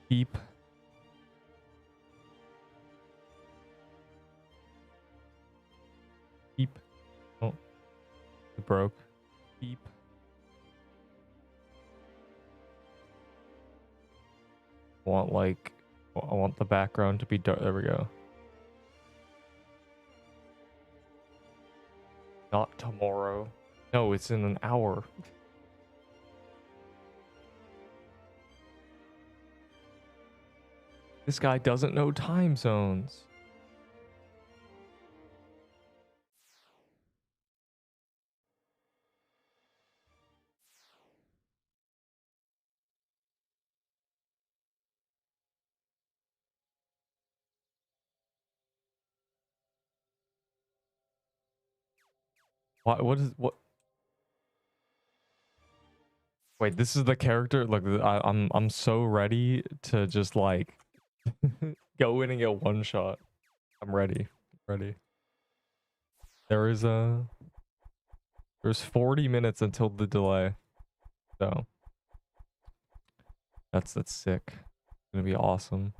Keep. Keep. Oh, it broke. Keep. I want the background to be dark. There we go. Not tomorrow. No, it's in an hour. This guy doesn't know time zones. What? Wait, this is the character. Look, I'm so ready to just like go in and get one shot. I'm ready. Ready. There's 40 minutes until the delay. So that's sick. It's gonna be awesome.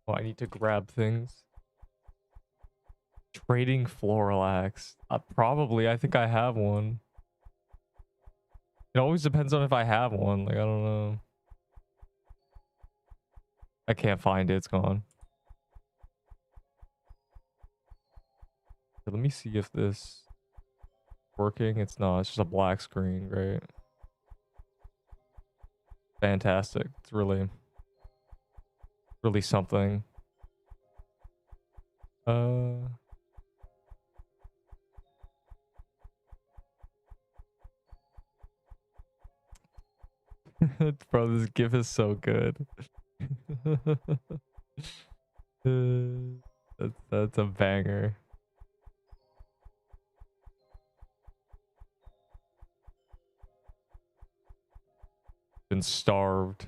Oh, I need to grab things. Trading floral axe. Probably. I think I have one. It always depends on if I have one. Like, I don't know. I can't find it. It's gone. Let me see if this is working. It's not. It's just a black screen. Great. Fantastic. It's really something. Bro, this gif is so good. That's a banger. Been starved.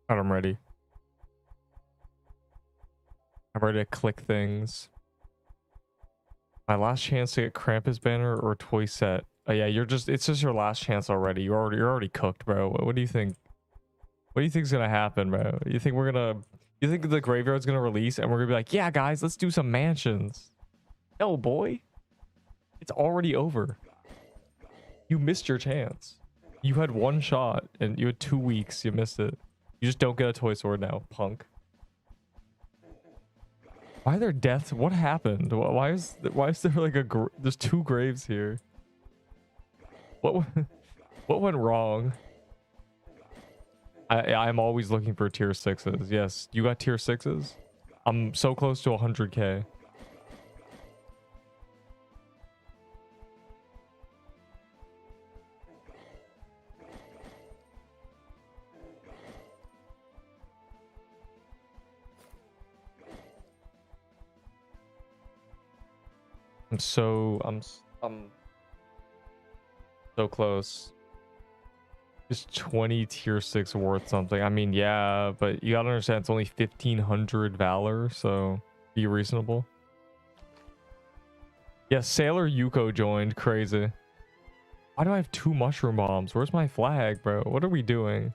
Alright, I'm ready. I'm ready to click things. My last chance to get Krampus banner or toy set. Oh yeah, it's just your last chance already. You're already cooked, bro. What do you think? What do you think's gonna happen, bro? You think the graveyard's gonna release and we're gonna be like, yeah guys, let's do some mansions? No, boy. It's already over. You missed your chance. You had one shot and you had 2 weeks. You missed it. You just don't get a toy sword now, punk. Why are there deaths? What happened? Why is there like there's 2 graves here? What went wrong? I'm always looking for tier 6s. Yes, you got tier 6s? I'm so close to 100k. I'm so close. Just 20 tier 6 worth something. I mean, yeah, but you gotta understand it's only 1500 valor, so be reasonable. Yeah, Sailor Yuko joined. Crazy. Why do I have 2 mushroom bombs? Where's my flag, bro? What are we doing?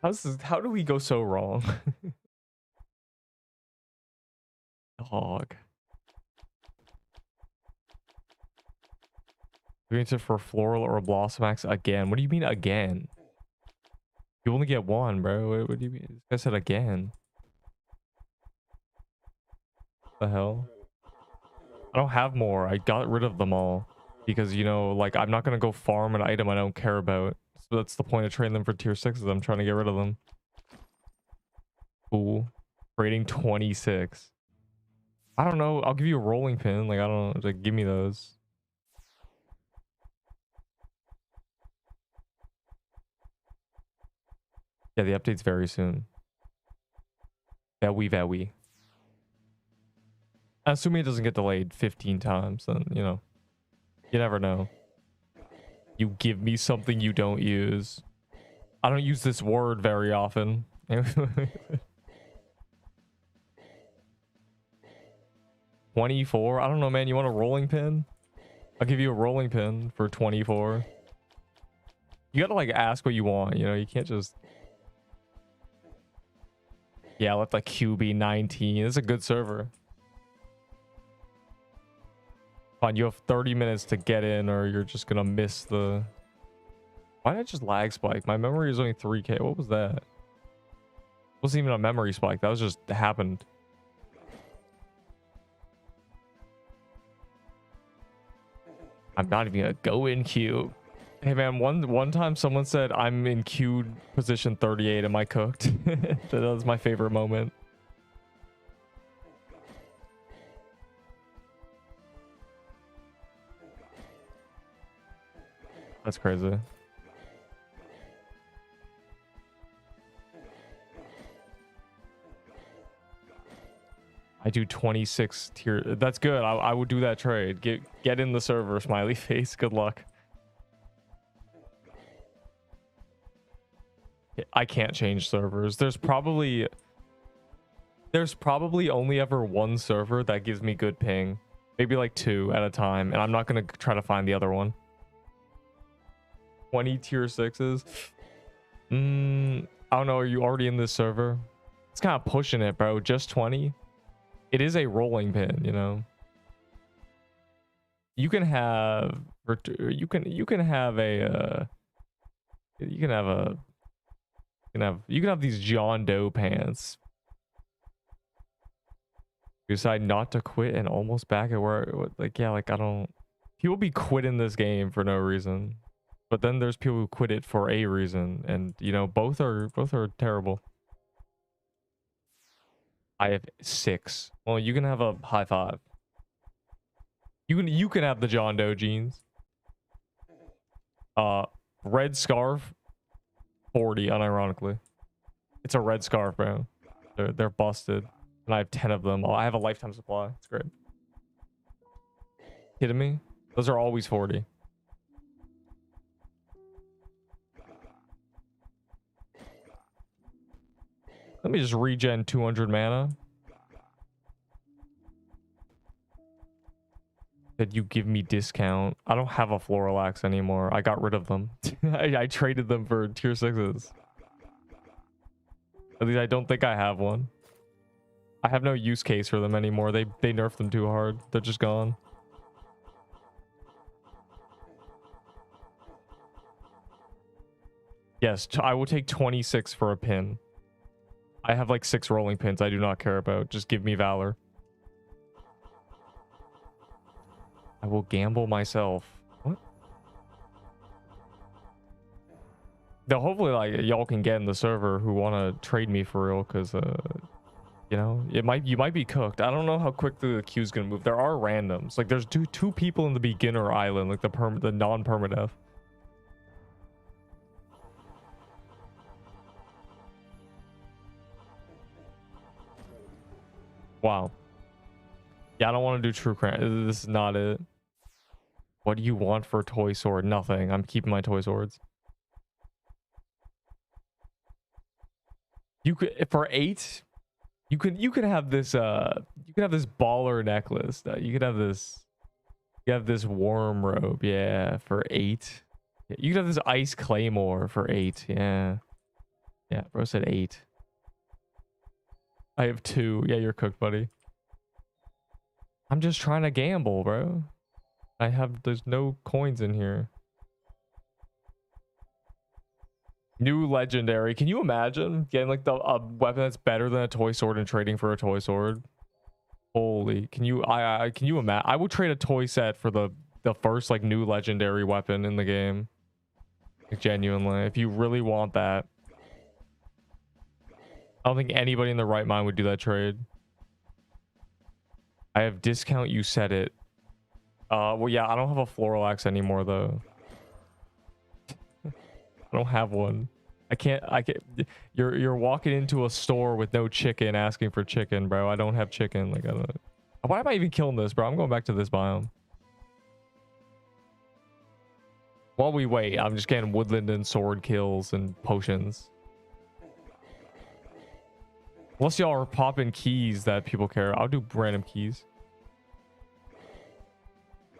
How do we go so wrong? Dog. We're going to for floral or a blossom axe again. What do you mean again? You only get 1, bro. What do you mean? This guy said again. What the hell? I don't have more. I got rid of them all because, you know, like, I'm not gonna go farm an item I don't care about. So that's the point of trading them for tier 6s. I'm trying to get rid of them. Ooh, trading 26. I don't know. I'll give you a rolling pin. Like, I don't know. Like, give me those. Yeah, the update's very soon. Very. Assuming it doesn't get delayed 15 times, then, you know, you never know. You give me something you don't use. I don't use this word very often. 24? I don't know, man. You want a rolling pin? I'll give you a rolling pin for 24. You gotta like ask what you want, you know, you can't just. Yeah, let the Q be 19. It's a good server. Fine, you have 30 minutes to get in or you're just gonna miss the. Why did I just lag spike? My memory is only 3K. What was that? It wasn't even a memory spike. That was just happened. I'm not even gonna go in queue. Hey man, one time someone said I'm in queue position 38. Am I cooked? That was my favorite moment. That's crazy. I do 26 tier. That's good. I would do that trade. Get in the server, smiley face. Good luck. I can't change servers. There's probably only ever one server that gives me good ping. Maybe like 2 at a time, and I'm not gonna try to find the other one. 20 tier 6s. I don't know. Are you already in this server? It's kind of pushing it, bro. Just 20. It is a rolling pin, you know. You can have you can have these John Doe pants. You decide not to quit and almost back at where, like, yeah, like I don't. People be quitting this game for no reason, but then there's people who quit it for a reason, and you know both are terrible. I have 6. Well, you can have a high 5. You can have the John Doe jeans. Red scarf, 40, unironically. It's a red scarf, bro. They're busted. And I have 10 of them. I have a lifetime supply. It's great. Kidding me? Those are always 40. Let me just regen 200 mana. Did you give me discount? I don't have a Florilax anymore. I got rid of them. I traded them for tier 6s. At least I don't think I have one. I have no use case for them anymore. They nerfed them too hard. They're just gone. Yes, I will take 26 for a pin. I have like 6 rolling pins I do not care about. Just give me Valor. I will gamble myself. What? Now, hopefully, like, y'all can get in the server who want to trade me for real, because, you know, you might be cooked. I don't know how quickly the queue's gonna move. There are randoms. Like, there's two people in the beginner island, like the non-permadeath. Wow. Yeah, I don't want to do true crime. This is not it. What do you want for a toy sword? Nothing. I'm keeping my toy swords. You could, for 8, you could have this baller necklace. You could have this. You have this worm robe. Yeah, for 8. You could have this ice claymore for 8. Yeah. Yeah, bro said 8. I have 2. Yeah, you're cooked, buddy. I'm just trying to gamble, bro. There's no coins in here. New legendary. Can you imagine getting like a weapon that's better than a toy sword and trading for a toy sword? Holy, can you imagine? I would trade a toy set for the first like new legendary weapon in the game. Like, genuinely, if you really want that. I don't think anybody in the right mind would do that trade. I have discount, you said it. Well, yeah, I don't have a Florilax anymore, though. I don't have one. I can't. You're walking into a store with no chicken asking for chicken, bro. I don't have chicken. Like, I don't. Why am I even killing this, bro? I'm going back to this biome. While we wait, I'm just getting woodland and sword kills and potions. Unless y'all are popping keys that people care. I'll do random keys.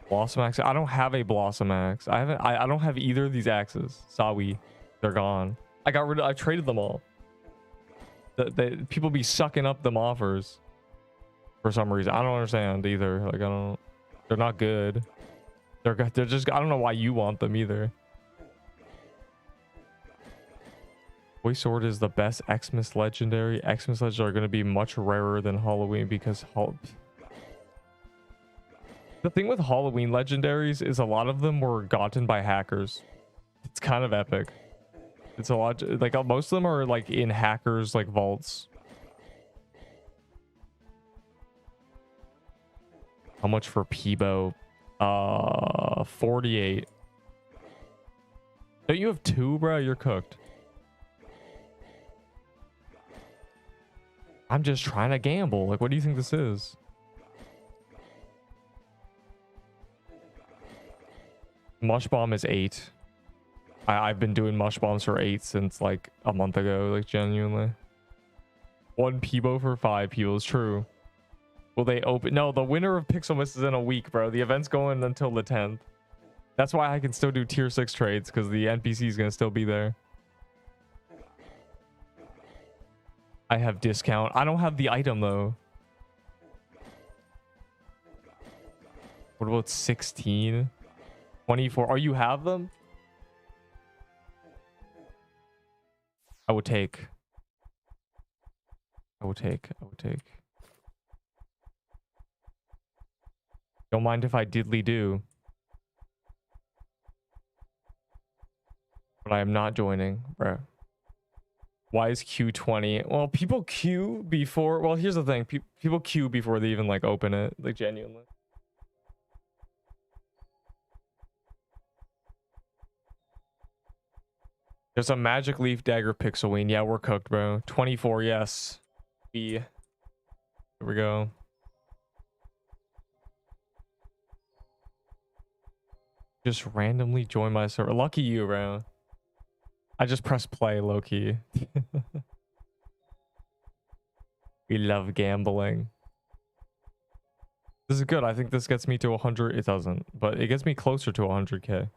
Blossom axe. I don't have a blossom axe. I don't have either of these axes. Sawi. They're gone. I traded them all. People be sucking up them offers for some reason. I don't understand either. Like, I don't. They're not good. They're just. I don't know why you want them either. Toy sword is the best Xmas legendary. Xmas legendary are going to be much rarer than Halloween because the thing with Halloween legendaries is a lot of them were gotten by hackers. It's kind of epic. It's a lot, like most of them are like in hackers like vaults. How much for Peebo? 48. Don't you have 2, bro? You're cooked. I'm just trying to gamble. Like, what do you think this is? Mush bomb is 8. I've been doing mush bombs for 8 since like a month ago. Like, genuinely. 1 Peebo for 5 Peebo is true. Will they open? No, the winner of Pixelmas is in a week, bro. The event's going until the 10th. That's why I can still do tier 6 trades, because the NPC is going to still be there. I have discount. I don't have the item, though. What about 16? 24. Oh, you have them? I would take. I would take. Don't mind if I diddly do. But I am not joining, bro. Why is Q 20? Well, people queue before. Well, here's the thing. People queue before they even like open it. Like, genuinely. There's a magic leaf dagger pixelween. Yeah, we're cooked, bro. 24, yes. Here we go. Just randomly join my server. Lucky you, bro. I just pressed play, low-key. We love gambling. This is good. I think this gets me to 100. It doesn't, but it gets me closer to 100k.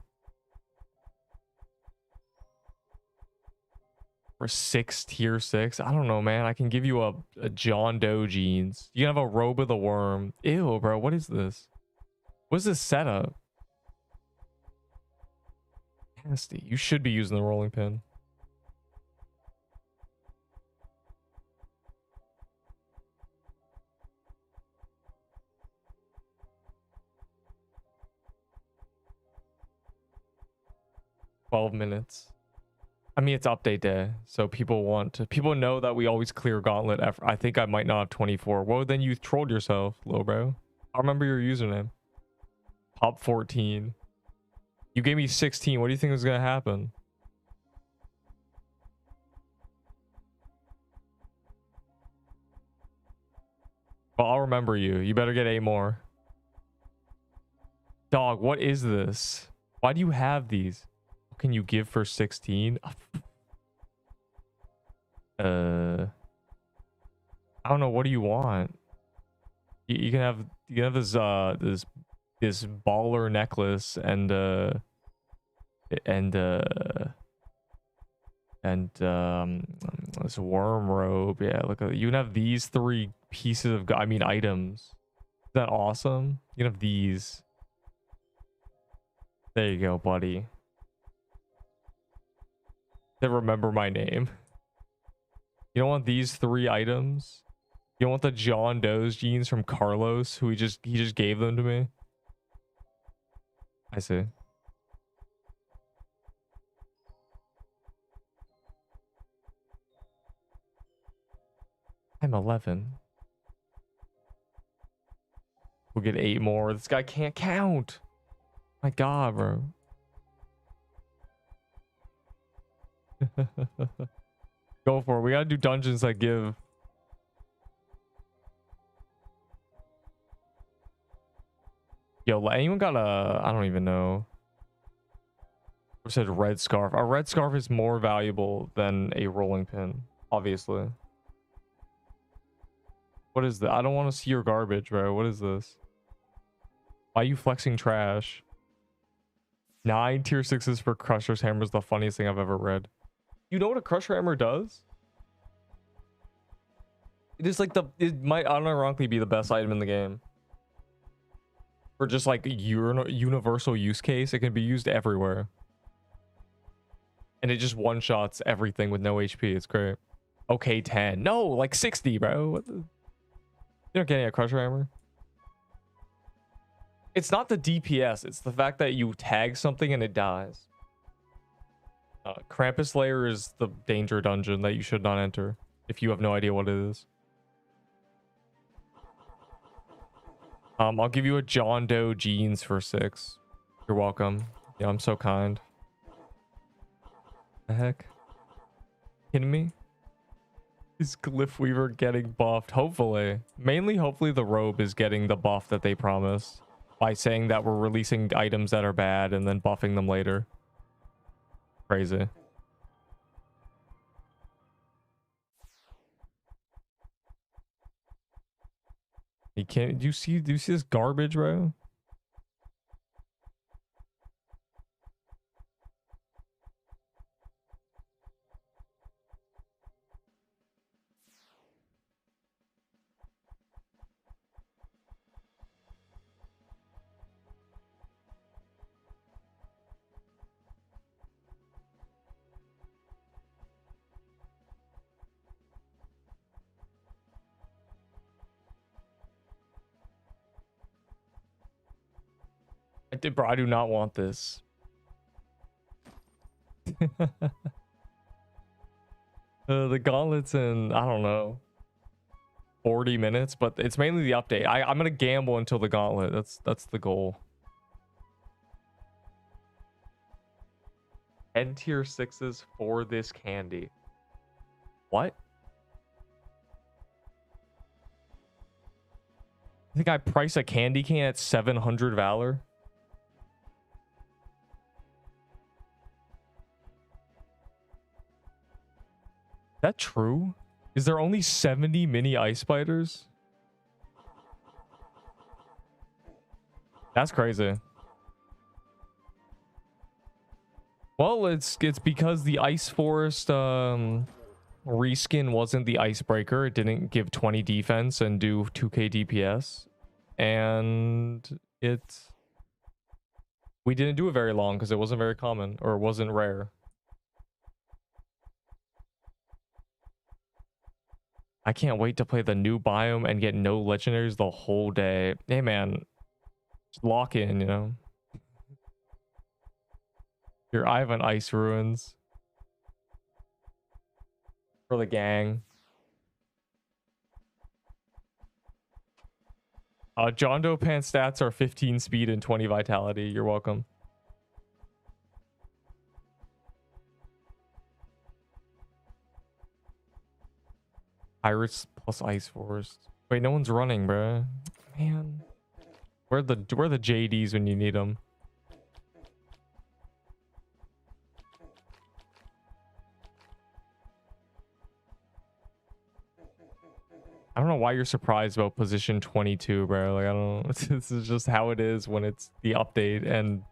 For 6 tier 6? I don't know, man. I can give you a John Doe jeans. You can have a robe of the worm. Ew, bro. What is this? What is this setup? Nasty. You should be using the rolling pin. $12 minutes. I mean, it's update day, so people know that we always clear gauntlet. I think I might not have 24. Well, then you trolled yourself, little bro. I remember your username. Top 14. You gave me 16. What do you think was gonna happen? Well, I'll remember you. You better get 8 more. Dog, what is this? Why do you have these? What can you give for 16? I don't know. What do you want? You can have this this baller necklace and this worm robe. Yeah, look at, you can have these 3 pieces of items. Is that awesome? You can have these. There you go, buddy. They remember my name. You don't want these 3 items? You don't want the John Doe's jeans from Carlos, who he just gave them to me? I see. I'm 11. We'll get 8 more. This guy can't count. My God, bro. Go for it. We gotta do dungeons that give. Yo, anyone got a... I don't even know. I said red scarf. A red scarf is more valuable than a rolling pin, obviously. What is that? I don't want to see your garbage, bro. What is this? Why are you flexing trash? 9 tier 6s for Crusher's Hammer is the funniest thing I've ever read. You know what a Crusher Hammer does? It is like it might unironically be the best item in the game. For just like universal use case, it can be used everywhere. And it just one-shots everything with no HP. It's great. Okay, 10. No, like 60, bro. What the... You're not getting a Crusher Hammer? It's not the DPS. It's the fact that you tag something and it dies. Krampus Lair is the danger dungeon that you should not enter if you have no idea what it is. I'll give you a John Doe jeans for 6. You're welcome. Yeah, I'm so kind. The heck? Kidding me? Is Glyph Weaver getting buffed? Hopefully. Mainly, hopefully the robe is getting the buff that they promised. By saying that we're releasing items that are bad and then buffing them later. Crazy. You can't... Do you see this garbage, bro? Bro, I do not want this. The gauntlet's in, I don't know, 40 minutes, but it's mainly the update. I'm gonna gamble until the gauntlet. That's the goal. 10 tier 6s for this candy. What? I think I price a candy can at 700 valor. Is that true? Is there only 70 mini ice spiders? That's crazy. Well, it's because the ice forest reskin wasn't the icebreaker. It didn't give 20 defense and do 2k DPS, and we didn't do it very long because it wasn't very common, or it wasn't rare. I can't wait to play the new biome and get no legendaries the whole day. Hey man, just lock in, you know. Your Ivan Ice Ruins. For the gang. John Doe Pants stats are 15 speed and 20 vitality. You're welcome. Pirates plus Ice Forest. Wait, no one's running, bro. Man, where are the JDs when you need them? I don't know why you're surprised about position 22, bro. Like, I don't know. This is just how it is when it's the update and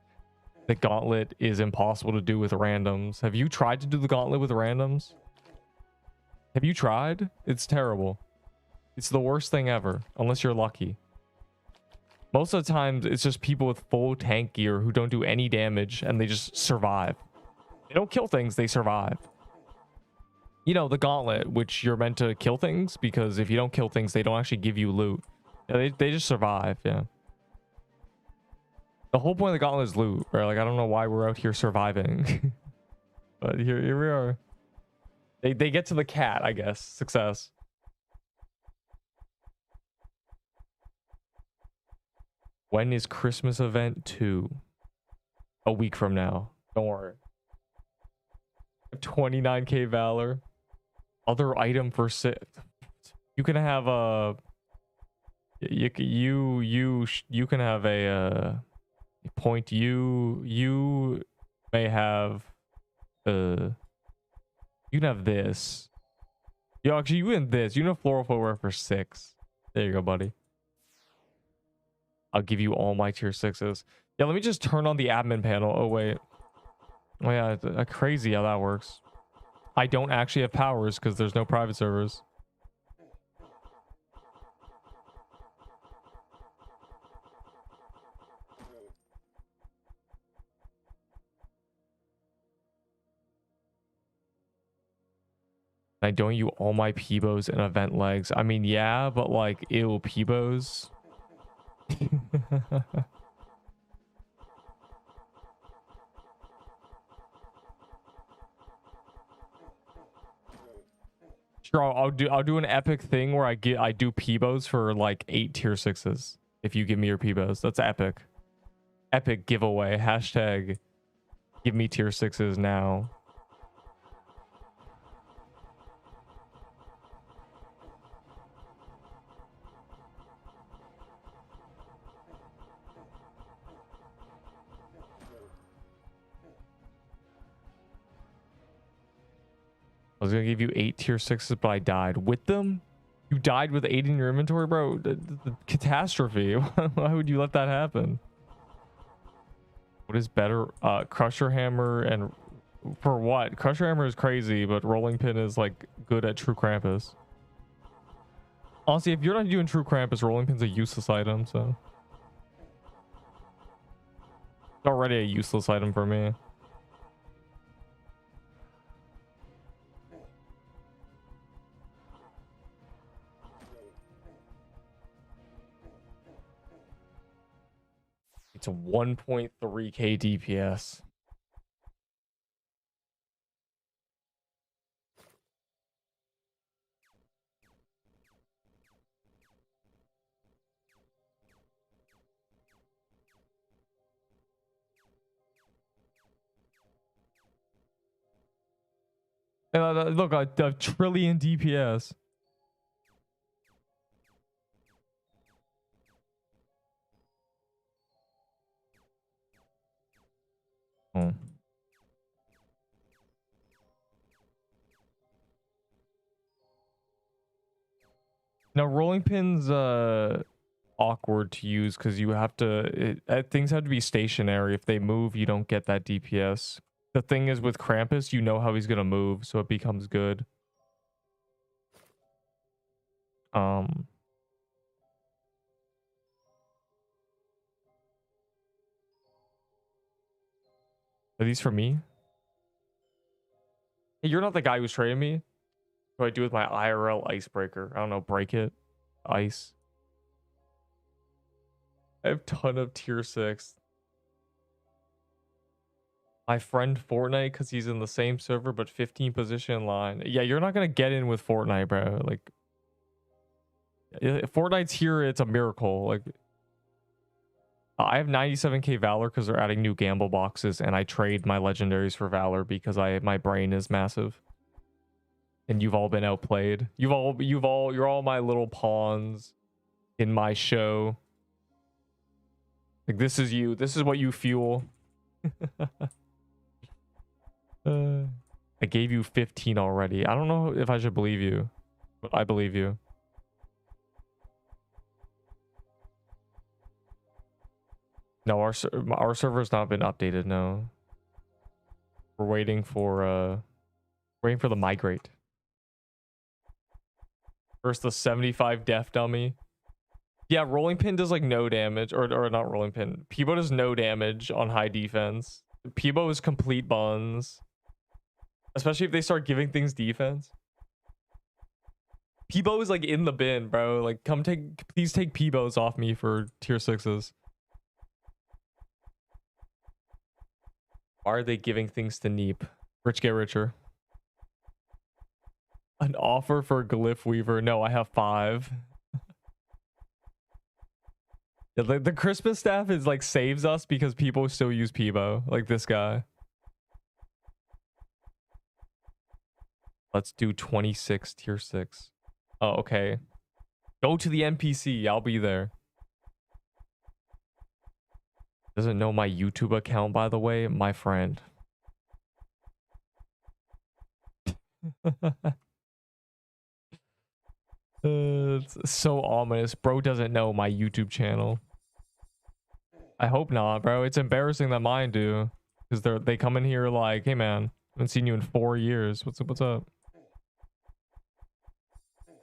the gauntlet is impossible to do with randoms. Have you tried to do the gauntlet with randoms? Have you tried? It's terrible. It's the worst thing ever, unless you're lucky. Most of the times, it's just people with full tank gear who don't do any damage and they just survive. They don't kill things, they survive. You know, the gauntlet, which you're meant to kill things, because if you don't kill things, they don't actually give you loot. They just survive, yeah. The whole point of the gauntlet is loot, right? Like, I don't know why we're out here surviving. But here we are. They get to the cat, I guess. Success. When is Christmas event 2? A week from now. Don't worry. 29k valor. Other item for 6. You can have a... You can have a point. You may have... You can have this. Yo, actually, you can this. You can have floral footwear for 6. There you go, buddy. I'll give you all my tier 6s. Yeah, let me just turn on the admin panel. Oh, wait. Oh, yeah, crazy how that works. I don't actually have powers because there's no private servers. I don't you all my Peebos and event legs. I mean, yeah, but like, ew, Peebos. Sure, I'll do an epic thing where I do Peebos for like 8 tier 6s. If you give me your Peebos, that's epic. Epic giveaway. Hashtag give me tier 6s now. I was gonna give you 8 tier 6s, but I died with them. You died with 8 in your inventory, bro. The catastrophe. Why would you let that happen? What is better? Crusher hammer and for what? Crusher hammer is crazy, but rolling pin is like good at true Krampus. Honestly, if you're not doing true Krampus, rolling pin's a useless item, so it's already a useless item for me. It's a 1.3k DPS. Look, a trillion DPS. Oh. Now, rolling pin's awkward to use because you have to things have to be stationary. If they move, you don't get that DPS. The thing is with Krampus, you know how he's gonna move, so it becomes good. Are these for me? Hey, you're not the guy who's trading me. What do I do with my IRL icebreaker? I don't know, break it. Ice. I have a ton of tier 6. My friend Fortnite because he's in the same server but 15 position in line. Yeah, you're not gonna get in with Fortnite, bro. Like, if Fortnite's here, it's a miracle. Like, I have 97k Valor because they're adding new gamble boxes, and I trade my legendaries for Valor because my brain is massive. And you've all been outplayed. You're all my little pawns in my show. Like, this is you. This is what you fuel. I gave you 15 already. I don't know if I should believe you, but I believe you. No, our server's not been updated. No, we're waiting for the migrate. First, the 75 def dummy. Yeah, rolling pin does like no damage, or not rolling pin. Peebo does no damage on high defense. Peebo is complete buns, especially if they start giving things defense. Peebo is like in the bin, bro. Like, please take Peebos off me for tier 6s. Why are they giving things to Neep? Rich get richer. An offer for Glyph Weaver. No, I have 5. Yeah, the Christmas staff is like saves us because people still use Peebo. Like this guy. Let's do 26 tier 6. Oh, okay. Go to the NPC. I'll be there. Doesn't know my YouTube account, by the way. My friend. It's so ominous. Bro doesn't know my YouTube channel. I hope not, bro. It's embarrassing that mine do. Because they come in here like, hey man, I haven't seen you in 4 years. What's up? What's up?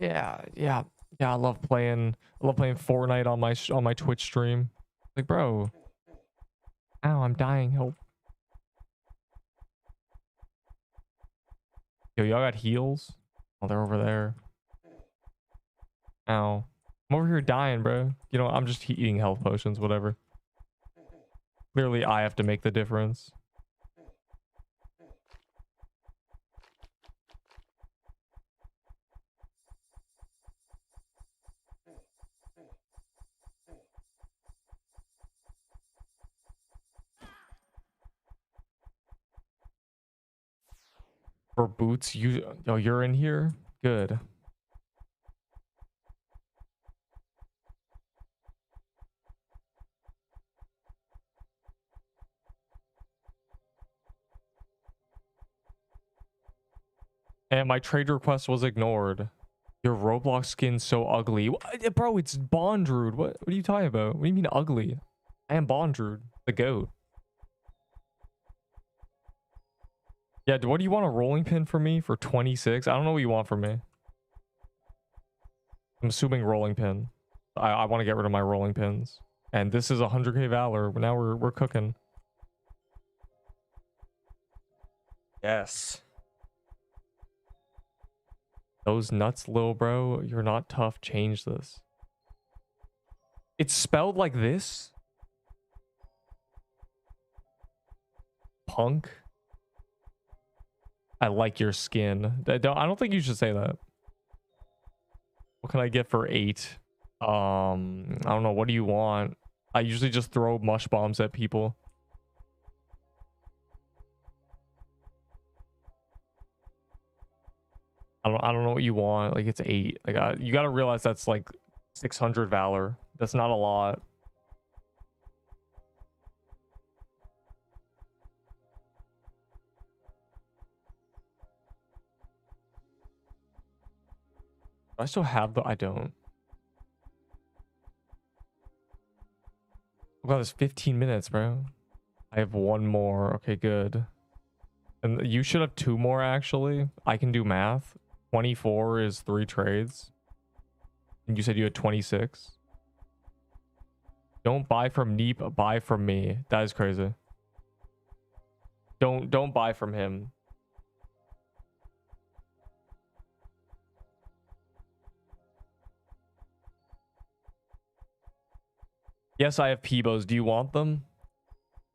Yeah, yeah, yeah. I love playing. I love playing Fortnite on my Twitch stream. Like, bro, ow, I'm dying. Help. Yo, y'all got heals? Oh, they're over there. Ow. I'm over here dying, bro. You know, I'm just eating health potions, whatever. Clearly, I have to make the difference. For boots, you're in here? Good. And my trade request was ignored. Your Roblox skin's so ugly. Bro, it's Bondrude. What are you talking about? What do you mean ugly? I am Bondrude, the goat. Yeah, what do you want, a rolling pin for me for 26? I don't know what you want from me. I'm assuming rolling pin. I want to get rid of my rolling pins. And this is 100k Valor. Now we're cooking. Yes. Those nuts, lil bro. You're not tough. Change this. It's spelled like this? Punk? I like your skin. I don't think you should say that. What can I get for 8? I don't know. What do you want? I usually just throw mush bombs at people. I don't know what you want. Like, it's 8. Like, you gotta realize that's like 600 Valor. That's not a lot. I still have I don't. Oh god, it's 15 minutes, bro. I have 1 more. Okay, good. And you should have 2 more, actually. I can do math. 24 is 3 trades. And you said you had 26. Don't buy from Neep, buy from me. That is crazy. Don't buy from him. Yes, I have Peebos. Do you want them?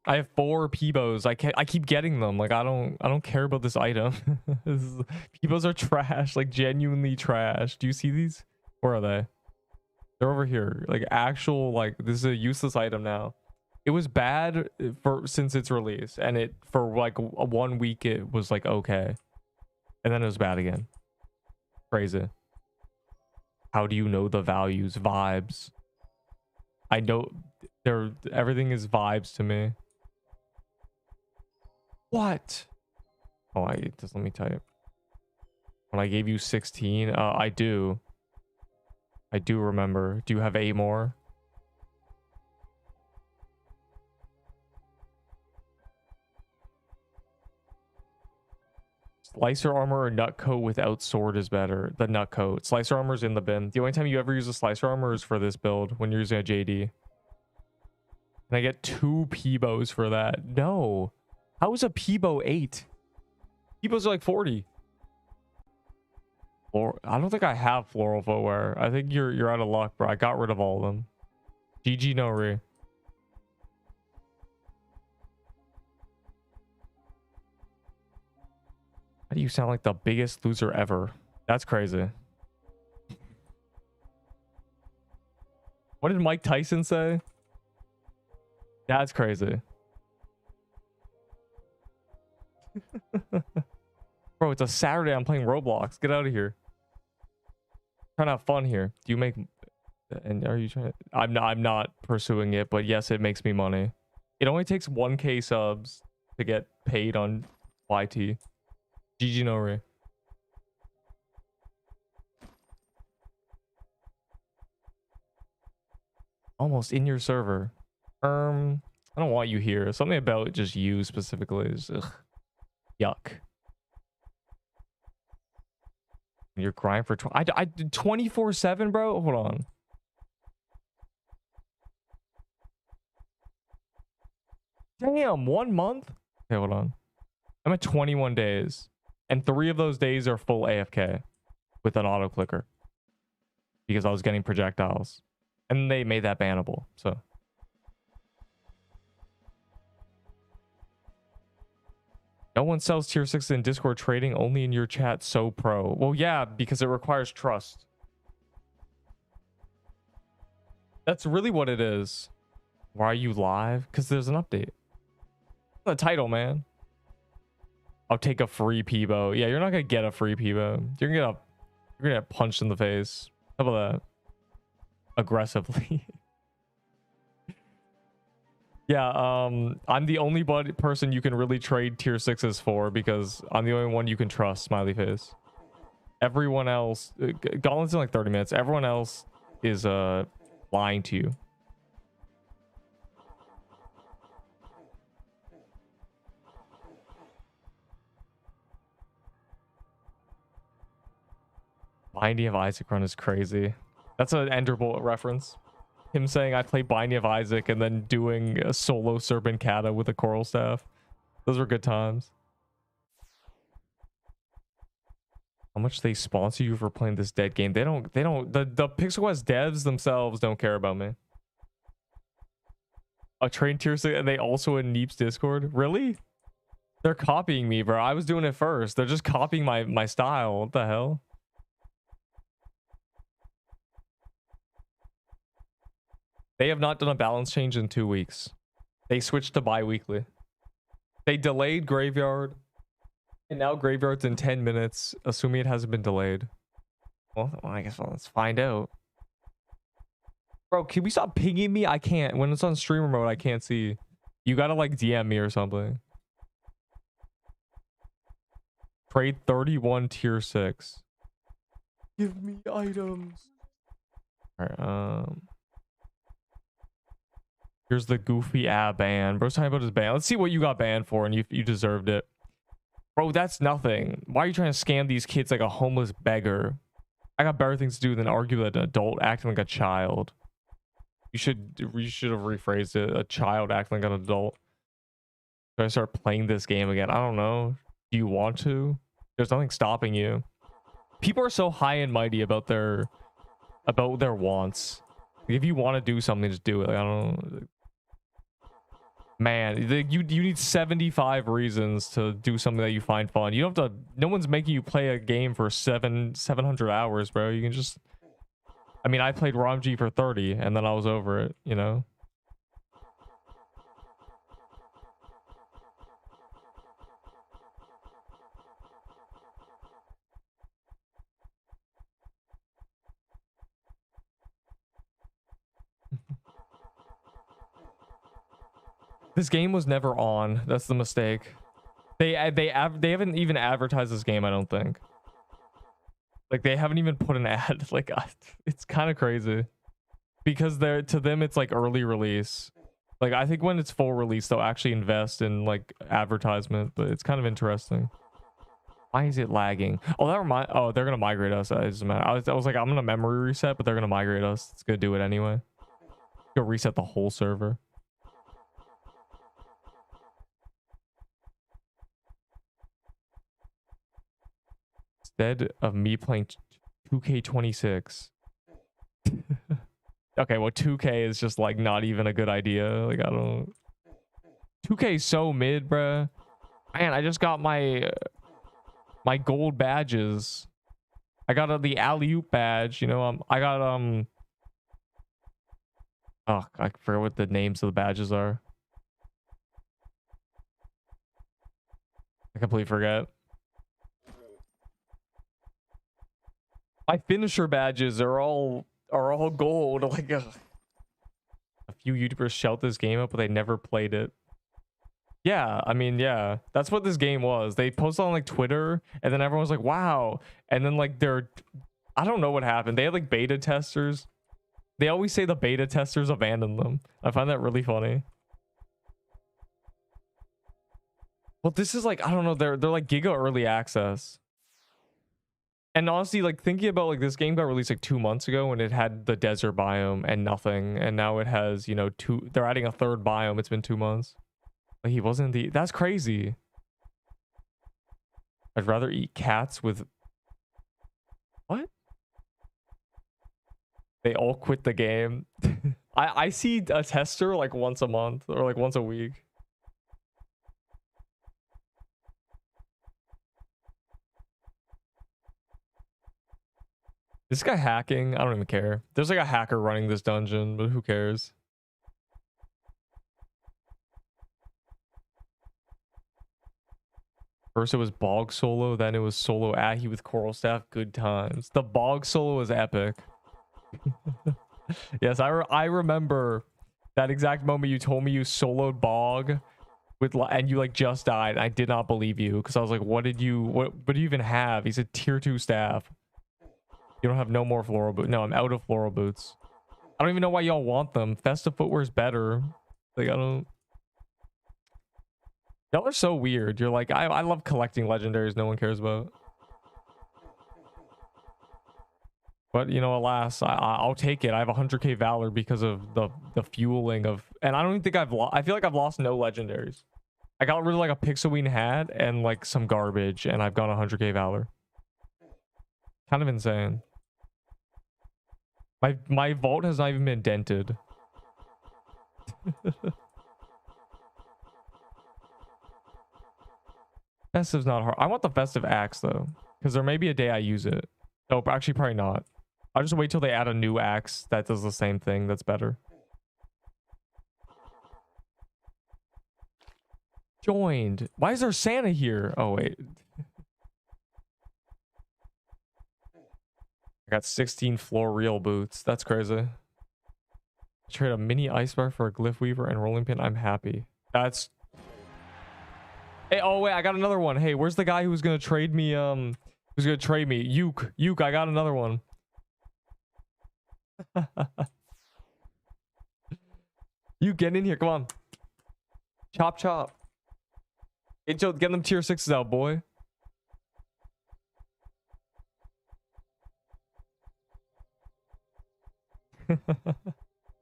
I have 4 Peebos. I keep getting them. Like, I don't care about this item. Peebos are trash, like genuinely trash. Do you see these? Where are they? They're over here. Like, actual, like, this is a useless item now. It was bad since its release, and it for like 1 week it was like okay. And then it was bad again. Crazy. How do you know the values? Vibes. I know everything is vibes to me. What? Oh, just let me type. When I gave you 16, I do remember. Do you have 8 more? Slicer armor or nut coat without sword is better. The nut coat. Slicer armor's in the bin. The only time you ever use a slicer armor is for this build when you're using a JD. Can I get 2 Peebos for that? No. How is a Peebo 8? Peebos are like 40. Or I don't think I have floral footwear. I think you're out of luck, bro. I got rid of all of them. GG no re. How do you sound like the biggest loser ever? That's crazy. What did Mike Tyson say? That's crazy. Bro, it's a Saturday. I'm playing Roblox. Get out of here. Trying to have fun here. Do you make... And are you trying to... I'm not pursuing it, but yes, it makes me money. It only takes 1k subs to get paid on YT. GG no re. Almost in your server. I don't want you here. Something about just you specifically is ugh, yuck. You're crying for I did 24/7, bro. Hold on. Damn, 1 month. Okay, hold on. I'm at 21 days, and 3 of those days are full AFK with an auto clicker because I was getting projectiles, and they made that bannable. So. No one sells tier 6 in Discord trading, only in your chat. So pro. Well, yeah, because it requires trust. That's really what it is. Why are you live? Because there's an update. The title, man. I'll take a free Peebo. Yeah, you're not gonna get a free Peebo. You're gonna get punched in the face. How about that? Aggressively. Yeah, I'm the only person you can really trade tier 6s for because I'm the only one you can trust, smiley face. Everyone else, Gauntlet's in like 30 minutes. Everyone else is lying to you. Binding of Isaac run is crazy. That's an Enderbolt reference. Him saying I play Binding of Isaac and then doing a solo Serpent Kata with a coral staff. Those were good times. How much they sponsor you for playing this dead game? They don't the Pixel Quest devs themselves don't care about me. A train tier 6 and they also in Neep's Discord? Really? They're copying me, bro. I was doing it first. They're just copying my style. What the hell? They have not done a balance change in 2 weeks. They switched to bi-weekly. They delayed Graveyard. And now Graveyard's in 10 minutes, assuming it hasn't been delayed. Well, I guess let's find out. Bro, can we stop pinging me? I can't. When it's on streamer mode, I can't see. You gotta like DM me or something. Trade 31 tier 6. Give me items. Alright, here's the goofy ban. Bro's talking about his ban. Let's see what you got banned for, and you deserved it. Bro, that's nothing. Why are you trying to scam these kids like a homeless beggar? I got better things to do than argue with an adult acting like a child. You should have rephrased it. A child acting like an adult. Should I start playing this game again? I don't know. Do you want to? There's nothing stopping you. People are so high and mighty about their wants. Like, if you want to do something, just do it. Like, I don't know. Man, you need 75 reasons to do something that you find fun. You don't have to. No one's making you play a game for 700 hours, bro. You can just. I mean, I played ROMG for 30, and then I was over it. You know. This game was never on. That's the mistake. They haven't even advertised this game, I don't think. Like, they haven't even put an ad. Like, it's kind of crazy. Because to them it's like early release. Like, I think when it's full release they'll actually invest in like advertisement, but it's kind of interesting. Why is it lagging? Oh, they're gonna migrate us. It doesn't matter. I was like, I'm gonna memory reset, but they're gonna migrate us. It's gonna do it anyway. Go reset the whole server. Instead of me playing 2K26. Okay, well 2K is just like not even a good idea. Like, I don't. 2K is so mid, bruh. Man, I just got my gold badges. I got the alley-oop badge, you know. I got oh, I forget what the names of the badges are. I completely forget. My finisher badges are all gold. Like, a few YouTubers shout this game up, but they never played it. Yeah, I mean, yeah, that's what this game was. They posted on like Twitter, and then everyone was like, "Wow!" And then like I don't know what happened. They had like beta testers, They always say the beta testers abandoned them. I find that really funny. Well, this is like, I don't know, they're like giga early access. And honestly, like thinking about like this game got released like 2 months ago when it had the desert biome and nothing, and now it has, you know, they're adding a third biome. It's been 2 months. Like he wasn't that's crazy. I'd rather eat cats with what? They all quit the game. I see a tester like once a month or like once a week. This guy hacking? I don't even care. There's like a hacker running this dungeon, but who cares? First it was Bog solo, then it was solo Ahi with Coral Staff. Good times. The Bog solo was epic. Yes, I remember that exact moment you told me you soloed Bog with and you like just died. I did not believe you because I was like, what do you even have? He's a tier 2 staff. You don't have no more floral boots. No, I'm out of floral boots. I don't even know why y'all want them. Festive footwear is better. Like, I don't... Y'all are so weird. You're like, I love collecting legendaries no one cares about. But, you know, alas, I'll take it. I have 100k Valor because of the fueling of... And I don't even think I feel like I've lost no legendaries. I got rid of like a Pixelween hat and like some garbage, and I've gone 100k Valor. Kind of insane. My vault has not even been dented. Festive's not hard. I want the festive axe though, because there may be a day I use it. Oh, actually probably not. I'll just wait till they add a new axe that does the same thing that's better. Joined. Why is there Santa here? Oh wait. I got 16 floral boots. That's crazy. Trade a mini ice bar for a glyph weaver and rolling pin. I'm happy. That's... Hey, oh wait, I got another one. Hey, where's the guy who's gonna trade me? Who's gonna trade me? Yuke, I got another one. You get in here, come on. Chop chop. Get them tier 6s out, boy.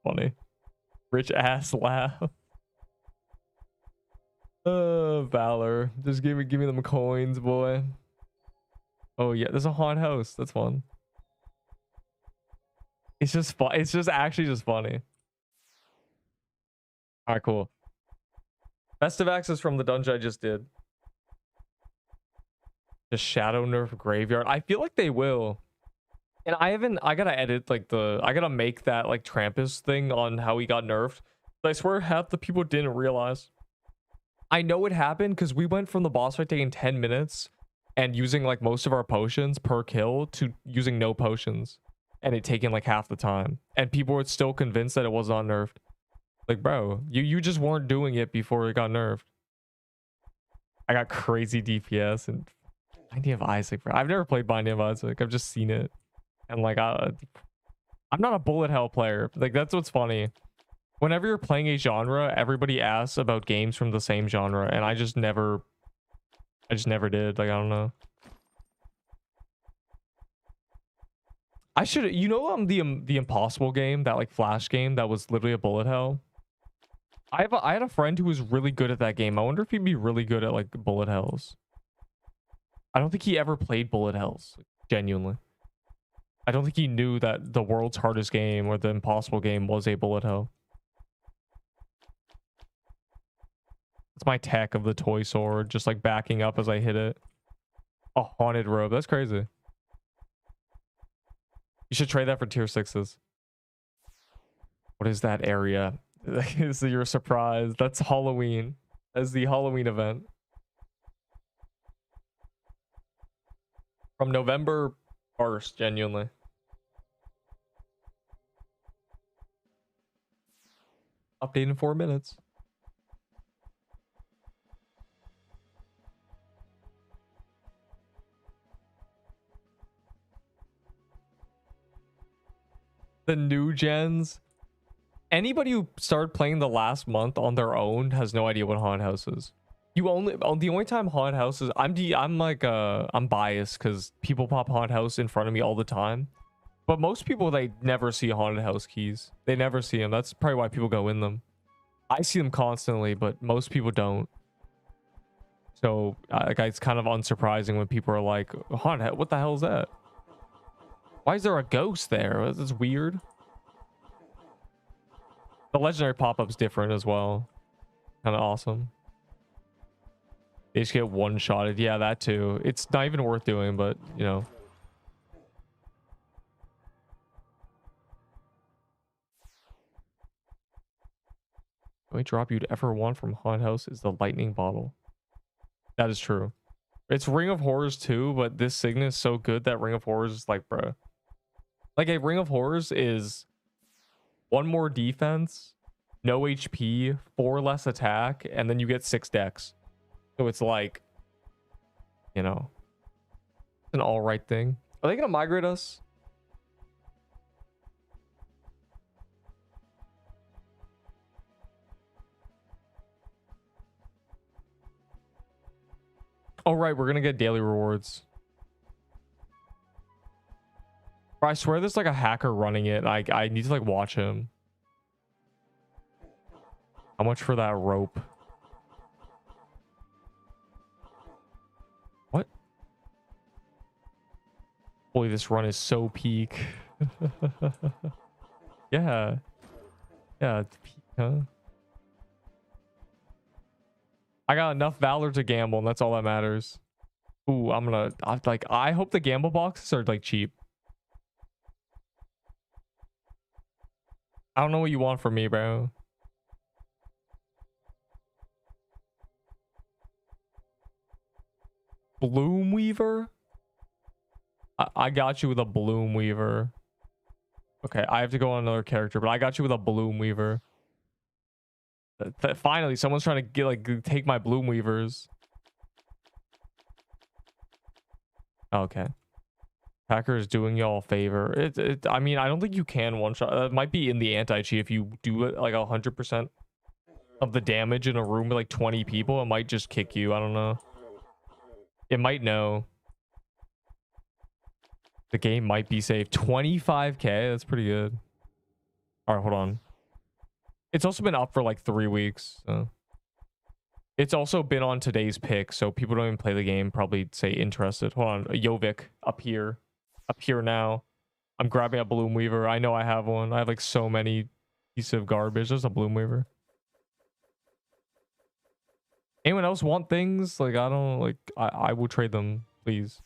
Funny. Rich ass laugh. Valor. Just give me them coins, boy. Oh yeah, there's a haunted house. That's fun. It's just fun. It's just actually just funny. All right, cool. Festive access from the dungeon I just did. The shadow nerf graveyard. I feel like they will. And I gotta edit like I gotta make that like Trampus thing on how he got nerfed. But I swear half the people didn't realize. I know it happened because we went from the boss fight taking 10 minutes and using like most of our potions per kill to using no potions. And it taking like half the time. And people were still convinced that it was not nerfed. Like, bro, you just weren't doing it before it got nerfed. I got crazy DPS and Binding of Isaac, bro. I've never played Binding of Isaac. I've just seen it. And like, I'm not a bullet hell player. Like, that's what's funny. Whenever you're playing a genre, everybody asks about games from the same genre. And I just never did. Like, I don't know. I should, you know, the Impossible game, that like Flash game that was literally a bullet hell. I had a friend who was really good at that game. I wonder if he'd be really good at like bullet hells. I don't think he ever played bullet hells, genuinely. I don't think he knew that the world's hardest game or the Impossible game was a bullet hell. It's my tech of the toy sword, just like backing up as I hit it. A haunted robe. That's crazy. You should trade that for tier 6s. What is that area? Is you're surprised? That's Halloween. That's the Halloween event. From November 1st, genuinely. Update in 4 minutes. The new gens. Anybody who started playing the last month on their own has no idea what haunted house is. The only time haunted house is I'm biased because people pop haunted house in front of me all the time. But most people, they never see haunted house keys. They never see them. That's probably why people go in them. I see them constantly, but most people don't. So like, it's kind of unsurprising when people are like, haunted, what the hell is that? Why is there a ghost there? That's weird. The legendary pop-up's different as well. Kind of awesome. They just get one-shotted. Yeah, that too. It's not even worth doing, but, you know. The only drop you'd ever want from haunted house is the lightning bottle. That is true. It's Ring of Horrors too, but this Signet is so good that Ring of Horrors is like, bruh. Like, a Ring of Horrors is 1 more defense, no HP, 4 less attack, and then you get 6 decks. So it's like, you know, it's an all right thing. Are they gonna migrate us? Oh right, we're gonna get daily rewards. Bro, I swear there's like a hacker running it. I need to like watch him. How much for that rope? What? Boy, this run is so peak. Yeah. Yeah, it's peak, huh? I got enough valor to gamble, and that's all that matters. Ooh, I hope the gamble boxes are like cheap. I don't know what you want from me, bro. Bloom Weaver? I got you with a Bloom Weaver. Okay, I have to go on another character, but I got you with a Bloom Weaver. Finally, someone's trying to get like take my Bloom Weavers. Okay. Hacker is doing y'all a favor. I mean, I don't think you can one shot. It might be in the anti-cheat if you do it like 100% of the damage in a room with like 20 people. It might just kick you. I don't know. It might know. The game might be safe. 25k. That's pretty good. All right, hold on. It's also been up for like 3 weeks. So. It's also been on today's pick, so people don't even play the game. Probably say interested. Hold on, Jovic up here now. I'm grabbing a Bloom Weaver. I know I have one. I have like so many pieces of garbage. There's a Bloom Weaver. Anyone else want things? Like, I don't like. I will trade them, please.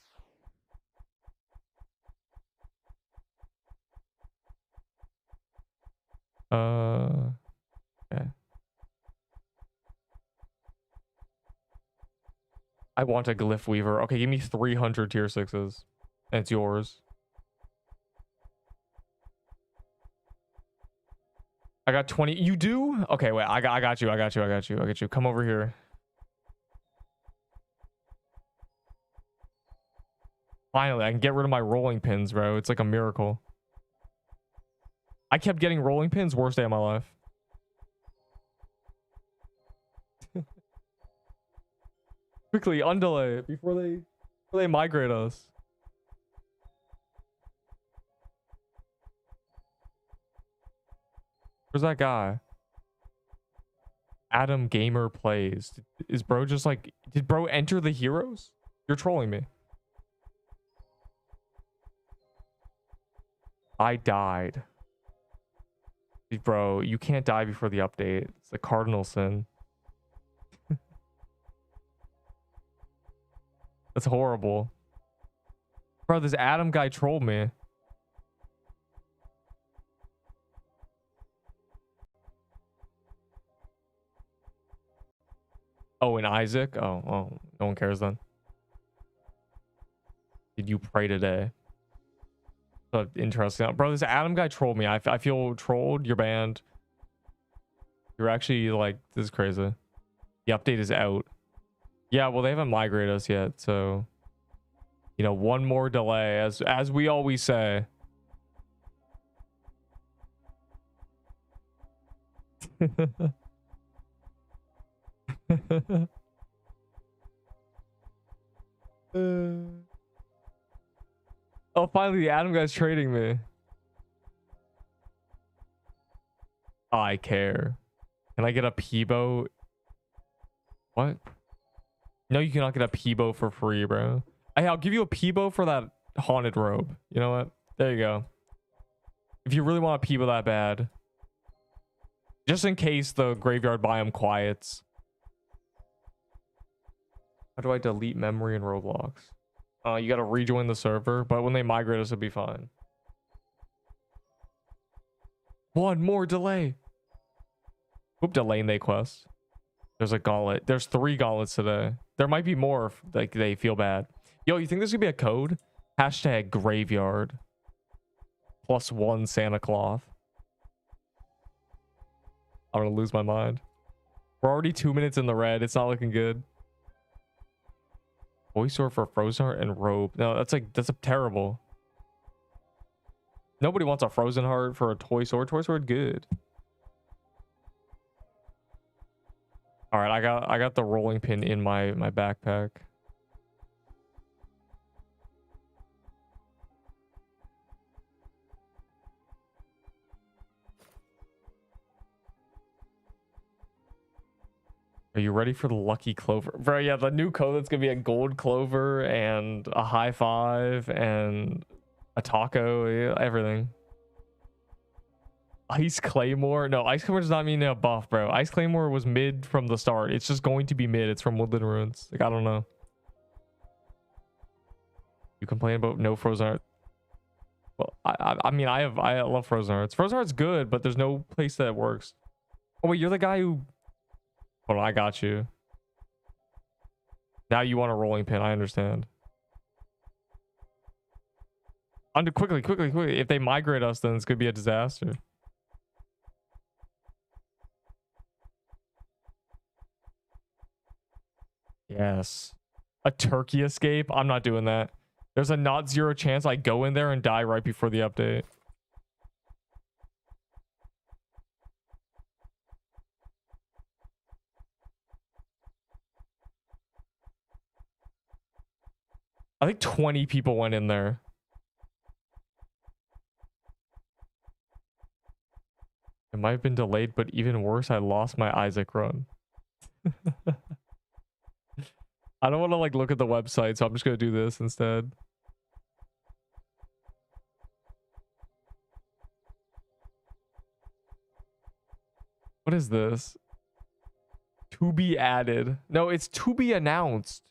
Okay. I want a Glyph Weaver. Okay, give me 300 tier 6s. And it's yours. I got 20. You do? Okay, wait. I got you. Come over here. Finally, I can get rid of my rolling pins, bro. It's like a miracle. I kept getting rolling pins. Worst day of my life. Quickly, undelay it before they migrate us. Where's that guy? Adam Gamer Plays. Is bro just like... Did bro enter the heroes? You're trolling me. I died. Bro, you can't die before the update. It's the cardinal sin. That's horrible. Bro, this Adam guy trolled me. Oh, and Isaac? Oh, no one cares then. Did you pray today? So interesting. Bro, this Adam guy trolled me. I feel trolled. You're banned. You're actually like, this is crazy. The update is out. Yeah, well, they haven't migrated us yet, so you know, one more delay, as we always say. Oh, finally, the Adam guy's trading me. I care. Can I get a Peebo? What? No, you cannot get a Peebo for free, bro. Hey, I'll give you a Peebo for that haunted robe. You know what? There you go. If you really want a Peebo that bad. Just in case the graveyard biome quiets. How do I delete memory in Roblox? You gotta rejoin the server, but when they migrate us, it'll be fine. One more delay. Oop, delaying they quest. There's a gauntlet. There's 3 gauntlets today. There might be more if like they feel bad. Yo, you think this could be a code? Hashtag graveyard. +1 Santa Claus. I'm gonna lose my mind. We're already 2 minutes in the red. It's not looking good. Voice sword for Frozen Heart and robe. No, that's a terrible. Nobody wants a Frozen Heart for a toy sword. Toy sword good. All right, I got the rolling pin in my backpack. Are you ready for the lucky clover? Bro, yeah, the new code that's gonna be a gold clover and a high five and a taco, yeah, everything. Ice Claymore? No, Ice Claymore does not mean a buff, bro. Ice Claymore was mid from the start. It's just going to be mid. It's from Woodland Ruins. Like, I don't know. You complain about no Frozen Heart. Well, I mean, I love Frozen Hearts. Frozen Heart's good, but there's no place that it works. Oh, wait, you're the guy who... Hold on, I got you. Now you want a rolling pin. I understand. Quickly. If they migrate us, then it's gonna be a disaster. Yes. A turkey escape? I'm not doing that. There's a not zero chance I go in there and die right before the update. I think 20 people went in there. It might have been delayed, but even worse, I lost my Isaac run. I don't want to like look at the website, so I'm just gonna do this instead. What is this? To be added. No, it's to be announced,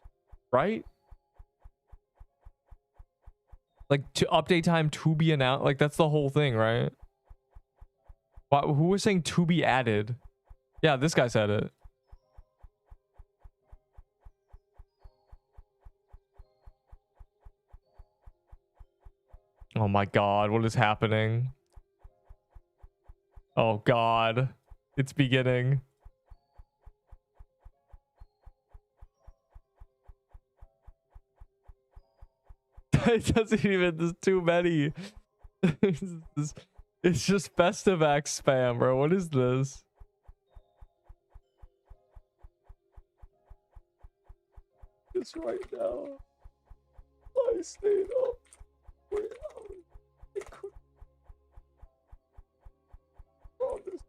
right? Like to update time to be announced. Like that's the whole thing, right? Who was saying to be added? Yeah, this guy said it. Oh my god, what is happening? Oh god, it's beginning. It doesn't even, there's too many. It's just Festivac spam, bro. What is this? It's right now. I stayed up. Wait, I couldn't promise.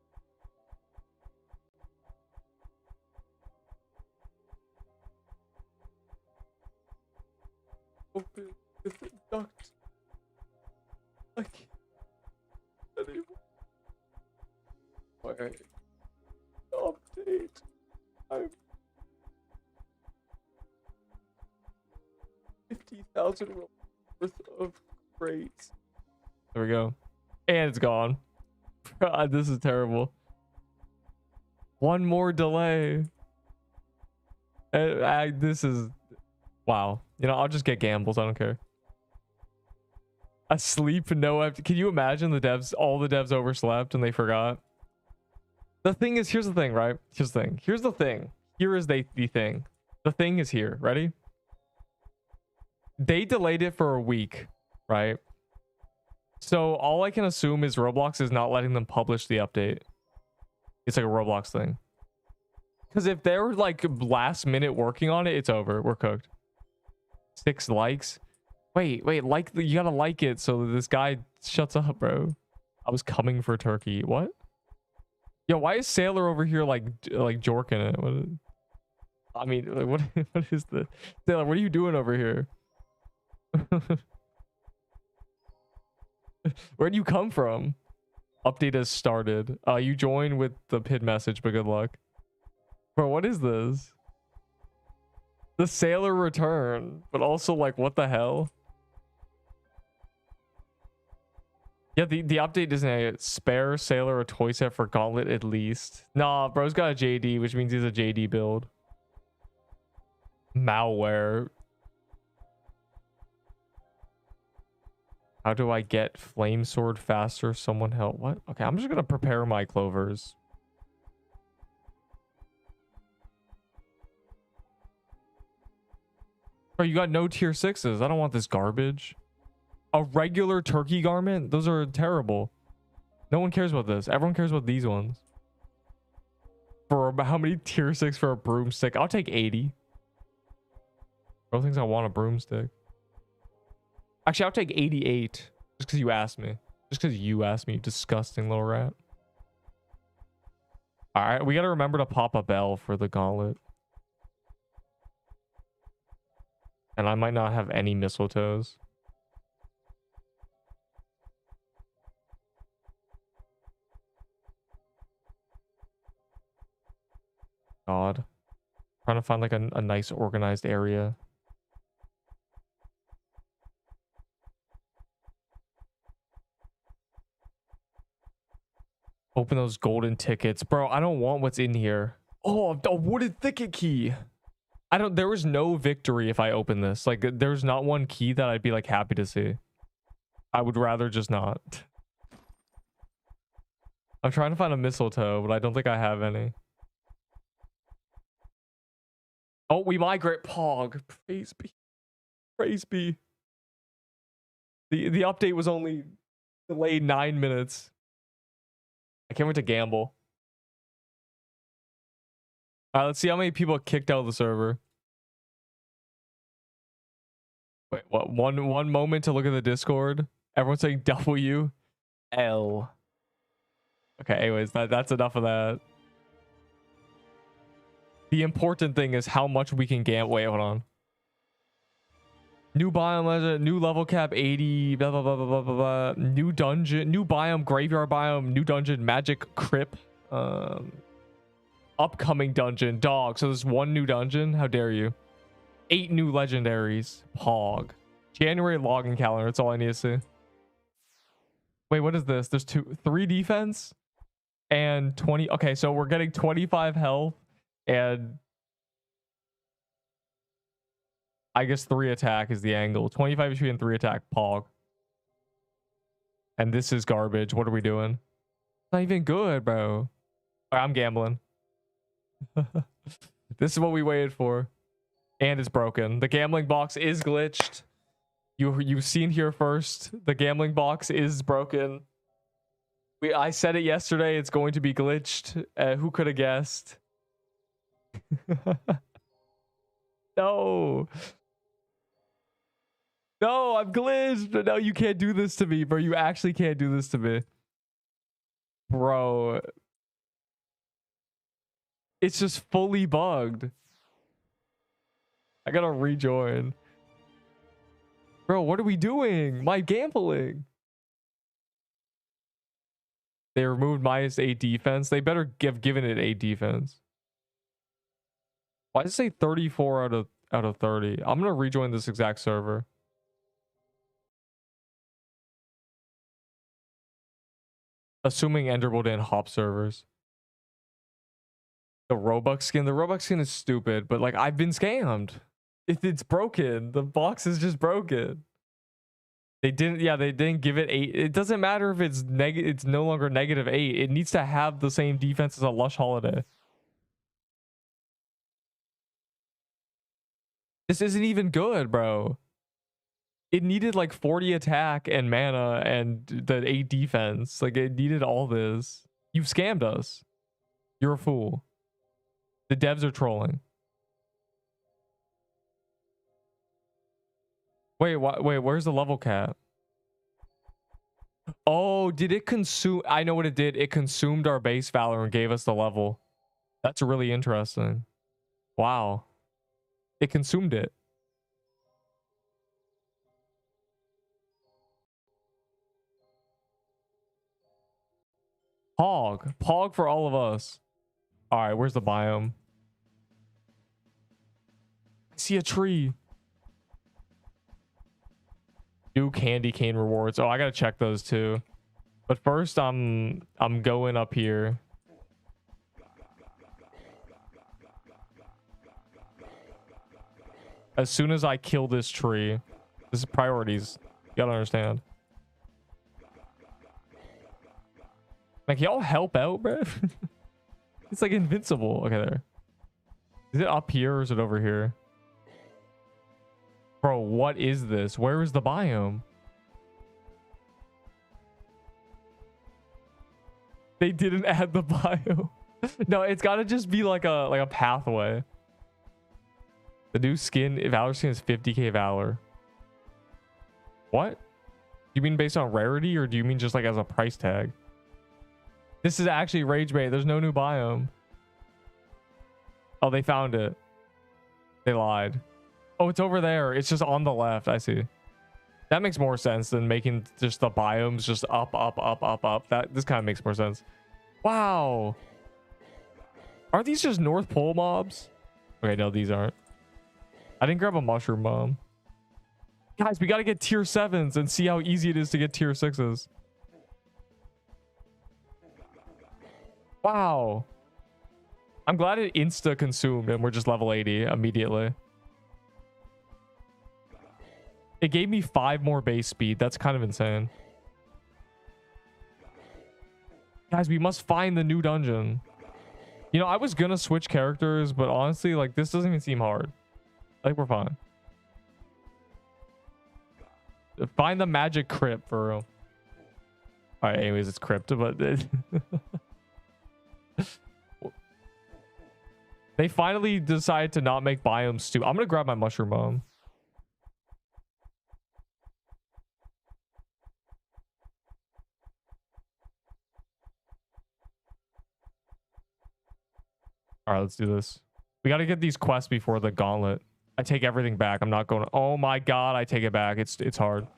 Open the duct. I can't anymore. Wait. Update. I'm 50,000 worth of crates. There we go. And it's gone. God, this is terrible. One more delay. This is... Wow. You know, I'll just get gambles. I don't care. Asleep, no... Can you imagine the devs... All the devs overslept and they forgot? The thing is... Here's the thing, right? Here's the thing. Here's the thing. Here is the thing. The thing is here. Ready? They delayed it for a week, right? So all I can assume is Roblox is not letting them publish the update. It's like a Roblox thing. Because if they're like last minute working on it, it's over. We're cooked. 6 likes. Wait, you gotta like it so this guy shuts up, bro. I was coming for turkey. What? Yo, why is Sailor over here like jorking it? What? I mean, like, what is the Sailor? What are you doing over here? Where'd you come from? Update has started. You join with the PID message, but good luck. Bro, what is this? The Sailor return, but also like, what the hell? Yeah, the update doesn't have spare Sailor a toy set for Gauntlet at least. Nah, bro's got a JD, which means he's a JD build. Malware. How do I get flame sword faster? Someone help. What? Okay, I'm just gonna prepare my clovers. Oh, you got no tier 6s. I don't want this garbage. A regular turkey garment? Those are terrible. No one cares about this. Everyone cares about these ones. For how many tier 6 for a broomstick? I'll take 80. Bro thinks I want a broomstick. Actually, I'll take 88. Just because you asked me. Just because you asked me, you disgusting little rat. Alright, we gotta remember to pop a bell for the gauntlet. And I might not have any mistletoes. God. Trying to find like a nice organized area. Open those golden tickets. Bro, I don't want what's in here. Oh, a wooded thicket key. There was no victory if I open this. Like, there's not one key that I'd be like happy to see. I would rather just not. I'm trying to find a mistletoe, but I don't think I have any. Oh, we migrate. Pog. Praise be. Praise be. The update was only delayed 9 minutes. I can't wait to gamble. All right, let's see how many people kicked out of the server. Wait, what? One moment to look at the Discord. Everyone's saying W, L. Okay, anyways, that's enough of that. The important thing is how much we can gamble. Wait, hold on. New biome legend, new level cap 80, blah, blah, blah, blah, blah, blah, blah. New dungeon, new biome, graveyard biome, new dungeon, magic crypt. Upcoming dungeon, dog. So there's one new dungeon. How dare you? 8 new legendaries. Pog. January login calendar. That's all I need to see. Wait, what is this? There's 3 defense and 20. Okay, so we're getting 25 health and I guess 3 attack is the angle. 25 HP and 3 attack. Pog. And this is garbage. What are we doing? Not even good, bro. All right, I'm gambling. This is what we waited for. And it's broken. The gambling box is glitched. You've seen here first. The gambling box is broken. I said it yesterday. It's going to be glitched. Who could have guessed? No. No, I'm glitched. No, you can't do this to me, bro. You actually can't do this to me. Bro. It's just fully bugged. I gotta rejoin. Bro, what are we doing? My gambling. They removed -8 defense. They better give given it 8 defense. Why does it say 34 out of 30? I'm gonna rejoin this exact server. Assuming Enderwood and hop servers. The Robux skin is stupid, but like I've been scammed. It's broken. The box is just broken. They didn't give it 8. It doesn't matter if it's it's no longer -8. It needs to have the same defense as a Lush Holiday. This isn't even good, bro. It needed like 40 attack and mana and the 8 defense. Like it needed all this. You've scammed us. You're a fool. The devs are trolling. Wait, wait, where's the level cap? Oh, did it consume? I know what it did. It consumed our base valor and gave us the level. That's really interesting. Wow. It consumed it. Pog for all of us. All right, where's the biome? I see a tree. New candy cane rewards. Oh, I gotta check those too. But first, I'm going up here. As soon as I kill this tree, this is priorities. You gotta understand. Like, y'all help out, bro. It's like invincible. Okay, there. Is it up here or is it over here? Bro, what is this? Where is the biome? They didn't add the biome. No, it's gotta just be like a pathway. The new skin, Valor skin is 50k Valor. What? You mean based on rarity, or do you mean just like as a price tag? This is actually rage bait. There's no new biome. Oh, they found it. They lied. Oh, it's over there. It's just on the left. I see. That makes more sense than making just the biomes just up. This kind of makes more sense. Wow. Aren't these just North Pole mobs? Okay, no, these aren't. I didn't grab a mushroom bomb. Guys, we got to get tier 7s and see how easy it is to get tier 6s. Wow. I'm glad it insta consumed and we're just level 80 immediately. It gave me 5 more base speed. That's kind of insane. Guys, we must find the new dungeon. You know, I was gonna switch characters, but honestly, like, this doesn't even seem hard. I think we're fine. Find the magic crypt for real. All right, anyways, it's crypt, but they finally decided to not make biomes stupid. I'm gonna grab my mushroom bomb. All right, let's do this. We got to get these quests before the gauntlet. I take everything back. I'm not going. Oh my god, I take it back. It's hard.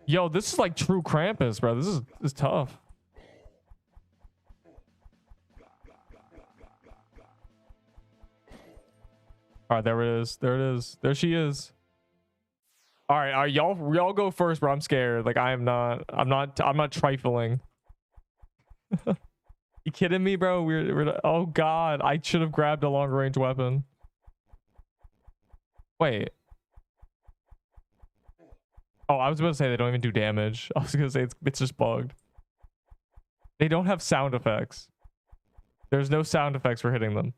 Yo, this is like true Krampus, bro. This is tough. All right, there it is. There it is. There she is. All right, y'all go first, bro. I'm scared. Like, I'm not trifling. You kidding me, bro? We're oh god, I should have grabbed a longer range weapon. Wait. Oh, I was about to say they don't even do damage. I was gonna say it's just bugged. They don't have sound effects. There's no sound effects for hitting them.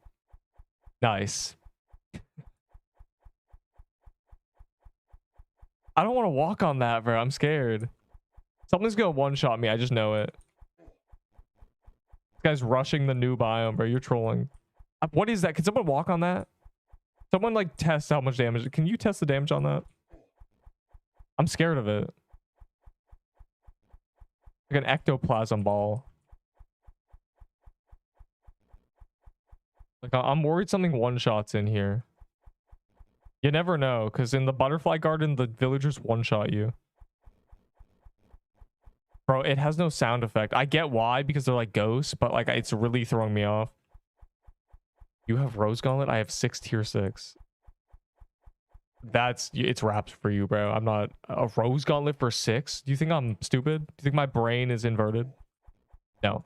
Nice. I don't want to walk on that, bro. I'm scared. Something's gonna one-shot me. I just know it. Guy's rushing the new biome, bro. You're trolling. What is that? Can someone walk on that? Someone like test how much damage. Can you test the damage on that? I'm scared of it. Like an ectoplasm ball. Like, I'm worried something one-shots in here. You never know, because in the butterfly garden, the villagers one-shot you. Bro, it has no sound effect. I get why, because they're like ghosts, but like it's really throwing me off. You have Rose Gauntlet? I have 6 tier 6. It's wraps for you, bro. I'm not a Rose Gauntlet for 6. Do you think I'm stupid? Do you think my brain is inverted? No.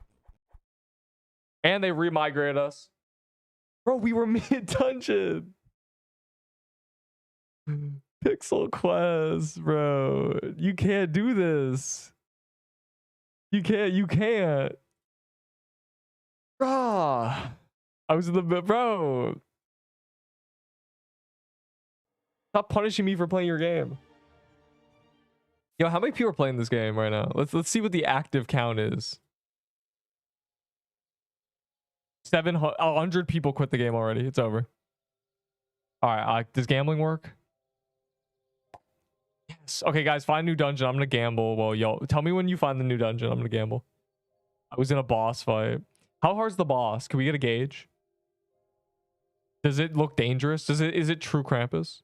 And they remigrated us. Bro, we were mid-dungeon. Pixel Quest, bro. You can't do this. You can't. Ah, I was in the bro. Stop punishing me for playing your game. Yo, how many people are playing this game right now? Let's see what the active count is. 100 people quit the game already. It's over. All right, does gambling work? Yes. Okay, guys, find a new dungeon. I'm gonna gamble. Well, y'all, tell me when you find the new dungeon. I'm gonna gamble. I was in a boss fight. How hard's the boss? Can we get a gauge? Does it look dangerous? Is it true Krampus?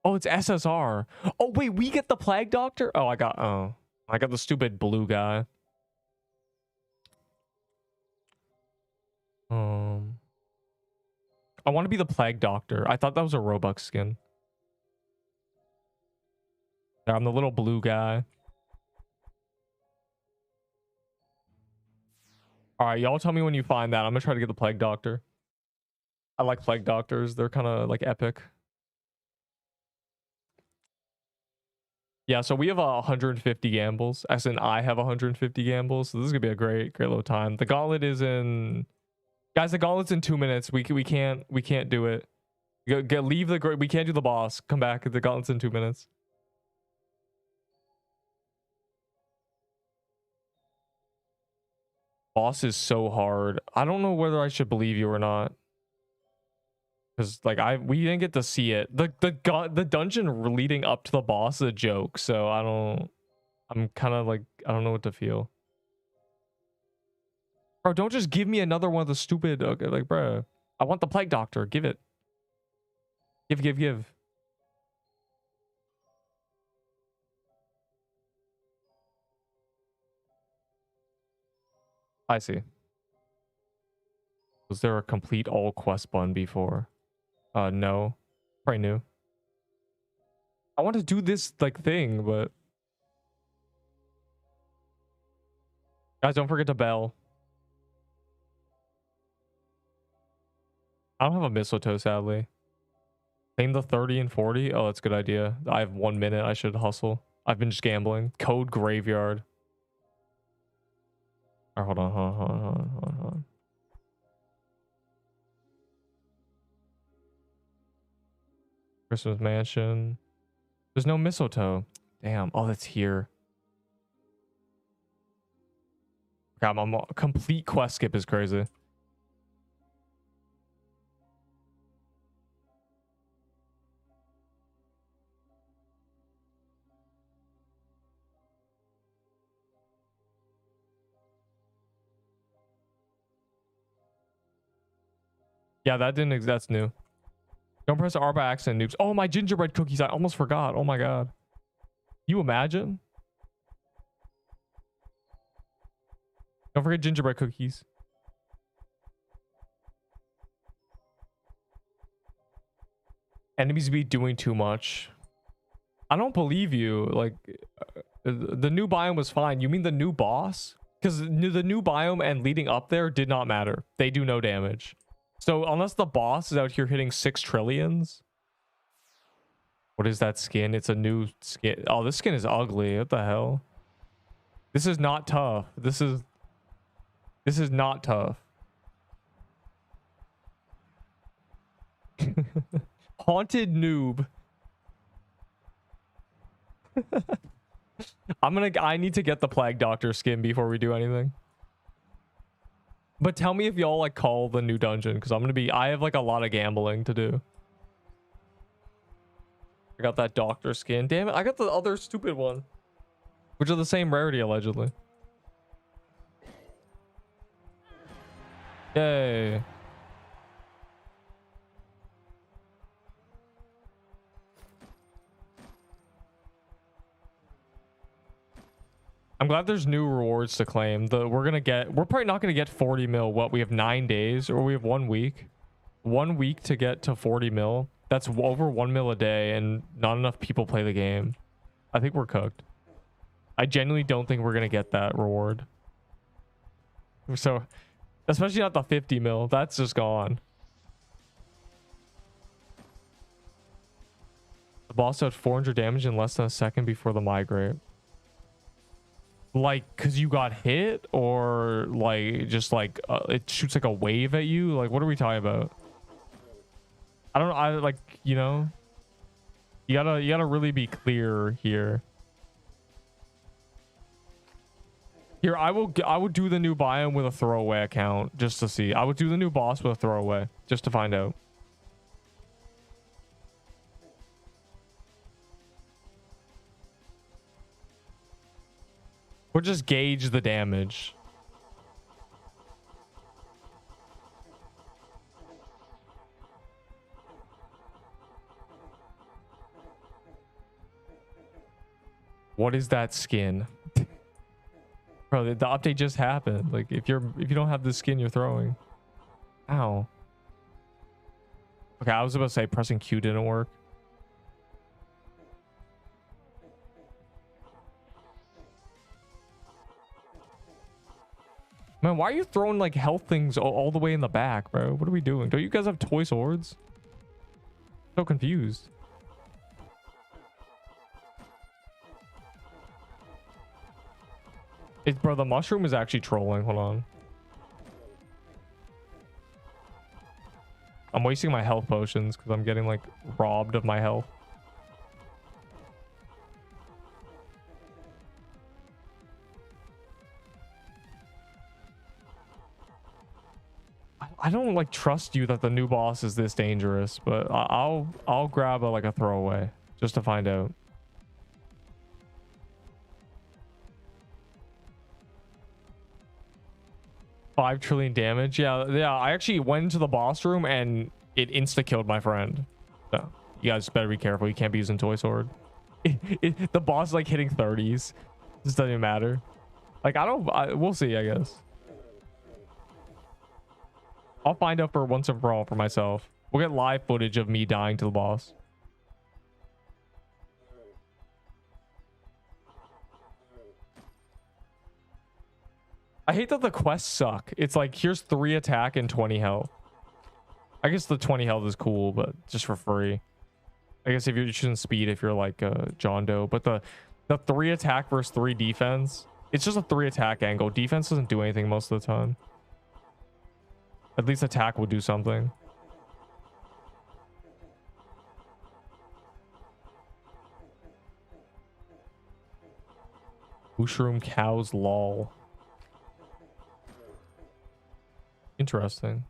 Oh, it's SSR. Oh, wait, we get the Plague Doctor? Oh, I got the stupid blue guy. I want to be the Plague Doctor. I thought that was a Robux skin. Yeah, I'm the little blue guy. All right, y'all tell me when you find that. I'm gonna try to get the Plague Doctor. I like Plague Doctors. They're kind of like epic. Yeah, so we have 150 gambles. As in, I have 150 gambles. So this is gonna be a great little time. The gauntlet is in, guys. The gauntlet's in 2 minutes. We can't do it. Leave the. We can't do the boss. Come back. The gauntlet's in 2 minutes. Boss is so hard. I don't know whether I should believe you or not. Because like we didn't get to see it. The dungeon leading up to the boss is a joke. So I'm kind of like, I don't know what to feel. Bro, don't just give me another one of the stupid, okay, like, bro. I want the Plague Doctor. Give it. Give. I see. Was there a complete all quest button before? No. Probably new. I want to do this like thing, but guys, don't forget to bell. I don't have a mistletoe, sadly. Claim the 30 and 40. Oh, that's a good idea. I have 1 minute. I should hustle. I've been just gambling. Code graveyard. All right, hold on. Christmas mansion. There's no mistletoe. Damn. Oh, that's here. God, my complete quest skip is crazy. Yeah, that didn't. That's new. Don't press R by accident, noobs. Oh, my gingerbread cookies. I almost forgot. Oh my god. You imagine? Don't forget gingerbread cookies. Enemies be doing too much. I don't believe you. Like, the new biome was fine. You mean the new boss? Because the new biome and leading up there did not matter. They do no damage. So unless the boss is out here hitting 6 trillions. What is that skin? It's a new skin. Oh, this skin is ugly. What the hell? This is not tough. This is not tough. Haunted noob. I need to get the Plague Doctor skin before we do anything. But tell me if y'all like call the new dungeon, because I have like a lot of gambling to do. I got that doctor skin. Damn it, I got the other stupid one. Which are the same rarity, allegedly. Yay. I'm glad there's new rewards to claim. We're probably not gonna get 40 mil. What, we have 9 days or we have 1 week? 1 week to get to 40 mil. That's over 1 mil a day, and not enough people play the game. I think we're cooked. I genuinely don't think we're gonna get that reward. So, especially not the 50 mil. That's just gone. The boss had 400 damage in less than a second before the migrate. Like, because you got hit, or like just like it shoots like a wave at you? Like, what are we talking about? I don't know. I like, you know, You gotta really be clear here. Here, I would do the new biome with a throwaway account just to see. I would do the new boss with a throwaway just to find out. Or just gauge the damage. What is that skin? Bro, the update just happened. Like if you don't have the skin you're throwing. Ow. Okay, I was about to say pressing Q didn't work. Man, why are you throwing like health things all the way in the back, bro? What are we doing? Don't you guys have toy swords? So confused. Bro, the mushroom is actually trolling. Hold on. I'm wasting my health potions because I'm getting like robbed of my health. I don't like trust you that the new boss is this dangerous, but I'll grab like a throwaway just to find out. $5 trillion damage. Yeah. I actually went into the boss room and it insta killed my friend. So you guys better be careful. You can't be using toy sword. The boss is like hitting 30s. This doesn't even matter. Like we'll see, I guess. I'll find out for once and for all for myself. We'll get live footage of me dying to the boss. I hate that the quests suck. It's like, here's 3 attack and 20 health. I guess the 20 health is cool, but just for free. I guess if you're choosing speed, if you're like John Doe. But the 3 attack versus 3 defense, it's just a 3 attack angle. Defense doesn't do anything most of the time. At least attack will do something. Mushroom cows lol. Interesting.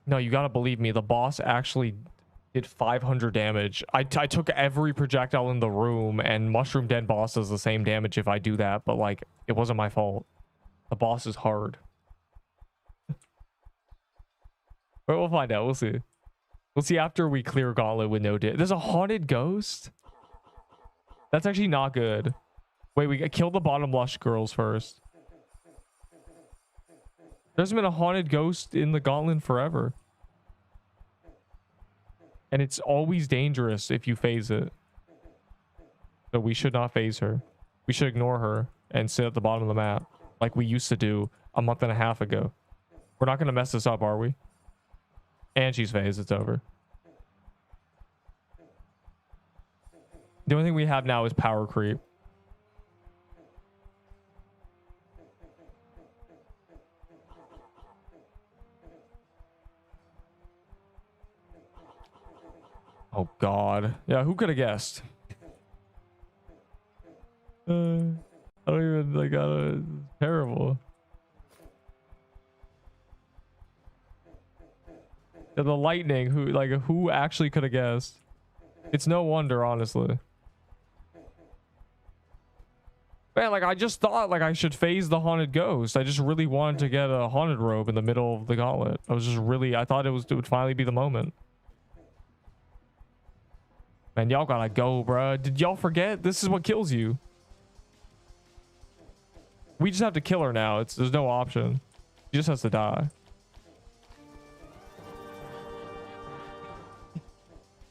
No, you gotta believe me. The boss actually did 500 damage. I took every projectile in the room, and Mushroom Den boss does the same damage if I do that, but like, it wasn't my fault. The boss is hard. But we'll find out. We'll see. We'll see after we clear Gauntlet with no damage. There's a haunted ghost? That's actually not good. Wait, we killed the bottom lush girls first. There's been a haunted ghost in the Gauntlet forever. And it's always dangerous if you phase it. So we should not phase her. We should ignore her and sit at the bottom of the map like we used to do a month and a half ago. We're not going to mess this up, are we? And she's phased. It's over. The only thing we have now is power creep. Oh God. Yeah, who could have guessed? I don't even like terrible. Yeah, the lightning, who actually could have guessed? It's no wonder, honestly. Man, like I just thought like I should phase the haunted ghost. I just really wanted to get a haunted robe in the middle of the gauntlet. I thought it would finally be the moment. Man, y'all gotta go, bruh. Did y'all forget? This is what kills you. We just have to kill her now. There's no option. She just has to die.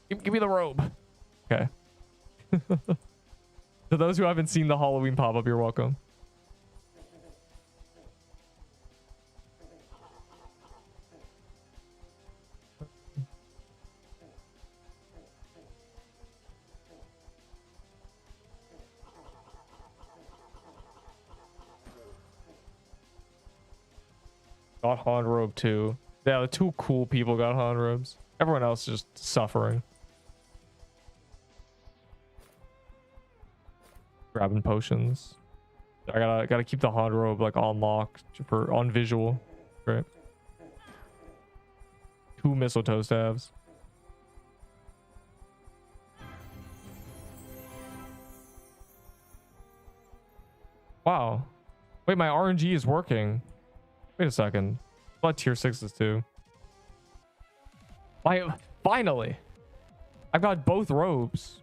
Give me the robe. Okay. To those who haven't seen the Halloween pop-up, you're welcome. Got Han robe too. Yeah, the two cool people got Han robes. Everyone else is just suffering. Grabbing potions. I gotta keep the Han robe like on lock for on visual. Right. 2 mistletoe staves. Wow. Wait, my RNG is working. Wait a second. I thought tier 6s too. Finally. I've got both robes.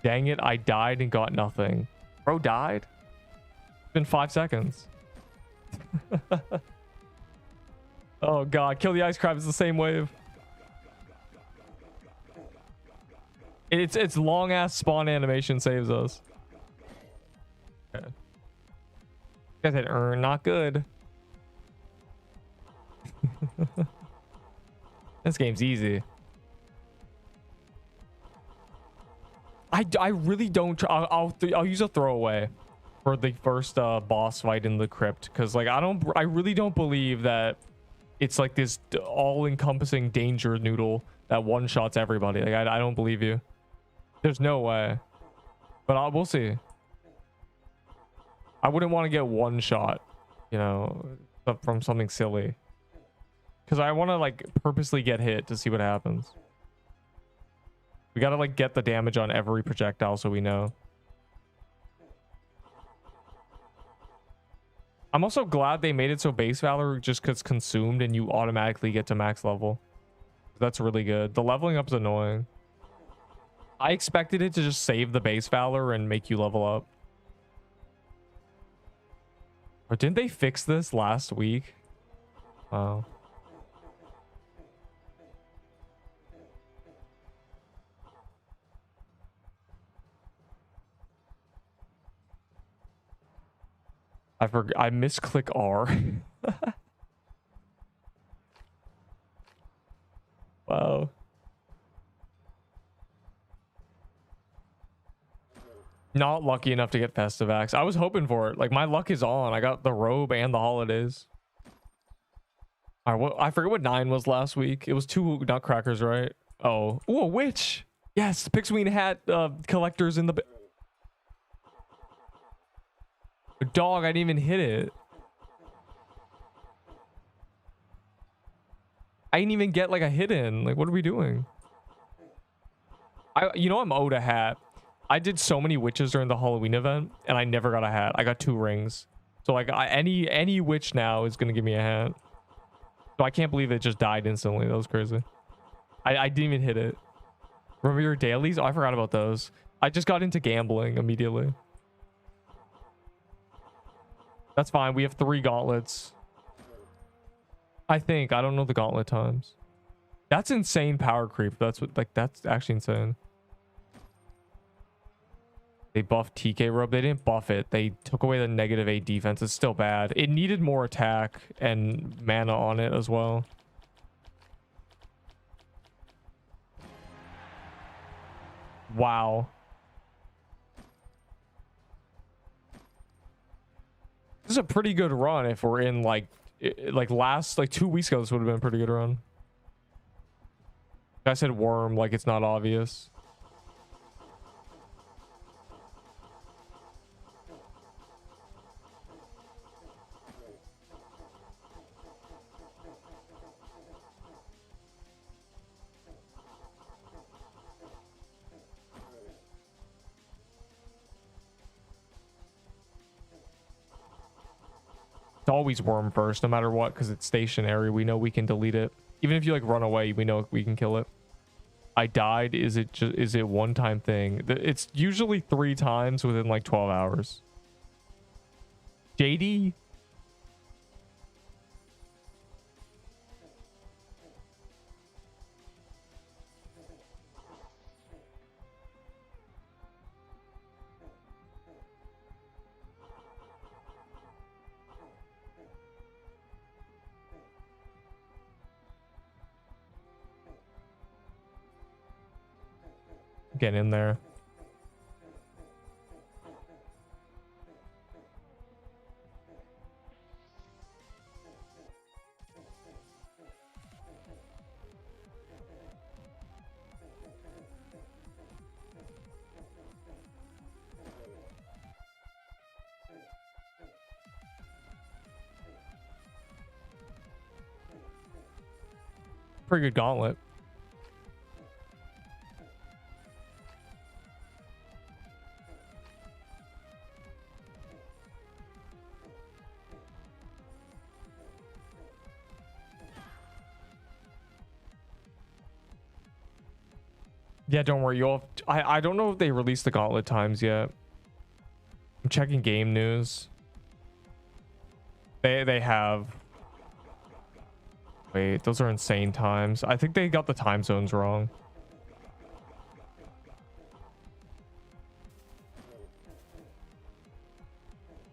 Dang it, I died and got nothing. Bro died? It's been 5 seconds. Oh god, kill the ice crab. It's the same wave. It's long ass spawn animation saves us. Okay. You guys had earn, not good. This game's easy. I really don't. I'll use a throwaway for the first boss fight in the crypt, because like I really don't believe that it's like this all-encompassing danger noodle that one-shots everybody. Like I don't believe you. There's no way. But we'll see. I wouldn't want to get one shot, you know, from something silly, because I want to like purposely get hit to see what happens. We gotta like get the damage on every projectile so we know. I'm also glad they made it so base valor just gets consumed and you automatically get to max level. That's really good. The leveling up's annoying. I expected it to just save the base valor and make you level up. Or didn't they fix this last week? Wow. I misclick R. Wow. Not lucky enough to get Festivax. I was hoping for it. Like my luck is on. I got the robe and the holidays. All right, I forget what 9 was last week. It was 2 nutcrackers, right? Oh, ooh, a witch. Yes, Pixween hat collectors in the dog. I didn't even hit it. I didn't even get like a hit in. Like, what are we doing? You know, I'm owed a hat. I did so many witches during the Halloween event and I never got a hat. I got 2 rings. So like any witch now is gonna give me a hat. So I can't believe it just died instantly. That was crazy. I didn't even hit it. Remember your dailies? Oh, I forgot about those. I just got into gambling immediately. That's fine. We have 3 gauntlets. I think. I don't know the gauntlet times. That's insane power creep. That's what, like, that's actually insane. They buffed TK robe. They didn't buff it. They took away the -8 defense. It's still bad. It needed more attack and mana on it as well. Wow. This is a pretty good run if we're in like last 2 weeks ago. This would have been a pretty good run. I said worm like it's not obvious. It's always worm first, no matter what, because it's stationary. We know we can delete it. Even if you like run away, we know we can kill it. I died. Is it one-time thing? It's usually 3 times within like 12 hours. JD? Getting in there. Pretty good gauntlet. Yeah, don't worry. You'll I don't know if they released the gauntlet times yet. I'm checking game news. They have. Wait, those are insane times. I think they got the time zones wrong.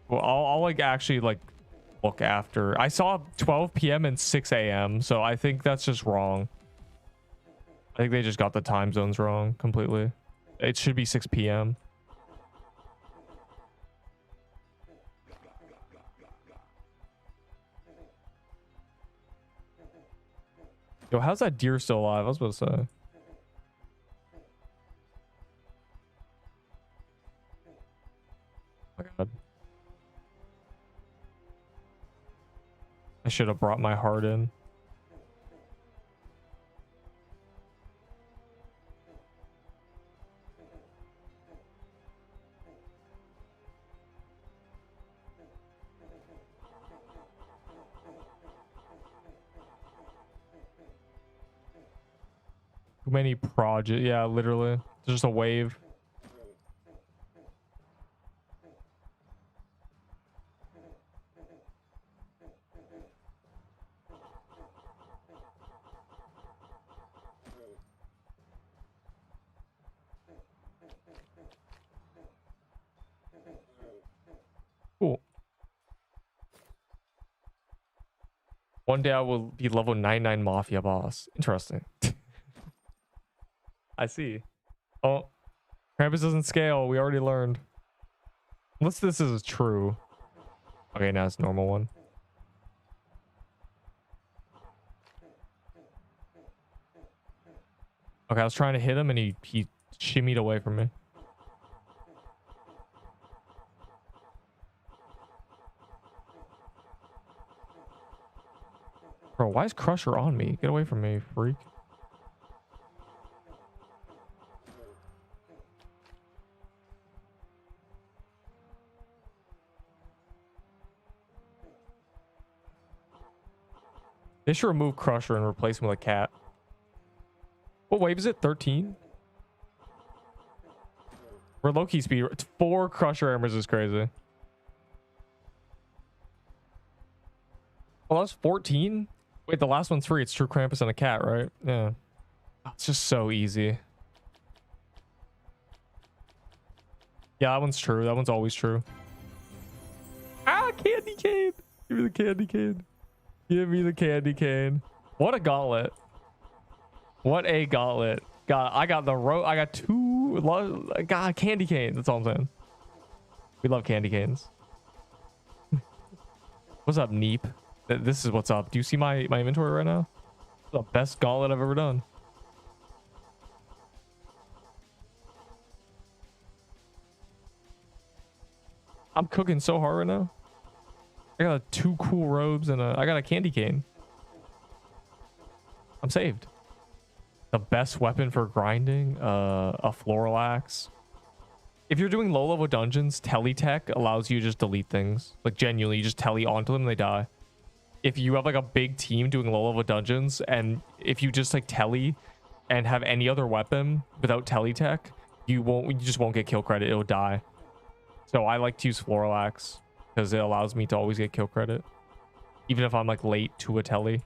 Well, I'll like actually like look after. I saw 12 p.m. and 6 a.m. So I think that's just wrong. I think they just got the time zones wrong completely. It should be 6 p.m. Yo, how's that deer still alive? I was about to say. Oh my God. I should have brought my heart in. Too many projects. Yeah, literally. It's just a wave. Cool. One day I will be level 99 Mafia boss. Interesting. I see. Oh, Krampus doesn't scale. We already learned. Unless this is true. Okay, now it's a normal one. Okay, I was trying to hit him and he shimmied away from me. Bro, why is Crusher on me? Get away from me, freak. They should remove Crusher and replace him with a cat. What wave is it? 13? We're low-key speed. 4 Crusher hammers is crazy. Well, that was 14? Wait, the last one's free. It's True Krampus and a cat, right? Yeah. It's just so easy. Yeah, that one's true. That one's always true. Ah, candy cane. Give me the candy cane. Give me the candy cane. What a gauntlet. What a gauntlet. God, I got the rope. I got 2. God, candy cane. That's all I'm saying. We love candy canes. What's up, Neep? This is what's up. Do you see my inventory right now? The best gauntlet I've ever done. I'm cooking so hard right now. I got 2 cool robes and I got a candy cane. I'm saved. The best weapon for grinding, a floral axe. If you're doing low level dungeons, teletech allows you to just delete things. Like genuinely, you just tele onto them and they die. If you have like a big team doing low level dungeons, and if you just like tele and have any other weapon without teletech, you just won't get kill credit. It'll die. So I like to use floral axe because it allows me to always get kill credit, even if I'm like late to a tele.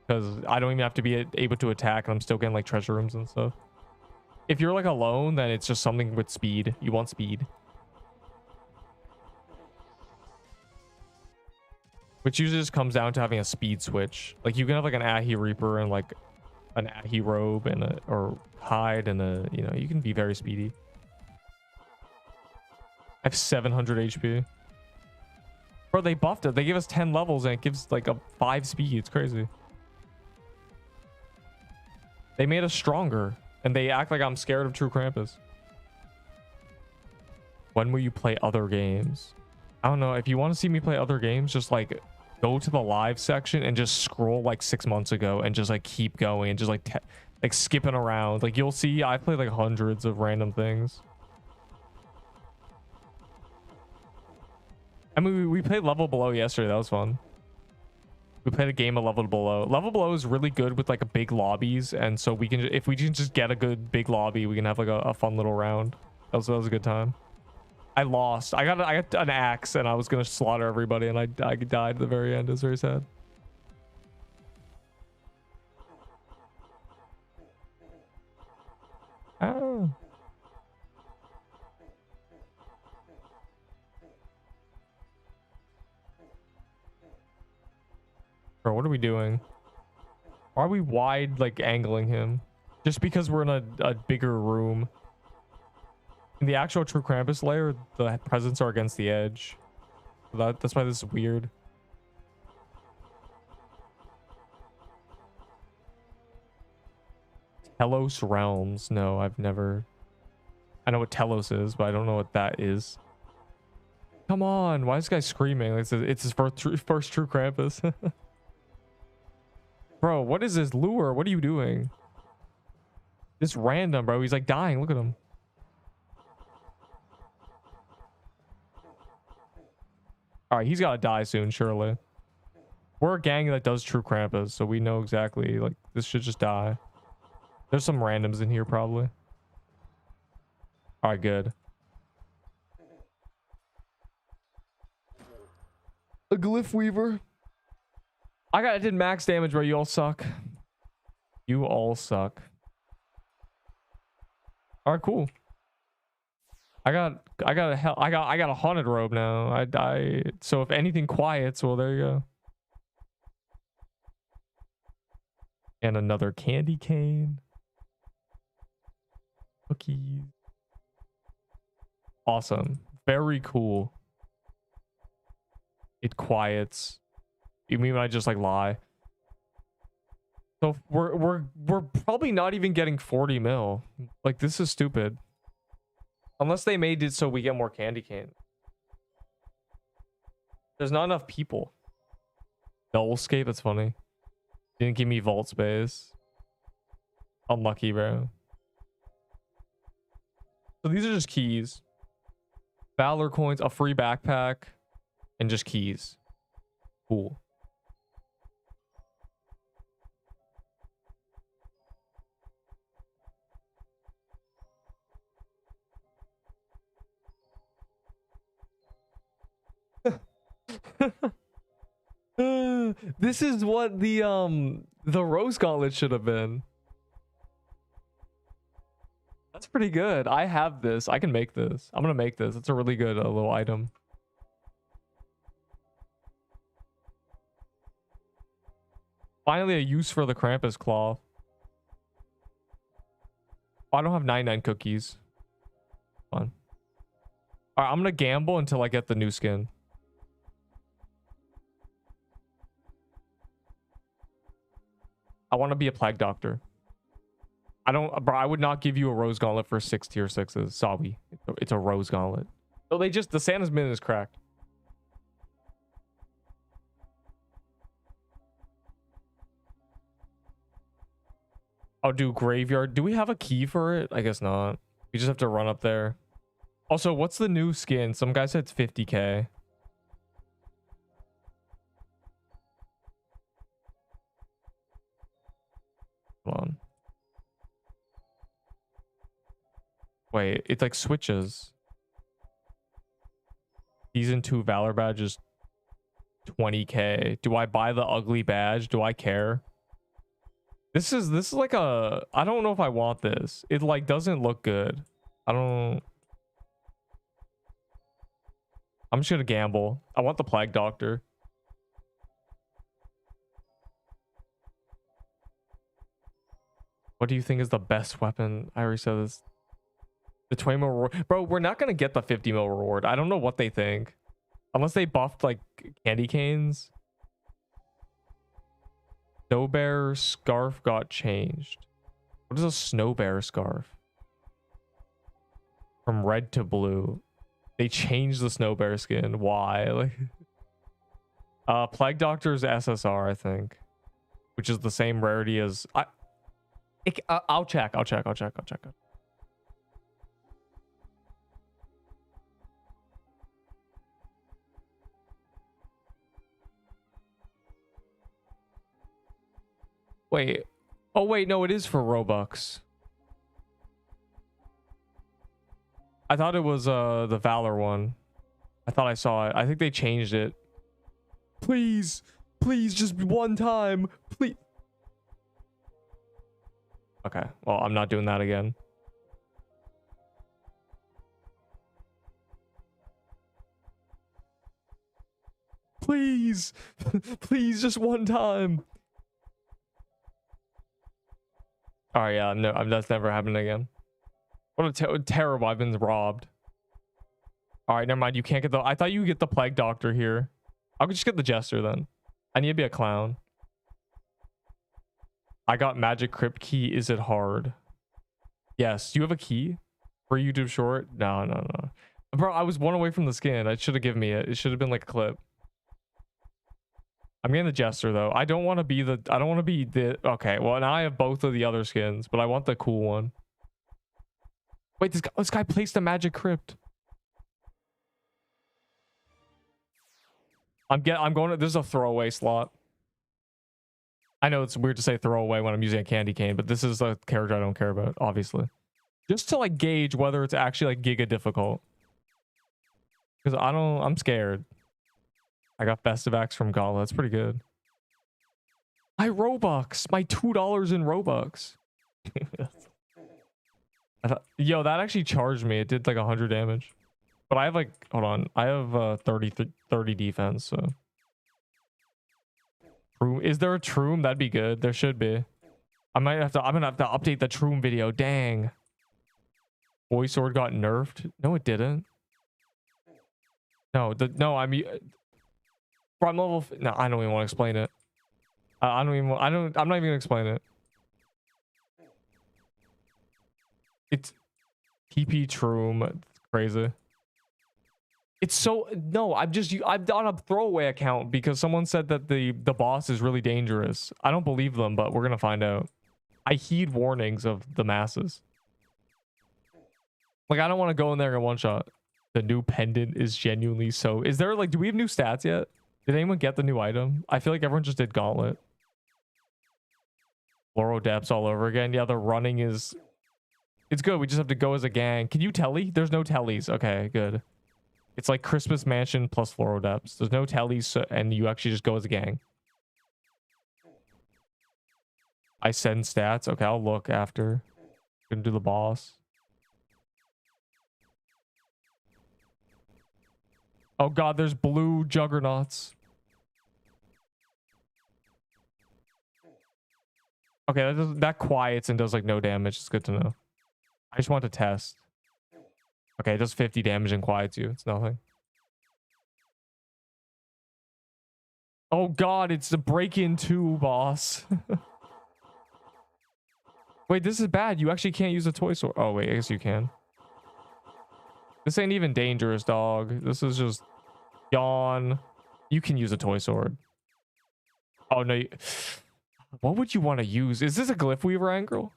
Because I don't even have to be able to attack, and I'm still getting like treasure rooms and stuff. If you're like alone, then it's just something with speed. You want speed. Which usually just comes down to having a speed switch. Like you can have like an Ahi Reaper and like an Ahi robe and a or hide and a, you know, you can be very speedy. I have 700 HP. Bro, they buffed it. They gave us 10 levels and it gives like a 5 speed. It's crazy. They made us stronger and they act like I'm scared of True Krampus. When will you play other games? I don't know. If you want to see me play other games, just like go to the live section and just scroll like 6 months ago and just like keep going and just like skipping around. Like you'll see I played like hundreds of random things. I mean, we played Level Below yesterday. That was fun. We played a game of Level Below. Level Below is really good with like a big lobbies, and so we can, if we can just get a good big lobby, we can have like a fun little round. That was a good time. I lost. I got an axe, and I was gonna slaughter everybody, and I died at the very end. It was very sad. Oh. Bro, what are we doing? Why are we wide, like, angling him? Just because we're in a bigger room. In the actual True Krampus layer, the presents are against the edge. That's why this is weird. Telos Realms. No, I've never... I know what Telos is, but I don't know what that is. Come on, why is this guy screaming? It's his first True Krampus. Bro, what is this lure? What are you doing? This random, bro. He's like dying. Look at him. All right, he's got to die soon, surely. We're a gang that does True Krampus, so we know exactly, like, this should just die. There's some randoms in here, probably. All right, good. A Glyph Weaver. I did max damage, bro. You all suck. You all suck. All right, cool. I got a haunted robe now. So if anything quiets, well, there you go. And another candy cane. Cookies. Awesome. Very cool. It quiets. You mean I just like lie? So we're probably not even getting 40 mil. Like, this is stupid. Unless they made it so we get more candy cane. There's not enough people. Nullscape, that's funny. Didn't give me vault space. Unlucky, bro. So these are just keys. Valor coins, a free backpack, and just keys. Cool. This is what the rose gauntlet should have been. That's pretty good. I have this. I can make this. I'm gonna make this. It's a really good little item. Finally, a use for the Krampus cloth. Oh, I don't have 99 cookies. Fun. All right, I'm gonna gamble until I get the new skin. I want to be a plague doctor. Bro, I would not give you a rose gauntlet for 6 tier 6s. Sorry. It's a rose gauntlet. So the Santa's minute is cracked. I'll do graveyard. Do we have a key for it? I guess not. We just have to run up there. Also, what's the new skin? Some guy said it's 50k. Hold on. Wait, it like switches. Season 2 Valor badge is 20k. Do I buy the ugly badge? Do I care? This is like a... I don't know if I want this. It like doesn't look good. I'm just gonna gamble. I want the plague doctor. What do you think is the best weapon? I already said this. The 20 mil reward. Bro, we're not going to get the 50 mil reward. I don't know what they think. Unless they buffed like candy canes. Snow bear scarf got changed. What is a snow bear scarf? From red to blue. They changed the snow bear skin. Why? Like, Plague Doctor's SSR, I think. Which is the same rarity as... I'll check. Wait. Oh, wait. No, it is for Robux. I thought it was the Valor one. I thought I saw it. I think they changed it. Please. Please, just one time. Please. Okay. Well, I'm not doing that again. Please. Please, just one time. All right, yeah, no, that's never happening again. What a terrible. I've been robbed. All right, never mind. You can't get the... I thought you could get the Plague Doctor here. I'll just get the Jester then. I need to be a clown. I got Magic Crypt Key. Is it hard? Yes. Do you have a key for YouTube short? No. Bro, I was one away from the skin. It should have given me it. It should have been like a clip. I'm getting the Jester though. I don't want to be the... I don't want to be the... Okay, well now I have both of the other skins, but I want the cool one. Wait, this guy placed a Magic Crypt. I'm going to... This is a throwaway slot. I know it's weird to say throwaway when I'm using a candy cane, but this is a character I don't care about, obviously. Just to like gauge whether it's actually like giga difficult. Because I'm scared. I got Festive Axe from Gala. That's pretty good. My Robux. My $2 in Robux. Yo, that actually charged me. It did like 100 damage. But I have like... Hold on. I have 30 defense, so... Is there a Troom? That'd be good. There should be. I'm gonna have to update the Troom video. Dang. Boy Sword got nerfed. No, it didn't. No, I'm level... No, I don't even want to explain it. I'm not even gonna explain it. It's TP Troom. It's crazy. It's so... No, I'm on a throwaway account because someone said that the boss is really dangerous. I don't believe them, but we're gonna find out. I heed warnings of the masses. Like, I don't want to go in there and one shot. The new pendant is genuinely so... Is there like... Do we have new stats yet? Did anyone get the new item? I feel like everyone just did Gauntlet. Fluoro Depths all over again. Yeah, the running is... It's good. We just have to go as a gang. Can you telly? There's no tellies. Okay, good. It's like Christmas Mansion plus Fluoro Depths. There's no tellies, so, and you actually just go as a gang. I send stats. Okay, I'll look after. Gonna do the boss. Oh god, there's blue juggernauts. Okay, that quiets and does like no damage. It's good to know. I just want to test. Okay, it does 50 damage and quiets you. It's nothing. Oh god, it's the break-in 2 boss. Wait, this is bad. You actually can't use a toy sword. Oh wait, I guess you can. This ain't even dangerous, dog. This is just yawn. You can use a toy sword. Oh no. What would you want to use? Is this a Glyph Weaver angle?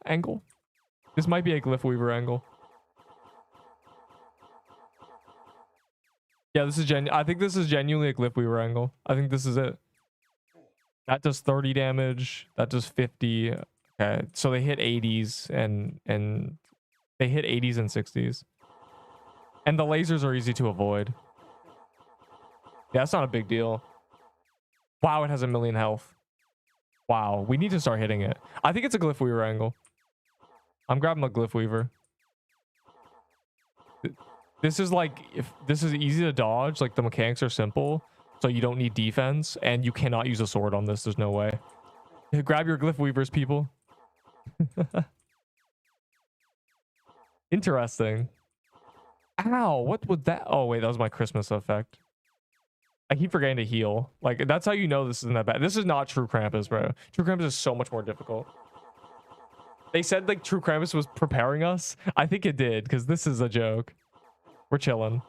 This might be a Glyph Weaver angle. Yeah, this is I think this is genuinely a Glyph Weaver angle. I think this is it. That does 30 damage. That does 50. Okay, so they hit 80s and they hit 80s and 60s. And the lasers are easy to avoid. Yeah, that's not a big deal. Wow, it has 1,000,000 health. Wow, we need to start hitting it. I think it's a Glyph Weaver angle. I'm grabbing a Glyph Weaver. This is like, if this is easy to dodge, like the mechanics are simple, so you don't need defense, and you cannot use a sword on this. There's no way. Grab your Glyph Weavers, people. Interesting. Ow, what was that? Oh, wait, that was my Christmas effect. I keep forgetting to heal. Like, that's how you know this isn't that bad. This is not True Krampus, bro. True Krampus is so much more difficult. They said, like, True Krampus was preparing us. I think it did, because this is a joke. We're chilling.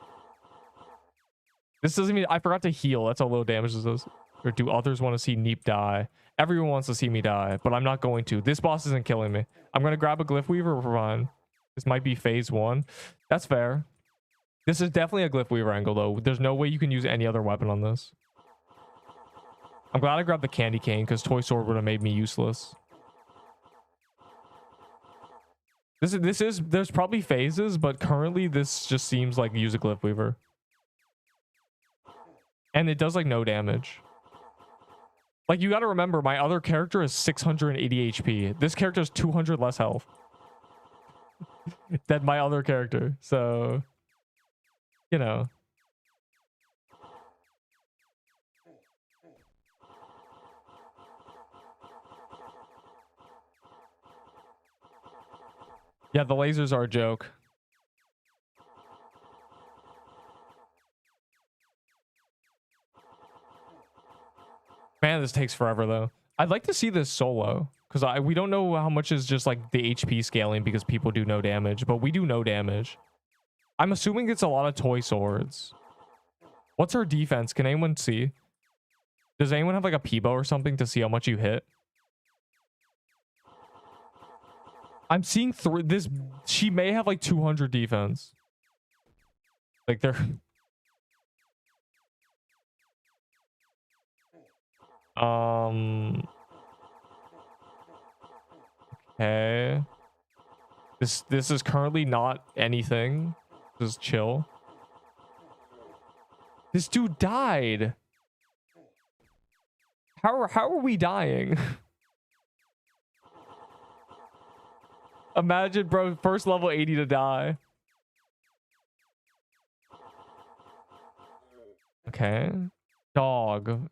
This doesn't mean... I forgot to heal. That's how low damage this is. Or do others want to see Neep die? Everyone wants to see me die, but I'm not going to. This boss isn't killing me. I'm going to grab a Glyph Weaver. We're fine. This might be phase 1. That's fair. This is definitely a Glyph Weaver angle, though. There's no way you can use any other weapon on this. I'm glad I grabbed the Candy Cane, because Toy Sword would have made me useless. There's probably phases, but currently this just seems like use a Glyph Weaver. And it does, like, no damage. Like, you gotta remember, my other character is 680 HP. This character has 200 less health than my other character. So, you know. Yeah, the lasers are a joke. Man, this takes forever, though. I'd like to see this solo, because we don't know how much is just, like, the HP scaling because people do no damage, but we do no damage. I'm assuming it's a lot of toy swords. What's her defense? Can anyone see? Does anyone have, like, a Peebo or something to see how much you hit? I'm seeing this. She may have, like, 200 defense. Like, they're... Okay. This is currently not anything. Just chill. This dude died. How are we dying? Imagine, bro, first level 80 to die. Okay. Dog.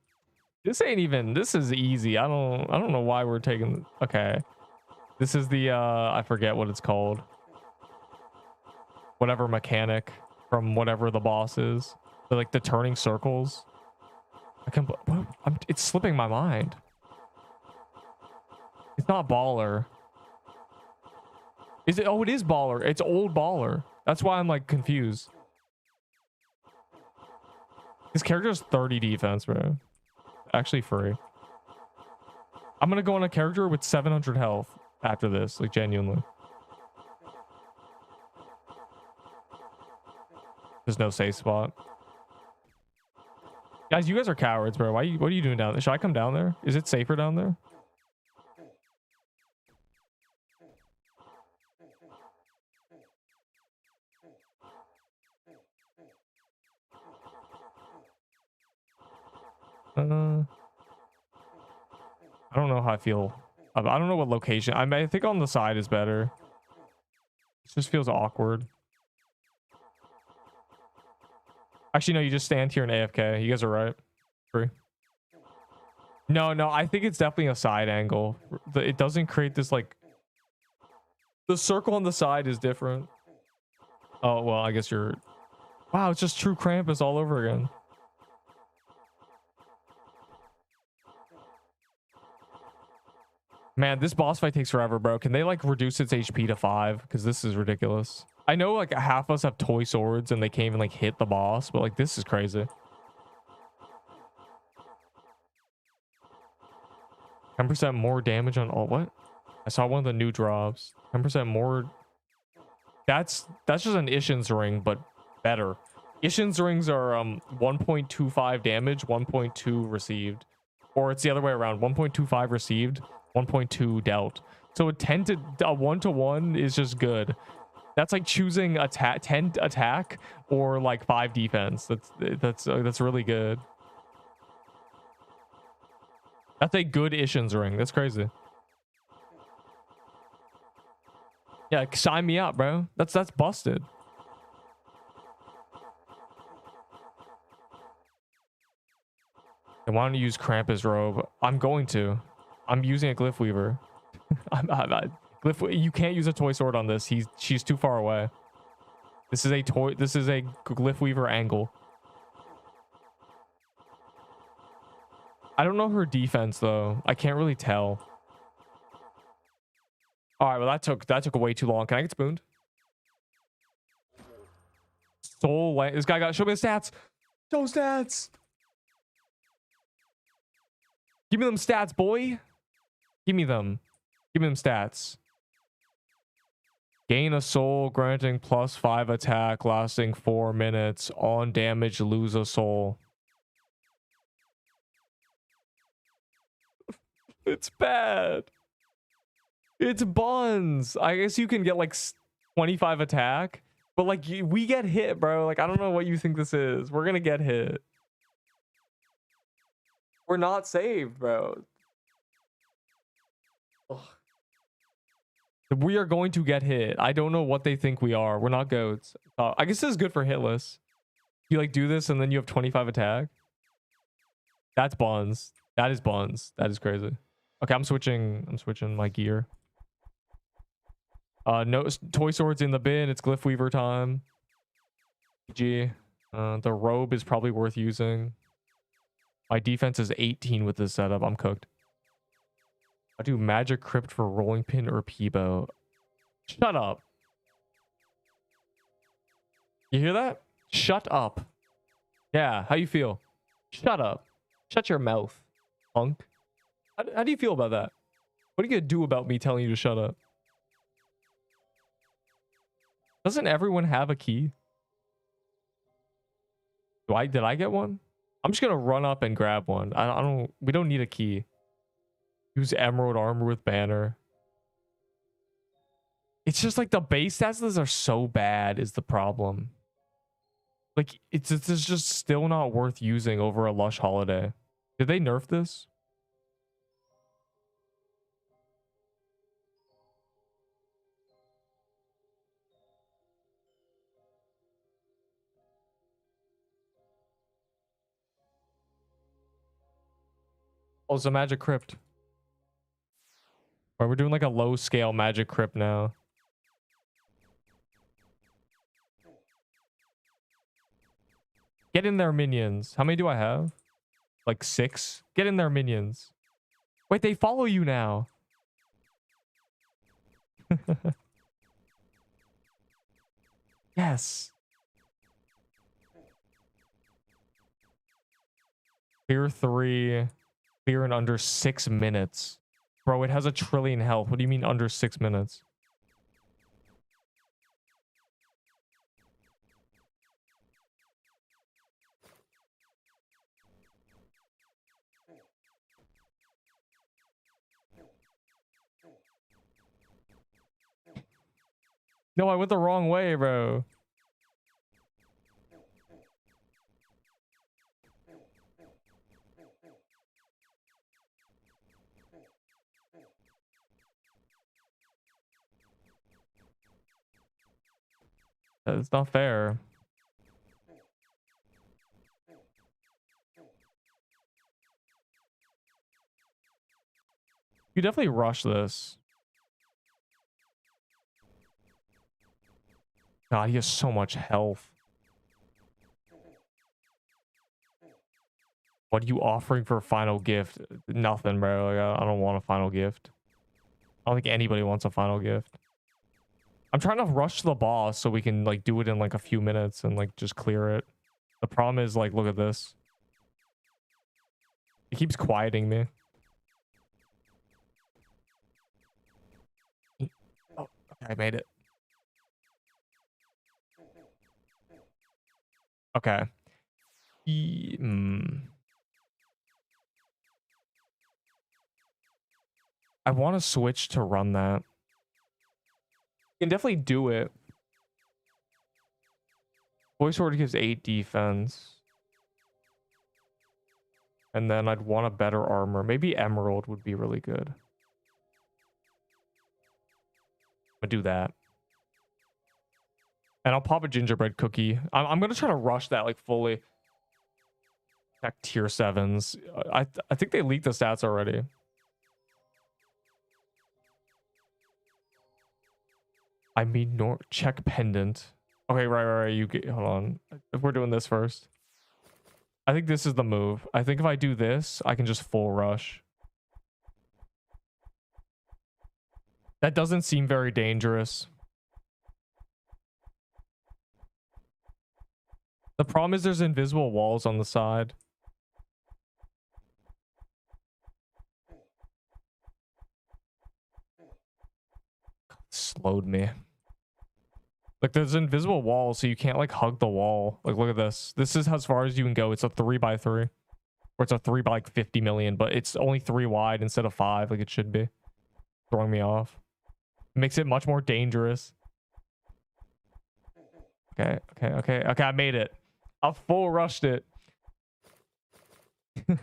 This ain't even, this is easy. I don't know why we're taking, okay. This is the I forget what it's called. Whatever mechanic from whatever the boss is. But, like, the turning circles. It's slipping my mind. It's not baller. Is it? Oh, it is baller. It's old baller. That's why I'm, like, confused. This character has 30 defense, bro. Actually free. I'm gonna go on a character with 700 health after this, like, genuinely. There's no safe spot. Guys, you guys are cowards, bro. What are you doing down there? Should I come down there? Is it safer down there? I don't know how I feel. I don't know what location. I think on the side is better. It just feels awkward. Actually, no, you just stand here and AFK. You guys are right. Free. No, I think it's definitely a side angle. It doesn't create this, like... The circle on the side is different. Oh, well, I guess you're... Wow, it's just True Krampus all over again. Man, this boss fight takes forever, bro. Can they, like, reduce its HP to 5? Because this is ridiculous. I know, like, half of us have toy swords and they can't even, like, hit the boss, but, like, this is crazy. 10% more damage on all... What? I saw one of the new drops. 10% more... That's just an Ishin's ring, but better. Ishin's rings are 1.25 damage, 1.2 received. Or it's the other way around. 1.25 received, 1.2 dealt. So a 1-to-1 is just good. That's like choosing 10 attack or like 5 defense. That's really good. That's a good Ishin's ring. That's crazy. Yeah, sign me up, bro. That's busted. And why don't you use Krampus robe? I'm going to. I'm using a Glyph Weaver. Glyph, you can't use a toy sword on this. She's too far away. This is a Glyph Weaver angle. I don't know her defense though. I can't really tell. All right, well that took way too long. Can I get spooned? This guy got, show me the stats. Show stats. Give me them stats, boy. Give me them. Give me them stats. Gain a soul, granting +5 attack, lasting 4 minutes. On damage, lose a soul. It's bad. It's buns. I guess you can get like 25 attack, but like we get hit, bro. Like I don't know what you think this is. We're gonna get hit. We're not saved, bro. Ugh. We are going to get hit. I don't know what they think we are. We're not goats. I guess this is good for hitless. You like do this and then you have 25 attack. That's buns. That is buns. That is crazy. Okay, I'm switching my gear. No toy swords in the bin. It's Glyph Weaver time. GG. The robe is probably worth using. My defense is 18 with this setup. I'm cooked. I do magic crypt for rolling pin or Peebo. Shut up. You hear that? Shut up. Yeah, how you feel? Shut up. Shut your mouth, punk. How do you feel about that? What are you gonna do about me telling you to shut up? Doesn't everyone have a key? Did I get one? I'm just gonna run up and grab one. We don't need a key. Use emerald armor with banner. It's just like the base stats are so bad is the problem. Like it's just still not worth using over a lush holiday. Did they nerf this? Oh, it's a magic crypt. Right, we're doing like a low scale magic crypt now. Get in there, minions. How many do I have? Like 6? Get in there, minions. Wait, they follow you now. Yes. Clear 3. Clear in under 6 minutes. Bro, it has 1 trillion health. What do you mean under 6 minutes? No, I went the wrong way, bro. That's not fair. You definitely rush this. God, he has so much health. What are you offering for a final gift? Nothing, bro. Like, I don't want a final gift. I don't think anybody wants a final gift. I'm trying to rush the boss so we can like do it in like a few minutes and like just clear it. The problem is like, look at this. It keeps quieting me. Oh, okay, I made it. Okay. I want to switch to run that. You can definitely do it. Voice Sword gives 8 defense. And then I'd want a better armor. Maybe Emerald would be really good. I'm gonna do that. And I'll pop a gingerbread cookie. I'm gonna try to rush that like fully. Check tier 7s. I think they leaked the stats already. I mean, check pendant. Okay, right. You get, hold on. If we're doing this first, I think this is the move. I think if I do this, I can just full rush. That doesn't seem very dangerous. The problem is there's invisible walls on the side. Slowed me. Like, there's invisible walls, so you can't like hug the wall. Like, look at this. This is as far as you can go. It's a 3x3, or it's a 3 by like 50 million, but it's only 3 wide instead of 5, like it should be. Throwing me off. Makes it much more dangerous. Okay. I made it. I full rushed it.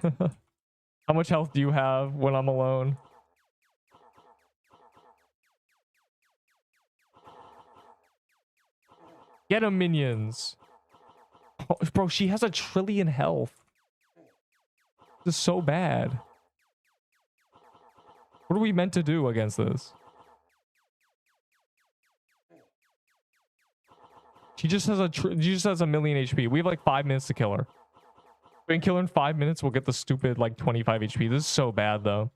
How much health do you have when I'm alone? Get him, minions. Oh, bro, she has 1 trillion health. This is so bad. What are we meant to do against this? She just has a million HP. We have like 5 minutes to kill her. We can kill her in 5 minutes. We'll get the stupid like 25 HP. This is so bad though.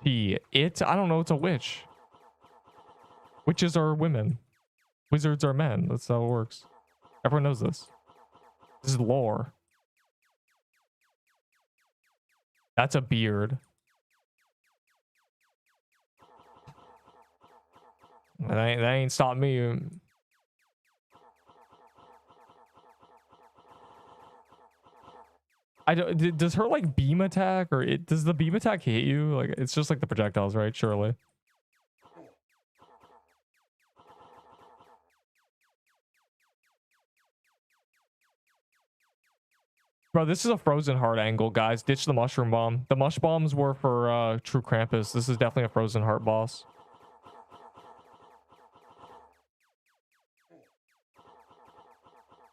I don't know. It's a witch. Witches are women. Wizards are men. That's how it works. Everyone knows this. This is lore. That's a beard. That ain't stopped me. Does her like beam attack, or does the beam attack hit you? Like, it's just like the projectiles, right? Surely. Bro, this is a frozen heart angle, guys. Ditch the mushroom bomb. The mush bombs were for true Krampus. This is definitely a frozen heart boss.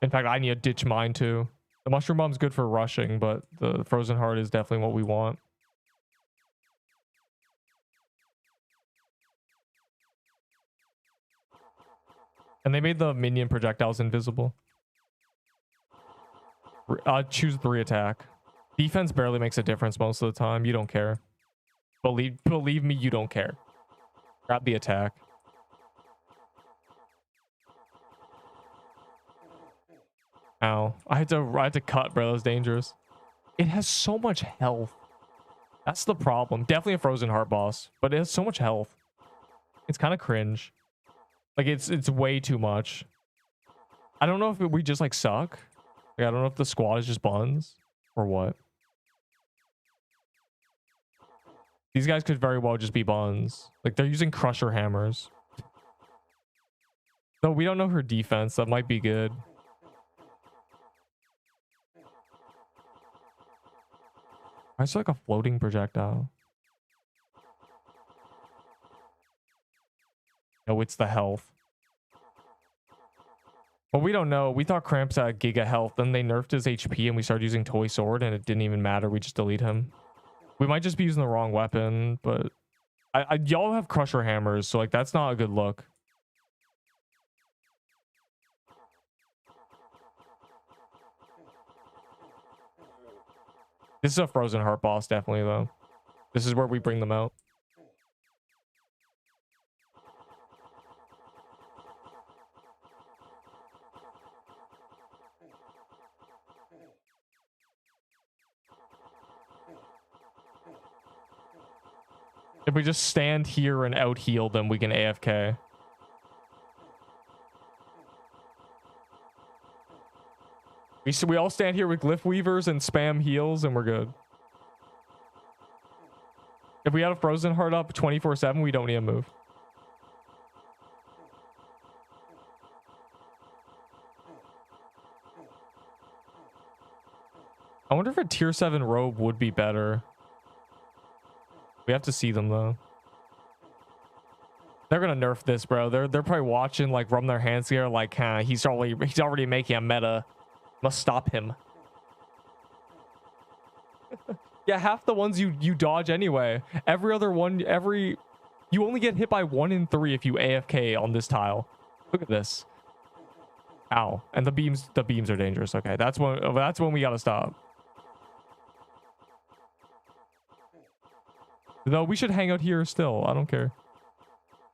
In fact, I need to ditch mine too. The mushroom bomb's good for rushing, but the frozen heart is definitely what we want. And they made the minion projectiles invisible. Choose 3 attack. Defense barely makes a difference most of the time. You don't care. Believe me, you don't care. Grab the attack. Ow. I had to cut, bro. That was dangerous. It has so much health. That's the problem. Definitely a frozen heart boss, but it has so much health. It's kind of cringe. Like, it's way too much. I don't know if we just like suck. Like, I don't know if the squad is just buns or what. These guys could very well just be buns. Like, they're using crusher hammers. Though we don't know her defense. That might be good. Why is it like a floating projectile? No, it's the health. Well, we don't know. We thought Krampus had giga health. Then they nerfed his HP and we started using Toy Sword and it didn't even matter. We just delete him. We might just be using the wrong weapon, but y'all have crusher hammers, so like that's not a good look. This is a frozen heart boss, definitely though. This is where we bring them out. If we just stand here and out heal them, we can AFK. We all stand here with glyph weavers and spam heals and we're good. If we had a frozen heart up 24/7, we don't need to move. I wonder if a tier 7 robe would be better. We have to see them though. They're gonna nerf this, bro. They're probably watching, like rubbing their hands here, like, huh, he's already making a meta. Must stop him. Yeah, half the ones you dodge anyway. Every other one, every You only get hit by 1 in 3 if you AFK on this tile. Look at this. Ow. And the beams are dangerous. Okay, that's when we gotta stop. Though we should hang out here still. I don't care.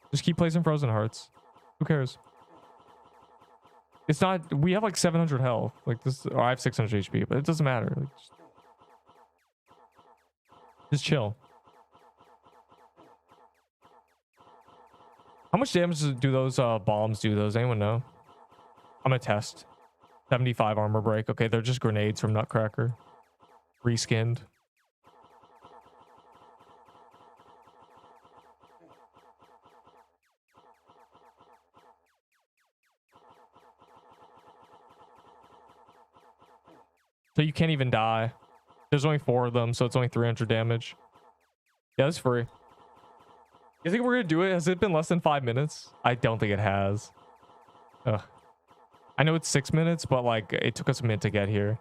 Just keep placing frozen hearts. Who cares? It's not. We have like 700 health. Like this. Or I have 600 HP, but it doesn't matter. Like, just chill. How much damage do those bombs do? Does anyone know? I'm gonna test. 75 armor break. Okay, they're just grenades from Nutcracker. Reskinned. So you can't even die. There's only 4 of them, so it's only 300 damage. Yeah, it's free. You think we're gonna do it? Has it been less than 5 minutes? I don't think it has. Ugh. I know it's 6 minutes, but like it took us a minute to get here.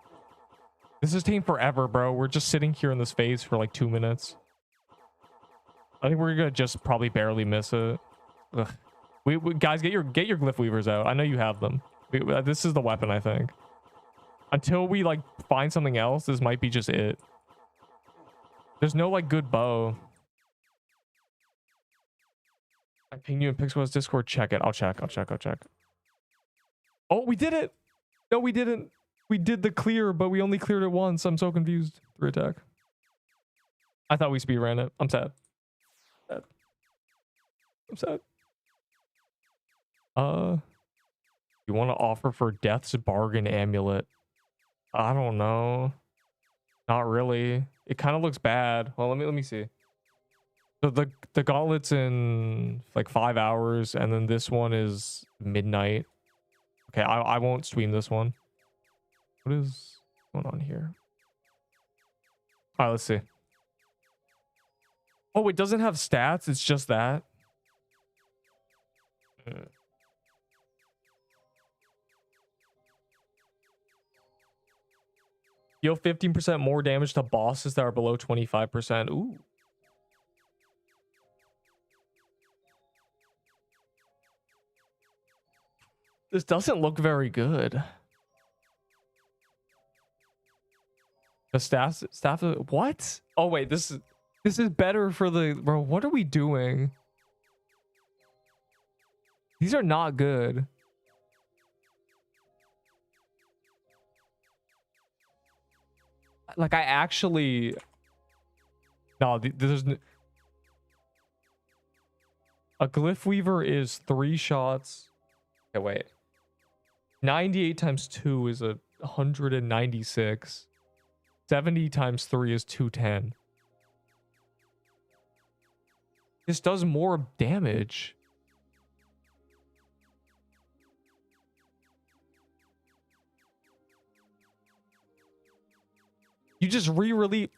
This is taking forever, bro. We're just sitting here in this phase for like 2 minutes. I think we're gonna just probably barely miss it. Ugh. We guys, get your glyph weavers out. I know you have them. This is the weapon, I think. Until we like find something else, this might be just it. There's no like good bow. I pinged you in Pixel's Discord. Check it. I'll check. Oh, we did it. No, we didn't. We did the clear, but we only cleared it once. I'm so confused. 3 attack. I thought we speedran it. I'm sad. I'm sad. You want to offer for Death's Bargain Amulet? I don't know. Not really. It kind of looks bad. Well, let me see. So the gauntlet's in like 5 hours, and then this one is midnight. Okay, I won't stream this one. What is going on here? All right, let's see. Oh, it doesn't have stats. It's just that. Deal 15% more damage to bosses that are below 25%. Ooh. This doesn't look very good. The staff what? Oh wait, this is better for the bro. What are we doing? These are not good. Like I actually no, there's a glyph weaver is 3 shots. Okay, wait. 98 times 2 is 196. 70 times 3 is 210. This does more damage. You just re-release.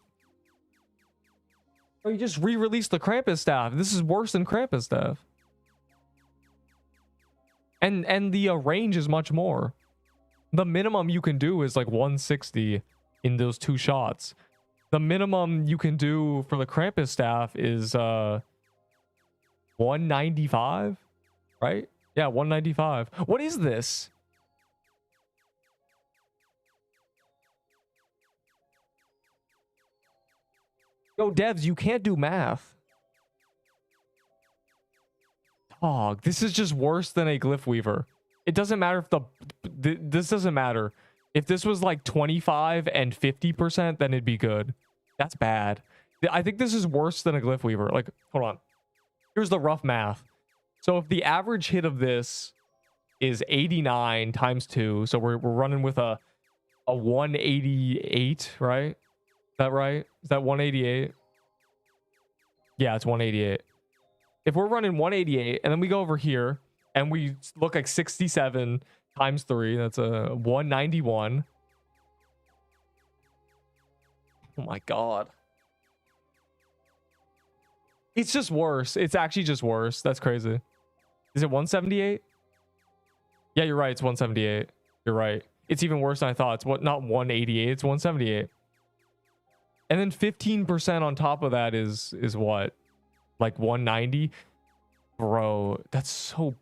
Or you just re-release the Krampus staff. This is worse than Krampus staff. And the range is much more. The minimum you can do is like 160 in those 2 shots. The minimum you can do for the Krampus staff is 195, right? Yeah, 195. What is this? Yo, devs, you can't do math. Dog, this is just worse than a glyph weaver. It doesn't matter if this doesn't matter. If this was like 25 and 50%, then it'd be good. That's bad. I think this is worse than a glyph weaver. Like, hold on. Here's the rough math. So if the average hit of this is 89 times 2, so we're running with a 188, right? Is that right? Is that 188? Yeah, it's 188. If we're running 188 and then we go over here and we look like 67 times 3, that's a 191. Oh my god. It's just worse. It's actually just worse. That's crazy. Is it 178? Yeah, you're right. It's 178. You're right. It's even worse than I thought. It's not 188. It's 178. And then 15% on top of that is what? like 190. Bro, that's so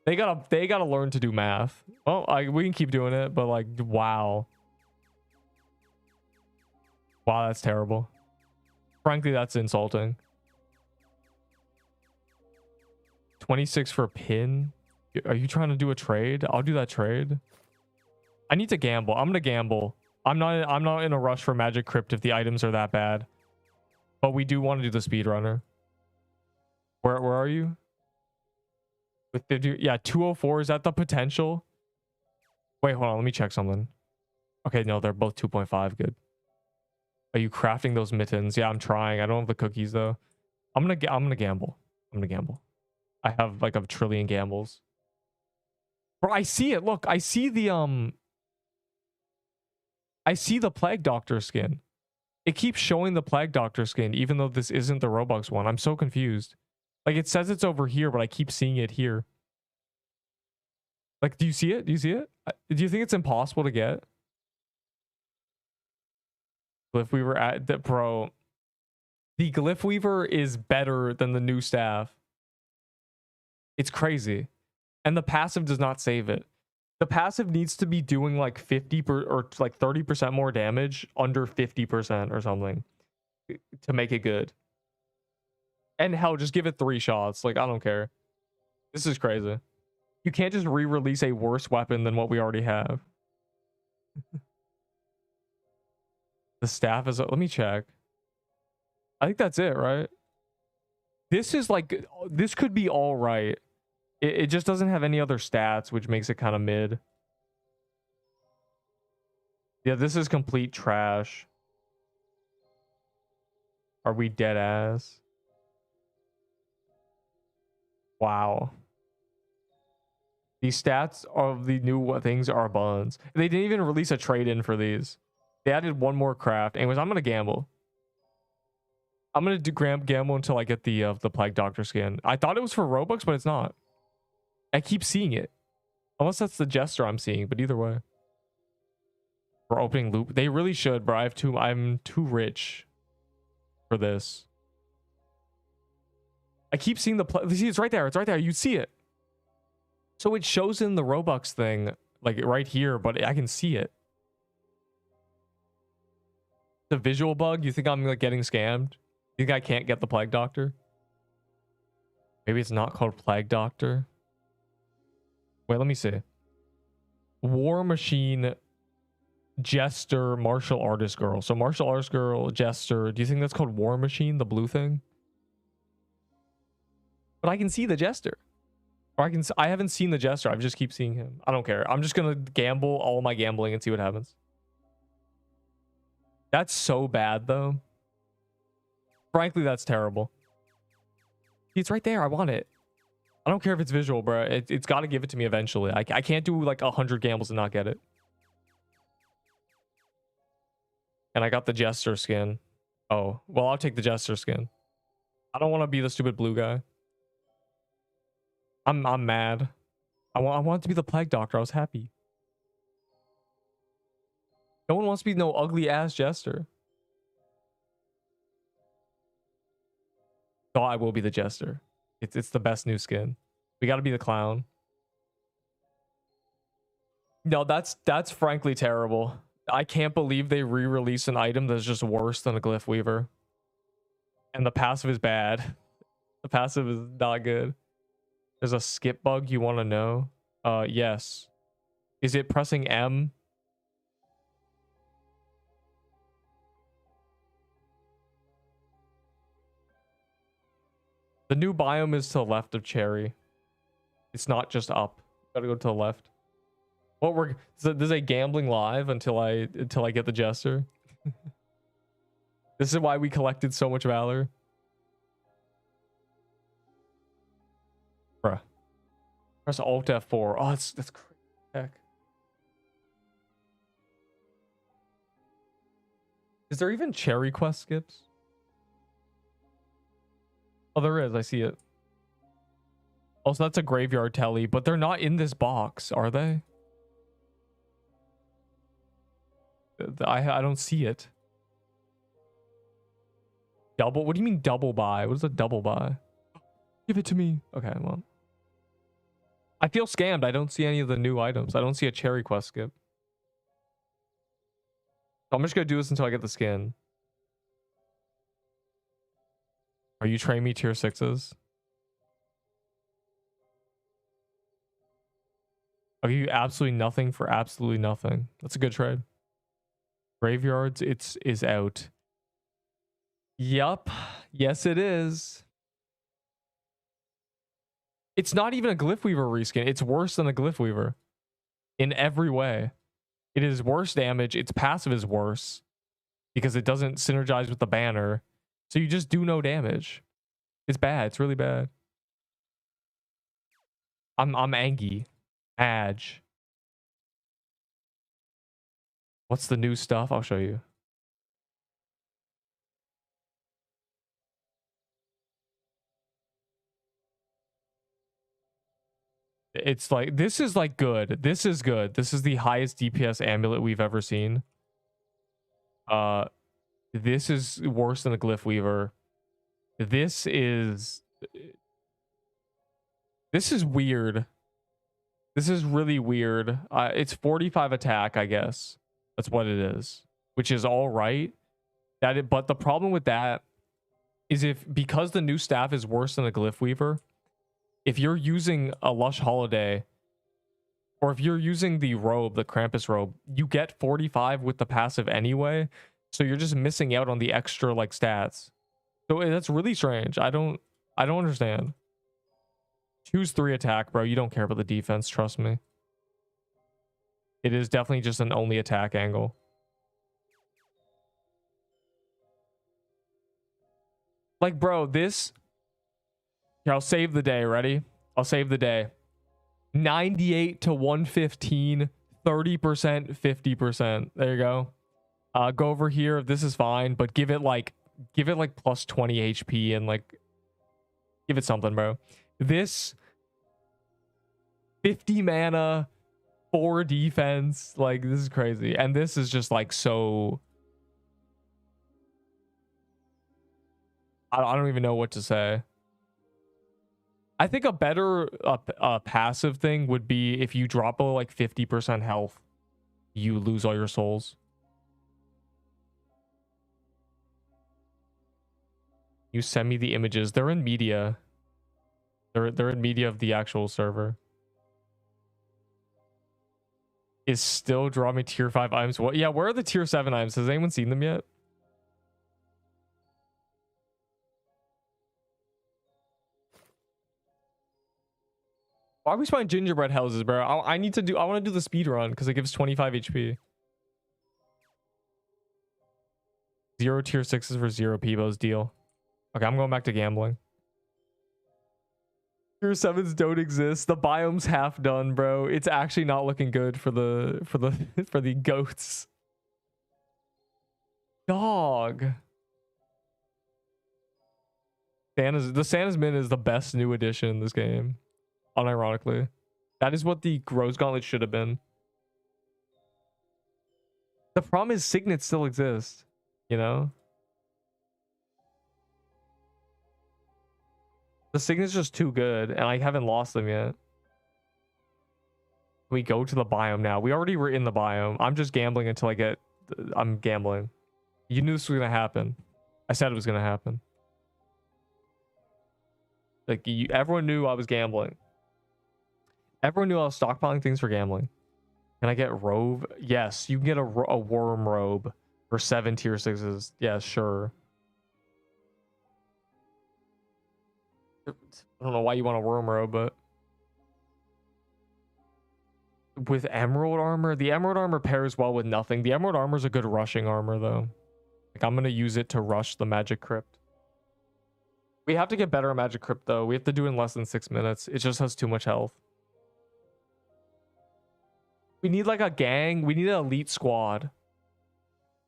they gotta learn to do math. Oh, we can keep doing it, but like, wow. Wow, that's terrible. Frankly, that's insulting. 26 for a pin. Are you trying to do a trade? I'll do that trade. I need to gamble. I'm gonna gamble. I'm not in a rush for Magic Crypt if the items are that bad. But we do want to do the speedrunner. Where are you? With the, yeah, 204. Is that the potential? Wait, hold on. Let me check something. Okay, no, they're both 2.5. Good. Are you crafting those mittens? Yeah, I'm trying. I don't have the cookies though. I'm gonna gamble. I'm gonna gamble. I have like a trillion gambles. Bro, I see it. Look, I see the Plague Doctor skin. It keeps showing the Plague Doctor skin, even though this isn't the Robux one. I'm so confused. Like, it says it's over here, but I keep seeing it here. Like, do you see it? Do you see it? Do you think it's impossible to get? Glyph Weaver at the bro. The Glyph Weaver is better than the new staff. It's crazy. And the passive does not save it. The passive needs to be doing like 50 or like 30% more damage under 50% or something to make it good. And hell, just give it 3 shots. Like, I don't care. This is crazy. You can't just re-release a worse weapon than what we already have. The staff is... Let me check. I think that's it, right? This is like... This could be all right. It just doesn't have any other stats, which makes it kind of mid. Yeah, this is complete trash. Are we dead ass? Wow. These stats of the new things are buns. They didn't even release a trade-in for these. They added one more craft. Anyways, I'm going to gamble. I'm going to do gamble until I get the Plague Doctor skin. I thought it was for Robux, but it's not. I keep seeing it. Unless that's the Jester I'm seeing, but either way. For opening loop. They really should, bro. I'm too rich for this. I keep seeing see, it's right there. It's right there. You see it. So it shows in the Robux thing, like right here, but I can see it. The visual bug? You think I'm like getting scammed? You think I can't get the Plague Doctor? Maybe it's not called Plague Doctor. Wait, let me see. War Machine, Jester, Martial Artist Girl. So Martial Artist Girl, Jester. Do you think that's called War Machine, the blue thing? But I can see the Jester. Or I haven't seen the Jester. I just keep seeing him. I don't care. I'm just gonna gamble all my gambling and see what happens. That's so bad though. Frankly, that's terrible. It's right there. I want it. I don't care if it's visual, bro. It's got to give it to me eventually. I can't do like 100 gambles and not get it. And I got the Jester skin. Oh, well, I'll take the Jester skin. I don't want to be the stupid blue guy. I'm mad. I want it to be the Plague Doctor. I was happy. No one wants to be no ugly ass Jester. Thought I will be the Jester. It's the best new skin. We got to be the clown. No, that's frankly terrible. I can't believe they re-release an item that's just worse than a Glyph Weaver. And the passive is bad. The passive is not good. There's a skip bug you want to know? Yes. Is it pressing M? The new biome is to the left of Cherry. It's not just up. Gotta go to the left. What there's a gambling live until I get the Jester. This is why we collected so much valor. Bruh. Press Alt F4. Oh, that's crazy. Heck. Is there even Cherry quest skips? Oh, there is. I see it. Also, that's a graveyard telly, but they're not in this box, are they? I don't see it. Double? What do you mean double buy? What is a double buy? Give it to me. Okay, well. I feel scammed. I don't see any of the new items. I don't see a cherry quest skip. So I'm just gonna do this until I get the skin. Are you trading me tier 6s? I'll give you absolutely nothing for absolutely nothing. That's a good trade. Graveyards, is out. Yup. Yes, it is. It's not even a Glyph Weaver reskin. It's worse than a Glyph Weaver. In every way. It is worse damage. Its passive is worse. Because it doesn't synergize with the banner. So you just do no damage. It's bad. It's really bad. I'm angry. Adge. What's the new stuff? I'll show you. It's like, this is like good. This is good. This is the highest DPS amulet we've ever seen. This is worse than a Glyph Weaver. This is weird. This is really weird. It's 45 attack, I guess. That's what it is, which is all right. But the problem with that is because the new staff is worse than a Glyph Weaver, if you're using a Lush Holiday, or if you're using the robe, the Krampus robe, you get 45 with the passive anyway. So you're just missing out on the extra like stats. So that's really strange. I don't understand. Choose 3 attack, bro. You don't care about the defense, trust me. It is definitely just an only attack angle. Like, bro, this... Here, I'll save the day. Ready? I'll save the day. 98 to 115, 30%, 50%. There you go. Go over here. This is fine, but give it like plus 20 HP and like give it something, bro. This 50 mana, 4 defense, like this is crazy. And this is just like so... I don't even know what to say. I think a better passive thing would be if you drop below like 50% health, you lose all your souls. You send me the images. They're in media. They're in media of the actual server. Is still draw me tier 5 items. What? Yeah, where are the tier 7 items? Has anyone seen them yet? Why are we spawning gingerbread houses, bro? I want to do the speed run because it gives 25 HP. 0 tier 6s for 0 Peebos deal. Okay, I'm going back to gambling. Tier 7s don't exist. The biome's half done, bro. It's actually not looking good for the goats. Dog. The Santa's Min is the best new addition in this game. Unironically. That is what the Rose Gauntlet should have been. The problem is signets still exist, you know? The signet's just too good, and I haven't lost them yet. We go to the biome now. We already were in the biome. I'm just gambling until I'm gambling. You knew this was gonna happen. I said it was gonna happen. Like, everyone knew I was gambling. Everyone knew I was stockpiling things for gambling. Can I get robe? Yes, you can get a worm robe for 7 tier 6s. Yeah, sure. I don't know why you want a worm robe, but with emerald armor, the emerald armor pairs well with nothing. The emerald armor is a good rushing armor, though. Like, I'm gonna use it to rush the magic crypt. We have to get better at magic crypt, though. We have to do it in less than 6 minutes. It just has too much health. We need like a gang. We need an elite squad.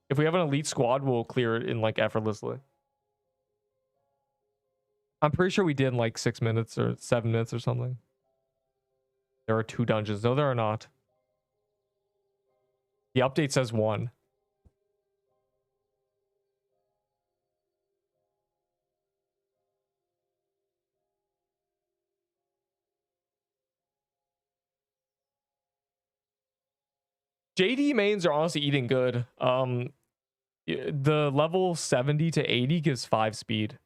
If we have an elite squad, we'll clear it in like effortlessly. I'm pretty sure we did in like 6 minutes or 7 minutes or something. There are 2 dungeons. No, there are not. The update says 1. JD mains are honestly eating good. The level 70 to 80 gives 5 speed.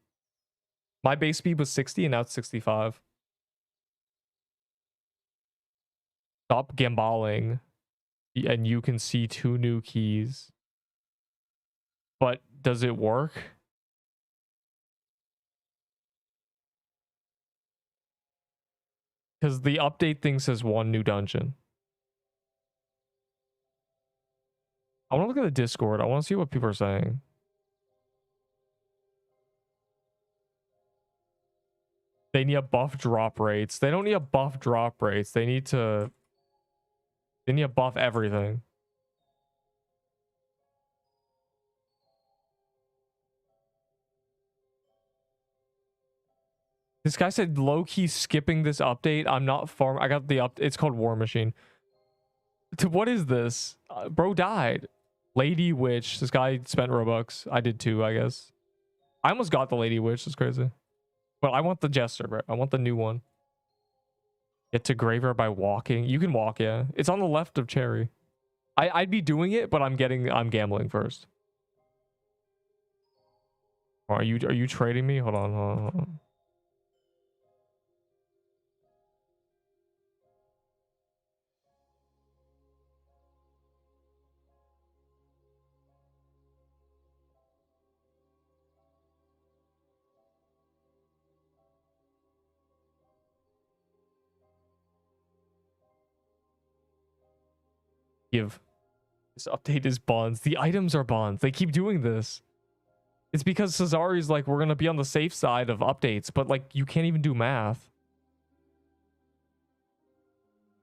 My base speed was 60 and now it's 65. Stop gamballing. And you can see 2 new keys. But does it work? Because the update thing says 1 new dungeon. I want to look at the Discord. I want to see what people are saying. They need a buff drop rates. They don't need a buff drop rates. They need to buff everything. This guy said low-key skipping this update. I'm not farm. I got the up. It's called War Machine. What is this? Bro died. Lady Witch. This guy spent Robux. I did too, I guess. I almost got the Lady Witch. That's crazy. But I want the Jester, bro. I want the new one. Get to Graveyard by walking. You can walk, yeah. It's on the left of Cherry. I'd be doing it, but I'm gambling first. Oh, are you trading me? Hold on, hold on. Give. This update is bonds. The items are bonds. They keep doing this. It's because Cesari's like, we're going to be on the safe side of updates, but like, you can't even do math.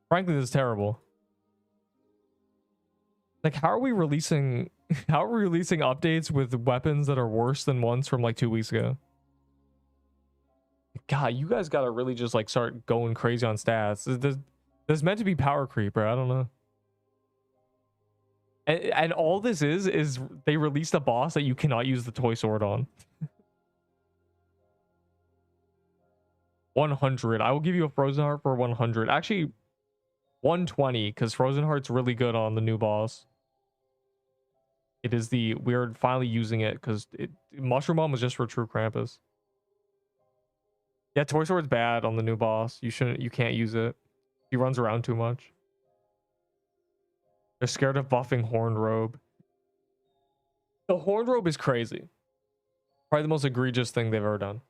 Frankly, this is terrible. Like, how are we releasing updates with weapons that are worse than ones from like 2 weeks ago? God, you guys got to really just like start going crazy on stats. There's meant to be power creep, bro. I don't know. And all this is they released a boss that you cannot use the toy sword on. 100. I will give you a Frozen Heart for 100. Actually, 120, because Frozen Heart's really good on the new boss. It is we're finally using it because Mushroom Bomb was just for True Krampus. Yeah, toy sword's bad on the new boss. You can't use it. He runs around too much. They're scared of buffing Horned Robe. The Horned Robe is crazy. Probably the most egregious thing they've ever done.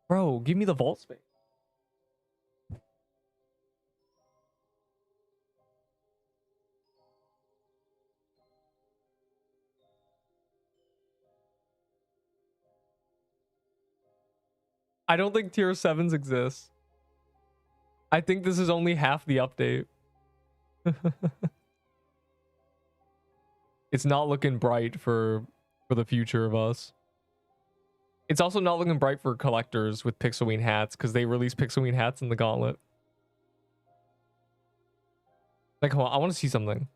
Bro, give me the vault space. I don't think tier 7s exist. I think this is only half the update. It's not looking bright for the future of us. It's also not looking bright for collectors with Pixelween hats because they released Pixelween hats in the Gauntlet. Like, hold on, I want to see something.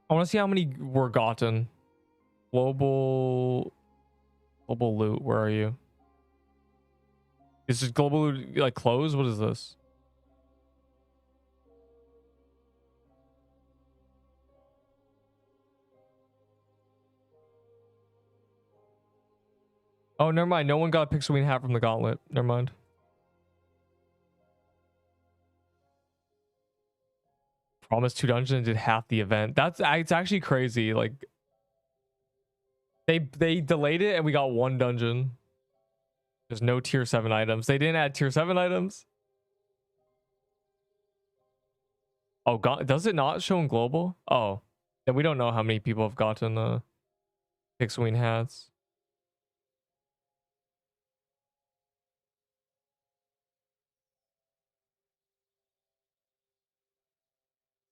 I want to see how many were gotten. Global loot. Where are you? Is this global loot like closed? What is this? Oh, never mind. No one got a Pixelween hat from the Gauntlet. Never mind. Promised 2 dungeons and did half the event. It's actually crazy. Like they delayed it and we got 1 dungeon. There's no tier 7 items. They didn't add tier 7 items. Oh god, does it not show in global? Oh, then we don't know how many people have gotten Pixelween hats.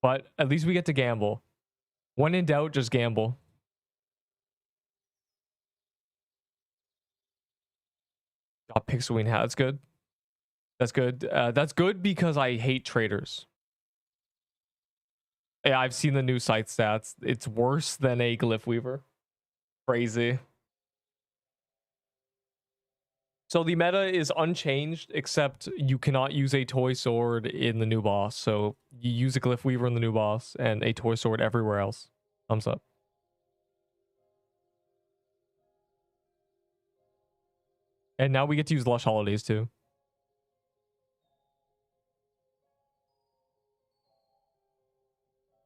But at least we get to gamble. When in doubt, just gamble. Got Pixelween hat. That's good. That's good. That's good because I hate traders. Yeah, I've seen the new site stats. It's worse than a Glyph Weaver. Crazy. So the meta is unchanged, except you cannot use a toy sword in the new boss. So you use a Glyph Weaver in the new boss and a toy sword everywhere else. Thumbs up. And now we get to use Lush Holidays too.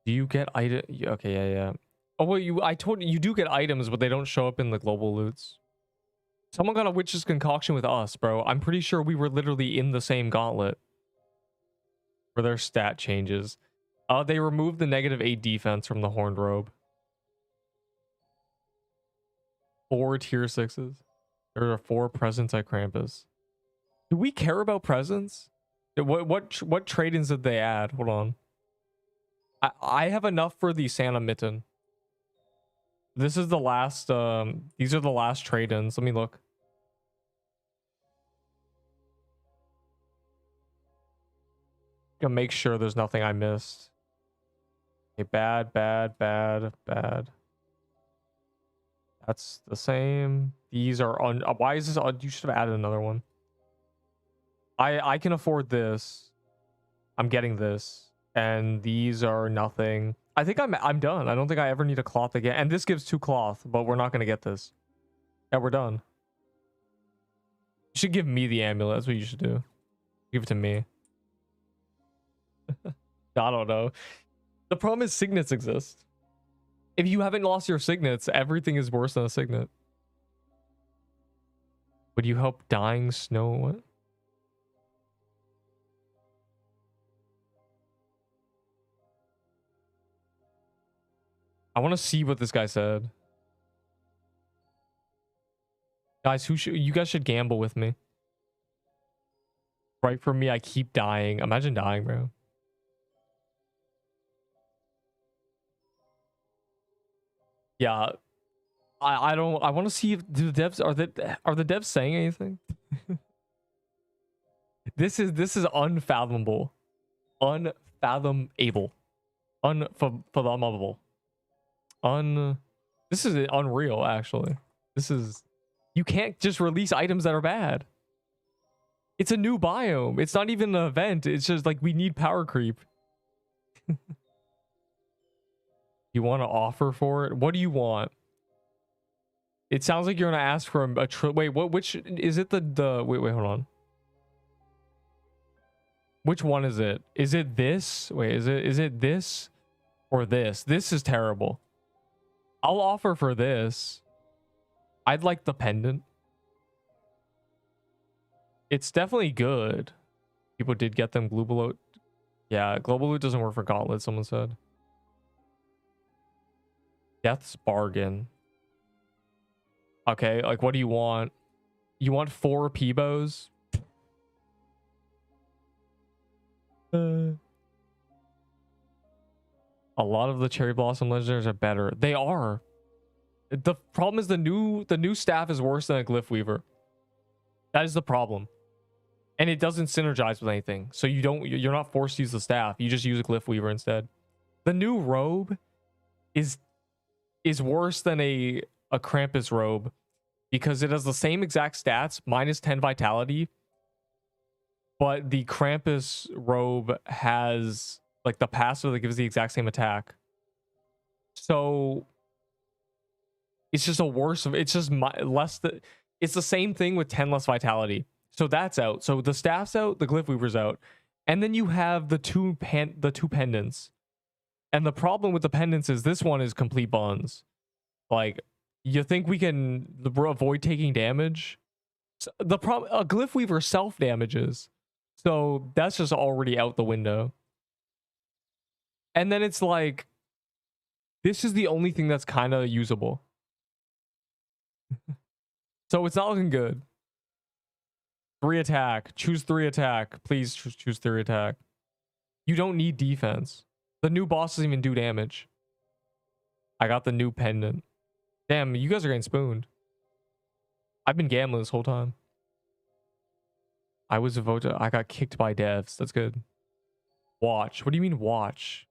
Do you get item? Okay, yeah. Oh, well, I told you do get items, but they don't show up in the global loots. Someone got a witch's concoction with us, bro. I'm pretty sure we were literally in the same gauntlet for their stat changes. They removed the -8 defense from the horned robe. 4 tier 6s. There are 4 presents at Krampus. Do we care about presents? What trade-ins did they add? Hold on. I have enough for the Santa mitten. This is the last these are the last trade-ins. Let me look. Gonna make sure there's nothing I missed. Okay, bad. That's the same. These are on. Why is this on? You should have added another one. I can afford this. I'm getting this, and these are nothing. I think I'm done. I don't think I ever need a cloth again. And this gives 2 cloth, but we're not gonna get this. Yeah, we're done. You should give me the amulet. That's what you should do. Give it to me. I don't know. The problem is signets exist. If you haven't lost your signets, everything is worse than a signet. Would you help dying snow? What? I want to see what this guy said. Guys, you guys should gamble with me. Right for me, I keep dying. Imagine dying, bro. Yeah. I don't. I want to see if the devs are the devs saying anything. This is unfathomable. Unfathomable. Unfathomable. This is unreal, actually. This is, you can't just release items that are bad. It's a new biome. It's not even an event. It's just like we need power creep. You want to offer for it? What do you want? It sounds like you're gonna ask for a wait. Which is it? Wait, hold on. Which one is it? Is it this? Wait, is it this or this? This is terrible. I'll offer for this. I'd like the pendant. It's definitely good. People did get them. Global loot. Yeah, global loot doesn't work for gauntlet, someone said. Death's bargain. Okay, like what do you want? You want 4 Peebos? A lot of the cherry blossom legendaries are better. They are. The problem is the new staff is worse than a Glyph Weaver. That is the problem. And it doesn't synergize with anything. So you're not forced to use the staff. You just use a Glyph Weaver instead. The new robe is worse than a Krampus robe because it has the same exact stats, -10 vitality. But the Krampus robe has like the passive that gives the exact same attack. So it's just a worse. It's just less. It's the same thing with 10 less vitality. So that's out. So the staff's out. The Glyph Weaver's out. And then you have the two pendants. And the problem with the pendants is this one is complete buns. Like, you think we can avoid taking damage? The problem, a Glyph Weaver self damages. So that's just already out the window. And then it's like, this is the only thing that's kind of usable. So it's not looking good. 3 attack. Choose 3 attack. Please choose 3 attack. You don't need defense. The new boss doesn't even do damage. I got the new pendant. Damn, you guys are getting spooned. I've been gambling this whole time. I was a vote. I got kicked by devs. That's good. Watch. What do you mean watch?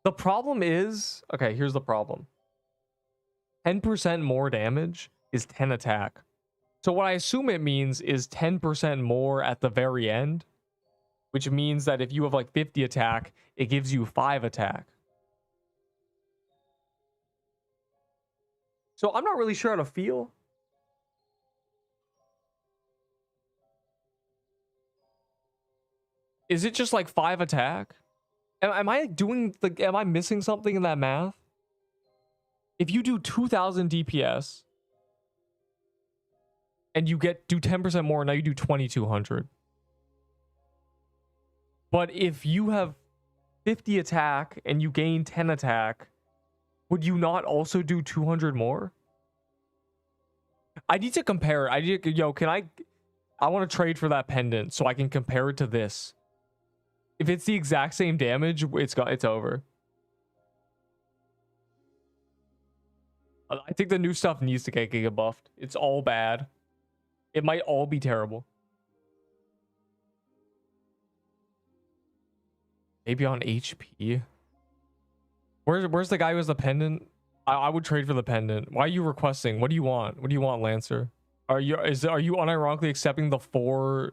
The problem is, okay, here's the problem. 10% more damage is 10 attack. So what I assume it means is 10% more at the very end, which means that if you have like 50 attack, it gives you 5 attack. So I'm not really sure how to feel. Is it just like 5 attack? Am I doing the, am I missing something in that math? If you do 2000 DPS and you do 10% more, now you do 2200. But if you have 50 attack and you gain 10 attack, would you not also do 200 more? I need to compare it. Yo, I want to trade for that pendant so I can compare it to this. If it's the exact same damage, it's over. I think the new stuff needs to get giga buffed. It's all bad. It might all be terrible. Maybe on HP. Where's the guy who has the pendant? I would trade for the pendant. Why are you requesting? What do you want? What do you want, Lancer? Are you unironically accepting the 4?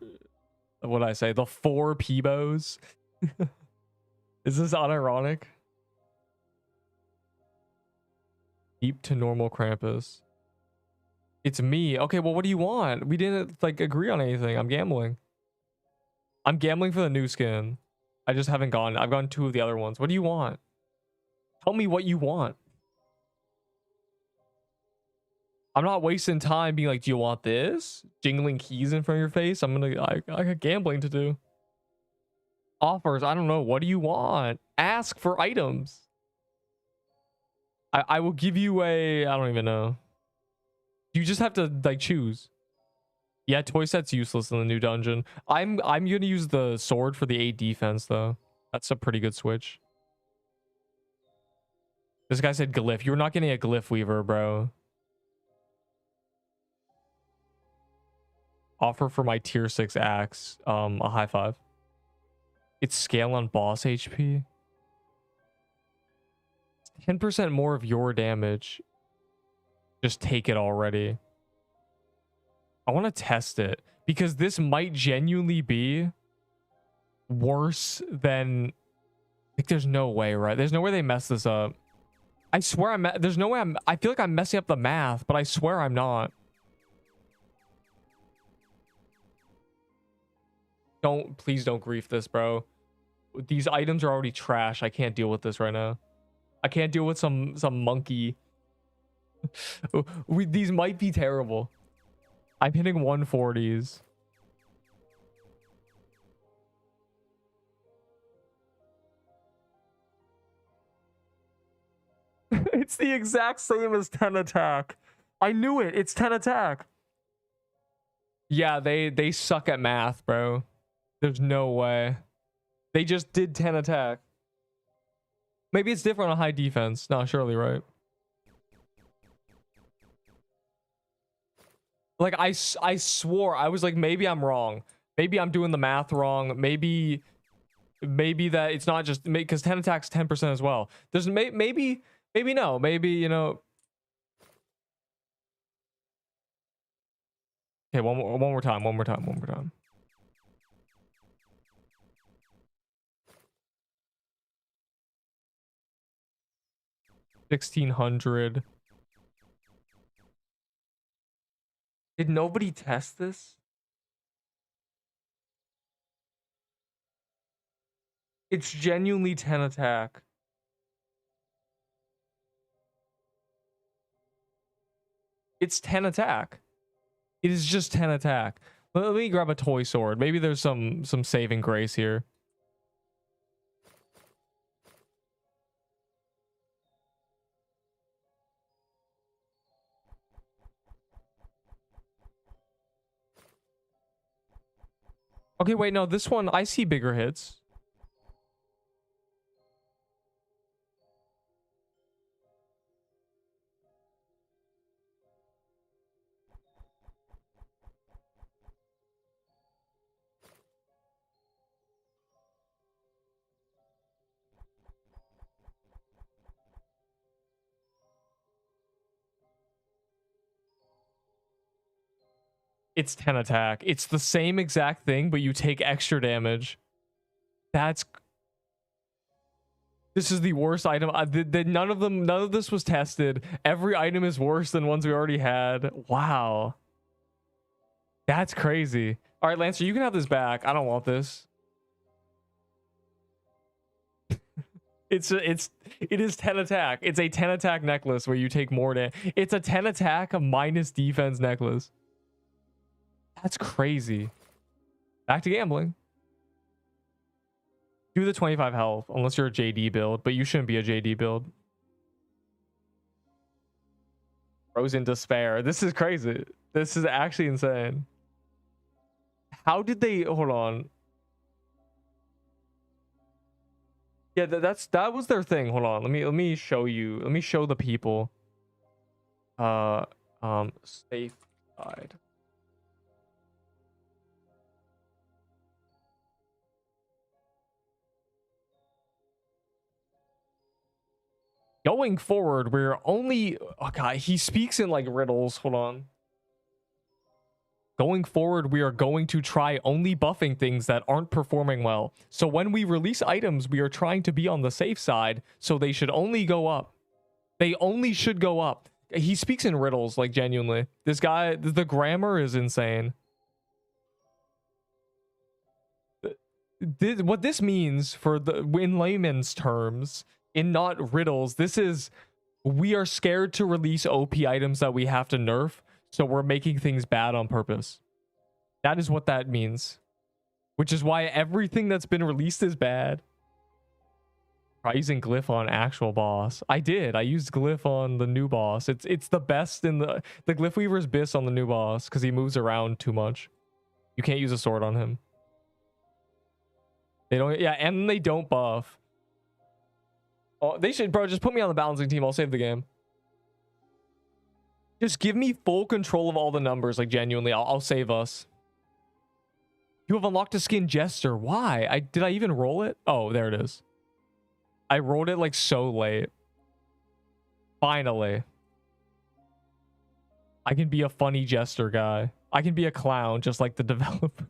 What did I say? The 4 Peebos? Is this unironic? Deep to normal Krampus. It's me. Okay, well, what do you want? We didn't like agree on anything. I'm gambling. I'm gambling for the new skin. I just haven't gone. I've gone 2 of the other ones. What do you want? Tell me what you want. I'm not wasting time being like, do you want this? Jingling keys in front of your face. I got gambling to do. Offers. I don't know. What do you want? Ask for items. I will give you a, I don't even know. You just have to like choose. Yeah, toy set's useless in the new dungeon. I'm gonna use the sword for the 8 defense though. That's a pretty good switch. This guy said glyph. You're not getting a glyph weaver, bro. Offer for my tier 6 axe. A high 5. It's scale on boss HP. 10% more of your damage. Just take it already. I want to test it because this might genuinely be worse than, like, there's no way, right? There's no way they mess this up. I swear there's no way I feel like I'm messing up the math, but I swear I'm not. Please don't grief this, bro. These items are already trash. I can't deal with this right now. I can't deal with some monkey. These might be terrible. I'm hitting 140s. It's the exact same as 10 attack. I knew it. It's 10 attack. Yeah, they suck at math, bro. There's no way. They just did 10 attack. Maybe it's different on high defense. No, surely, right? Like, I swore. I was like, maybe I'm wrong. Maybe I'm doing the math wrong. Maybe that it's not just... Because 10 attacks 10% as well. There's maybe no. Maybe, you know... Okay, one more time. 1600. Did nobody test this? It's genuinely 10 attack. It's 10 attack. It is just 10 attack. Let me grab a toy sword. Maybe there's some saving grace here. Okay, wait, no, this one, I see bigger hits. It's 10 attack. It's the same exact thing, but you take extra damage. This is the worst item. None of this was tested. Every item is worse than ones we already had. Wow. That's crazy. All right, Lancer, you can have this back. I don't want this. It is 10 attack. It's a 10 attack necklace where you take more damage. It's a 10 attack minus defense necklace. That's crazy. Back to gambling. Do the 25 health unless you're a JD build, but you shouldn't be a JD build. Rose in despair. This is crazy. This is actually insane. How did they hold on? Yeah, that was their thing. Hold on. Let me show you. Let me show the people. Safe side. Going forward, we're only... Oh, God. He speaks in, like, riddles. Hold on. Going forward, we are going to try only buffing things that aren't performing well. So when we release items, we are trying to be on the safe side, so they should only go up. They only should go up. He speaks in riddles, like, genuinely. This guy, the grammar is insane. What this means in layman's terms... In not riddles, this is we are scared to release OP items that we have to nerf, so we're making things bad on purpose. That is what that means. Which is why everything that's been released is bad. Try using glyph on actual boss. I did. I used glyph on the new boss. It's the best in the glyph weaver's bis on the new boss because he moves around too much. You can't use a sword on him. They don't. Yeah, and they don't buff. Oh, they should, bro. Just put me on the balancing team. I'll save the game. Just give me full control of all the numbers. Like, genuinely, I'll save us. You have unlocked a skin Jester. Why? Did I even roll it? Oh, there it is. I rolled it like so late. Finally. I can be a funny Jester guy. I can be a clown just like the developer.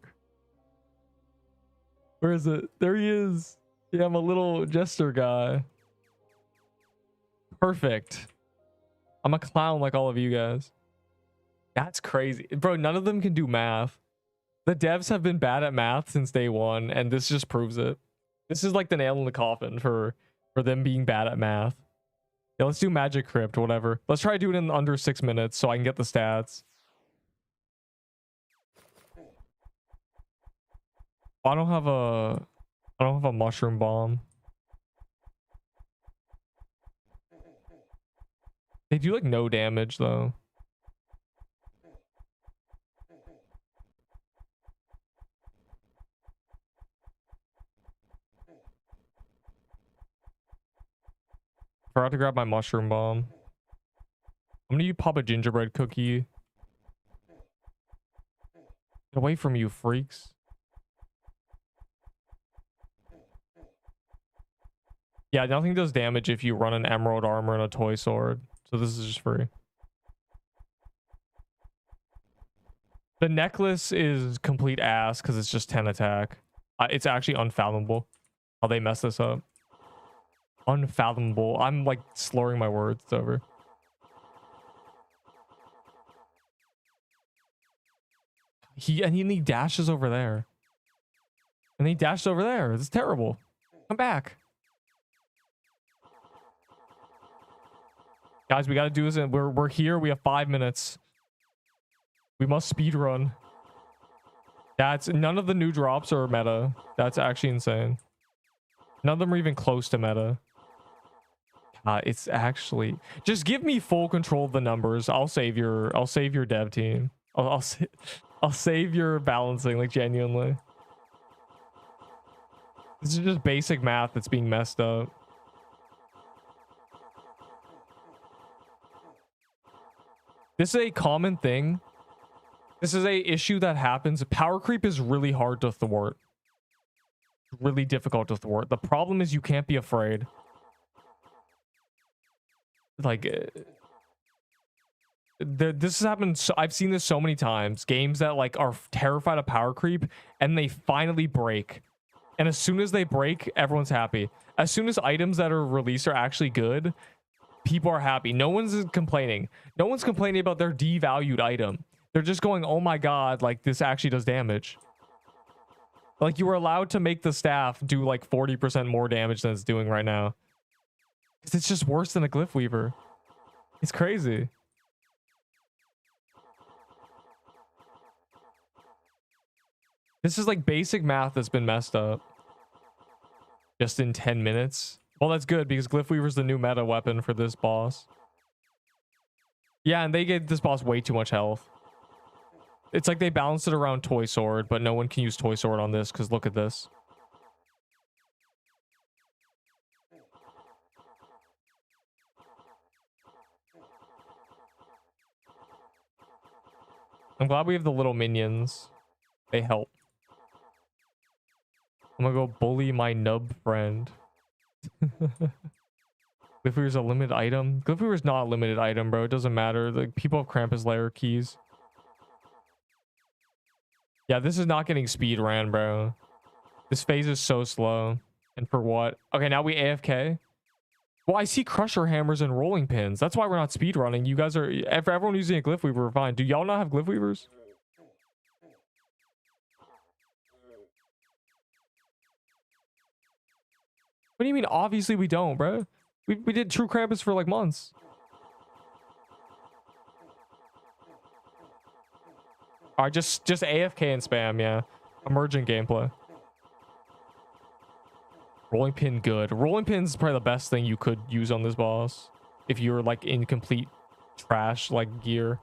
Where is it? There he is. Yeah, I'm a little Jester guy. Perfect. I'm a clown like all of you guys. That's crazy. Bro, none of them can do math. The devs have been bad at math since day one, and this just proves it. This is like the nail in the coffin for them being bad at math. Yeah, let's do Magic Crypt, whatever. Let's try to do it in under 6 minutes so I can get the stats. I don't have a mushroom bomb. They do like no damage though. Forgot to grab my mushroom bomb. I'm gonna pop a gingerbread cookie. Get away from you, freaks. Yeah, nothing does damage if you run an emerald armor and a toy sword. So this is just free. The necklace is complete ass because it's just 10 attack. It's actually unfathomable how they mess this up. Unfathomable. I'm like slurring my words. It's over. He dashes over there. And he dashed over there. It's terrible. Come back. Guys, we got to do this. And we're here. We have 5 minutes. We must speed run. None of the new drops are meta. That's actually insane. None of them are even close to meta. It's actually just give me full control of the numbers. I'll save your dev team. I'll save your balancing, like, genuinely. This is just basic math that's being messed up. This is a common thing. This is a issue that happens. Power creep is really hard to thwart. Really difficult to thwart. The problem is you can't be afraid. Like, this has happened. So I've seen this so many times. Games that like are terrified of power creep and they finally break. And as soon as they break, everyone's happy. As soon as items that are released are actually good, people are happy. No one's complaining. No one's complaining about their devalued item. They're just going, oh my god, like this actually does damage. Like you were allowed to make the staff do like 40% more damage than it's doing right now. Because it's just worse than a Glyph Weaver. It's crazy. This is like basic math that's been messed up. Just in 10 minutes. Well, that's good because Glyph Weaver's the new meta weapon for this boss. Yeah, and they gave this boss way too much health. It's like they balanced it around Toy Sword, but no one can use Toy Sword on this because look at this. I'm glad we have the little minions. They help. I'm gonna go bully my nub friend. Glyph Weaver's a limited item. Glyph Weaver's not a limited item, bro. It doesn't matter. Like people have Krampus layer keys. Yeah, this is not getting speed ran, bro. This phase is so slow. And for what? Okay, now we AFK. Well, I see crusher hammers and rolling pins. That's why we're not speed running. You guys are, if everyone using a Glyph Weaver, we're fine. Do y'all not have Glyph Weavers? What do you mean? Obviously we don't, bro. We did True Krampus for like months. All right, just AFK and spam, yeah. Emergent gameplay. Rolling pin, good. Rolling pin's probably the best thing you could use on this boss if you're like in complete trash like gear.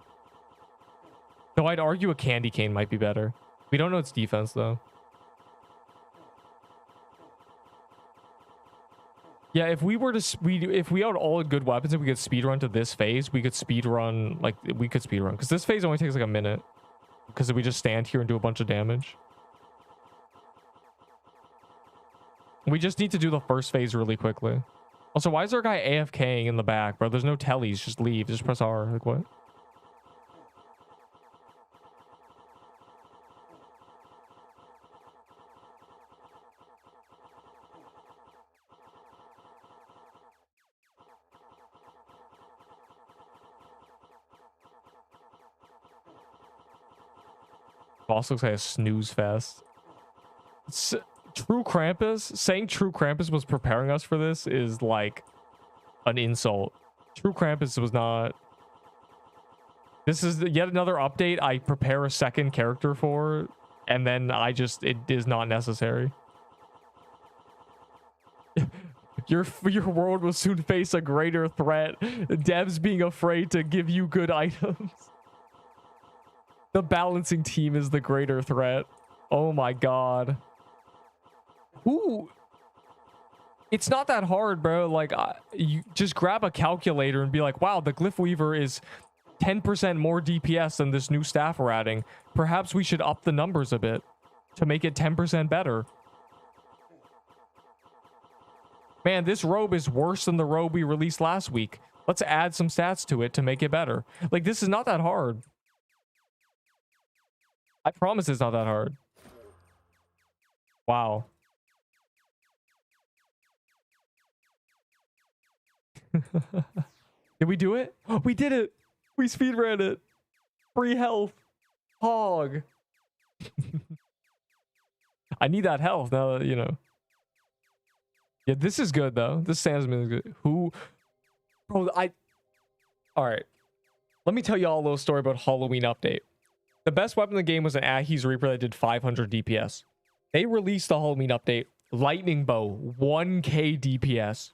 Though I'd argue a candy cane might be better. We don't know its defense though. Yeah, if we were to if we had all good weapons and we could speed run to this phase, we could speed run because this phase only takes like a minute because we just stand here and do a bunch of damage. We just need to do the first phase really quickly. Also, why is there a guy AFKing in the back, bro? There's no tellies. Just leave. Just press R. Like what? Boss looks like a snooze fest. True Krampus, saying True Krampus was preparing us for this is like an insult. True Krampus was not. This is yet another update I prepare a second character for, and then it is not necessary. Your world will soon face a greater threat. Devs being afraid to give you good items. The balancing team is the greater threat. Oh my god. Ooh. It's not that hard, bro. Like, you just grab a calculator and be like, wow, the Glyph Weaver is 10% more DPS than this new staff we're adding. Perhaps we should up the numbers a bit to make it 10% better. Man, this robe is worse than the robe we released last week. Let's add some stats to it to make it better. Like, this is not that hard. I promise it's not that hard. Wow. Did we do it? Oh, we did it. We speedran it. Free health. Hog. I need that health now that, you know. Yeah, this is good though. This Sandsman is good. Who? Bro, all right. Let me tell you all a little story about Halloween update. The best weapon in the game was an Ahi's Reaper that did 500 DPS. They released the Halloween update. Lightning Bow, 1k DPS.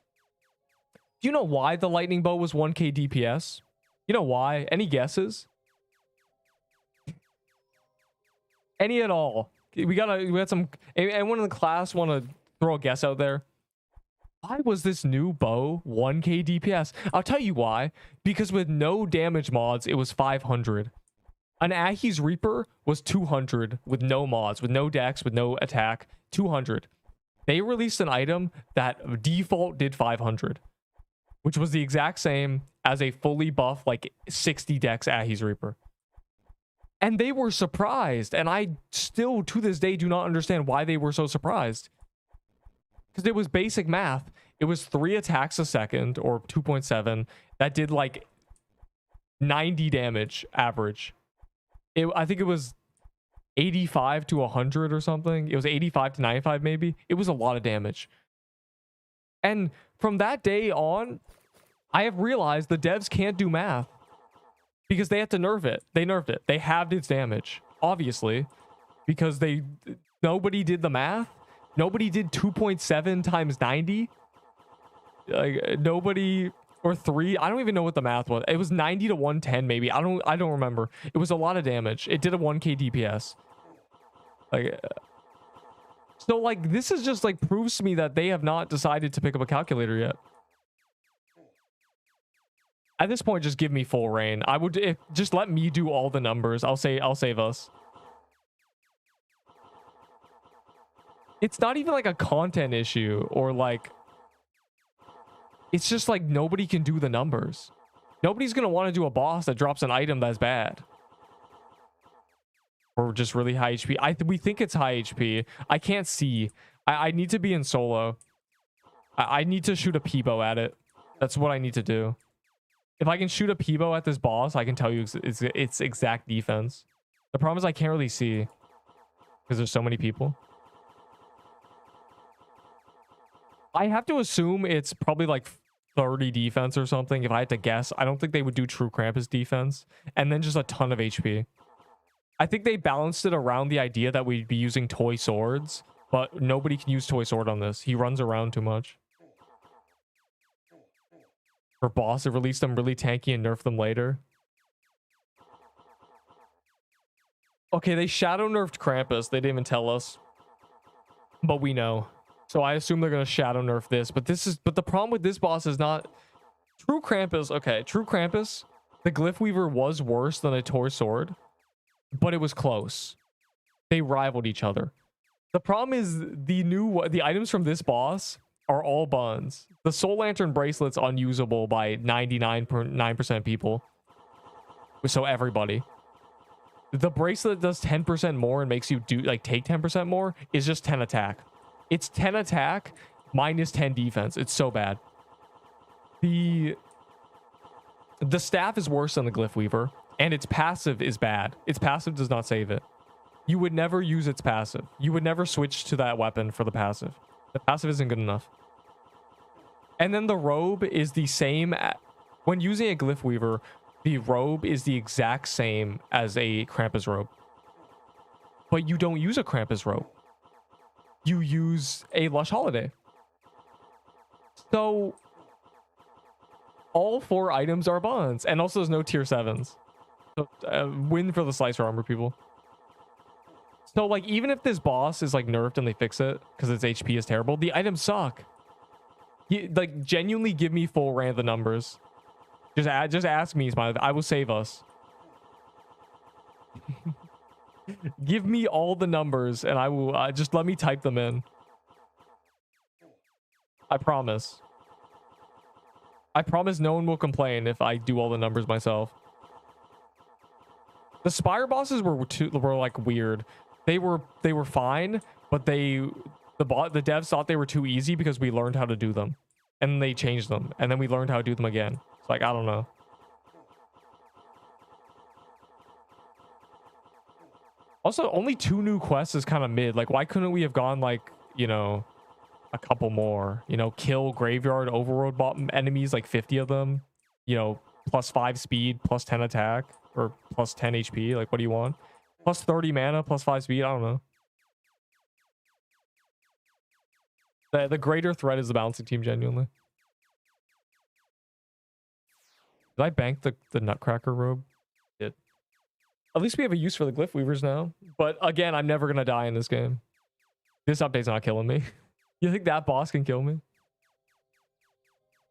Do you know why the Lightning Bow was 1k DPS? You know why? Any guesses? Any at all? We got some. Anyone in the class want to throw a guess out there? Why was this new bow 1k DPS? I'll tell you why. Because with no damage mods, it was 500. An Ahi's Reaper was 200 with no mods, with no dex, with no attack. 200. They released an item that default did 500. which was the exact same as a fully buff, like 60 dex Ahi's Reaper. And they were surprised. And I still, to this day, do not understand why they were so surprised. Because it was basic math. It was 3 attacks a second, or 2.7, that did like 90 damage average. I think it was 85 to 100 or something. It was 85 to 95 maybe. It was a lot of damage. And from that day on, I have realized the devs can't do math. Because they had to nerf it. They nerfed it. They halved its damage. Obviously. Because nobody did the math. Nobody did 2.7 times 90. Like, nobody... Or 3. I don't even know what the math was. It was 90 to 110 maybe. I don't remember. It was a lot of damage. It did a 1k DPS. Like... So, like, this is just, like, proves to me that they have not decided to pick up a calculator yet. At this point, just give me full reign. I would just let me do all the numbers. I'll save us. It's not even like a content issue or like... It's just like nobody can do the numbers. Nobody's going to want to do a boss that drops an item that's bad. Or just really high HP. We think it's high HP. I can't see. I need to be in solo. I need to shoot a Peebo at it. That's what I need to do. If I can shoot a Peebo at this boss, I can tell you its exact defense. The problem is I can't really see because there's so many people. I have to assume it's probably like 30 defense or something. If I had to guess, I don't think they would do true Krampus defense and then just a ton of HP. I think they balanced it around the idea that we'd be using toy swords, but nobody can use toy sword on this. He runs around too much. For boss, it released them really tanky and nerfed them later. Okay, they shadow nerfed Krampus. They didn't even tell us. But we know. So I assume they're gonna shadow nerf this. But the problem with this boss is not true Krampus. Okay, true Krampus. The Glyph Weaver was worse than a toy sword, but it was close. They rivaled each other. The problem is the items from this boss are all buns. The Soul Lantern bracelet's unusable by 99.9% people. So everybody. The bracelet does 10% more and makes you take 10% more is just 10 attack. It's 10 attack minus 10 defense. It's so bad. The staff is worse than the Glyph Weaver, and its passive is bad. Its passive does not save it. You would never use its passive. You would never switch to that weapon for the passive. The passive isn't good enough. And then the robe is the same. When using a Glyph Weaver, the robe is the exact same as a Krampus robe. But you don't use a Krampus robe. You use a Lush Holiday. So all 4 items are buns. And also there's no tier 7s. So win for the Slicer Armor, people. So, like, even if this boss is, like, nerfed and they fix it because its HP is terrible, the items suck. Like, genuinely give me full ran of the numbers. Just ask me, Smiley. I will save us. Give me all the numbers, and I will... just let me type them in. I promise. I promise no one will complain if I do all the numbers myself. The Spire bosses were like, weird. They were fine, but the devs thought they were too easy because we learned how to do them, and they changed them, and then we learned how to do them again. It's like, I don't know. Also, only 2 new quests is kind of mid. Like, why couldn't we have gone like, you know, a couple more? You know, kill graveyard overworld enemies, like 50 of them. You know, plus 5 speed, plus 10 attack, or plus 10 HP. Like, what do you want? Plus 30 mana, plus 5 speed. I don't know. The greater threat is the balancing team, genuinely. Did I bank the Nutcracker robe? Did. At least we have a use for the Glyph Weavers now. But again, I'm never going to die in this game. This update's not killing me. You think that boss can kill me?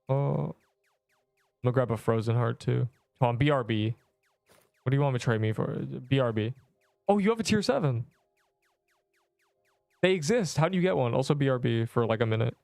Oh. I'm going to grab a Frozen Heart, too. Come on, BRB. What do you want me to trade me for? BRB. Oh, you have a tier 7. They exist. How do you get one? Also BRB for like a minute.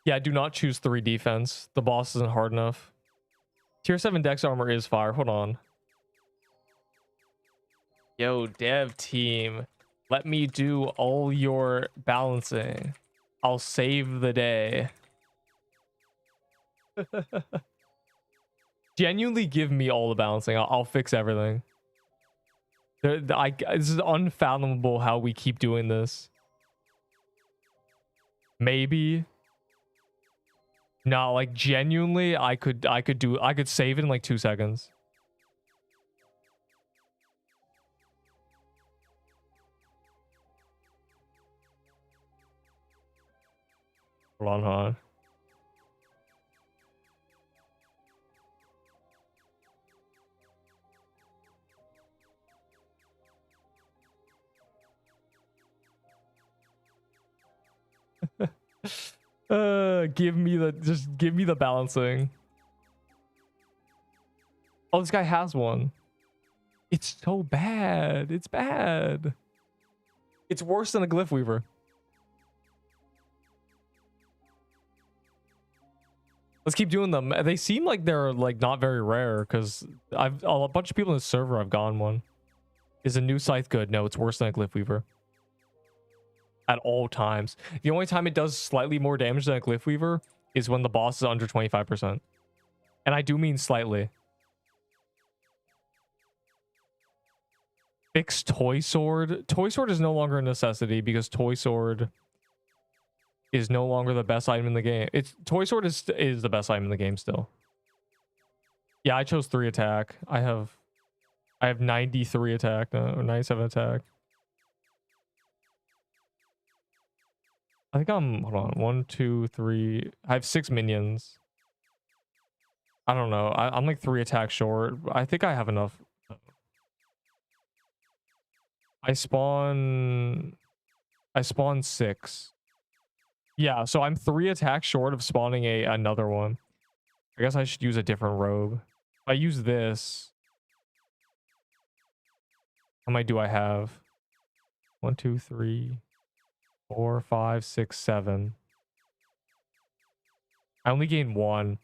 Yeah, do not choose 3 defense. The boss isn't hard enough. Tier 7 dex armor is fire. Hold on. Yo, dev team, let me do all your balancing. I'll save the day. Genuinely give me all the balancing. I'll fix everything. This is unfathomable how we keep doing this. Maybe. No, like genuinely, I could save it in like 2 seconds. Hold on, give me the balancing. Oh, this guy has one. It's so bad. It's bad. It's worse than a glyph weaver. Let's keep doing them. They seem like they're like not very rare because a bunch of people in the server I've gotten one. Is a new scythe good? No, it's worse than a glyph weaver. At all times. The only time it does slightly more damage than a glyph weaver is when the boss is under 25%. And I do mean slightly. Fix toy sword. Toy sword is no longer a necessity because toy sword is no longer the best item in the game. Toy sword is the best item in the game still. Yeah, I chose 3 attack. I have 93 attack now, or 97 attack. I think I'm, hold on, 1, 2, 3. I have 6 minions. I don't know. I'm like 3 attacks short. I think I have enough. I spawn 6. Yeah, so I'm 3 attacks short of spawning another one. I guess I should use a different robe. If I use this, how many do I have? 1, 2, 3, 4, 5, 6, 7. I only gain 1.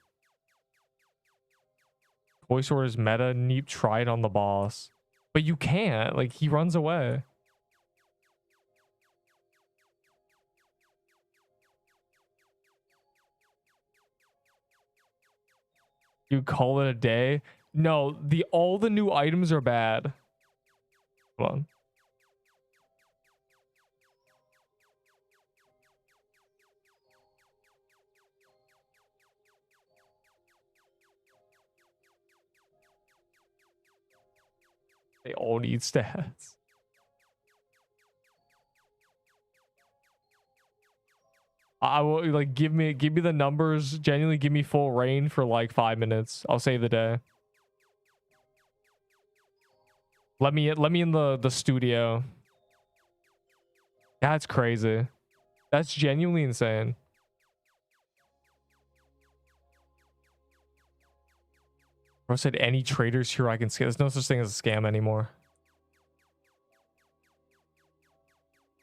Toy sword is meta. Neep, try it on the boss. But you can't. Like, he runs away. You call it a day? No, all the new items are bad. Hold on. They all need stats. I will, like, give me the numbers. Genuinely give me full reign for like 5 minutes. I'll save the day. Let me in the studio. That's crazy. That's genuinely insane. Bro said any traders here I can scam. There's no such thing as a scam anymore.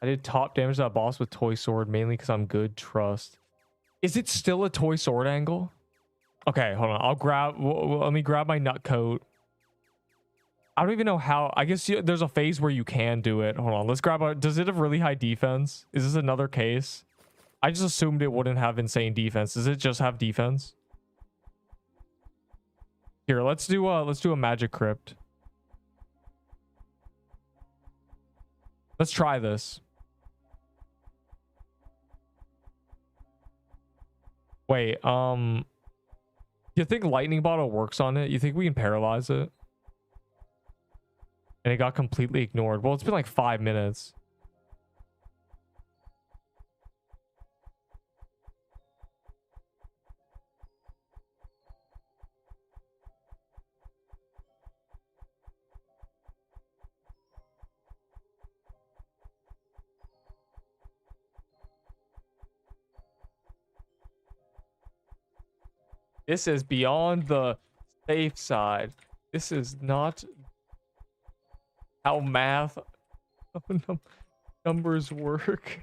I did top damage to that boss with toy sword mainly because I'm good. Trust. Is it still a toy sword angle? Okay, hold on. Let me grab my nut coat. I don't even know how. I guess there's a phase where you can do it. Hold on. Let's grab does it have really high defense? Is this another case? I just assumed it wouldn't have insane defense. Does it just have defense? Here, let's do a magic crypt. Let's try this. Wait, you think lightning bottle works on it? You think we can paralyze it? And it got completely ignored. Well, it's been like 5 minutes. This is beyond the safe side. This is not how math numbers work.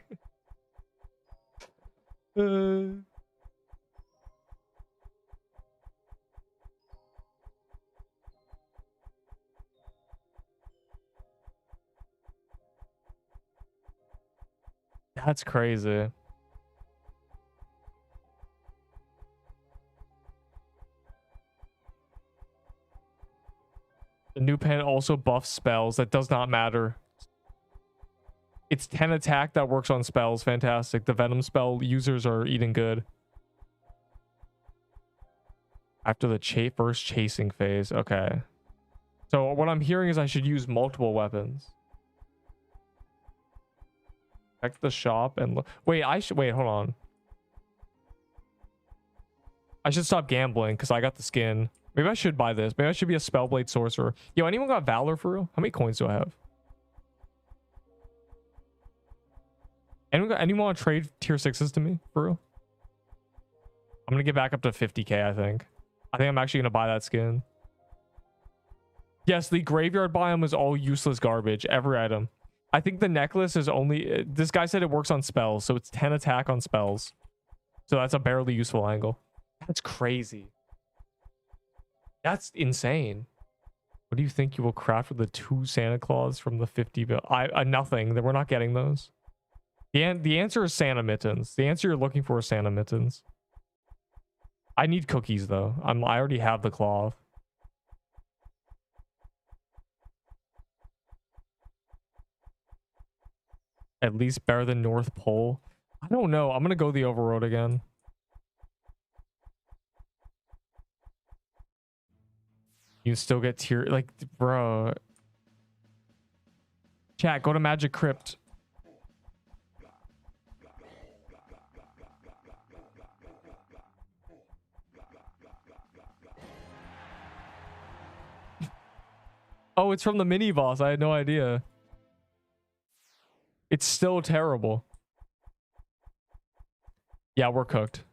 That's crazy. The new pen also buffs spells. That does not matter. It's 10 attack that works on spells. Fantastic. The venom spell users are eating good. After the first chasing phase. Okay. So what I'm hearing is I should use multiple weapons. Check the shop and look. Wait, wait, hold on. I should stop gambling because I got the skin. Maybe I should buy this. Maybe I should be a Spellblade sorcerer. Yo, anyone got Valor for real? How many coins do I have? Anyone want to trade tier 6s to me for real? I'm gonna get back up to 50k. I think I'm actually gonna buy that skin. Yes, the graveyard biome is all useless garbage. Every item. I think the necklace is only. This guy said it works on spells, so it's 10 attack on spells. So that's a barely useful angle. That's crazy. That's insane. What do you think you will craft with the 2 Santa Claus from the 50 bill? Nothing. We're not getting those. The answer is Santa mittens. The answer you're looking for is Santa mittens. I need cookies though. I already have the cloth. At least better than North Pole. I don't know. I'm gonna go the overroad again. You still get tier, like, bro. Chat, go to Magic Crypt. Oh, it's from the mini boss. I had no idea. It's still terrible. Yeah, we're cooked.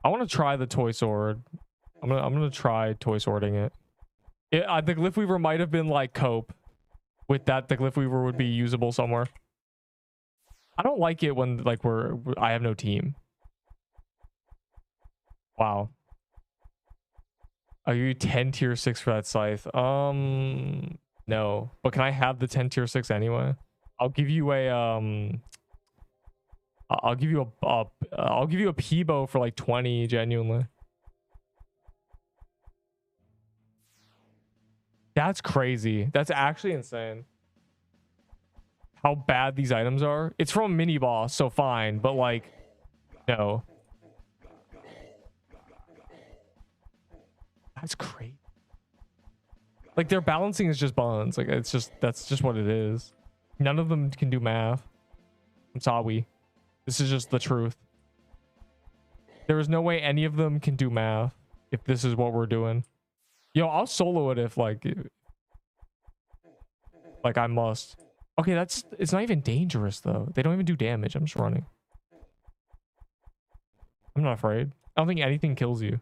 I want to try the toy sword. I'm gonna try toy swording it. The Glyph Weaver might have been like cope. With that, the Glyph Weaver would be usable somewhere. I don't like it when like I have no team. Wow. I'll give you 10 tier 6 for that scythe. No. But can I have the 10 tier 6 anyway? I'll give you a I'll give you a Peebo for like 20 genuinely. That's crazy. That's actually insane. How bad these items are. It's from a mini boss, so fine, but like no. That's crazy. Like their balancing is just buns. Like that's just what it is. None of them can do math. I'm sorry. This is just the truth. There is no way any of them can do math if this is what we're doing. Yo, I'll solo it if like I must. Okay, it's not even dangerous though. They don't even do damage. I'm just running. I'm not afraid. I don't think anything kills you.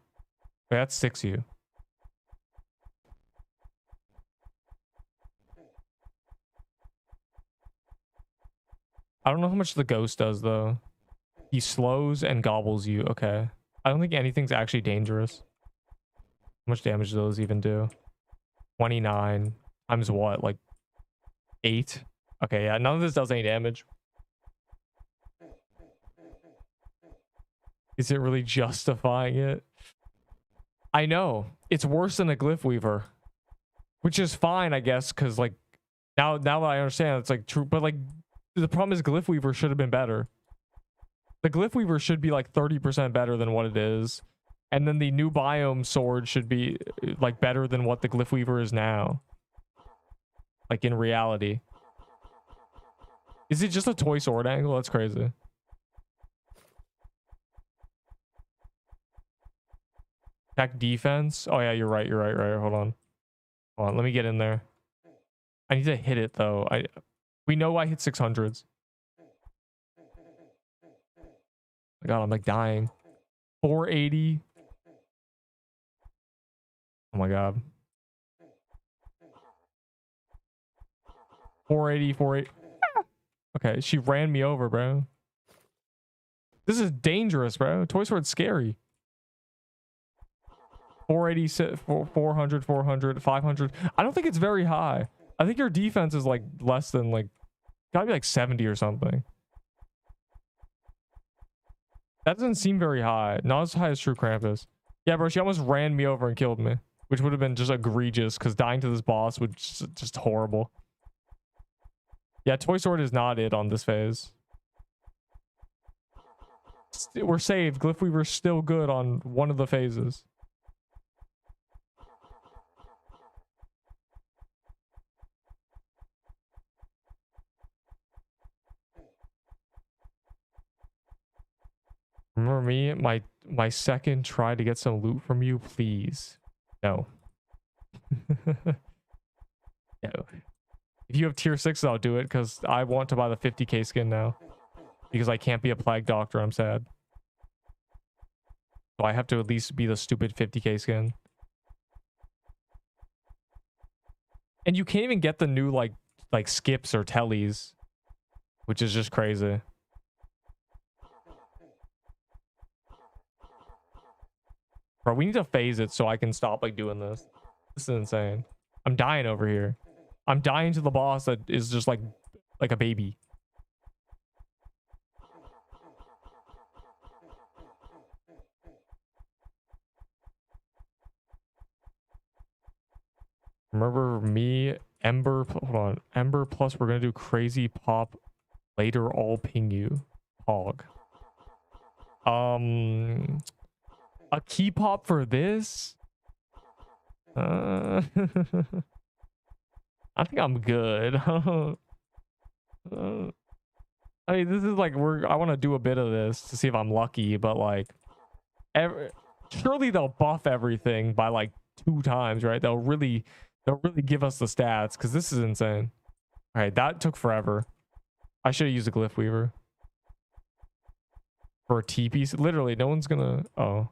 Wait, that sticks you. I don't know how much the ghost does though. He slows and gobbles you. Okay. I don't think anything's actually dangerous. How much damage do those even do? 29 times what? Like 8? Okay, yeah, none of this does any damage. Is it really justifying it? I know. It's worse than a Glyph Weaver. Which is fine, I guess, because like now that I understand it's like true, but like the problem is Glyph Weaver should have been better. The Glyph Weaver should be like 30% better than what it is. And then the new biome sword should be like better than what the Glyph Weaver is now. Like in reality. Is it just a toy sword angle? That's crazy. Attack defense. Oh yeah, you're right. Hold on. Let me get in there. I need to hit it though. We know I hit 600s. My God, I'm like dying. 480. Oh my God. 480. Okay, she ran me over, bro. This is dangerous, bro. Toy sword's scary. 480, 400, 500. I don't think it's very high. I think your defense is like less than like Gotta be like 70 or something. That doesn't seem very high. Not as high as True Krampus. Yeah, bro, she almost ran me over and killed me, which would have been just egregious because dying to this boss would just horrible. Yeah, Toy Sword is not it on this phase. We're saved. Glyphweaver's still good on one of the phases. Remember me? My second try to get some loot from you, please. No. No. If you have tier 6, I'll do it because I want to buy the 50k skin now. Because I can't be a plague doctor, I'm sad. So I have to at least be the stupid 50k skin. And you can't even get the new like skips or tellies, which is just crazy. Bro, we need to phase it so I can stop like doing this. This is insane. I'm dying over here. I'm dying to the boss that is just like a baby. Remember me, Ember, hold on. Ember plus we're gonna do crazy pop later, I'll ping you. Pog. A key pop for this? I think I'm good. I mean, this is like I want to do a bit of this to see if I'm lucky, but like surely they'll buff everything by like 2 times, right? They'll really give us the stats because this is insane. All right, that took forever. I should have used a Glyphweaver for a TP. Literally, no one's gonna. Oh.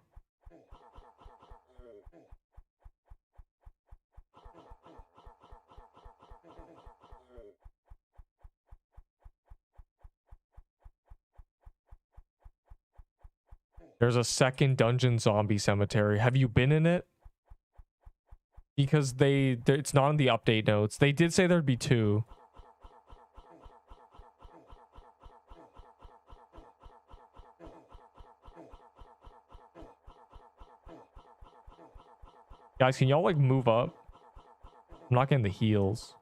There's a second dungeon zombie cemetery. Have you been in it? Because it's not in the update notes. They did say there'd be 2. Guys, can y'all like move up? I'm not getting the heals.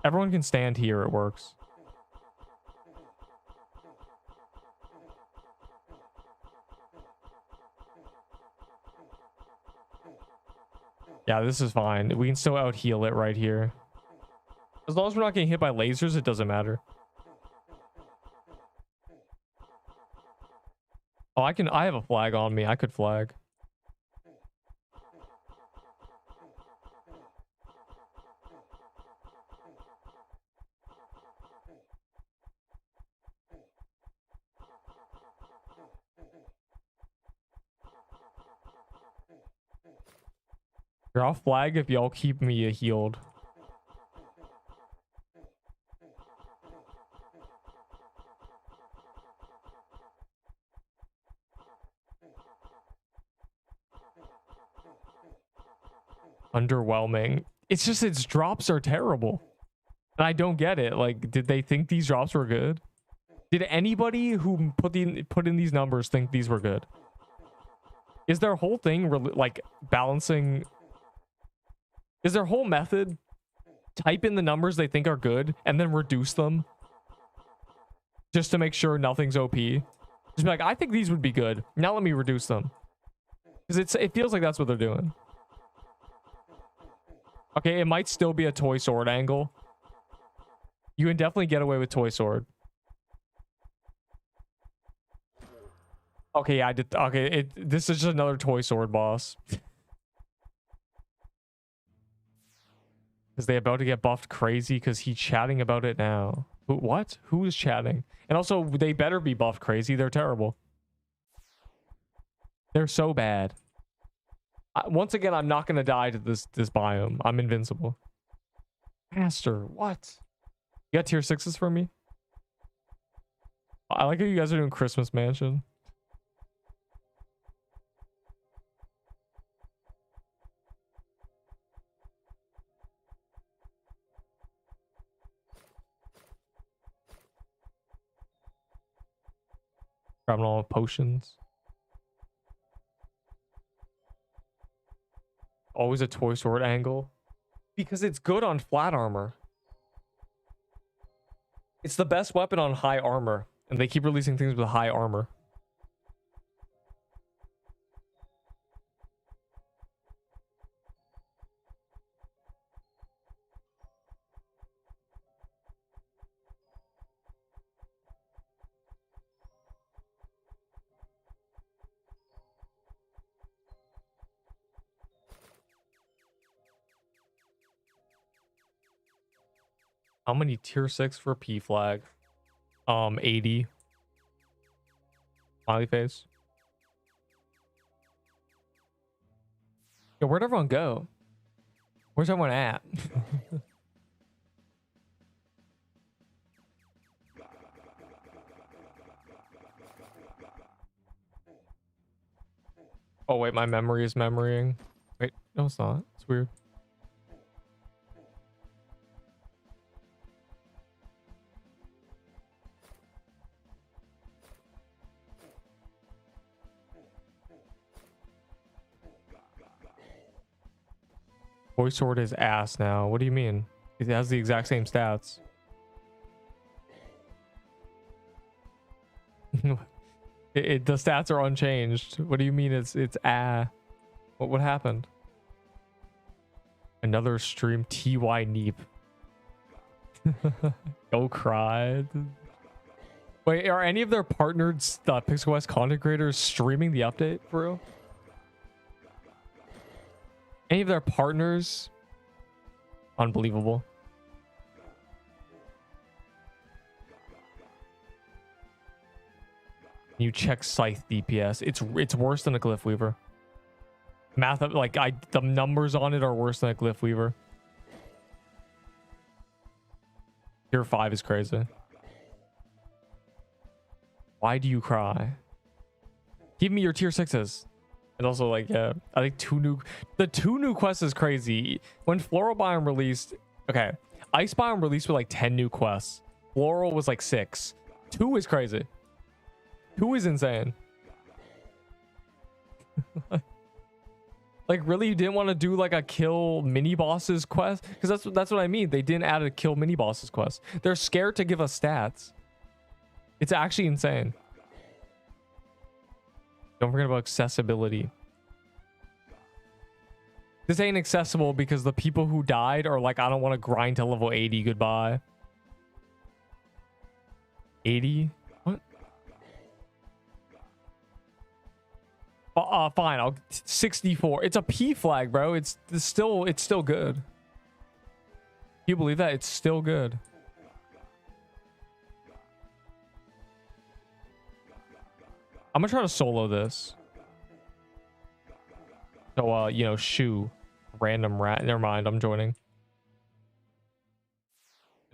Everyone can stand here. It works. Yeah, this is fine. We can still out heal it right here. As long as we're not getting hit by lasers, it doesn't matter. Oh, I have a flag on me. I could flag. Here, I'll flag if y'all keep me healed. Underwhelming. It's just its drops are terrible. And I don't get it. Like, did they think these drops were good? Did anybody who put in these numbers think these were good? Is their whole thing like balancing? Is their whole method type in the numbers they think are good and then reduce them just to make sure nothing's OP? Just be like, I think these would be good. Now let me reduce them. Because it feels like that's what they're doing. Okay, it might still be a toy sword angle. You can definitely get away with toy sword. Okay, yeah, I did. Okay, this is just another toy sword boss. Is they about to get buffed crazy because he's chatting about it now? What? Who is chatting? And also, they better be buffed crazy. They're terrible. They're so bad. Once again, I'm not going to die to this biome. I'm invincible. Master, what? You got tier 6s for me? I like how you guys are doing Christmas Mansion. Grabbing all the potions. Always a toy sword angle. Because it's good on flat armor. It's the best weapon on high armor. And they keep releasing things with high armor. How many tier 6 for P flag? 80. Smiley face. Yo, where'd everyone go? Where's everyone at? Oh wait, my memory is memorying. Wait, no it's not. It's weird. Toy sword is ass now. What do you mean? It has the exact same stats. The stats are unchanged. What do you mean it's what happened? Another stream TY Neep. Go cry. Wait, are any of their partnered Pixel West content creators streaming the update for real? Any of their partners? Unbelievable. You check Scythe DPS. It's worse than a Glyph Weaver. Math of like the numbers on it are worse than a Glyph Weaver. Tier 5 is crazy. Why do you cry? Give me your tier 6s. And also like I think the two new quests is crazy. When Floral Biome released, okay, Ice Biome released with like 10 new quests. Floral was like 6. 2 is crazy. 2 is insane. Like really, you didn't want to do like a kill mini bosses quest? Because that's what I mean. They didn't add a kill mini bosses quest. They're scared to give us stats. It's actually insane. Don't forget about accessibility. This ain't accessible because the people who died are like, I don't want to grind to level 80. Goodbye. 80? What? Fine. I'll 64. It's a P flag, bro. It's still good. Can you believe that? It's still good. I'm gonna try to solo this. So, you know, Shu, random rat. Never mind, I'm joining.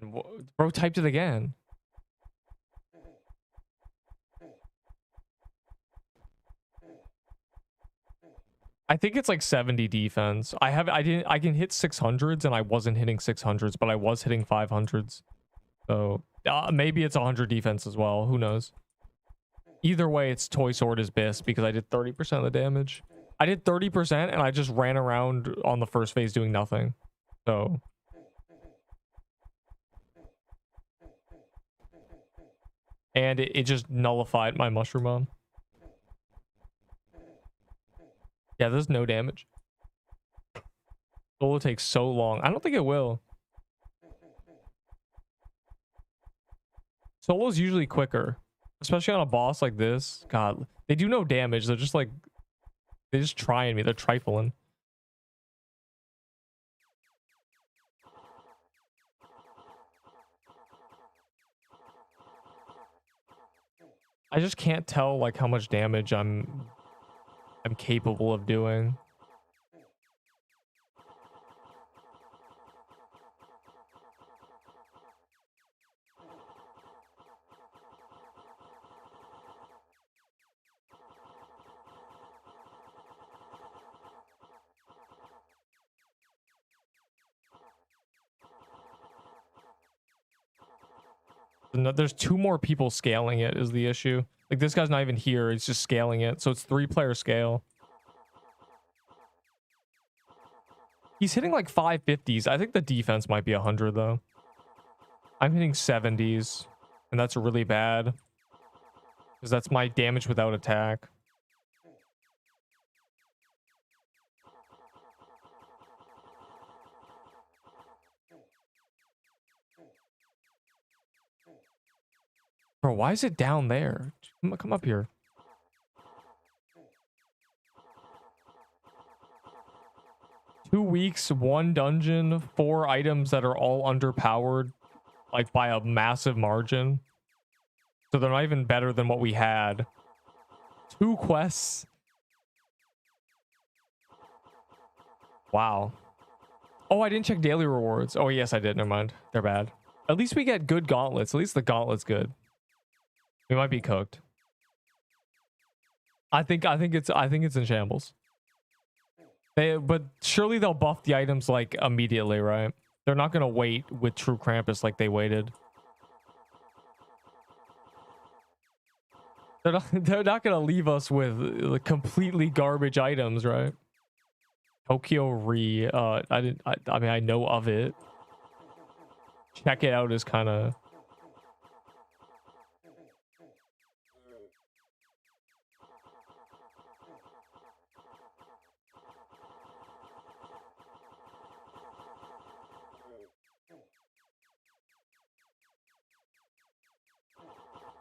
Bro typed it again. I think it's like 70 defense. I can hit 600s and I wasn't hitting 600s, but I was hitting 500s. So maybe it's 100 defense as well. Who knows? Either way, it's Toy Sword is BIS because I did 30% of the damage. I did 30% and I just ran around on the first phase doing nothing. So. And it just nullified my mushroom bomb. Yeah, there's no damage. Solo takes so long. I don't think it will. Solo's usually quicker. Especially on a boss like this. God, they do no damage. They're just like... They just trying me. They're trifling. I just can't tell like how much damage I'm capable of doing. No, there's 2 more people scaling it is the issue. Like this guy's not even here. He's just scaling it. So it's 3-player scale. He's hitting like 550s. I think the defense might be 100 though. I'm hitting 70s. And that's really bad. Because that's my damage without attack. Bro, why is it down there? Come up here. Two weeks, 1 dungeon, 4 items that are all underpowered, like by a massive margin. So they're not even better than what we had. 2 quests. Wow. Oh, I didn't check daily rewards. Oh, yes, I did. Never mind. They're bad. At least we get good gauntlets. At least the gauntlet's good. We might be cooked. I think it's in shambles. But surely they'll buff the items like immediately, right? They're not gonna wait with True Krampus like they waited. They're not gonna leave us with completely garbage items, right? Tokyo Re. I mean, I know of it. Check it out is kind of.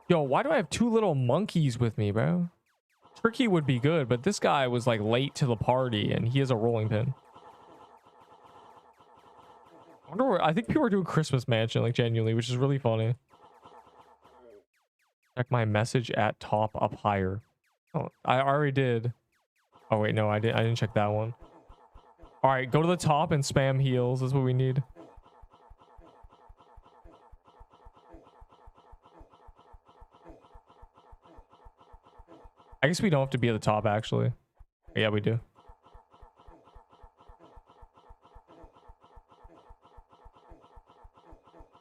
Yo, why do I have 2 little monkeys with me, bro? Tricky would be good, but this guy was like late to the party and he has a rolling pin. I wonder where, I think people are doing Christmas Mansion, like genuinely, which is really funny. Check my message at top up higher. Oh, I already did. Oh wait, no, I didn't check that one. All right, go to the top and spam heals. That's what we need. I guess we don't have to be at the top, actually. Yeah, we do.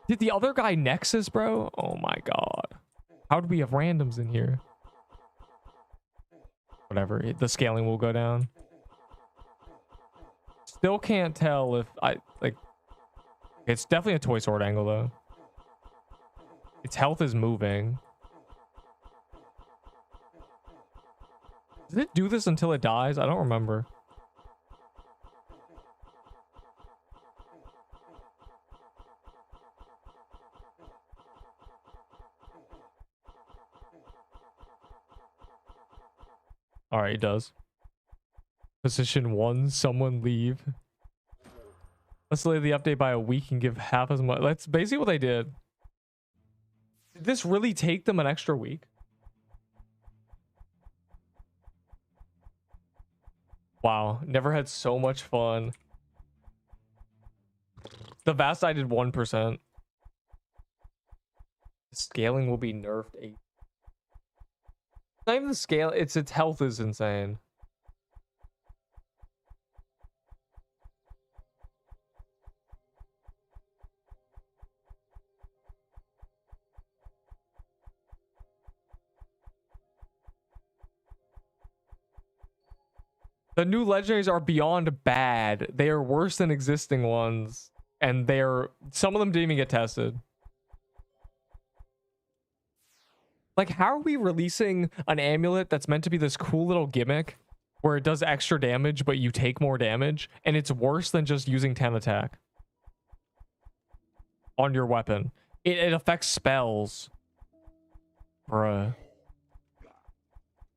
Did the other guy Nexus, bro? Oh my god. How do we have randoms in here? Whatever. The scaling will go down. Still can't tell if I, like... It's definitely a toy sword angle, though. Its health is moving. Does it do this until it dies? I don't remember. All right, it does. Position 1, someone leave. Let's delay the update by a week and give half as much. That's basically what they did. Did this really take them an extra week? Wow, never had so much fun. The vast I did 1%. Scaling will be nerfed 8. Not even the scale, its health is insane. The new legendaries are beyond bad. They are worse than existing ones. And some of them didn't even get tested. Like, how are we releasing an amulet that's meant to be this cool little gimmick where it does extra damage, but you take more damage, and it's worse than just using 10 attack on your weapon? It affects spells. Bruh.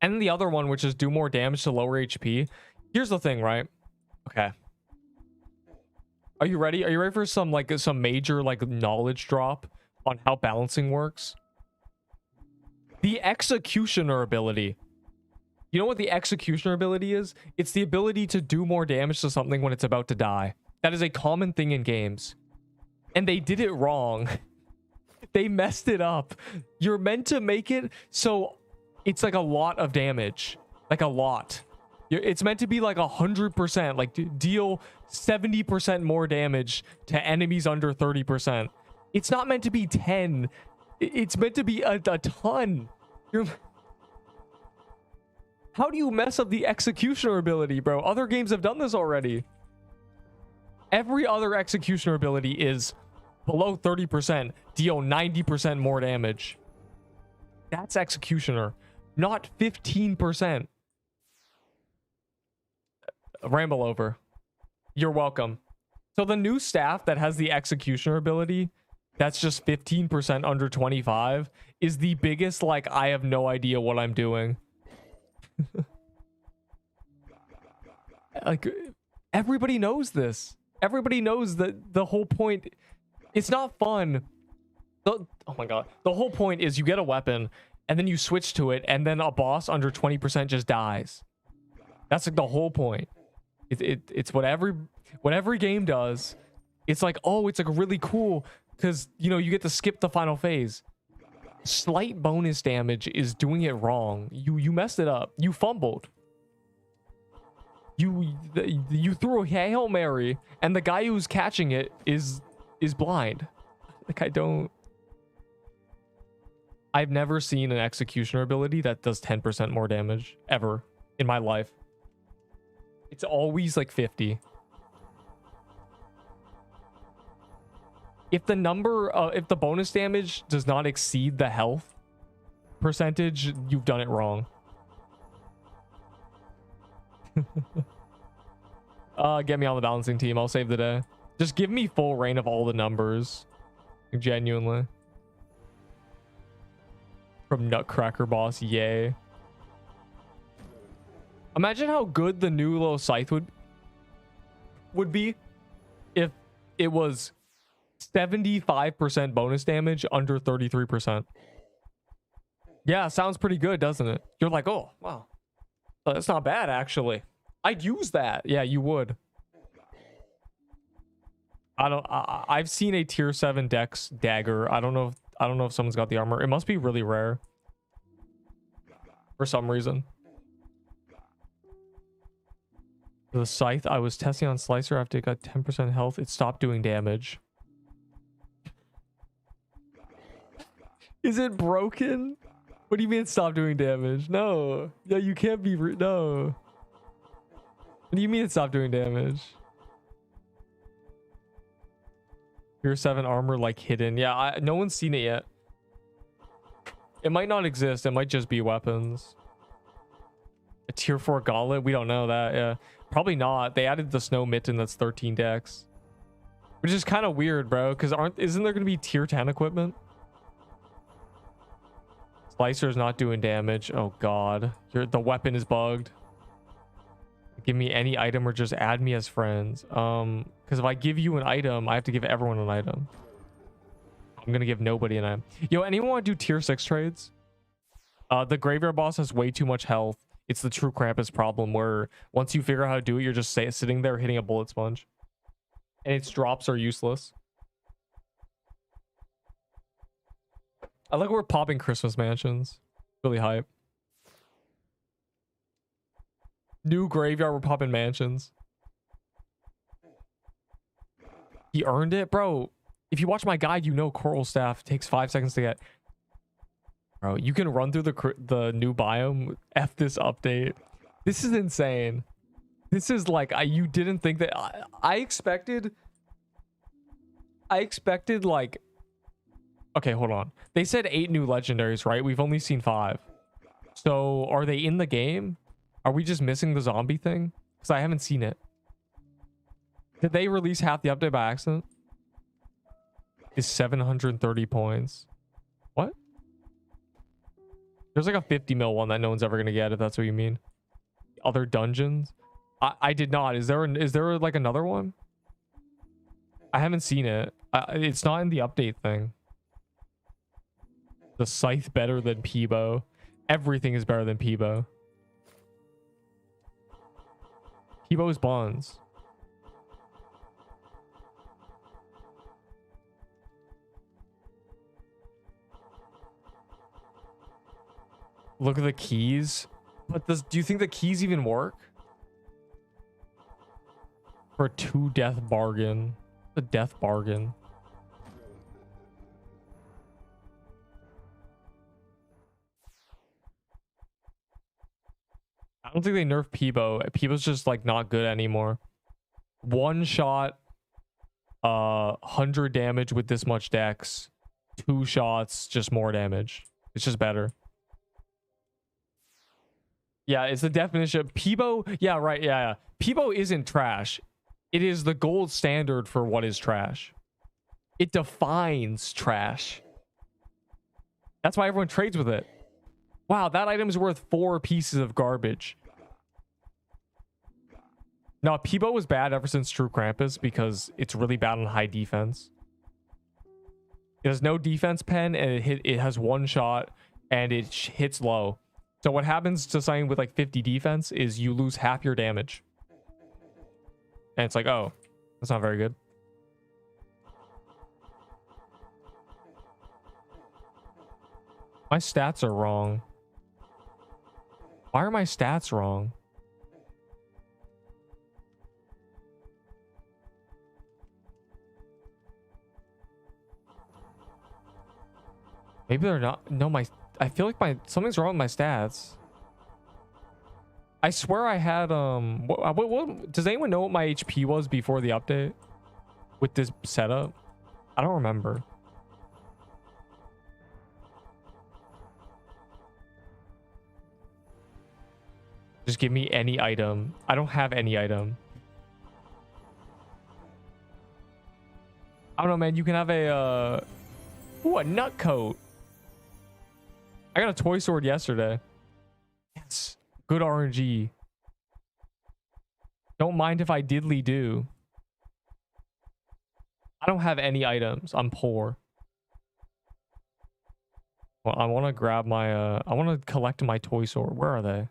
And the other one, which is do more damage to lower HP. Here's the thing, right? Okay. Are you ready? Are you ready for some major knowledge drop on how balancing works? The executioner ability. You know what the executioner ability is? It's the ability to do more damage to something when it's about to die. That is a common thing in games. And they did it wrong. They messed it up. You're meant to make it so it's like a lot of damage. Like a lot. It's meant to be like 100%. Like deal 70% more damage to enemies under 30%. It's not meant to be 10. It's meant to be a ton. How do you mess up the executioner ability, bro? Other games have done this already. Every other executioner ability is below 30%, deal 90% more damage. That's executioner, not 15%. Ramble over. You're welcome. So the new staff that has the executioner ability, that's just 15% under 25, is the biggest, like, I have no idea what I'm doing. Like, everybody knows this. Everybody knows that the whole point, it's not fun. Oh my god. The whole point is you get a weapon and then you switch to it and then a boss under 20% just dies. That's like the whole point. It's what every game does. It's like, oh, it's like really cool because, you know, you get to skip the final phase. Slight bonus damage is doing it wrong. You messed it up. You fumbled. You threw a Hail Mary and the guy who's catching it is blind. Like, I've never seen an executioner ability that does 10% more damage ever in my life. It's always like 50. If the number, if the bonus damage does not exceed the health percentage, you've done it wrong. Get me on the balancing team. I'll save the day. Just give me full reign of all the numbers. Genuinely. From Nutcracker Boss, yay. Imagine how good the new little scythe would be if it was 75% bonus damage under 33%. Yeah, sounds pretty good, doesn't it? You're like, oh, wow. That's not bad, actually. I'd use that. Yeah, you would. I've seen a tier 7 dex dagger. I don't know if someone's got the armor. It must be really rare. For some reason. The scythe I was testing on Slicer after it got 10% health. It stopped doing damage. Is it broken? What do you mean stop doing damage? No. Yeah, you can't be... No. What do you mean it stopped doing damage? Tier 7 armor like hidden. Yeah, no one's seen it yet. It might not exist. It might just be weapons. A tier 4 gauntlet? We don't know that. Yeah. Probably not. They added the snow mitten that's 13 dex. Which is kind of weird, bro. Because isn't there going to be tier 10 equipment? Slicer's not doing damage. Oh god. The weapon is bugged. Give me any item or just add me as friends. Because if I give you an item, I have to give everyone an item. I'm gonna give nobody an item. Yo, anyone want to do tier 6 trades? The graveyard boss has way too much health. It's the true Krampus problem where once you figure out how to do it, you're just sitting there hitting a bullet sponge. And its drops are useless. I like we're popping Christmas mansions. Really hype. New graveyard, we're popping mansions. He earned it? Bro, if you watch my guide, you know Coral Staff takes 5 seconds to get. Bro, you can run through the new biome. F this update. This is insane. This is like, you didn't think that... I expected like... Okay, hold on. They said 8 new legendaries, right? We've only seen 5. So, are they in the game? Are we just missing the zombie thing? Because I haven't seen it. Did they release half the update by accident? Is 730 points. What? There's like a 50 mil one that no one's ever going to get, if that's what you mean. Other dungeons? I did not. Is there like another one? I haven't seen it. It's not in the update thing. The scythe better than Peebo. Everything is better than Peebo. Peebo's bonds. Look at the keys. But do you think the keys even work? For a 2 death bargain. A death bargain. I don't think they nerfed Peebo. Peebo's just like not good anymore. One shot, 100 damage with this much dex. 2 shots, just more damage. It's just better. Yeah, it's the definition of Peebo. Yeah, right. Yeah. Peebo isn't trash. It is the gold standard for what is trash. It defines trash. That's why everyone trades with it. Wow, that item is worth 4 pieces of garbage. No, Peebo was bad ever since True Krampus because it's really bad on high defense. It has no defense pen and it has 1 shot and it hits low. So what happens to something with like 50 defense is you lose half your damage. And it's like, oh, that's not very good. My stats are wrong. Why are my stats wrong? Maybe they're not. No, I feel like something's wrong with my stats. I swear I had what does anyone know what my HP was before the update with this setup? I don't remember. Just give me any item. I don't have any item. I don't know, man. You can have a a nut coat. I got a toy sword yesterday. Yes. Good RNG. Don't mind if I diddly do. I don't have any items. I'm poor. Well, I want to grab my I want to collect my toy sword. Where are they?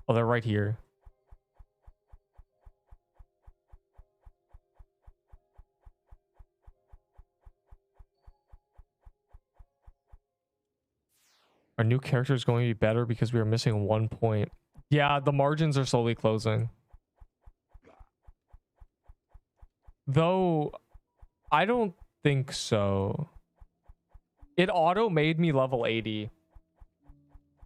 Oh, they're right here. Our new character is going to be better because we are missing 1 point. Yeah, the margins are slowly closing. Though, I don't think so. It auto made me level 80.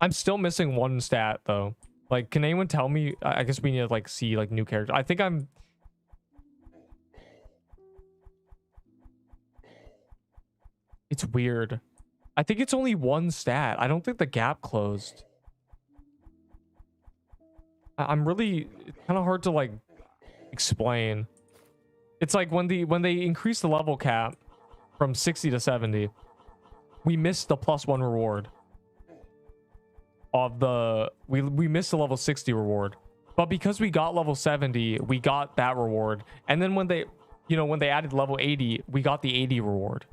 I'm still missing 1 stat though. Like, can anyone tell me? I guess we need to like see like new characters. I think I'm... It's weird. I think it's only 1 stat. I don't think the gap closed. I'm really... It's kind of hard to like explain. It's like when they increase the level cap from 60 to 70, we missed the +1 reward of the... We missed the level 60 reward. But because we got level 70, we got that reward. And then when they, you know, when they added level 80, we got the 80 reward.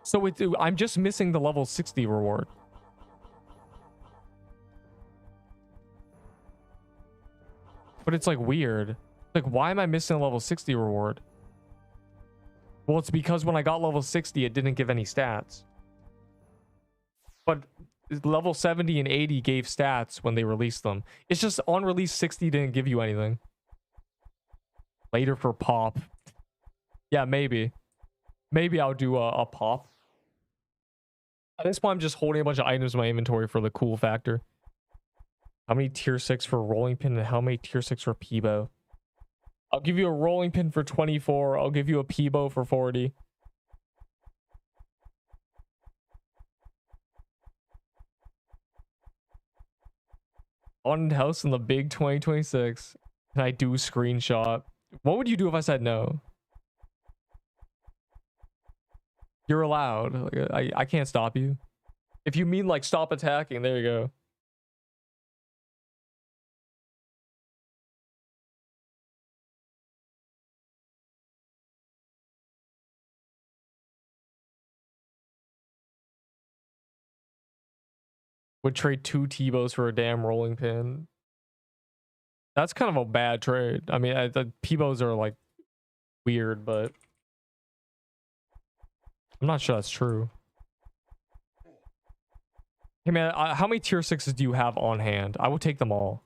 So I'm just missing the level 60 reward. But it's like weird. Like, why am I missing a level 60 reward? Well, it's because when I got level 60, it didn't give any stats. But level 70 and 80 gave stats when they released them. It's just on release 60 didn't give you anything. Later for pop. Yeah, maybe. Maybe I'll do a pop. At this point, I'm just holding a bunch of items in my inventory for the cool factor. How many tier 6 for rolling pin and how many tier 6 for Peebo? I'll give you a rolling pin for 24. I'll give you a Peebo for 40. Haunted house in the big 2026. Can I do screenshot? What would you do if I said no? You're allowed. Like, I can't stop you. If you mean like stop attacking, there you go. Would trade 2 T-bows for a damn rolling pin. That's kind of a bad trade. I mean, the P-bows are like weird, but I'm not sure that's true. Hey man, how many tier 6s do you have on hand? I would take them all.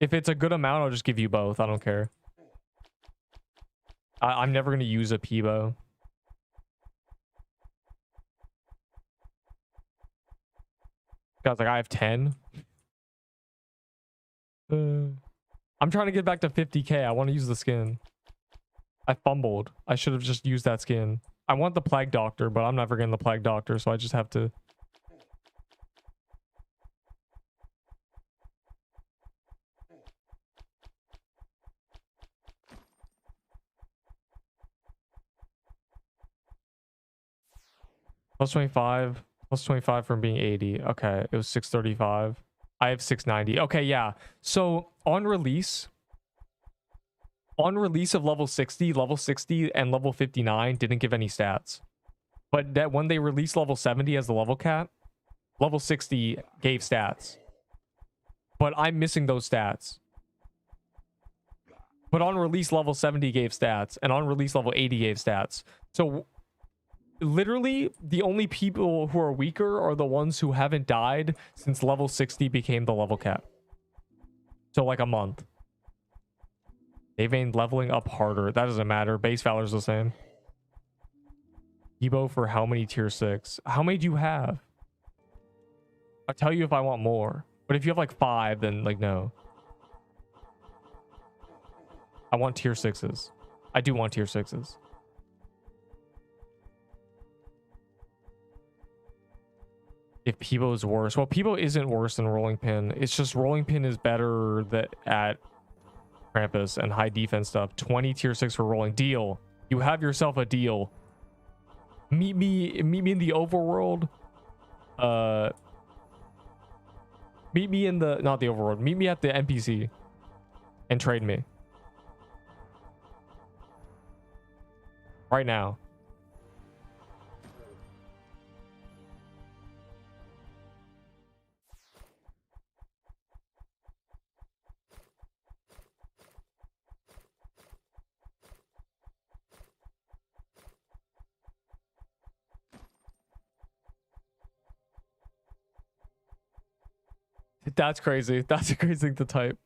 If it's a good amount, I'll just give you both. I don't care. I'm never going to use a P-bow. Guys, like I have 10. I'm trying to get back to 50k. I want to use the skin. I fumbled. I should have just used that skin. I want the Plague Doctor, but I'm never getting the Plague Doctor, so I just have to... Plus 25. Plus 25 from being 80. Okay, it was 635. I have 690. Okay, yeah. So on release of level 60 and level 59 didn't give any stats. But that when they released level 70 as the level cap, level 60 gave stats. But I'm missing those stats. But on release level 70 gave stats, and on release level 80 gave stats. So literally the only people who are weaker are the ones who haven't died since level 60 became the level cap. So like a month. They've been leveling up harder. That doesn't matter. Base valor's the same. Evo for how many tier 6? How many do you have? I'll tell you if I want more. But if you have like 5, then like no. I want tier 6s. I do want tier 6s. If Peebo is worse. Well, Peebo isn't worse than Rolling Pin. It's just Rolling Pin is better at Krampus and high defense stuff. 20 tier 6 for Rolling. Deal. You have yourself a deal. Meet me in the overworld. Meet me in the... Not the overworld. Meet me at the NPC. And trade me. Right now. That's crazy. That's a crazy thing to type.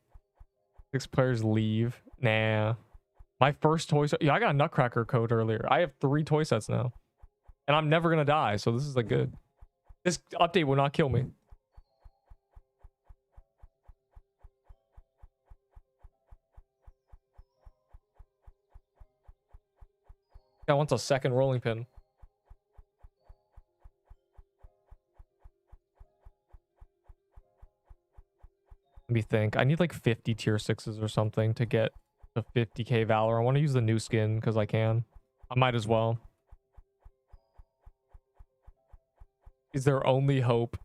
6 players leave. Nah. My first toy set. Yeah, I got a Nutcracker code earlier. I have 3 toy sets now. And I'm never going to die. So this is like good. This update will not kill me. I want a second rolling pin. Let me think. I need like 50 tier 6s or something to get to 50k Valor. I want to use the new skin because I can. I might as well. Is there only hope?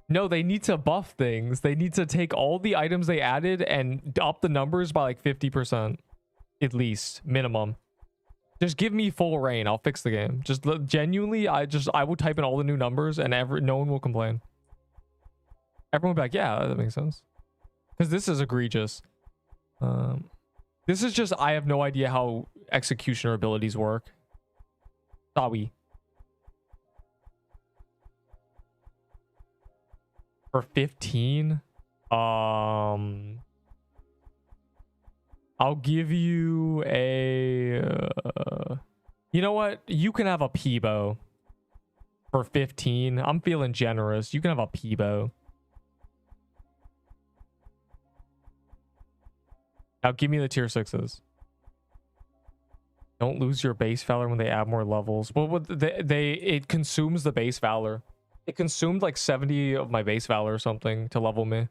No, they need to buff things. They need to take all the items they added and up the numbers by like 50%. At least. Minimum. Just give me full reign. I'll fix the game. Just genuinely, I will type in all the new numbers and no one will complain. Everyone will be like, yeah, that makes sense. Because this is egregious. This is just, I have no idea how executioner abilities work. Sorry. For 15? I'll give you a... you know what? You can have a Peebo. For 15. I'm feeling generous. You can have a Peebo. Now give me the tier 6s. Don't lose your base valor when they add more levels. Well, it consumes the base valor. It consumed like 70 of my base valor or something to level me.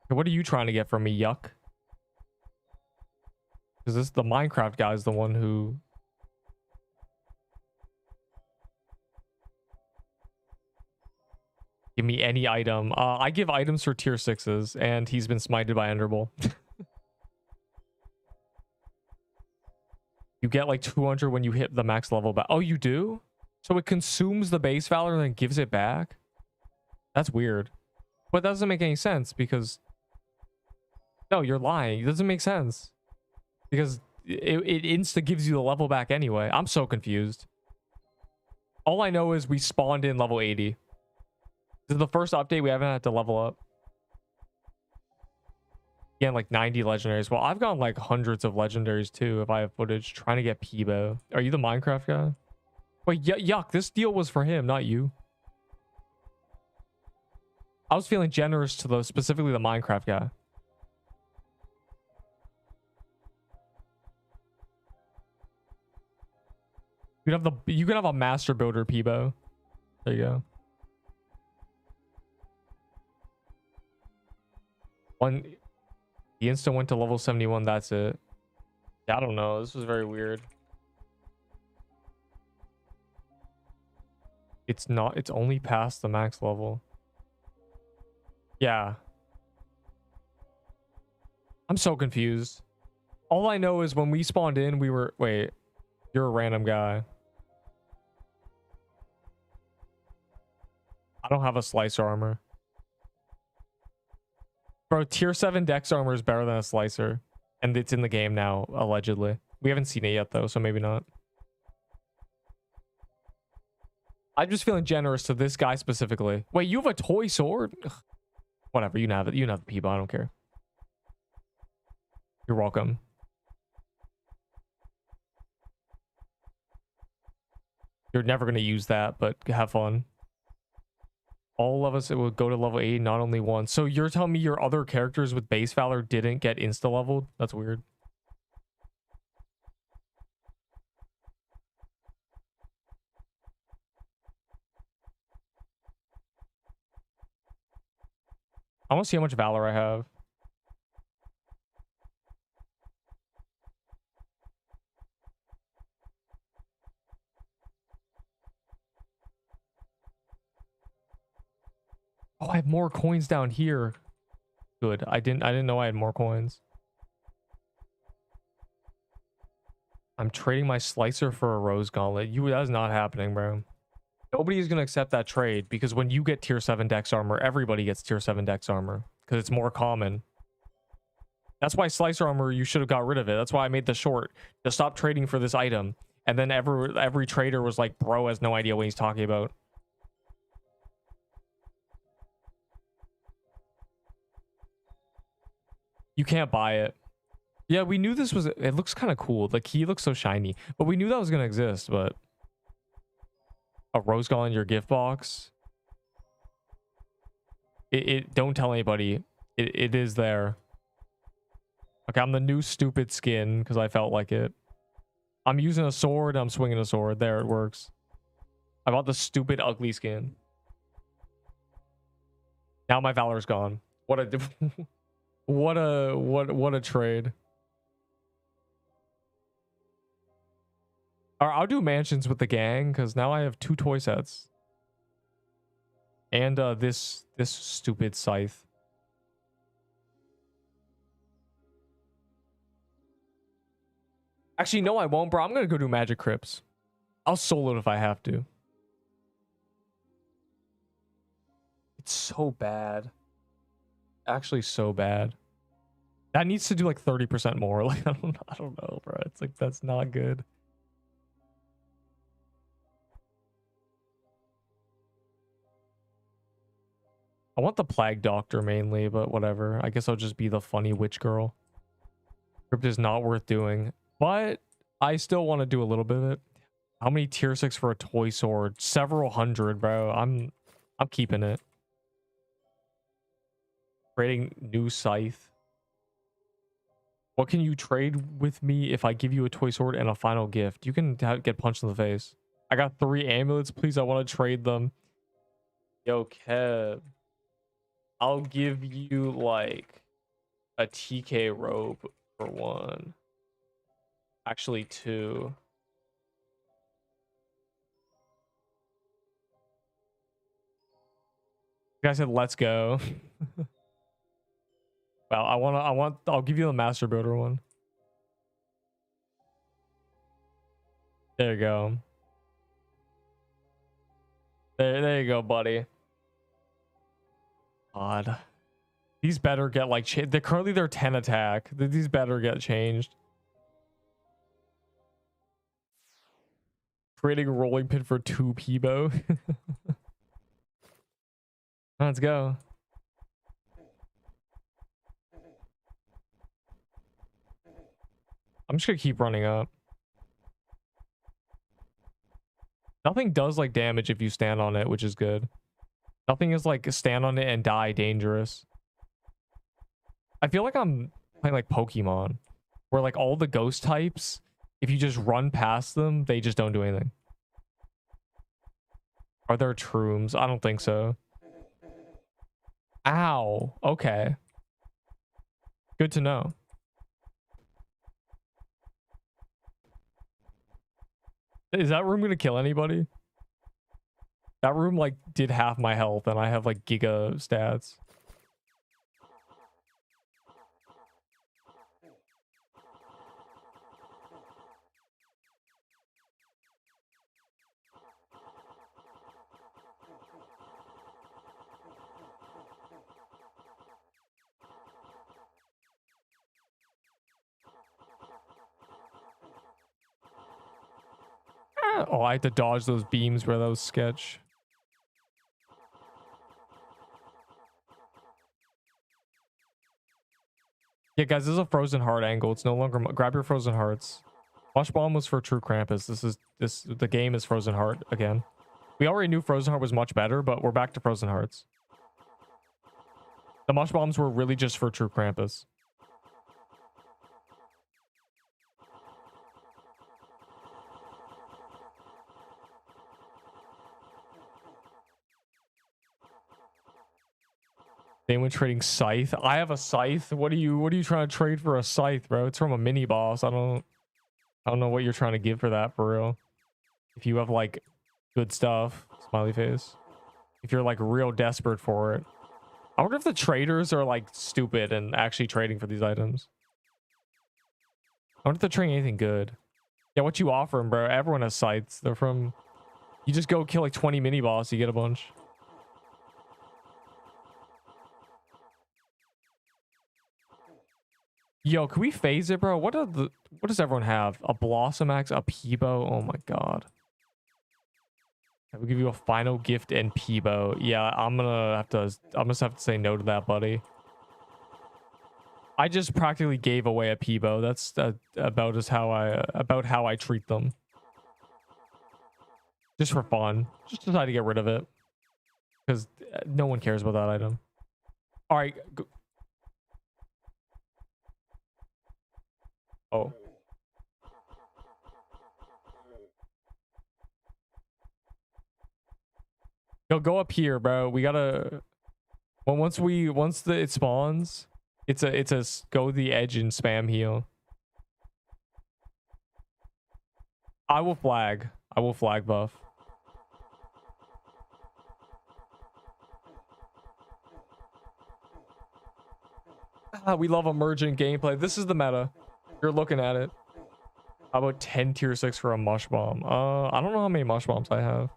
What are you trying to get from me, yuck? Because this the Minecraft guy is the one who... Give me any item. I give items for tier 6s, and he's been smited by Enderbull. You get like 200 when you hit the max level back. Oh, you do? So it consumes the base valor and then gives it back? That's weird. But that doesn't make any sense because... No, you're lying. It doesn't make sense. Because it insta gives you the level back anyway. I'm so confused. All I know is we spawned in level 80. This is the first update we haven't had to level up. Again, like 90 legendaries. Well, I've gotten like hundreds of legendaries too if I have footage trying to get Peebo. Are you the Minecraft guy? Wait, yuck. This deal was for him, not you. I was feeling generous to the specifically the Minecraft guy. You can have a master builder, Peebo. There you go. The instant went to level 71. That's it. Yeah, I don't know. This was very weird. It's not. It's only past the max level. Yeah. I'm so confused. All I know is when we spawned in, we were... Wait. You're a random guy. I don't have a slicer armor. Bro, tier 7 dex armor is better than a slicer. And it's in the game now, allegedly. We haven't seen it yet, though, so maybe not. I'm just feeling generous to this guy specifically. Wait, you have a toy sword? Ugh. Whatever, you can have it. You can have the people. I don't care. You're welcome. You're never going to use that, but have fun. All of us, it will go to level 8, not only one. So you're telling me your other characters with base valor didn't get insta-leveled? That's weird. I want to see how much valor I have. Oh, I have more coins down here. Good. I didn't know I had more coins. I'm trading my slicer for a rose gauntlet. That's not happening, bro. Nobody is going to accept that trade because when you get tier 7 dex armor, everybody gets tier 7 dex armor because it's more common. That's why slicer armor, you should have got rid of it. That's why I made the short to stop trading for this item. And then every trader was like, bro has no idea what he's talking about. You can't buy it. Yeah, we knew this was... It looks kind of cool. Like, he looks so shiny. But we knew that was going to exist, but... A rose gauntlet in your gift box? Don't tell anybody. It is there. Okay, I'm the new stupid skin because I felt like it. I'm using a sword. I'm swinging a sword. There, it works. I bought the stupid ugly skin. Now my valor's gone. What a... what a trade. Alright, I'll do mansions with the gang because now I have 2 toy sets. And this stupid scythe. Actually, no, I won't, bro. I'm gonna go do magic crypts. I'll solo it if I have to. It's so bad. Actually so bad. That needs to do like 30% more. Like I don't know, bro. It's like that's not good. I want the plague doctor mainly, but whatever. I guess I'll just be the funny witch girl. Crypt is not worth doing, but I still want to do a little bit of it. How many tier 6 for a toy sword? Several hundred, bro. I'm keeping it. Trading new scythe. What can you trade with me if I give you a toy sword and a final gift? You can get punched in the face. I got 3 amulets. Please, I want to trade them. Yo, Kev. I'll give you like a TK robe for 1. Actually 2. You guys said let's go. Well, I'll give you the master builder one. There you go. There you go, buddy. God. These better get like they're currently they're 10 attack. These better get changed. Creating a rolling pin for 2 Peebo. Let's go. I'm just gonna keep running up. Nothing does like damage if you stand on it, which is good. Nothing is like stand on it and die dangerous. I feel like I'm playing like Pokemon, where like all the ghost types, if you just run past them, they just don't do anything. Are there trooms? I don't think so. Ow. Okay. Good to know. Is that room gonna kill anybody? That room like did half my health and I have like giga stats. Oh, I had to dodge those beams, bro. That was sketch. Yeah, guys, this is a frozen heart angle. It's no longer grab your frozen hearts. Mush bomb was for true Krampus. The game is frozen heart again. We already knew frozen heart was much better, but we're back to frozen hearts. The mush bombs were really just for true Krampus. Anyone trading scythe? I have a scythe. What are you trying to trade for a scythe, bro? It's from a mini boss. I don't know what you're trying to give for that for real. If you have like good stuff, smiley face. If you're like real desperate for it. I wonder if the traders are like stupid and actually trading for these items. I wonder if they're trading anything good. Yeah, what you offering, bro? Everyone has scythes. They're from... You just go kill like 20 mini boss, you get a bunch. Yo, can we phase it, bro? What does everyone have? A Blossom Axe, a Peebo? Oh my god. I will give you a final gift and Peebo. Yeah, I'm gonna have to say no to that, buddy. I just practically gave away a Peebo. That's about how I treat them. Just for fun. Just decide to get rid of it. Because no one cares about that item. Alright. Oh. Yo, go up here, bro. We gotta... Well, once it spawns, it's a go the edge and spam heal. I will flag buff. We love emergent gameplay. This is the meta. You're looking at it. How about 10 tier 6 for a mush bomb? I don't know how many mush bombs I have.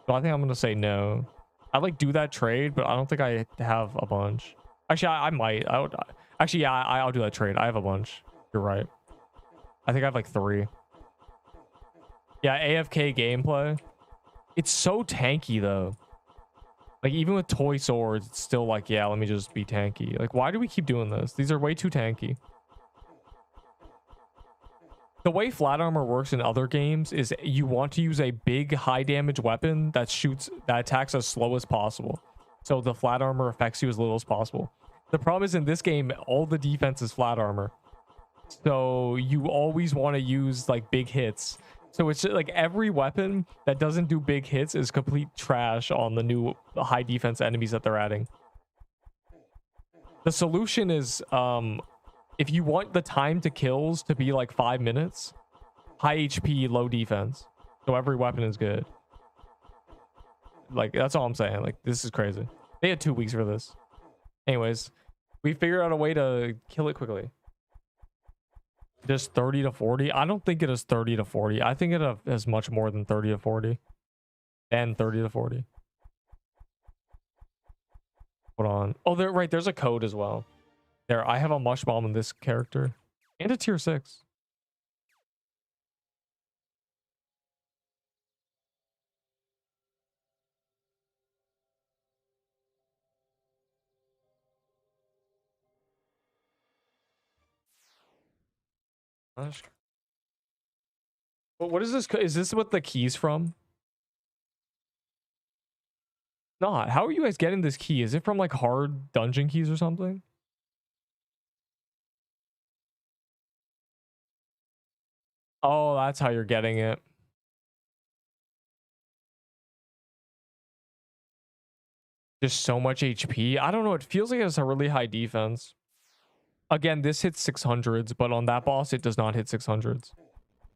But I think I'm gonna say no. I like do that trade, but I don't think I have a bunch. Actually, I might. Actually, yeah, I'll do that trade. I have a bunch. You're right. I think I have like 3. Yeah, AFK gameplay. It's so tanky though. Like even with toy swords, it's still like, yeah, let me just be tanky. Like, why do we keep doing this? These are way too tanky. The way flat armor works in other games is you want to use a big high damage weapon that attacks as slow as possible. So the flat armor affects you as little as possible. The problem is in this game, all the defense is flat armor. So you always want to use like big hits. So it's just, like every weapon that doesn't do big hits is complete trash on the new high defense enemies that they're adding. The solution is if you want the time to kills to be like 5 minutes, high HP, low defense. So every weapon is good. Like, that's all I'm saying. Like, this is crazy. They had 2 weeks for this. Anyways, we figured out a way to kill it quickly. Just 30 to 40? I don't think it is 30 to 40. I think it has much more than 30 to 40. And 30 to 40. Hold on. Oh, right. There's a code as well. There, I have a mush bomb in this character. And a tier 6. What is this? Is this what the key's from? Not. How are you guys getting this key? Is it from like hard dungeon keys or something? Oh, that's how you're getting it. Just so much HP. I don't know. It feels like it has a really high defense. Again, this hits 600s, but on that boss, it does not hit 600s.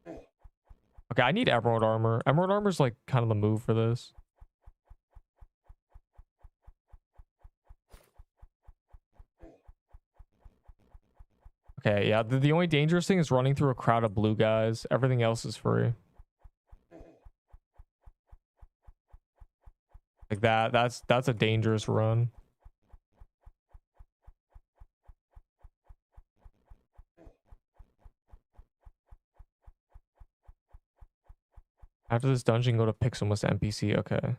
Okay, I need Emerald Armor. Emerald Armor is like kind of the move for this. Okay, yeah. The only dangerous thing is running through a crowd of blue guys. Everything else is free. Like that's a dangerous run. After this dungeon, go to Pixelmas NPC. Okay.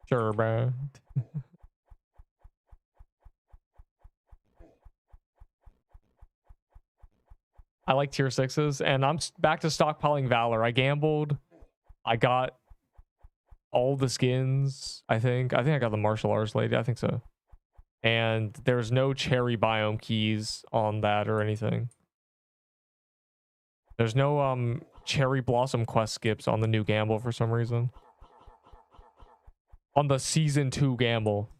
Sure, bro. I like tier 6s, and I'm back to stockpiling Valor. I gambled. I got all the skins, I think. I got the martial arts lady. I think so. And there's no cherry biome keys on that or anything. There's no cherry blossom quest skips on the new gamble for some reason. On the season 2 gamble.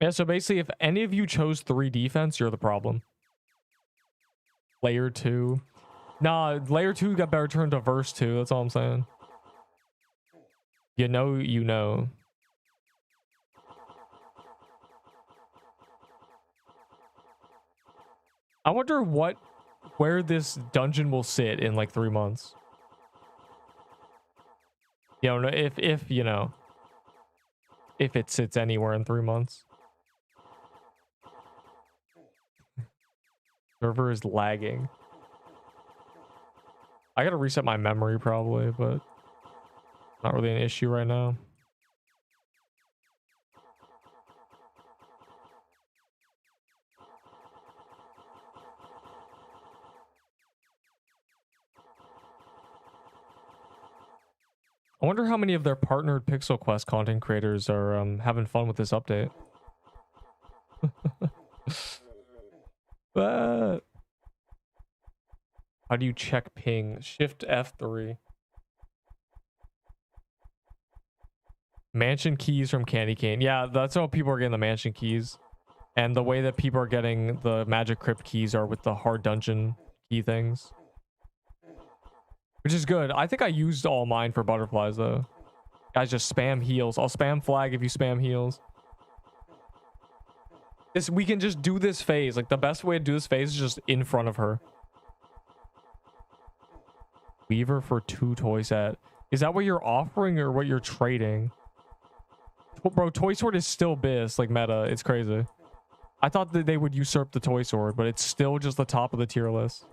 Yeah, so basically, if any of you chose 3 defense, you're the problem. Layer 2. Nah, layer 2 got better turned to verse 2. That's all I'm saying. You know, you know. I wonder where this dungeon will sit in like 3 months. You know, if you know, if it sits anywhere in 3 months. Server is lagging. I gotta reset my memory probably, but not really an issue right now. I wonder how many of their partnered Pixel Quest content creators are having fun with this update. How do you check ping? Shift F3. Mansion keys from Candy Cane. Yeah, that's how people are getting the mansion keys. And the way that people are getting the magic crypt keys are with the hard dungeon key things. Which is good. I think I used all mine for butterflies though. Guys, just spam heals. I'll spam flag if you spam heals. We can just do this phase. Like the best way to do this phase is just in front of her. Weaver for 2 toy set. Is that what you're offering or what you're trading? Bro, Toy Sword is still BIS, like meta. It's crazy. I thought that they would usurp the Toy Sword, but it's still just the top of the tier list.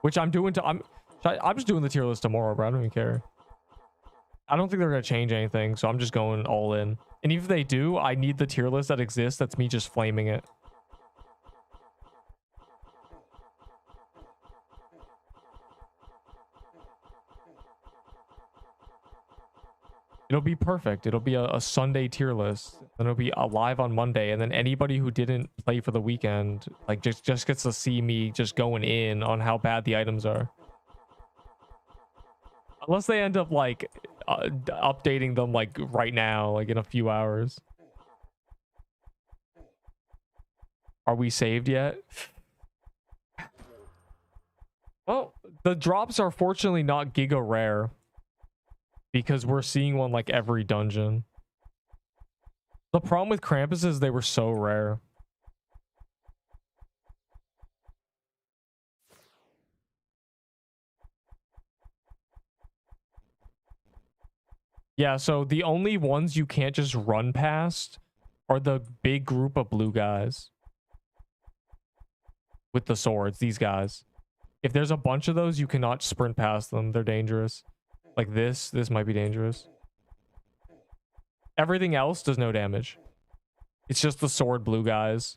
Which I'm doing to... I'm just doing the tier list tomorrow, bro. I don't even care. I don't think they're going to change anything, so I'm just going all in. And even if they do, I need the tier list that exists. That's me just flaming it. It'll be perfect. It'll be a Sunday tier list. Then it'll be live on Monday. And then anybody who didn't play for the weekend, like just gets to see me just going in on how bad the items are. Unless they end up like updating them like right now, like in a few hours. Are we saved yet? Well, the drops are fortunately not giga rare. Because we're seeing one like every dungeon. The problem with Krampus is they were so rare. Yeah, so the only ones you can't just run past are the big group of blue guys. With the swords, these guys. If there's a bunch of those, you cannot sprint past them. They're dangerous. Like this might be dangerous. Everything else does no damage. It's just the sword blue guys.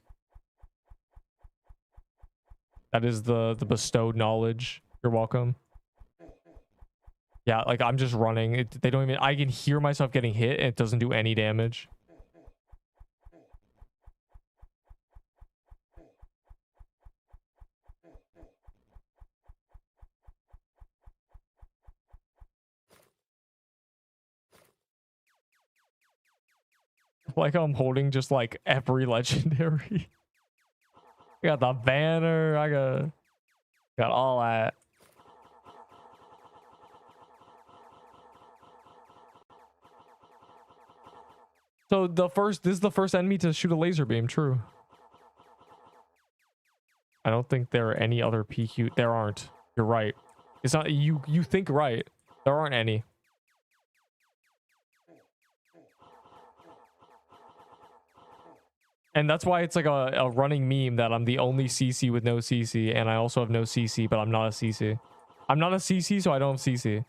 That is the bestowed knowledge. You're welcome. Yeah, like I'm just running. They don't even... I can hear myself getting hit and it doesn't do any damage. Like I'm holding just like every legendary. I got the banner. I got all that. So this is the first enemy to shoot a laser beam. True. I don't think there are any other PQ. There aren't. You're right. It's not you. You think right. There aren't any. And that's why it's like a running meme that I'm the only CC with no CC, and I also have no CC, but I'm not a CC. I'm not a CC, so I don't have CC.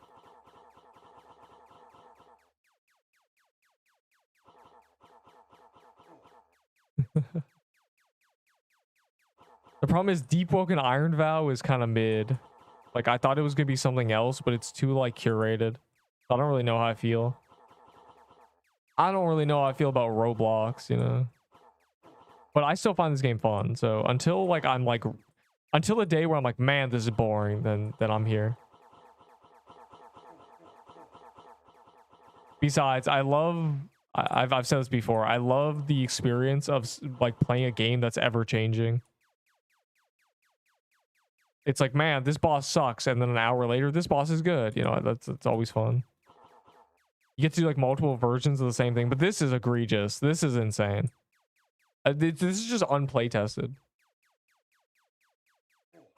The problem is Deepwoken Iron Vow is kind of mid. Like I thought it was gonna be something else, but it's too like curated. I don't really know how I feel. I don't really know how I feel about Roblox, you know. But I still find this game fun. So until like I'm like, until the day where I'm like, man, this is boring, then I'm here. Besides, I've said this before. I love the experience of like playing a game that's ever changing. It's like, man, this boss sucks, and then an hour later, this boss is good. You know, that's always fun. You get to do like multiple versions of the same thing, but this is egregious. This is insane. This is just unplay tested.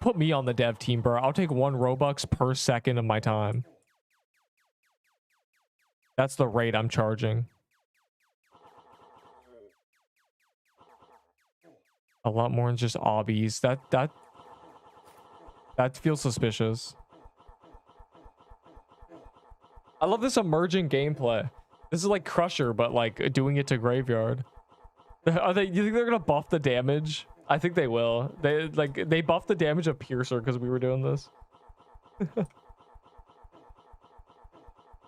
Put me on the dev team, bro. I'll take 1 Robux per second of my time. That's the rate I'm charging. A lot more than just obbies. That feels suspicious. I love this emerging gameplay. This is like Crusher, but like doing it to Graveyard. Are they? You think they're gonna buff the damage? I think they will. They buffed the damage of Piercer because we were doing this.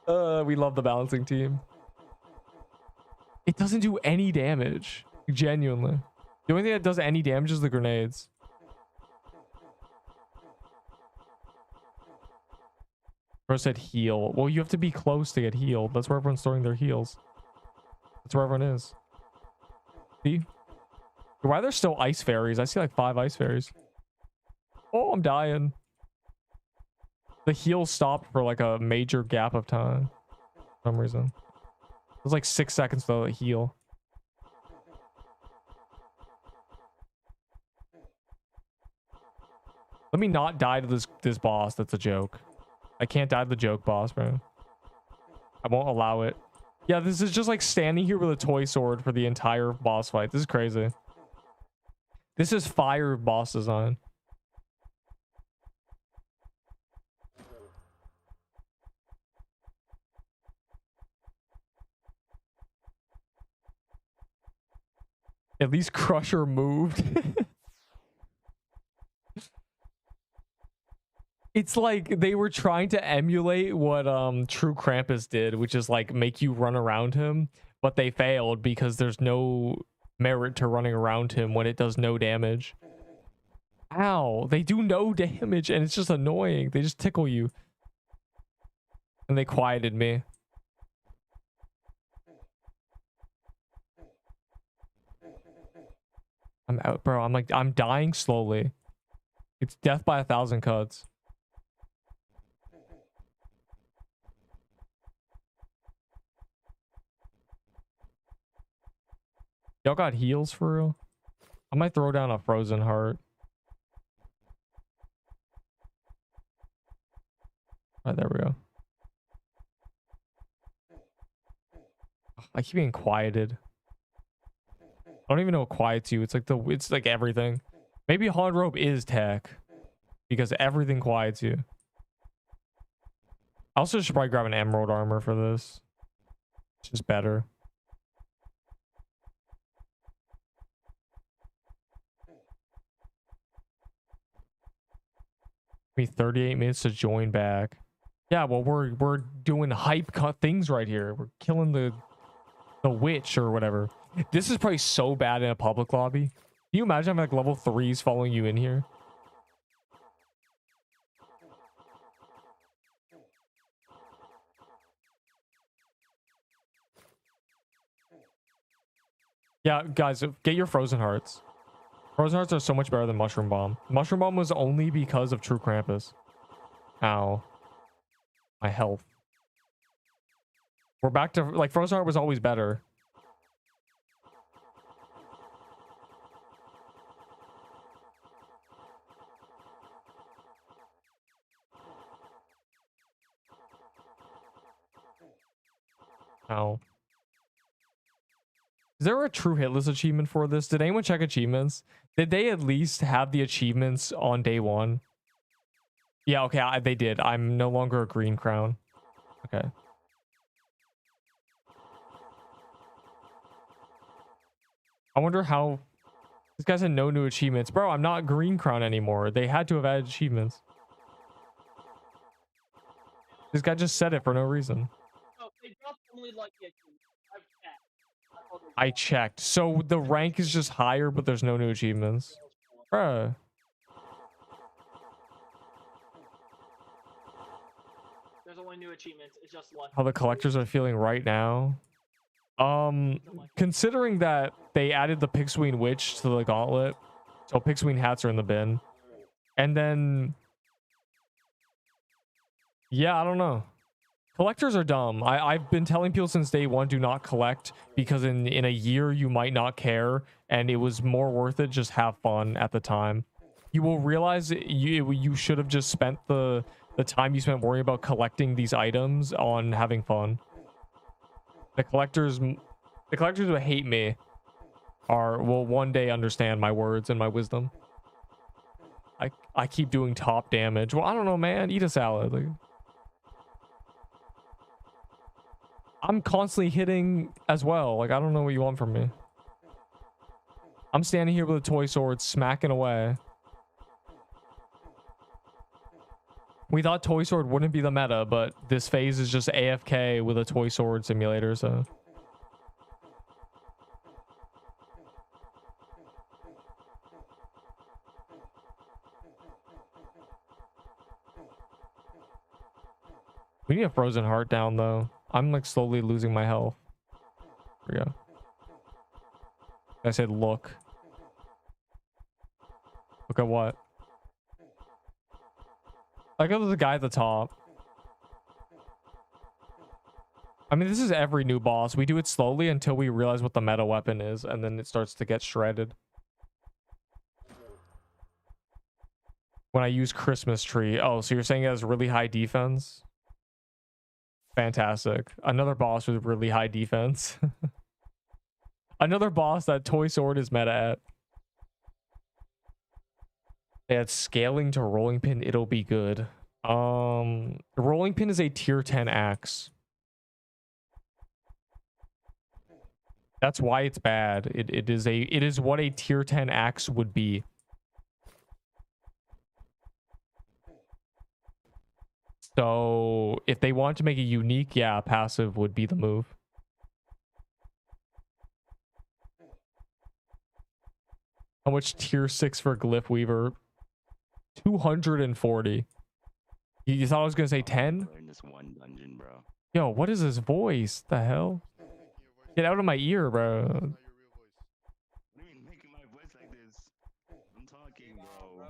We love the balancing team. It doesn't do any damage. Genuinely. The only thing that does any damage is the grenades. Bro said heal. Well, you have to be close to get healed. That's where everyone's throwing their heals. That's where everyone is. See? Why are there still ice fairies? I see like 5 ice fairies. Oh, I'm dying. The heal stopped for like a major gap of time. For some reason. It was like 6 seconds to heal. Let me not die to this boss. That's a joke. I can't die to the joke boss, bro. I won't allow it. Yeah, this is just like standing here with a toy sword for the entire boss fight. This is crazy. This is fire boss design. At least Crusher moved. It's like they were trying to emulate what True Krampus did, which is like make you run around him, but they failed because there's no merit to running around him when it does no damage. Ow, they do no damage and it's just annoying. They just tickle you. And they quieted me. I'm out, bro. I'm dying slowly. It's death by 1,000 cuts. Y'all got heals for real? I might throw down a frozen heart. Alright, there we go. I keep being quieted. I don't even know what quiets you. It's like everything. Maybe Haunted Rope is tech. because everything quiets you. I also should probably grab an emerald armor for this. It's just better. Me 38 minutes to join back. Yeah, well, we're doing hype cut things right here. We're killing the witch or whatever. This is probably so bad in a public lobby. Can you imagine having like level 3s following you in here? Yeah, guys, get your frozen hearts. Frozen hearts are so much better than mushroom bomb. Mushroom bomb was only because of True Krampus. Ow. My health. We're back to like frozen heart was always better. Ow. Is there a true hitless achievement for this? Did anyone check achievements? Did they at least have the achievements on day one? Yeah, okay, they did. I'm no longer a green crown. Okay. I wonder how... This guy said no new achievements. Bro, I'm not green crown anymore. They had to have added achievements. This guy just said it for no reason. Oh, they dropped only like the achievements. I checked. So the rank is just higher, but there's no new achievements. Bruh. There's only new achievements. It's just one. How the collectors are feeling right now. Considering that they added the Pixween Witch to the gauntlet, so Pixween hats are in the bin. And then... Yeah, I don't know. Collectors are dumb. I've been telling people since day one, do not collect, because in a year you might not care, and it was more worth it. Just have fun at the time. You will realize you should have just spent the time you spent worrying about collecting these items on having fun. The collectors who hate me will one day understand my words and my wisdom. I keep doing top damage. Well, I don't know, man. Eat a salad. Like, I'm constantly hitting as well. Like, I don't know what you want from me. I'm standing here with a toy sword smacking away. We thought toy sword wouldn't be the meta, but this phase is just AFK with a toy sword simulator, so... We need a frozen heart down, though. I'm, like, slowly losing my health. There we go. I said look. Look at what? I got the guy at the top. I mean, this is every new boss. We do it slowly until we realize what the meta weapon is, and then it starts to get shredded. When I use Christmas tree. Oh, so you're saying it has really high defense? Fantastic. Another boss with really high defense. Another boss that toy sword is meta at. They had scaling to rolling pin. It'll be good. Rolling pin is a tier 10 axe. That's why it's bad. It is what a tier 10 axe would be. So if they want to make it unique, yeah, passive would be the move. How much tier 6 for Glyph Weaver? 240. You thought I was gonna say 10? This one dungeon, bro. Yo, what is this voice? The hell? Get out of my ear, bro. What do you mean making my voice like this? I'm talking, bro.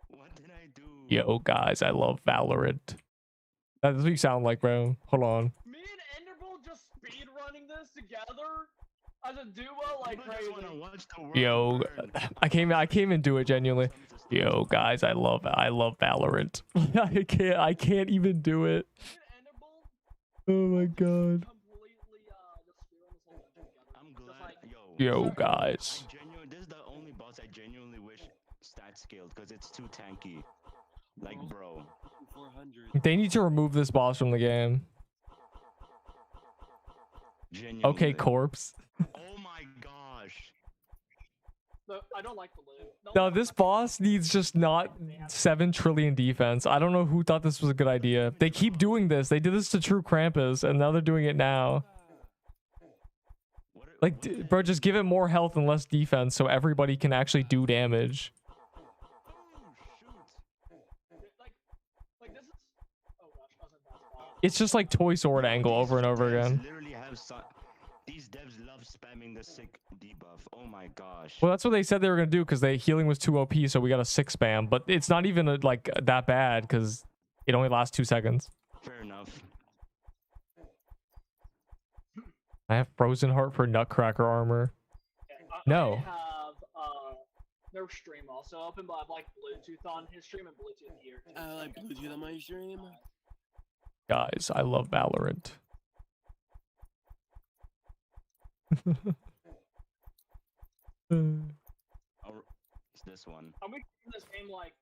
What did I do? Yo, guys, I love Valorant. That's what you sound like, bro. Hold on. Me and Enderbull just speed running this together as a duo, like crazy. Yo, I came into it genuinely. Yo, guys, I love Valorant. I can't even do it. Oh my god. I'm glad. Yo, guys. This is the only boss I genuinely wish stat scaled because it's too tanky. Like, bro. 400. They need to remove this boss from the game. Genuinely. Okay, corpse. Oh my gosh. No, I don't like the loot. No, this boss needs just not 7 trillion defense. I don't know who thought this was a good idea. They keep doing this. They did this to True Krampus, and now they're doing it now. Like, bro, just give it more health and less defense so everybody can actually do damage. Like this is. Oh gosh, I was in that spot. It's just like Toy Sword angle over and over These devs again. Literally have these devs love spamming the sick debuff. Oh my gosh. Well, that's what they said they were gonna do because they healing was too OP, so we got a 6 spam. But it's not even like that bad because it only lasts 2 seconds. Fair enough. I have Frozen Heart for Nutcracker armor. No. I have Nerp stream also open, but I have like Bluetooth on his stream and Bluetooth here. Too, I so like can Bluetooth on my stream. Guys, I love Valorant. It's this one. Are we keeping this game like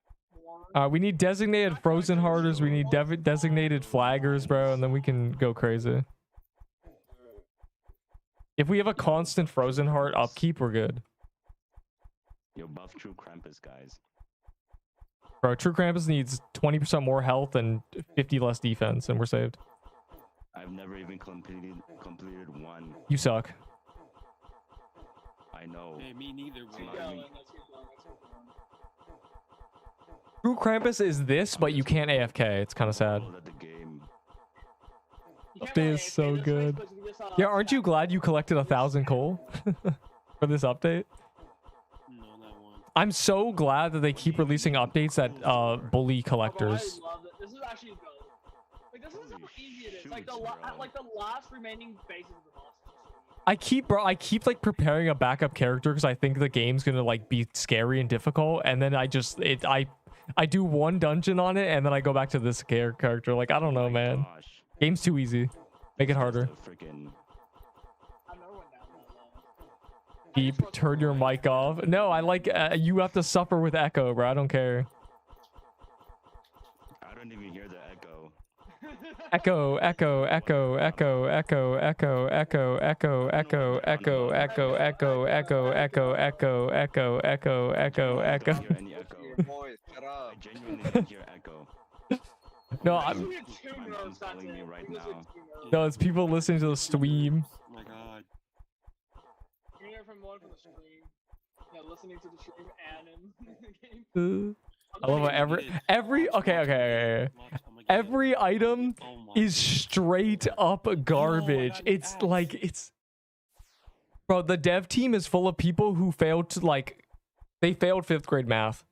more? We need designated Frozen Hearters. We need designated flaggers, bro, and then we can go crazy. If we have a constant Frozen Heart upkeep, we're good. Yo, buff True Krampus, guys. Bro, True Krampus needs 20% more health and 50 less defense, and we're saved. I've never even completed one. You suck. I know. Hey, me neither. It's Keep not going, even- let's keep going, let's keep going. True Krampus is this, but you can't AFK. It's kind of sad. Oh, that the game. You can't Update really is AFK so this good. because you just, Yeah, aren't you stack- glad you collected 1,000 coal for this update? No, not one. I'm so glad that they keep releasing updates that bully Oh, bro, collectors. I love it. This is actually good. Like this is how Holy easy it is. Like the shoots, bro. like the last remaining phases of the boss. I keep like preparing a backup character because I think the game's gonna like be scary and difficult, and then I do one dungeon on it, and then I go back to this character. Like, I don't know, man. Gosh. Game's too easy. Make it harder. Freaking. I've never went down that low. Deep, turn your mic off. No, I like you have to suffer with echo, bro. I don't care. I don't even hear the echo. Echo, echo, echo, echo, echo, echo, echo, echo, echo, echo, echo, echo, echo, echo, echo, echo, echo, echo, I echo. don't hear any echo. Boys, shut up. I genuinely don't hear echo. No, I I'm, just need two I'm nerfs, that's unfollowing me it. right You just now. need two nerfs. no, it's people listening to the stream. Oh my god. You hear from one from the stream. Yeah, listening to the stream and in the game. I love it. Every okay. Every item is straight up garbage. It's like bro, the dev team is full of people who failed to they failed 5th grade math.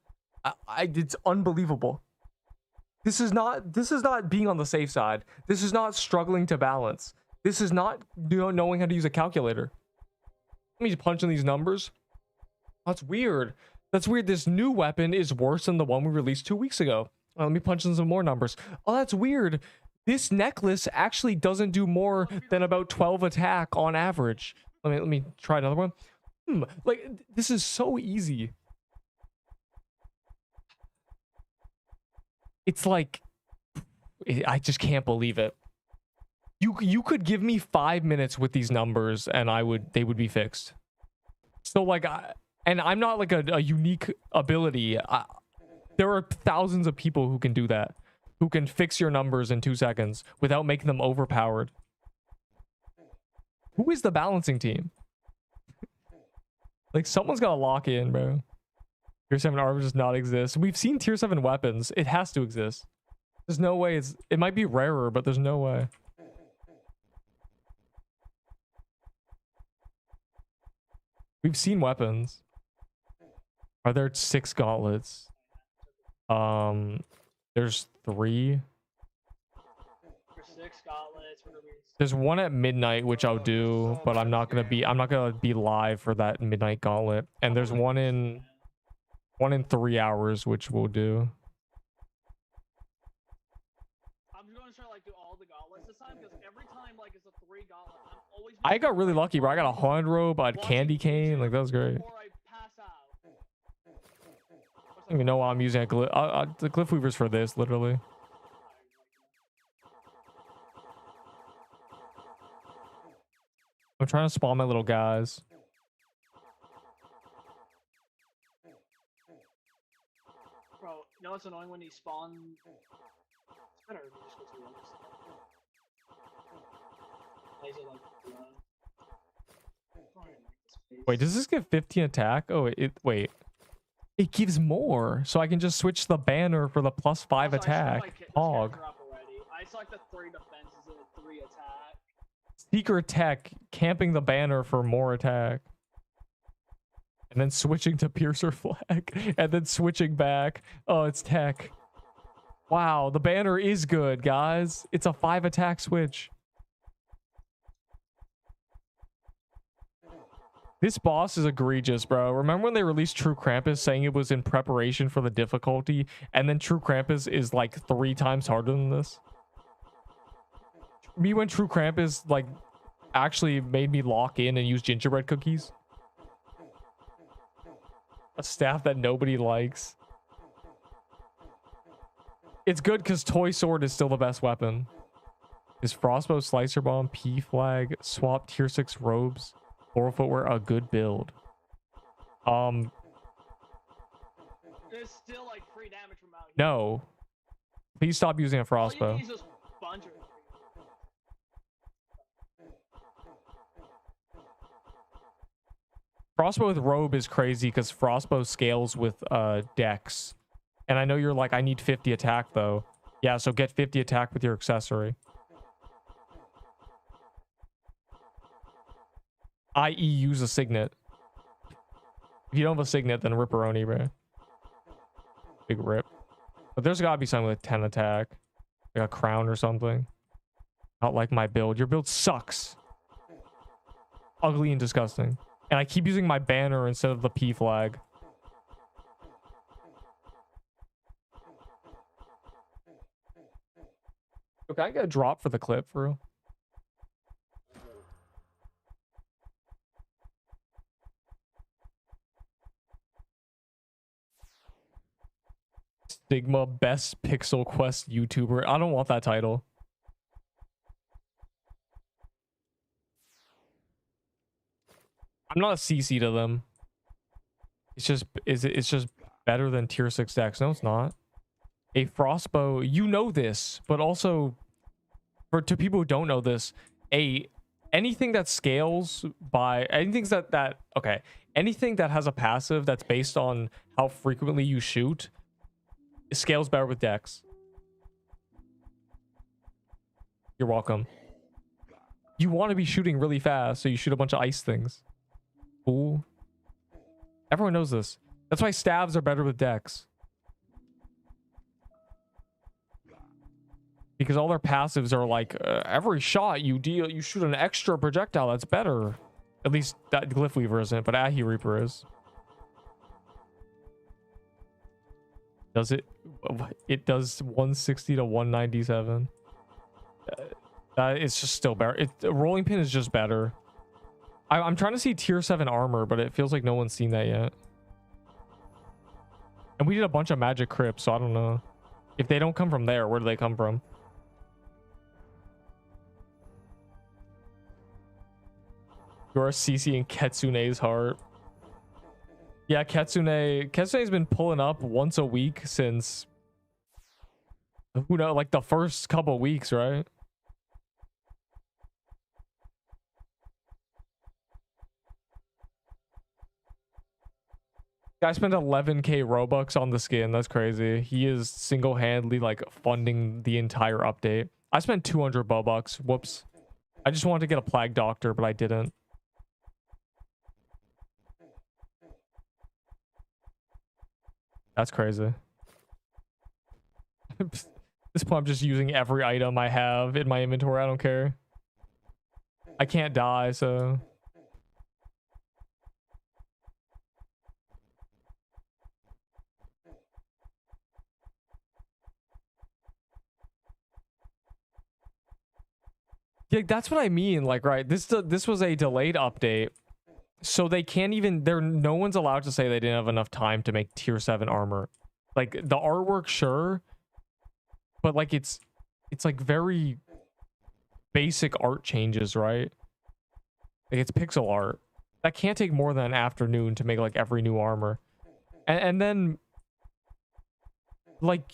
It's unbelievable. This is not being on the safe side. This is not struggling to balance. This is not knowing how to use a calculator. Let me punch in these numbers. That's weird. That's weird. This new weapon is worse than the one we released 2 weeks ago. Let me punch in some more numbers. Oh, that's weird. This necklace actually doesn't do more than about 12 attack on average. Let me try another one. Like, this is so easy. It's like, I just can't believe it. You could give me 5 minutes with these numbers and they would be fixed. So like, and I'm not like a unique ability. There are thousands of people who can do that, who can fix your numbers in 2 seconds without making them overpowered. Who is the balancing team? Like, someone's got to lock in, bro. Tier 7 armor does not exist. We've seen tier 7 weapons. It has to exist. There's no way it might be rarer, but there's no way. We've seen weapons. Are there 6 gauntlets? There's 3. For 6 gauntlets, for the There's one at midnight, which I'll do, but I'm not gonna be live for that midnight gauntlet. And there's one in 3 hours, which we'll do. I'm just gonna try to like do all the gauntlets this time because every time like it's a 3 gauntlet, I'm always. I got really lucky, bro. I got a horn robe, I had candy cane, like that was great. Before I pass out. don't even know why I'm using a glyph. The glyph weaver's for this, literally. I'm trying to spawn my little guys. Bro, you know what's annoying when you spawn? It's better if you just go to the other side. Laser like Wait, does this give 15 attack? Oh, wait. It gives more, so I can just switch the banner for the +5 Also, attack. I Hog. selected 3 defenses and a 3 attack. Secret tech, camping the banner for more attack. And then switching to piercer flag. And then switching back. Oh, it's tech. Wow, the banner is good, guys. It's a 5 attack switch. This boss is egregious, bro. Remember when they released True Krampus saying it was in preparation for the difficulty, and then True Krampus is like 3 times harder than this? Me when True Krampus like actually made me lock in and use gingerbread cookies. A staff that nobody likes. It's good because Toy Sword is still the best weapon. Is Frostbow, Slicer Bomb, P Flag, Swap Tier 6 robes, Floral Footwear a good build? There's still like free damage from out here. No. Please stop using a All Frostbow. you need is just a bunch of it. Frostbow with robe is crazy because Frostbow scales with dex. And I know you're like, I need 50 attack though. Yeah, so get 50 attack with your accessory. I.e. use a signet. If you don't have a signet, then ripperoni, bro. Big rip. But there's gotta be something with 10 attack. Like a crown or something. Not like my build. Your build sucks. Ugly and disgusting. And I keep using my banner instead of the P flag. Okay, I get a drop for the clip, for real. Sigma best pixel quest YouTuber. I don't want that title. I'm not a CC to them. It's just it's just better than tier 6 decks. No, it's not. A Frostbow, you know this, but also to people who don't know this, anything that scales by anything anything that has a passive that's based on how frequently you shoot, it scales better with decks. You're welcome. You want to be shooting really fast, so you shoot a bunch of ice things. Ooh. Everyone knows this. That's why stabs are better with decks. Because all their passives are like, every shot you shoot an extra projectile that's better. At least that Glyph Weaver isn't, but Ahi Reaper is. Does it? It does 160 to 197. It's just still better. Rolling Pin is just better. I'm trying to see tier 7 armor, but it feels like no one's seen that yet. And we did a bunch of magic crypts, so I don't know. If they don't come from there, where do they come from? You're CC in Ketsune's heart. Yeah, Ketsune's been pulling up once a week since, who knows, like the first couple weeks, right? Guy spent 11k Robux on the skin. That's crazy. He is single-handedly like funding the entire update. I spent 200 Bobucks. Whoops. I just wanted to get a Plague Doctor, but I didn't. That's crazy. At this point, I'm just using every item I have in my inventory. I don't care. I can't die, so... Yeah, that's what I mean. Like, right, this was a delayed update. So they can't even, no one's allowed to say they didn't have enough time to make tier 7 armor. Like the artwork, sure, but like it's like very basic art changes, right? Like it's pixel art. That can't take more than an afternoon to make like every new armor. And then like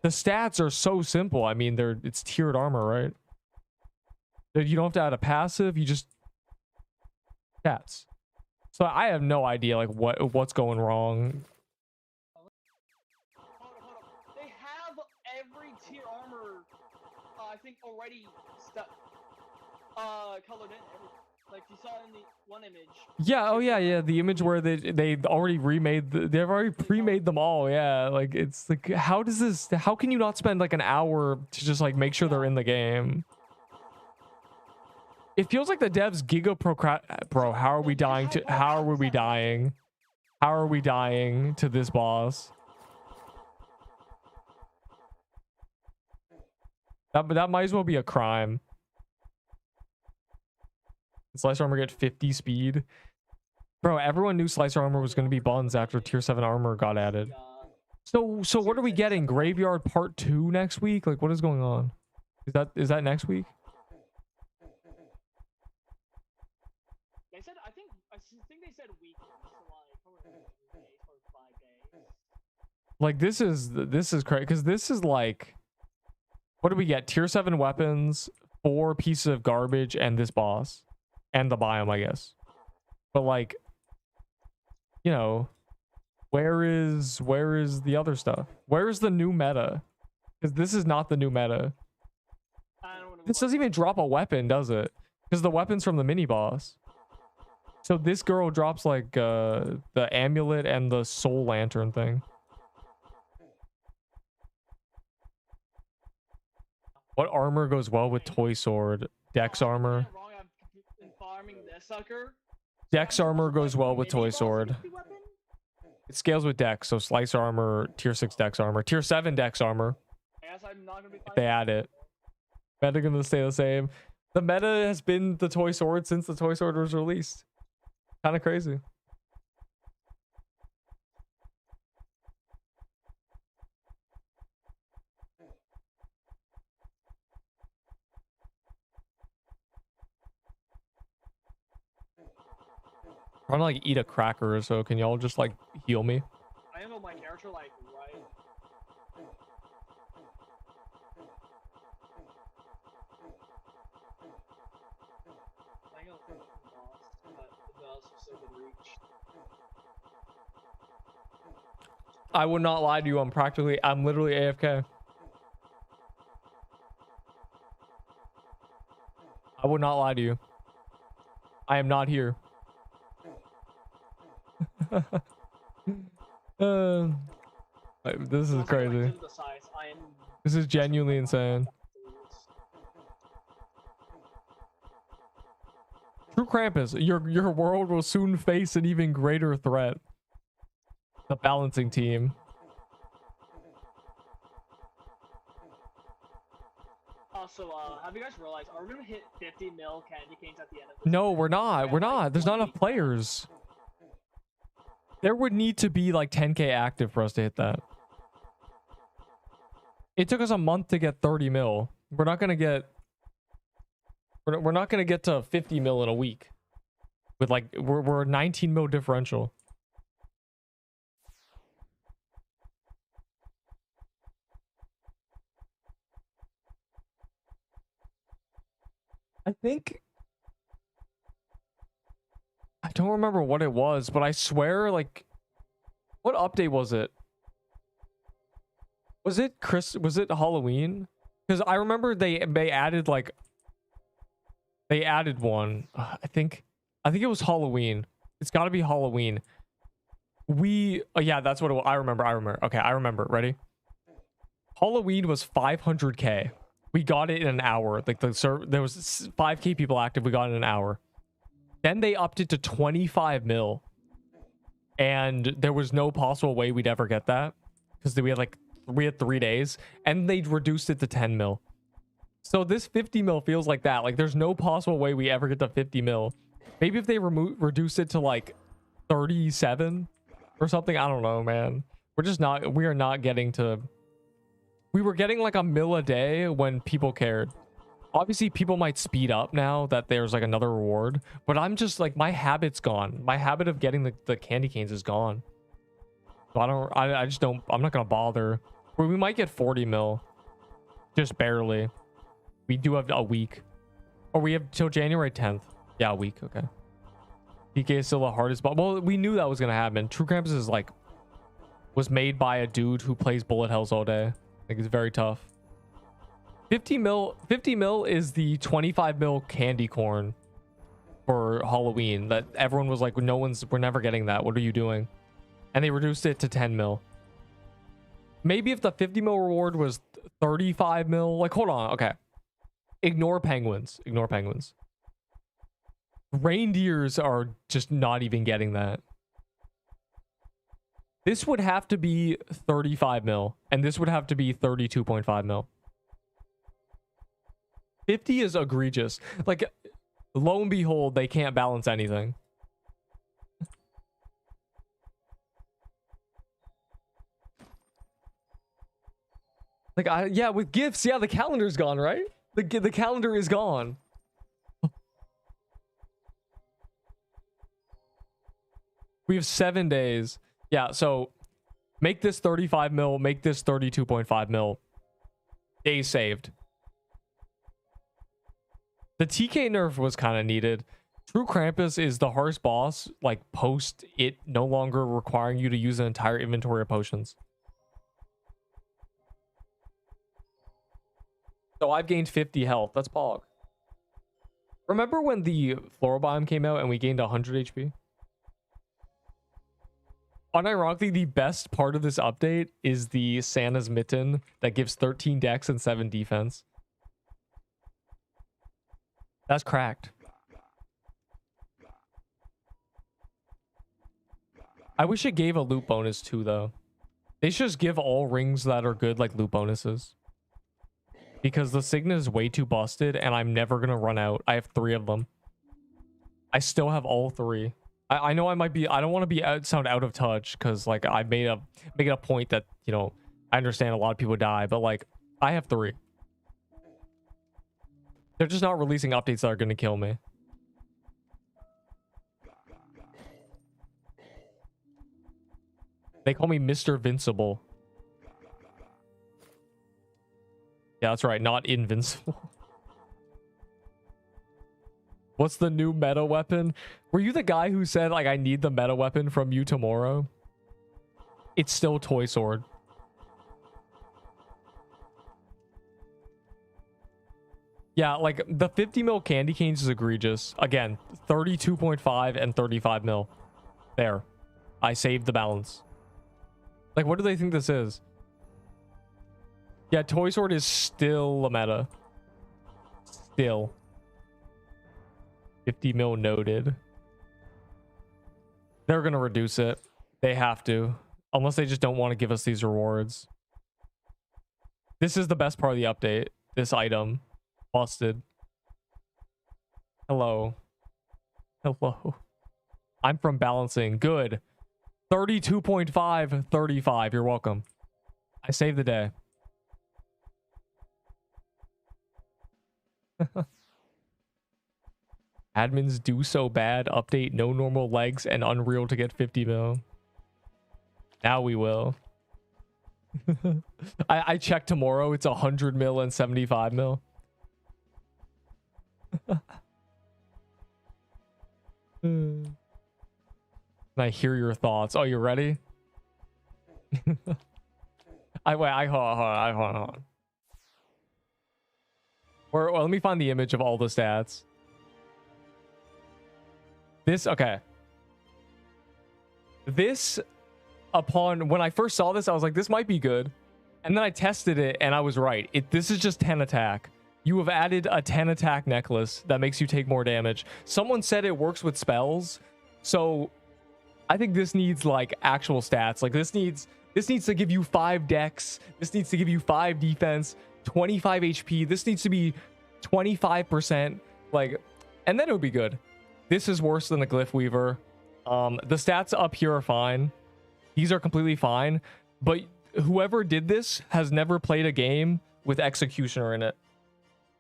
the stats are so simple. I mean, it's tiered armor, right? You don't have to add a passive, you just stats. So I have no idea like what's going wrong. Hold up. They have every tier armor, I think, already colored in. Like you saw in the one image. Yeah, oh yeah, the image where they already remade they've already pre-made them all. Yeah, like it's like how can you not spend like an hour to just like make sure they're in the game? It feels like the devs bro, how are we dying to this boss? That might as well be a crime. Slicer armor get 50 speed. Bro, everyone knew Slicer armor was going to be buns after tier 7 armor got added. So what are we getting? Graveyard part 2 next week? Like what is going on? Is that next week? They said I think they said weekly, so like probably 3 days or 5 days. Like this is crazy because this is like, what do we get? Tier 7 weapons, 4 pieces of garbage, and this boss. And the biome, I guess. But like, you know, where is the other stuff? Where is the new meta? Because this is not the new meta. This doesn't even drop a weapon, does it? Because the weapon's from the mini boss. So this girl drops like the amulet and the soul lantern thing. What armor goes well with toy sword? Dex armor. This sucker. Dex armor goes well with toy sword. It scales with dex, so slice armor, tier 6 dex armor, tier 7 dex armor. I guess I'm not gonna be If they add it. Meta gonna stay the same. The meta has been the toy sword since the toy sword was released. Kind of crazy. I'm trying to like eat a cracker, so can y'all just like heal me? I am on my character like right. I go for the boss, but the boss is so good reach. I would not lie to you. I'm literally AFK. I would not lie to you. I am not here. This is crazy. This is genuinely insane. True Krampus, your world will soon face an even greater threat. The balancing team. Also, have you guys realized, are we gonna hit 50 mil candy canes at the end of this? No, we're not. We're not. There's not enough players. There would need to be like 10k active for us to hit that. It took us a month to get 30 mil. We're not gonna get to 50 mil in a week. With like we're 19 mil differential. I think I don't remember what it was, but I swear, like, what update was it? Was it Halloween? Because I remember they added like one. I think it was Halloween. It's got to be Halloween. Yeah, that's what I remember. Okay, I remember. Ready? Halloween was 500k. We got it in an hour. Like there was 5k people active. We got it in an hour. Then they upped it to 25 mil. And there was no possible way we'd ever get that. Because we had 3 days. And they reduced it to 10 mil. So this 50 mil feels like that. Like there's no possible way we ever get to 50 mil. Maybe if they reduce it to like 37 or something. I don't know, man. We are not getting to. We were getting like a mil a day when people cared. Obviously, people might speed up now that there's like another reward, but I'm just like, my habit's gone. My habit of getting the candy canes is gone. So I just don't, I'm not gonna bother. We might get 40 mil, just barely. We do have a week, or we have till January 10th. Yeah, a week. Okay. PK is still the hardest, but well, we knew that was gonna happen. True Krampus is like, was made by a dude who plays bullet hells all day. Like, it's very tough. 50 mil is the 25 mil candy corn for Halloween that everyone was like, we're never getting that. What are you doing? And they reduced it to 10 mil. Maybe if the 50 mil reward was 35 mil, like, hold on. Okay. Ignore penguins. Ignore penguins. Reindeers are just not even getting that. This would have to be 35 mil, and this would have to be 32.5 mil. 50 is egregious. Like, lo and behold, they can't balance anything. Like, yeah, with gifts, yeah, the calendar's gone, right? The calendar is gone. We have 7 days. Yeah, so make this 35 mil, make this 32.5 mil. Days saved. The TK nerf was kind of needed. True Krampus is the hardest boss, like, post it no longer requiring you to use an entire inventory of potions. So I've gained 50 health. That's pog. Remember when the floral biome came out and we gained 100 HP? Unironically, the best part of this update is the Santa's Mitten that gives 13 dex and 7 defense. That's cracked. I wish it gave a loot bonus too, though. They should just give all rings that are good like loot bonuses. Because the Signet is way too busted and I'm never going to run out. I have 3 of them. I still have all 3. I know I might be, I don't want to be sound out of touch because like I made a point that, you know, I understand a lot of people die, but like I have 3. They're just not releasing updates that are going to kill me. They call me Mr. Vincible. Yeah, that's right. Not invincible. What's the new meta weapon? Were you the guy who said, like, I need the meta weapon from you tomorrow? It's still Toy Sword. Yeah, like, the 50 mil candy canes is egregious. Again, 32.5 and 35 mil. There. I saved the balance. Like, what do they think this is? Yeah, Toy Sword is still a meta. Still. 50 mil noted. They're going to reduce it. They have to. Unless they just don't want to give us these rewards. This is the best part of the update. This item. Busted. Hello. Hello. I'm from balancing. Good. 32.5, 35. You're welcome. I saved the day. Admins do so bad. Update no normal legs and Unreal to get 50 mil. Now we will. I check tomorrow. It's 100 mil and 75 mil. And I hear your thoughts. Oh, you ready? Hold on. Or let me find the image of all the stats. This, okay. This, when I first saw this, I was like, this might be good. And then I tested it and I was right. This is just 10 attack. You have added a 10 attack necklace that makes you take more damage. Someone said it works with spells. So I think this needs like actual stats. Like this needs to give you 5 dex. This needs to give you 5 defense, 25 HP. This needs to be 25%. Like, and then it would be good. This is worse than the Glyph Weaver. The stats up here are fine. These are completely fine. But whoever did this has never played a game with Executioner in it.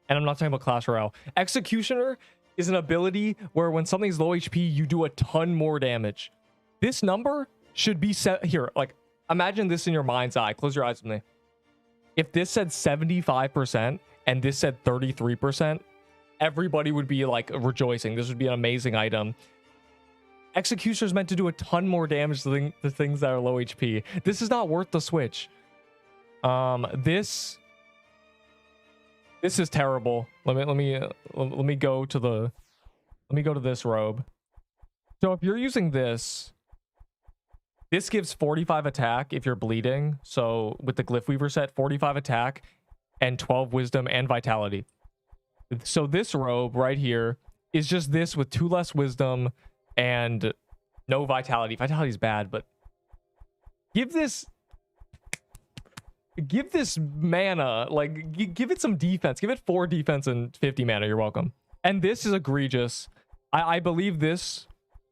And I'm not talking about Clash Royale. Executioner is an ability where when something's low HP, you do a ton more damage. This number should be set here. Like, imagine this in your mind's eye. Close your eyes with me. If this said 75% and this said 33%, everybody would be like rejoicing. This would be an amazing item. Executioner is meant to do a ton more damage to the things that are low HP. This is not worth the switch. This is terrible. Let me go to this robe. So if you're using this gives 45 attack if you're bleeding. So with the Glyph Weaver set, 45 attack and 12 wisdom and vitality. So this robe right here is just this with 2 less wisdom and no vitality. Vitality is bad, but give this mana, like give it some defense. Give it 4 defense and 50 mana. You're welcome. And this is egregious. I believe this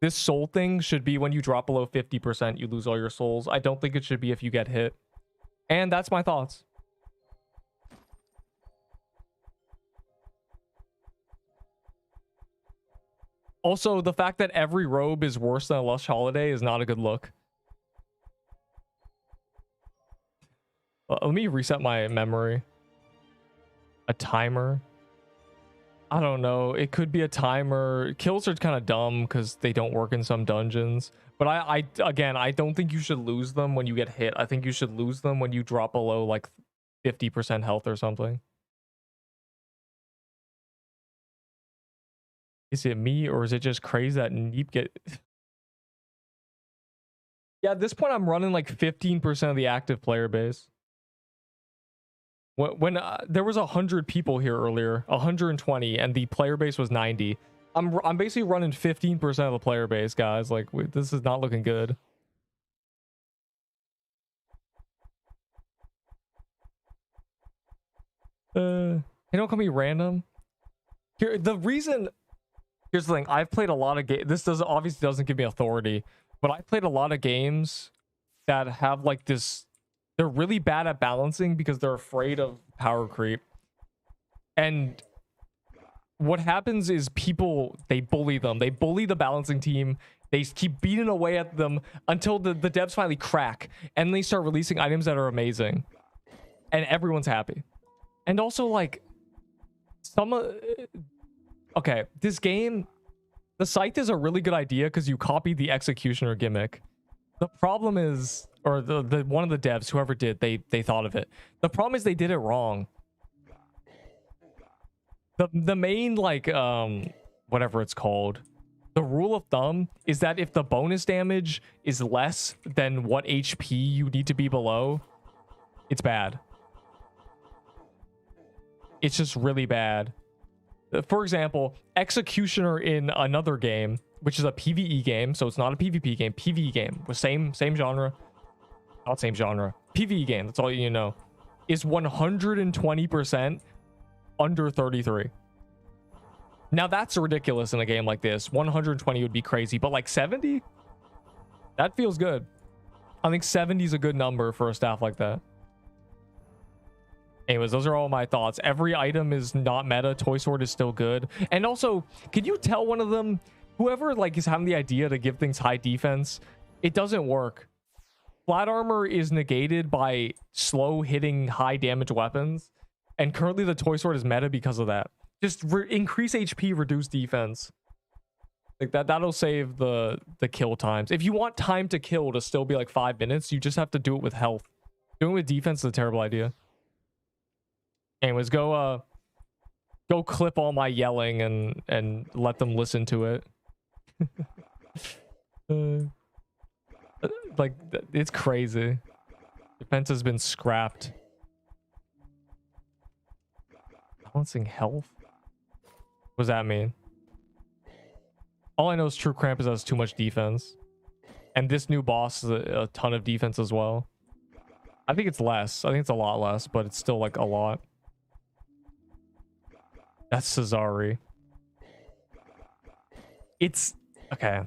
soul thing should be when you drop below 50%, you lose all your souls. I don't think it should be if you get hit. And that's my thoughts. Also, the fact that every robe is worse than a Lush Holiday is not a good look. Let me reset my memory. A timer. I don't know. It could be a timer. Kills are kind of dumb because they don't work in some dungeons. But again, I don't think you should lose them when you get hit. I think you should lose them when you drop below like 50% health or something. Is it me or is it just crazy that Neep get... Yeah, at this point I'm running like 15% of the active player base. When there was 100 people here earlier, 120, and the player base was 90. I'm basically running 15% of the player base, guys. Like, this is not looking good. They don't call me random. Here's the thing. I've played a lot of games. This obviously doesn't give me authority, but I played a lot of games that have like this. They're really bad at balancing because they're afraid of power creep. And what happens is people, they bully them. They bully the balancing team. They keep beating away at them until the devs finally crack. And they start releasing items that are amazing. And everyone's happy. And also, like, okay, this game, the Scythe is a really good idea because you copied the Executioner gimmick. The problem is, or the one of the devs, whoever did, they thought of it. The problem is they did it wrong. The main, like, whatever it's called, the rule of thumb is that if the bonus damage is less than what HP you need to be below, it's bad. It's just really bad. For example, Executioner in another game, which is a PvE game, so it's not a PvP game, PvE game, with same genre, not same genre, PvE game, that's all you know, is 120% under 33. Now that's ridiculous in a game like this. 120 would be crazy, but like 70? That feels good. I think 70 is a good number for a staff like that. Anyways, those are all my thoughts. Every item is not meta. Toy Sword is still good. And also, can you tell one of them, whoever like is having the idea to give things high defense, it doesn't work. Flat armor is negated by slow hitting high damage weapons. And currently the Toy Sword is meta because of that. Just increase HP, reduce defense. Like that'll save the kill times. If you want time to kill to still be like 5 minutes, you just have to do it with health. Doing it with defense is a terrible idea. Anyways, go clip all my yelling and let them listen to it. Like, it's crazy. Defense has been scrapped. Balancing health? What does that mean? All I know is True Krampus has too much defense. And this new boss is a ton of defense as well. I think it's less. I think it's a lot less, but it's still like a lot. That's Cesari. It's okay.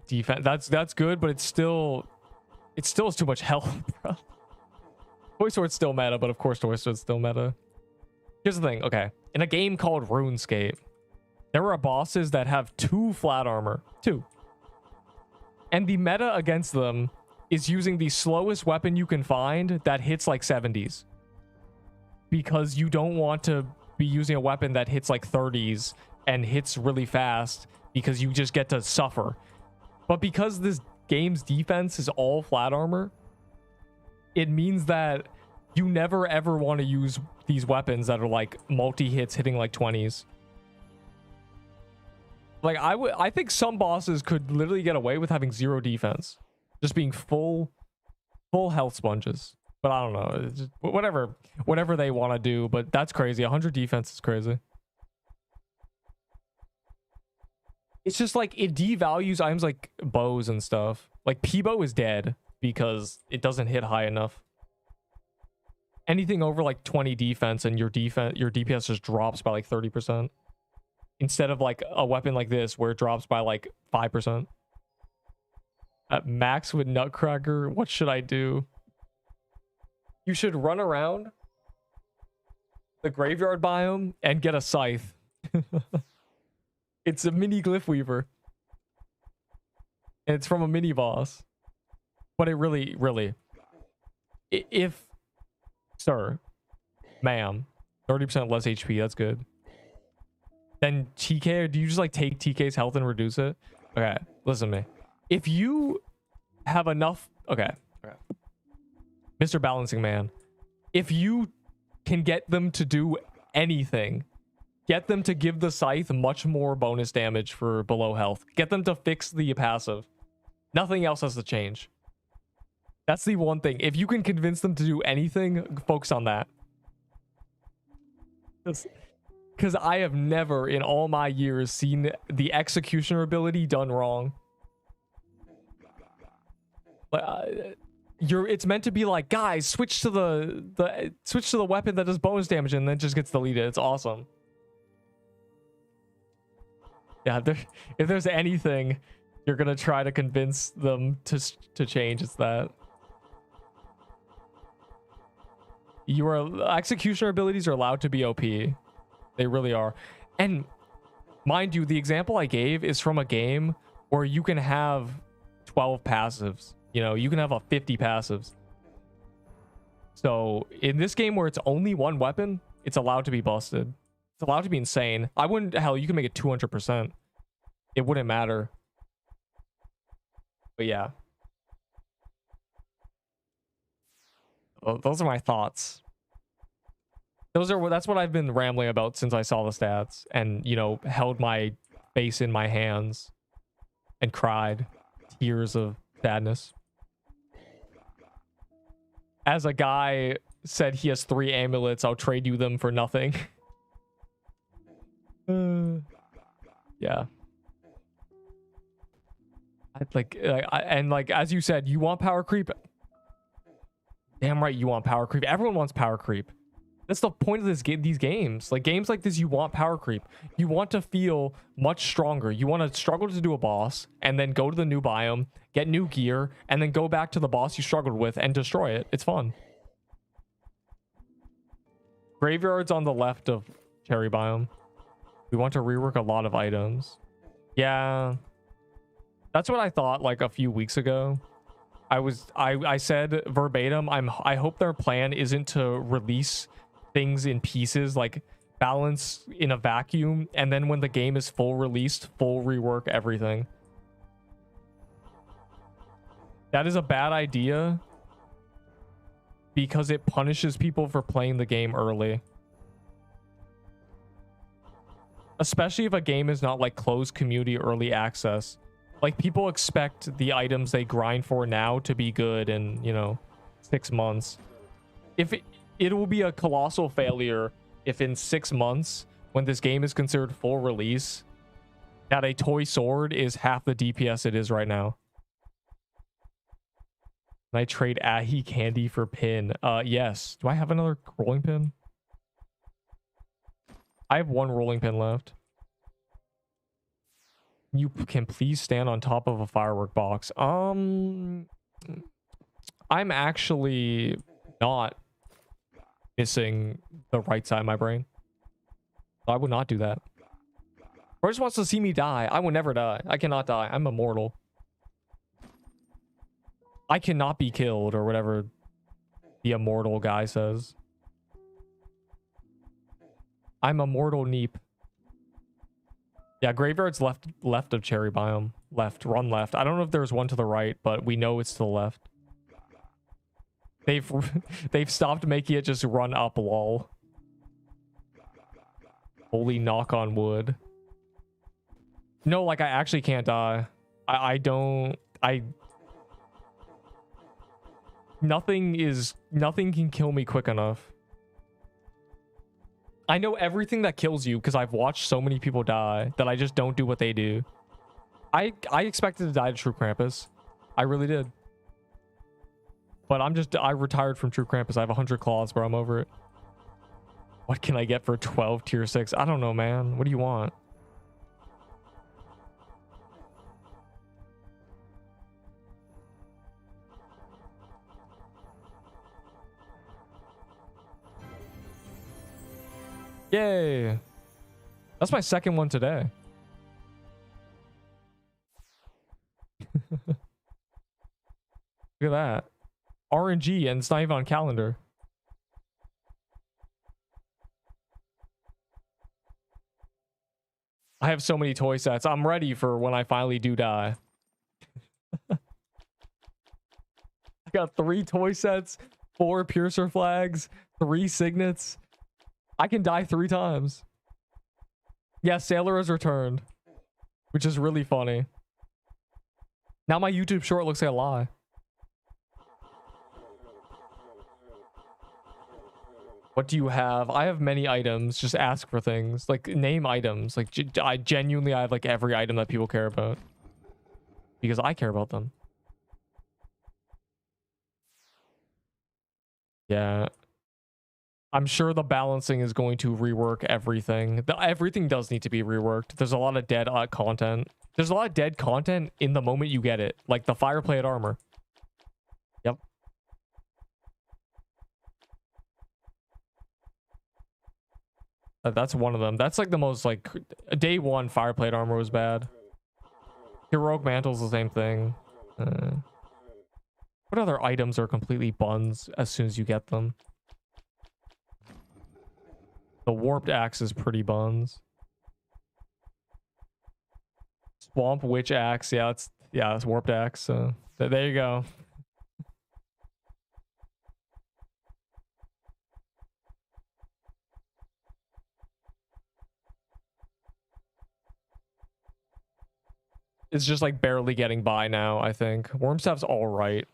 Defense. That's good, but it's still is too much health, bro. Toy Sword's still meta, but of course Toy Sword's still meta. Here's the thing, okay. In a game called RuneScape, there are bosses that have 2 flat armor. 2. And the meta against them is using the slowest weapon you can find that hits like 70s. Because you don't want to be using a weapon that hits like 30s and hits really fast because you just get to suffer. But because this game's defense is all flat armor, it means that you never ever want to use these weapons that are like multi-hits hitting like 20s. Like I think some bosses could literally get away with having 0 defense, just being full health sponges. But I don't know, it's just, whatever they want to do. But that's crazy. 100 defense is crazy. It's just like it devalues items like bows and stuff. Like P-bow is dead because it doesn't hit high enough. Anything over like 20 defense and your DPS just drops by like 30%. Instead of like a weapon like this where it drops by like 5%. At max with Nutcracker, what should I do? You should run around the graveyard biome and get a scythe. It's a mini Glyph Weaver. And it's from a mini boss. But it really, if, sir, ma'am, 30% less HP, that's good. Then TK, do you just like take TK's health and reduce it? Okay, listen to me. If you have enough, okay. Mr. Balancing Man, if you can get them to do anything, get them to give the scythe much more bonus damage for below health. Get them to fix the passive. Nothing else has to change. That's the one thing. If you can convince them to do anything, focus on that. Because I have never in all my years seen the executioner ability done wrong. It's meant to be like, guys, switch to the weapon that does bonus damage and then just gets deleted. It's awesome. Yeah, if there's anything you're gonna try to convince them to change, it's that. Executioner abilities are allowed to be OP. They really are. And mind you, the example I gave is from a game where you can have 12 passives. You know, you can have a 50 passives. So in this game where it's only one weapon, it's allowed to be busted. It's allowed to be insane. I wouldn't, hell, you can make it 200%. It wouldn't matter. But yeah. Well, those are my thoughts. That's what I've been rambling about since I saw the stats and, you know, held my face in my hands and cried tears of sadness. As a guy said he has 3 amulets, I'll trade you them for nothing. Yeah. As you said, you want power creep. Damn right, you want power creep. Everyone wants power creep. That's the point of these games. Like games like this, you want power creep. You want to feel much stronger. You want to struggle to do a boss and then go to the new biome, get new gear, and then go back to the boss you struggled with and destroy it. It's fun. Graveyard's on the left of Cherry Biome. We want to rework a lot of items. Yeah. That's what I thought like a few weeks ago. I said verbatim, I hope their plan isn't to release things in pieces, like balance in a vacuum, and then when the game is full released, full rework everything. That is a bad idea because it punishes people for playing the game early. Especially if a game is not like closed community early access. Like people expect the items they grind for now to be good in, you know, 6 months. If it will be a colossal failure if in 6 months, when this game is considered full release, that a toy sword is half the DPS it is right now. Can I trade Ahi candy for pin? Yes. Do I have another rolling pin? I have one rolling pin left. You can please stand on top of a firework box. I'm actually not missing the right side of my brain. I would not do that. Or just wants to see me die. I will never die. I cannot die. I'm immortal. I cannot be killed, or whatever the immortal guy says. I'm immortal Neep. Yeah, graveyard's left of cherry biome. Run left. I don't know if there's one to the right, but we know it's to the left. They've stopped making it just run up, lol. Holy knock on wood. No, like I actually can't die. Nothing can kill me quick enough. I know everything that kills you because I've watched so many people die that I just don't do what they do. I expected to die to True Krampus. I really did. But I retired from True Krampus. I have 100 claws, bro. I'm over it. What can I get for 12 tier 6? I don't know, man. What do you want? Yay. That's my second one today. Look at that. RNG, and it's not even on calendar. I have so many toy sets. I'm ready for when I finally do die. I got 3 toy sets, 4 piercer flags, 3 signets. I can die 3 times. Yeah, Sailor has returned, which is really funny. Now my YouTube short looks like a lie. What do you have? I have many items. Just ask for things. Like, name items. Like, I genuinely have, like, every item that people care about. Because I care about them. Yeah. I'm sure the balancing is going to rework everything. Everything does need to be reworked. There's a lot of dead content. There's a lot of dead content in the moment you get it. Like the fireplate armor. Yep. That's one of them. That's like the most, like, day 1 fireplate armor was bad. Heroic mantle's the same thing. What other items are completely buns as soon as you get them? The warped axe is pretty buns. Swamp witch axe, it's warped axe. So there you go. It's just like barely getting by now, I think. Wormstaff's all right.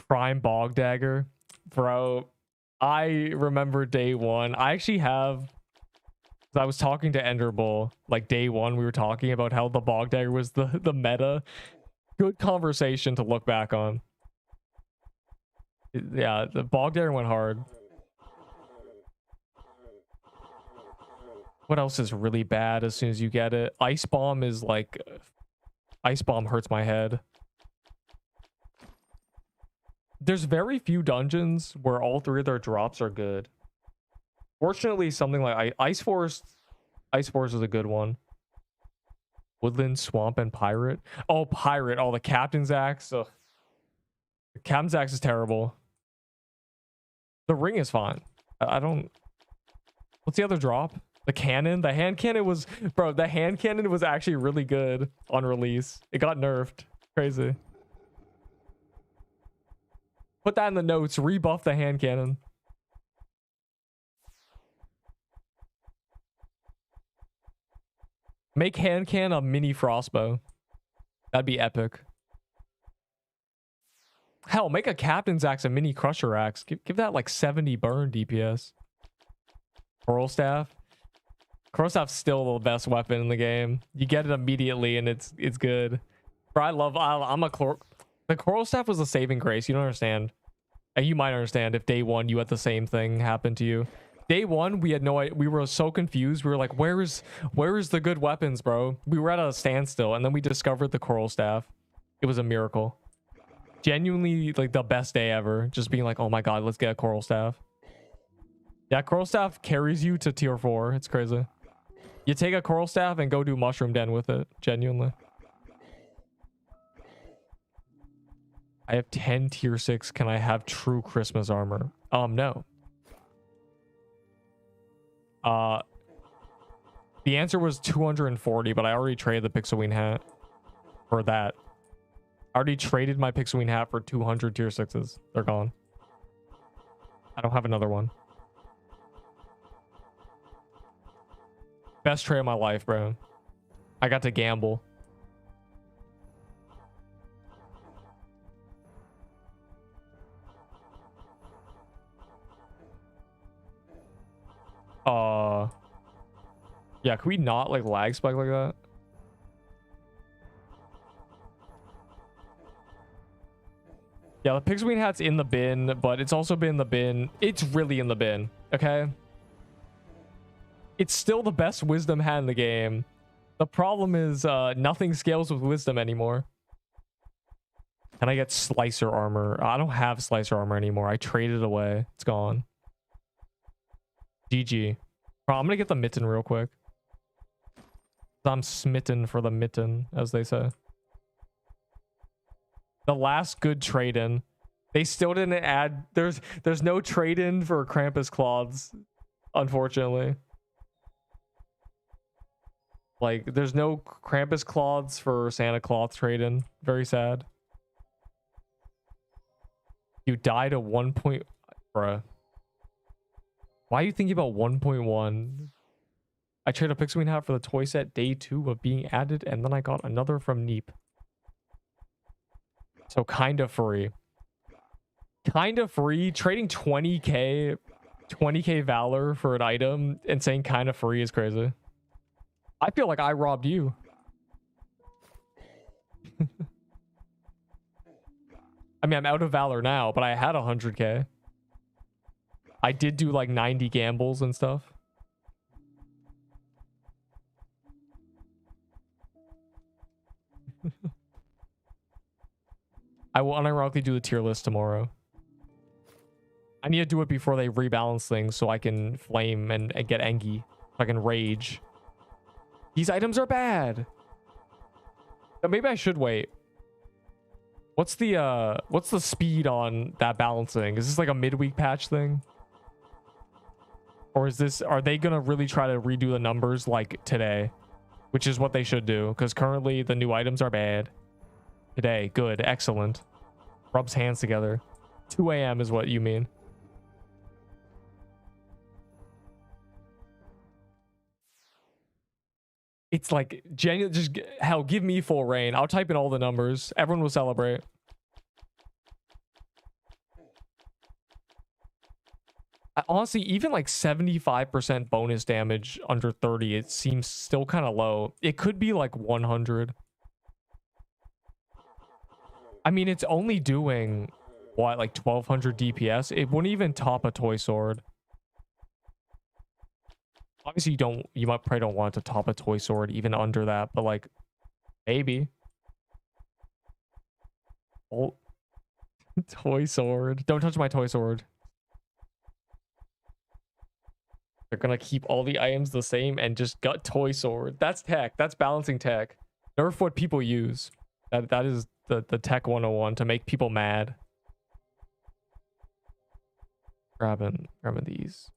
Prime bog dagger, bro. I remember day 1. I actually have. I was talking to Enderbull like day 1. We were talking about how the bog dagger was the meta. Good conversation to look back on. Yeah, the bog dagger went hard. What else is really bad as soon as you get it? Ice bomb is like, ice bomb hurts my head. There's very few dungeons where all 3 of their drops are good. Fortunately, something like Ice Forest is a good one. Woodland, Swamp, and Pirate. Oh, Pirate. Oh, the Captain's Axe. Ugh. The Captain's Axe is terrible. The ring is fine. I don't... What's the other drop? The cannon? The hand cannon was... Bro, the hand cannon was actually really good on release. It got nerfed. Crazy. Put that in the notes. Rebuff the hand cannon. Make hand cannon a mini frostbow. That'd be epic. Hell, make a captain's axe a mini crusher axe. Give that like 70 burn DPS. Coral staff. Coral staff's still the best weapon in the game. You get it immediately and it's good. Bro, the coral staff was a saving grace. You don't understand. And you might understand if day 1 you had the same thing happen to you. Day one, we had no idea. We were so confused. We were like, where is the good weapons, bro? We were at a standstill, and then we discovered the coral staff. It was a miracle. Genuinely, like, the best day ever. Just being like, oh my god, let's get a coral staff. Yeah, coral staff carries you to tier 4. It's crazy. You take a coral staff and go do mushroom den with it. Genuinely. I have 10 tier 6. Can I have true Christmas armor? No. The answer was 240, but I already traded the Pixelween hat for that. I already traded my Pixelween hat for 200 tier 6s. They're gone. I don't have another one. Best trade of my life, bro. I got to gamble. Yeah, can we not like lag spike like that? Yeah, the Pixelween hat's in the bin, but it's also been in the bin. It's really in the bin, okay? It's still the best wisdom hat in the game. The problem is nothing scales with wisdom anymore. Can I get slicer armor? I don't have slicer armor anymore. I traded it away. It's gone. GG. Bro, I'm gonna get the mitten real quick. I'm smitten for the mitten, as they say. The last good trade-in. They still didn't add... There's no trade-in for Krampus cloths, unfortunately. Like, there's no Krampus cloths for Santa Claus trade-in. Very sad. You died at 1 point... Bruh. Why are you thinking about 1.1? I traded a Pixelween hat for the toy set day 2 of being added, and then I got another from Neep. So kind of free. Kind of free. Trading 20k Valor for an item and saying kind of free is crazy. I feel like I robbed you. I mean, I'm out of Valor now, but I had 100k. I did do like 90 gambles and stuff. I will unironically do the tier list tomorrow. I need to do it before they rebalance things so I can flame and get Engie. So I can rage. These items are bad. But maybe I should wait. What's the speed on that balancing? Is this like a midweek patch thing? Or is this, are they gonna really try to redo the numbers like today? Which is what they should do, because currently the new items are bad. Today, good, excellent. Rubs hands together. 2 a.m. is what you mean. It's like, genuine, just, hell, give me full reign. I'll type in all the numbers. Everyone will celebrate. Honestly, even like 75% bonus damage under 30, it seems still kind of low. It could be like 100. I mean, it's only doing, what, like 1200 DPS? It wouldn't even top a toy sword. Obviously, you might probably don't want to top a toy sword even under that, but like, maybe. Oh, toy sword. Don't touch my toy sword. They're gonna keep all the items the same and just gut toy sword. That's tech. That's balancing tech. Nerf what people use. That is the tech 101 to make people mad. Grabbing these.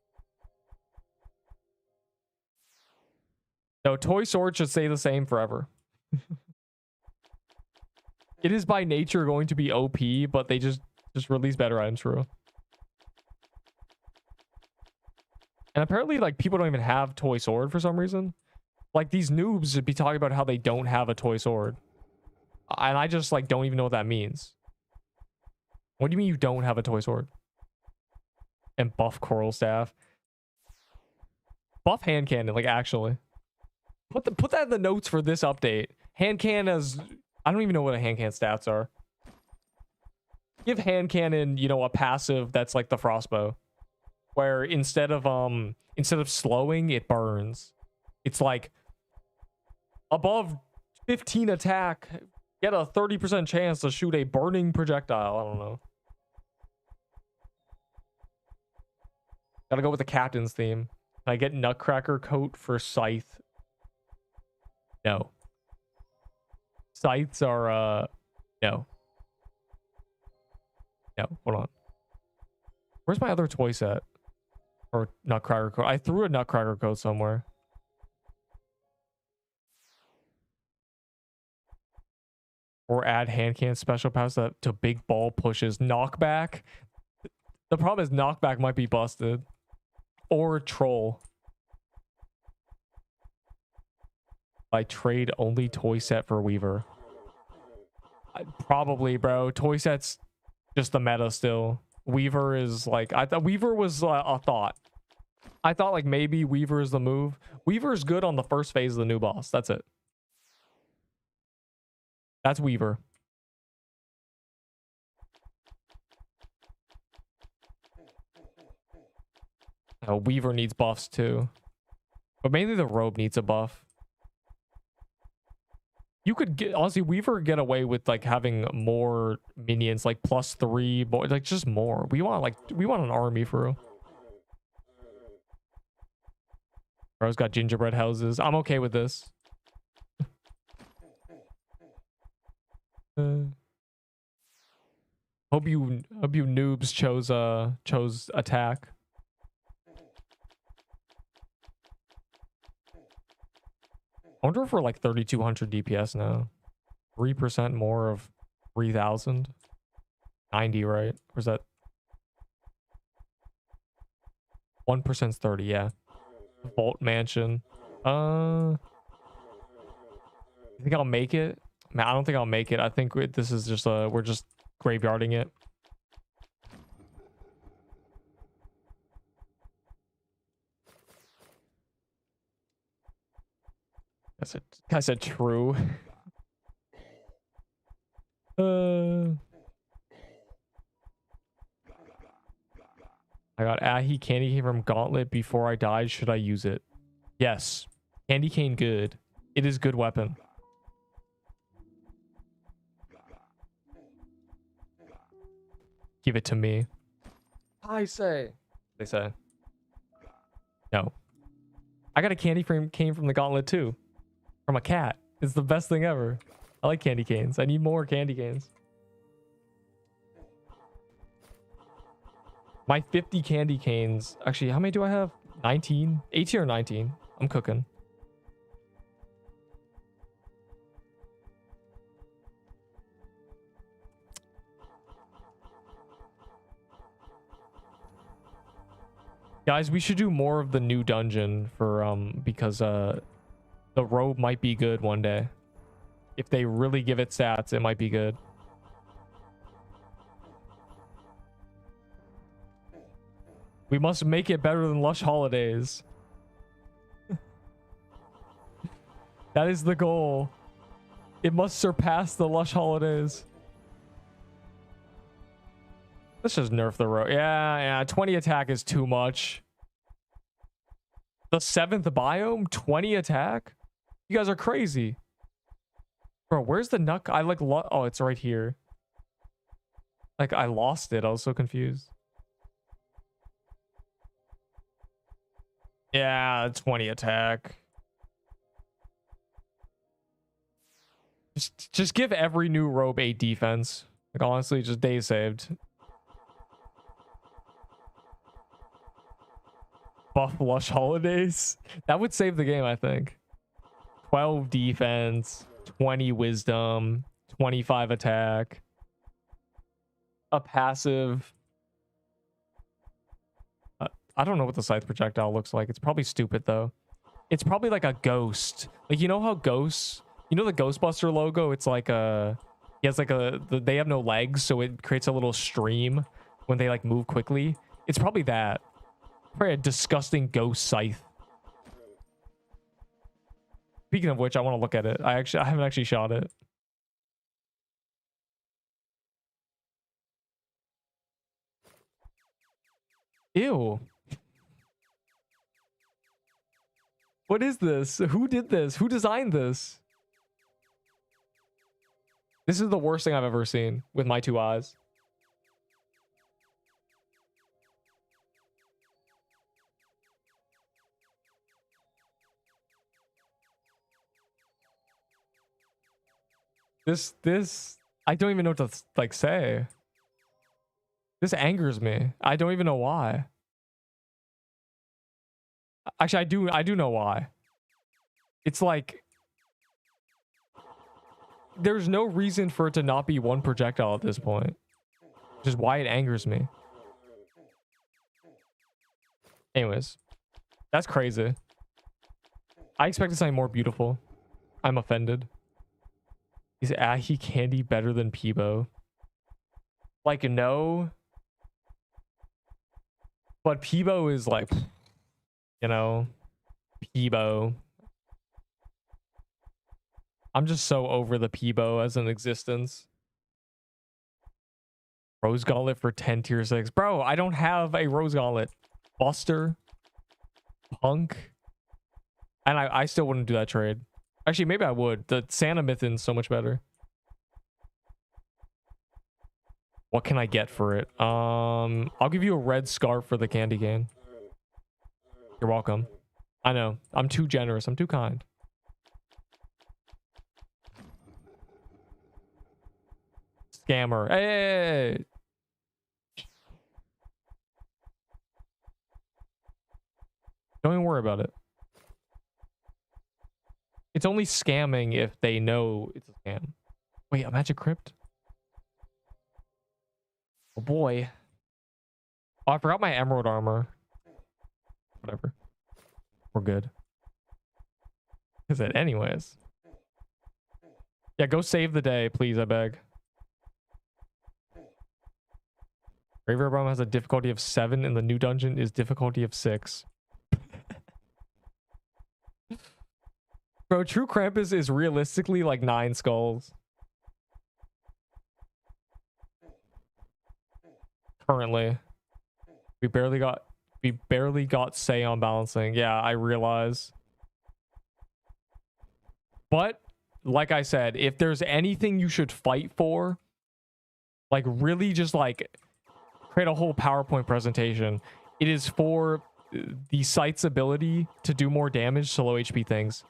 No, toy sword should stay the same forever. It is by nature going to be OP, but they just release better items for real. And apparently, like, people don't even have toy sword for some reason. Like, these noobs would be talking about how they don't have a toy sword. And I just, like, don't even know what that means. What do you mean you don't have a toy sword? And buff coral staff. Buff hand cannon, like, actually. Put that in the notes for this update. Hand cannon has... I don't even know what a hand cannon stats are. Give hand cannon, you know, a passive that's like the frostbow. where instead of slowing, it burns. It's like above 15 attack, get a 30% chance to shoot a burning projectile. I don't know. Gotta go with the captain's theme. Can I get Nutcracker coat for scythe? No. Scythes are no. No, hold on. Where's my other toy set? Or Nutcracker coat? I threw a Nutcracker coat somewhere. Or add hand cannon special pass to big ball pushes. Knockback. The problem is knockback might be busted. Or troll. I trade only toy set for Weaver. Probably, bro. Toy set's just the meta still. Weaver is like, I thought Weaver was a thought. I thought like maybe Weaver is the move. Weaver's good on the first phase of the new boss. That's it. That's Weaver. Oh, Weaver needs buffs too. But mainly the robe needs a buff. You could get, honestly, Weaver get away with like having more minions, like +3, but like just more. We want an army for real. Bro's got gingerbread houses. I'm okay with this. Hope you noobs chose attack. I wonder if we're like 3200 DPS now. 3% more of 3000. 90, right? Or is that 1%'s 30? Yeah. Vault Mansion. You think I'll make it? Man, I don't think I'll make it. I think this is just we're just graveyarding it. I said true. I got Ahi candy cane from Gauntlet before I died. Should I use it? Yes. Candy cane good. It is good weapon. Give it to me. I say. They say. No. I got a candy cane from the Gauntlet too. From a cat. It's the best thing ever. I like candy canes. I need more candy canes. My 50 candy canes. Actually, how many do I have? 19? 18 or 19? I'm cooking. Guys, we should do more of the new dungeon for because the robe might be good one day. If they really give it stats, it might be good. We must make it better than Lush Holidays. That is the goal. It must surpass the Lush Holidays. Let's just nerf the robe. Yeah, 20 attack is too much. The 7th biome, 20 attack? You guys are crazy. Bro, where's the nut? I like, oh, it's right here. Like, I lost it. I was so confused. Yeah, 20 attack. Just give every new robe 8 defense. Like, honestly, just days saved. Buff Lush Holidays. That would save the game, I think. 12 defense, 20 wisdom, 25 attack. A passive. I don't know what the scythe projectile looks like. It's probably stupid, though. It's probably like a ghost. Like, you know how ghosts... You know the Ghostbuster logo? It's like a... He has like a... They have no legs, so it creates a little stream when they like move quickly. It's probably that. Probably a disgusting ghost scythe. Speaking of which, I want to look at it. I haven't actually shot it. Ew. What is this? Who did this? Who designed this? This is the worst thing I've ever seen with my 2 eyes. This, I don't even know what to like say. This angers me. I don't even know why. Actually, I do know why. It's like there's no reason for it to not be one projectile at this point. Which is why it angers me. Anyways, that's crazy. I expected something more beautiful. I'm offended. Is Ahi Candy better than Peebo? Like, no. But Peebo is like, you know, Peebo. I'm just so over the Peebo as an existence. Rose Gauntlet for 10 tier 6. Bro, I don't have a Rose Gauntlet. Buster. Punk. And I still wouldn't do that trade. Actually, maybe I would. The Santa Mythin's so much better. What can I get for it? I'll give you a red scarf for the candy cane. You're welcome. I know. I'm too generous. I'm too kind. Scammer. Hey! Don't even worry about it. It's only scamming if they know it's a scam. Wait, a magic crypt? Oh boy. Oh, I forgot my emerald armor. Whatever. We're good. Is it anyways? Yeah, go save the day, please, I beg. Graveyard Bomb has a difficulty of 7 and the new dungeon is difficulty of 6. Bro, True Krampus is realistically like 9 skulls. Currently. We barely got say on balancing. Yeah, I realize. But like I said, if there's anything you should fight for, like really just like create a whole PowerPoint presentation, it is for the site's ability to do more damage to low HP things.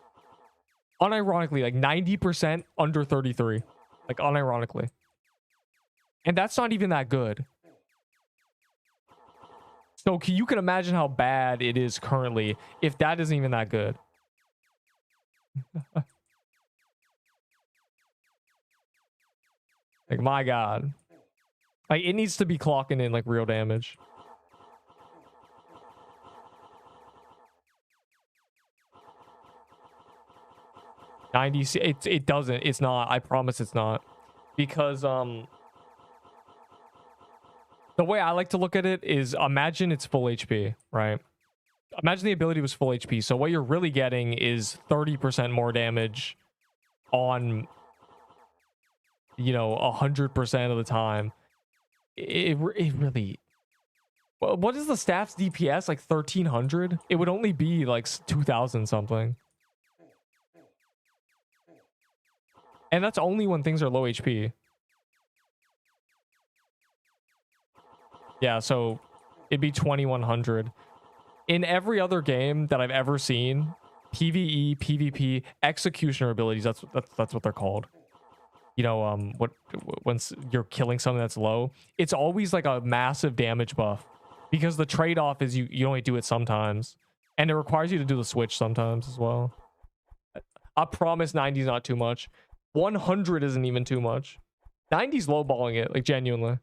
Unironically, like 90% under 33. Like unironically. And that's not even that good. So you can imagine how bad it is currently if that isn't even that good. Like, my God. Like, it needs to be clocking in like real damage. It doesn't. It's not. I promise it's not. Because the way I like to look at it is imagine it's full HP, right? Imagine the ability was full HP. So what you're really getting is 30% more damage on, you know, 100% of the time. It really... What is the staff's DPS? Like 1300? It would only be like 2000 something. And that's only when things are low HP. Yeah, so it'd be 2100. In every other game that I've ever seen, PvE, PvP, executioner abilities, that's what they're called. You know, once you're killing something that's low, it's always like a massive damage buff. Because the trade-off is you only do it sometimes. And it requires you to do the switch sometimes as well. I promise 90 is not too much. 100 isn't even too much. 90's lowballing it, like genuinely.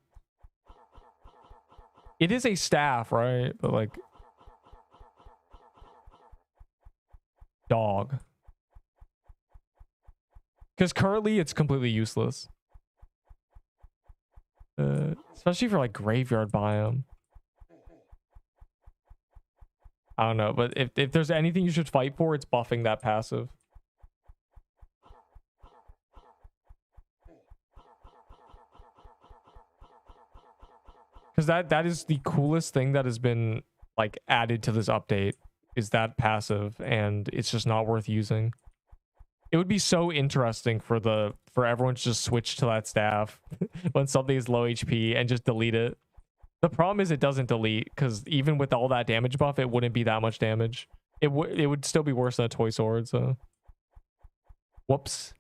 It is a staff, right? But like... Dog. Because currently it's completely useless. Especially for like graveyard biome. I don't know, but if there's anything you should fight for, it's buffing that passive. Because that is the coolest thing that has been like added to this update, is that passive, and it's just not worth using. It would be so interesting for everyone to just switch to that staff when something is low HP and just delete it. The problem is it doesn't delete, because even with all that damage buff, it wouldn't be that much damage. It would still be worse than a toy sword, so whoops.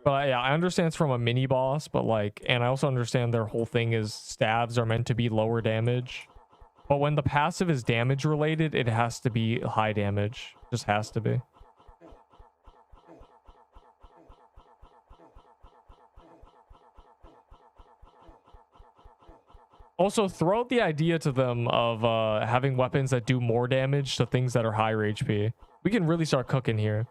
But yeah, I understand it's from a mini boss, but like, and I also understand their whole thing is stabs are meant to be lower damage. But when the passive is damage related, it has to be high damage. Just has to be. Also, throw out the idea to them of having weapons that do more damage to things that are higher HP. We can really start cooking here.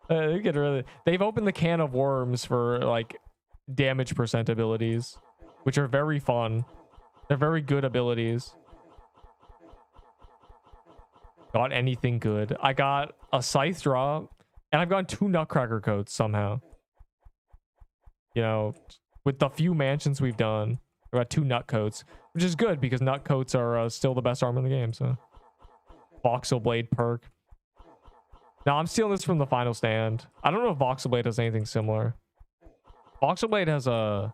They've opened the can of worms for like damage percent abilities, which are very fun. They're very good abilities. Got anything good? I got a scythe drop, and I've gotten 2 nutcracker coats somehow. You know, with the few mansions we've done, I got 2 nut coats, which is good because nut coats are still the best armor in the game. So, voxel blade perk. No, I'm stealing this from the final stand. I don't know if voxel blade has anything similar. Voxel blade has a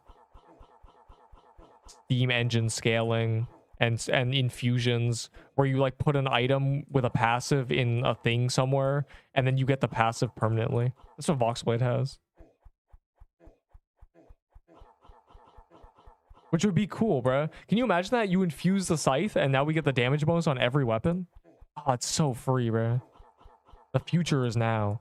steam engine scaling and infusions where you like put an item with a passive in a thing somewhere, and then you get the passive permanently. That's what voxel blade has. Which would be cool, bro. Can you imagine that? You infuse the scythe, and now we get the damage bonus on every weapon? Oh, it's so free, bro. The future is now.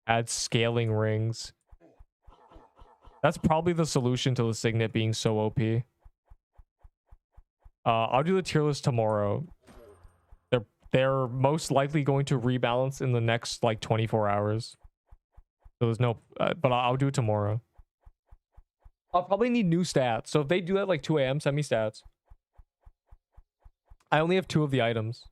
Add scaling rings. That's probably the solution to the Signet being so OP. I'll do the tier list tomorrow. They're most likely going to rebalance in the next like 24 hours. So there's no, but I'll do it tomorrow. I'll probably need new stats. So if they do that like 2 a.m., send me stats. I only have 2 of the items.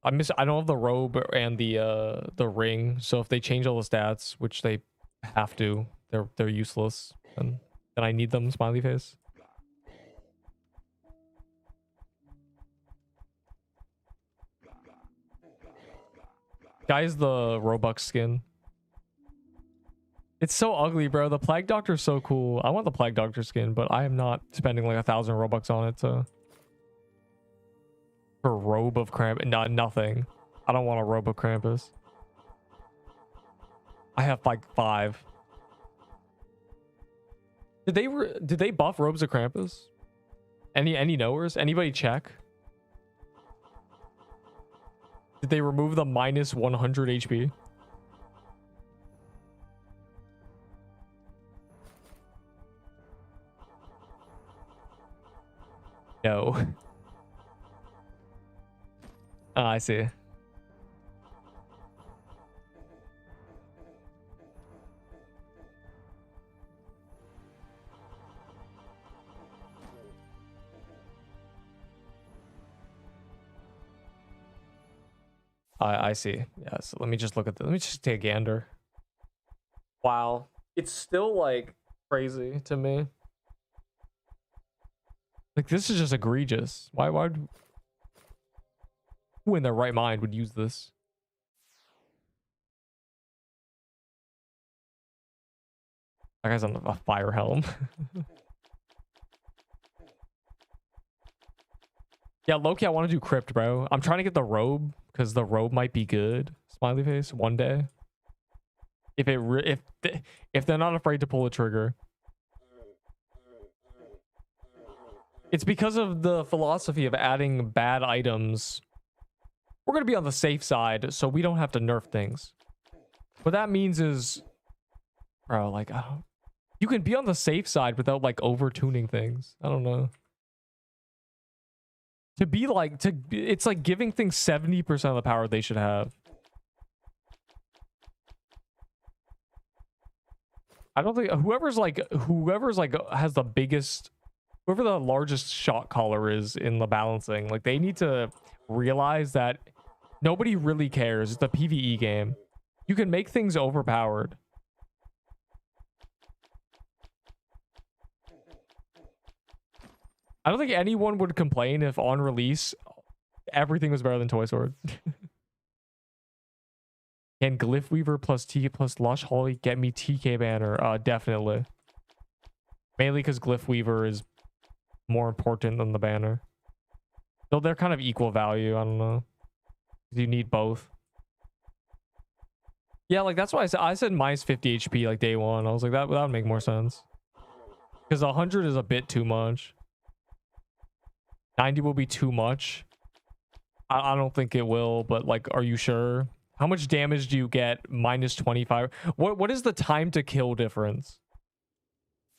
I don't have the robe and the ring. So if they change all the stats, which they have to, they're useless. And I need them, smiley face. Guy's the Robux skin. It's so ugly, bro. The Plague Doctor's so cool. I want the Plague Doctor skin, but I am not spending like 1,000 Robux on it, so. For Robe of Krampus. Nothing. I don't want a Robe of Krampus. I have like 5. Did they buff Robes of Krampus? Any knowers? Anybody check? Did they remove the minus 100 HP? No. Oh, I see. I see. Yeah, so let me just look at let me just take a gander. Wow. It's still like crazy to me. Like this is just egregious. Why would who in their right mind would use this? That guy's on a fire helm. Yeah, Loki, I want to do crypt, bro. I'm trying to get the robe because the robe might be good. Smiley face one day. If they're not afraid to pull the trigger. It's because of the philosophy of adding bad items. We're going to be on the safe side, so we don't have to nerf things. What that means is, bro, like, you can be on the safe side without, like, over-tuning things. I don't know. To be like, it's like giving things 70% of the power they should have. I don't think whoever's like has the biggest, whoever the largest shot caller is in the balancing, like they need to realize that nobody really cares. It's a PvE game. You can make things overpowered. I don't think anyone would complain if on release everything was better than Toy Sword. Can Glyph Weaver plus T plus Lush Holly get me TK banner? Definitely. Mainly because Glyph Weaver is more important than the banner. Though they're kind of equal value. I don't know. You need both. Yeah, like that's why I said minus 50 HP like day one. I was like, that would make more sense. Because 100 is a bit too much. 90 will be too much. I don't think it will, but like, are you sure? How much damage do you get? Minus 25. What is the time to kill difference?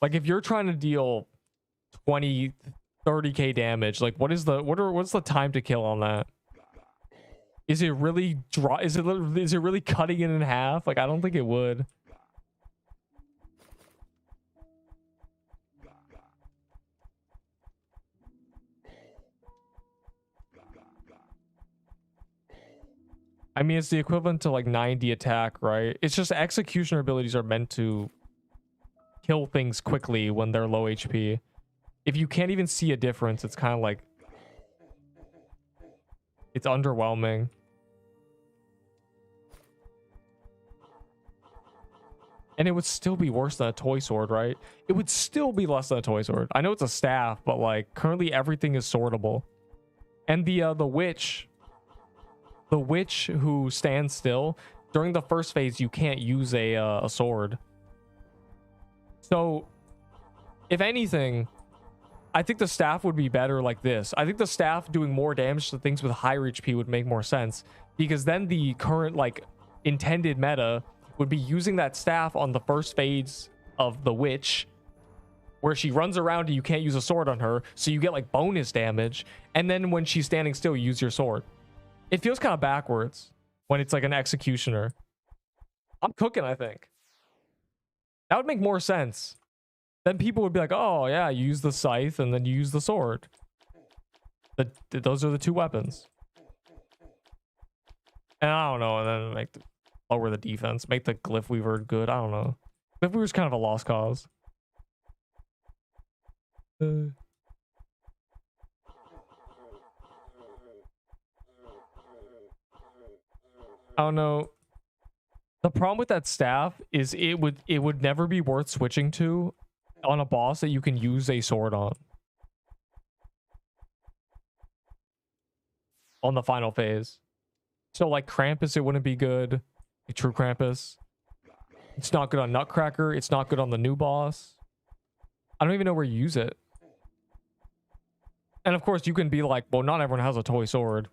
Like if you're trying to deal 20, 30k damage, like what's the time to kill on that? Is it really is it really cutting it in half? Like I don't think it would. I mean, it's the equivalent to like 90 attack, right? It's just executioner abilities are meant to kill things quickly when they're low HP. If you can't even see a difference, it's kind of like, it's underwhelming. And it would still be worse than a toy sword, right? It would still be less than a toy sword. I know it's a staff, but like currently everything is swordable. And the witch who stands still during the first phase, you can't use a sword. So if anything, I think the staff would be better like this. I think the staff doing more damage to things with higher HP would make more sense, because then the current like intended meta would be using that staff on the first phase of the witch, where she runs around and you can't use a sword on her, so you get like bonus damage, and then when she's standing still, you use your sword. It feels kind of backwards when it's like an executioner. I'm cooking, I think. That would make more sense. Then people would be like, oh yeah, you use the scythe and then you use the sword. Those are the two weapons. And I don't know, and then lower the defense, make the Glyph Weaver good. I don't know. Glyph Weaver's kind of a lost cause. I don't know. The problem with that staff is it would never be worth switching to on a boss that you can use a sword on the final phase. So like Krampus, it wouldn't be good. Like True Krampus. It's not good on Nutcracker. It's not good on the new boss. I don't even know where you use it. And of course you can be like, well, not everyone has a toy sword.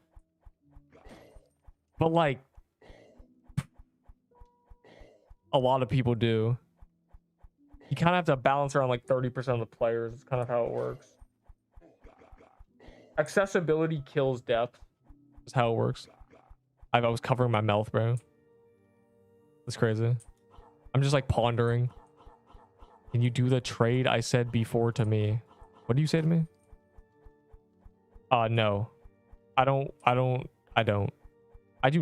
But like, a lot of people do. You kind of have to balance around like 30% of the players. It's kind of how it works. Accessibility kills depth. Is how it works. I was covering my mouth, bro. That's crazy. I'm just like pondering. Can you do the trade I said before to me? What do you say to me? No. I do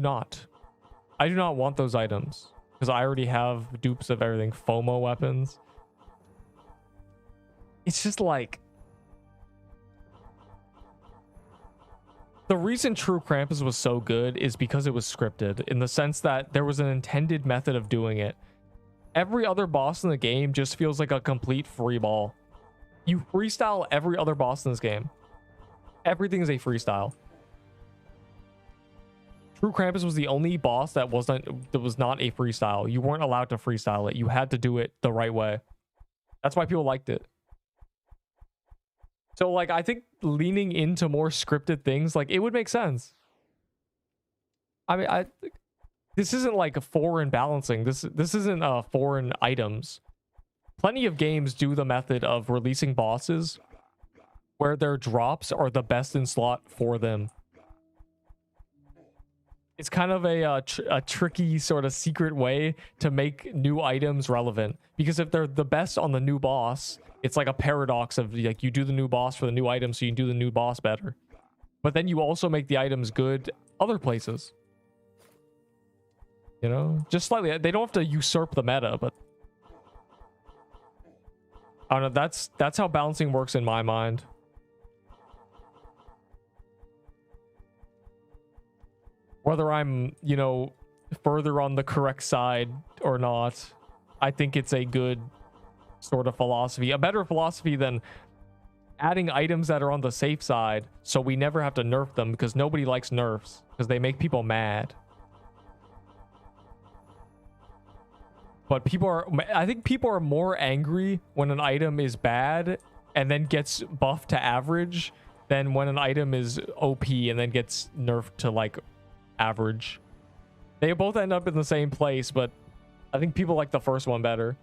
not. I do not want those items. Because I already have dupes of everything. FOMO weapons. It's just like... The reason True Krampus was so good is because it was scripted. In the sense that there was an intended method of doing it. Every other boss in the game just feels like a complete free ball. You freestyle every other boss in this game. Everything is a freestyle. True Krampus was the only boss that was not a freestyle. You weren't allowed to freestyle it. You had to do it the right way. That's why people liked it. So like, I think leaning into more scripted things, like it would make sense. I mean, this isn't like a foreign balancing. This isn't foreign items. Plenty of games do the method of releasing bosses where their drops are the best in slot for them. It's kind of a tricky sort of secret way to make new items relevant, because if they're the best on the new boss, it's like a paradox of like you do the new boss for the new item so you can do the new boss better, but then you also make the items good other places, you know, just slightly. They don't have to usurp the meta, but I don't know, that's how balancing works in my mind. Whether I'm, you know, further on the correct side or not, I think it's a good sort of philosophy. A better philosophy than adding items that are on the safe side so we never have to nerf them, because nobody likes nerfs because they make people mad. But I think people are more angry when an item is bad and then gets buffed to average than when an item is OP and then gets nerfed to like average. They both end up in the same place, but I think people like the first one better.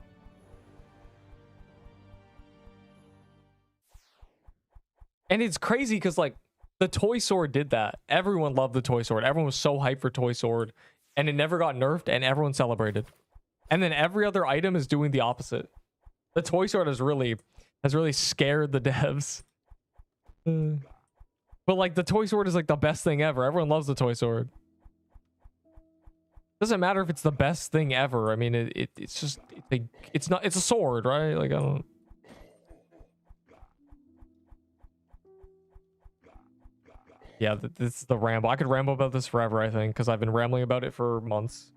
And it's crazy because like the toy sword did that. Everyone loved the toy sword. Everyone was so hyped for toy sword, and it never got nerfed, and everyone celebrated. And then every other item is doing the opposite. The toy sword has really scared the devs. But like the toy sword is like the best thing ever. Everyone loves the toy sword. Doesn't matter if it's the best thing ever. I mean, it's just it's a sword, right? Like I don't. Yeah, this is the ramble. I could ramble about this forever, I think, because I've been rambling about it for months.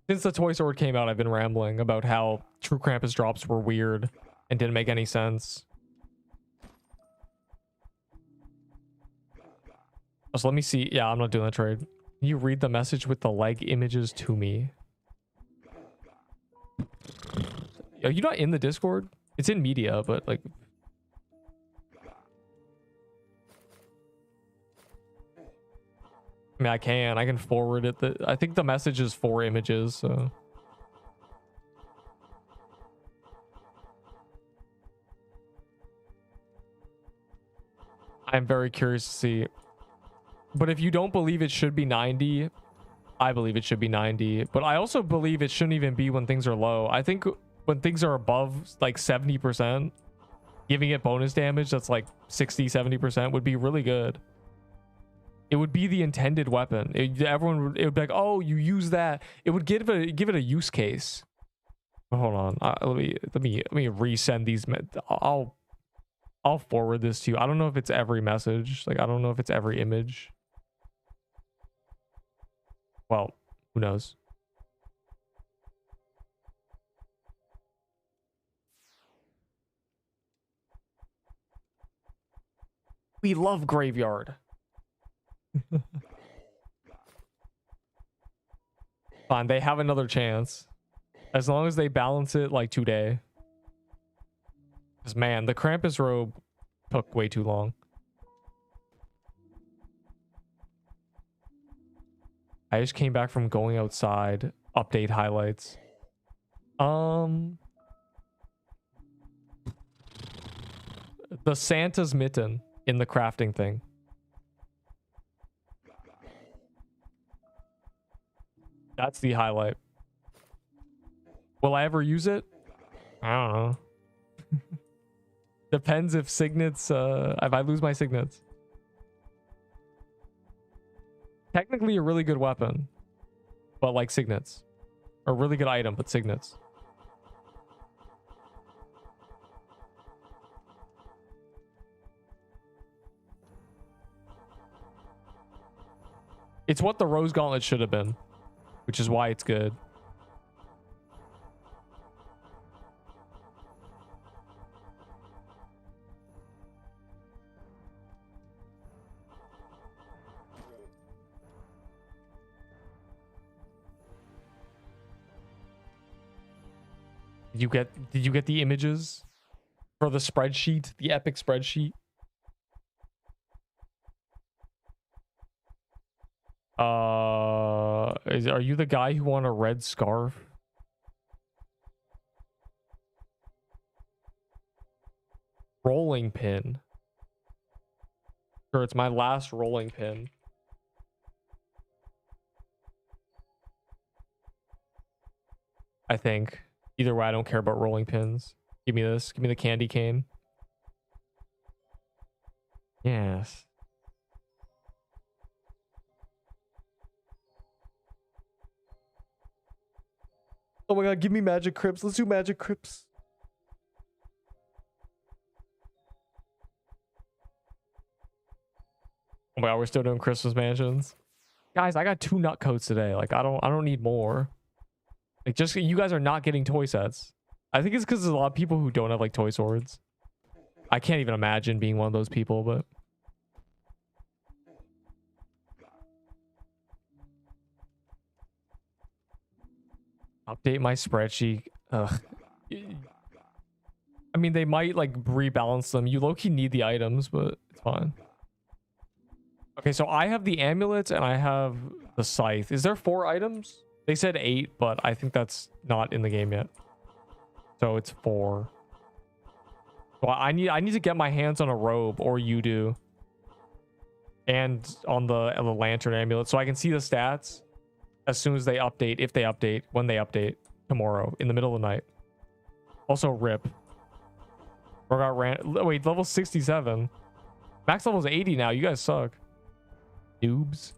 Since the toy sword came out, I've been rambling about how True Krampus drops were weird and didn't make any sense. So let me see. Yeah, I'm not doing that trade. Can you read the message with the leg images to me? Are you not in the Discord? It's in media, but like... I mean, I can forward it. I think the message is 4 images, so... I'm very curious to see. But if you don't believe it should be 90, I believe it should be 90. But I also believe it shouldn't even be when things are low. I think when things are above like 70%, giving it bonus damage that's like 60-70% would be really good. It would be the intended weapon. It would be like, oh, you use that. It would give it a use case. Hold on. Let me resend these. I'll forward this to you. I don't know if it's every message. Like I don't know if it's every image. Well, who knows? We love Graveyard. Fine, they have another chance. As long as they balance it like today. Because man, the Krampus robe took way too long. I just came back from going outside. Update highlights. The Santa's mitten in the crafting thing. That's the highlight. Will I ever use it? I don't know. Depends if signets, if I lose my signets. Technically a really good weapon, but like signets. Or a really good item, but signets. It's what the Rose Gauntlet should have been, which is why it's good. Did you get the images for the spreadsheet, the epic spreadsheet? Are you the guy who won a red scarf? Rolling pin. Sure, it's my last rolling pin. I think. Either way, I don't care about rolling pins. Give me this. Give me the candy cane. Yes. Oh my god, give me magic crypts. Let's do magic crypts. Oh my god, we're still doing Christmas mansions. Guys, I got 2 nut coats today. Like I don't need more. Like just you guys are not getting toy sets. I think it's because there's a lot of people who don't have like toy swords. I can't even imagine being one of those people, but update my spreadsheet. Ugh. I mean, they might like rebalance them. You low-key need the items, but it's fine. Okay, so I have the amulets and I have the scythe. Is there 4 items? They said 8, but I think that's not in the game yet. So it's 4. Well, I need to get my hands on a robe, or you do. And on the lantern amulet, so I can see the stats as soon as they update, if they update, when they update tomorrow in the middle of the night. Also, rip. Wait, level 67. Max level is 80 now. You guys suck. Noobs.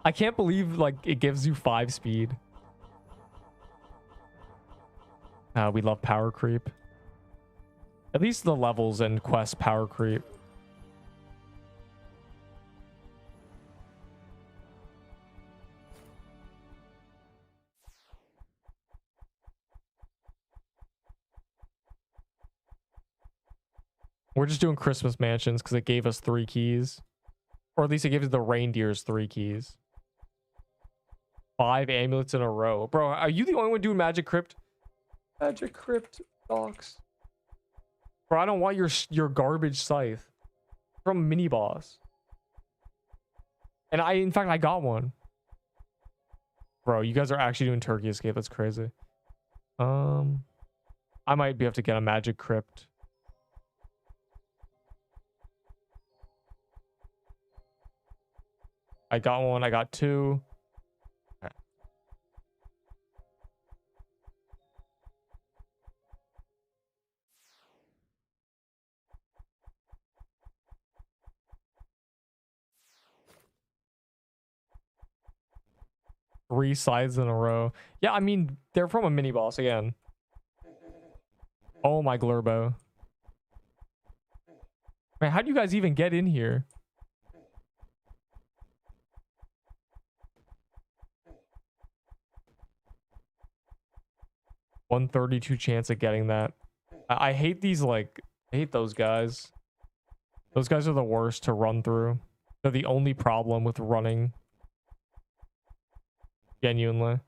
I can't believe like it gives you 5 speed. We love power creep. At least the levels and quest power creep. We're just doing Christmas mansions because it gave us 3 keys. Or at least it gives the reindeers 3 keys. 5 amulets in a row. Bro, are you the only one doing Magic Crypt? Magic Crypt docs. Bro, I don't want your garbage scythe. From mini boss. And in fact, I got one. Bro, you guys are actually doing Turkey Escape. That's crazy. I might be able to get a Magic Crypt. I got one. I got 2. Okay. Three sides in a row. Yeah, I mean, they're from a mini boss again. Oh my glurbo. Man, how do you guys even get in here? $132 chance of getting that. I hate these, like, I hate those guys. Those guys are the worst to run through. They're the only problem with running. Genuinely.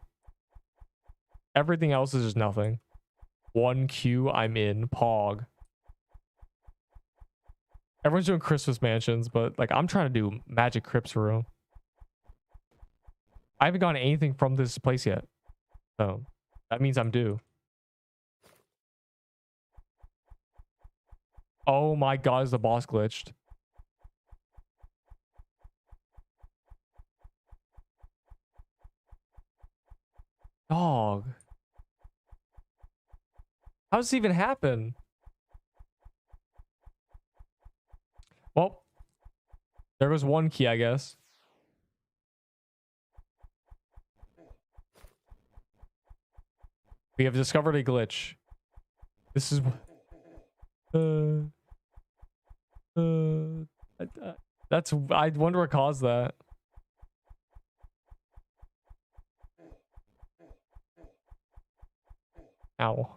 Everything else is just nothing. 1 Q, I'm in. Pog. Everyone's doing Christmas mansions, but, like, I'm trying to do Magic Crypts for real. I haven't gotten anything from this place yet. So, that means I'm due. Oh my god, is the boss glitched? Dog. How does this even happen? Well, there was 1 key, I guess. We have discovered a glitch. This is... that's... I wonder what caused that. Ow.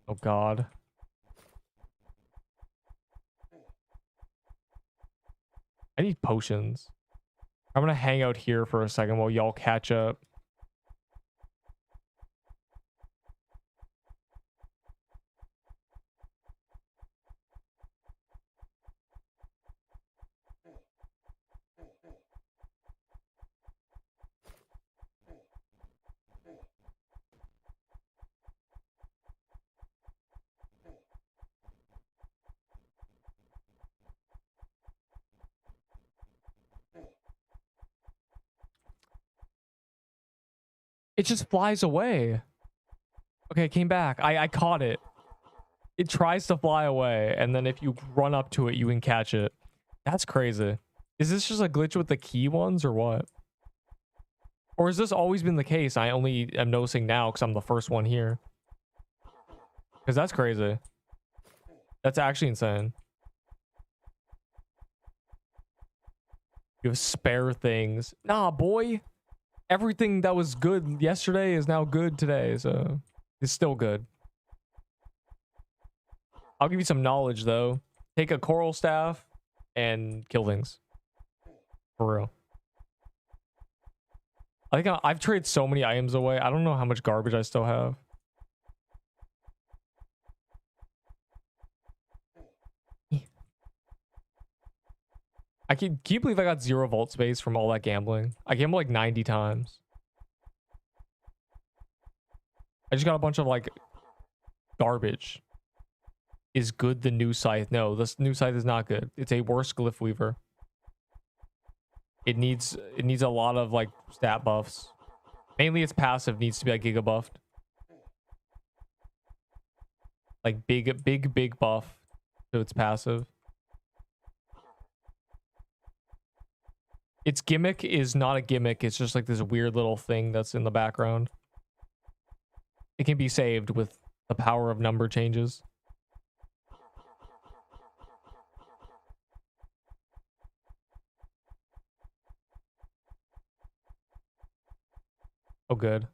Oh god. I need potions. I'm gonna hang out here for a second while y'all catch up. It just flies away. Okay, it came back. I caught it. It tries to fly away, and then if you run up to it, you can catch it. That's crazy. Is this just a glitch with the key ones or what? Or has this always been the case? I only am noticing now because I'm the first one here. Because that's crazy. That's actually insane. You have spare things. Nah, boy. Everything that was good yesterday is now good today, so it's still good. I'll give you some knowledge though. Take a coral staff and kill things. For real. I think I've traded so many items away. I don't know how much garbage I still have. Can you believe I got 0 vault space from all that gambling? I gambled like 90 times. I just got a bunch of like garbage. Is good the new scythe? No, this new scythe is not good. It's a worse glyph weaver. It needs a lot of like stat buffs. Mainly its passive needs to be like giga buffed. Like big buff to its passive. Its gimmick is not a gimmick. It's just like this weird little thing that's in the background. It can be saved with the power of number changes. Oh, good.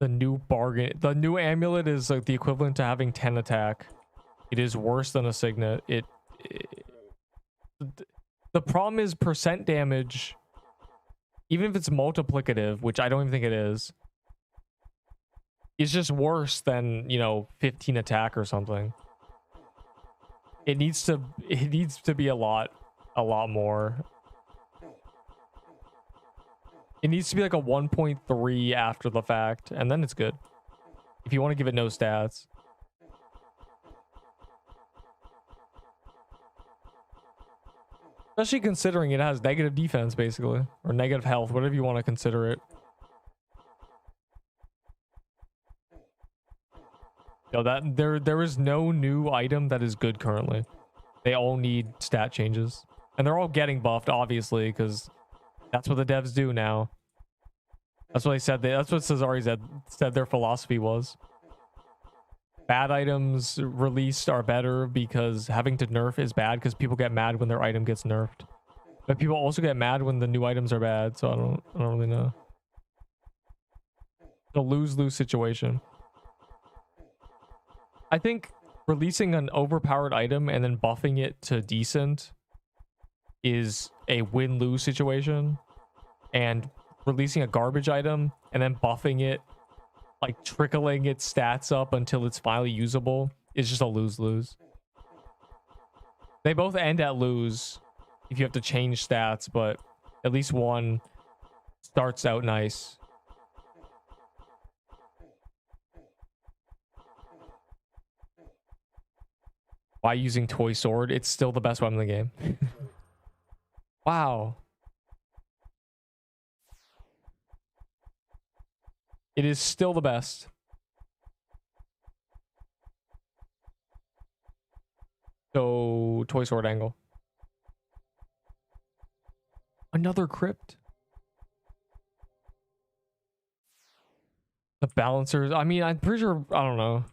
The new bargain. The new amulet is like the equivalent to having 10 attack. It is worse than a signet. The problem is percent damage. Even if it's multiplicative, which I don't even think it is just worse than, you know, 15 attack or something. It needs to be a lot more. It needs to be like a 1.3 after the fact, and then it's good. If you want to give it no stats. Especially considering it has negative defense, basically. Or negative health, whatever you want to consider it. No, that there is no new item that is good currently. They all need stat changes. And they're all getting buffed, obviously, because that's what the devs do now. That's what they said. That's what Cesari said their philosophy was. Bad items released are better because having to nerf is bad because people get mad when their item gets nerfed. But people also get mad when the new items are bad, so I don't really know. It's a lose-lose situation. I think releasing an overpowered item and then buffing it to decent is a win-lose situation. And releasing a garbage item and then buffing it, like trickling its stats up until it's finally usable, is just a lose-lose. They both end at lose if you have to change stats, but at least one starts out nice. Why using Toy Sword? It's still the best weapon in the game. Wow. It is still the best. So, Toy Sword angle. Another crypt. The balancers. I mean, I'm pretty sure. I don't know.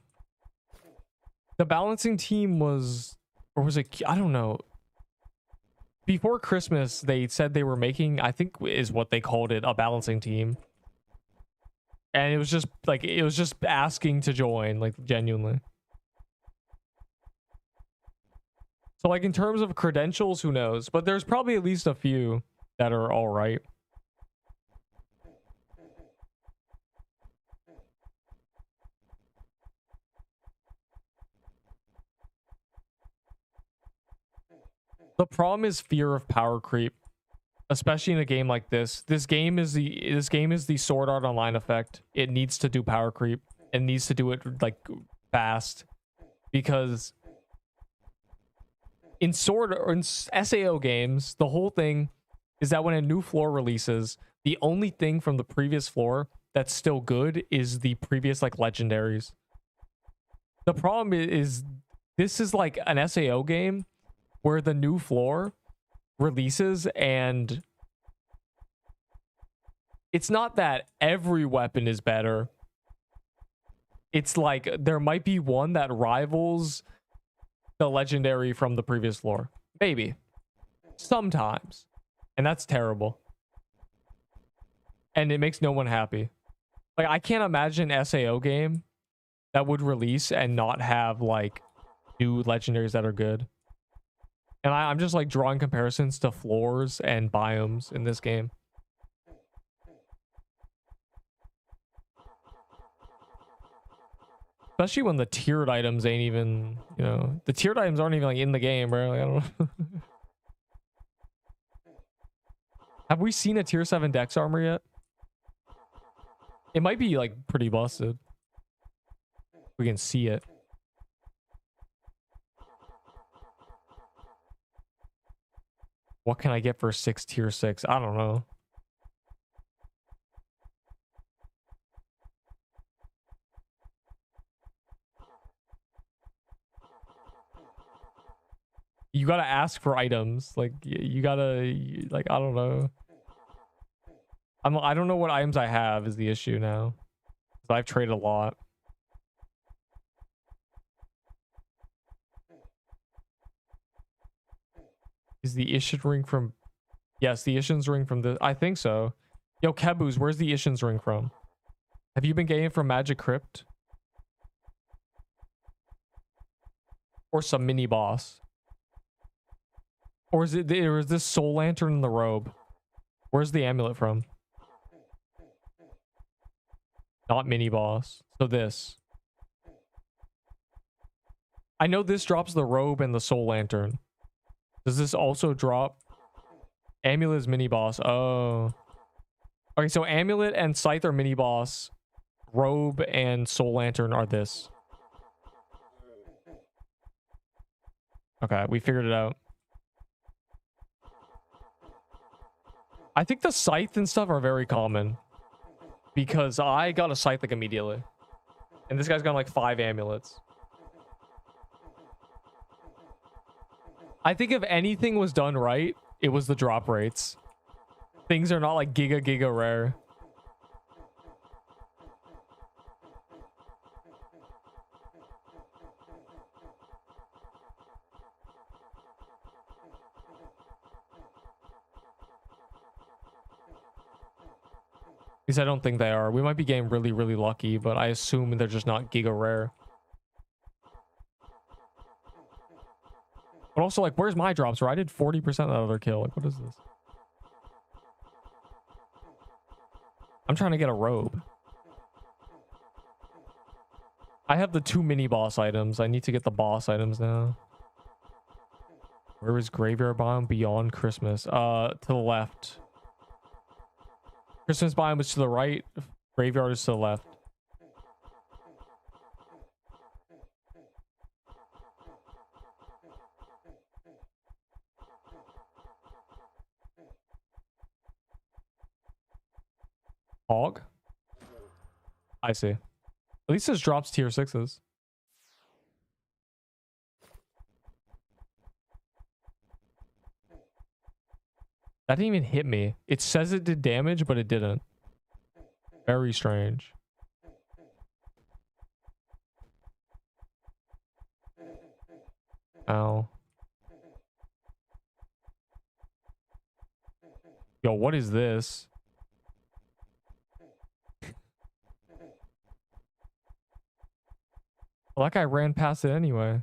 The balancing team was, or was it? I don't know. Before Christmas, they said they were making, I think is what they called it, a balancing team. And it was just like, it was just asking to join, like genuinely. So like in terms of credentials, who knows? But there's probably at least a few that are all right. The problem is fear of power creep, especially in a game like this. This game is the Sword Art Online effect. It needs to do power creep, and needs to do it like fast, because in Sword or in SAO games, the whole thing is that when a new floor releases, the only thing from the previous floor that's still good is the previous like legendaries. The problem is this is like an SAO game where the new floor releases and it's not that every weapon is better. It's like there might be one that rivals the legendary from the previous floor. Maybe. Sometimes. And that's terrible. And it makes no one happy. Like, I can't imagine an SAO game that would release and not have, like, new legendaries that are good. And I'm just, like, drawing comparisons to floors and biomes in this game. Especially when the tiered items ain't even, you know, the tiered items aren't even like in the game, bro. Like, I don't know. Have we seen a tier 7 Dex armor yet? It might be like pretty busted. We can see it. What can I get for 6 tier 6? I don't know. You gotta ask for items. Like, you gotta, like, I don't know. I don't know what items I have is the issue now. 'Cause I've traded a lot. Is the Ishin ring from... Yes, the Ishin's ring from the... I think so. Yo, Kebuz, where's the Ishin's ring from? Have you been getting it from Magic Crypt? Or some mini boss? Or is this Soul Lantern in the robe? Where's the amulet from? Not mini boss. So this. I know this drops the robe and the Soul Lantern. Does this also drop? Amulet is mini boss. Oh. Okay, so amulet and scythe are mini boss. Robe and Soul Lantern are this. Okay, we figured it out. I think the scythe and stuff are very common. Because I got a scythe like immediately. And this guy's got like 5 amulets. I think if anything was done right, it was the drop rates. Things are not like giga rare. At least I don't think they are. We might be getting really lucky, but I assume they're just not giga rare. But also, like, where's my drops? Where I did 40% of that other kill. Like, what is this? I'm trying to get a robe. I have the 2 mini boss items. I need to get the boss items now. Where is Graveyard Biome beyond Christmas? To the left. Christmas biome is to the right. Graveyard is to the left. Hog? I see. At least this drops tier 6s. That didn't even hit me. It says it did damage, but it didn't. Very strange. Ow. Yo, what is this? Well, that guy ran past it anyway.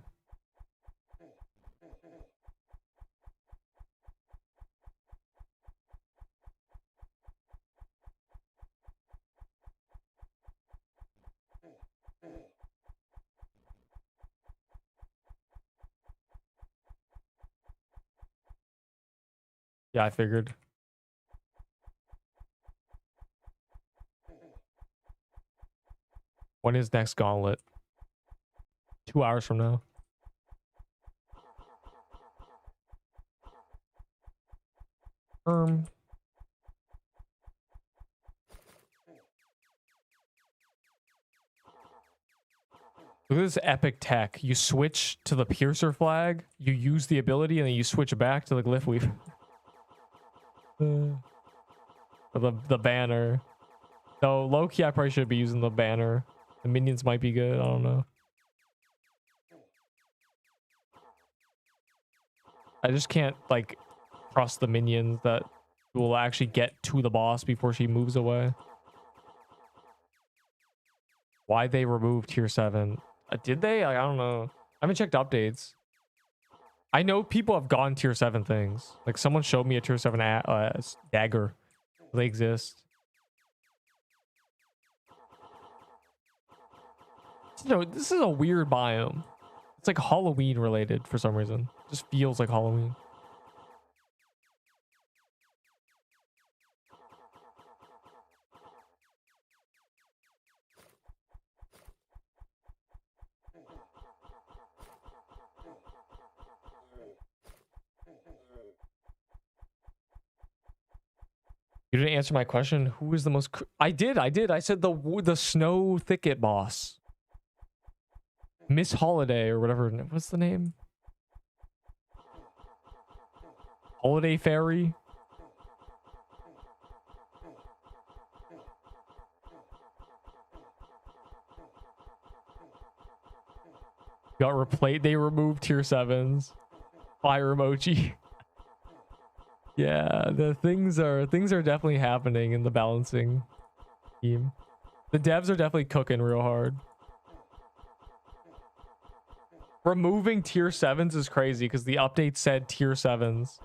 Yeah, I figured. When is next gauntlet? 2 hours from now. Look at this epic tech. You switch to the piercer flag, you use the ability, and then you switch back to the glyph weave. the banner. So low-key, I probably should be using the banner. The minions might be good. I don't know. I just can't like trust the minions that will actually get to the boss before she moves away. Why they removed tier 7? Did they? I don't know. I haven't checked updates. I know people have gone tier 7 things. Like someone showed me a tier 7 dagger. They exist. So this is a weird biome. It's like Halloween related for some reason. Just feels like Halloween. You didn't answer my question. Who is the most? I did. I said the snow thicket boss. Miss Holiday or whatever. What's the name? Holiday Fairy. Got replaced. They removed tier 7s. Fire emoji. Yeah, the things are definitely happening in the balancing team. The devs are definitely cooking real hard. Removing tier 7s is crazy because the update said tier 7s.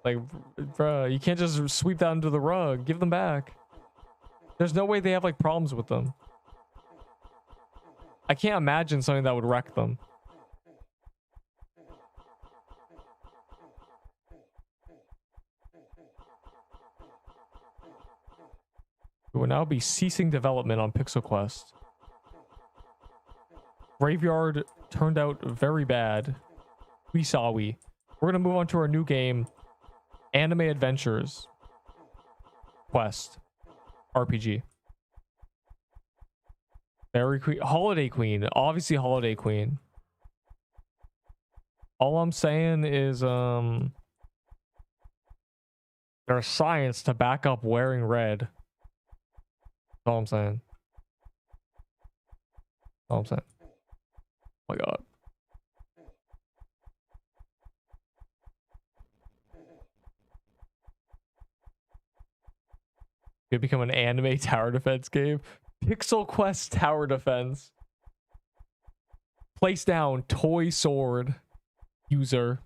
Like, bruh, you can't just sweep that under the rug. Give them back. There's no way they have like problems with them. I can't imagine something that would wreck them. We will now be ceasing development on Pixel Quest. Graveyard turned out very bad. We. We're going to move on to our new game, Anime Adventures Quest RPG. Fairy Queen, Holiday Queen, obviously Holiday Queen. All I'm saying is there's science to back up wearing red. That's all I'm saying. All I'm saying. Oh my god. Could become an anime tower defense game. Pixel Quest tower defense. Place down toy sword user.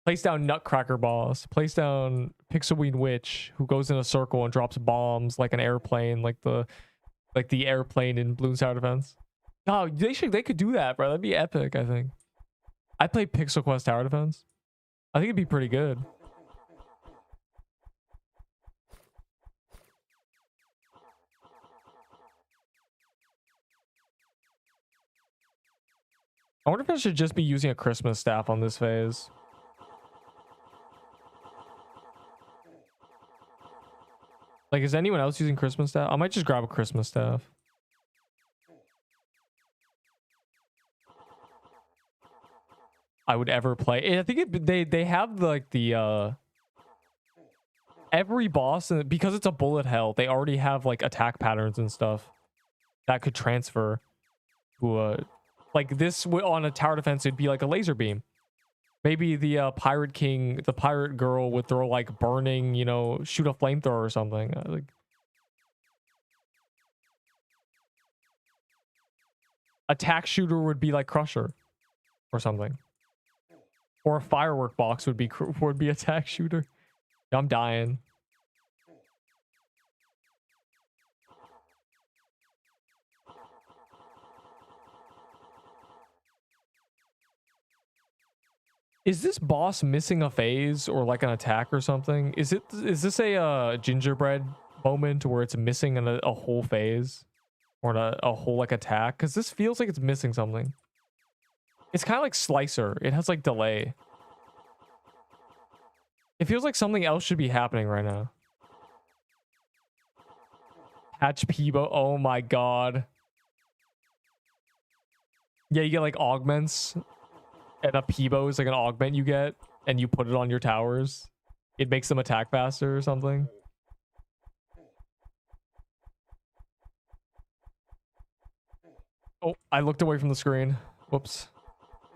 Place down Nutcracker boss. Place down Pixelween witch who goes in a circle and drops bombs like an airplane, like the airplane in Bloons Tower Defense. Oh, they could do that, bro. That'd be epic, I think. I'd play Pixel Quest Tower Defense. I think it'd be pretty good. I wonder if I should just be using a Christmas staff on this phase. Like, is anyone else using Christmas staff? I might just grab a Christmas staff. I would ever play. I think they have like the every boss, because it's a bullet hell, they already have like attack patterns and stuff that could transfer to like this on a tower defense. It'd be like a laser beam. Maybe the pirate king, the pirate girl would throw like burning, you know, shoot a flamethrower or something. Like, attack shooter would be like Crusher or something. Or a firework box would be attack shooter. I'm dying. Is this boss missing a phase or like an attack or something? Is this a gingerbread moment where it's missing a whole phase or a whole like attack? Because this feels like it's missing something. It's kind of like Slicer. It has like delay. It feels like something else should be happening right now. Hatch Peebo. Oh my god. Yeah, you get like augments. And a Peebo is like an augment you get. And you put it on your towers. It makes them attack faster or something. Oh, I looked away from the screen. Whoops.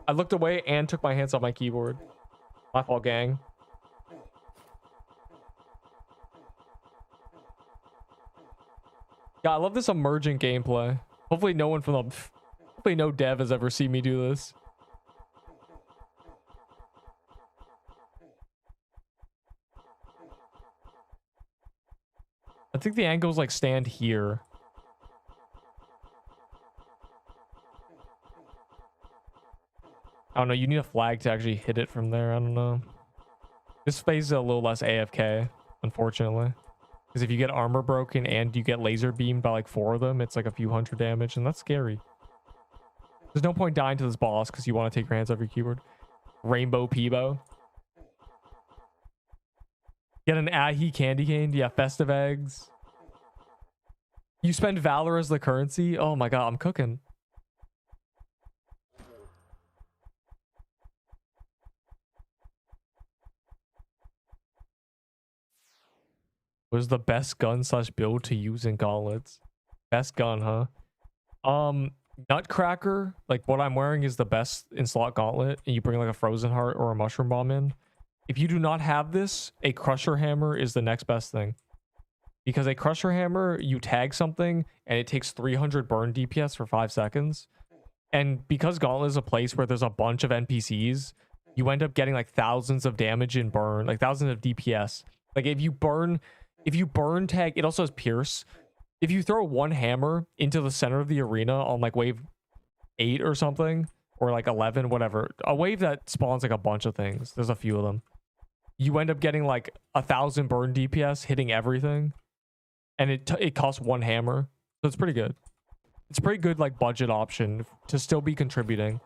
I looked away and took my hands off my keyboard. My fault, gang. Yeah, I love this emergent gameplay. Hopefully no one from the... Hopefully no dev has ever seen me do this. I think the angles like stand here. I don't know, you need a flag to actually hit it from there. I don't know. This phase is a little less AFK, unfortunately. Because if you get armor broken and you get laser beamed by like 4 of them, it's like a few hundred damage, and that's scary. There's no point dying to this boss because you want to take your hands off your keyboard. Rainbow Peebo. Get an Ahi candy cane. Yeah, festive eggs. You spend Valor as the currency? Oh my god, I'm cooking. What is the best gun / build to use in gauntlets? Best gun, huh? Nutcracker, like what I'm wearing is the best in slot gauntlet, and you bring like a frozen heart or a mushroom bomb in. If you do not have this, a crusher hammer is the next best thing. Because a crusher hammer, you tag something and it takes 300 burn DPS for 5 seconds. And because gauntlet is a place where there's a bunch of NPCs, you end up getting like thousands of damage in burn, like thousands of DPS. Like if you burn tag, it also has pierce. If you throw one hammer into the center of the arena on like wave 8 or something, or like 11, whatever, a wave that spawns like a bunch of things, there's a few of them, you end up getting like 1,000 burn DPS hitting everything, and it costs 1 hammer, so it's pretty good. It's a pretty good like budget option to still be contributing.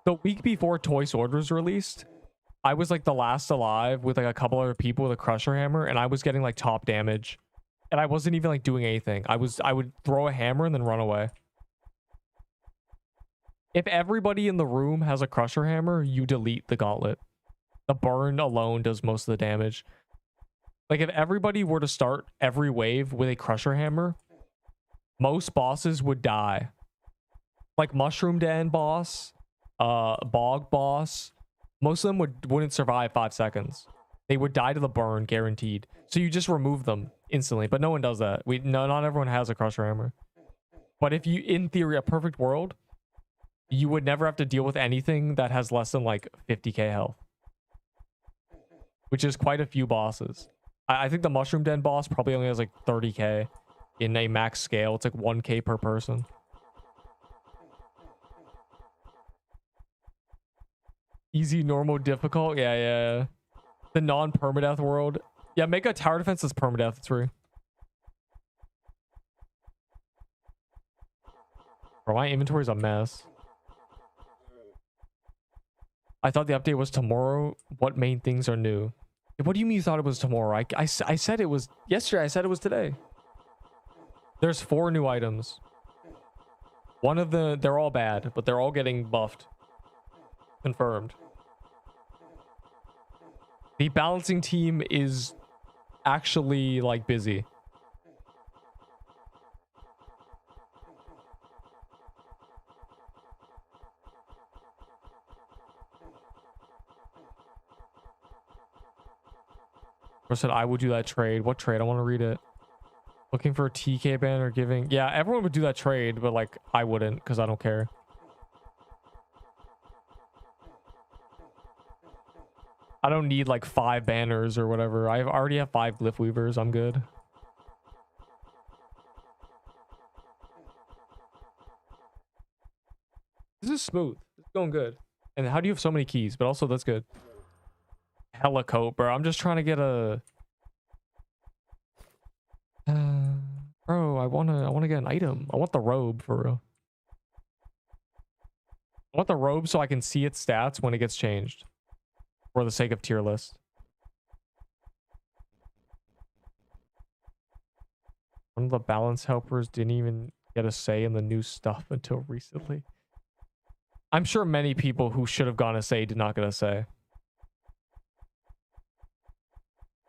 The week before Toy Sword was released, I was like the last alive with like a couple other people with a crusher hammer, and I was getting like top damage, and I wasn't even like doing anything. I would throw a hammer and then run away. If everybody in the room has a crusher hammer, you delete the gauntlet. The burn alone does most of the damage. Like if everybody were to start every wave with a crusher hammer, most bosses would die. Like Mushroom Den boss, Bog boss, most of them wouldn't survive 5 seconds. They would die to the burn, guaranteed. So you just remove them instantly, but no one does that. Not everyone has a crusher hammer. But if you, in theory, a perfect world, you would never have to deal with anything that has less than like 50k health, which is quite a few bosses. I think the Mushroom Den boss probably only has like 30k in a max scale. It's like 1k per person. Easy, normal, difficult. Yeah. The non-permadeath world. Yeah, make a tower defense that's permadeath. It's free. Bro, my inventory's a mess. I thought the update was tomorrow. What main things are new? What do you mean you thought it was tomorrow? I said it was yesterday. I said it was today. There's 4 new items. One of the... They're all bad, but they're all getting buffed. Confirmed. The balancing team is actually like busy. I said I would do that trade. What trade? I want to read it. Looking for a TK banner, giving... Yeah, everyone would do that trade, but like I wouldn't because I don't care. I don't need like 5 banners or whatever. I already have 5 glyph weavers. I'm good. This is smooth. It's going good. And how do you have so many keys? But also that's good. Hella coat, bro. I'm just trying to get a. Bro, I wanna get an item. I want the robe for real. I want the robe so I can see its stats when it gets changed. For the sake of tier list. One of the balance helpers didn't even get a say in the new stuff until recently. I'm sure many people who should have gone a say did not get a say.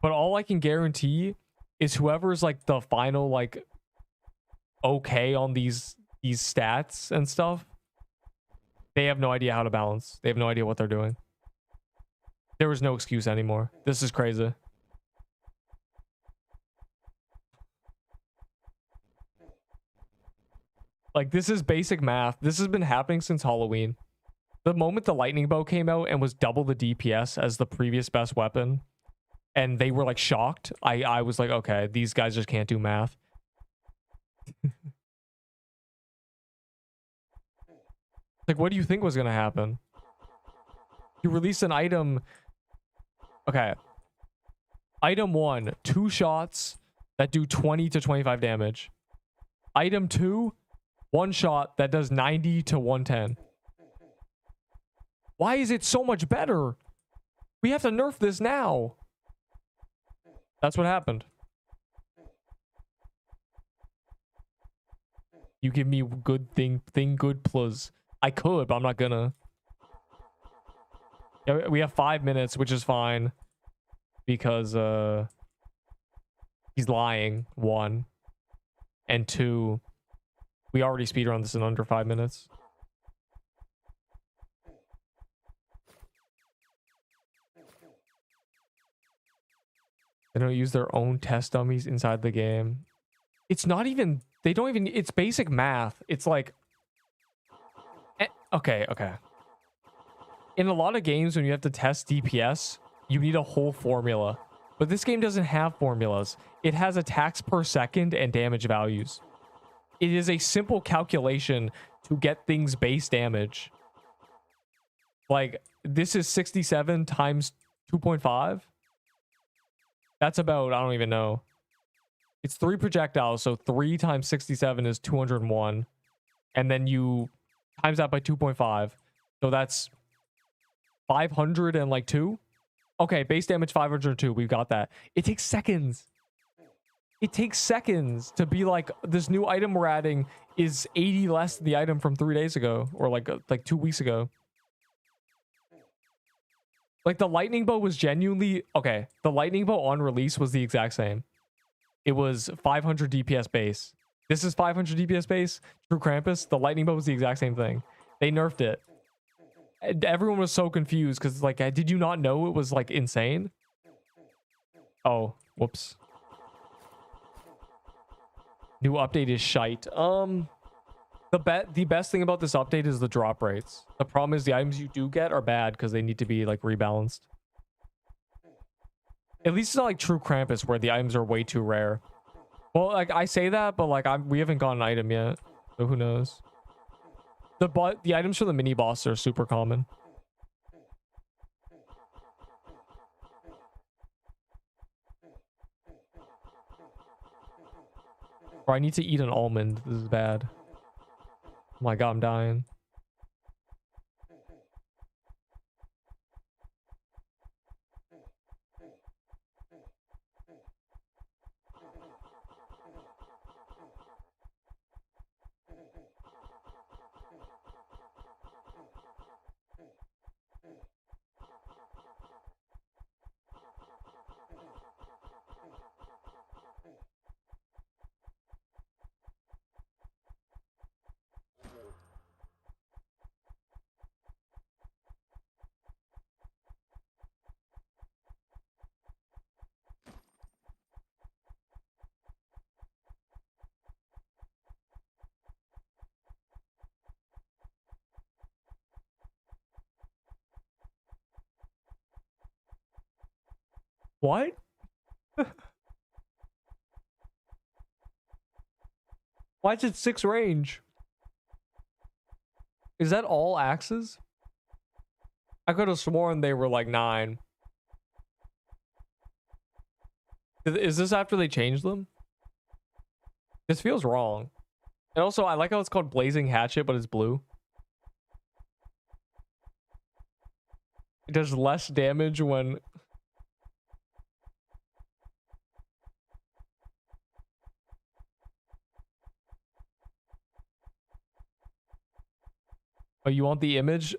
But all I can guarantee is whoever's like the final like okay on these stats and stuff, they have no idea how to balance. They have no idea what they're doing. There was no excuse anymore. This is crazy. Like, this is basic math. This has been happening since Halloween. The moment the lightning bow came out and was double the DPS as the previous best weapon, and they were like shocked, I was like, okay, these guys just can't do math. Like, what do you think was going to happen? You release an item. Okay. Item 1, 2 shots that do 20 to 25 damage. Item 2, 1 shot that does 90 to 110. Why is it so much better? We have to nerf this now. That's what happened. You give me good thing good plus. I could, but I'm not gonna. Yeah, we have 5 minutes, which is fine. Because he's lying, 1. And 2, we already speedrun this in under 5 minutes. They don't use their own test dummies inside the game. It's not even, they don't even, it's basic math. It's like, okay. In a lot of games, when you have to test DPS, you need a whole formula. But this game doesn't have formulas. It has attacks per second and damage values. It is a simple calculation to get things base damage. Like, this is 67 times 2.5. That's about, I don't even know. It's 3 projectiles, so 3 times 67 is 201. And then you times that by 2.5. So that's 502. Okay, base damage 502. We've got that. It takes seconds. It takes seconds to be like, this new item we're adding is 80 less than the item from 3 days ago. Or like 2 weeks ago. Like, the lightning bow was genuinely... Okay, the lightning bow on release was the exact same. It was 500 DPS base. This is 500 DPS base. True Krampus, the lightning bow was the exact same thing. They nerfed it. Everyone was so confused because, like, did you not know it was, like, insane? Oh, whoops. New update is shite. The best thing about this update is the drop rates. The problem is the items you do get are bad because they need to be, like, rebalanced. At least it's not like True Krampus where the items are way too rare. Well, like, I say that, but, like, we haven't got an item yet. So who knows? The items for the mini boss are super common. Bro, I need to eat an almond. This is bad. Oh my god, I'm dying. What? Why is it 6 range? Is that all axes? I could have sworn they were like 9. Is this after they changed them? This feels wrong. And also, I like how it's called Blazing Hatchet, but it's blue. It does less damage when... Oh, you want the image?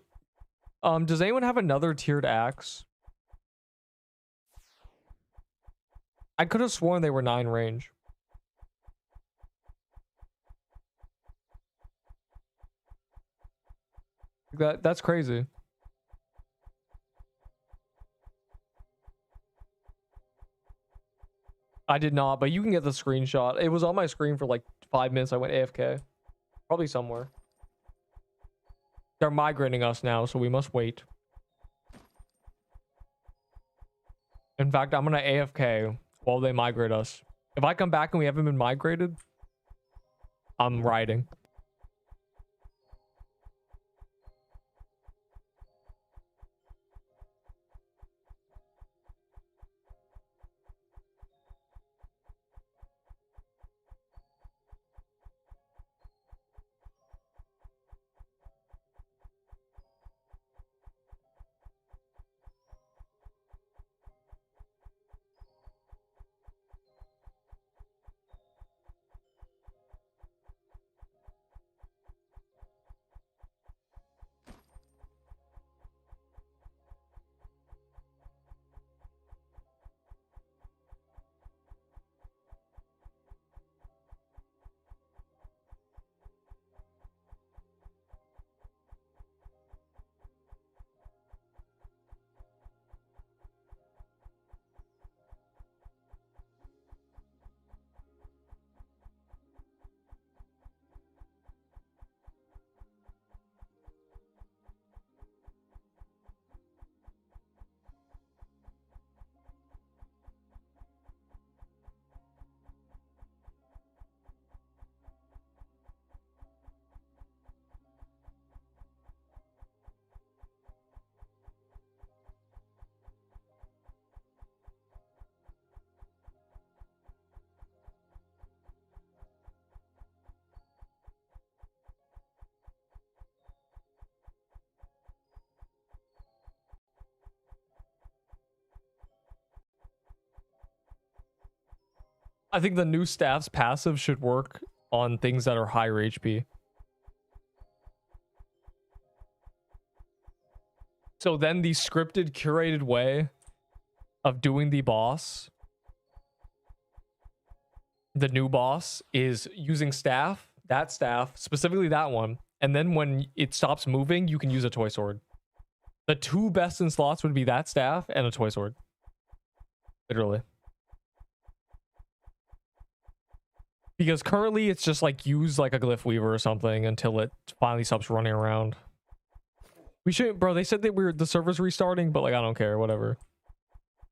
Does anyone have another tiered axe? I could have sworn they were 9 range. That's crazy. I did not, but you can get the screenshot. It was on my screen for like 5 minutes. I went AFK. Probably somewhere. They're migrating us now, so we must wait. In fact, I'm gonna AFK while they migrate us. If I come back and we haven't been migrated, I'm riding. I think the new staff's passive should work on things that are higher HP. So then the scripted, curated way of doing the boss, the new boss, is using staff, that staff, specifically that one, and then when it stops moving, you can use a toy sword. The 2 best in slots would be that staff and a toy sword. Literally. Because currently it's just like use like a glyph weaver or something until it finally stops running around. We shouldn't, bro. They said that the server's restarting, but like I don't care, whatever.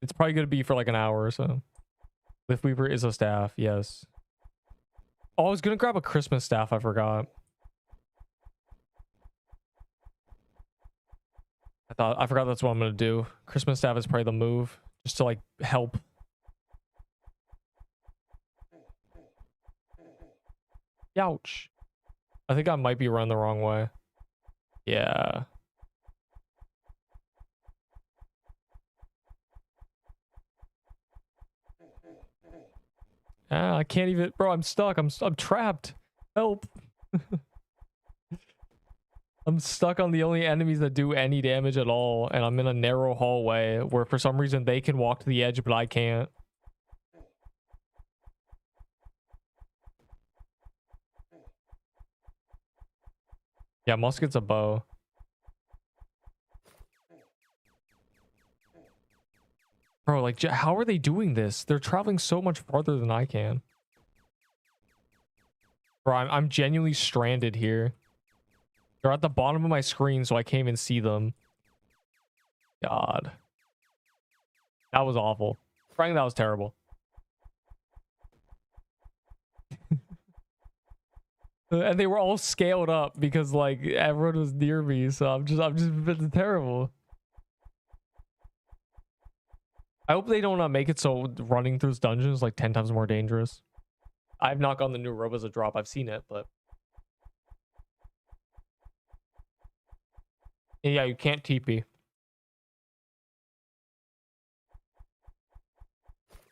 It's probably gonna be for like an hour or so. Glyph weaver is a staff, yes. Oh, I was gonna grab a Christmas staff, I forgot. I forgot that's what I'm gonna do. Christmas staff is probably the move, just to like help. Ouch. I think I might be run the wrong way. Yeah. Ah, I can't even, bro, I'm stuck. I'm trapped. Help. I'm stuck on the only enemies that do any damage at all, and I'm in a narrow hallway where for some reason they can walk to the edge, but I can't. Yeah, musket's a bow. Bro, like, how are they doing this? They're traveling so much farther than I can. Bro, I'm genuinely stranded here. They're at the bottom of my screen, so I can't even see them. God. That was awful. Frankly, that was terrible. And they were all scaled up because like everyone was near me, so I'm just it's terrible. I hope they don't make it so running through this dungeon is like 10 times more dangerous. I've not gotten the new rope as a drop. I've seen it, but yeah, you can't TP.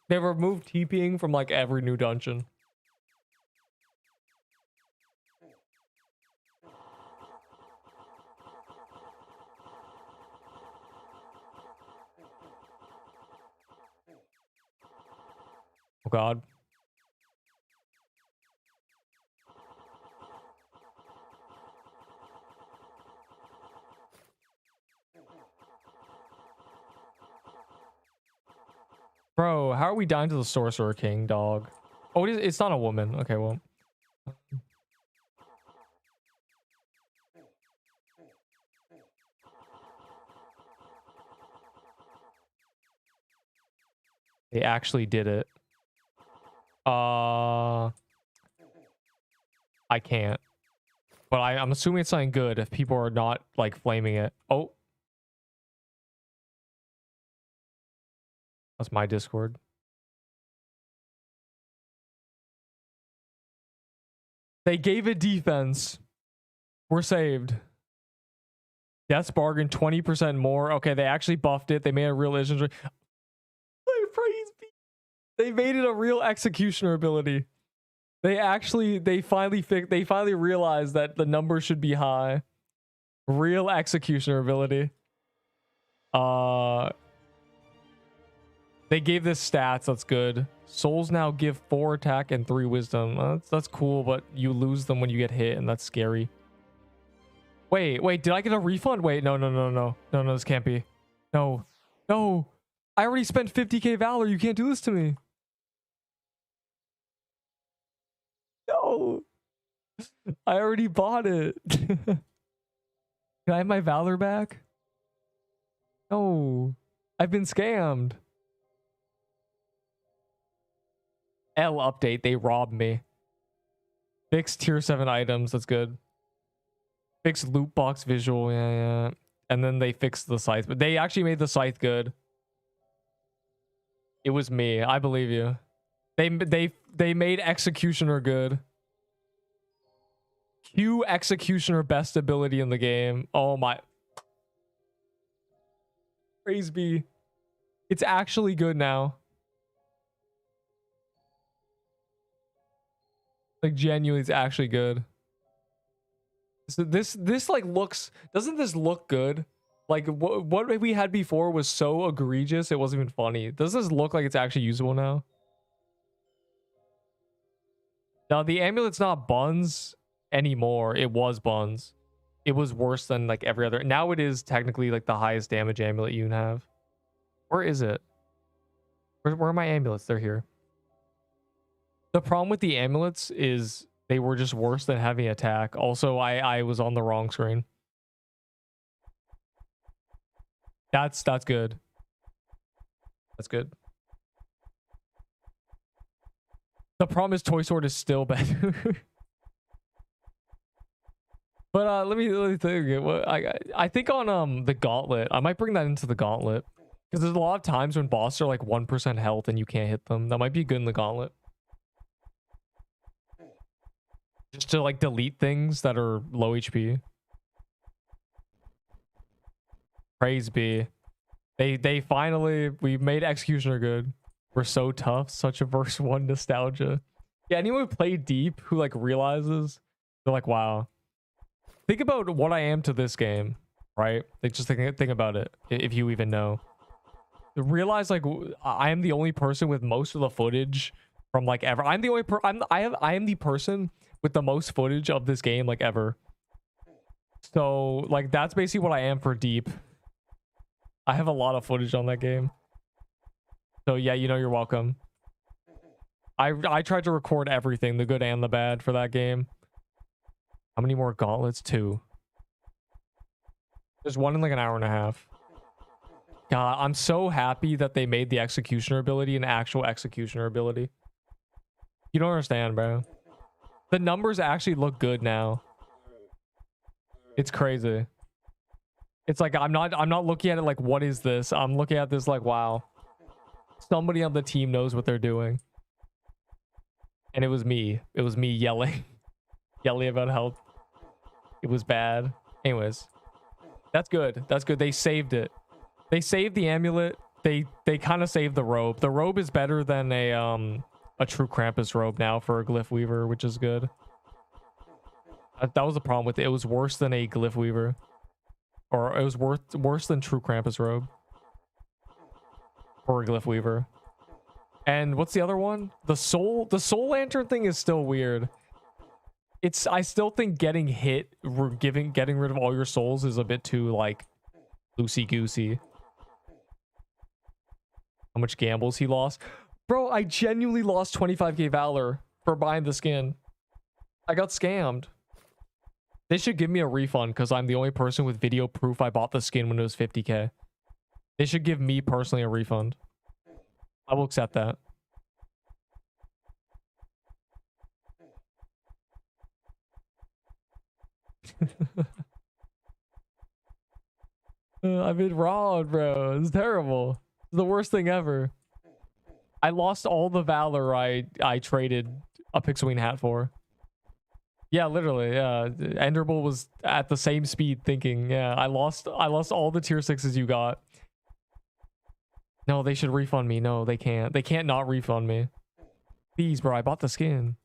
They've removed TPing from like every new dungeon. Oh god. Bro, how are we dying to the Sorcerer King, dog? Oh, it's not a woman. Okay, well. They actually did it. I can't. But I'm assuming it's something good if people are not, like, flaming it. Oh. That's my Discord. They gave it defense. We're saved. Death's Bargain, 20% more. Okay, they actually buffed it. They made a real legendary. They made it a real executioner ability. They finally realized that the number should be high. Real executioner ability. They gave this stats. That's good. Souls now give 4 attack and 3 wisdom. That's cool, but you lose them when you get hit, and that's scary. Wait, did I get a refund? Wait, no, this can't be. No. I already spent 50k Valor. You can't do this to me. No. I already bought it. Can I have my Valor back? No. I've been scammed. L update. They robbed me. Fix tier 7 items. That's good. Fix loot box visual. Yeah. And then they fixed the scythe. But they actually made the scythe good. It was me. I believe you. They made Executioner good. Q Executioner best ability in the game. Oh my. Praise be. It's actually good now. Like genuinely, it's actually good. So this like looks. Doesn't this look good? Like what we had before was so egregious it wasn't even funny. Does this look like it's actually usable now? Now the amulet's not buns anymore. It was buns. It was worse than like every other. Now it is technically like the highest damage amulet you can have. Where is it? Where are my amulets? They're here. The problem with the amulets is they were just worse than heavy attack. Also, I was on the wrong screen. That's good. That's good. The problem is Toy Sword is still better. But let me think. I think on the gauntlet, I might bring that into the gauntlet. Because there's a lot of times when bosses are like 1% health and you can't hit them. That might be good in the gauntlet. Just to like delete things that are low HP. Praise be. They finally, we made Executioner good. We're so tough. Such a verse 1 nostalgia. Yeah, anyone who played Deep who like realizes, they're like, wow. Think about what I am to this game, right? Like just think about it, if you even know. Realize like I am the only person with most of the footage from like ever. I'm the only I am the person with the most footage of this game like ever. So like that's basically what I am for Deep. I have a lot of footage on that game. So yeah, you know, you're welcome. I tried to record everything, the good and the bad for that game. How many more gauntlets? 2. There's one in like an hour and a half. God, I'm so happy that they made the Executioner ability an actual Executioner ability. You don't understand, bro. The numbers actually look good now. It's crazy. It's like I'm not looking at it like what is this? I'm looking at this like wow. Somebody on the team knows what they're doing. And it was me. It was me yelling. Yelling about how it was bad. Anyways. That's good. That's good. They saved it. They saved the amulet. They kind of saved the robe. The robe is better than a true Krampus robe now for a glyph weaver, which is good. That was the problem with it. It was worse than a glyph weaver. Or it was worse than true Krampus robe. For a glyph weaver. And what's the other one? The soul lantern thing is still weird. I still think getting hit, getting rid of all your souls is a bit too like loosey goosey. How much gambles he lost? Bro, I genuinely lost 25k Valor for buying the skin. I got scammed. They should give me a refund because I'm the only person with video proof I bought the skin when it was 50k. They should give me personally a refund. I will accept that. I've been robbed, bro. It's terrible. It's the worst thing ever. I lost all the Valor I traded a Pixelwing hat for. Yeah, literally. Yeah, Enderbull was at the same speed thinking, yeah, I lost all the tier 6s you got. No, they should refund me. No, they can't. They can't not refund me. Please, bro, I bought the skin.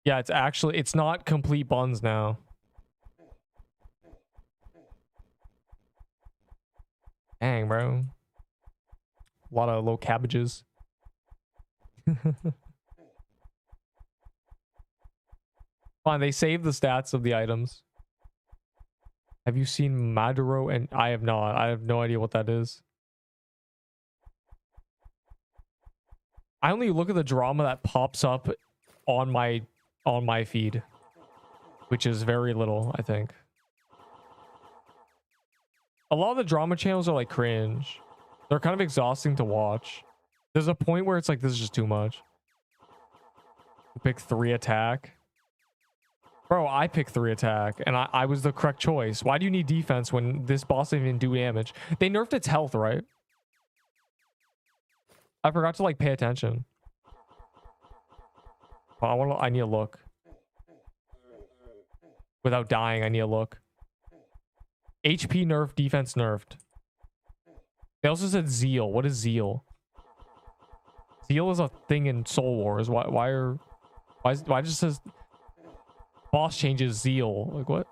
Yeah, it's not complete buns now. Dang, bro. A lot of low cabbages. Fine, they saved the stats of the items. Have you seen Maduro? And I have not. I have no idea what that is. I only look at the drama that pops up on my feed, which is very little, I think. A lot of the drama channels are like cringe. They're kind of exhausting to watch. There's a point where it's like, this is just too much. You pick 3 attack. Bro, I picked 3 attack, and I was the correct choice. Why do you need defense when this boss didn't even do damage? They nerfed its health, right? I forgot to like pay attention. I need to look. Without dying, I need to look. HP nerfed, defense nerfed. They also said Zeal. What is Zeal? Zeal is a thing in Soul Wars. Why just says boss changes Zeal? Like what?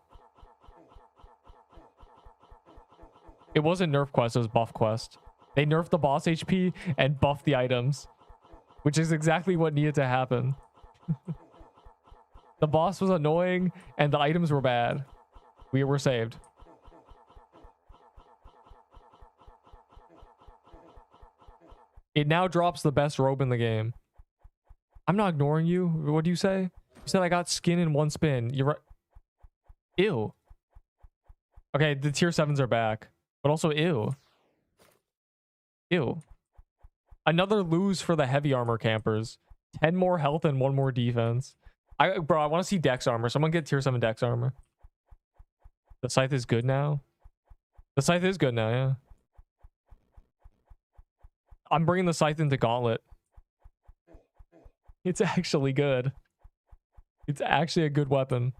It wasn't nerf quest, it was buff quest. They nerfed the boss HP and buffed the items, which is exactly what needed to happen. The boss was annoying and the items were bad. We were saved. It now drops the best robe in the game. I'm not ignoring you. What do you say? You said I got skin in 1 spin. You're right. Ew. Okay, the tier 7s are back. But also, ew. Ew. Another lose for the heavy armor campers. 10 more health and 1 more defense. Bro, I want to see Dex armor. Someone get tier 7 Dex armor. The scythe is good now. The scythe is good now, yeah. I'm bringing the scythe into Gauntlet. It's actually good. It's actually a good weapon.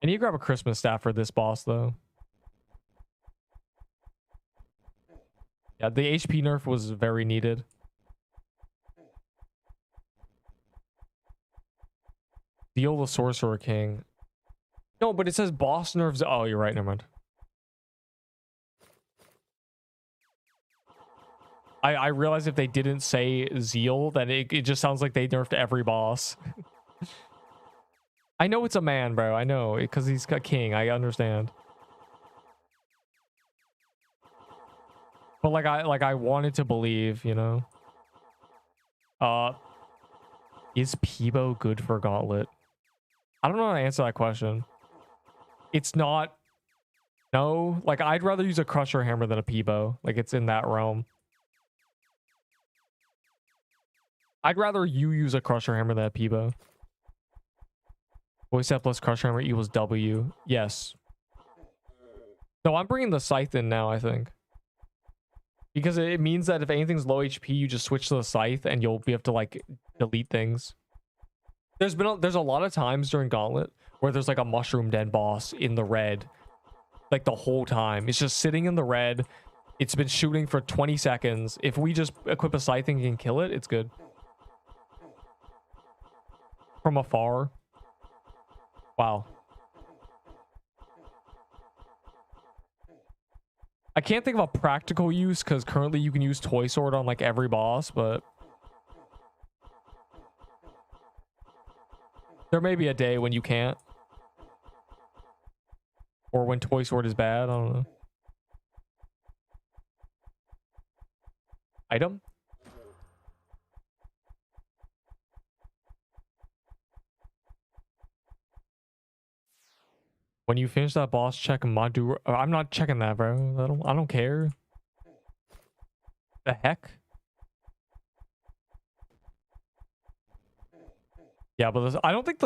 I need to grab a Christmas staff for this boss, though. Yeah, the HP nerf was very needed. Deal the Sorcerer King. No, but it says boss nerfs. Oh, you're right. Never mind. I realized if they didn't say Zeal, then it just sounds like they nerfed every boss. I know it's a man, bro. I know, because he's a king. I understand. But I wanted to believe, you know. Is Peebo good for Gauntlet? I don't know how to answer that question. It's not. No, like I'd rather use a Crusher Hammer than a Peebo. Like it's in that realm. I'd rather you use a Crusher Hammer than a Peebo. Voice set plus crush hammer equals W. Yes. No, I'm bringing the scythe in now, I think. Because it means that if anything's low HP, you just switch to the scythe and you'll be able to like delete things. There's a lot of times during Gauntlet where there's like a mushroom den boss in the red like the whole time. It's just sitting in the red. It's been shooting for 20 seconds. If we just equip a scythe and can kill it, it's good. From afar. Wow. I can't think of a practical use because currently you can use Toy Sword on like every boss, but there may be a day when you can't. Or when Toy Sword is bad, I don't know. Item? When you finish that boss, check Madura. I'm not checking that, bro. I don't care. The heck? Yeah, but I don't think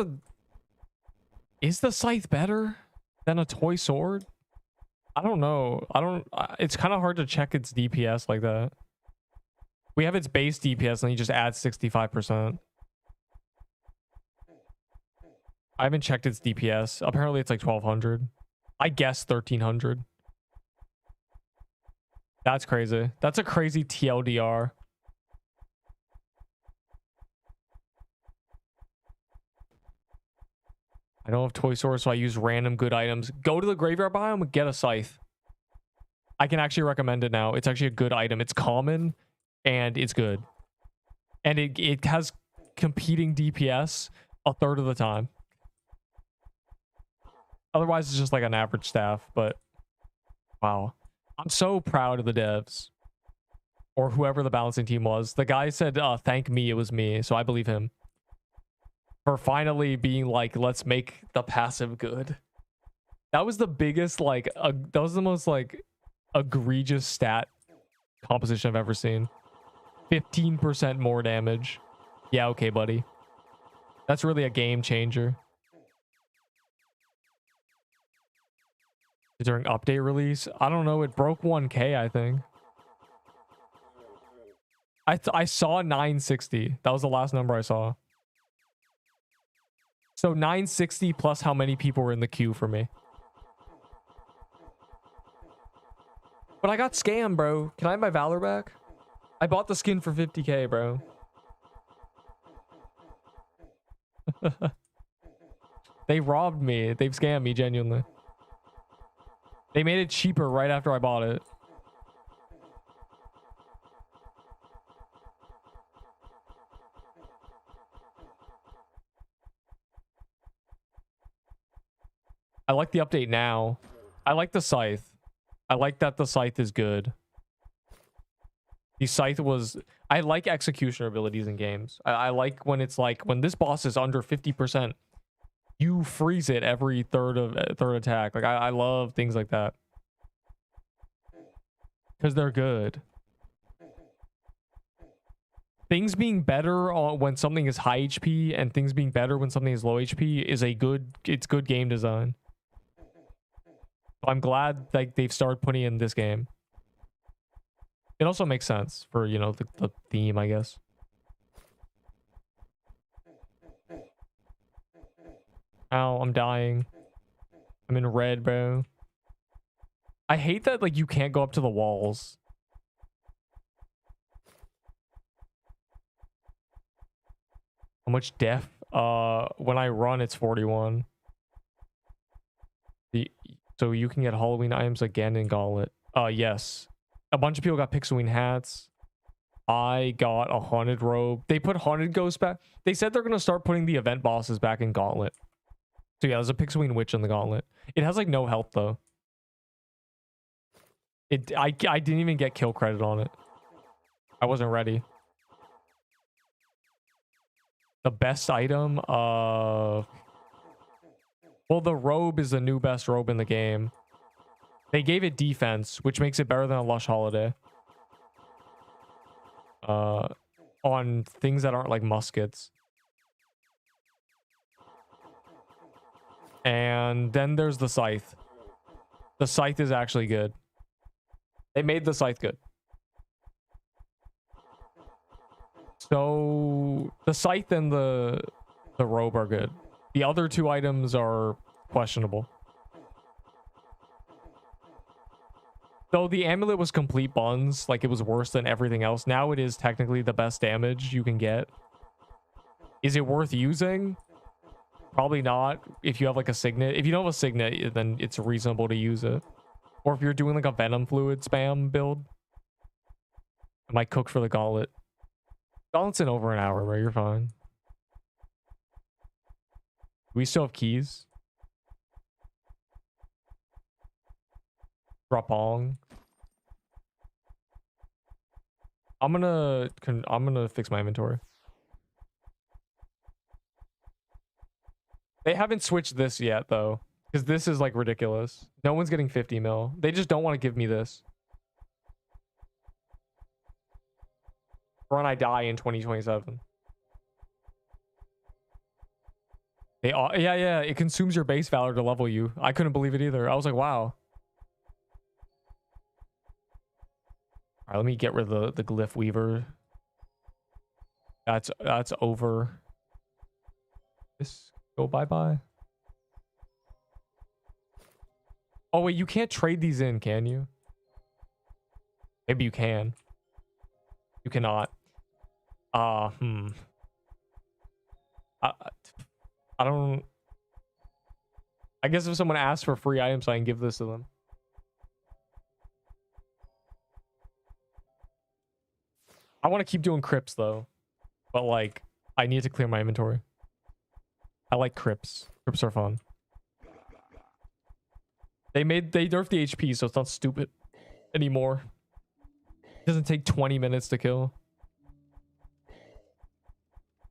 is the scythe better than a toy sword? I don't know. It's kind of hard to check its DPS like that. We have its base DPS and you just add 65%. I haven't checked its DPS. Apparently it's like 1200. I guess 1300. That's crazy. That's a crazy TLDR. I don't have toy swords, so I use random good items. Go to the graveyard biome, get a scythe. I can actually recommend it now. It's actually a good item. It's common and it's good. And it has competing DPS a third of the time. Otherwise, it's just like an average staff, but wow. I'm so proud of the devs. Or whoever the balancing team was. The guy said, thank me, it was me, so I believe him. For finally being like, let's make the passive good. That was the biggest, like, that was the most, like, egregious stat composition I've ever seen. 15% more damage. Yeah, okay, buddy. That's really a game changer. During update release? I don't know. It broke 1K, I think. I saw 960. That was the last number I saw. So 960 plus how many people were in the queue for me. But I got scammed, bro. Can I have my Valor back? I bought the skin for 50K, bro. They robbed me. They've scammed me, genuinely. They made it cheaper right after I bought it. I like the update now. I like the scythe. I like that the scythe is good. The scythe was... I like executioner abilities in games. I like when it's like, when this boss is under 50%, you freeze it every third attack. Like, I love things like that. Because they're good. Things being better when something is high HP and things being better when something is low HP is it's good game design. I'm glad like they've started putting in this game. It also makes sense for, you know, the theme, I guess. Ow, I'm dying. I'm in red, bro. I hate that, like, you can't go up to the walls. How much def? When I run, it's 41. So you can get Halloween items again in Gauntlet. Yes. A bunch of people got Pixelween hats. I got a haunted robe. They put haunted ghosts back. They said they're going to start putting the event bosses back in Gauntlet. So yeah, there's a Pixelween witch in the Gauntlet. It has like no health though. I didn't even get kill credit on it. I wasn't ready. The best item, well, the robe is the new best robe in the game. They gave it defense, which makes it better than a Lush Holiday. On things that aren't like muskets. And then there's the scythe. The scythe is actually good. They made the scythe good. So the scythe and the robe are good. The other two items are questionable. Though the amulet was complete buns, like it was worse than everything else. Now it is technically the best damage you can get. Is it worth using? Probably not. If you have like a signet. If you don't have a signet, then it's reasonable to use it. Or if you're doing like a venom fluid spam build. I might cook for the gauntlet. Gauntlet's in over an hour, bro. You're fine. We still have keys. Dropong. I'm gonna fix my inventory. They haven't switched this yet though, because this is like ridiculous. No one's getting 50 mil. They just don't want to give me this. Or when I die in 2027. Yeah, it consumes your base valor to level you. I couldn't believe it either. I was like, wow. All right, let me get rid of the glyph weaver. That's over. This go bye-bye. Oh wait, you can't trade these in, can you? Maybe you can. You cannot. I don't. I guess if someone asks for free items, I can give this to them. I want to keep doing crypts though, but like I need to clear my inventory. I like crypts. Crypts are fun. They nerfed the HP, so it's not stupid anymore. It doesn't take 20 minutes to kill.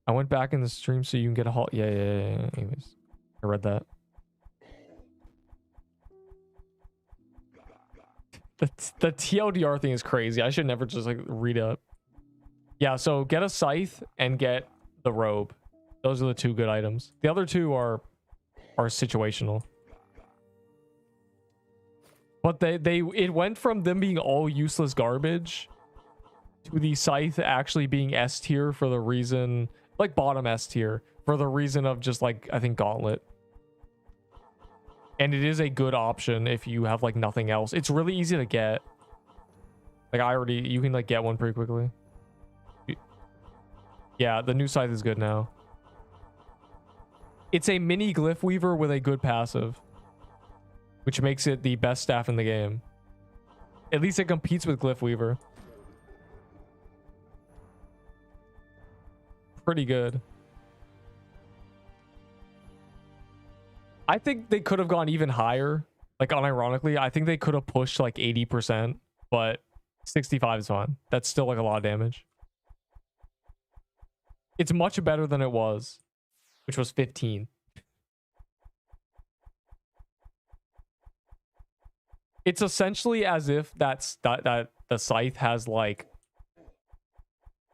I went back in the stream so you can get a halt. Yeah. Anyways, I read that. The TLDR thing is crazy. I should never just like read up. Yeah, so get a scythe and get the robe. Those are the two good items. The other two are situational. But it went from them being all useless garbage to the scythe actually being S tier for the reason, like bottom S tier, for the reason of just like, I think gauntlet. And it is a good option if you have like nothing else. It's really easy to get. Like you can like get one pretty quickly. Yeah, the new scythe is good now. It's a mini glyph weaver with a good passive, which makes it the best staff in the game. At least it competes with glyph weaver. Pretty good. I think they could have gone even higher. Like unironically, I think they could have pushed like 80%, but 65 is fine. That's still like a lot of damage. It's much better than it was, which was 15. It's essentially as if that the scythe has like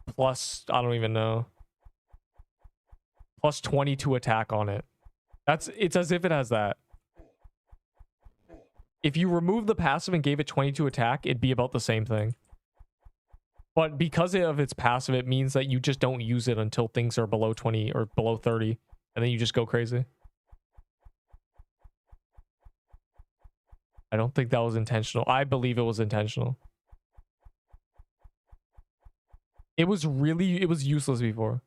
plus, I don't even know, plus 22 attack on it. It's as if it has that. If you remove the passive and gave it 22 attack, it'd be about the same thing. But because of its passive, it means that you just don't use it until things are below 20 or below 30. And then you just go crazy. I don't think that was intentional. I believe it was intentional. It was useless before.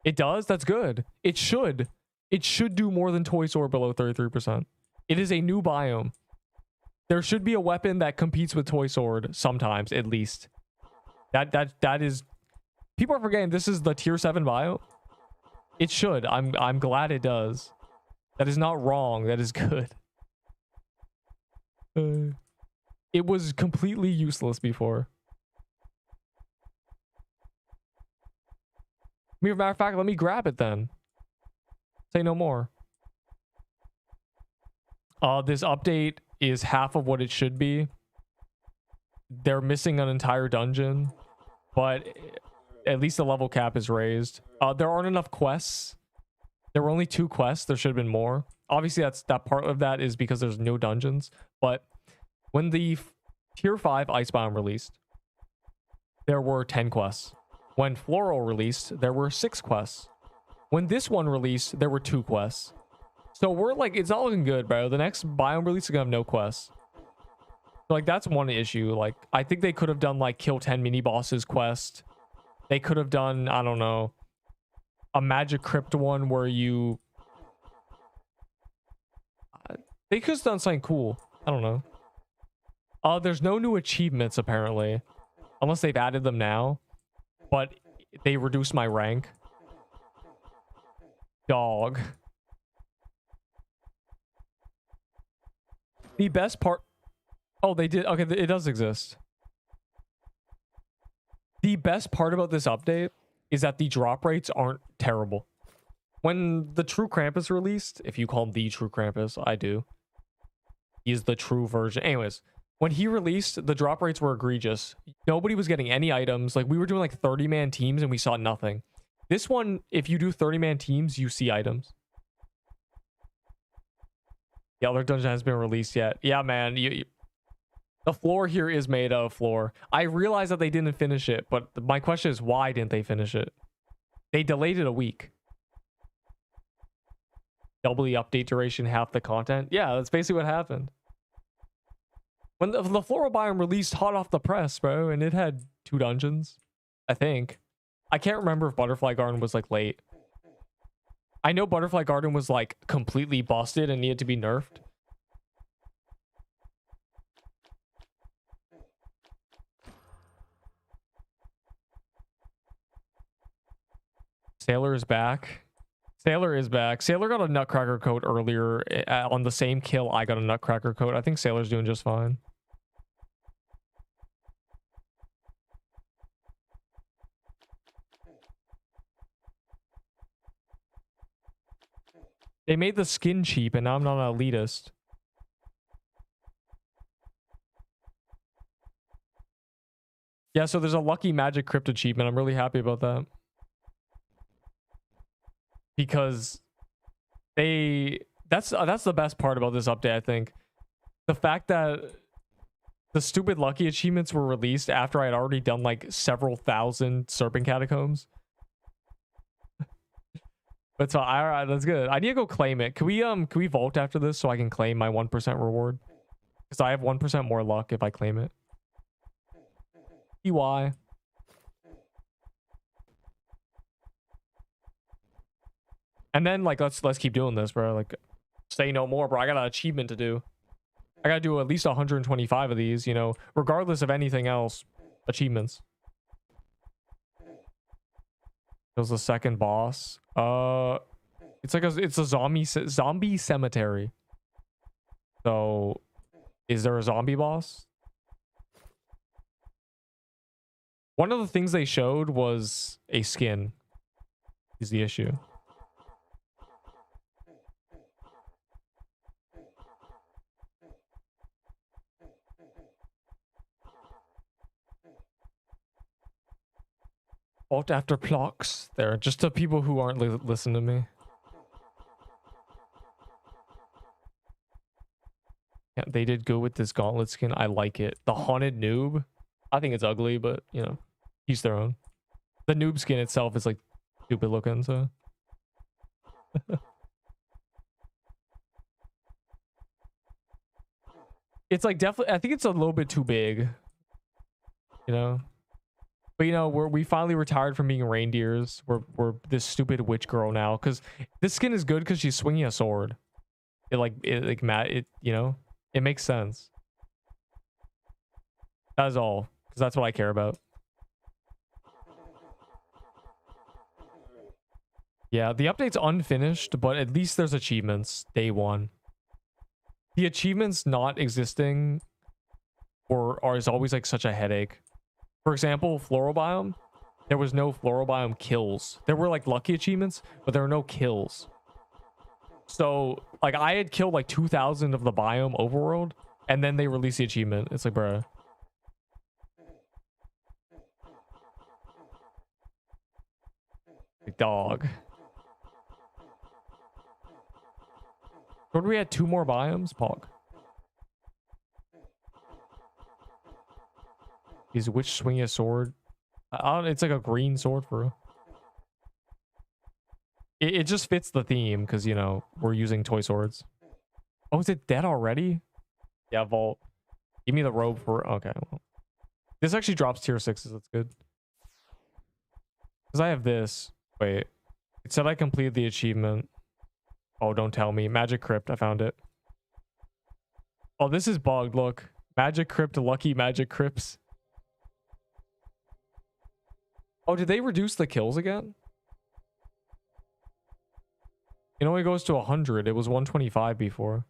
It does? That's good. It should. It should do more than Toy Sword below 33%. It is a new biome. There should be a weapon that competes with Toy Sword sometimes, at least. That is... People are forgetting this is the tier 7 biome. It should. I'm glad it does. That is not wrong. That is good. It was completely useless before. Matter of fact, let me grab it then. Say no more. This update is half of what it should be. They're missing an entire dungeon, but at least the level cap is raised. There aren't enough quests. There were only 2 quests. There should have been more. Obviously, that part of that is because there's no dungeons. But when the tier 5 ice biome released, there were 10 quests. When Floral released, there were 6 quests. When this one released, there were 2 quests. So we're like, it's all looking good, bro. The next biome release is gonna have no quests. So like, that's one issue. Like, I think they could have done like kill 10 mini bosses quest. They could have done, I don't know, a magic crypt one where you... They could have done something cool. I don't know. There's no new achievements, apparently. Unless they've added them now. But they reduced my rank. Dog. The best part... Oh, they did... Okay, it does exist. The best part about this update is that the drop rates aren't terrible. When the True Krampus released, if you call him the True Krampus, I do. He's the true version. Anyways, when he released, the drop rates were egregious. Nobody was getting any items. Like, we were doing like 30-man teams and we saw nothing. This one, if you do 30-man teams, you see items. The other dungeon hasn't been released yet. Yeah, man. The floor here is made of floor. I realize that they didn't finish it, but my question is, why didn't they finish it? They delayed it a week. Double the update duration, half the content. Yeah, that's basically what happened. When the floral biome released hot off the press, bro, and it had 2 dungeons, I think. I can't remember if Butterfly Garden was like late. I know Butterfly Garden was like completely busted and needed to be nerfed. Sailor is back. Sailor is back. Sailor got a Nutcracker coat earlier on the same kill. I got a Nutcracker coat. I think Sailor's doing just fine. They made the skin cheap, and now I'm not an elitist. Yeah, so there's a Lucky Magic Crypt achievement. I'm really happy about that. Because that's the best part about this update, I think. The fact that the stupid Lucky achievements were released after I had already done like several thousand Serpent Catacombs. But so, all right, that's good. I need to go claim it. Can we vault after this so I can claim my 1% reward? Because I have 1% more luck if I claim it. EY. And then like let's keep doing this, bro. Like, say no more, bro. I got an achievement to do. I gotta do at least 125 of these, you know, regardless of anything else. Achievements. There's the second boss. It's like it's a zombie cemetery. So, is there a zombie boss? One of the things they showed was a skin. Is the issue. Alt after Plox. There, just the people who aren't listening to me. Yeah, they did go with this gauntlet skin. I like it. The haunted noob. I think it's ugly, but you know, each their own. The noob skin itself is like stupid looking, so. It's like definitely. I think it's a little bit too big. You know. But you know, we finally retired from being reindeers. We're this stupid witch girl now, because this skin is good because she's swinging a sword. It you know, it makes sense. That is all, because that's what I care about. Yeah, the update's unfinished, but at least there's achievements. Day 1. The achievements not existing is always like such a headache. For example, Floral Biome, there was no Floral Biome kills. There were like lucky achievements, but there were no kills. So like I had killed like 2,000 of the biome overworld, and then they released the achievement. It's like, bruh. Like, dog. What do we had? 2 more biomes? Pog. Is which swing a sword? It's like a green sword for real. It just fits the theme because, you know, we're using toy swords. Oh, is it dead already? Yeah, Vault. Give me the robe for... Okay, well. This actually drops tier 6s. That's good. Because I have this. Wait. It said I completed the achievement. Oh, don't tell me. Magic Crypt. I found it. Oh, this is bugged. Look. Magic Crypt. Lucky Magic Crypts. Oh, did they reduce the kills again? It only goes to 100. It was 125 before.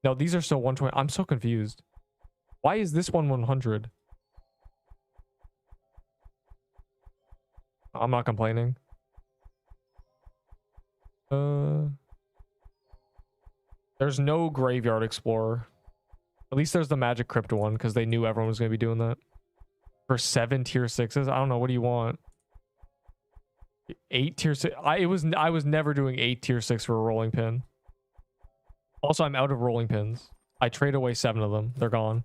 No, these are still 120. I'm so confused. Why is this one 100? I'm not complaining. There's no Graveyard Explorer. At least there's the Magic Crypt one because they knew everyone was going to be doing that. For 7 tier 6s? I don't know. What do you want? 8 tier 6? I was never doing 8 tier 6 for a rolling pin. Also, I'm out of rolling pins. I trade away 7 of them. They're gone.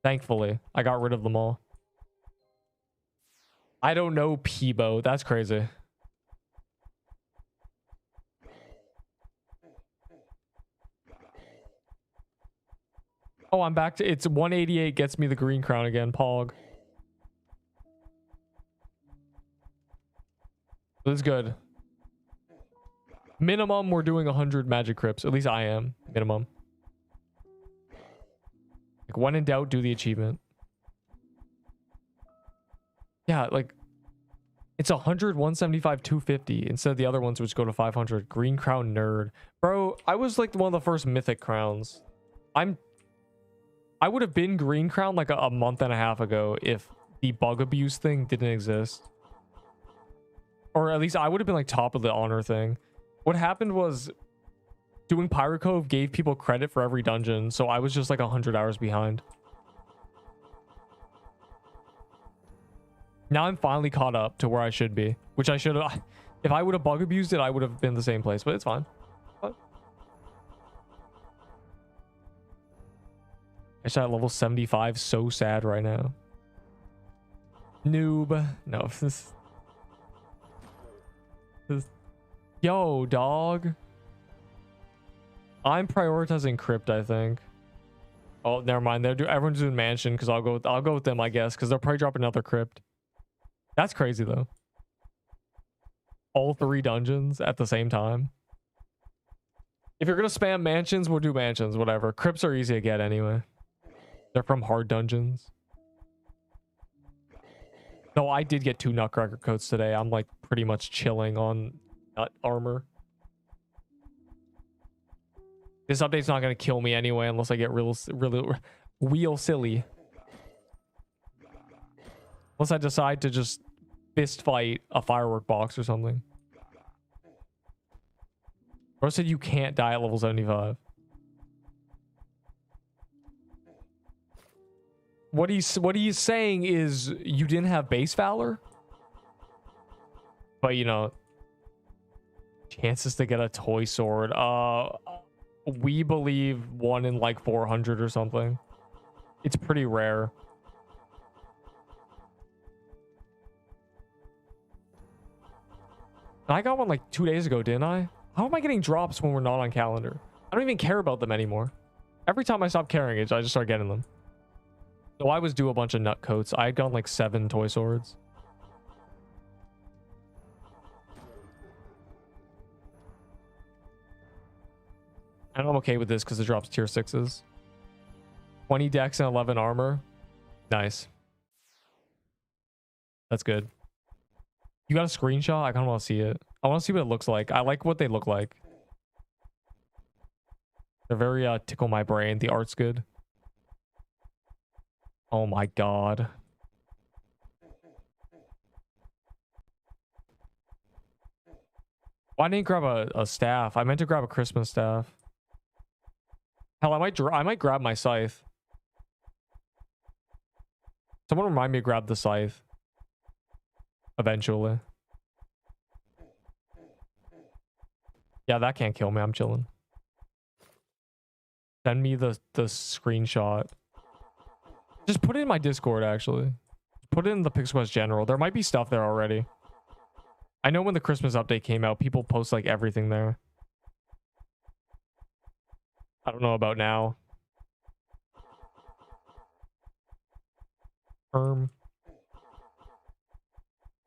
Thankfully, I got rid of them all. I don't know Peebo. That's crazy. Oh, I'm back to... It's 188 gets me the green crown again. Pog. That's good. Minimum, we're doing 100 magic crypts. At least I am. Minimum. Like, when in doubt, do the achievement. Yeah, like... It's 100, 175, 250 instead of the other ones which go to 500. Green crown nerd. Bro, I was like one of the first mythic crowns. I would have been green crown like a month and a half ago if the bug abuse thing didn't exist. Or at least I would have been like top of the honor thing. What happened was doing Pirate Cove gave people credit for every dungeon, so I was just like 100 hours behind. Now I'm finally caught up to where I should be, which I should have. If I would have bug abused it, I would have been the same place, but it's fine. But I just at level 75, so sad right now. Noob. No, this. Yo, dog. I'm prioritizing crypt, I think. Oh, never mind. Everyone's doing mansion because I'll go with them, I guess, because they'll probably drop another crypt. That's crazy though. All 3 dungeons at the same time. If you're gonna spam mansions, we'll do mansions, whatever. Crypts are easy to get anyway. They're from hard dungeons. No, I did get 2 Nutcracker coats today. I'm like pretty much chilling on nut armor. This update's not gonna kill me anyway unless I get real silly. Unless I decide to just fist fight a firework box or something. Bro said you can't die at level 75. What he's saying is you didn't have base valor? But you know, chances to get a toy sword. We believe 1 in like 400 or something. It's pretty rare. I got one like 2 days ago, didn't I? How am I getting drops when we're not on calendar? I don't even care about them anymore. Every time I stop caring, I just start getting them. So I was due a bunch of nut coats. I had gotten like 7 toy swords. And I'm okay with this because it drops tier 6s. 20 dex and 11 armor. Nice. That's good. You got a screenshot? I kind of want to see it. I want to see what it looks like. I like what they look like. They're very tickle my brain. The art's good. Oh my god. Why didn't I grab a staff? I meant to grab a Christmas staff. Hell, I might grab my scythe. Someone remind me to grab the scythe. Eventually. Yeah, that can't kill me. I'm chilling. Send me the screenshot. Just put it in my Discord, actually. Put it in the Pixquest General. There might be stuff there already. I know when the Christmas update came out, people post like everything there. I don't know about now.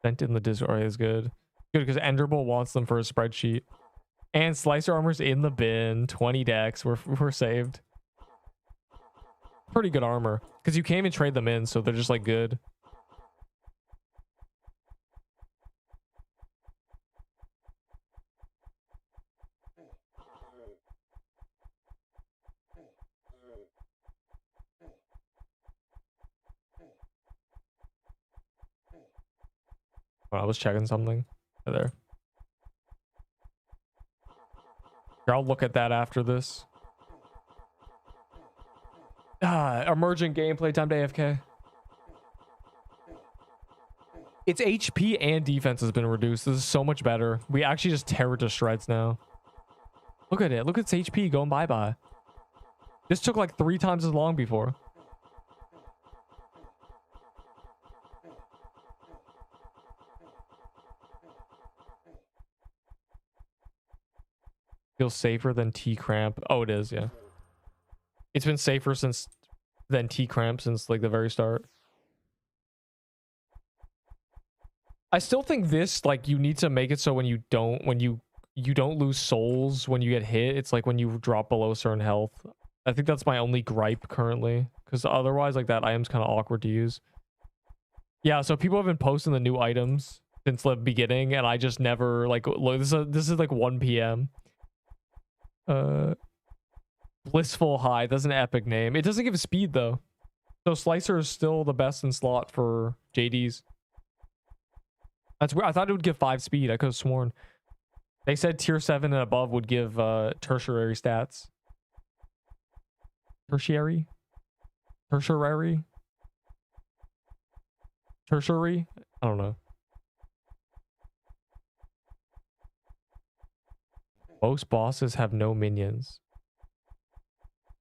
Sent in the Discord is good. Good, because Enderbull wants them for a spreadsheet. And Slicer Armor's in the bin. 20 decks. We're saved. Pretty good armor. Because you can't even trade them in, so they're just like good. Oh, I was checking something. There. Here, I'll look at that after this. Emergent gameplay time to AFK. Its HP and defense has been reduced. This is so much better. We actually just tear it to shreds now. Look at it. Look at its HP going bye-bye. This took like 3 times as long before. Feels safer than T-Cramp. Oh, it is, yeah. It's been safer than T-Cramp since like the very start. I still think this, like, you need to make it so when you don't lose souls when you get hit. It's like when you drop below certain health. I think that's my only gripe currently, because otherwise, like, that item's kind of awkward to use. Yeah, so people have been posting the new items since the beginning, and I just never like look. This is like 1 p.m. Blissful High. That's an epic name. It doesn't give speed though. So Slicer is still the best in slot for JDs. That's weird. I thought it would give 5 speed. I could have sworn. They said tier 7 and above would give tertiary stats. Tertiary? Tertiary? Tertiary? I don't know. Most bosses have no minions.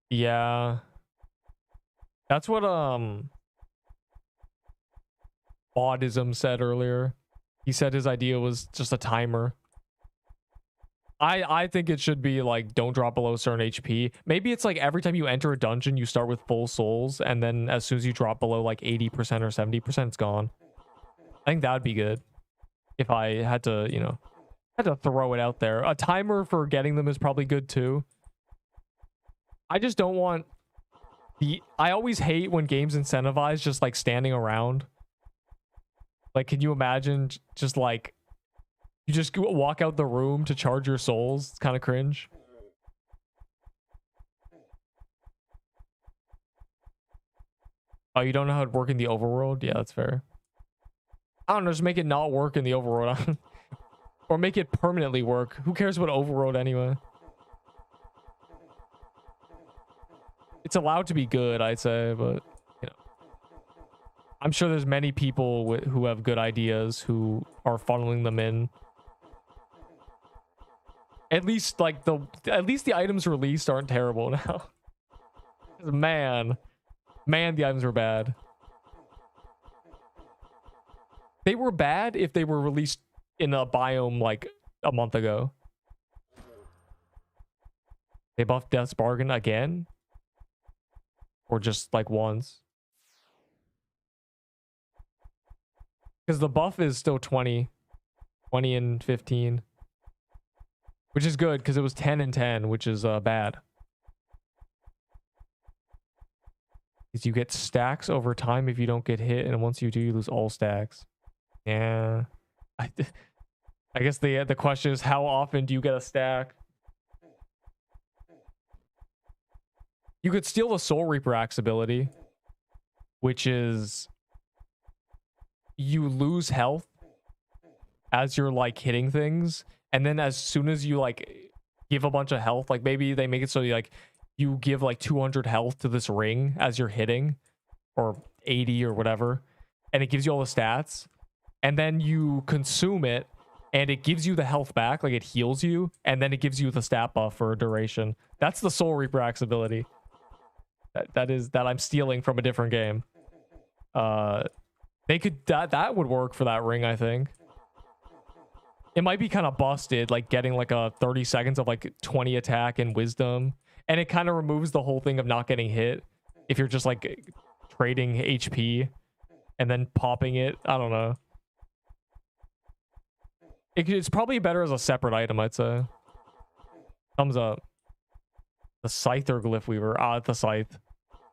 Yeah. That's what Audism said earlier. He said his idea was just a timer. I think it should be like, don't drop below certain HP. Maybe it's like every time you enter a dungeon, you start with full souls, and then as soon as you drop below like 80% or 70%, it's gone. I think that would be good. If I had to, you know, throw it out there. A timer for getting them is probably good too. I just don't want I always hate when games incentivize just like standing around. Like, can you imagine just like you just walk out the room to charge your souls? It's kind of cringe. Oh, you don't know how it work in the overworld? Yeah, that's fair. I don't know, just make it not work in the overworld. Or make it permanently work. Who cares about overworld anyway? It's allowed to be good, I'd say, but you know, I'm sure there's many people who have good ideas who are funneling them in. At least like the items released aren't terrible now. Man, the items were bad. They were bad if they were released in a biome like a month ago. They buffed Death's Bargain again? Or just like once? Because the buff is still 20 and 15. Which is good, because it was 10 and 10, which is bad. Because you get stacks over time if you don't get hit, and once you do, you lose all stacks. Yeah. I guess the question is, how often do you get a stack? You could steal the Soul Reaper Axe ability, which is you lose health as you're like hitting things, and then as soon as you like give a bunch of health, like maybe they make it so you give like 200 health to this ring as you're hitting, or 80 or whatever, and it gives you all the stats, and then you consume it, and it gives you the health back, like it heals you, and then it gives you the stat buff for a duration. That's the Soul Reaper axe ability. That I'm stealing from a different game. They could that would work for that ring, I think. It might be kind of busted, like getting like a 30 seconds of like 20 attack and wisdom, and it kind of removes the whole thing of not getting hit if you're just like trading HP and then popping it. I don't know. It's probably better as a separate item, I'd say. Thumbs up. The Scythe or Glyph Weaver? Ah, the Scythe.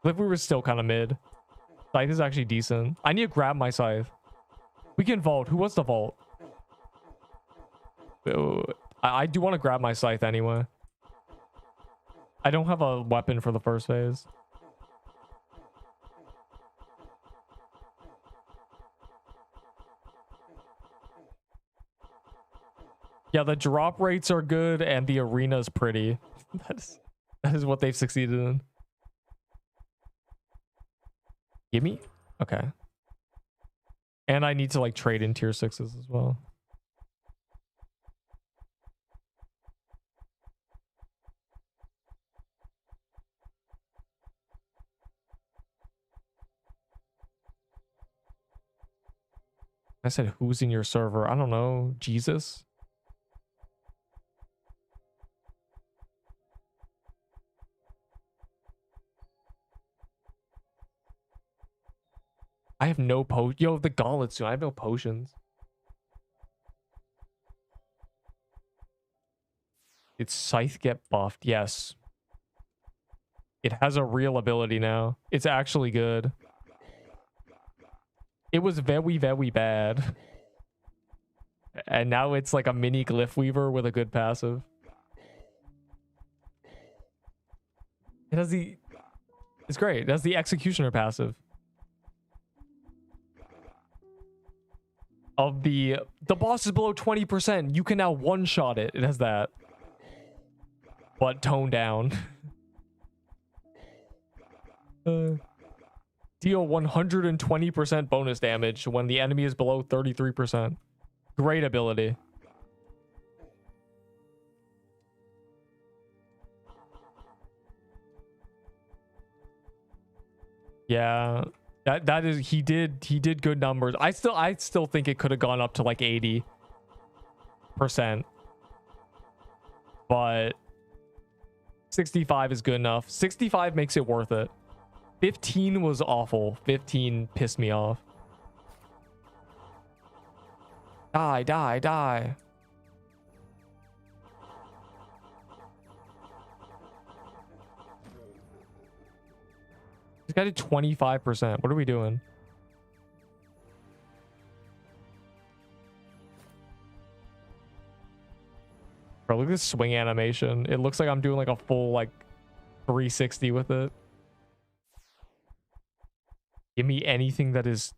Glyph Weaver's still kind of mid. Scythe is actually decent. I need to grab my Scythe. We can vault. Who wants to vault? I do want to grab my Scythe anyway. I don't have a weapon for the first phase. Yeah, the drop rates are good and the arena's pretty. That is what they've succeeded in. Gimme? Okay. And I need to like trade in tier 6s as well. I said, who's in your server? I don't know. Jesus? I have no Yo, the gauntlets too. I have no potions. Did Scythe get buffed? Yes. It has a real ability now. It's actually good. It was very, very bad. And now it's like a mini Glyph Weaver with a good passive. It has the... It's great. It has the Executioner passive. Of the boss is below 20%. You can now one-shot it. It has that. But toned down. Deal 120% bonus damage when the enemy is below 33%. Great ability. Yeah. That is he did good numbers. I still think it could have gone up to like 80%. But 65 is good enough. 65 makes it worth it. 15 was awful. 15 pissed me off. Die, die, die. This guy did 25%. What are we doing? Bro, look at this swing animation. It looks like I'm doing like a full like 360 with it. Give me anything that is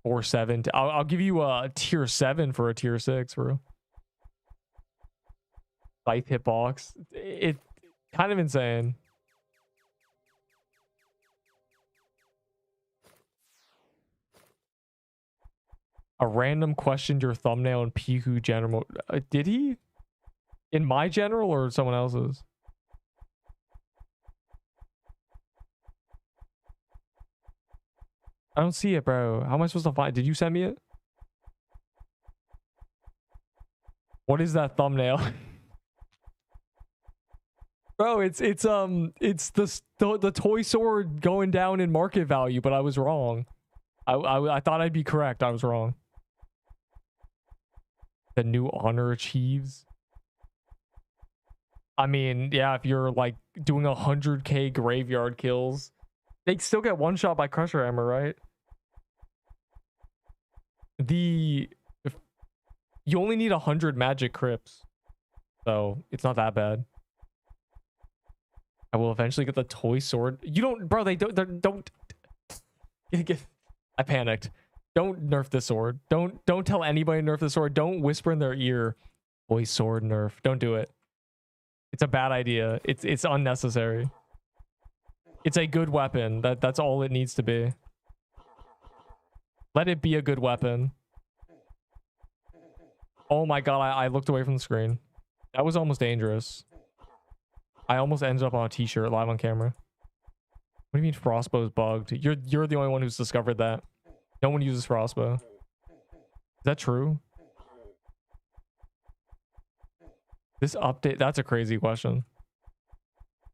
4-7. I'll give you a tier 7 for a tier 6, bro. Scythe hitbox. It kind of insane. A random questioned your thumbnail in Piku general. Did he? In my general or someone else's? I don't see it, bro. How am I supposed to find? Did you send me it? What is that thumbnail? Bro, it's the toy sword going down in market value, but I was wrong. I thought I'd be correct. I was wrong. The new honor achieves. I mean, yeah, if you're like doing 100k graveyard kills, they still get one shot by Crusher Hammer, right? You only need 100 magic crypts, so it's not that bad. I will eventually get the toy sword. You don't, bro. They don't. I panicked. Don't nerf the sword. Don't tell anybody to nerf the sword. Don't whisper in their ear, "Toy sword nerf." Don't do it. It's a bad idea. It's unnecessary. It's a good weapon. That's all it needs to be. Let it be a good weapon. Oh my god, I looked away from the screen. That was almost dangerous. I almost ended up on a t-shirt live on camera. What do you mean Frostbow's bugged? You're the only one who's discovered that. No one uses Frostbow. Is that true? This update, that's a crazy question.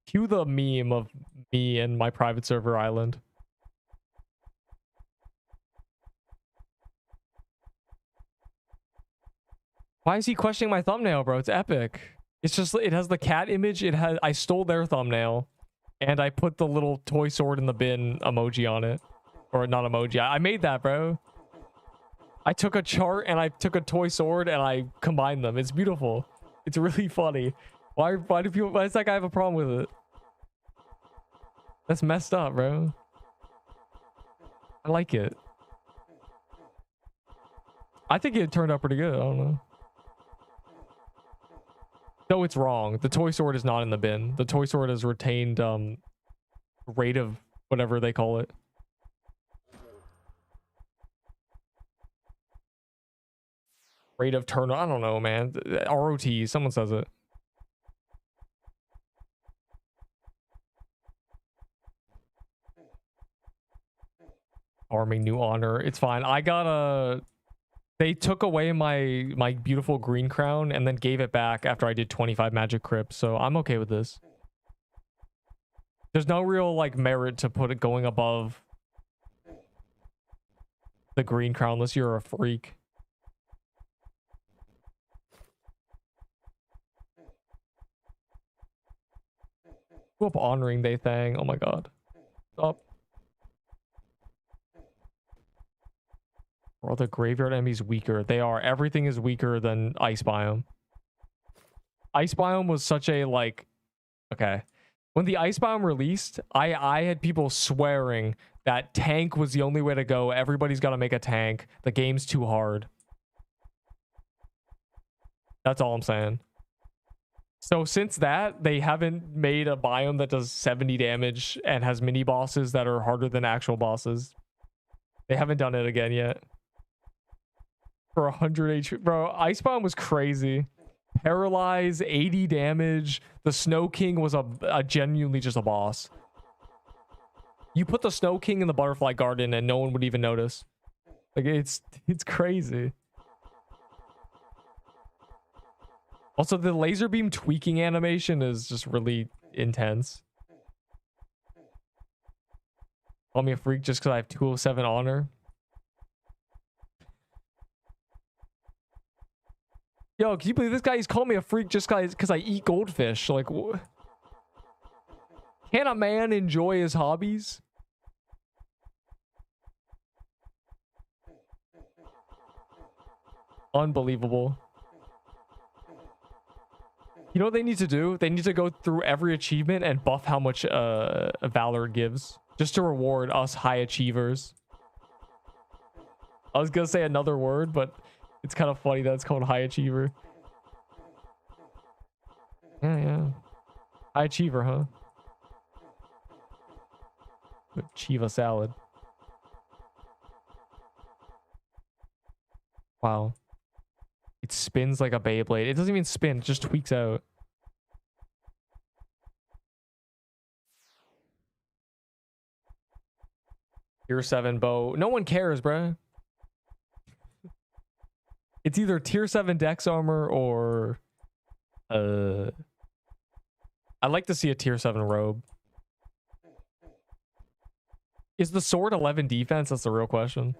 Cue the meme of me and my private server island. Why is he questioning my thumbnail, bro? It's epic. It's just, it has the cat image. I stole their thumbnail and I put the little toy sword in the bin emoji on it. Or not emoji. I made that, bro. I took a chart and I took a toy sword and I combined them. It's beautiful. It's really funny. Why does that guy have a problem with it? That's messed up, bro. I like it. I think it turned out pretty good. I don't know. No, it's wrong. The toy sword is not in the bin. The toy sword has retained rate of whatever they call it. Rate of turn. I don't know, man. ROT. Someone says it. Arming new honor. It's fine. I got a... They took away my beautiful green crown and then gave it back after I did 25 magic crypts, so I'm okay with this. There's no real like merit to put it going above the green crown unless you're a freak. Go up honoring they thing. Oh my god. Up. Or the graveyard enemies weaker? They are. Everything is weaker than Ice Biome. Ice Biome was such a like... Okay. When the Ice Biome released, I had people swearing that tank was the only way to go. Everybody's got to make a tank. The game's too hard. That's all I'm saying. So since that, they haven't made a biome that does 70 damage and has mini bosses that are harder than actual bosses. They haven't done it again yet. For 100 HP. Bro, Ice Biome was crazy. Paralyze, 80 damage. The Snow King was a genuinely just a boss. You put the Snow King in the Butterfly Garden and no one would even notice. Like, it's crazy. Also, the laser beam tweaking animation is just really intense. Call me a freak just because I have 207 honor. Yo, can you believe this guy? He's calling me a freak just because I eat goldfish. Like, can a man enjoy his hobbies? Unbelievable. You know what they need to do? They need to go through every achievement and buff how much Valor gives. Just to reward us high achievers. I was gonna say another word, but it's kind of funny that it's called high achiever. Yeah. High achiever, huh? Chiva salad. Wow. It spins like a Beyblade. It doesn't even spin, it just tweaks out. Tier 7 bow. No one cares, bruh. It's either tier 7 dex armor or... I'd like to see a tier 7 robe. Is the sword 11 defense? That's the real question.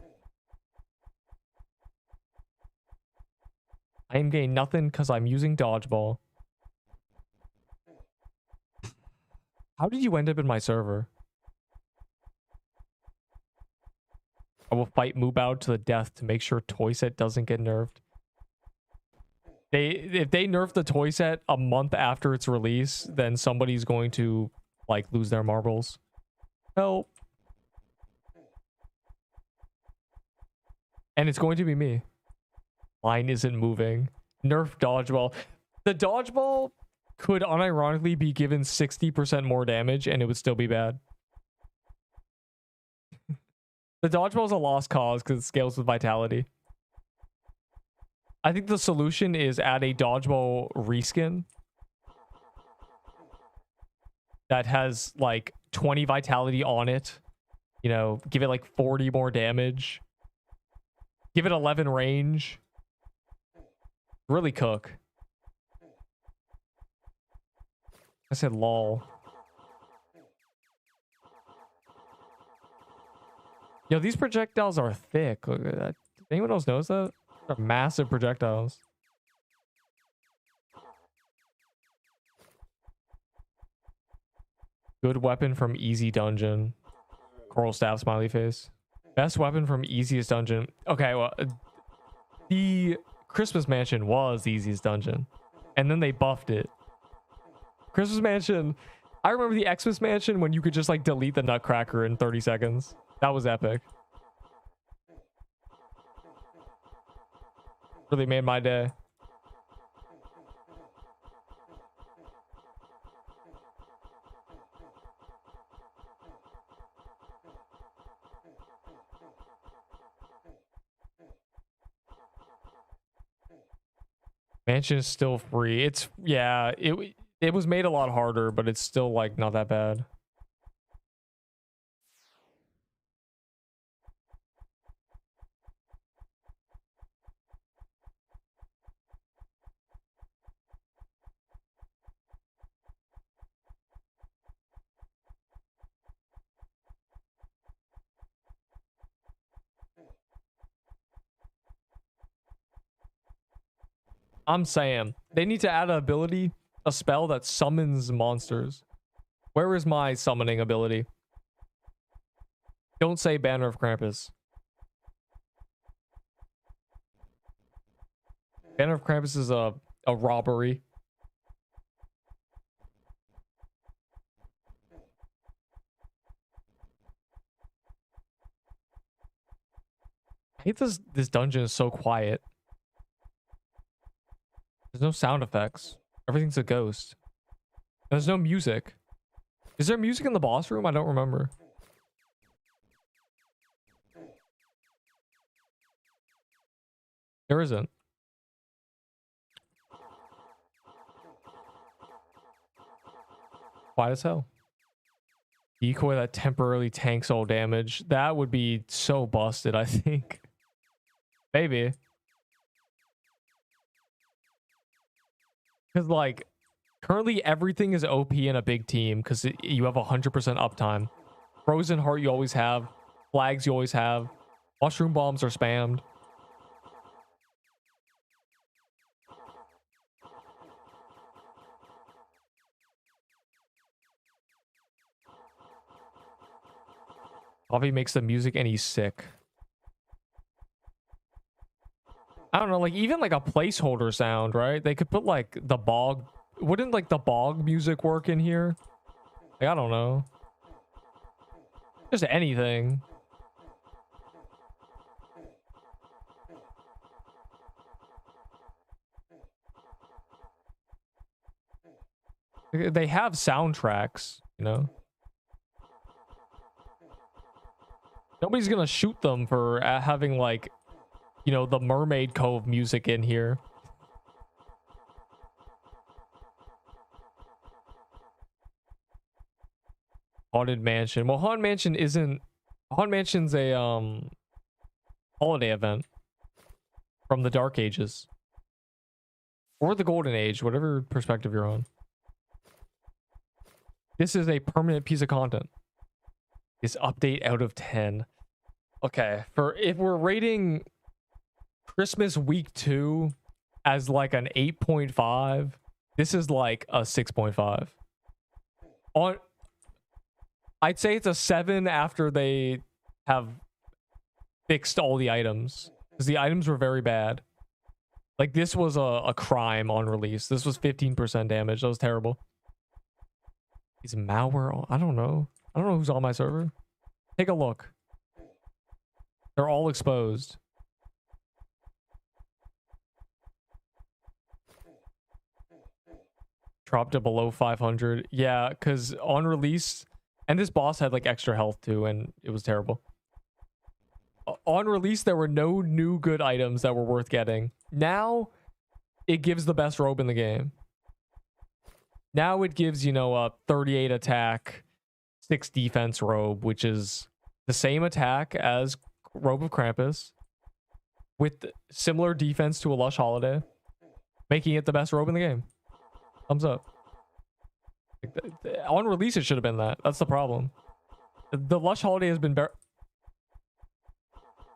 I am getting nothing because I'm using dodgeball. How did you end up in my server? I will fight Mubao to the death to make sure toy set doesn't get nerfed. If they nerf the toy set a month after its release, then somebody's going to like lose their marbles. Help. And it's going to be me. Line isn't moving. Nerf dodgeball. The dodgeball could unironically be given 60% more damage and it would still be bad. The dodgeball is a lost cause because it scales with vitality. I think the solution is add a dodgeball reskin that has like 20 vitality on it. You know, give it like 40 more damage. Give it 11 range. Really cook. I said lol. Yo, these projectiles are thick. Look at that. Anyone else knows that? They're massive projectiles. Good weapon from easy dungeon. Coral staff smiley face. Best weapon from easiest dungeon. Okay, well, the Christmas Mansion was the easiest dungeon. And then they buffed it. Christmas Mansion. I remember the Xmas Mansion when you could just like delete the Nutcracker in 30 seconds. That was epic. Really made my day. Mansion is still free. It's yeah, it was made a lot harder, but it's still like not that bad. I'm saying they need to add an ability, a spell that summons monsters. Where is my summoning ability? Don't say Banner of Krampus. Banner of Krampus is a robbery. I hate this dungeon is so quiet. There's no sound effects. Everything's a ghost. There's no music. Is there music in the boss room? I don't remember. There isn't. Quiet as hell. Decoy that temporarily tanks all damage. That would be so busted, I think. Maybe. Because, like, currently everything is OP in a big team because you have 100% uptime. Frozen Heart you always have. Flags you always have. Mushroom bombs are spammed. Bobby makes the music and he's sick. I don't know, like even like a placeholder sound, right? They could put like the bog. Wouldn't like the bog music work in here? Like, I don't know. Just anything. They have soundtracks, you know? Nobody's gonna shoot them for having like, you know, the Mermaid Cove music in here. Haunted Mansion. Well, Haunted Mansion isn't... Haunted Mansion's a holiday event from the Dark Ages. Or the Golden Age, whatever perspective you're on. This is a permanent piece of content. This update out of 10. Okay, for if we're rating Christmas week 2 as like an 8.5, this is like a 6.5. On, I'd say it's a 7 after they have fixed all the items, because the items were very bad. Like, this was a crime on release. This was 15% damage. That was terrible. Is malware on? I don't know. I don't know who's on my server. Take a look. They're all exposed. Dropped to below 500. Yeah, because on release, and this boss had like extra health too, and it was terrible. on release, there were no new good items that were worth getting. Now, it gives the best robe in the game. Now it gives, you know, a 38 attack, 6 defense robe, which is the same attack as Robe of Krampus, with similar defense to a Lush Holiday, making it the best robe in the game. Thumbs up. On release, it should have been that. That's the problem. The Lush Holiday has been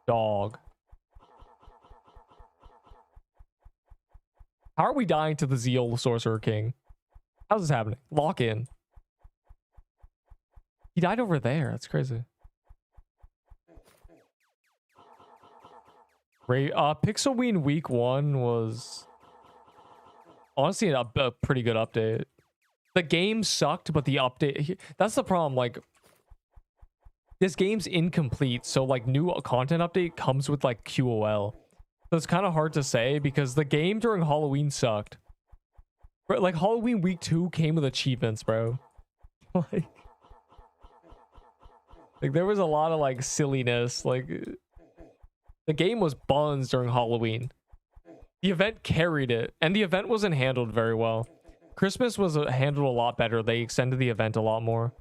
dog. How are we dying to the Zeal Sorcerer King? How's this happening? Lock in. He died over there. That's crazy. Pixelween Week 1 was honestly a pretty good update. The game sucked, but the update... That's the problem. Like, this game's incomplete, so like new content update comes with like QOL. So it's kind of hard to say because the game during Halloween sucked. But like Halloween Week 2 came with achievements, bro. like there was a lot of like silliness. Like the game was buns during Halloween. The event carried it, and the event wasn't handled very well. Christmas was handled a lot better. They extended the event a lot more.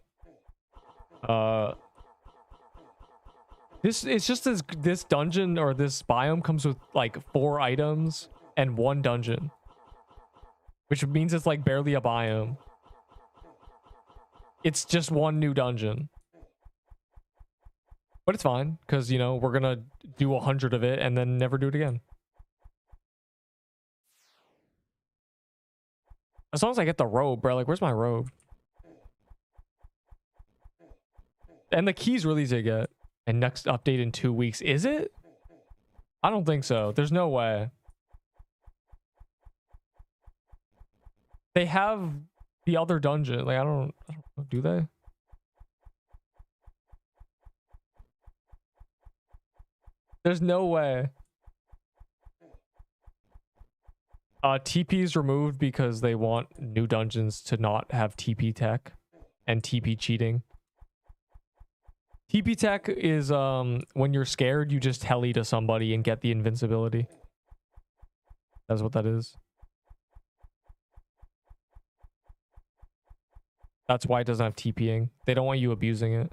It's just this dungeon or this biome comes with like 4 items and 1 dungeon, which means it's like barely a biome. It's just 1 new dungeon, but it's fine because, you know, we're gonna do 100 of it and then never do it again. As long as I get the robe, bro. Like, where's my robe? And the key's really easy to get. And next update in 2 weeks. Is it? I don't think so. There's no way. They have the other dungeon. Like, I don't know. Do they? There's no way. TP is removed because they want new dungeons to not have TP tech and TP cheating. TP tech is when you're scared, you just heli to somebody and get the invincibility. That's what that is. That's why it doesn't have TPing. They don't want you abusing it.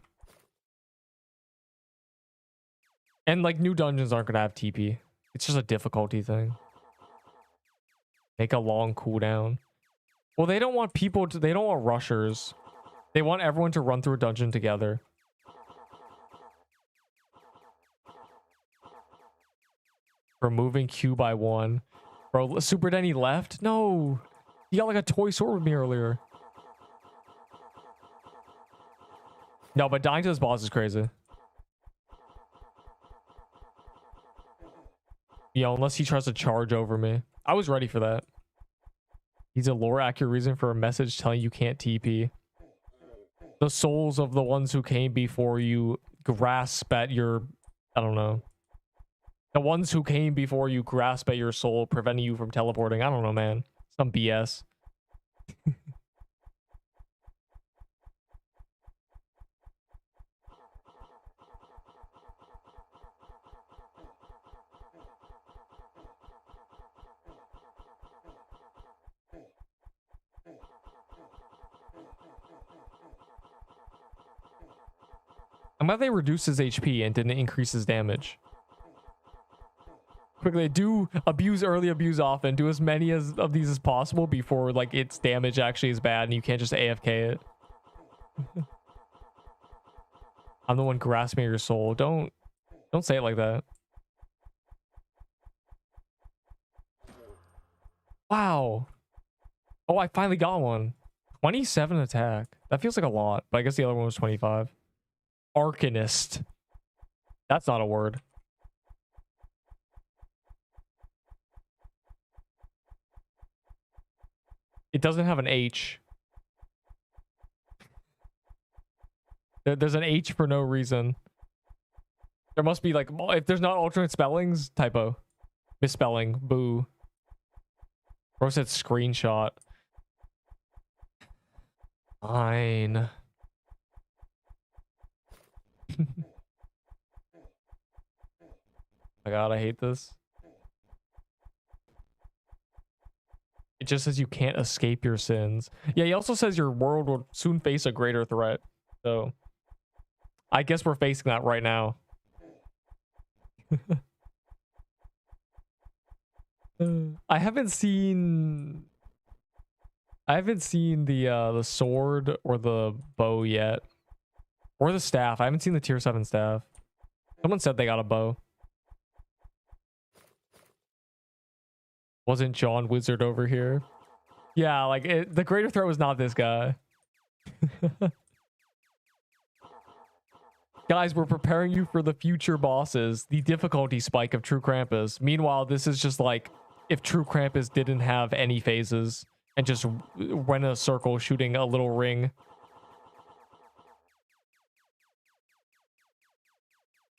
And like new dungeons aren't gonna have TP. It's just a difficulty thing. Make a long cooldown. Well, they don't want people to, they don't want rushers. They want everyone to run through a dungeon together. Removing Q by 1. Bro, Super Denny left? No. He got like a toy sword with me earlier. No, but dying to this boss is crazy. Yo, unless he tries to charge over me. I was ready for that. He's a lore accurate reason for a message telling you can't TP. The souls of the ones who came before you grasp at your... I don't know. The ones who came before you grasp at your soul, preventing you from teleporting. I don't know, man. Some BS. I'm glad they reduced his HP and didn't increase his damage. Quickly, do abuse early, abuse often. Do as many of these as possible before like its damage actually is bad and you can't just AFK it. I'm the one grasping your soul. Don't say it like that. Wow. Oh, I finally got one. 27 attack. That feels like a lot, but I guess the other one was 25. Arcanist. That's not a word. It doesn't have an H. There's an H for no reason. There must be like, if there's not alternate spellings, typo. Misspelling. Boo. Bro said screenshot. Fine. My God, I hate this. It just says you can't escape your sins. Yeah, he also says your world will soon face a greater threat. So I guess we're facing that right now. I haven't seen the sword or the bow yet. Or the staff. I haven't seen the tier 7 staff. Someone said they got a bow. Wasn't John Wizard over here? Yeah, like the greater threat was not this guy. Guys, we're preparing you for the future bosses, the difficulty spike of True Krampus. Meanwhile, this is just like if True Krampus didn't have any phases and just went in a circle shooting a little ring.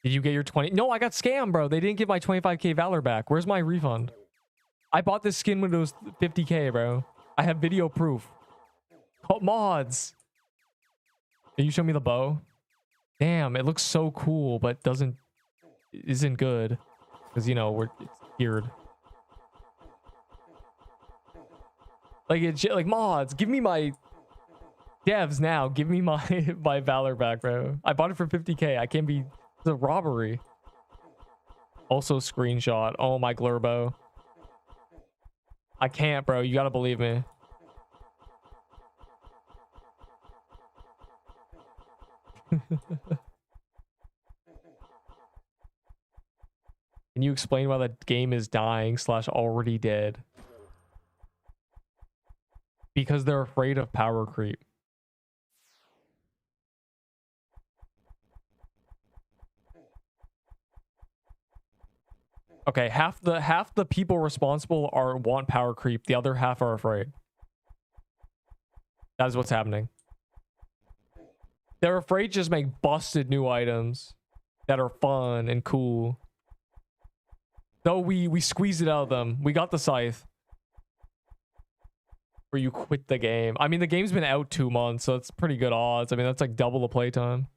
Did you get your 20? No, I got scammed, bro. They didn't give my 25k Valor back. Where's my refund? I bought this skin when it was 50k, bro. I have video proof. Oh, mods. Can you show me the bow? Damn, it looks so cool, but isn't good. Because, you know, it's geared. Like mods, give me my devs now. Give me my my Valor back, bro. I bought it for 50k. I can't be the robbery. Also screenshot. Oh my glurbo. I can't, bro. You gotta believe me. Can you explain why the game is dying / already dead? Because they're afraid of power creep. Okay, half the people responsible want power creep. The other half are afraid. That is what's happening. They're afraid to just make busted new items that are fun and cool. Though we squeezed it out of them. We got the scythe. Or you quit the game. I mean, the game's been out 2 months, so it's pretty good odds. I mean, that's like double the playtime.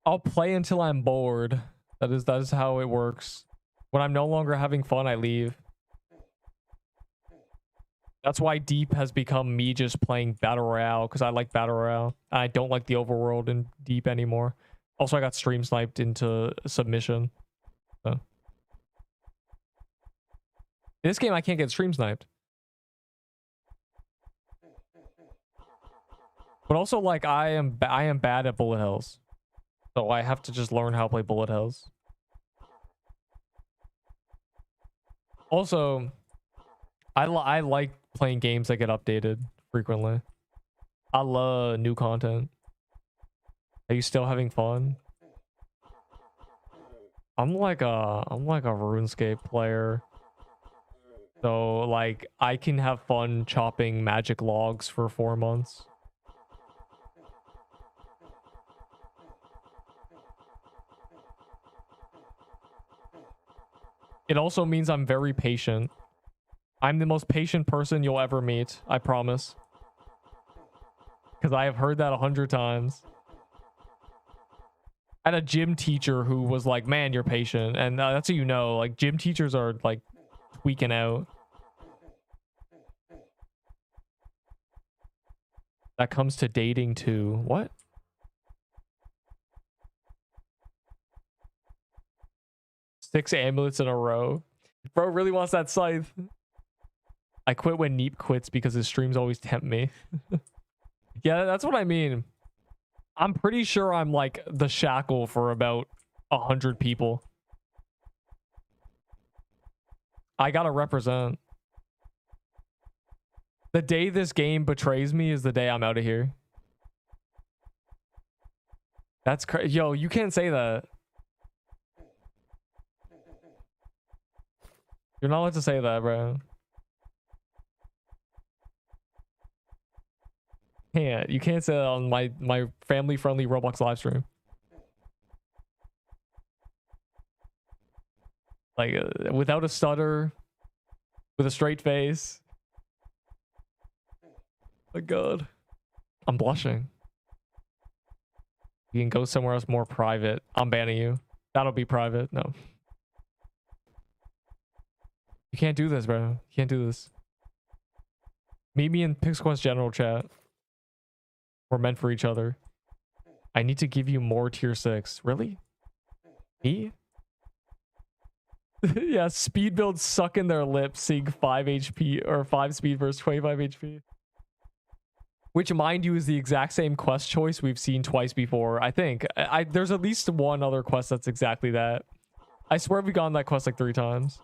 I'll play until I'm bored. That is how it works. When I'm no longer having fun, I leave. That's why Deep has become me just playing Battle Royale, because I like Battle Royale. I don't like the overworld in Deep anymore. Also, I got stream sniped into submission. So. In this game, I can't get stream sniped. But also, like, I am bad at bullet hells. So I have to just learn how to play bullet hells. Also, I like playing games that get updated frequently. I love new content. Are you still having fun? I'm like a RuneScape player. So like I can have fun chopping magic logs for 4 months. It also means I'm very patient. I'm the most patient person you'll ever meet. I promise. Because I have heard that 100 times. I had a gym teacher who was like, man, you're patient. And that's how you know. Like, gym teachers are, like, tweaking out. That comes to dating, too. What? Six amulets in a row. Bro really wants that scythe. I quit when Neep quits because his streams always tempt me. Yeah, that's what I mean. I'm pretty sure I'm like the shackle for about 100 people. I gotta represent. The day this game betrays me is the day I'm out of here. That's crazy. Yo, you can't say that. You're not allowed to say that, bro. You can't say that on my family-friendly Roblox live stream. Like, without a stutter, with a straight face. My God. I'm blushing. You can go somewhere else more private. I'm banning you. That'll be private. No. You can't do this, bro. You can't do this. Meet me in PixQuest general chat. We're meant for each other. I need to give you more tier 6. Really? Me? Yeah, speed builds suck in their lips seeing 5 HP or 5 speed versus 25 HP. Which, mind you, is the exact same quest choice we've seen twice before. I think. There's at least one other quest that's exactly that. I swear we've gotten that quest like 3 times.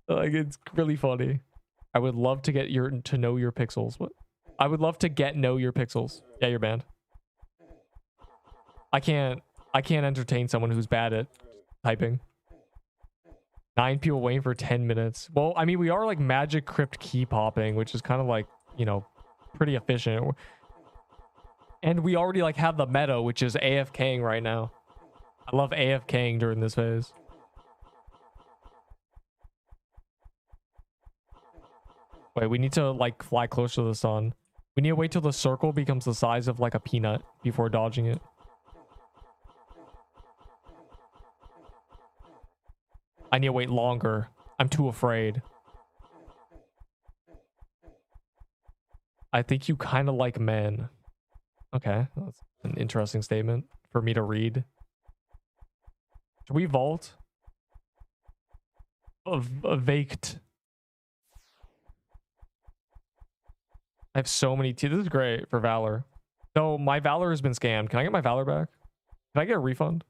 Like, it's really funny. I would love to get to know your pixels. What? I would love to know your pixels. Yeah, you're banned. I can't entertain someone who's bad at typing. 9 people waiting for 10 minutes. Well, I mean, we are like magic crypt key popping, which is kind of like, you know, pretty efficient. And we already like have the meta, which is AFKing right now. I love AFKing during this phase. Wait, we need to like fly closer to the sun. We need to wait till the circle becomes the size of like a peanut before dodging it. I need to wait longer. I'm too afraid. I think you kind of like men. Okay, that's an interesting statement for me to read. Should we vault? Vaked. I have so many This is great for Valor. So my Valor has been scammed. Can I get my Valor back? Can I get a refund?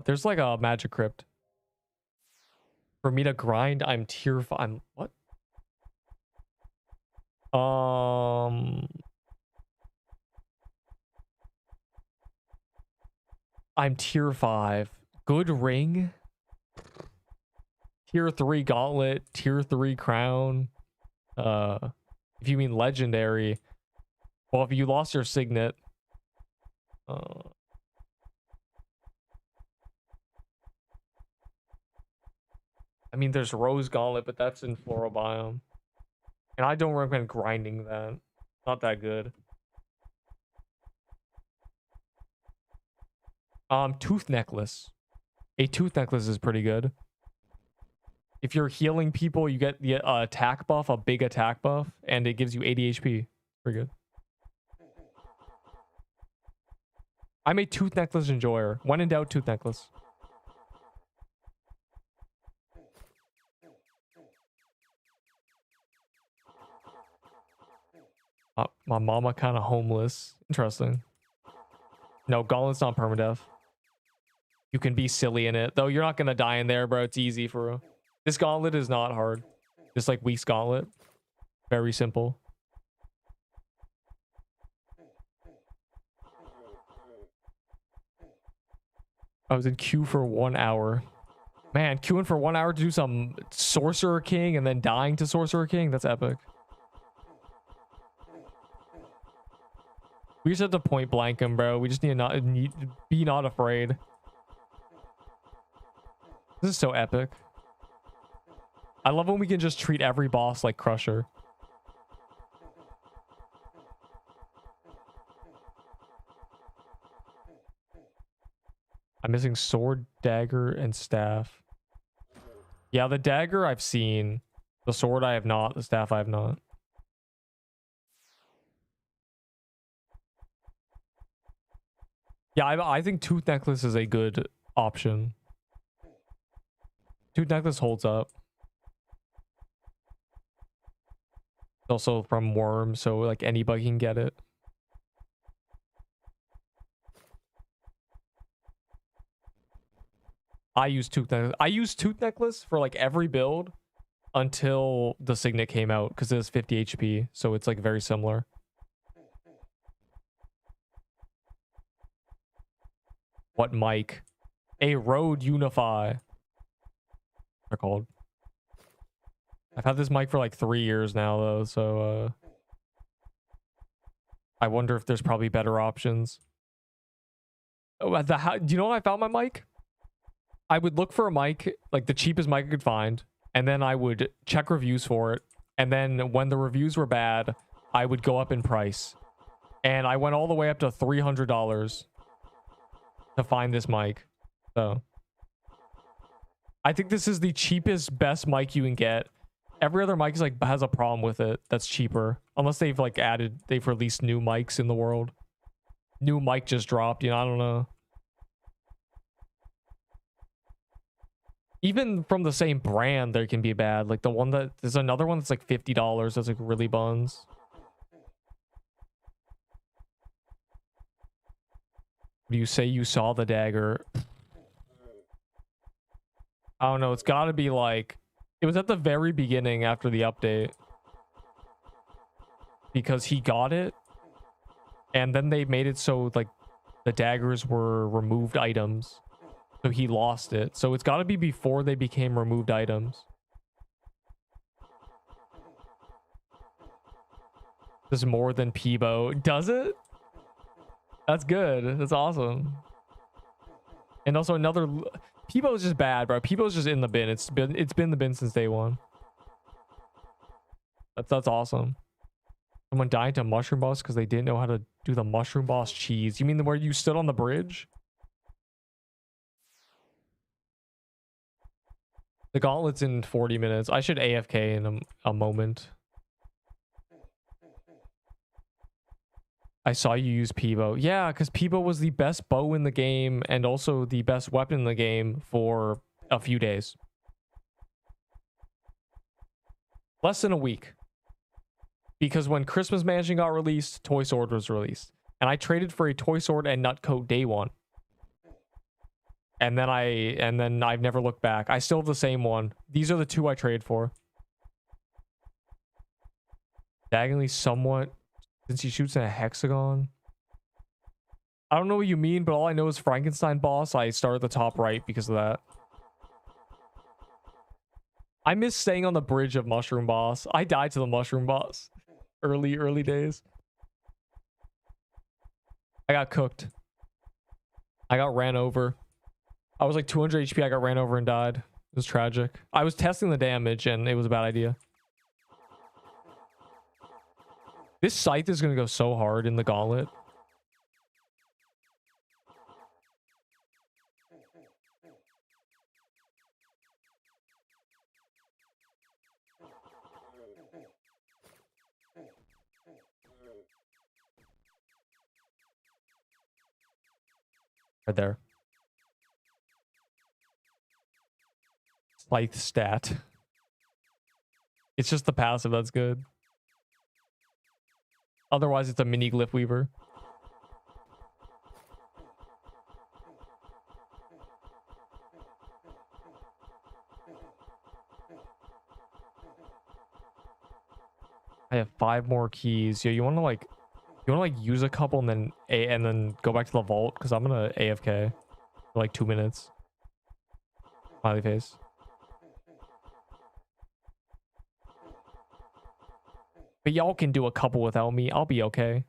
There's like a magic crypt. For me to grind, I'm tier 5. I'm what? I'm tier 5. Good ring. Tier 3 gauntlet. Tier 3 crown. If you mean legendary. Well, if you lost your signet. I mean, there's Rose Gauntlet, but that's in Floral Biome. And I don't recommend grinding that. Not that good. Tooth Necklace. A Tooth Necklace is pretty good. If you're healing people, you get the attack buff, a big attack buff, and it gives you 80 HP. Pretty good. I'm a Tooth Necklace enjoyer. When in doubt, Tooth Necklace. My mama kind of homeless. Interesting. No, Gauntlet's not permadeath. You can be silly in it. Though you're not going to die in there, bro. It's easy for real. This Gauntlet is not hard. Just like Week's Gauntlet. Very simple. I was in queue for 1 hour. Man, queuing for 1 hour to do some Sorcerer King and then dying to Sorcerer King? That's epic. We just have to point blank him, bro. We just need to be not afraid. This is so epic. I love when we can just treat every boss like Crusher. I'm missing sword, dagger, and staff. Yeah, the dagger I've seen. The sword I have not. The staff I have not. Yeah, I think Tooth Necklace is a good option. Tooth Necklace holds up. It's also from Worm, so like anybody can get it. I use Tooth Necklace. I used Tooth Necklace for like every build until the Signet came out because it has 50 HP, so it's like very similar. What mic? A Rode Unify. They're called. I've had this mic for like 3 years now though, so I wonder if there's probably better options. Oh, do you know how I found my mic? I would look for a mic, like the cheapest mic I could find, and then I would check reviews for it. And then when the reviews were bad, I would go up in price. And I went all the way up to $300 to find this mic. So I think this is the cheapest, best mic you can get. Every other mic is like has a problem with it that's cheaper. Unless they've like they've released new mics in the world. New mic just dropped, you know, I don't know. Even from the same brand, there can be bad. Like the one that there's another one that's like $50 that's like really buns. You say you saw the dagger. I don't know, it's gotta be like it was at the very beginning after the update. Because he got it. And then they made it so like the daggers were removed items. So he lost it. So it's got to be before they became removed items. This is more than Peebo. Does it? That's good. That's awesome. And also another... Peebo is just bad, bro. Peebo's just in the bin. It's been the bin since day one. That's awesome. Someone died to Mushroom Boss because they didn't know how to do the Mushroom Boss cheese. You mean where you stood on the bridge? The gauntlet's in 40 minutes. I should AFK in a moment. I saw you use Peebo. Yeah, because Peebo was the best bow in the game and also the best weapon in the game for a few days. Less than a week. Because when Christmas Mansion got released, Toy Sword was released. And I traded for a Toy Sword and Nutcoat day one. And then I've never looked back. I still have the same one. These are the two I traded for. Diagonally somewhat, since he shoots in a hexagon. I don't know what you mean, but all I know is Frankenstein boss. I start at the top right because of that. I miss staying on the bridge of Mushroom Boss. I died to the Mushroom Boss. Early days. I got cooked. I got ran over. I was like 200 HP. I got ran over and died. It was tragic. I was testing the damage and it was a bad idea. This scythe is going to go so hard in the gauntlet. Right there. Scythe stat. It's just the passive that's good. Otherwise, it's a mini Glyph Weaver. I have 5 more keys. Yo, you want to like use a couple and then go back to the vault because I'm gonna AFK for like 2 minutes. Smiley face. But y'all can do a couple without me. I'll be okay.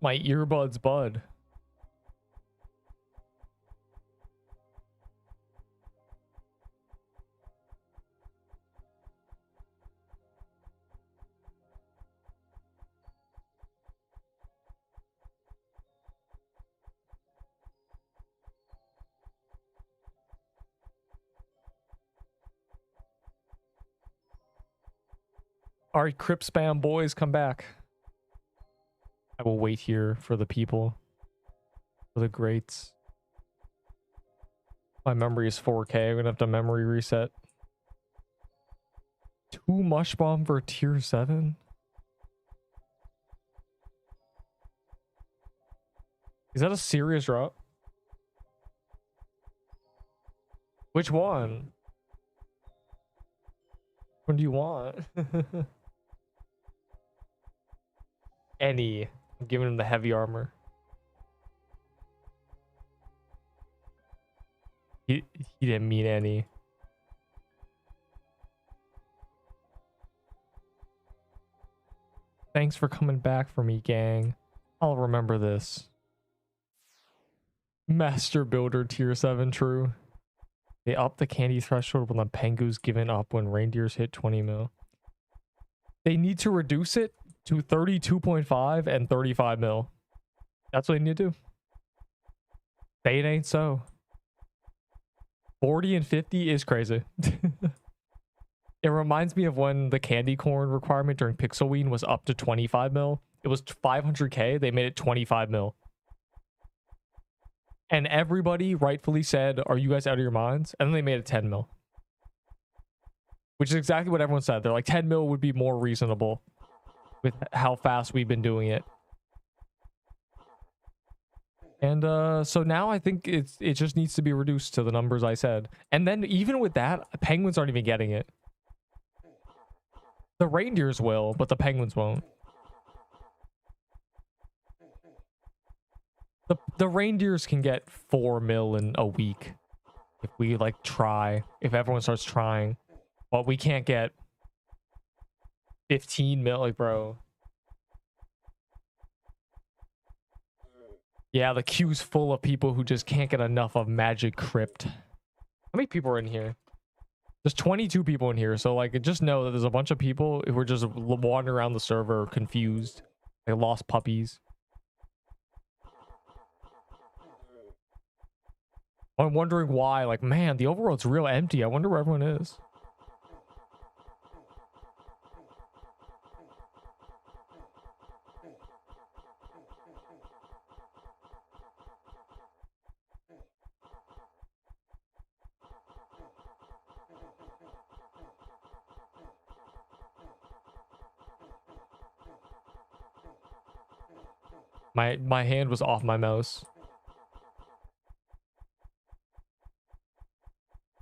My earbuds bud. All right, Crip Spam boys, come back. I will wait here for the people. For the greats. My memory is 4K. I'm gonna have to memory reset. 2 Mush Bomb for tier 7? Is that a serious drop? Which one? What do you want? Any. I'm giving him the heavy armor. He didn't mean any. Thanks for coming back for me, gang. I'll remember this. Master Builder tier 7, true. They up the candy threshold when the pengu's given up when reindeers hit 20 mil. They need to reduce it to 32.5 and 35 mil. That's what they need to do. Say it ain't so. 40 and 50 is crazy. It reminds me of when the candy corn requirement during Pixelween was up to 25 mil. It was 500k. They made it 25 mil. And everybody rightfully said, are you guys out of your minds? And then they made it 10 mil. Which is exactly what everyone said. They're like, 10 mil would be more reasonable with how fast we've been doing it. And so now I think it just needs to be reduced to the numbers I said. And then even with that, penguins aren't even getting it. The reindeers will, but the penguins won't. The reindeers can get 4 mil in a week if we like try, if everyone starts trying. But we can't get 15 mil, like, bro. Yeah, the queue's full of people who just can't get enough of Magic Crypt. How many people are in here? There's 22 people in here, so like just know that there's a bunch of people who are just wandering around the server confused, like lost puppies. I'm wondering why, like, man, the overworld's real empty. I wonder where everyone is. My hand was off my mouse.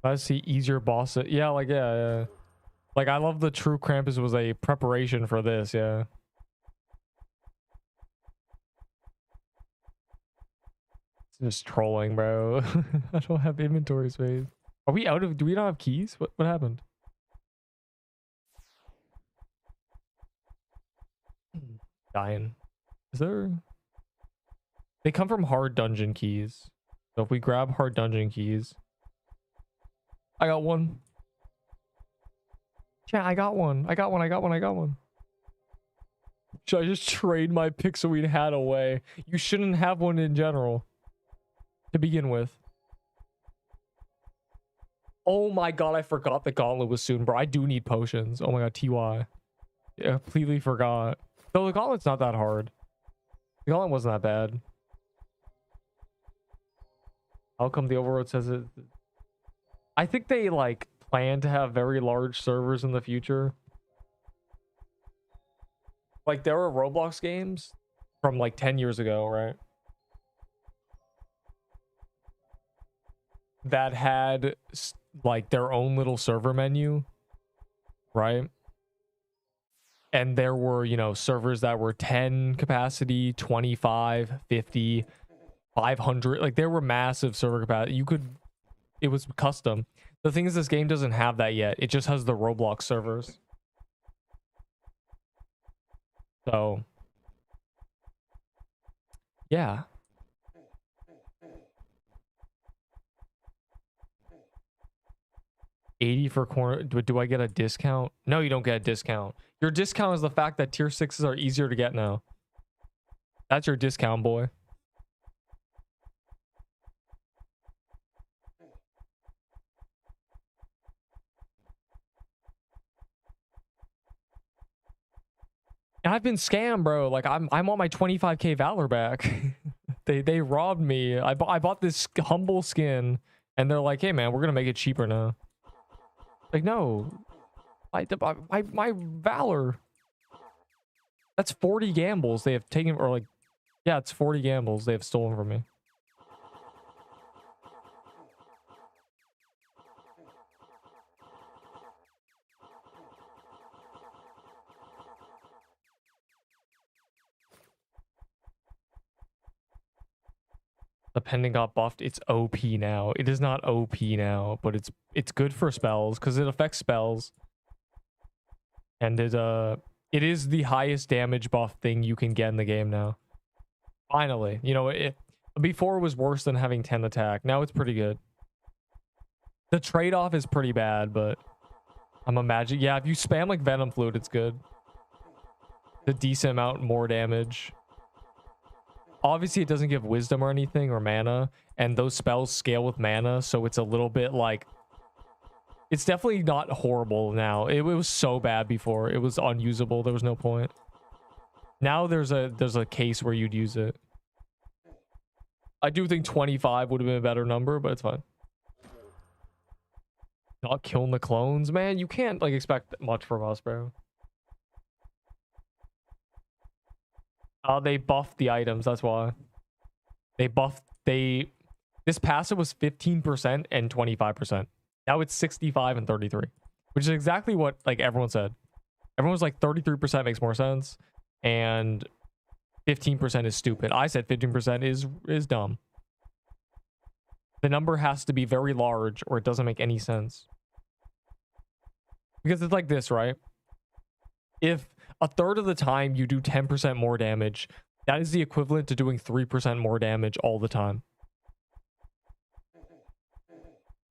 I see easier boss. Yeah, like yeah. Like I love the True Krampus was a preparation for this, yeah. It's just trolling, bro. I don't have inventory space. Are we out of, do we not have keys? What happened? Dying. Is there? They come from hard dungeon keys. So if we grab hard dungeon keys. I got one. Chat, I got one. I got one. Should I just trade my Pixelweed hat away? You shouldn't have one in general. To begin with. Oh my god, I forgot the gauntlet was soon, bro. I do need potions. Oh my god, TY. Yeah, completely forgot. Though the gauntlet's not that hard. The gauntlet wasn't that bad. How come the overworld says it? I think they like plan to have very large servers in the future. Like there were Roblox games from like 10 years ago, right? That had like their own little server menu, right? And there were, you know, servers that were 10 capacity, 25, 50, 500. Like there were massive server capacity. You could, it was custom. The thing is, this game doesn't have that yet. It just has the Roblox servers. So Yeah. $80 for corner. Do I get a discount? No, you don't get a discount. Your discount is the fact that tier 6s are easier to get now. That's your discount, boy. I've been scammed, bro. Like I'm on my 25k Valor back. they robbed me. I bought this humble skin, and they're like, "Hey man, we're gonna make it cheaper now." Like no, my Valor. That's 40 gambles they have taken, or like, yeah, it's 40 gambles they have stolen from me. The pendant got buffed. It's OP now. It is not OP now, but it's good for spells because it affects spells. And it is the highest damage buff thing you can get in the game now. Finally, you know, before it was worse than having 10 attack. Now it's pretty good. The trade-off is pretty bad, but I'm imagining, yeah, if you spam like Venom Fluid, it's good. The decent amount more damage. Obviously, it doesn't give wisdom or anything or mana, and those spells scale with mana, so it's a little bit like... It's definitely not horrible now. It was so bad before. It was unusable. There was no point. Now there's a case where you'd use it. I do think 25 would have been a better number, but it's fine. Not killing the clones, man. You can't like expect much from us, bro. They buffed the items, that's why. This passive was 15% and 25%. Now it's 65 and 33, which is exactly what like everyone said. Everyone was like 33% makes more sense and 15% is stupid. I said 15% is dumb. The number has to be very large or it doesn't make any sense. Because it's like this, right? If a third of the time you do 10% more damage, that is the equivalent to doing 3% more damage all the time.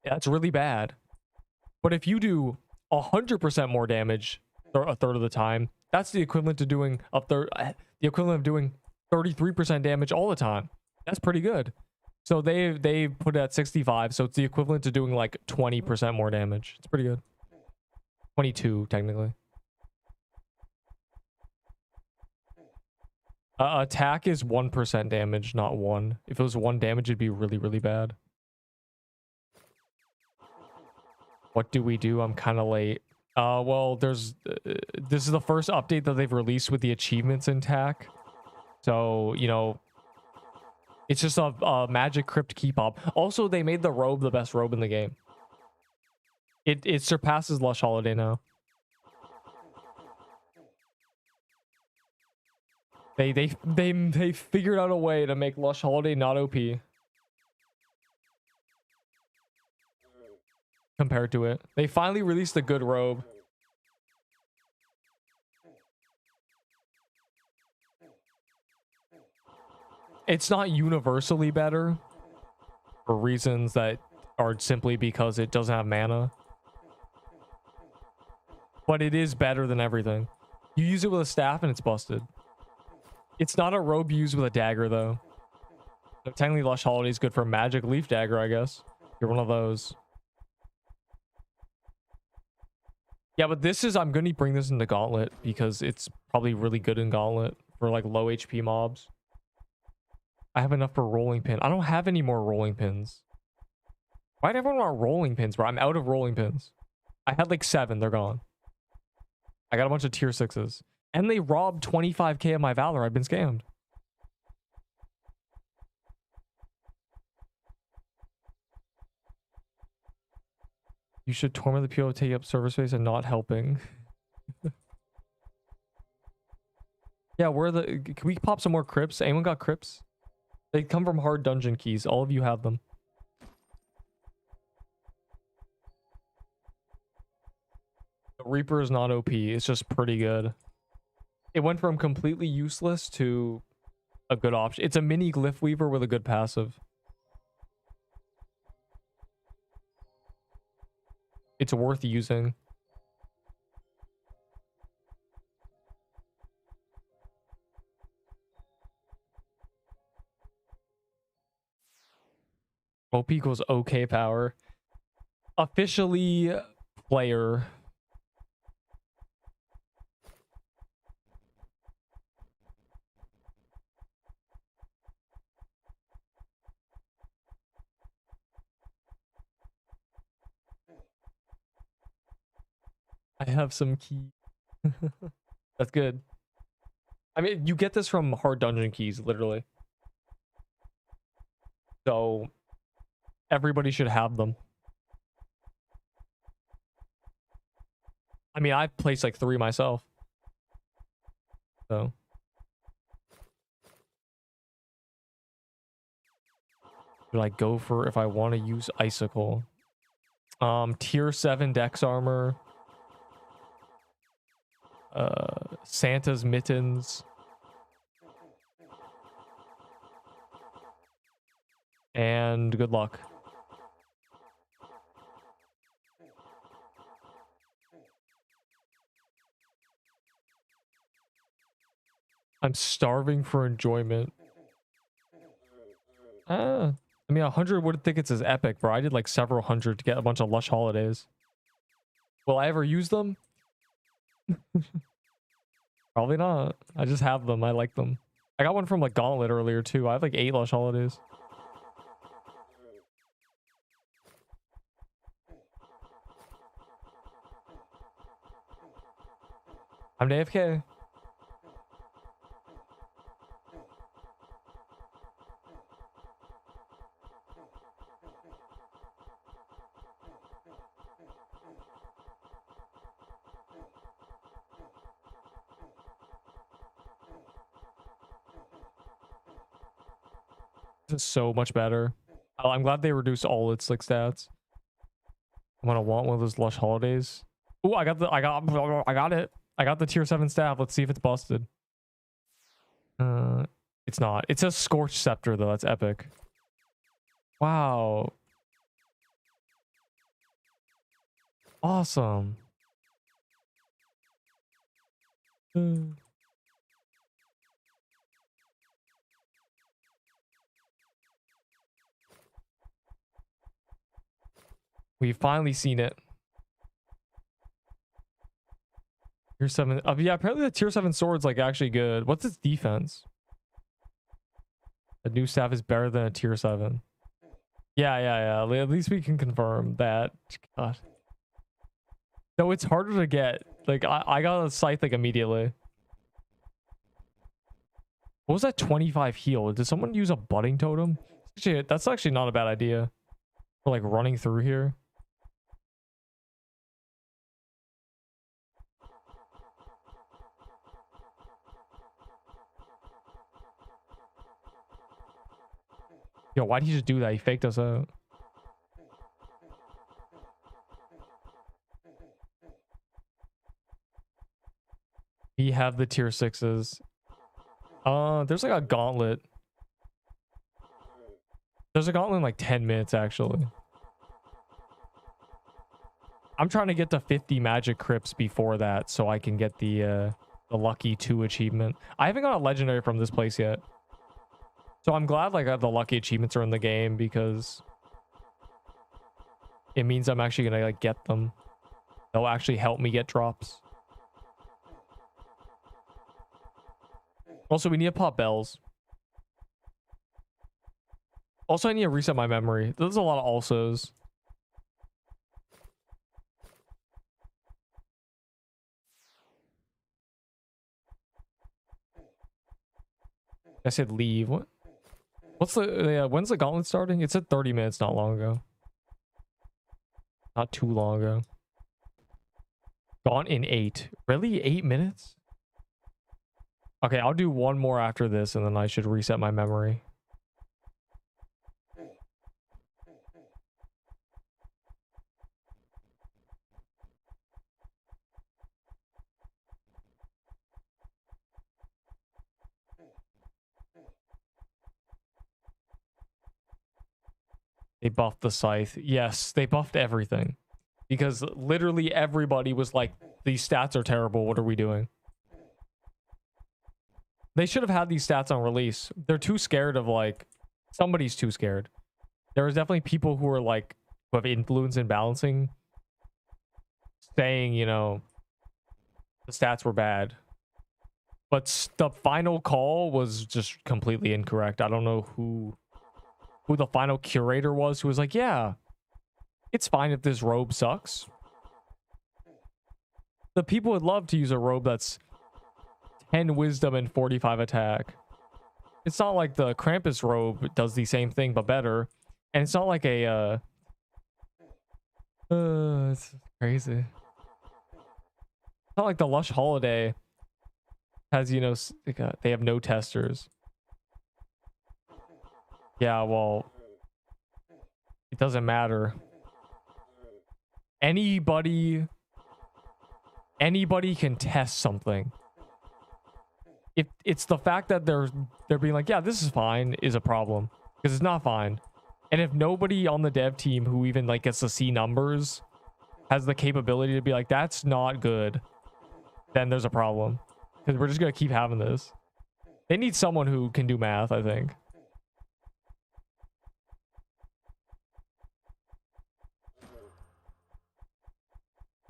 That's really bad. But if you do 100% more damage a third of the time, that's the equivalent to doing the equivalent of doing 33% damage all the time. That's pretty good. So they put it at 65, so it's the equivalent to doing like 20% more damage. It's pretty good. 22 technically. Attack is 1% damage, not 1. If it was 1 damage, it'd be really, really bad. What do we do? I'm kind of late. Well, this is the first update that they've released with the achievements in TAC. So, you know, it's just a magic crypt key pop. Also, they made the robe the best robe in the game. It surpasses Lush Holiday now. They figured out a way to make Lush Holiday not OP. Compared to it. They finally released a good robe. It's not universally better for reasons that are simply because it doesn't have mana. But it is better than everything. You use it with a staff and it's busted. It's not a robe used with a dagger though. So technically Lush Holiday is good for magic leaf dagger, I guess. You're one of those. Yeah, but this is, I'm going to bring this into Gauntlet because it's probably really good in Gauntlet for like low HP mobs. I have enough for rolling pin. I don't have any more rolling pins. Why'd everyone want rolling pins, bro? I'm out of rolling pins. I had like 7. They're gone. I got a bunch of tier 6s. And they robbed 25k of my Valor. I've been scammed. You should torment the PO, take up server space and not helping. Yeah, can we pop some more crypts? Anyone got crypts? They come from hard dungeon keys. All of you have them. The Reaper is not OP. It's just pretty good. It went from completely useless to a good option. It's a mini Glyph Weaver with a good passive. It's worth using. OP equals okay power. Officially player. I have some key. That's good. I mean, you get this from hard dungeon keys, literally. So everybody should have them. I mean, I've placed like 3 myself. So. Should I go for if I want to use Icicle? Tier 7 Dex Armor. Santa's Mittens. And good luck. I'm starving for enjoyment. I mean, 100 wooden tickets is epic, bro. I did like several hundred to get a bunch of lush holidays. Will I ever use them? Probably not. I just have them. I like them. I got one from like Gauntlet earlier too. I have like 8 lush holidays. I'm AFK. This is so much better. Oh, I'm glad they reduced all its like stats. I'm gonna want one of those lush holidays. Oh, I got it. I got the tier 7 staff. Let's see if it's busted. It's not. It's a Scorched Scepter though. That's epic. Wow. Awesome. We've finally seen it. Tier 7. Yeah, apparently the tier 7 sword's like actually good. What's its defense? The new staff is better than a tier 7. Yeah. At least we can confirm that. God. No, it's harder to get. Like, I got a scythe like immediately. What was that 25 heal? Did someone use a budding totem? Actually, that's actually not a bad idea. For like running through here. Yo, why'd he just do that? He faked us out. We have the tier 6s. There's like a gauntlet. There's a gauntlet in like 10 minutes, actually. I'm trying to get to 50 magic crypts before that so I can get the lucky 2 achievement. I haven't got a legendary from this place yet. So I'm glad like the lucky achievements are in the game because it means I'm actually gonna like get them. They'll actually help me get drops. Also, we need to pop bells. Also, I need to reset my memory. There's a lot of alsos. I said leave. What? What's the when's the gauntlet starting? It said 30 minutes not long ago. Not too long ago. Gone in 8. Really? 8 minutes? Okay, I'll do one more after this and then I should reset my memory. They buffed the scythe. Yes, they buffed everything. Because literally everybody was like, these stats are terrible. What are we doing? They should have had these stats on release. They're too scared of like, somebody's too scared. There was definitely people who are like, who have influence in balancing, saying, you know, the stats were bad. But the final call was just completely incorrect. I don't know who the final curator was who was like, yeah, it's fine if this robe sucks. The people would love to use a robe that's 10 wisdom and 45 attack. It's not like the Krampus robe does the same thing but better. And it's not like a it's crazy. It's not like the Lush Holiday has, you know, they have no testers. Yeah, well, it doesn't matter. Anybody can test something. If it's the fact that they're being like, yeah, this is fine, is a problem, because it's not fine. And if nobody on the dev team who even like gets to see numbers has the capability to be like, that's not good, then there's a problem, because we're just gonna keep having this. They need someone who can do math, I think.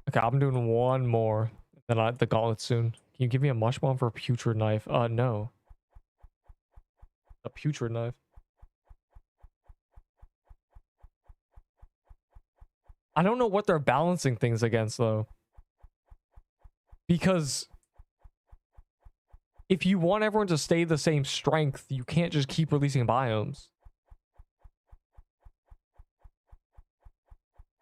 Okay, I'm doing one more. Then the gauntlet soon. Can you give me a mush bomb for a putrid knife? No. A putrid knife. I don't know what they're balancing things against though. Because if you want everyone to stay the same strength, you can't just keep releasing biomes.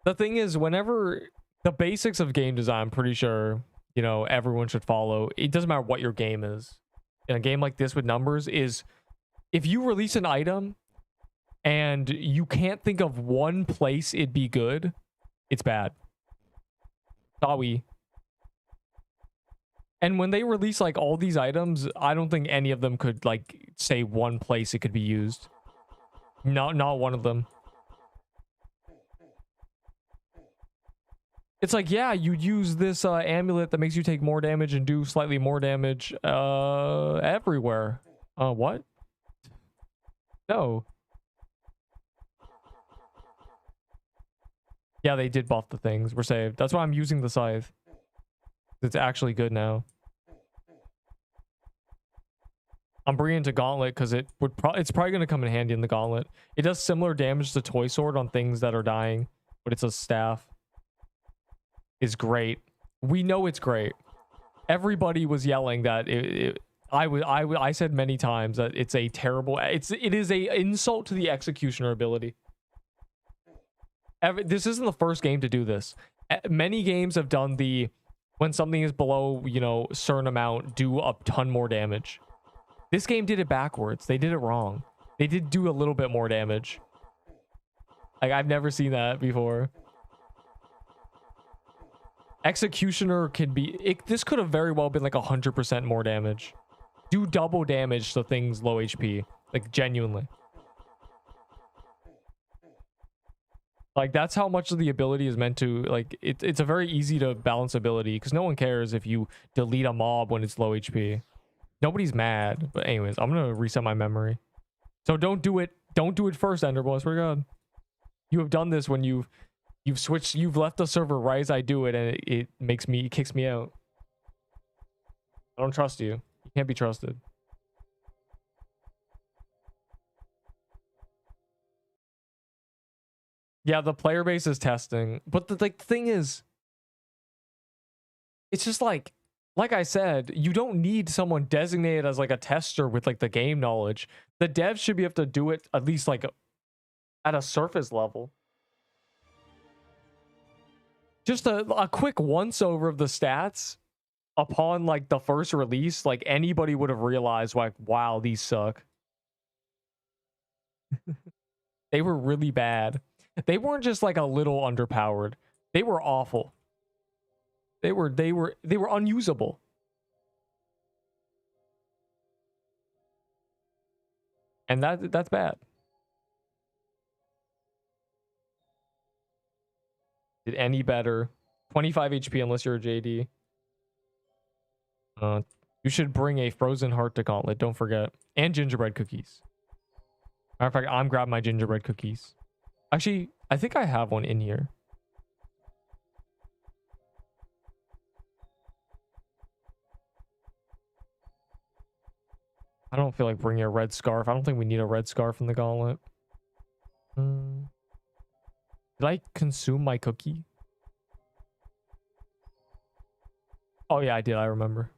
The thing is, whenever the basics of game design, I'm pretty sure, you know, everyone should follow. It doesn't matter what your game is. In a game like this with numbers, is if you release an item and you can't think of one place it'd be good, it's bad. Sorry. And when they release like all these items, I don't think any of them could like say one place it could be used. Not one of them. It's like, yeah, you use this amulet that makes you take more damage and do slightly more damage everywhere. What? No. Yeah, they did buff the things. We're saved. That's why I'm using the scythe. It's actually good now. I'm bringing it to Gauntlet because it's probably going to come in handy in the Gauntlet. It does similar damage to Toy Sword on things that are dying, but it's a staff. Is great. We know it's great. Everybody was yelling that I said many times that it's a terrible. It is a insult to the executioner ability. This isn't the first game to do this. Many games have done the when something is below, you know, certain amount, do a ton more damage. This game did it backwards. They did it wrong. They did do a little bit more damage. Like, I've never seen that before. Executioner can be... this could have very well been like 100% more damage. Do double damage to things low HP. Like, genuinely. Like, that's how much of the ability is meant to... Like, it's a very easy to balance ability. Because no one cares if you delete a mob when it's low HP. Nobody's mad. But anyways, I'm going to reset my memory. So don't do it. Don't do it first, Enderboy. I swear to God. You have done this when you've switched, you've left the server right as I do it, and it kicks me out. I don't trust you. You can't be trusted. Yeah, the player base is testing, but the thing is, it's just like I said, you don't need someone designated as like a tester with like the game knowledge. The devs should be able to do it at least like at a surface level. Just a quick once over of the stats upon like the first release, like anybody would have realized like, wow, these suck. They were really bad. They weren't just like a little underpowered. They were awful. They were unusable. And that's bad. Did any better. 25 HP unless you're a JD. You should bring a frozen heart to Gauntlet. Don't forget. And gingerbread cookies. Matter of fact, I'm grabbing my gingerbread cookies. Actually, I think I have one in here. I don't feel like bringing a red scarf. I don't think we need a red scarf in the Gauntlet. Did I consume my cookie? Oh yeah, I did. I remember.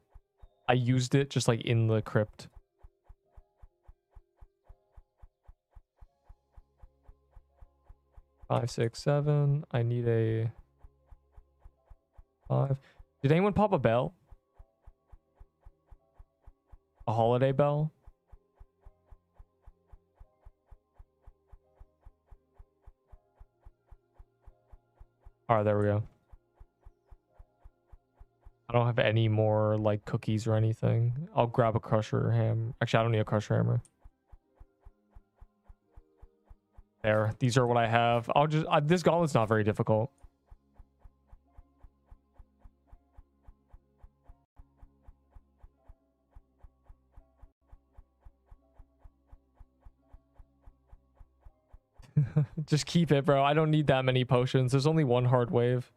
I used it just like in the crypt. Five, 6, 7. I need a 5. Did anyone pop a bell? A holiday bell? All right, there we go. I don't have any more like cookies or anything. I'll grab a crusher ham. Actually, I don't need a crusher hammer. There. These are what I have. I'll just... this gauntlet's not very difficult. Just keep it, bro. I don't need that many potions. There's only one hard wave.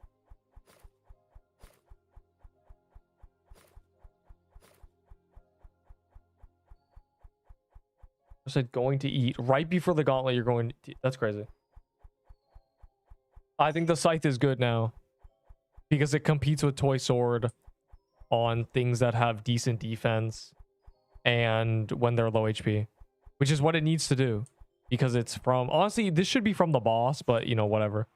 I said going to eat right before the gauntlet. You're going to... That's crazy. I think the scythe is good now because it competes with toy sword on things that have decent defense and when they're low HP, which is what it needs to do because it's from... Honestly, this should be from the boss, but you know, whatever.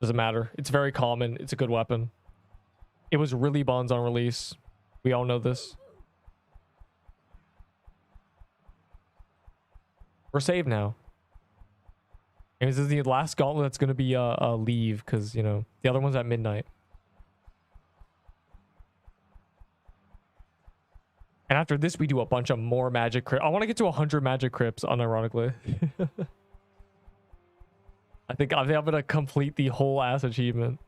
Doesn't matter. It's very common. It's a good weapon. It was really buns on release. We all know this. We're saved now. And this is the last gauntlet that's going to be a leave because, you know, the other one's at midnight. And after this, we do a bunch of more magic crypts. I want to get to 100 magic crypts, unironically. I think I'm going to complete the whole ass achievement.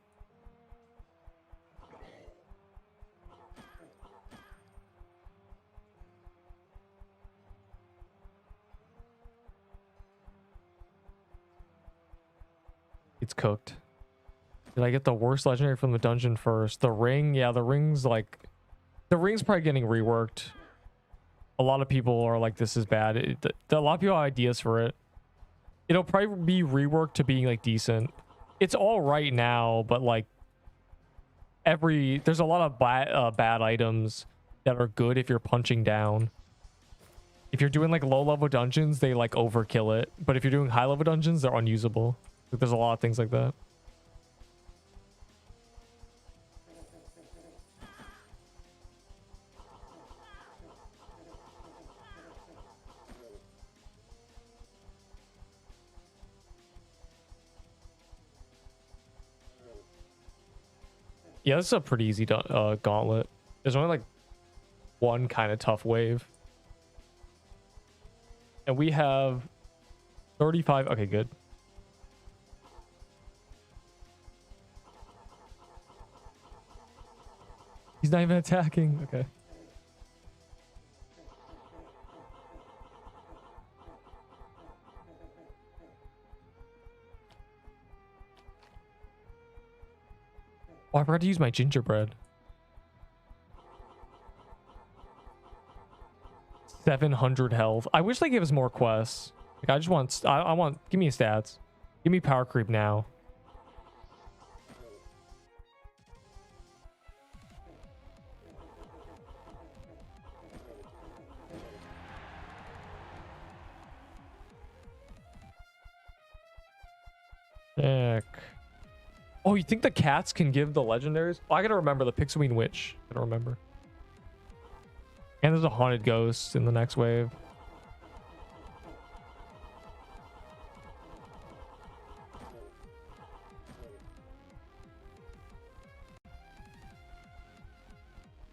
It's cooked. Did I get the worst legendary from the dungeon first? The ring? Yeah, the ring's like... The ring's probably getting reworked. A lot of people are like, this is bad. A lot of people have ideas for it. It'll probably be reworked to being like decent. It's all right now, but like... There's a lot of bad items that are good if you're punching down. If you're doing like low level dungeons, they like overkill it. But if you're doing high level dungeons, they're unusable. There's a lot of things like that. Yeah, this is a pretty easy gauntlet. There's only like one kind of tough wave. And we have 35. Okay, good. He's not even attacking. Okay. Oh, I forgot to use my gingerbread. 700 health. I wish they gave us more quests. Like, I just want... I want... Give me stats. Give me power creep now. Heck. Oh, you think the cats can give the legendaries? Oh, I gotta remember the Pixelween Witch. I gotta remember. And there's a haunted ghost in the next wave.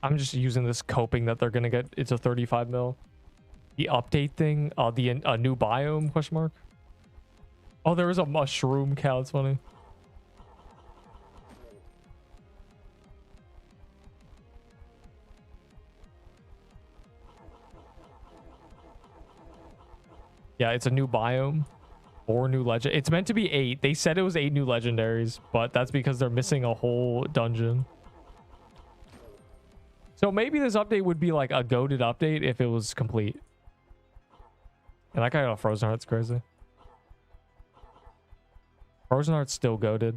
I'm just using this coping that they're gonna get. It's a 35 mil. The update thing, a new biome question mark. Oh, there is a mushroom cow. It's funny. Yeah, it's a new biome. 4 new legend. It's meant to be 8. They said it was 8 new legendaries, but that's because they're missing a whole dungeon. So maybe this update would be like a goated update if it was complete. And that guy got a Frozen Heart's crazy. Frozen Heart's still goated.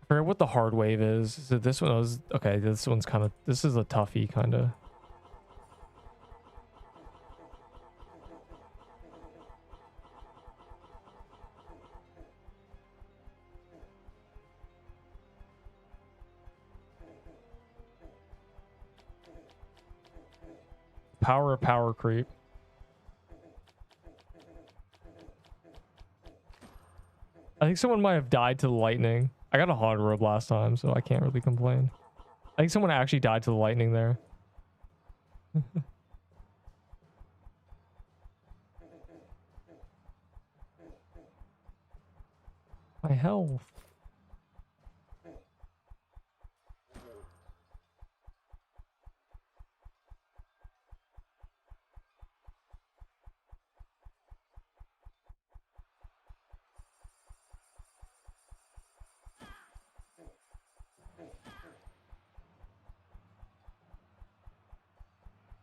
I forget what the hard wave is. So this one was okay. This one's kind of, this is a toughie kind of. Power creep. I think someone might have died to the lightning. I got a hard robe last time, so I can't really complain. I think someone actually died to the lightning there. My health.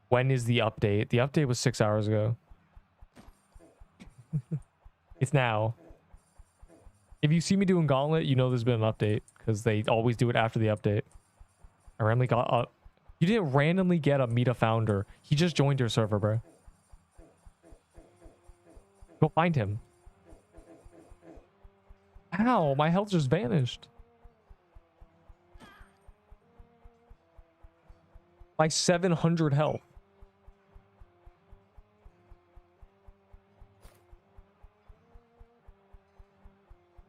When is the update? The update was 6 hours ago. It's now. If you see me doing Gauntlet, you know there's been an update because they always do it after the update. I randomly got you didn't randomly get a Meta founder. He just joined your server, bro. Go find him. Ow, my health just vanished. My 700 health.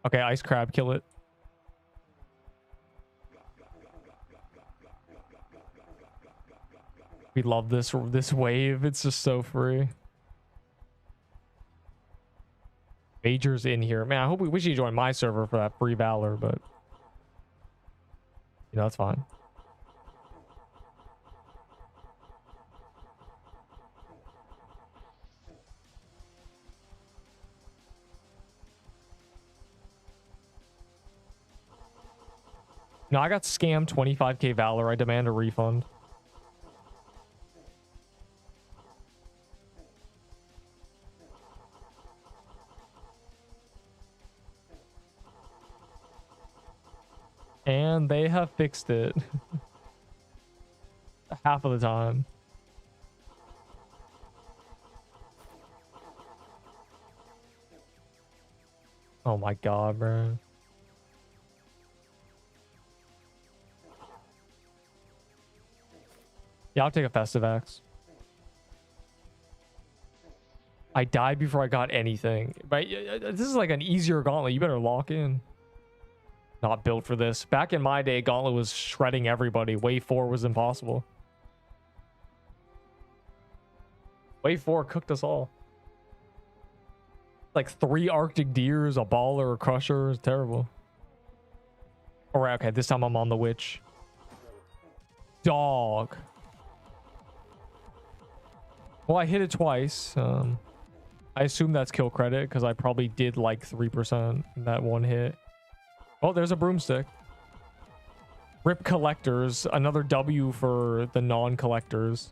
Okay, ice crab, kill it. We love this wave. It's just so free. Major's in here. Man, I hope we wish you join my server for that free valor, but you know, that's fine. No, I got scammed 25k valor. I demand a refund. And they have fixed it. Half of the time. Oh my god, bro. Yeah, I'll take a festive axe. I died before I got anything. But this is like an easier gauntlet. You better lock in. Not built for this. Back in my day, gauntlet was shredding everybody. Wave 4 was impossible. Wave 4 cooked us all. Like 3 Arctic Deers, a baller, a crusher. It's terrible. Alright, okay. This time I'm on the witch. Dog. Well, I hit it twice. I assume that's kill credit because I probably did like 3% in that one hit. Oh, there's a broomstick. Rip collectors. Another W for the non-collectors.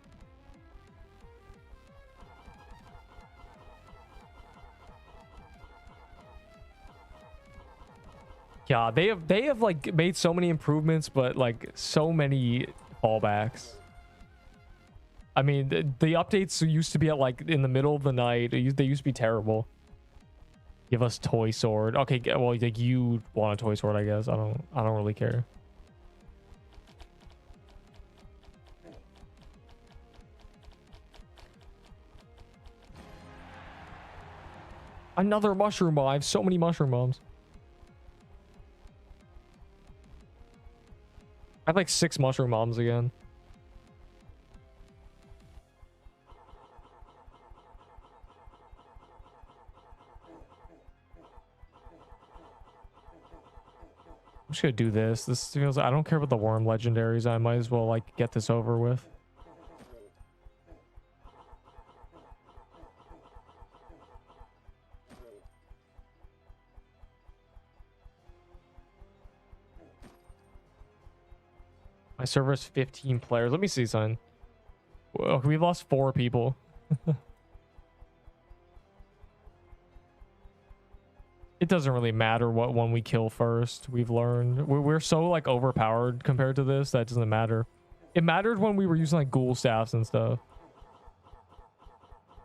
Yeah, they have like made so many improvements, but like so many fallbacks. I mean, the updates used to be at like in the middle of the night. They used to be terrible. Give us toy sword. Okay, well, like you want a toy sword, I guess. I don't really care. Another mushroom bomb. I have so many mushroom bombs. have like 6 mushroom bombs again. I'm just gonna do this. This feels, I don't care about the worm legendaries. I might as well like get this over with. My server has 15 players. Let me see, son. Whoa, we've lost 4 people. It doesn't really matter what one we kill first. We've learned. We're so like overpowered compared to this that doesn't matter. It mattered when we were using like ghoul staffs and stuff.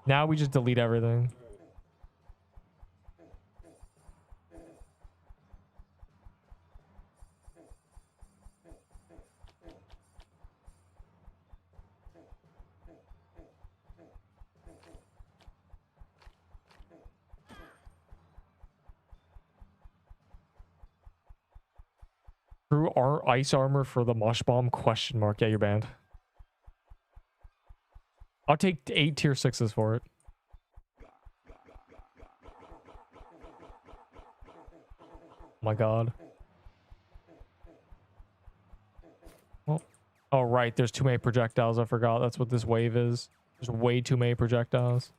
Now we just delete everything. True ice armor for the mush bomb ? Yeah, you're banned. I'll take 8 tier 6s for it. Oh my god. Well, oh right, there's too many projectiles. I forgot that's what this wave is. There's way too many projectiles.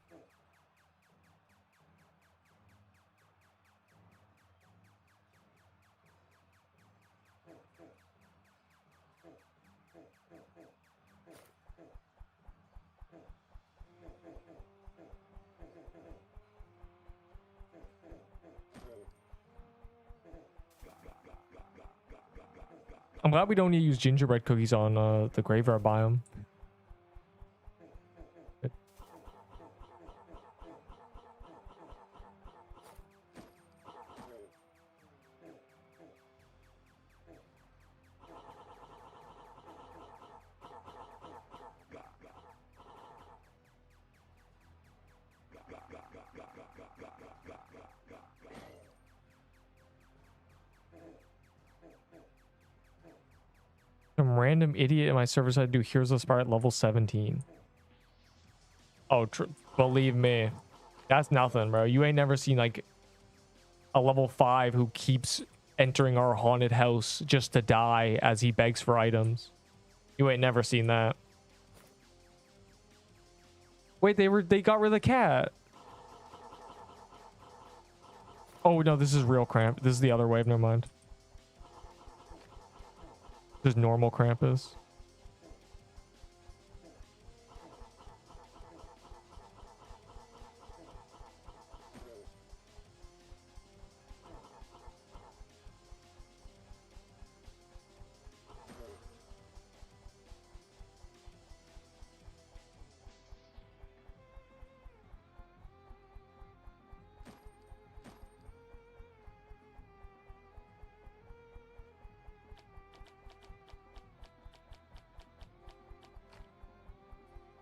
I'm glad we don't need to use gingerbread cookies on the graveyard biome. Some random idiot in my server said to do Heroes of Spire at level 17. Oh, believe me, that's nothing, bro. You ain't never seen like a level 5 who keeps entering our haunted house just to die as he begs for items. You ain't never seen that. Wait, they got rid of the cat. Oh no, this is real cramp. This is the other wave. Never mind. Just normal Krampus.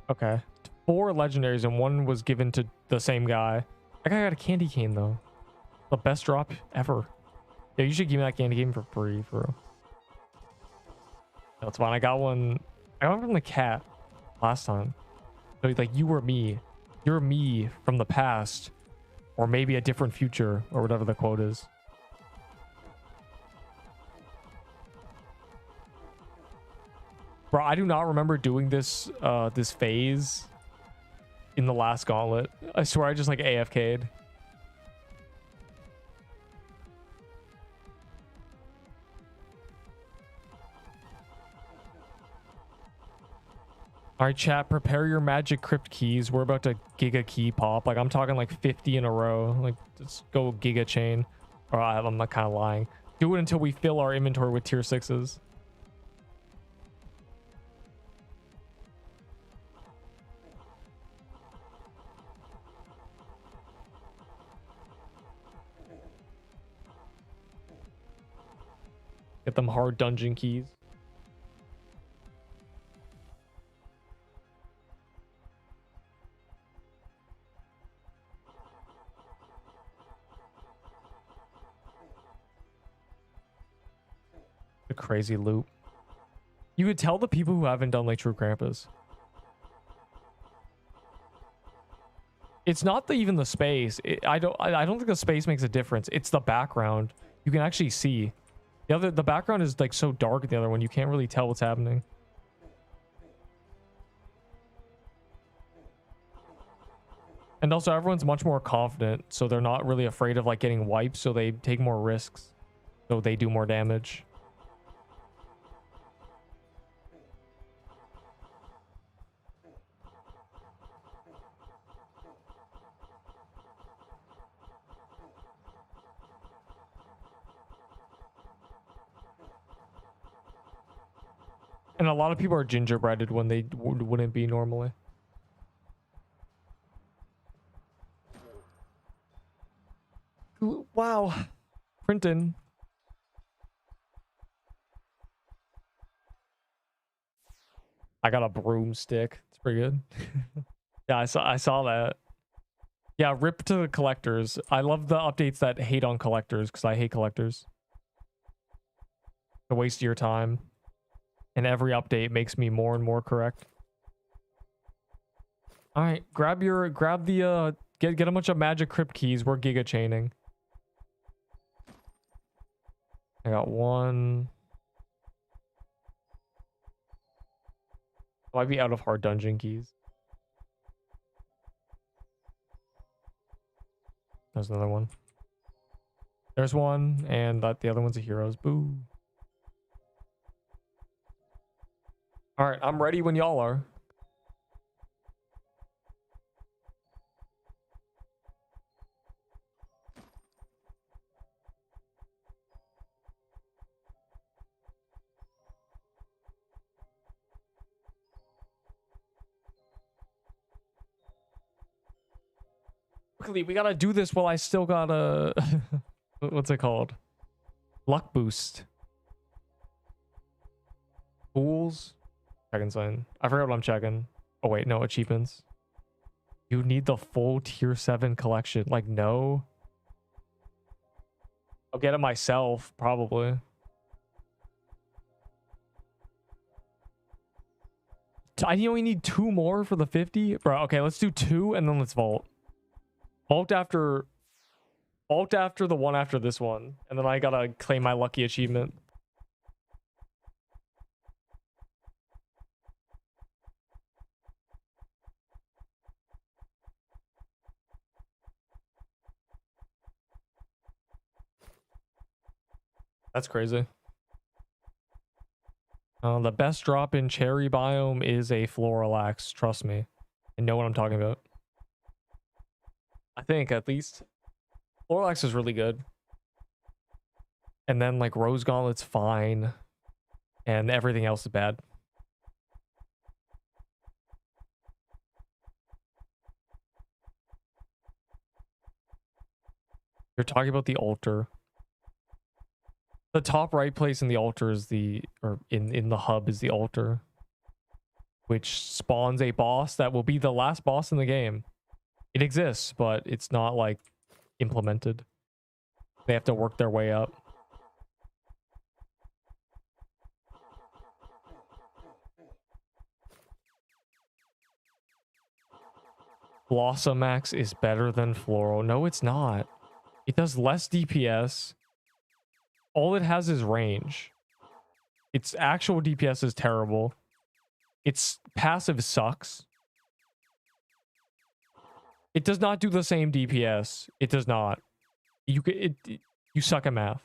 Okay. 4 legendaries and 1 was given to the same guy. That guy got a candy cane though. The best drop ever. Yeah, you should give me that candy cane for free, for real. That's fine. I got one from the cat last time. So like, you were me. You're me from the past. Or maybe a different future, or whatever the quote is. Bro, I do not remember doing this this phase in the last gauntlet. I swear I just like AFK'd. All right, chat, prepare your magic crypt keys. We're about to giga key pop. Like, I'm talking like 50 in a row. Like, let's go giga chain. Or I'm not kind of lying. Do it until we fill our inventory with tier 6s. Get them hard dungeon keys. A crazy loop. You could tell the people who haven't done like true Krampus. It's not even the space. I don't think the space makes a difference. It's the background. You can actually see. The background is like so dark in the other one, you can't really tell what's happening. And also everyone's much more confident, so they're not really afraid of like getting wiped, so they take more risks. So they do more damage. And a lot of people are gingerbreaded when they wouldn't be normally. Wow. Printing. I got a broomstick. It's pretty good. Yeah, I saw that. Yeah, rip to the collectors. I love the updates that hate on collectors because I hate collectors. It's a waste of your time. And every update makes me more and more correct. All right, grab the get a bunch of magic crypt keys. We're giga chaining. I got one. Might be out of hard dungeon keys. There's another one. There's one, and the other one's a hero's. Boo. All right, I'm ready when y'all are. Quickly, we gotta do this while I still got a what's it called? Luck boost. Fools. Checking sign. I forgot what I'm checking. Oh wait, no, achievements. You need the full tier 7 collection. Like, no. I'll get it myself, probably. I only need 2 more for the 50? Bro, okay, let's do 2 and then let's vault. Vault after the one after this one. And then I gotta claim my lucky achievement. That's crazy. The best drop in cherry biome is a floral axe. Trust me. I know what I'm talking about. I think, at least. Floral axe is really good. And then, like, rose gauntlet's fine. And everything else is bad. You're talking about the altar. The top right place in the altar is in the hub is the altar, which spawns a boss that will be the last boss in the game. It exists, but it's not like implemented. They have to work their way up. Blossom Axe is better than Floral. No, it's not. It does less DPS. All it has is range. Its actual DPS is terrible. Its passive sucks. It does not do the same DPS. It does not. You suck at math.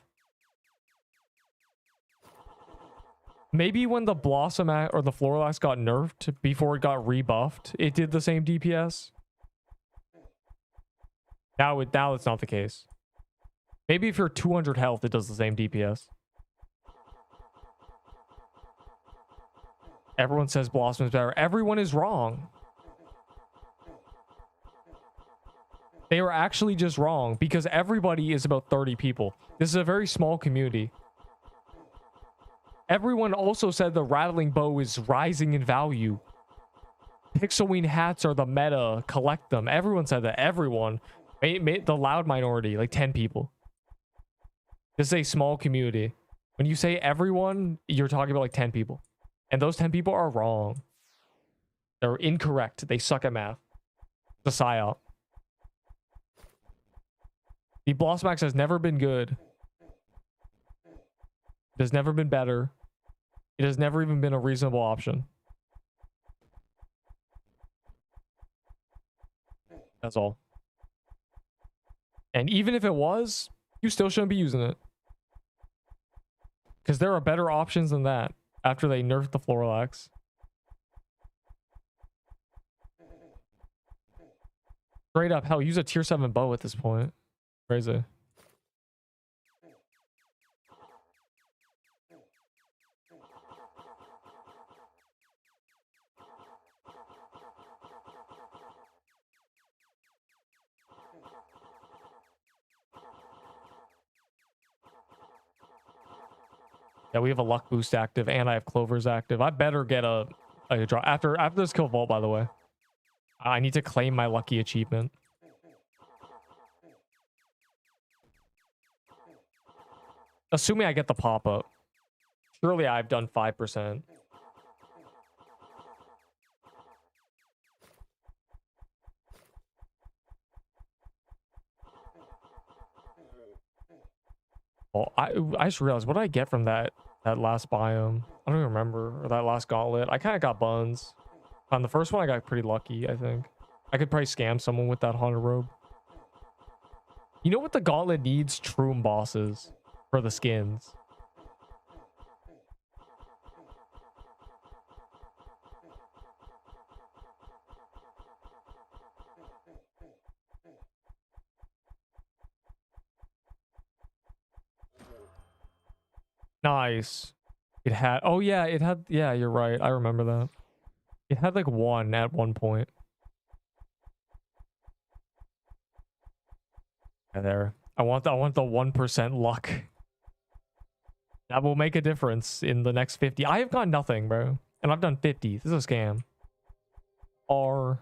Maybe when the Blossom Axe or the Floral Axe got nerfed before it got rebuffed, it did the same DPS. Now it's not the case. Maybe if you're 200 health, it does the same DPS. Everyone says Blossom is better. Everyone is wrong. They were actually just wrong because everybody is about 30 people. This is a very small community. Everyone also said the rattling bow is rising in value. Pixel wing hats are the meta. Collect them. Everyone said that. Everyone. The loud minority, like 10 people. This is a small community. When you say everyone, you're talking about like 10 people. And those 10 people are wrong. They're incorrect. They suck at math. The psyop. The Blossom Axe has never been good. It has never been better. It has never even been a reasonable option. That's all. And even if it was, you still shouldn't be using it. Because there are better options than that after they nerfed the Floral Axe. Straight up, hell, use a tier 7 bow at this point. Crazy. Yeah, we have a luck boost active, and I have clovers active. I better get a draw after this kill vault. By the way, I need to claim my lucky achievement. Assuming I get the pop up. Surely I've done 5%. Well, I just realized, what did I get from that last biome? I don't even remember. Or that last gauntlet. I kind of got buns. On the first one, I got pretty lucky, I think. I could probably scam someone with that haunted robe. You know what the gauntlet needs? Troom bosses for the skins. Nice. It had, oh yeah, it had, yeah, you're right. I remember that. It had like one at one point. Yeah, there. I want the 1% luck. That will make a difference in the next 50. I have got nothing, bro. And I've done 50. This is a scam. R.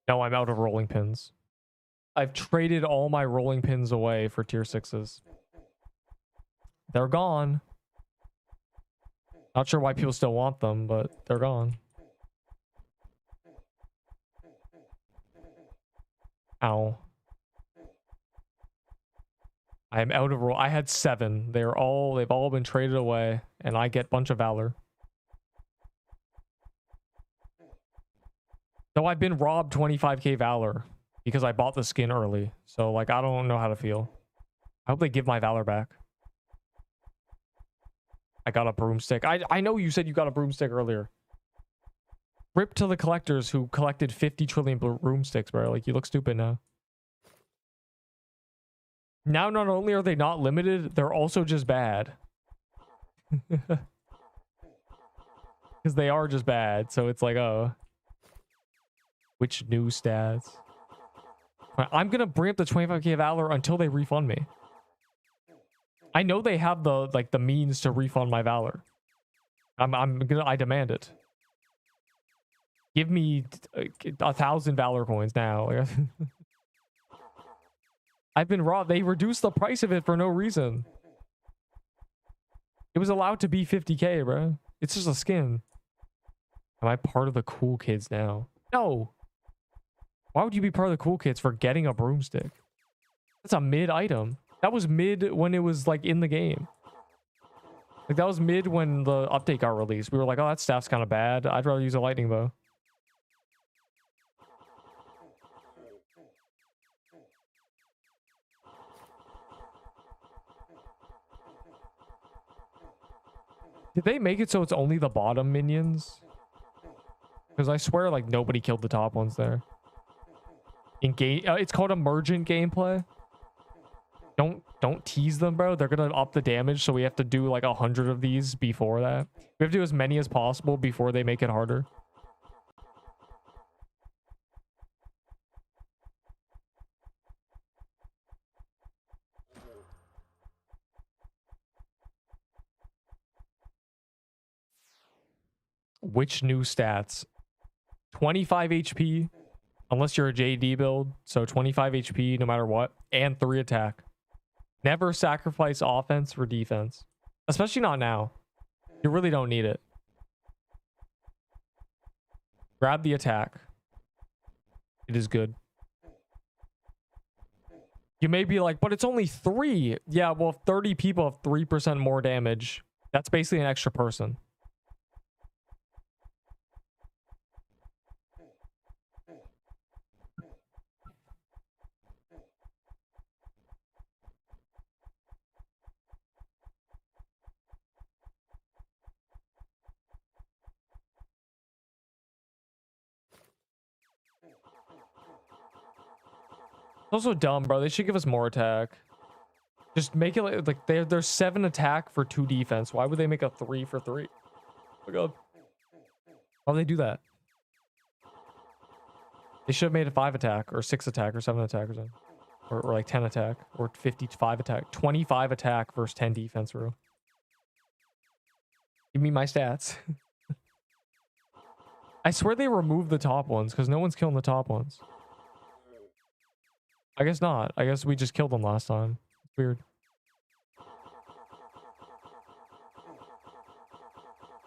No, I'm out of rolling pins. I've traded all my rolling pins away for tier 6s. They're gone. Not sure why people still want them, but they're gone. Ow. I am out of roll. I had 7. They've all been traded away, and I get bunch of valor. Though I've been robbed 25k valor because I bought the skin early. So like, I don't know how to feel. I hope they give my valor back. I got a broomstick. I know you said you got a broomstick earlier. Rip to the collectors who collected 50 trillion broomsticks, bro. Like, you look stupid now. Now, not only are they not limited, they're also just bad. Because they are just bad. So it's like, oh. Which new stats? I'm going to bring up the 25k valor until they refund me. I know they have the means to refund my valor. I demand it. Give me 1,000 valor coins now. I've been robbed. They reduced the price of it for no reason. It was allowed to be 50k, bro. It's just a skin. Am I part of the cool kids now? No. Why would you be part of the cool kids for getting a broomstick? That's a mid item. That was mid when it was like in the game. Like, that was mid when the update got released. We were like, oh, that staff's kind of bad. I'd rather use a lightning bow. Did they make it so it's only the bottom minions? Because I swear, like, nobody killed the top ones there. In game, it's called emergent gameplay. Don't tease them, bro. They're gonna up the damage, so we have to do like 100 of these before that. We have to do as many as possible before they make it harder. Which new stats? 25 HP, Unless you're a JD build. So 25 HP no matter what. And 3 attack. Never sacrifice offense for defense. Especially not now. You really don't need it. Grab the attack. It is good. You may be like, but it's only 3. Yeah, well, if 30 people have 3% more damage, that's basically an extra person. It's also dumb, bro. They should give us more attack. Just make it like there's 7 attack for 2 defense. Why would they make a 3 for 3? Look up. Why would they do that? They should have made a 5 attack or 6 attack or 7 attack or something. Or like 10 attack or 55 attack. 25 attack versus 10 defense, bro. Give me my stats. I swear they removed the top ones because no one's killing the top ones. I guess not. I guess we just killed them last time. Weird.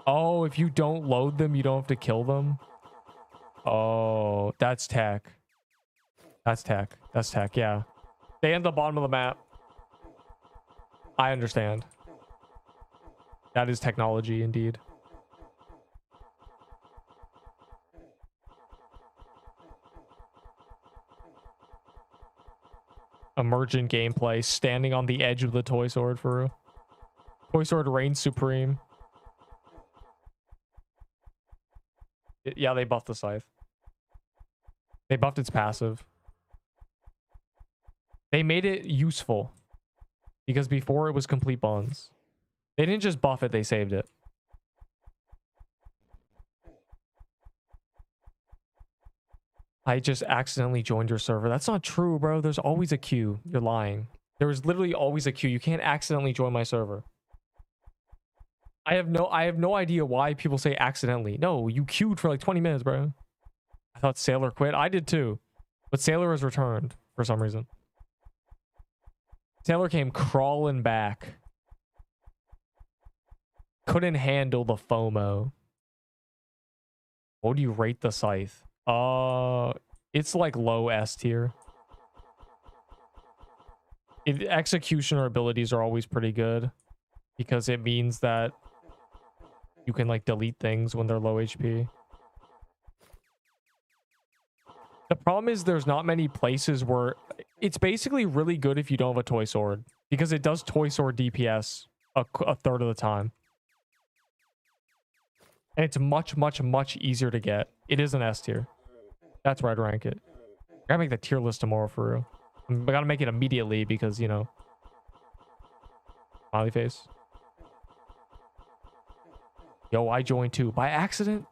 Oh, if you don't load them, you don't have to kill them. Oh, that's tech. That's tech. That's tech, yeah. Stay at the bottom of the map. I understand. That is technology indeed. Emergent gameplay, standing on the edge of the toy sword for real. Toy sword reigns supreme. Yeah, they buffed the scythe. They buffed its passive. They made it useful. Because before it was complete bonds. They didn't just buff it, they saved it. I just accidentally joined your server. That's not true, bro. There's always a queue. You're lying. There is literally always a queue. You can't accidentally join my server. I have no idea why people say accidentally. No, you queued for like 20 minutes, bro. I thought Sailor quit. I did too. But Sailor has returned for some reason. Sailor came crawling back. Couldn't handle the FOMO. What do you rate the scythe? It's like low S tier. Executioner abilities are always pretty good because it means that you can like delete things when they're low HP. The problem is there's not many places where it's basically really good if you don't have a toy sword because it does toy sword DPS a third of the time. And it's much easier to get. It is an S tier. That's where I'd rank it. I gotta make the tier list tomorrow for real. I gotta make it immediately because, you know. Smiley face. Yo, I joined too. By accident?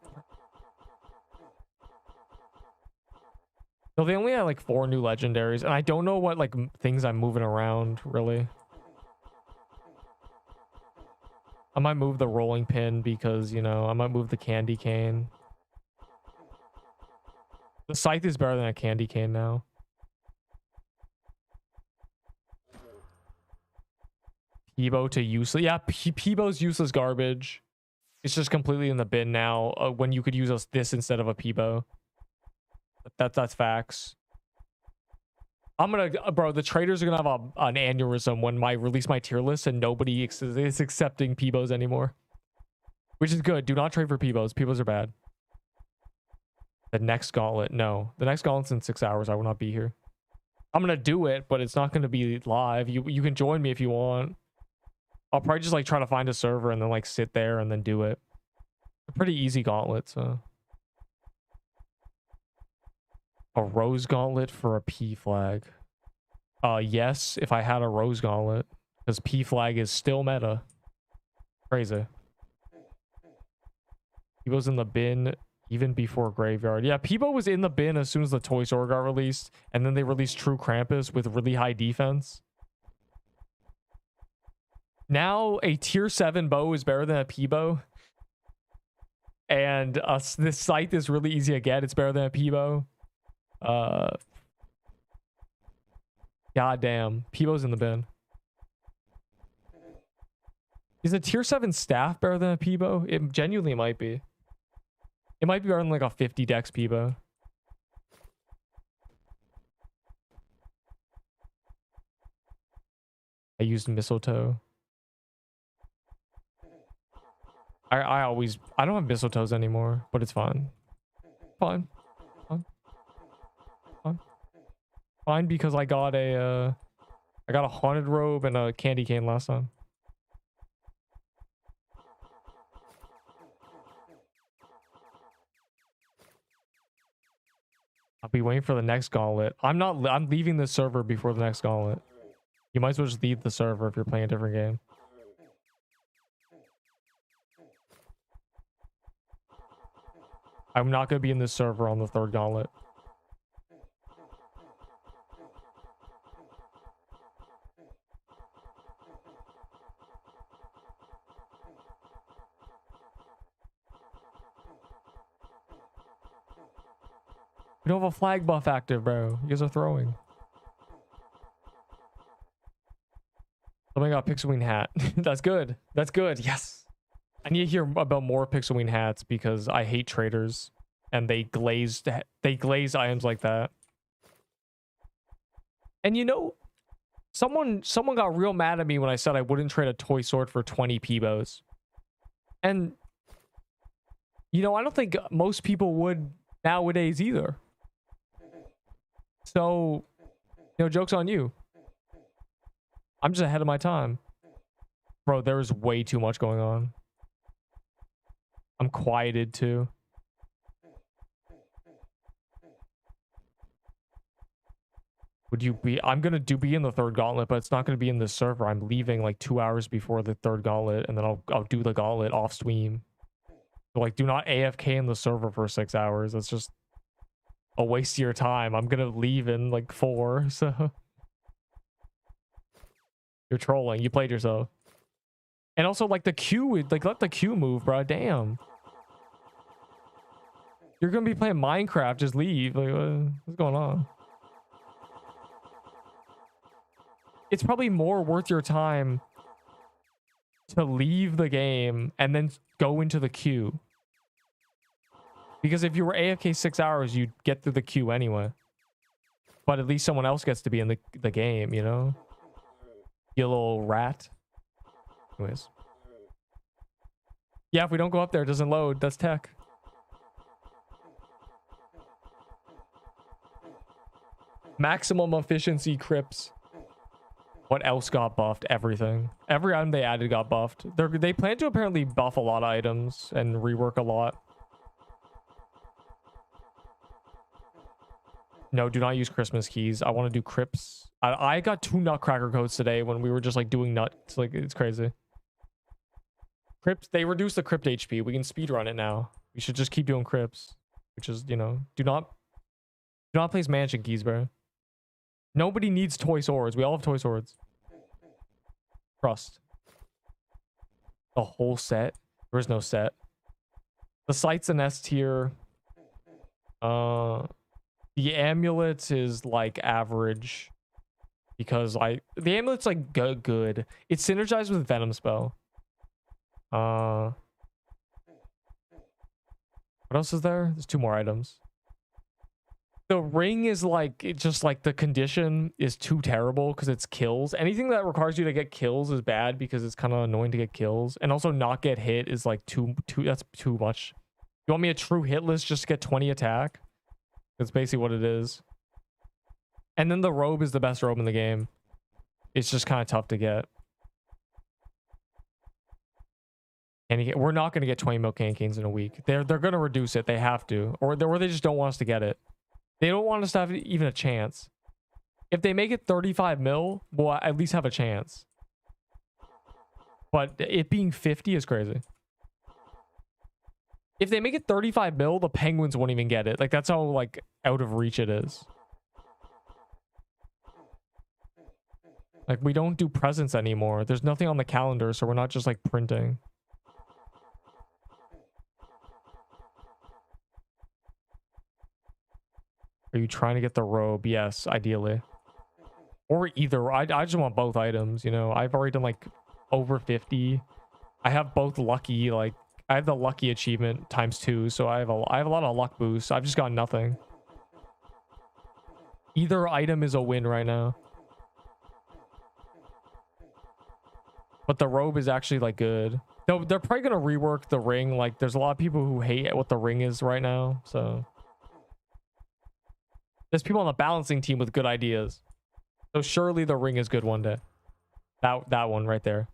No, they only had like 4 new legendaries. And I don't know what like things I'm moving around, really. I might move the rolling pin because, you know, I might move the candy cane. The scythe is better than a candy cane now. Peebo to useless. Yeah, Peebo's useless garbage. It's just completely in the bin now when you could use this instead of a Peebo. That's facts. I'm gonna, bro, the traders are gonna have an aneurysm when I release my tier list and nobody is accepting Peebos anymore. Which is good. Do not trade for Peebos. Peebos are bad. The next gauntlet. No. The next gauntlet's in 6 hours. I will not be here. I'm going to do it, but it's not going to be live. You can join me if you want. I'll probably just like try to find a server and then like sit there and then do it. A pretty easy gauntlet, so. A rose gauntlet for a P flag. Yes, if I had a rose gauntlet. Because P flag is still meta. Crazy. He was in the bin even before Graveyard. Yeah, Peebo was in the bin as soon as the Toy Sword got released. And then they released True Krampus with really high defense. Now a tier 7 bow is better than a Peebo. And this scythe is really easy to get. It's better than a Peebo. Uh, goddamn, Peebo's in the bin. Is a tier 7 staff better than a Peebo? It genuinely might be. It might be better than like a 50 dex Peebo. I used mistletoe. I don't have mistletoes anymore, but it's fine. Fine. Fine because I got a haunted robe and a candy cane last time. I'll be waiting for the next gauntlet. I'm leaving the server before the next gauntlet. You might as well just leave the server if you're playing a different game. I'm not going to be in this server on the third gauntlet. We don't have a flag buff active, bro. You guys are throwing. Somebody got Pixelwing hat. That's good. That's good. Yes. I need to hear about more Pixelwing hats because I hate traders and they glaze items like that. And you know, someone got real mad at me when I said I wouldn't trade a toy sword for 20 Peebos. And you know, I don't think most people would nowadays either. So, you know, joke's on you. I'm just ahead of my time. Bro, there's way too much going on. I'm quieted too. Would you be... I'm gonna be in the third gauntlet, but it's not gonna be in this server. I'm leaving like 2 hours before the third gauntlet, and then I'll do the gauntlet off stream. So, like, do not AFK in the server for 6 hours. That's just a waste of your time. I'm gonna leave in like 4, so... You're trolling. You played yourself. And also, like, the Q, like, let the Q move, bro. Damn. You're gonna be playing Minecraft. Just leave. Like, what's going on? It's probably more worth your time to leave the game and then go into the queue. Because if you were AFK 6 hours, you'd get through the queue anyway. But at least someone else gets to be in the game, you know? You little rat. Anyways. Yeah, if we don't go up there, it doesn't load. That's tech. Maximum efficiency crypts. What else got buffed? Everything. Every item they added got buffed. They plan to apparently buff a lot of items and rework a lot. No, do not use Christmas keys. I want to do crypts. I got 2 nutcracker codes today when we were just like doing nuts. Like, it's crazy. Crypts, they reduced the crypt HP. We can speedrun it now. We should just keep doing crypts. Which is, you know, do not place mansion keys, bro. Nobody needs toy swords. We all have toy swords. Trust. The whole set? There is no set. The sight's an S tier. The amulet is like average. Because the amulet's like good. It's synergized with Venom spell. What else is there? There's 2 more items. The ring is like, it's just like the condition is too terrible because it's kills. Anything that requires you to get kills is bad because it's kind of annoying to get kills. And also not get hit is like that's too much. You want me a true hit list just to get 20 attack? That's basically what it is. And then the robe is the best robe in the game. It's just kind of tough to get. And we're not going to get 20 milk candy canes in a week. They're going to reduce it. They have to. Or they just don't want us to get it. They don't want us to have even a chance. If they make it 35 mil, we'll at least have a chance. But it being 50 is crazy. If they make it 35 mil, the Penguins won't even get it. Like, that's how, like, out of reach it is. Like, we don't do presents anymore. There's nothing on the calendar, so we're not just, like, printing. Are you trying to get the robe? Yes, ideally. Or either. I just want both items, you know. I've already done like over 50. I have both lucky, like I have the lucky achievement ×2, so I have a lot of luck boosts. I've just got nothing. Either item is a win right now. But the robe is actually like good. They're probably gonna rework the ring. Like there's a lot of people who hate what the ring is right now, so there's people on the balancing team with good ideas. So surely the ring is good one day. That one right there.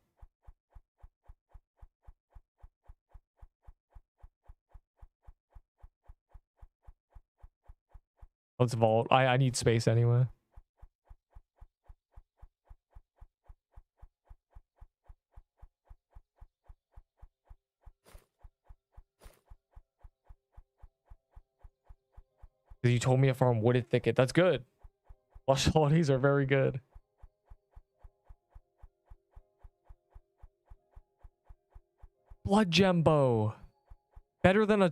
Let's vault. I need space anyway. You told me to farm wooded thicket. That's good. Lush holidays are very good. Blood gem bow. Better than a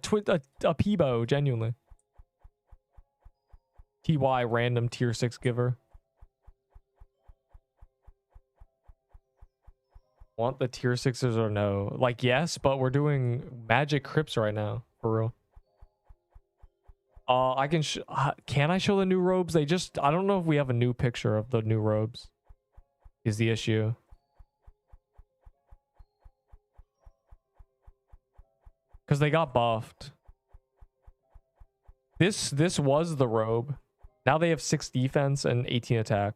P-bow, genuinely. TY random tier 6 giver. Want the tier 6s or no? Like, yes, but we're doing magic crypts right now, for real. I can I show the new robes? I don't know if we have a new picture of the new robes. Is the issue. Because they got buffed. This was the robe. Now they have 6 defense and 18 attack.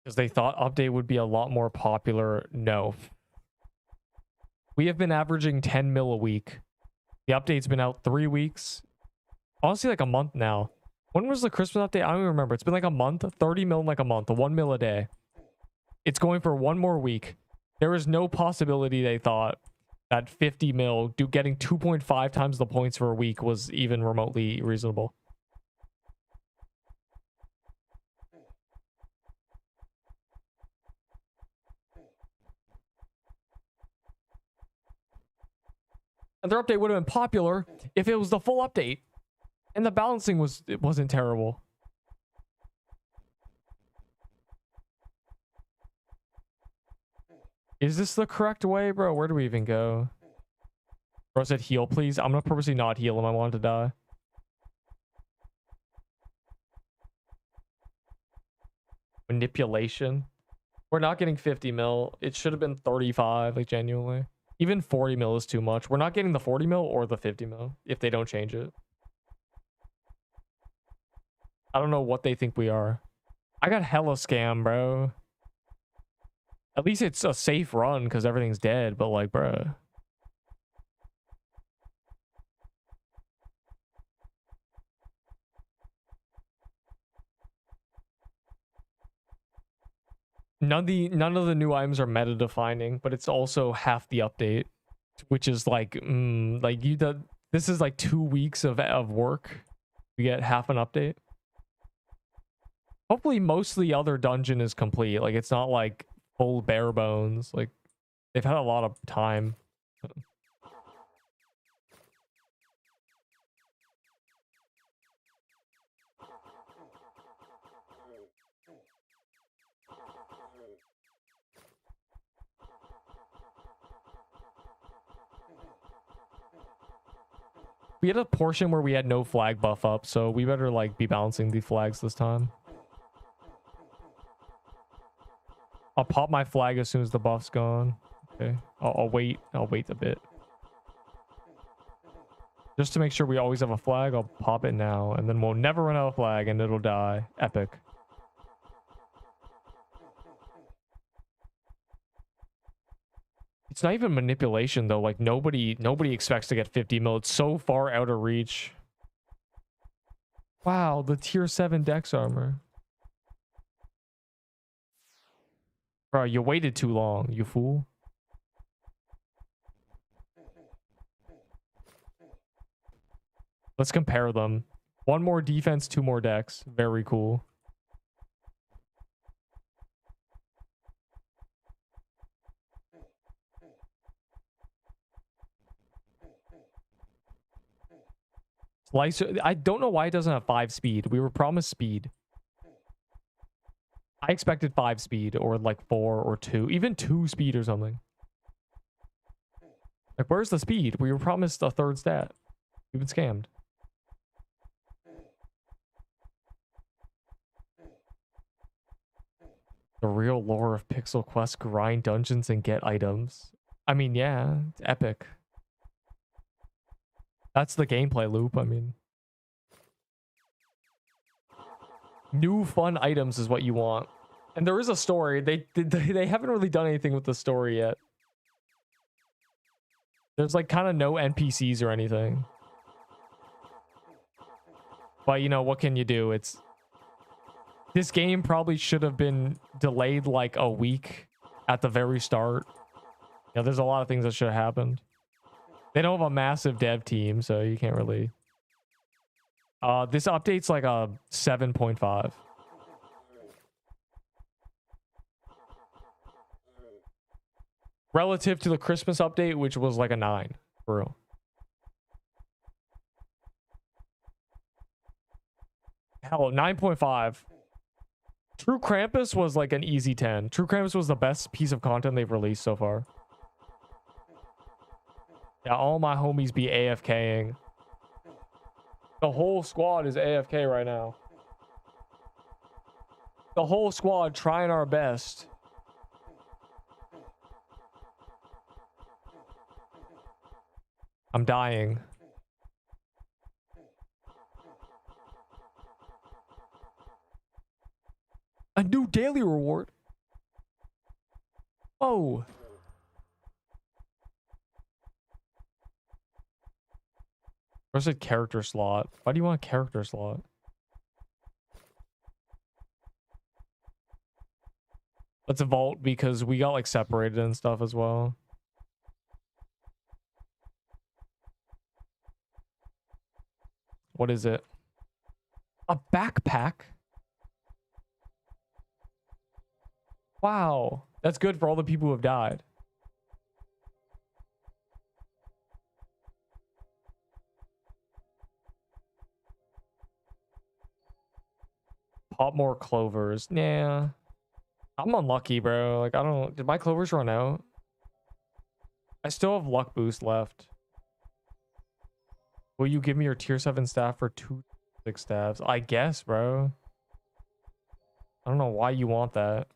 Because they thought update would be a lot more popular. No. We have been averaging 10 mil a week. The update's been out 3 weeks. Honestly, like a month now. When was the Christmas update? I don't even remember. It's been like a month. 30 mil in like a month. 1 mil a day. It's going for 1 more week. There is no possibility they thought that 50 mil, getting 2.5 times the points for a week was even remotely reasonable. And their update would have been popular if it was the full update. And the balancing wasn't terrible. Is this the correct way, bro? Where do we even go? Bro said heal, please. I'm gonna purposely not heal him. I want him to die. Manipulation. We're not getting 50 mil. It should have been 35, like genuinely. Even 40 mil is too much. We're not getting the 40 mil or the 50 mil if they don't change it. I don't know what they think we are. I got hella scam, bro. At least it's a safe run because everything's dead, but like, bro. None of the new items are meta defining, but it's also half the update, which is like, this is like 2 weeks of work. We get half an update. Hopefully most of the other dungeon is complete. Like it's not like full bare bones. Like they've had a lot of time. We had a portion where we had no flag buff up, so we better like be balancing the flags this time. I'll pop my flag as soon as the buff's gone. Okay, I'll wait. I'll wait a bit. Just to make sure we always have a flag, I'll pop it now, and then we'll never run out of flag, and it'll die. Epic. It's not even manipulation though. Like nobody expects to get 50 mil. It's so far out of reach. Wow, the tier 7 dex armor. Bro, you waited too long, you fool. Let's compare them. 1 more defense, 2 more dex. Very cool. Slicer, I don't know why it doesn't have 5 speed. We were promised speed. I expected 5 speed or like 4 or 2, even 2 speed or something. Like, where's the speed? We were promised a 3rd stat. We've been scammed. The real lore of Pixel Quest: grind dungeons and get items. I mean, yeah, it's epic. That's the gameplay loop, I mean. New fun items is what you want. And there is a story. They haven't really done anything with the story yet. There's like kind of no NPCs or anything. But you know, what can you do? This game probably should have been delayed like a week at the very start. Yeah, there's a lot of things that should have happened. They don't have a massive dev team, so you can't really... this update's like a 7.5. Relative to the Christmas update, which was like a 9, for real. Hell, 9.5. True Krampus was like an easy 10. True Krampus was the best piece of content they've released so far. Yeah, all my homies be AFKing. The whole squad is AFK right now. The whole squad trying our best. I'm dying. A new daily reward. Oh. Where's a character slot? Why do you want a character slot? Let's vault because we got like separated and stuff as well. What is it? A backpack? Wow. That's good for all the people who have died. Pop more clovers. Nah. I'm unlucky, bro. Like, I don't... Did my clovers run out? I still have luck boost left. Will you give me your tier 7 staff for 2 6 staffs? I guess, bro. I don't know why you want that.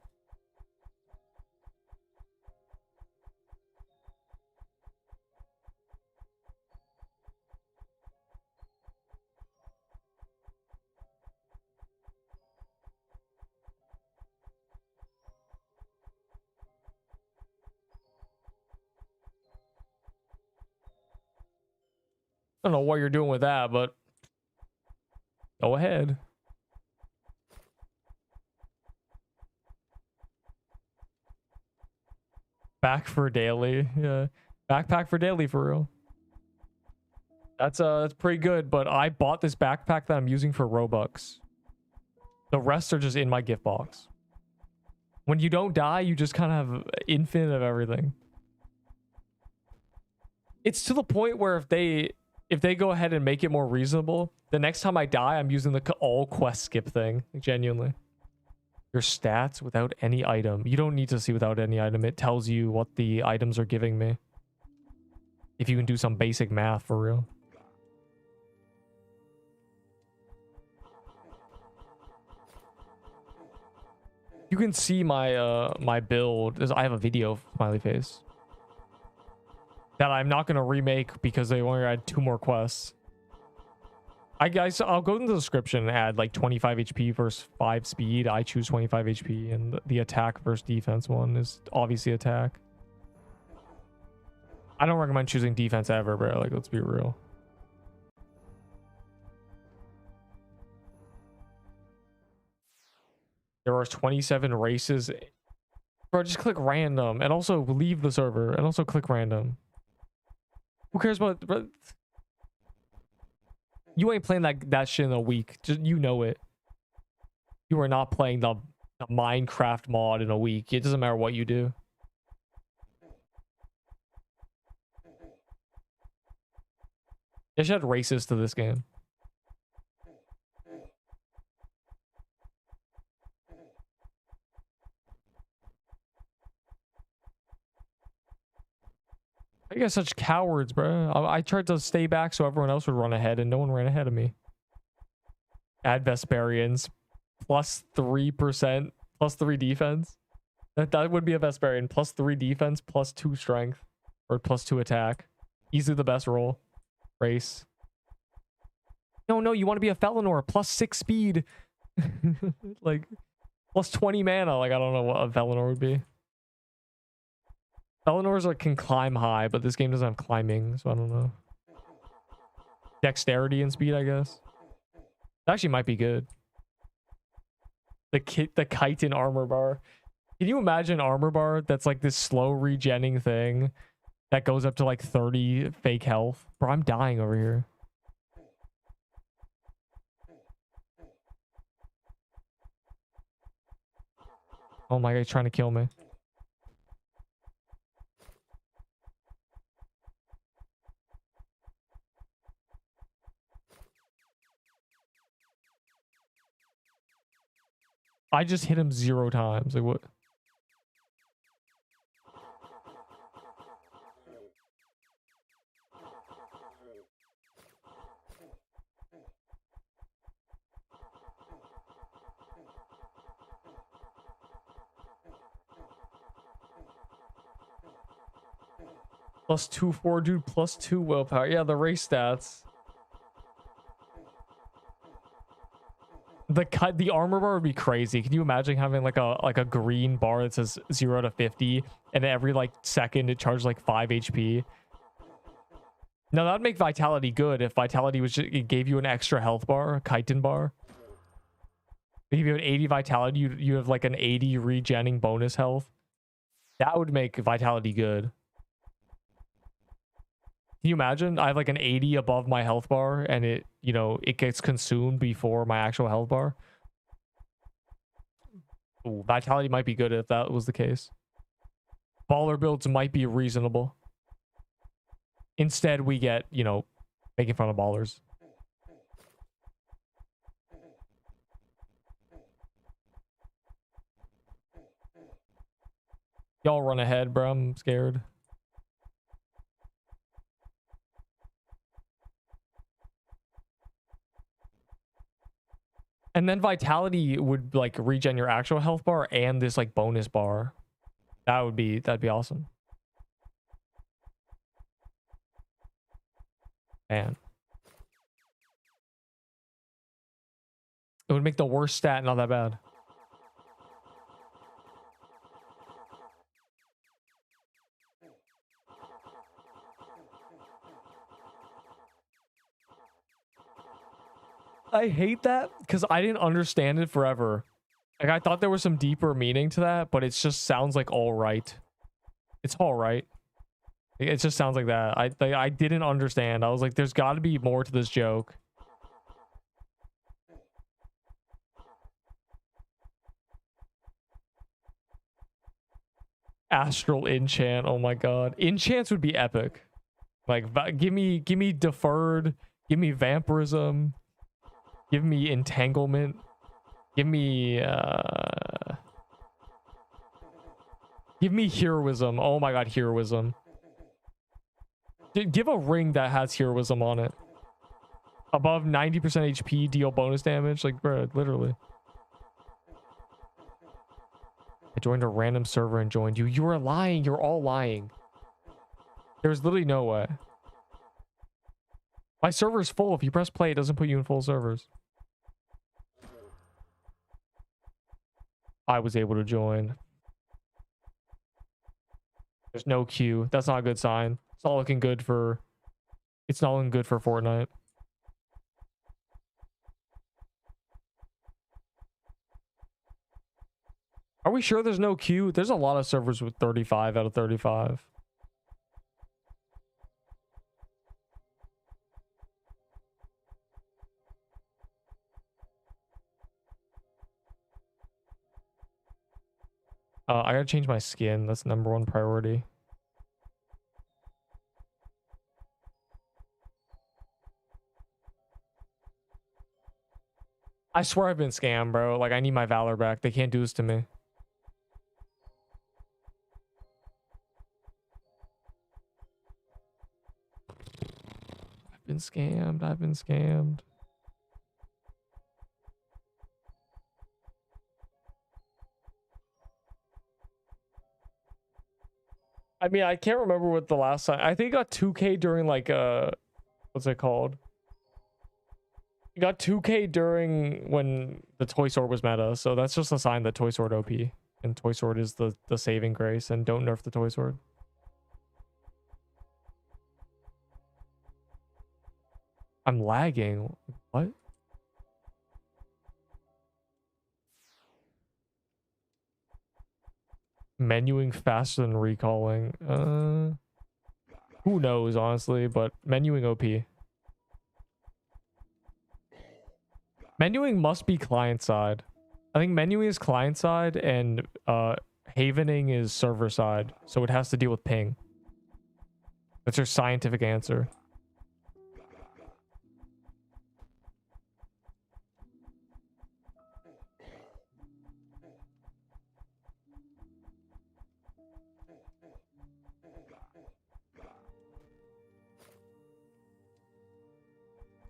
I don't know what you're doing with that, but go ahead. Back for daily. Yeah. Backpack for daily for real. That's pretty good, but I bought this backpack that I'm using for Robux. The rest are just in my gift box. When you don't die, you just kind of have infinite of everything. It's to the point where if they go ahead and make it more reasonable, the next time I die, I'm using the all quest skip thing. Genuinely. Your stats without any item. You don't need to see without any item. It tells you what the items are giving me. If you can do some basic math for real. You can see my my build. I have a video of smiley face that I'm not going to remake because they only add 2 more quests. I'll go in the description and add like 25 HP versus 5 speed. I choose 25 HP, and the attack versus defense one is obviously attack. I don't recommend choosing defense ever, bro. Like, let's be real. There are 27 races. Bro, just click random and also leave the server and also click random. Who cares about... Bro, you ain't playing that shit in a week. Just, you know it. You are not playing the Minecraft mod in a week. It doesn't matter what you do. They should add races to this game. You guys such cowards, bro. I tried to stay back so everyone else would run ahead, and no one ran ahead of me. Add Vesperians. Plus 3%. Plus 3 defense. That would be a Vesperian. Plus 3 defense. Plus 2 strength. Or plus 2 attack. Easily the best roll. Race. No, you want to be a Felinor. Plus 6 speed. Like, plus 20 mana. Like, I don't know what a Felinor would be. Felinors like can climb high, but this game doesn't have climbing, so I don't know. Dexterity and speed, I guess. It actually might be good. The kite in armor bar. Can you imagine armor bar that's like this slow regenning thing that goes up to like 30 fake health? Bro, I'm dying over here. Oh my god, he's trying to kill me. I just hit him 0 times. Like, what? Plus 2, 4, dude. Plus 2 willpower. Yeah, the race stats. The armor bar would be crazy. Can you imagine having like a green bar that says 0 to 50, and every like second it charges like 5 HP? Now that'd make vitality good if vitality was just, it gave you an extra health bar, a chitin bar. If you have an 80 vitality, you have like an 80 regenning bonus health. That would make vitality good. Can you imagine? I have like an 80 above my health bar, and it, you know, it gets consumed before my actual health bar. Ooh, vitality might be good if that was the case. Baller builds might be reasonable. Instead, we get, you know, making fun of ballers. Y'all run ahead, bro. I'm scared. And then vitality would like regen your actual health bar and this like bonus bar. That'd be awesome. Man. It would make the worst stat not that bad. I hate that because I didn't understand it forever. Like, I thought there was some deeper meaning to that, but it just sounds like all right. It's all right. It just sounds like that. I didn't understand. I was like, there's got to be more to this joke. Astral enchant. Oh my god. Enchants would be epic. Like, give me deferred. Give me vampirism. Give me entanglement. Give me heroism. Oh my god, heroism. Give a ring that has heroism on it. Above 90% HP, deal bonus damage. Like, bro, literally. I joined a random server and joined you. You are lying. You're all lying. There's literally no way. My server's full. If you press play, it doesn't put you in full servers. I was able to join. There's no queue. That's not a good sign. It's not looking good for... It's not looking good for Fortnite. Are we sure there's no queue? There's a lot of servers with 35 out of 35. I gotta change my skin. That's #1 priority. I swear I've been scammed, bro. Like, I need my Valor back. They can't do this to me. scammed. I've been scammed. I mean, I can't remember what the last time. I think I got 2K during like what's it called? You got 2K during when the Toy Sword was meta, so that's just a sign that Toy Sword OP and Toy Sword is the saving grace, and don't nerf the Toy Sword. I'm lagging. What? Menuing faster than recalling. Who knows, honestly, but menuing OP. Menuing must be client side. I think menuing is client side and havening is server side, so it has to deal with ping. That's your scientific answer.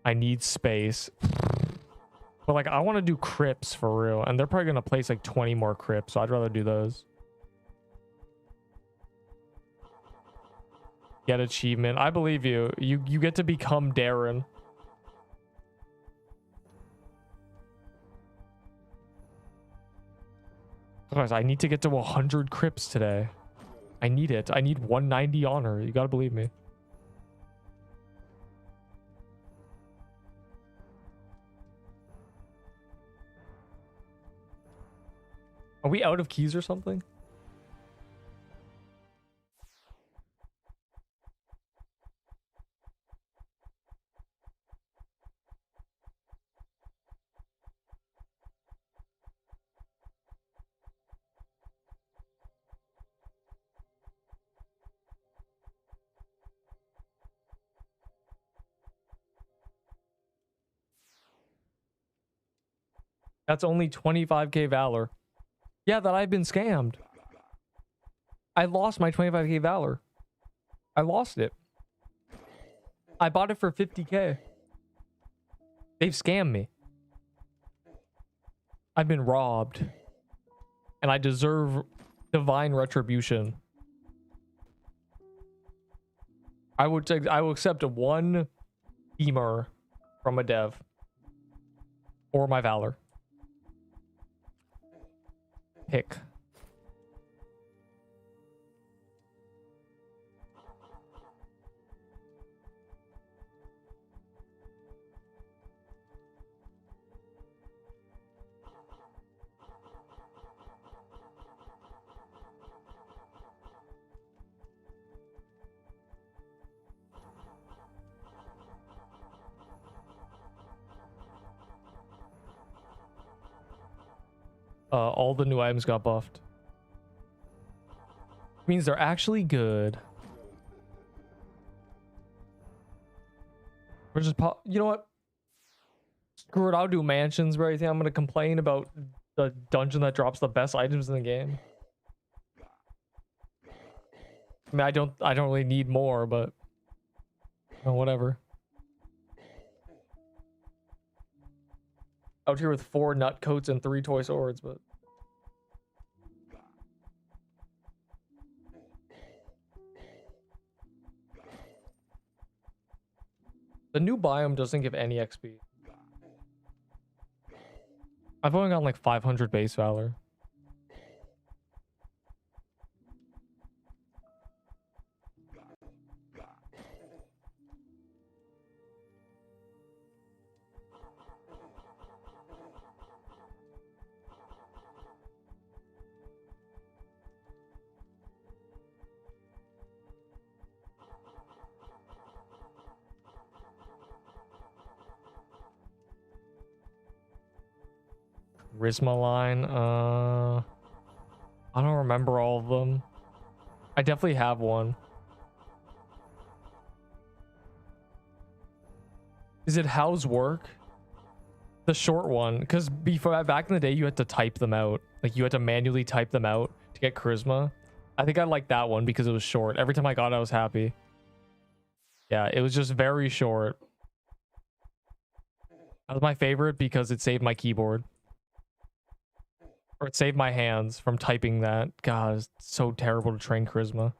I need space. But like, I want to do crypts for real, and they're probably gonna place like 20 more crypts, so I'd rather do those. Get achievement. I believe you. You get to become Darren. Guys, I need to get to 100 crypts today. I need it. I need 190 honor. You gotta believe me. Are we out of keys or something? That's only 25k valor. Yeah, that I've been scammed. I lost my 25k valor. I lost it. I bought it for 50k. They've scammed me. I've been robbed. And I deserve divine retribution. I will accept one femur from a dev. Or my valor. Pick. All the new items got buffed. Means they're actually good. We're just you know what? Screw it, I'll do mansions, bro. I think I'm gonna complain about the dungeon that drops the best items in the game. I mean, I don't really need more, but whatever. Out here with 4 nut coats and 3 toy swords, but the new biome doesn't give any XP. I've only gotten like 500 base valor. Charisma line, I don't remember all of them. I definitely have one. Is it how's work? The short one, because before, back in the day, you had to type them out. Like, you had to manually type them out to get charisma. I think I liked that one because it was short. Every time I got it, I was happy. Yeah, it was just very short. That was my favorite because it saved my keyboard. Or it saved my hands from typing that. God, it's so terrible to train charisma.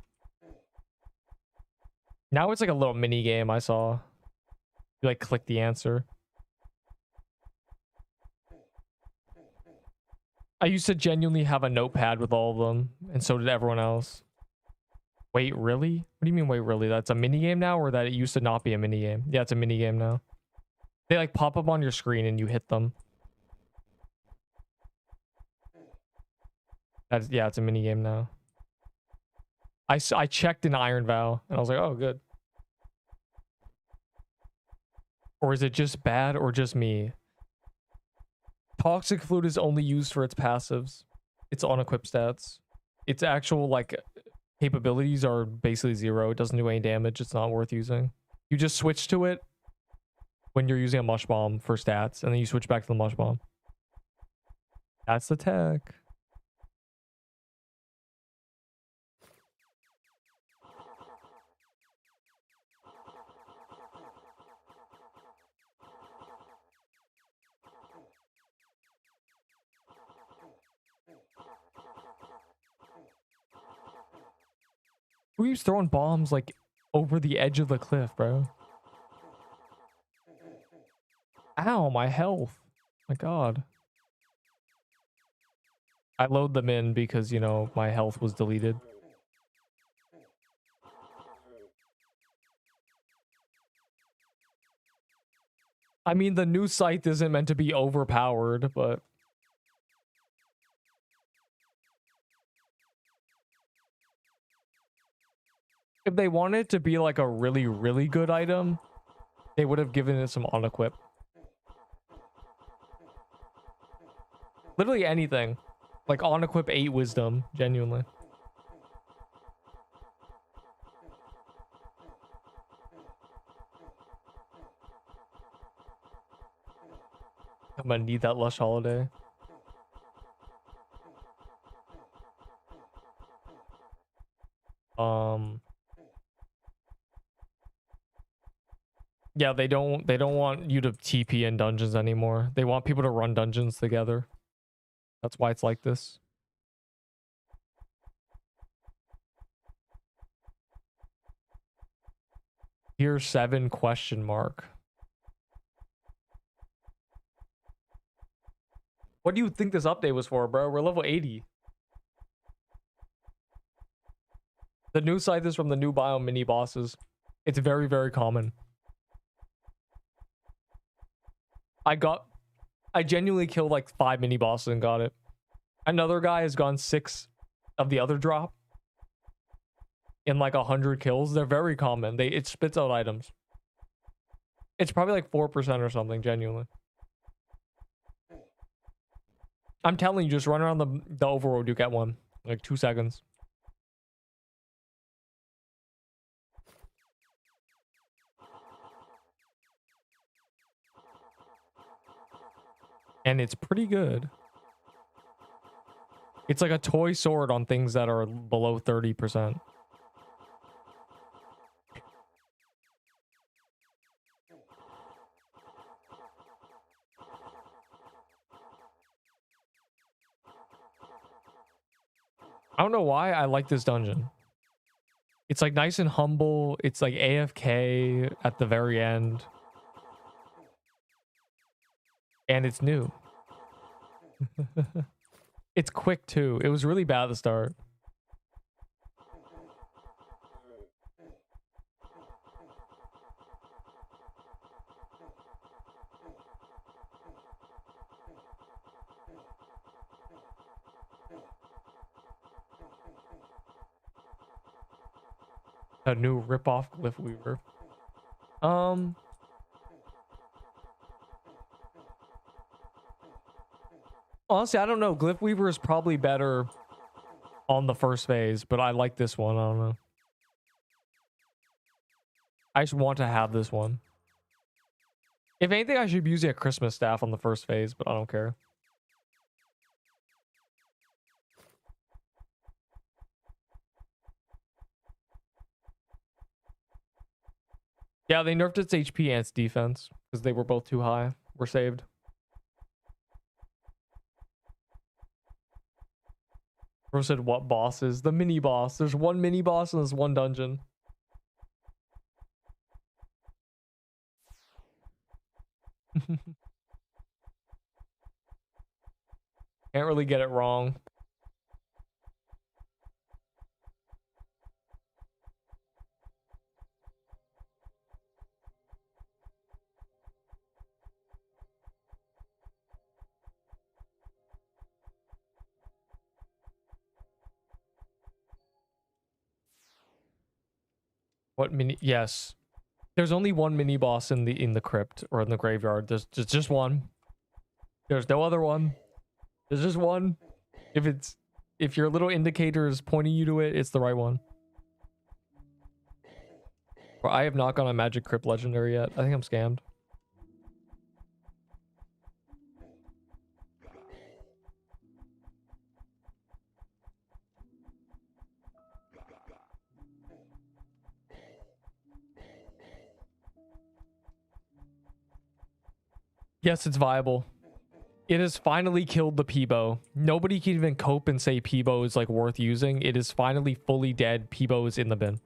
Now it's like a little mini game I saw. You like click the answer. I used to genuinely have a notepad with all of them, and so did everyone else. Wait, really? What do you mean, wait, really? That's a mini game now, or that it used to not be a mini game? Yeah, it's a mini game now. They like pop up on your screen and you hit them. That's, yeah, it's a mini game now. I checked in Iron Vow and I was like, oh, good. Or is it just bad or just me? Toxic Flute is only used for its passives. Its unequipped stats. Its actual like capabilities are basically 0. It doesn't do any damage. It's not worth using. You just switch to it when you're using a Mush Bomb for stats, and then you switch back to the Mush Bomb. That's the tech. Who keeps throwing bombs like over the edge of the cliff, bro? Ow, my health. My god. I load them in because, you know, my health was deleted. I mean, the new scythe isn't meant to be overpowered, but... if they wanted it to be like a really, really good item, they would have given it some unequip. Literally anything. Like unequip 8 wisdom, genuinely. I'm gonna need that Lush Holiday. Yeah, they don't want you to TP in dungeons anymore. They want people to run dungeons together. That's why it's like this. Tier 7 question mark. What do you think this update was for, bro? We're level 80. The new scythe is from the new biome mini bosses. It's very, very common. I genuinely killed like 5 mini bosses and got it. Another guy has gone 6 of the other drop in like 100 kills. They're very common. It spits out items. It's probably like 4% or something, genuinely. I'm telling you, just run around the overworld, you get one. Like 2 seconds. And it's pretty good. It's like a toy sword on things that are below 30%. I don't know why I like this dungeon. It's like nice and humble. It's like AFK at the very end. And it's new. It's quick too. It was really bad at the start. A new rip-off Glyph Weaver. Honestly, I don't know. Glyph Weaver is probably better on the first phase, but I like this one. I don't know. I just want to have this one. If anything, I should be using a Christmas staff on the first phase, but I don't care. Yeah, they nerfed its HP and its defense because they were both too high. We're saved. Bro said what bosses? The mini boss. There's one mini boss and there's one dungeon. Can't really get it wrong. What mini? Yes. There's only one mini boss in the crypt or in the graveyard. There's just one. There's no other one. There's just one. If your little indicator is pointing you to it, it's the right one. Well, I have not gone on Magic Crypt Legendary yet. I think I'm scammed. Yes, it's viable. It has finally killed the Peebo. Nobody can even cope and say Peebo is like worth using. It is finally fully dead. Peebo is in the bin.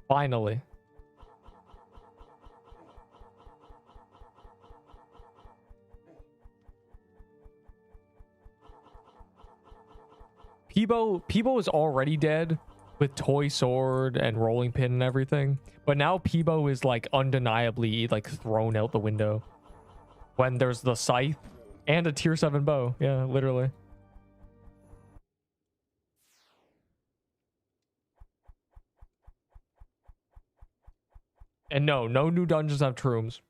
Finally. Peebo is already dead with Toy Sword and Rolling Pin and everything. But now Peebo is like undeniably like thrown out the window. When there's the scythe and a tier 7 bow. Yeah, literally. And no new dungeons have trooms.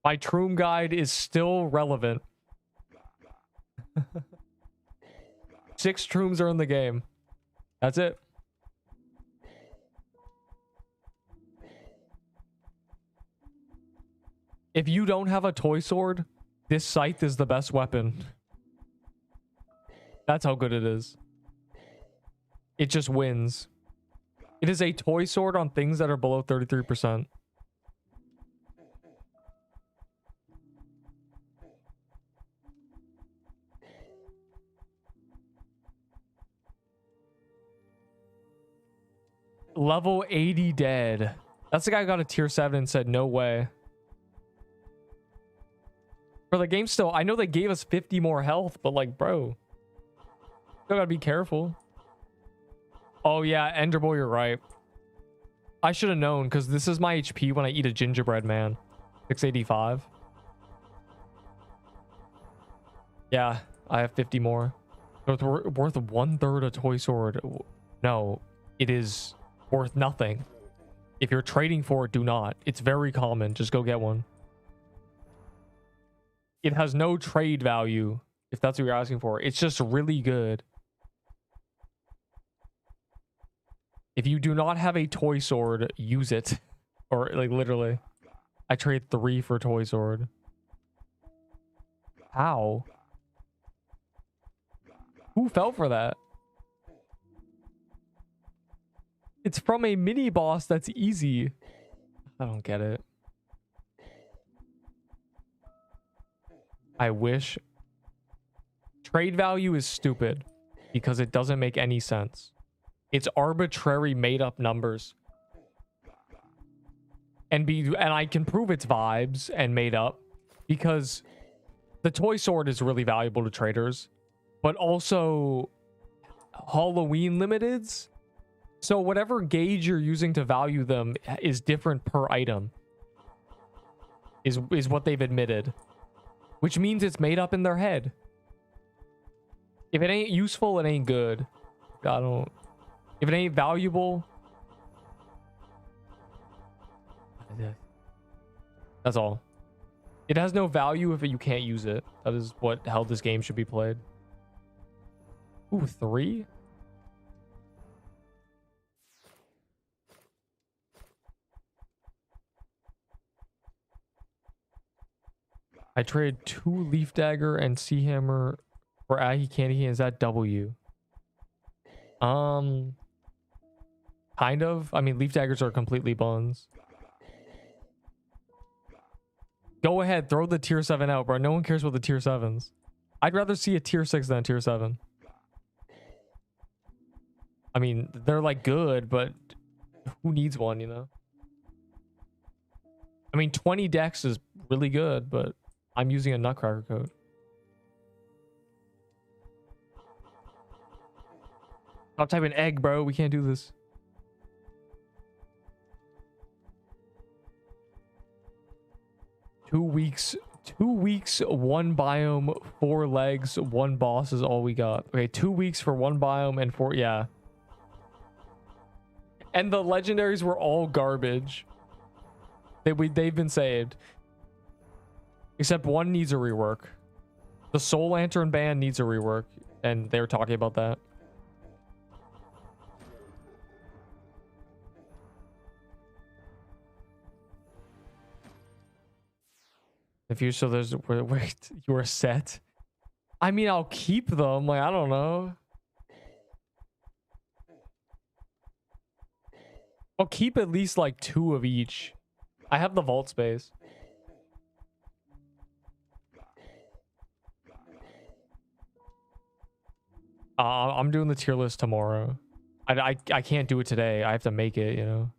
My troom guide is still relevant. 6 trooms are in the game. That's it. If you don't have a toy sword, this scythe is the best weapon. That's how good it is. It just wins. It is a toy sword on things that are below 33%. Level 80 dead. That's the guy who got a tier 7 and said, no way. For the game still, I know they gave us 50 more health, but like, bro. Still gotta be careful. Oh yeah, Enderboy, you're right. I should have known, because this is my HP when I eat a gingerbread man. 685. Yeah, I have 50 more. So it's worth 1/3 a toy sword. No, it is worth nothing. If you're trading for it, do not. It's very common. Just go get one. It has no trade value, if that's what you're asking for. It's just really good. If you do not have a toy sword, use it. Or, like, literally. I trade 3 for toy sword. How? Who fell for that? It's from a mini boss that's easy. I don't get it. I wish. Trade value is stupid because it doesn't make any sense. It's arbitrary made up numbers. And I can prove it's vibes and made up because the toy sword is really valuable to traders, but also Halloween limiteds. So whatever gauge you're using to value them is different per item. Is what they've admitted. Which means it's made up in their head. If it ain't useful, it ain't good. If it ain't valuable. That's all. It has no value if you can't use it. That is how this game should be played. Ooh, 3? I traded 2 Leaf Dagger and Sea Hammer for Aggie Candy. Is that W? Kind of. I mean, Leaf Daggers are completely buns. Go ahead, throw the tier 7 out, bro. No one cares about the tier 7s. I'd rather see a tier 6 than a tier 7. I mean, they're like good, but who needs one, you know? I mean, 20 dex is really good, but I'm using a Nutcracker code. Stop typing egg, bro. We can't do this. Two weeks, 1 biome, 4 legs, 1 boss is all we got. Okay, 2 weeks for 1 biome and 4, yeah. And the legendaries were all garbage. They've been saved. Except one needs a rework. The Soul Lantern band needs a rework, and they were talking about that. If you so there's wait, you were set. I mean, I'll keep them. Like, I don't know. I'll keep at least like 2 of each. I have the vault space. I'm doing the tier list tomorrow. I can't do it today. I have to make it, you know.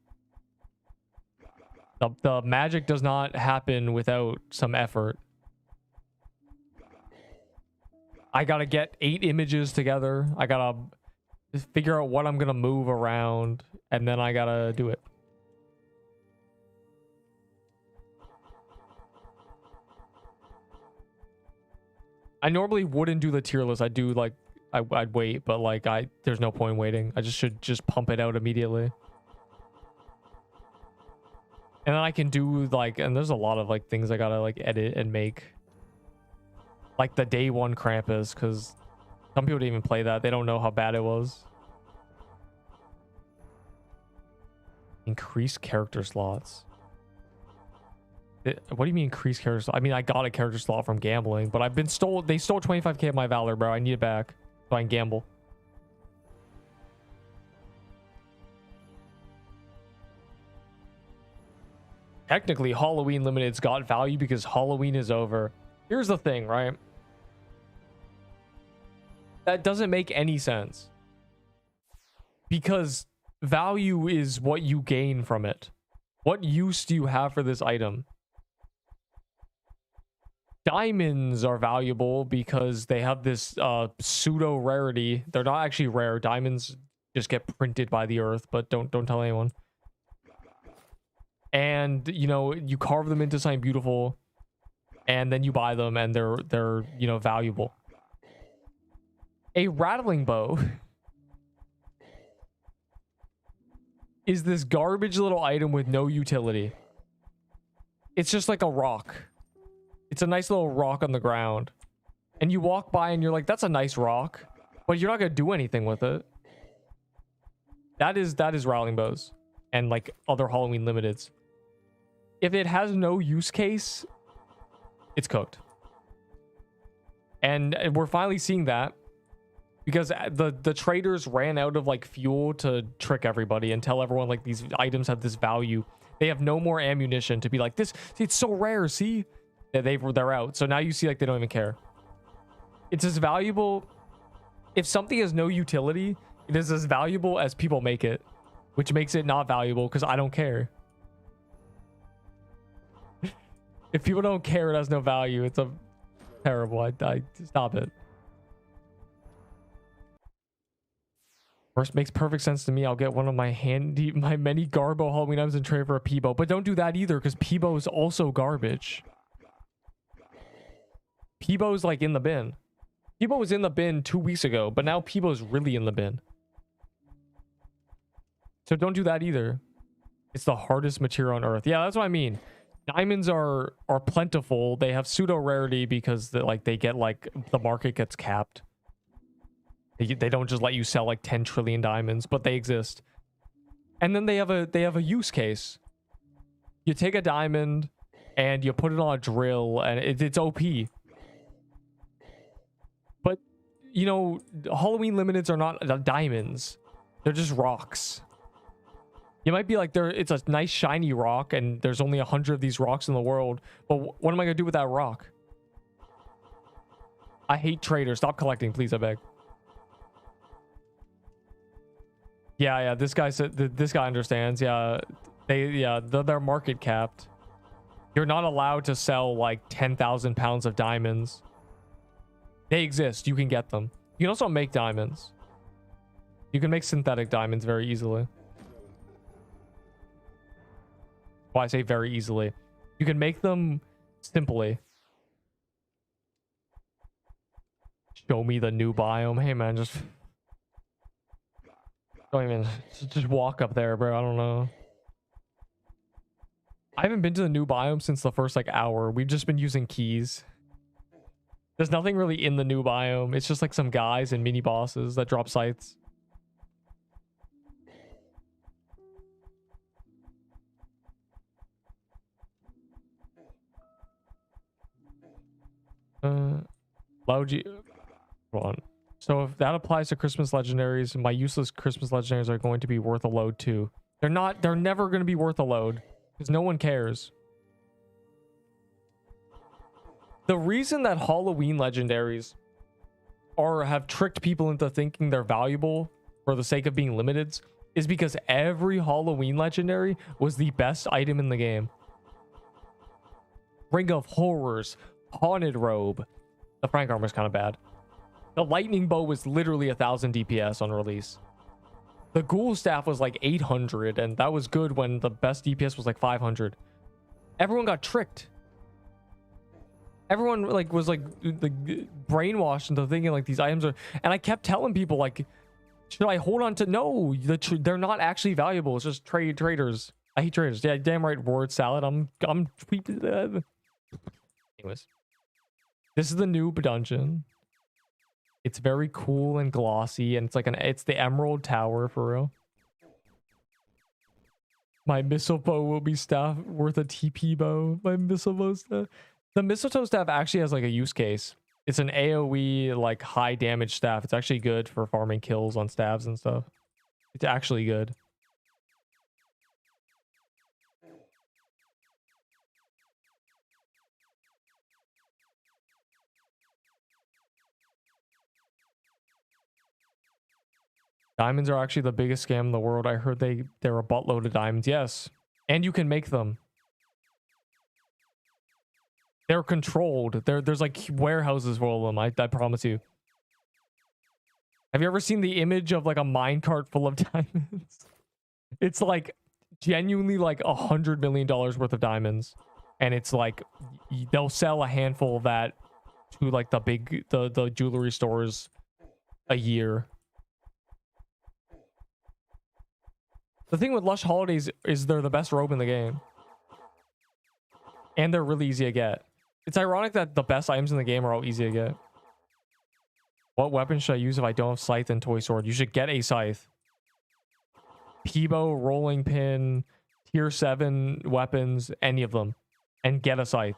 The magic does not happen without some effort. I gotta get 8 images together. I gotta figure out what I'm gonna move around, and then I gotta do it. I normally wouldn't do the tier list. I do like I'd wait, but like there's no point waiting. I should pump it out immediately. And then I can do like, and there's a lot of like things I gotta like edit and make. Like the day 1 Krampus, because some people didn't even play that. They don't know how bad it was. Increase character slots. What do you mean increase character slot? I mean, I got a character slot from gambling, but I've been stole. They stole 25k of my Valor, bro. I need it back so I can gamble. Technically, Halloween Limited's got value because Halloween is over. Here's the thing, right? That doesn't make any sense. Because value is what you gain from it. What use do you have for this item? Diamonds are valuable because they have this pseudo rarity. They're not actually rare. Diamonds just get printed by the earth, but don't tell anyone. And you know, you carve them into something beautiful, and then you buy them, and they're you know, valuable. A rattling bow is this garbage little item with no utility. It's just like a rock. It's a nice little rock on the ground, and you walk by and you're like, that's a nice rock, but you're not gonna do anything with it. That is rattling bows and like other Halloween limiteds. If it has no use case, it's cooked. And we're finally seeing that because the traders ran out of like fuel to trick everybody and tell everyone like these items have this value. They have no more ammunition to be like, this, it's so rare, see? They're out. So now you see like they don't even care. It's as valuable. If something has no utility, it is as valuable as people make it, which makes it not valuable because I don't care. If people don't care, it has no value. It's a terrible. I stop it. First makes perfect sense to me. I'll get one of my many Garbo Halloween items and trade for a Peebo, but don't do that either because Peebo is also garbage. Peebo's like in the bin. Peebo was in the bin 2 weeks ago, but now Peebo's really in the bin. So don't do that either. It's the hardest material on earth. Yeah, that's what I mean. Diamonds are plentiful. They have pseudo rarity because they get like the market gets capped. They don't just let you sell like 10 trillion diamonds, but they exist. And then they have a use case. You take a diamond and you put it on a drill and it's OP. But you know, Halloween limiteds are not diamonds. They're just rocks. You might be like, it's a nice shiny rock and there's only 100 of these rocks in the world, but what am I gonna do with that rock? I hate traders. Stop collecting, please, I beg. Yeah, this guy said, this guy understands. Yeah, they're market capped. You're not allowed to sell like 10,000 pounds of diamonds. They exist. You can get them. You can also make diamonds. You can make synthetic diamonds very easily. Well, I say very easily. You can make them simply. Show me the new biome. Hey man, just don't even just walk up there, bro. I don't know. I haven't been to the new biome since the first like hour. We've just been using keys. There's nothing really in the new biome. It's just like some guys and mini bosses that drop scythes. Logi. Hold on. So if that applies to Christmas legendaries, my useless Christmas legendaries are going to be worth a load too. They're not. They're never going to be worth a load because no one cares. The reason that Halloween legendaries have tricked people into thinking they're valuable for the sake of being limiteds is because every Halloween legendary was the best item in the game. Ring of Horrors, Haunted Robe. The Frank armor is kind of bad. The lightning bow was literally 1,000 DPS on release. The ghoul staff was like 800, and that was good when the best DPS was like 500. Everyone got tricked. Everyone was brainwashed into thinking like these items are, and I kept telling people like, should I hold on to? No, they're not actually valuable. It's just traders. I hate traders. Yeah, damn right. Word salad. I'm. Anyways, this is the new dungeon. It's very cool and glossy, and it's the Emerald Tower for real. My mistletoe will be staff worth a TP bow. My mistletoe staff. The mistletoe staff actually has like a use case. It's an AoE like high damage staff. It's actually good for farming kills on stabs and stuff. It's actually good. Diamonds are actually the biggest scam in the world. I heard they're a buttload of diamonds. Yes, and you can make them. They're controlled. There's like warehouses full of them. I promise you. Have you ever seen the image of like a minecart full of diamonds? It's like genuinely like $100 million worth of diamonds, and it's like they'll sell a handful of that to like the jewelry stores a year. The thing with Lush Holidays is they're the best robe in the game, and they're really easy to get. It's ironic that the best items in the game are all easy to get. What weapon should I use if I don't have scythe and toy sword? You should get a scythe. Peebo, rolling pin, tier 7 weapons, any of them, and get a scythe.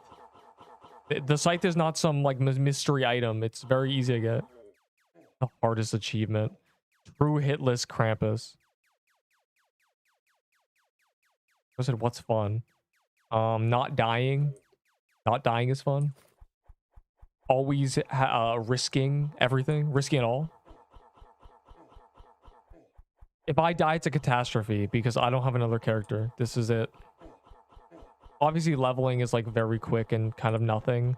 The scythe is not some like mystery item. It's very easy to get. The hardest achievement. True hitless Krampus. I said, what's fun? Not dying. Not dying is fun. Always risking everything. Risking it all. If I die, it's a catastrophe because I don't have another character. This is it. Obviously, leveling is like very quick and kind of nothing.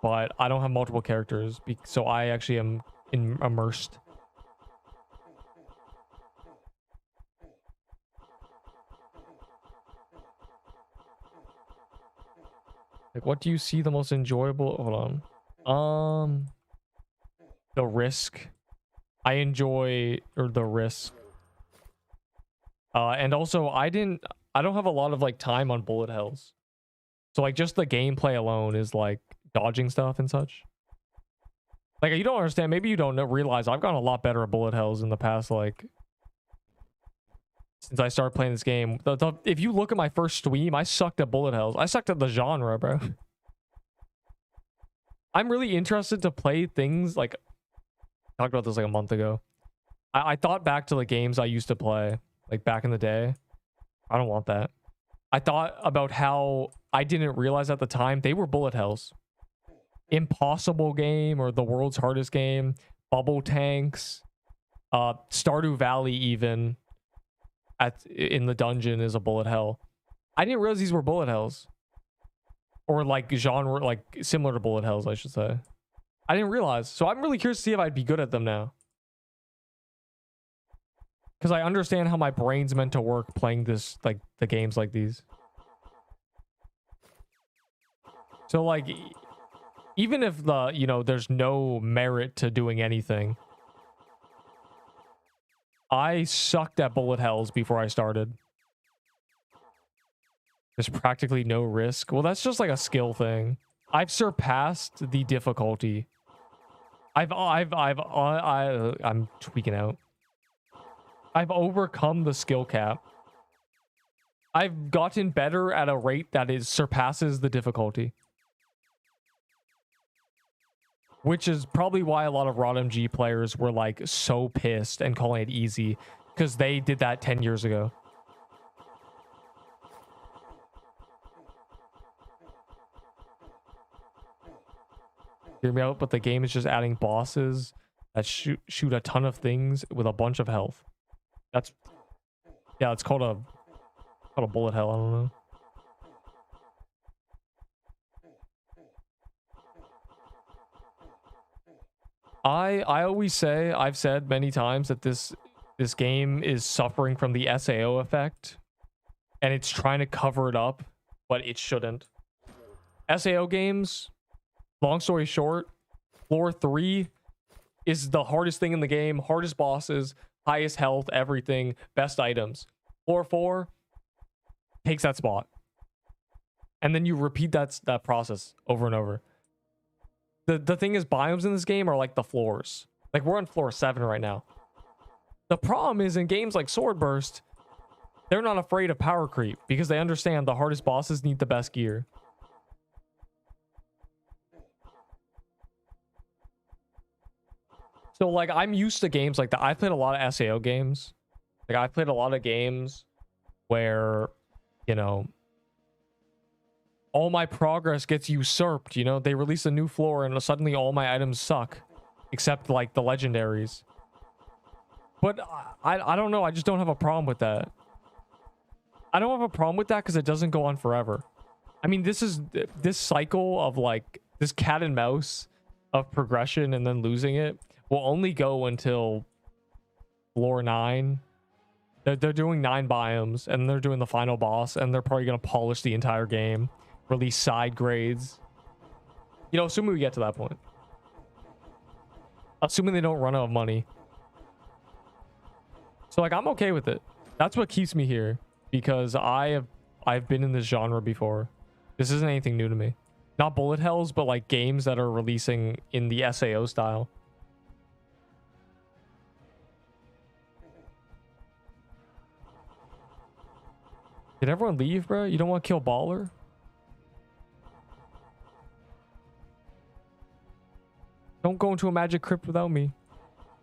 But I don't have multiple characters, so I actually am immersed. Like, what do you see the most enjoyable? Hold on. The risk. I enjoy the risk. And also I don't have a lot of like time on bullet hells. So like just the gameplay alone is like dodging stuff and such. Like you don't understand, maybe you don't realize I've gotten a lot better at bullet hells in the past like since I started playing this game. If you look at my first stream, I sucked at bullet hells. I sucked at the genre, bro. I'm really interested to play things like... I talked about this like a month ago. I thought back to the games I used to play. like back in the day. I don't want that. I thought about how I didn't realize at the time they were bullet hells. Impossible game or the world's hardest game, bubble tanks, Stardew Valley even in the dungeon is a bullet hell. I didn't realize these were bullet hells. Or like genre, like similar to bullet hells, I should say. I didn't realize. So I'm really curious to see if I'd be good at them now. Because I understand how my brain's meant to work playing this, like the games like these. So like, even if the, you know, there's no merit to doing anything. I sucked at bullet hells before I started. There's practically no risk. Well, that's just like a skill thing. I've surpassed the difficulty. I'm tweaking out. I've overcome the skill cap. I've gotten better at a rate that surpasses the difficulty. Which is probably why a lot of ROTMG players were like so pissed and calling it easy. Because they did that 10 years ago. Hear me out, but the game is just adding bosses that shoot a ton of things with a bunch of health. That's, yeah, it's called a bullet hell. I don't know. I always say, I've said many times that this game is suffering from the SAO effect, and it's trying to cover it up, but it shouldn't. SAO games, long story short, floor 3 is the hardest thing in the game, hardest bosses, highest health, everything, best items. Floor 4 takes that spot. And then you repeat that process over and over. The thing is, biomes in this game are like the floors. Like, we're on floor 7 right now. The problem is, in games like Swordburst, they're not afraid of power creep because they understand the hardest bosses need the best gear. So, like, I'm used to games like that. I played a lot of SAO games. Like, I played a lot of games where, you know, all my progress gets usurped, you know? They release a new floor and suddenly all my items suck. Except, like, the legendaries. But I don't know. I just don't have a problem with that. I don't have a problem with that because it doesn't go on forever. I mean, this cycle of, like, this cat and mouse of progression and then losing it will only go until floor 9. They're doing 9 biomes, and they're doing the final boss, and they're probably going to polish the entire game. Release side grades. You know, assuming we get to that point. Assuming they don't run out of money. So, like, I'm okay with it. That's what keeps me here. Because I've been in this genre before. This isn't anything new to me. Not bullet hells, but, like, games that are releasing in the SAO style. Did everyone leave, bro? You don't want to kill Baller? Don't go into a magic crypt without me.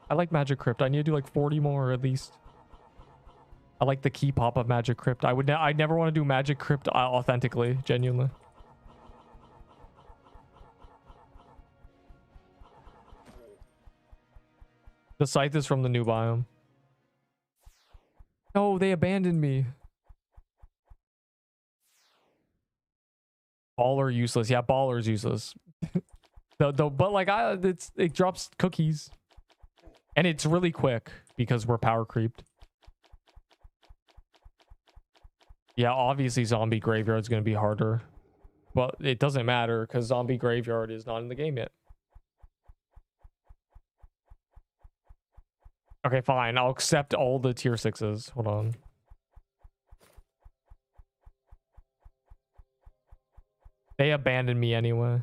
I like magic crypt. I need to do like 40 more at least. I like the key pop of magic crypt. I'd never want to do magic crypt authentically, genuinely. The scythe is from the new biome. No, they abandoned me. Baller useless. Yeah, baller's useless. But like it drops cookies. And it's really quick because we're power creeped. Yeah, obviously zombie graveyard is going to be harder. But it doesn't matter because zombie graveyard is not in the game yet. Okay, fine. I'll accept all the tier 6s. Hold on. They abandoned me anyway.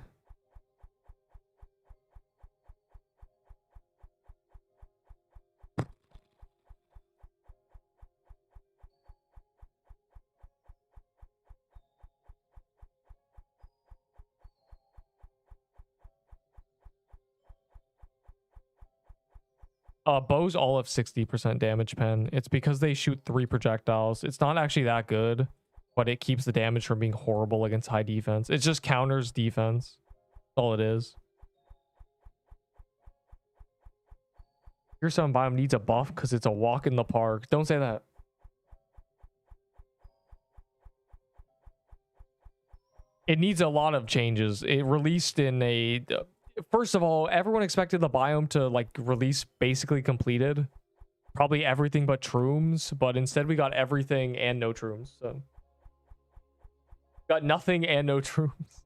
Bows all have 60% damage pen. It's because they shoot 3 projectiles. It's not actually that good, but it keeps the damage from being horrible against high defense. It just counters defense. That's all it is. Tier 7 biome needs a buff because it's a walk in the park. Don't say that. It needs a lot of changes. It released in a... First of all, everyone expected the biome to like release basically completed. Probably everything but shrooms, but instead we got everything and no shrooms. So got nothing and no shrooms.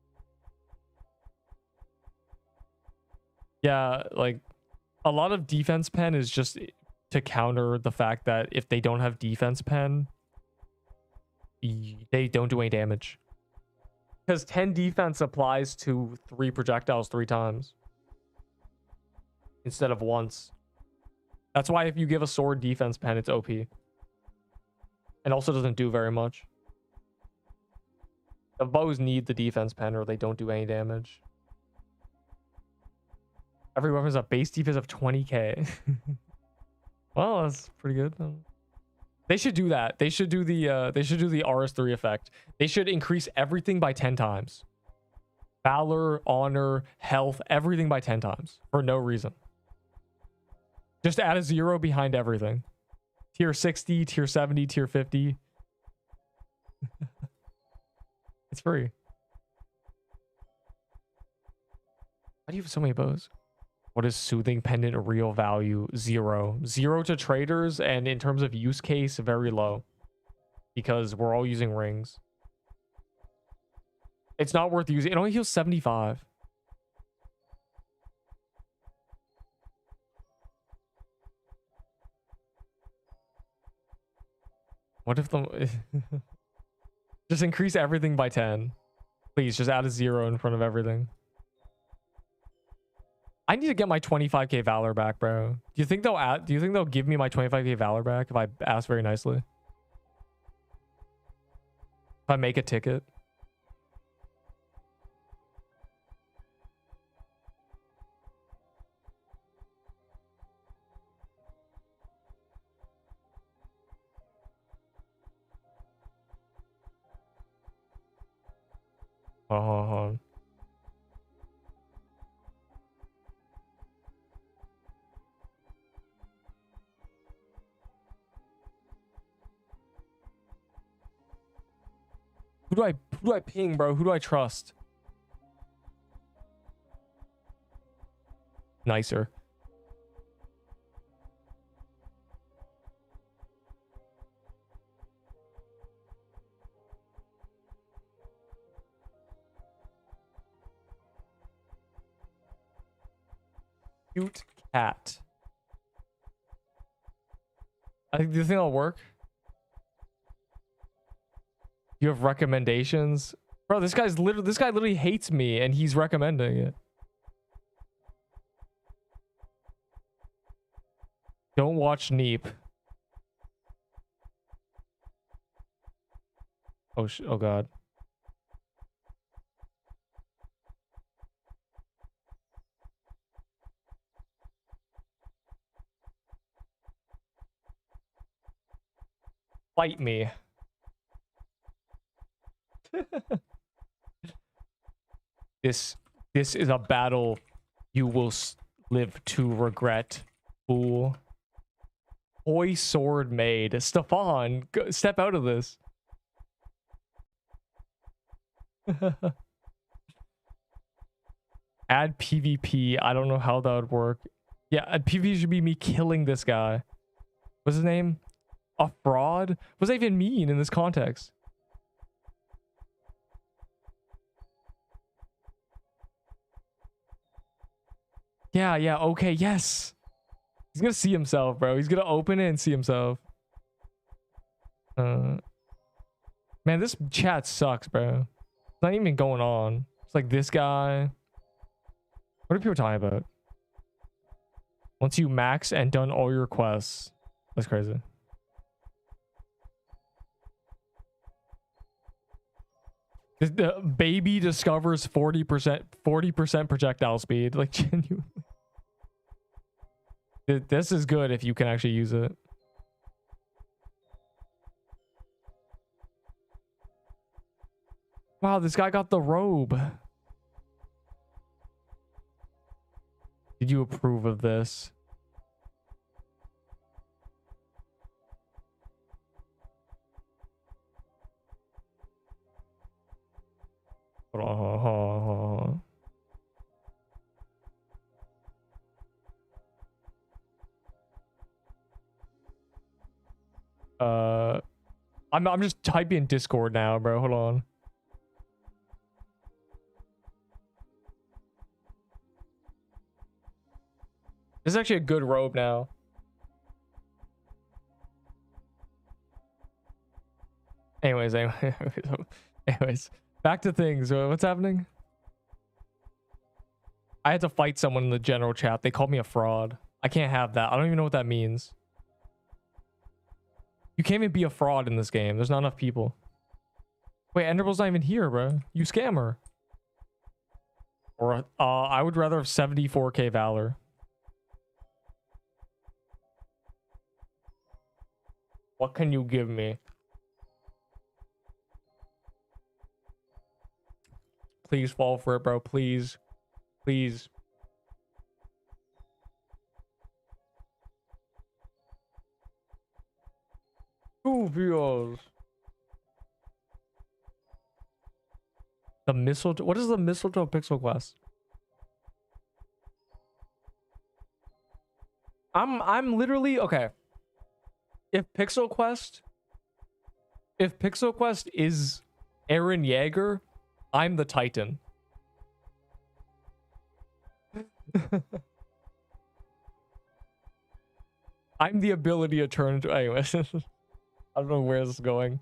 Yeah, like a lot of defense pen is just to counter the fact that if they don't have defense pen, they don't do any damage. Because 10 defense applies to 3 projectiles 3 times instead of once. That's why if you give a sword defense pen, it's OP. And also doesn't do very much. The bows need the defense pen or they don't do any damage. Every weapon has a base defense of 20k. Well, that's pretty good. They should do that. They should do the RS3 effect. They should increase everything by 10 times. Valor, honor, health, everything by 10 times for no reason. Just add a 0 behind everything. Tier 60, tier 70, tier 50. It's free. Why do you have so many bows? What is soothing pendant real value? 0. 0 to traders, and in terms of use case, very low. Because we're all using rings. It's not worth using. It only heals 75. What if the... Just increase everything by 10. Please, just add a 0 in front of everything. I need to get my 25k Valor back, bro. Do you think they'll give me my 25k Valor back if I ask very nicely? If I make a ticket? Oh. Who do I ping, bro? Who do I trust? Nicer. Cute cat. I think this thing will work. You have recommendations? Bro, this guy literally hates me and he's recommending it. Don't watch Neep. Oh god. Fight me. This is a battle you will live to regret, fool. Toy sword made. Stefan, step out of this. Add PvP. I don't know how that would work. Yeah, add PvP should be me killing this guy. What's his name? A fraud? What does that even mean in this context? Yeah, okay, yes. He's gonna see himself, bro. He's gonna open it and see himself. Man, this chat sucks, bro. It's not even going on. It's like this guy. What are people talking about? Once you max and done all your quests. That's crazy. The baby discovers 40% projectile speed. Like, genuinely. This is good if you can actually use it. Wow, this guy got the robe. Did you approve of this? Hold on, hold on, hold on. I'm just typing Discord now, bro. Hold on. This is actually a good robe now. Anyways, back to things. What's happening? I had to fight someone in the general chat. They called me a fraud. I can't have that. I don't even know what that means. You can't even be a fraud in this game. There's not enough people. Wait, Enderpearl's not even here, bro. You scammer. Or I would rather have 74k valor. What can you give me? Please fall for it, bro. Please. Please. Two viewers. The mistletoe. What is the mistletoe pixel quest? I'm literally okay. If Pixel Quest is Eren Yeager, I'm the Titan. I'm the ability to turn into. Anyways, I don't know where this is going.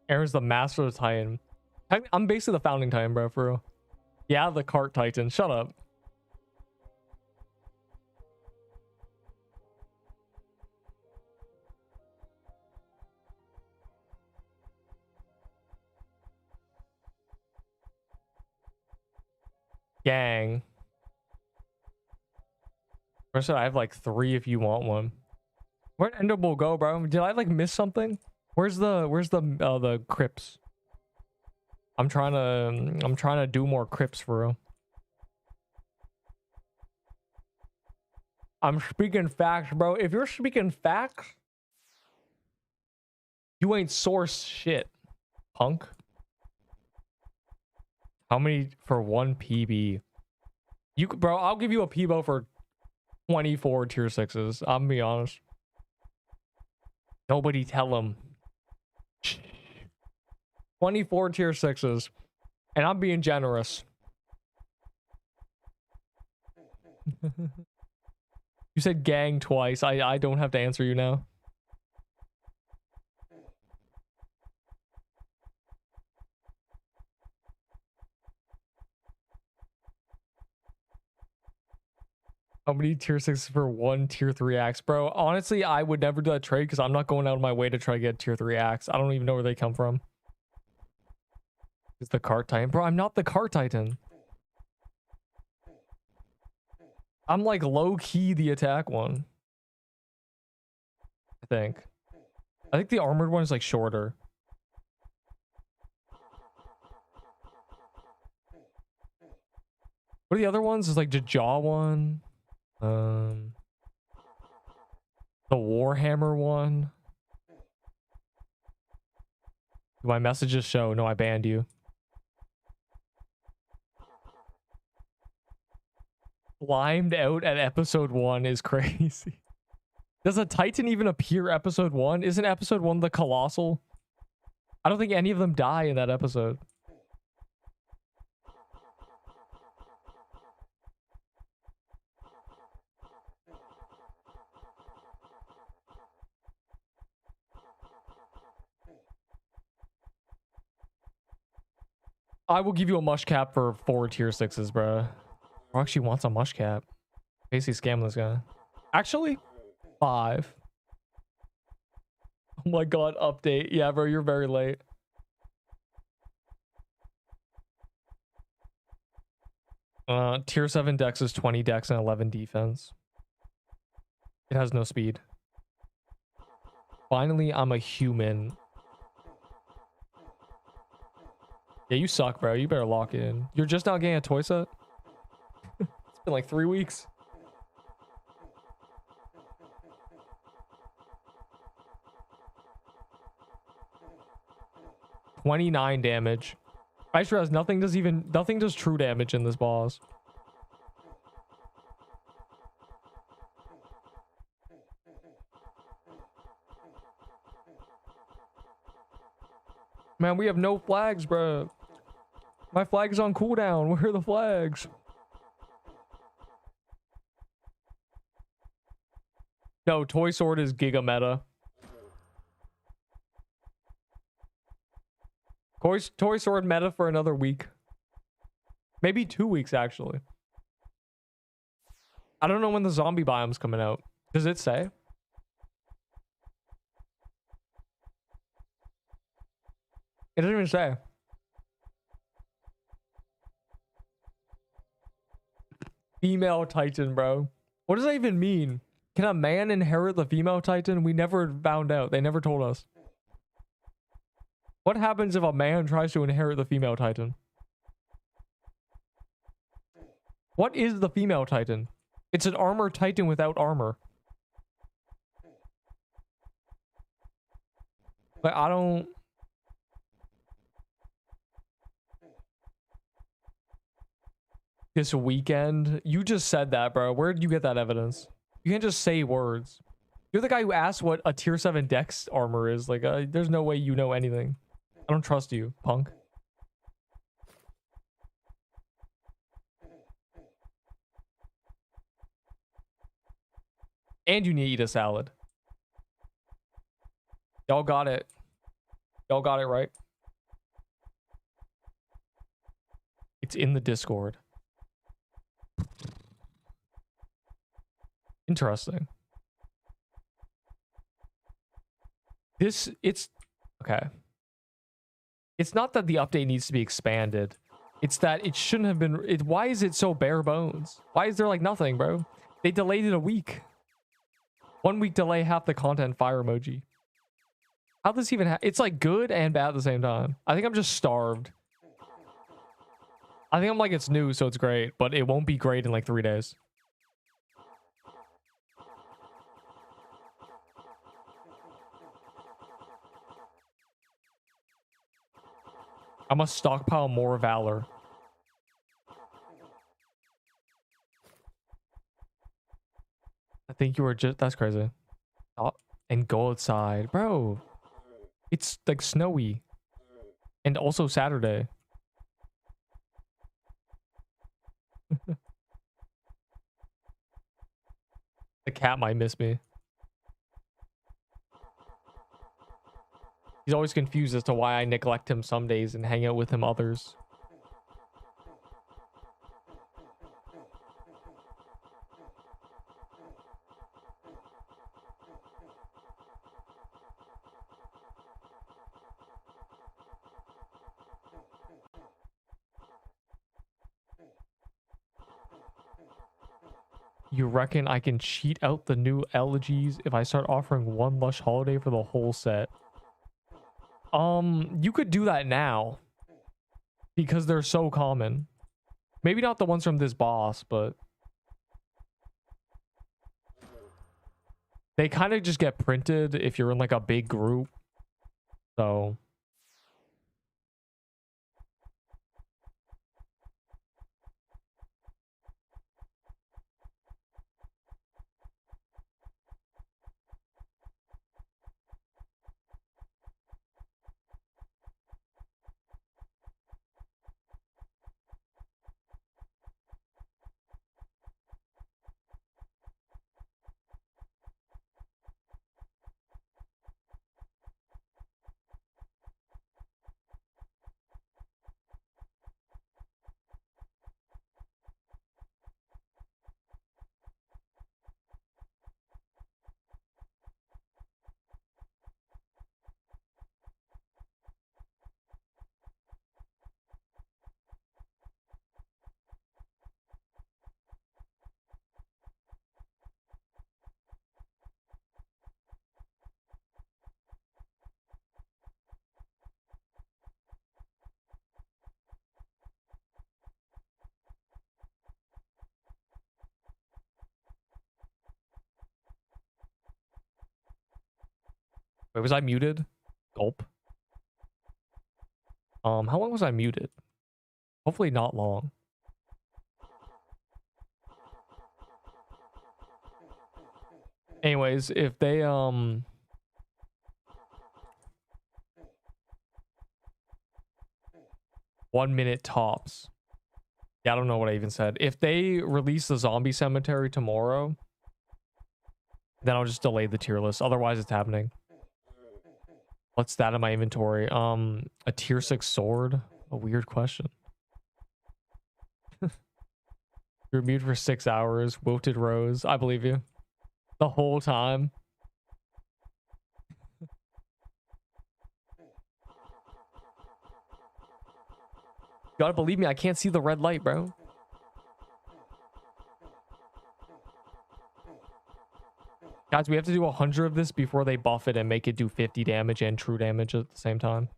Aaron's the master of the Titan. I'm basically the founding Titan, bro, for real. Yeah, the cart Titan. Shut up. Gang. First, I have like 3 if you want one. Where'd Enderbull go, bro? Did I like miss something? Where's the crypts? I'm trying to do more crypts for real. I'm speaking facts, bro. If you're speaking facts, you ain't source shit, punk. How many for 1 PB? You, bro, I'll give you a PBO for 24 tier 6s. I'm gonna be honest. Nobody tell him. 24 tier 6s. And I'm being generous. You said gang twice. I don't have to answer you now. How many tier 6s for 1 tier 3 axe? Bro, honestly, I would never do that trade because I'm not going out of my way to try to get tier 3 axe. I don't even know where they come from. Is the cart Titan? Bro, I'm not the cart Titan. I'm like low-key the attack one. I think the armored one is like shorter. What are the other ones? Is like the jaw one. The Warhammer one. Do my messages show? No, I banned you. Slimed out at episode 1 is crazy. Does a Titan even appear episode 1? Isn't episode 1 the Colossal? I don't think any of them die in that episode. I will give you a mush cap for 4 tier 6s, bro. Who actually wants a mush cap? Basically scam this guy. Actually, 5. Oh my god, update. Yeah, bro, you're very late. Tier 7 dex is 20 dex and 11 defense. It has no speed. Finally, I'm a human. Yeah, you suck, bro. You better lock in. You're just now getting a toy set? It's been like 3 weeks. $29 damage. I sure has nothing does true damage in this boss. Man, we have no flags, bro. My flag is on cooldown. Where are the flags? No, Toy Sword is Giga Meta. Toy Sword meta for another week. Maybe 2 weeks, actually. I don't know when the zombie biome's coming out. Does it say? It doesn't even say. Female Titan, bro. What does that even mean? Can a man inherit the female Titan? We never found out. They never told us. What happens if a man tries to inherit the female Titan? What is the female Titan? It's an armor Titan without armor. Like, I don't... This weekend? You just said that, bro. Where did you get that evidence? You can't just say words. You're the guy who asked what a tier 7 dex armor is. Like, there's no way you know anything. I don't trust you, punk. And you need to eat a salad. Y'all got it. Y'all got it right. It's in the Discord. Interesting. It's okay. It's not that the update needs to be expanded. It's that it shouldn't have been. Why is it so bare bones? Why is there like nothing, bro? They delayed it a week. 1 week delay, half the content, fire emoji. How does this even it's like good and bad at the same time. I think I'm just starved. I think I'm like, it's new, so it's great, but it won't be great in like 3 days. I must stockpile more valor. I think you were just... That's crazy. Oh, and go outside. Bro. It's like snowy. And also Saturday. The cat might miss me. He's always confused as to why I neglect him some days and hang out with him others. You reckon I can cheat out the new elegies if I start offering one lush holiday for the whole set? You could do that now. Because they're so common. Maybe not the ones from this boss, but... They kind of just get printed if you're in like a big group. So... Wait, was I muted? Gulp. How long was I muted? Hopefully not long. Anyways, if they 1 minute tops. Yeah, I don't know what I even said. If they release the zombie cemetery tomorrow, then I'll just delay the tier list. Otherwise, it's happening. What's that in my inventory? A tier 6 sword? A weird question. You're muted for 6 hours. Wilted rose. I believe you. The whole time. You gotta believe me, I can't see the red light, bro. Guys, we have to do 100 of this before they buff it and make it do 50 damage and true damage at the same time.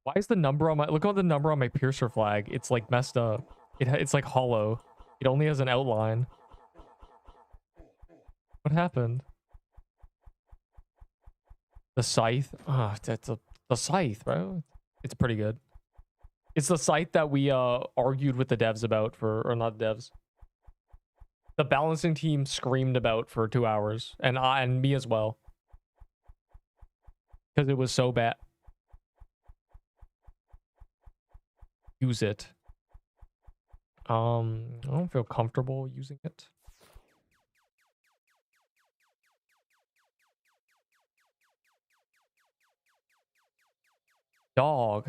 Why is the number on my... Look at the number on my piercer flag. It's like messed up. It's like hollow. It only has an outline. What happened? The scythe? Ah, that's the scythe, bro. It's pretty good. It's the scythe that we argued with the devs about for... Or not devs. The balancing team screamed about for 2 hours. And me as well. Because it was so bad. Use it. I don't feel comfortable using it. Dog.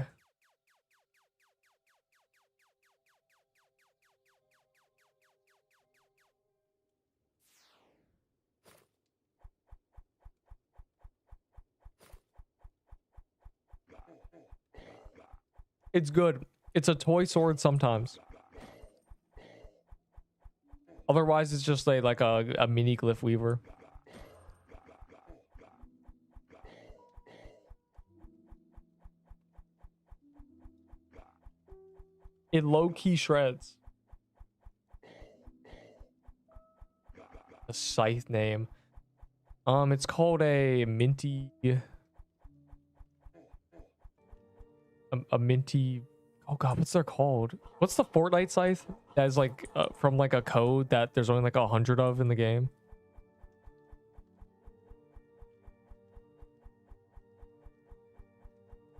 It's good. It's a toy sword sometimes. Otherwise, it's just like a mini glyph weaver. It low-key shreds. The scythe name. It's called a minty... A minty... Oh god, what's that called? What's the Fortnite scythe? That is like from like a code that there's only like 100 of in the game.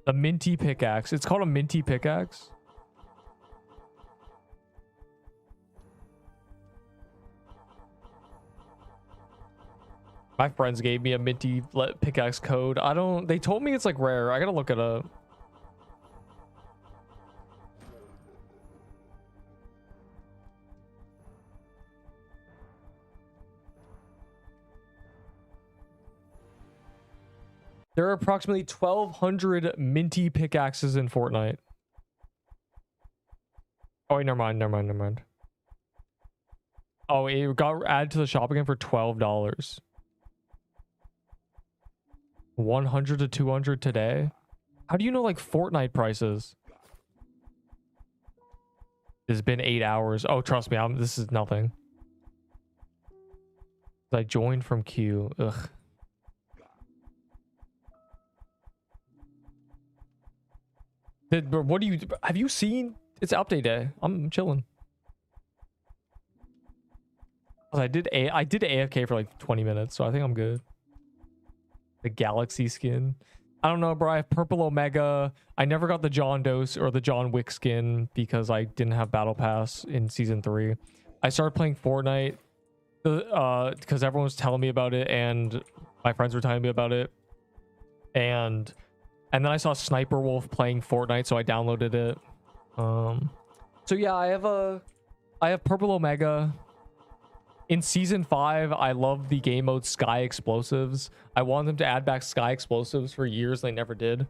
The minty pickaxe. It's called a minty pickaxe. My friends gave me a minty pickaxe code. They told me it's like rare. I gotta look it up. There are approximately 1,200 minty pickaxes in Fortnite. Oh, wait, never mind. Oh, it got added to the shop again for $12. 100 to 200 today? How do you know, like, Fortnite prices? It's been 8 hours. Oh, trust me, this is nothing. I joined from queue. Ugh. What do you... Have you seen... It's update day. I'm chilling. I did AFK for like 20 minutes, so I think I'm good. The Galaxy skin. I don't know, bro. I have Purple Omega. I never got the John Doe or the John Wick skin because I didn't have Battle Pass in Season 3. I started playing Fortnite because everyone was telling me about it and my friends were telling me about it. And then I saw Sniper Wolf playing Fortnite, so I downloaded it. So yeah, I have Purple Omega. In Season 5, I love the game mode Sky Explosives. I wanted them to add back Sky Explosives for years. They never did.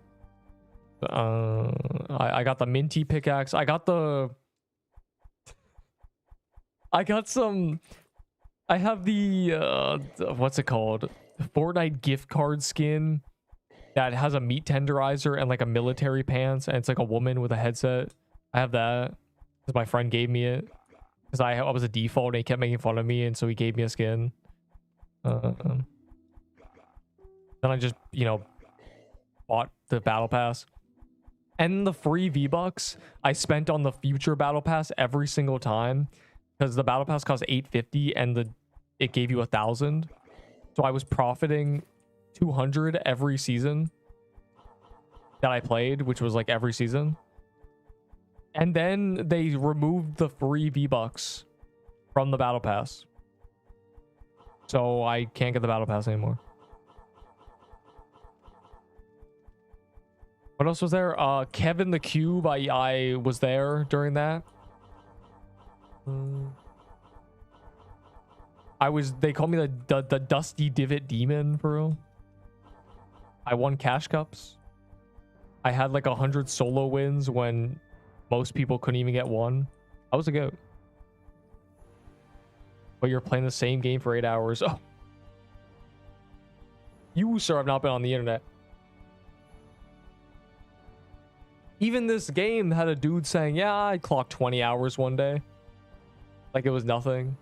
I got the minty pickaxe. I have the what's it called? Fortnite gift card skin. that has a meat tenderizer and like a military pants, and it's like a woman with a headset. I have that because my friend gave me it because I was a default and he kept making fun of me, and so he gave me a skin. Then I just, you know, bought the battle pass. And the free V-Bucks I spent on the future battle pass every single time, because the battle pass cost $850 and it gave you 1,000. So I was profiting 200 every season that I played, which was like every season. And then they removed the free V-Bucks from the battle pass. So I can't get the battle pass anymore. What else was there? Kevin the Cube. I was there during that. They called me the Dusty Divot Demon, for real. I won cash cups. I had like 100 solo wins when most people couldn't even get one. I was a goat. But you're playing the same game for 8 hours. Oh. You, sir, have not been on the internet. Even this game had a dude saying, yeah, I clocked 20 hours one day. Like it was nothing.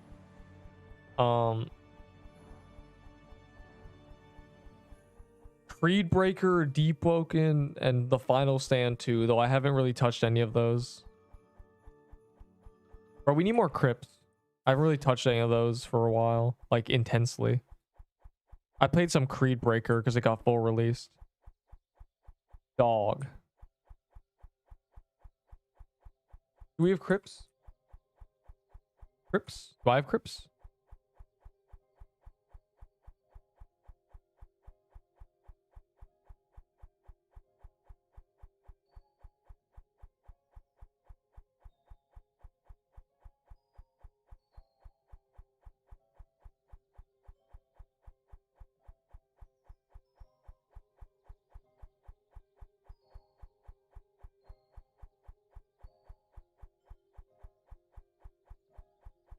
Creed Breaker, Deepwoken, and the Final Stand 2, though I haven't really touched any of those. Bro, we need more crypts. I haven't really touched any of those for a while, like intensely. I played some Creed Breaker because it got full released. Dog. Do we have crypts? Crypts? Do I have crypts?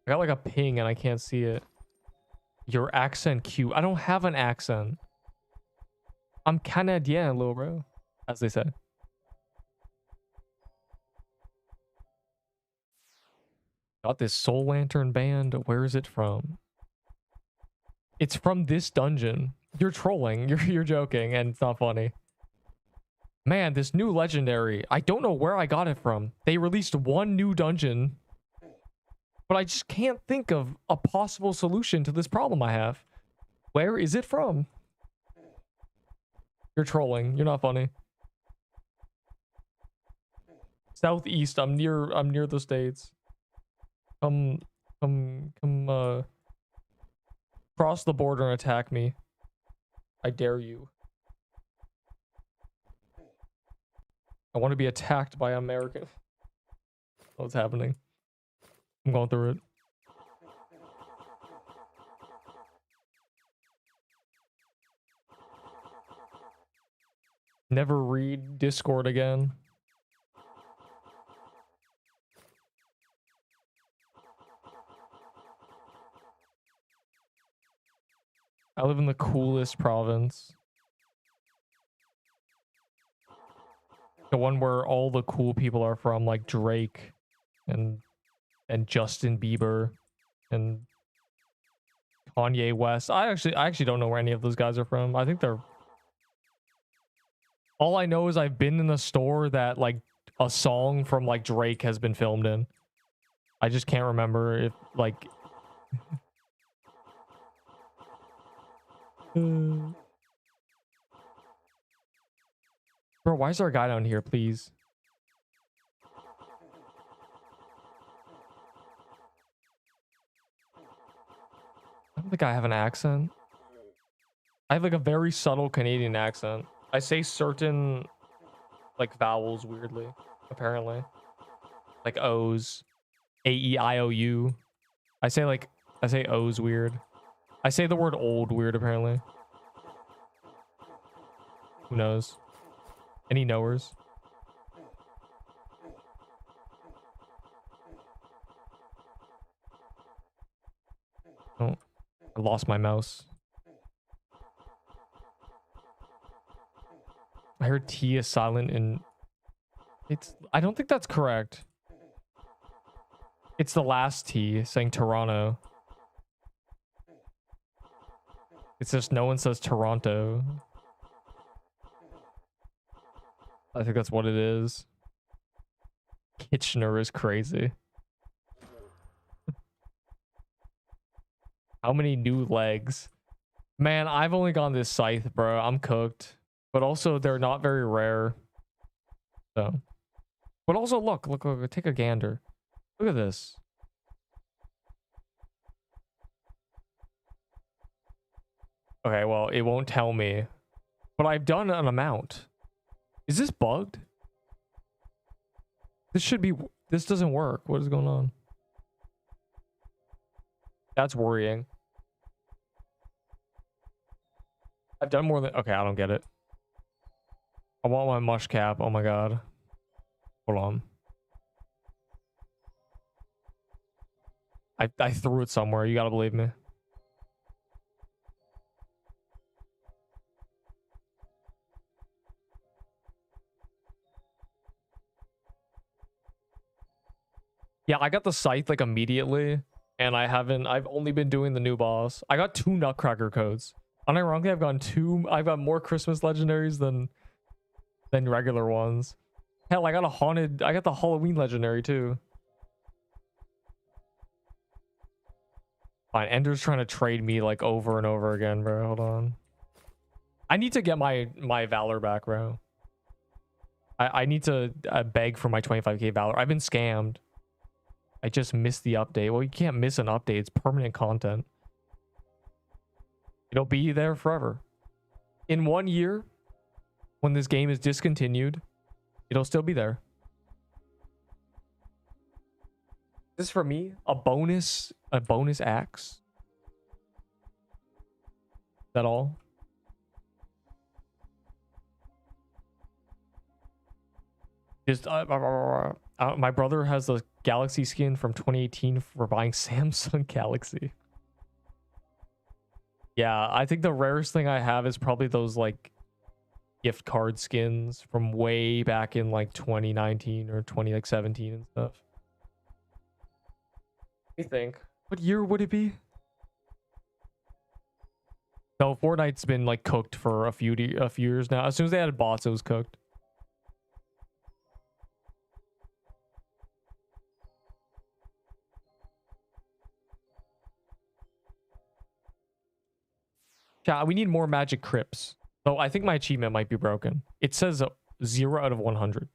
I got like a ping and I can't see it. Your accent cute. I don't have an accent. I'm Canadien, little bro, as they say. Got this Soul Lantern band. Where is it from? It's from this dungeon. You're trolling. You're joking, and it's not funny. Man, this new legendary. I don't know where I got it from. They released one new dungeon, but I just can't think of a possible solution to this problem I have. Where is it from? You're trolling. You're not funny. Southeast. I'm near the States. Come, cross the border and attack me. I dare you. I want to be attacked by American. What's happening? I'm going through it. Never read Discord again. I live in the coolest province. The one where all the cool people are from, like Drake and Justin Bieber and Kanye West. I actually don't know where any of those guys are from. I think they're... All I know is I've been in a store that like a song from like Drake has been filmed in. I just can't remember if like... Bro, why is there a guy down here, please? I don't think I have an accent. I have like a very subtle Canadian accent. I say certain like vowels weirdly, apparently. Like O's. A-E-I-O-U. I say O's weird. I say the word old weird, apparently. Who knows? Any knowers? Oh, I lost my mouse. I heard T is silent in... It's... I don't think that's correct. It's the last T saying Toronto. It's just no one says Toronto. I think that's what it is. Kitchener is crazy. How many new legs? Man, I've only gone this scythe, bro. I'm cooked. But also, they're not very rare. So. But also, look. Take a gander. Look at this. Okay, well, it won't tell me. But I've done an amount. Is this bugged? This should be... This doesn't work. What is going on? That's worrying. I've done more than... Okay, I don't get it. I want my mush cap. Oh my god. Hold on. I threw it somewhere. You gotta believe me. Yeah, I got the scythe like immediately, and I've only been doing the new boss. I got 2 Nutcracker codes. Unironically, I've got more Christmas legendaries than regular ones. Hell, I got the Halloween legendary too. Fine, Ender's trying to trade me like over and over again, bro. Hold on. I need to get my Valor back, bro. I need to beg for my 25k Valor. I've been scammed. I just missed the update. Well, you can't miss an update. It's permanent content. It'll be there forever. In 1 year, when this game is discontinued, it'll still be there. This is for me a bonus axe. Is that all? Just my brother has the Galaxy skin from 2018 for buying Samsung Galaxy. Yeah, I think the rarest thing I have is probably those like gift card skins from way back in like 2019 or 2017 and stuff. Let me think. What year would it be? No, Fortnite's been like cooked for a few years now. As soon as they added bots, it was cooked. Yeah, we need more magic crypts. So I think my achievement might be broken. It says 0 out of 100.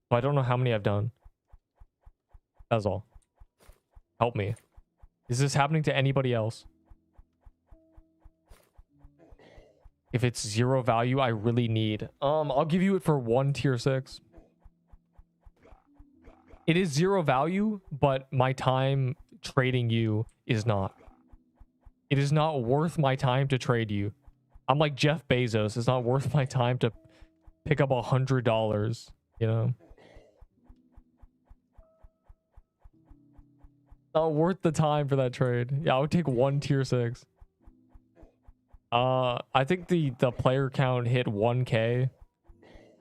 So I don't know how many I've done. That's all. Help me. Is this happening to anybody else? If it's 0 value, I really need. I'll give you it for 1 tier 6. It is 0 value, but my time trading you is not. It is not worth my time to trade you. I'm like Jeff Bezos. It's not worth my time to pick up $100, you know? Not worth the time for that trade. Yeah, I would take 1 tier 6. I think the player count hit 1k,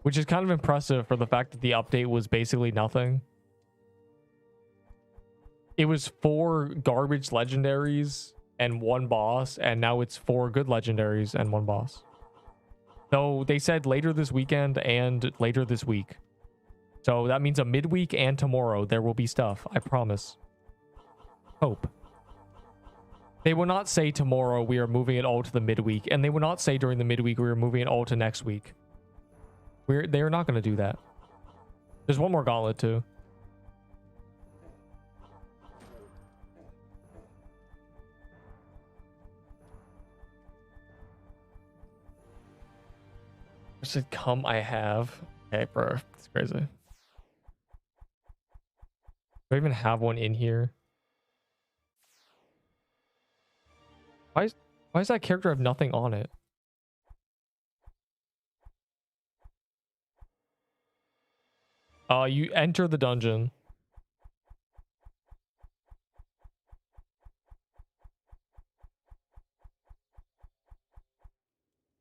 which is kind of impressive for the fact that the update was basically nothing. It was 4 garbage legendaries and 1 boss, and now it's 4 good legendaries and 1 boss. So they said later this weekend and later this week. So that means a midweek and tomorrow there will be stuff. I promise. Hope. They will not say tomorrow we are moving it all to the midweek, and they will not say during the midweek we are moving it all to next week. They are not going to do that. There's 1 more gauntlet too. I said, come, I have. Okay, bro. It's crazy. Do I even have one in here? Why does that character have nothing on it? You enter the dungeon.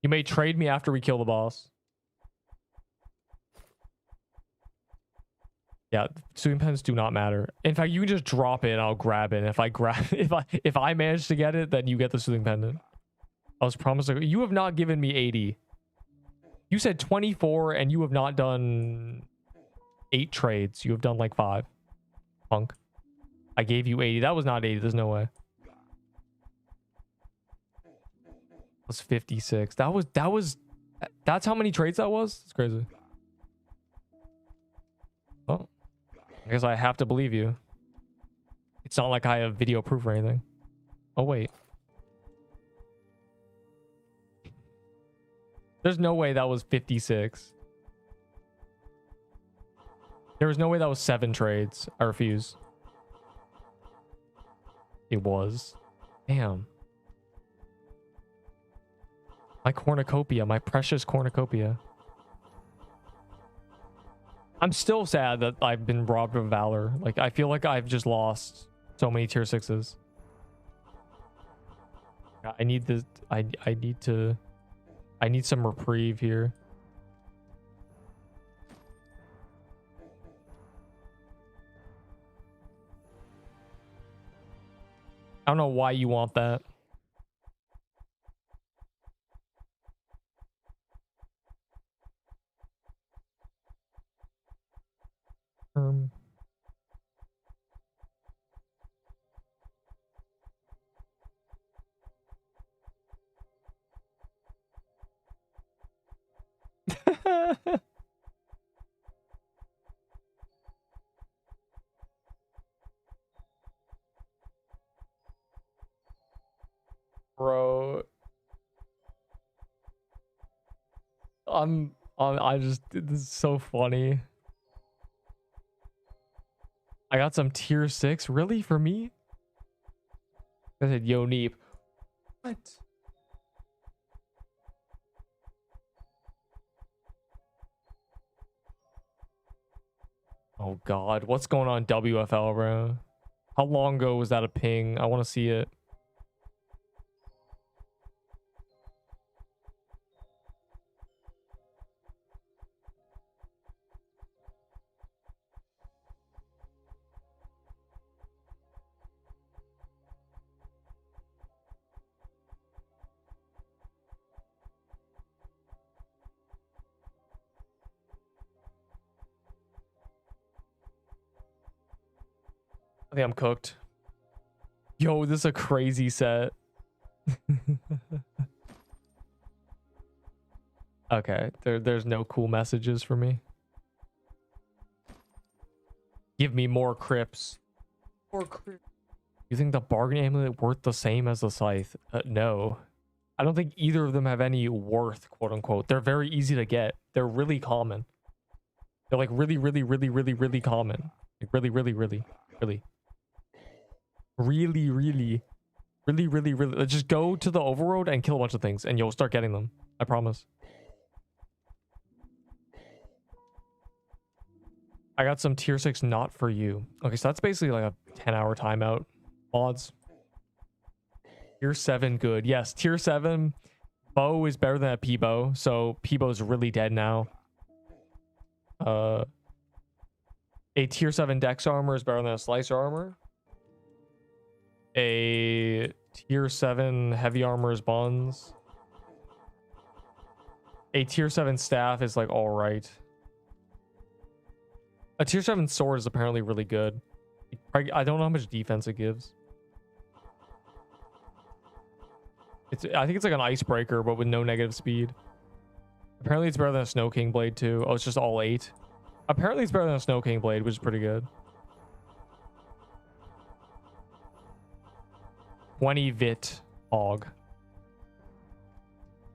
You may trade me after we kill the boss. Yeah, soothing pens do not matter. In fact, you can just drop it and I'll grab it. And if I grab if I manage to get it, then you get the soothing pendant. I was promised. You have not given me 80. You said 24 and you have not done 8 trades. You have done like 5. Punk. I gave you 80. That was not 80. There's no way. It was 56. That's how many trades that was? It's crazy. Oh. I guess I have to believe you. It's not like I have video proof or anything. Oh, wait. There's no way that was 56. There was no way that was 7 trades. I refuse. It was. Damn. My cornucopia. My precious cornucopia. I'm still sad that I've been robbed of valor. Like, I feel like I've just lost so many tier 6s. I need this. I need some reprieve here. I don't know why you want that. Bro, this is so funny. I got some tier 6. Really? For me? I said, yo, Neep. What? Oh, God. What's going on, WFL, bro? How long ago was that a ping? I want to see it. I think I'm cooked. Yo, this is a crazy set. Okay, there's no cool messages for me. Give me more crypts. More crypts. You think the bargain amulet worth the same as the scythe? No. I don't think either of them have any worth, quote unquote. They're very easy to get. They're really common. They're like really common. Like really. Just go to the overroad and kill a bunch of things and you'll start getting them. I promise. I got some tier 6 not for you. Okay, so that's basically like a 10-hour timeout. Mods. Tier 7 good. Yes, tier 7 bow is better than a P-bow. So P-bow is really dead now. A tier 7 dex armor is better than a slicer armor. A tier 7 heavy armor is buns. A tier 7 staff is like all right. A tier 7 sword is apparently really good. I don't know how much defense it gives. I think it's like an icebreaker, but with no negative speed. Apparently it's better than a Snow King blade too. Oh, it's just all 8. Apparently it's better than a Snow King blade, which is pretty good. 20 Vit Hog.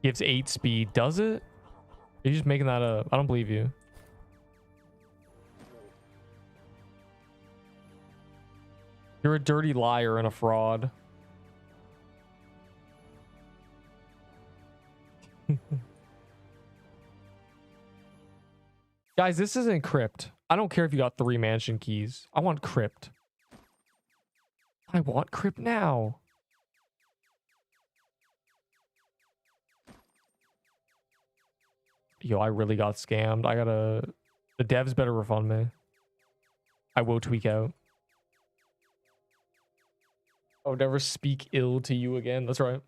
Gives 8 speed. Does it? Are you just making that up? I don't believe you. You're a dirty liar and a fraud. Guys, this isn't crypt. I don't care if you got 3 mansion keys. I want crypt. I want crypt now. Yo, I really got scammed. The devs better refund me. I will tweak out. I would never speak ill to you again. That's right.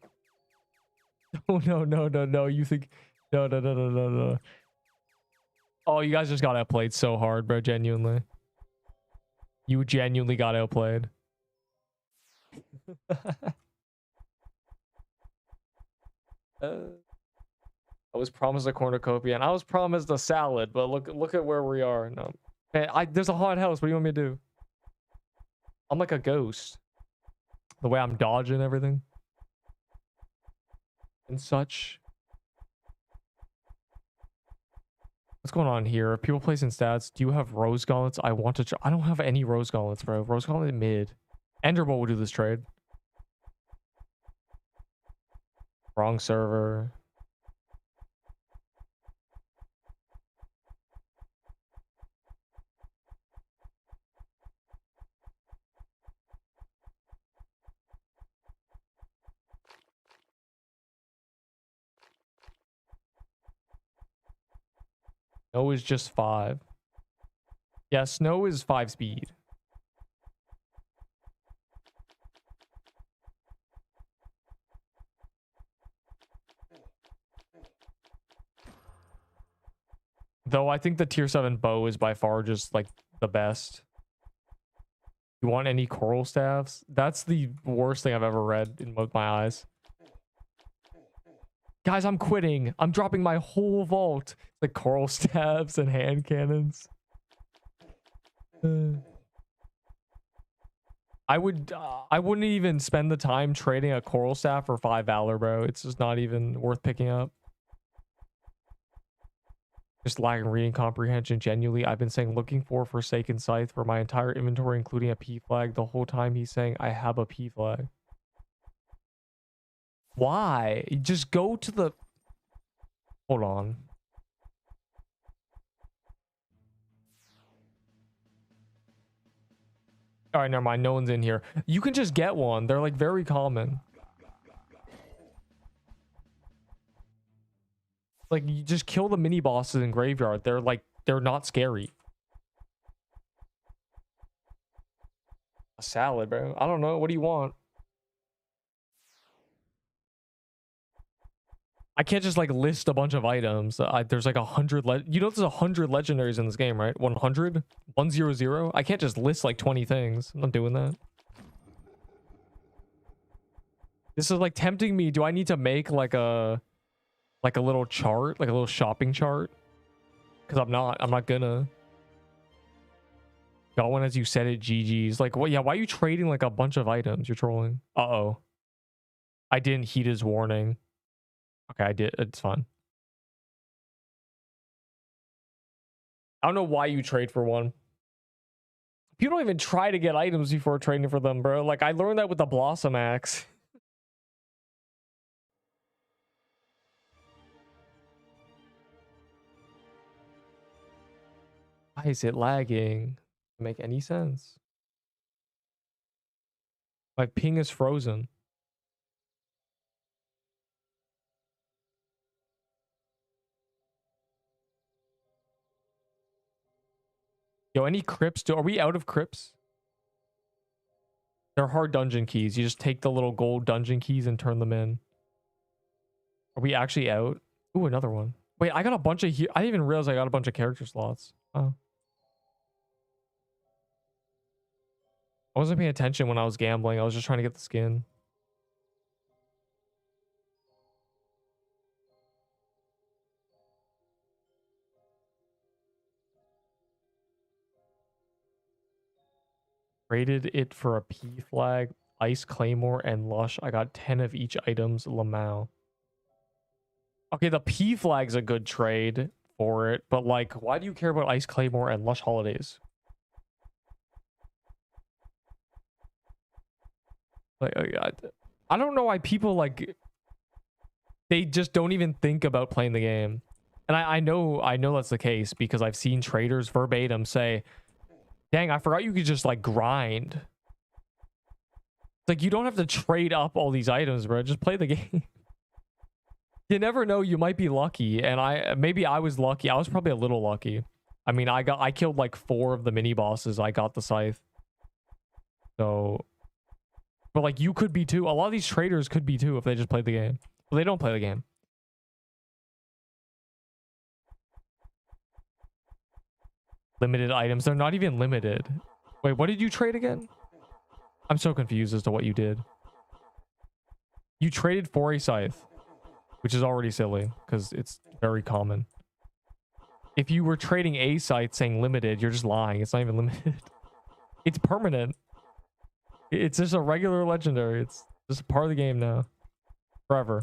Oh no, no, no, no. You think no, no, no, no, no, no. Oh, you guys just got outplayed so hard, bro. Genuinely. You genuinely got outplayed. I was promised a cornucopia and I was promised a salad, but look at where we are. No. Hey, there's a haunted house. What do you want me to do? I'm like a ghost. The way I'm dodging everything. And such. What's going on here? Are people placing stats? Do you have rose gauntlets? I want to I don't have any rose gauntlets, bro. Rose gauntlet mid. Enderbolt will do this trade. Wrong server. Snow is just 5. Yeah, snow is 5 speed. Though I think the tier 7 bow is by far just like the best. You want any coral staffs? That's the worst thing I've ever read in my eyes. Guys, I'm quitting. I'm dropping my whole vault. Like coral staffs and hand cannons. I wouldn't even spend the time trading a coral staff for 5 valor, bro. It's just not even worth picking up. Just lacking reading comprehension. Genuinely, I've been saying looking for Forsaken Scythe for my entire inventory, including a P flag. The whole time he's saying I have a P flag. Why? Just go to the... Hold on. All right, never mind. No one's in here. You can just get one. They're like very common. Like you just kill the mini bosses in graveyard. They're not scary. A salad, bro. I don't know. What do you want? I can't just like list a bunch of items. There's like 100 you know there's 100 legendaries in this game, right? 100? 100? I can't just list like 20 things. I'm not doing that. This is like tempting me. Do I need to make like a little chart, like a little shopping chart? Because I'm not gonna. Got one as you said it, GG's. Like, what? Yeah, why are you trading like a bunch of items? You're trolling. Uh-oh. I didn't heed his warning. Okay, I did. It's fine. I don't know why you trade for one. People don't even try to get items before trading for them, bro. Like, I learned that with the Blossom Axe. Why is it lagging? Doesn't make any sense. My ping is frozen. Yo, any crypts? Are we out of crypts? They're hard dungeon keys. You just take the little gold dungeon keys and turn them in. Are we actually out? Ooh, another one. Wait, I got a bunch of here. I didn't even realize I got a bunch of character slots. Oh. I wasn't paying attention when I was gambling. I was just trying to get the skin. Rated it for a P flag, ice claymore, and lush. I got 10 of each items. Lamau. Okay, the P flag's a good trade for it, but like, why do you care about ice claymore and lush holidays? Like, I don't know why people like they just don't even think about playing the game. And I know that's the case because I've seen traders verbatim say, dang, I forgot you could just like grind. It's like you don't have to trade up all these items, bro. Just play the game. You never know, you might be lucky. And maybe I was lucky. I was probably a little lucky. I mean, I killed like 4 of the mini bosses. I got the scythe. So, but like you could be too. A lot of these traders could be too if they just played the game. But they don't play the game. Limited items. They're not even limited. Wait, what did you trade again? I'm so confused as to what you did. You traded for a scythe, which is already silly because it's very common. If you were trading a scythe saying limited, you're just lying. It's not even limited. It's permanent. It's just a regular legendary. It's just a part of the game now. Forever.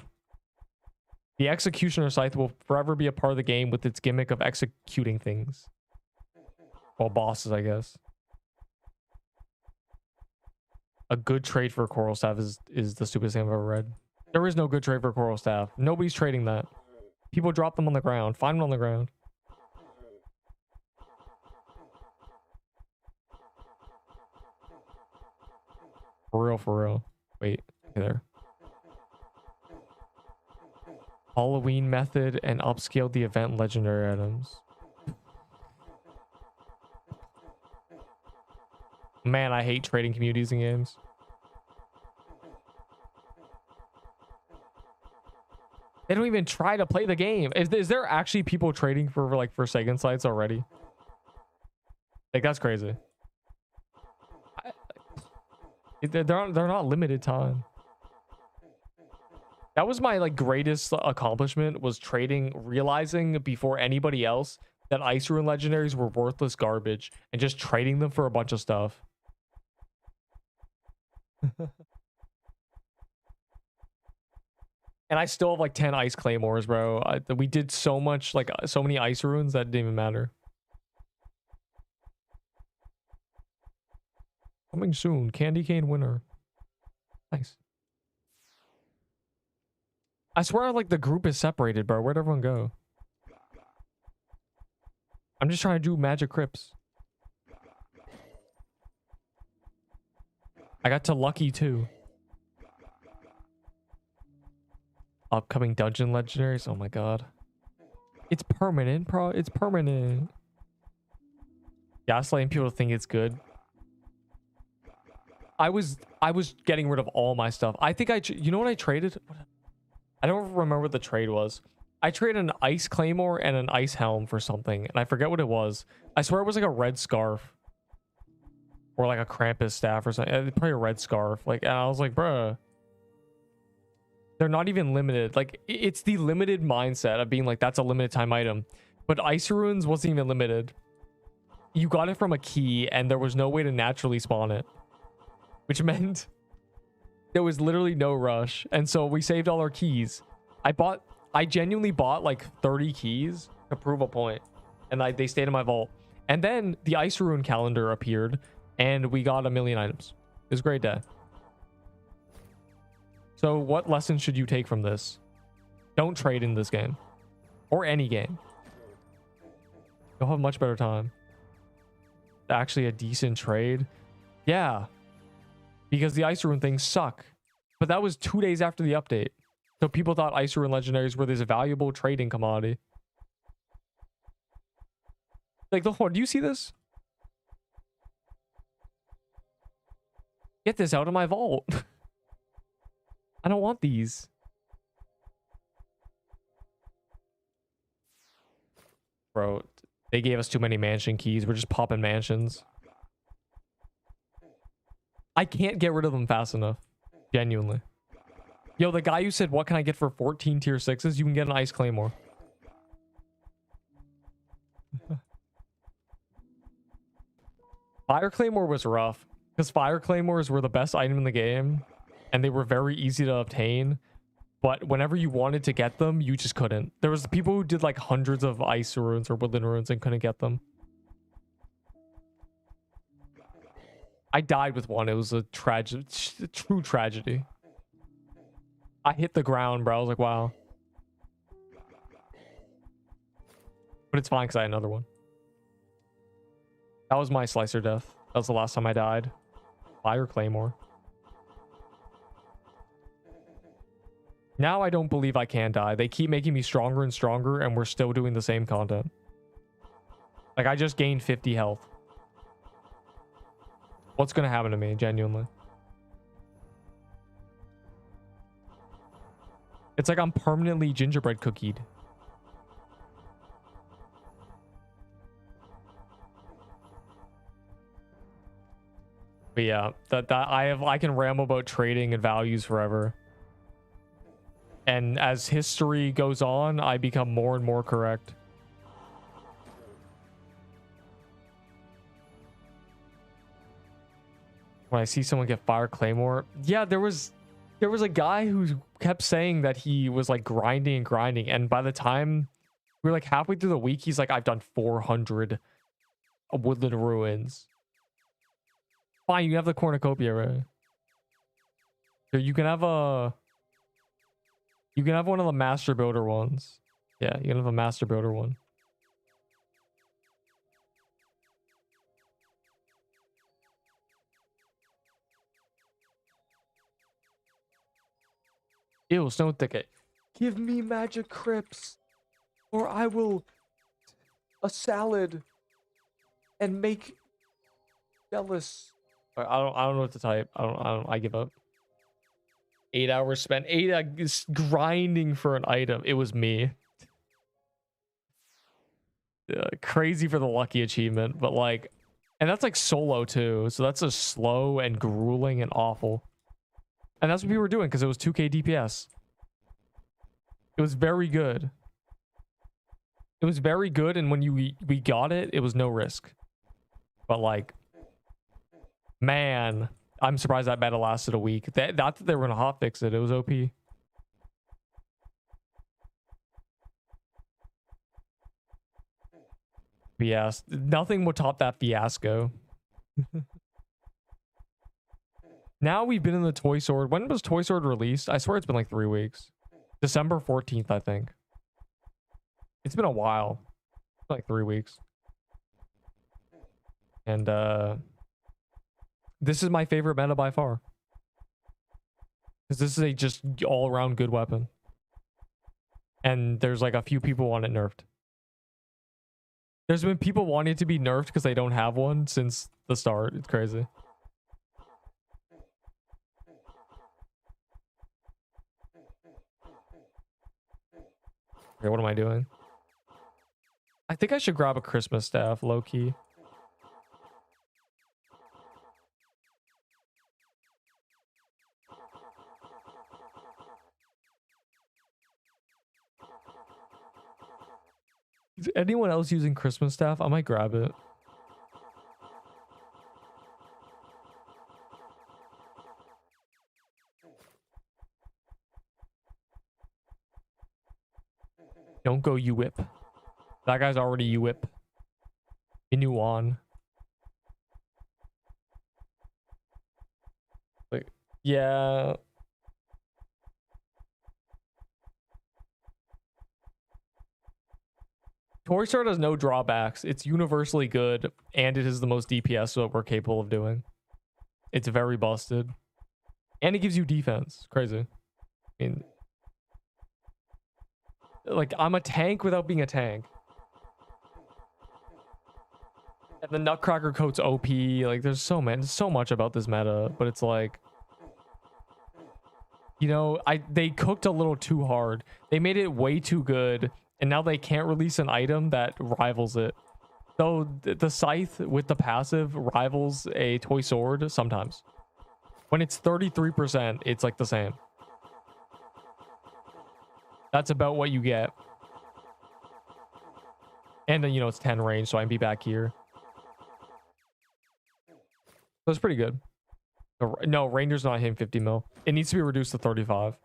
The executioner scythe will forever be a part of the game with its gimmick of executing things. Well, bosses, I guess. A good trade for a coral staff is the stupidest thing I've ever read. There is no good trade for a coral staff. Nobody's trading that. People drop them on the ground. Find them on the ground. For real, for real. Wait, okay, there. Halloween method and upscaled the event legendary items. Man, I hate trading communities in games. They don't even try to play the game. Is there actually people trading for like Forsaken sites already? Like that's crazy. They're not limited time. That was my like greatest accomplishment, was trading, realizing before anybody else that Ice Rune legendaries were worthless garbage and just trading them for a bunch of stuff. And I still have like 10 ice claymores, bro. We did so much, like so many ice runes that didn't even matter. Coming soon, candy cane winner. Nice. I swear like the group is separated, bro. Where'd everyone go? I'm just trying to do magic crypts. I got to lucky too. Upcoming dungeon legendaries. Oh my god. It's permanent, bro. It's permanent. Gaslighting people to think it's good. I was getting rid of all my stuff. I think you know what I traded? I don't remember what the trade was. I traded an ice claymore and an ice helm for something, and I forget what it was. I swear it was like a red scarf. Or like a Krampus staff or something. Probably a red scarf. Like, and I was like, bruh. They're not even limited. Like, it's the limited mindset of being like, that's a limited time item. But Ice Runes wasn't even limited. You got it from a key, and there was no way to naturally spawn it. Which meant there was literally no rush. And so we saved all our keys. I genuinely bought like 30 keys to prove a point. And they stayed in my vault. And then the Ice Rune calendar appeared, and we got 1,000,000 items. It was a great day. So what lesson should you take from this? Don't trade in this game. Or any game. You'll have a much better time. Actually a decent trade. Yeah. Because the Ice Rune things suck. But that was 2 days after the update. So people thought Ice Rune legendaries were this valuable trading commodity. Like, do you see this? Get this out of my vault. I don't want these. Bro, they gave us too many mansion keys. We're just popping mansions. I can't get rid of them fast enough. Genuinely. Yo, the guy who said, what can I get for 14 tier 6s? You can get an Ice Claymore. Fire Claymore was rough. Because Fire Claymores were the best item in the game. And they were very easy to obtain. But whenever you wanted to get them, you just couldn't. There was people who did like hundreds of Ice Runes or Woodland Runes and couldn't get them. I died with one. It was a true tragedy. I hit the ground, bro. I was like, wow. But it's fine because I had another one. That was my slicer death. That was the last time I died. Fire Claymore. Now I don't believe I can die. They keep making me stronger and stronger, and we're still doing the same content. Like, I just gained 50 health. What's gonna happen to me, genuinely? It's like I'm permanently gingerbread cookied. But yeah, I can ramble about trading and values forever. And as history goes on, I become more and more correct. When I see someone get fire claymore, yeah, there was a guy who kept saying that he was like grinding and grinding, and by the time we were like halfway through the week, he's like, I've done 400 woodland ruins. Fine, you have the cornucopia, right? So you can have one of the master builder ones. Yeah, you can have a master builder one. Ew, snow thicket. Give me magic crypts, or I will a salad and make jealous. I don't know what to type. I give up. 8 hours spent. Grinding for an item. It was me. Crazy for the lucky achievement, but like, and that's like solo too. So that's just slow and grueling and awful. And that's what we were doing because it was 2k DPS. It was very good. It was very good, and when we got it, it was no risk. But like, man, I'm surprised that meta lasted a week. Not that they were gonna hotfix it. It was OP. But yeah, nothing would top that fiasco. Now we've been in the Toy Sword. When was Toy Sword released? I swear it's been like 3 weeks. December 14th, I think. It's been a while. It's been like 3 weeks. And this is my favorite meta by far. Because this is a just all-around good weapon. And there's like a few people want it nerfed. There's been people wanting it to be nerfed because they don't have one since the start. It's crazy. Okay, what am I doing? I think I should grab a Christmas staff, low-key. Is anyone else using Christmas staff? I might grab it. Don't go U-whip. That guy's already U-whip. Inuan. Like, yeah. Toy Sword has no drawbacks. It's universally good, and it is the most DPS that we're capable of doing. It's very busted. And it gives you defense. Crazy. I mean, like, I'm a tank without being a tank. And the Nutcracker coat's OP. Like, there's so much about this meta, but it's like, you know, they cooked a little too hard. They made it way too good, and now they can't release an item that rivals it. So the scythe with the passive rivals a toy sword sometimes. When it's 33%, it's like the same. That's about what you get. And then, you know, it's 10 range, so I can be back here. So it's pretty good. No, Ranger's not hitting 50 mil. It needs to be reduced to 35.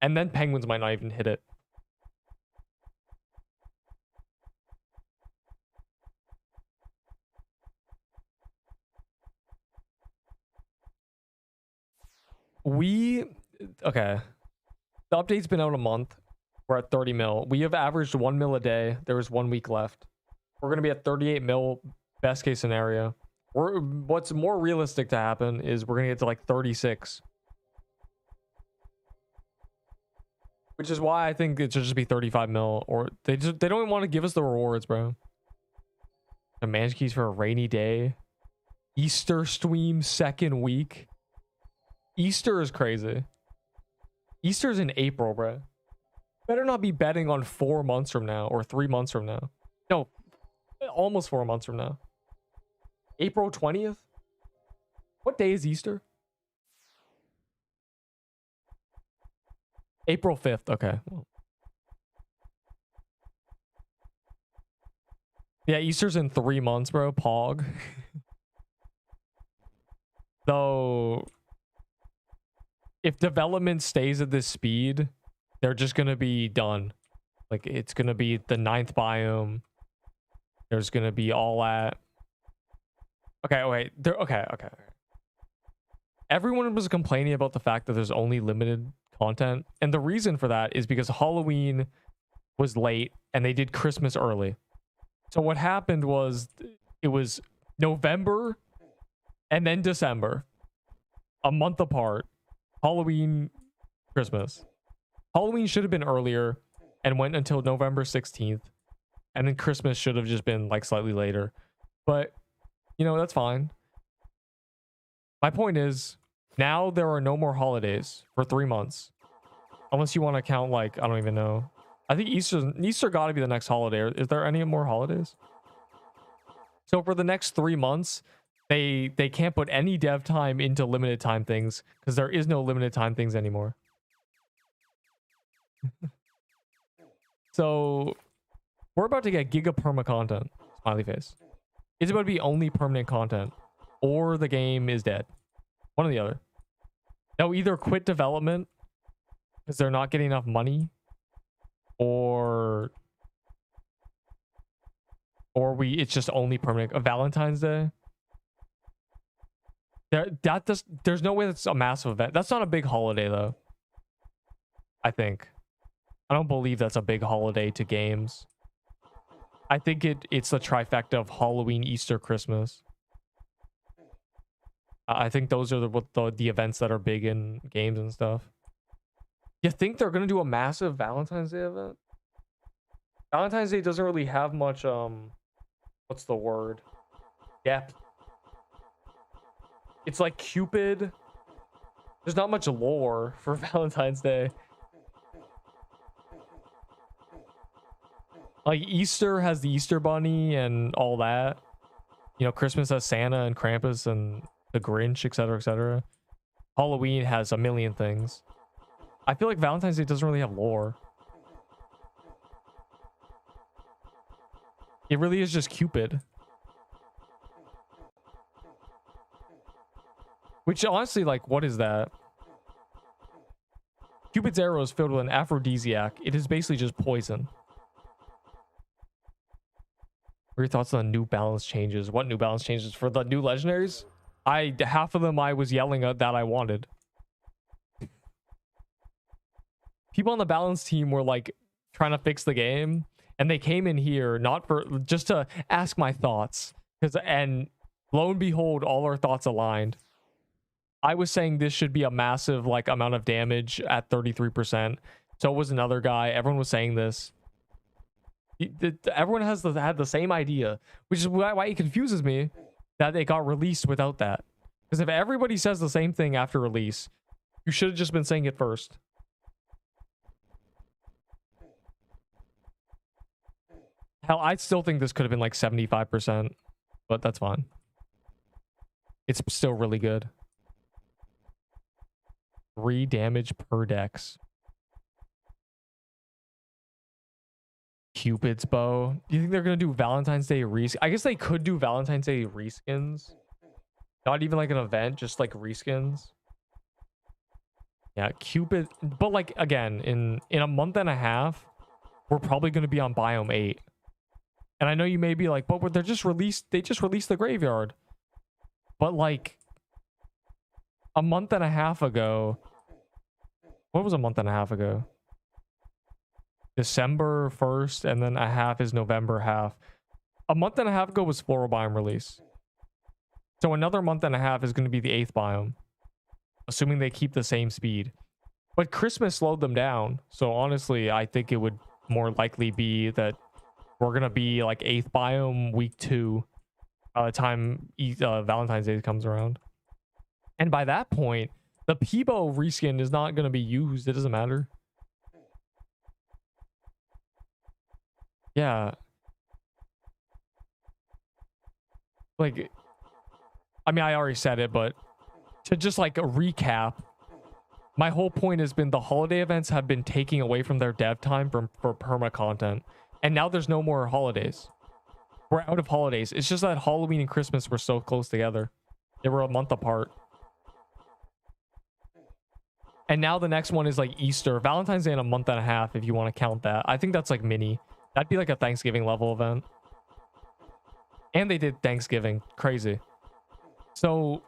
And then Penguins might not even hit it. Okay. The update's been out a month. We're at 30 mil. We have averaged 1 mil a day. There was 1 week left. We're going to be at 38 mil, best case scenario. What's more realistic to happen is we're going to get to like 36. Which is why I think it should just be 35 mil, or they don't even want to give us the rewards, bro. The manage keys for a rainy day. Easter stream second week. Easter is crazy. Easter's in April, bro. Better not be betting on 4 months from now or 3 months from now. No, almost 4 months from now. April 20th? What day is Easter? April 5th. Okay. Yeah, Easter's in 3 months, bro. Pog. Though, if development stays at this speed, they're just going to be done. Like, it's going to be the 9th biome. There's going to be all that. Okay, wait. Okay. Everyone was complaining about the fact that there's only limited content. And the reason for that is because Halloween was late and they did Christmas early. So what happened was it was November and then December, a month apart. Halloween, Christmas. Halloween should have been earlier and went until November 16th. And then Christmas should have just been like slightly later. But, you know, that's fine. My point is, now there are no more holidays for 3 months. Unless you want to count, like, I don't even know. I think Easter got to be the next holiday. Is there any more holidays? So for the next 3 months, they can't put any dev time into limited time things because there is no limited time things anymore. So we're about to get giga perma content. Smiley face. It's about to be only permanent content, or the game is dead. One or the other. They'll either quit development because they're not getting enough money, or it's just only permanent. A Valentine's Day. There's no way that's a massive event. That's not a big holiday though. I think. I don't believe that's a big holiday to games. I think it's the trifecta of Halloween, Easter, Christmas. I think those are the events that are big in games and stuff. You think they're gonna do a massive Valentine's Day event? Valentine's Day doesn't really have much what's the word? Depth. It's like Cupid. There's not much lore for Valentine's Day. Like Easter has the Easter Bunny and all that. You know, Christmas has Santa and Krampus and the Grinch, etc., etc. Halloween has a million things. I feel like Valentine's Day doesn't really have lore. It really is just Cupid. Which honestly, like, what is that? Cupid's arrow is filled with an aphrodisiac. It is basically just poison. What are your thoughts on New Balance changes? What New Balance changes? For the new legendaries? Half of them I was yelling at that I wanted. People on the balance team were like trying to fix the game, and they came in here not for just to ask my thoughts, and lo and behold, all our thoughts aligned. I was saying this should be a massive like amount of damage at 33%. So was another guy. Everyone was saying this. Everyone had the same idea, which is why it confuses me that it got released without that. Because if everybody says the same thing after release, you should have just been saying it first. Hell, I still think this could have been like 75%, but that's fine. It's still really good. 3 damage per dex. Cupid's bow. Do you think they're gonna do Valentine's Day I guess they could do Valentine's Day reskins. Not even like an event, just like reskins. Yeah, Cupid. But like again, in a month and a half, we're probably gonna be on Biome 8. And I know you may be like, but they just released the graveyard. But like a month and a half ago. What was a month and a half ago? December 1st, and then a half is November half. A month and a half ago was Floral Biome release. So another month and a half is going to be the 8th biome. Assuming they keep the same speed. But Christmas slowed them down. So honestly, I think it would more likely be that we're going to be like 8th biome week 2 by the time Valentine's Day comes around. And by that point, the Peebo reskin is not going to be used. It doesn't matter. Yeah. Like, I mean, I already said it, but to just like a recap, my whole point has been the holiday events have been taking away from their dev time for perma content. And now there's no more holidays. We're out of holidays. It's just that Halloween and Christmas were so close together. They were a month apart. And now the next one is like Easter. Valentine's Day in a month and a half, if you want to count that. I think that's like mini. That'd be like a Thanksgiving level event. And they did Thanksgiving. Crazy. So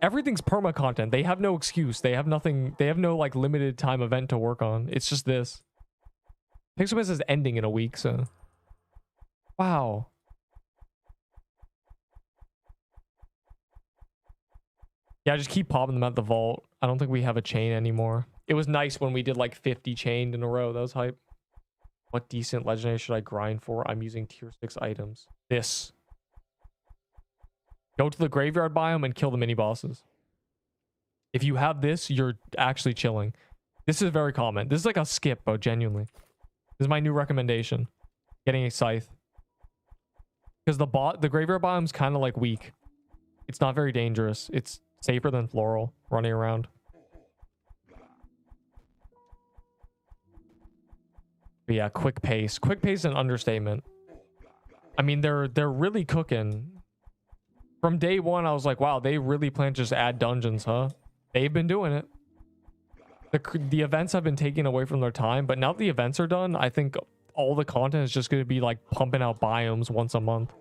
everything's perma content. They have no excuse. They have nothing. They have no like limited time event to work on. It's just this. Pixelmas is ending in a week, so. Wow. Yeah, just keep popping them at the vault. I don't think we have a chain anymore. It was nice when we did like 50 chained in a row. That was hype. What decent legendary should I grind for? I'm using tier 6 items. This. Go to the graveyard biome and kill the mini bosses. If you have this, you're actually chilling. This is very common. This is like a skip, bro, genuinely. This is my new recommendation. Getting a scythe. Because the graveyard biome's kind of like weak. It's not very dangerous. It's safer than floral running around. But yeah, quick pace. Quick pace is an understatement. I mean, they're really cooking. From day one, I was like, wow, they really plan to just add dungeons, huh? They've been doing it. The events have been taken away from their time, but now that the events are done, I think all the content is just going to be like pumping out biomes once a month.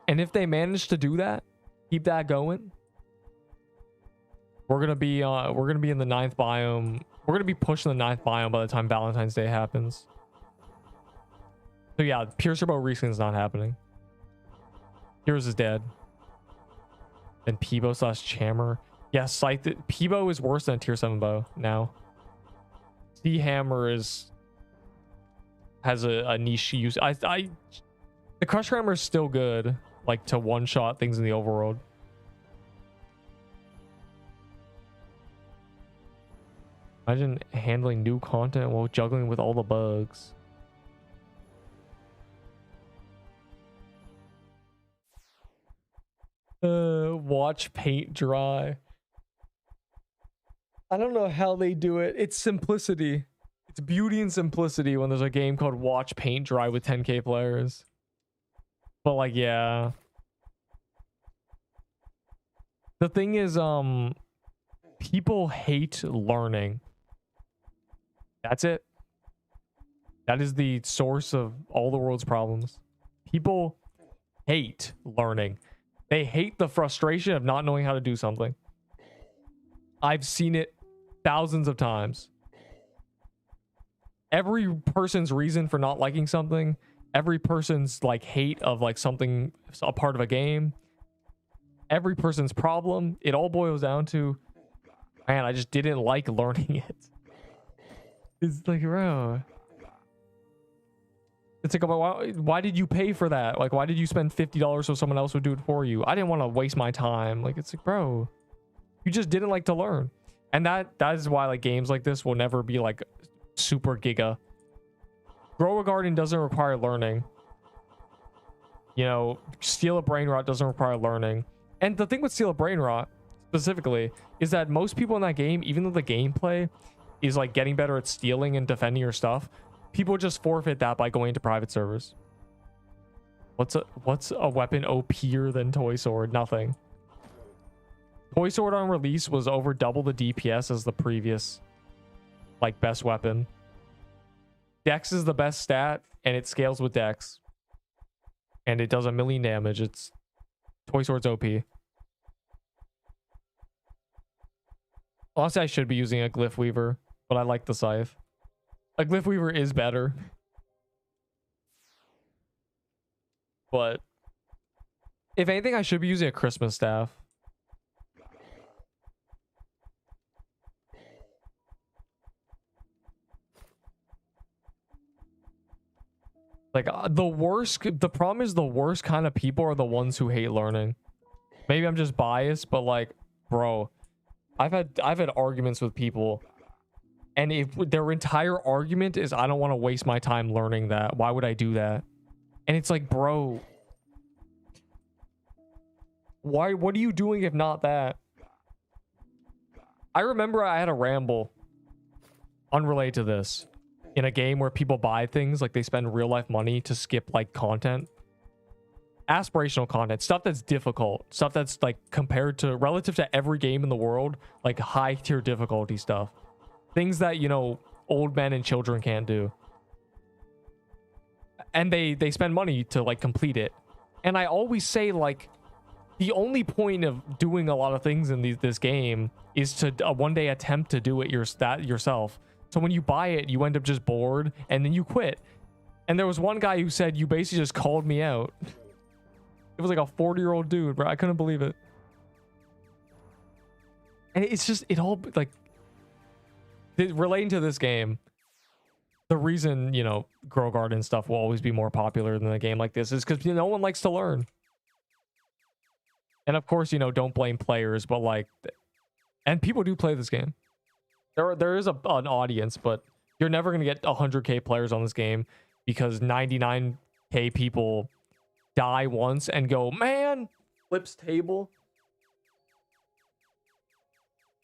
And if they manage to do that, keep that going, we're gonna be in the 9th biome. We're gonna be pushing the 9th biome by the time Valentine's Day happens. So yeah, Pierce Turbo reskin is not happening. Heroes is dead. Then Peebo / Chammer. Yeah, Scythe. Peebo is worse than a tier 7 bow now. Sea Hammer has a niche use. The Crush Hammer is still good, like to one-shot things in the overworld. Imagine handling new content while juggling with all the bugs. Watch paint dry. I don't know how they do it. It's simplicity. It's beauty and simplicity when there's a game called Watch Paint Dry with 10k players. But like, yeah. The thing is, people hate learning. That's it. That is the source of all the world's problems. People hate learning. They hate the frustration of not knowing how to do something. I've seen it thousands of times. Every person's reason for not liking something, every person's like hate of like something, a part of a game, every person's problem, it all boils down to, man, I just didn't like learning it. It's like, bro. It's like, why did you pay for that? Like, why did you spend $50 so someone else would do it for you? I didn't want to waste my time. Like, it's like, bro, you just didn't like to learn. And that is why like games like this will never be like super giga. Grow a Garden doesn't require learning. You know, Steal a Brain Rot doesn't require learning. And the thing with Steal a Brain Rot specifically is that most people in that game, even though the gameplay is like getting better at stealing and defending your stuff, people just forfeit that by going into private servers. What's a weapon OP'er than Toy Sword? Nothing. Toy Sword on release was over double the DPS as the previous like best weapon. Dex is the best stat and it scales with Dex. And it does 1,000,000 damage. It's Toy Sword's OP. Honestly, I should be using a Glyph Weaver, but I like the Scythe. A Glyph Weaver is better. But if anything, I should be using a Christmas staff. Like the problem is the worst kind of people are the ones who hate learning. Maybe I'm just biased, but like, bro, I've had arguments with people, and if their entire argument is I don't want to waste my time learning that, why would I do that? And it's like, bro, what are you doing if not that? I remember I had a ramble unrelated to this in a game where people buy things, like they spend real life money to skip like content, aspirational content, stuff that's difficult, stuff that's like compared to relative to every game in the world, like high tier difficulty stuff, things that, you know, old men and children can't do, and they spend money to like complete it. And I always say, like, the only point of doing a lot of things in this game is to one day attempt to do it yourself. So when you buy it, you end up just bored and then you quit. And there was one guy who said, you basically just called me out. It was like a 40-year-old dude, bro. I couldn't believe it. And it's just, it all, like, relating to this game, the reason, you know, Grow Garden stuff will always be more popular than a game like this is because, you know, no one likes to learn. And of course, you know, don't blame players, but like, and people do play this game. There is an audience, but you're never going to get 100k players on this game because 99k people die once and go, man, flips table.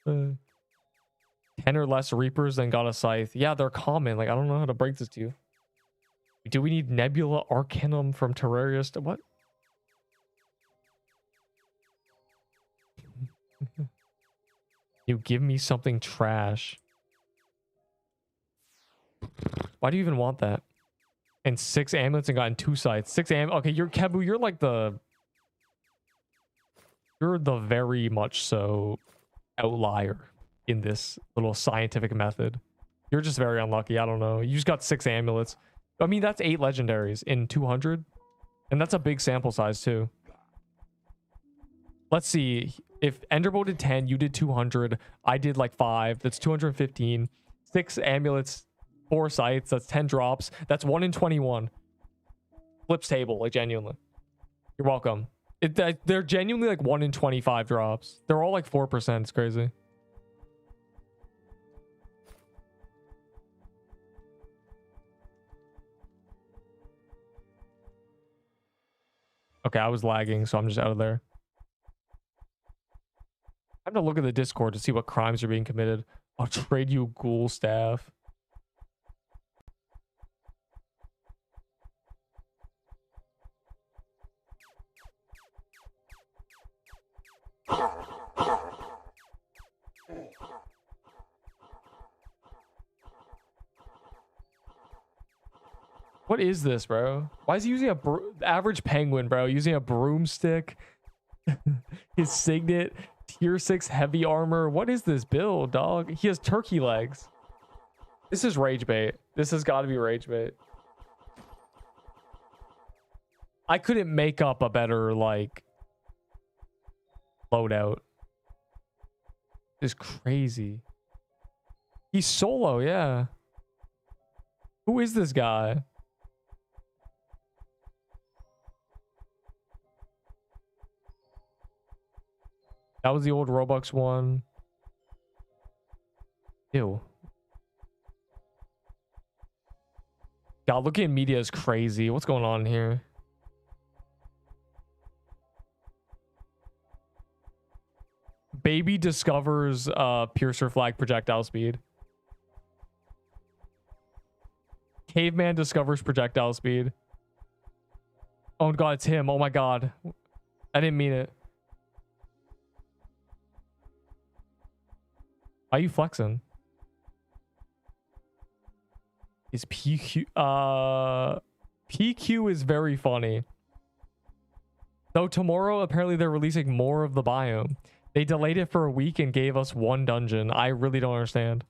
10 or less Reapers than got a Scythe. Yeah, they're common. Like, I don't know how to break this to you. Do we need Nebula Arcanum from Terraria? What? You give me something trash. Why do you even want that? And 6 amulets and gotten 2 sides. 6 okay, you're Kebu, you're like you're the very much so outlier in this little scientific method. You're just very unlucky. I don't know. You just got 6 amulets. I mean, that's 8 legendaries in 200. And that's a big sample size too. Let's see. If Enderbolt did 10, you did 200. I did like 5. That's 215. 6 amulets, 4 sites. That's 10 drops. That's 1 in 21. Flips table, like, genuinely. You're welcome. They're genuinely like 1 in 25 drops. They're all like 4%. It's crazy. Okay, I was lagging, so I'm just out of there. I have to look at the Discord to see what crimes are being committed. I'll trade you ghoul staff. What is this, bro? Why is he using average penguin, bro? Using a broomstick. His signet. Tier 6 heavy armor. What is this build, dog? He has turkey legs. This is rage bait. This has got to be rage bait. I couldn't make up a better, like, loadout. This is crazy. He's solo, yeah. Who is this guy? That was the old Robux one. Ew. God, looking at media is crazy. What's going on here? Baby discovers Piercer Flag projectile speed. Caveman discovers projectile speed. Oh god, it's him. Oh my god. I didn't mean it. Why are you flexing? Is PQ PQ is very funny. Though tomorrow apparently they're releasing more of the biome. They delayed it for a week and gave us 1 dungeon. I really don't understand.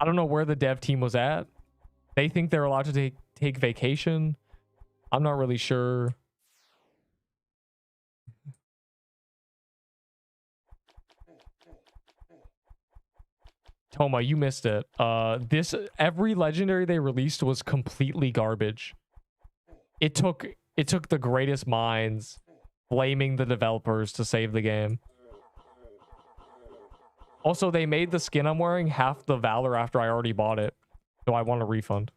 I don't know where the dev team was at. They think they're allowed to take vacation. I'm not really sure. Toma, you missed it. Every legendary they released was completely garbage. it took the greatest minds blaming the developers to save the game. Also, they made the skin I'm wearing half the valor after I already bought it. So I want a refund.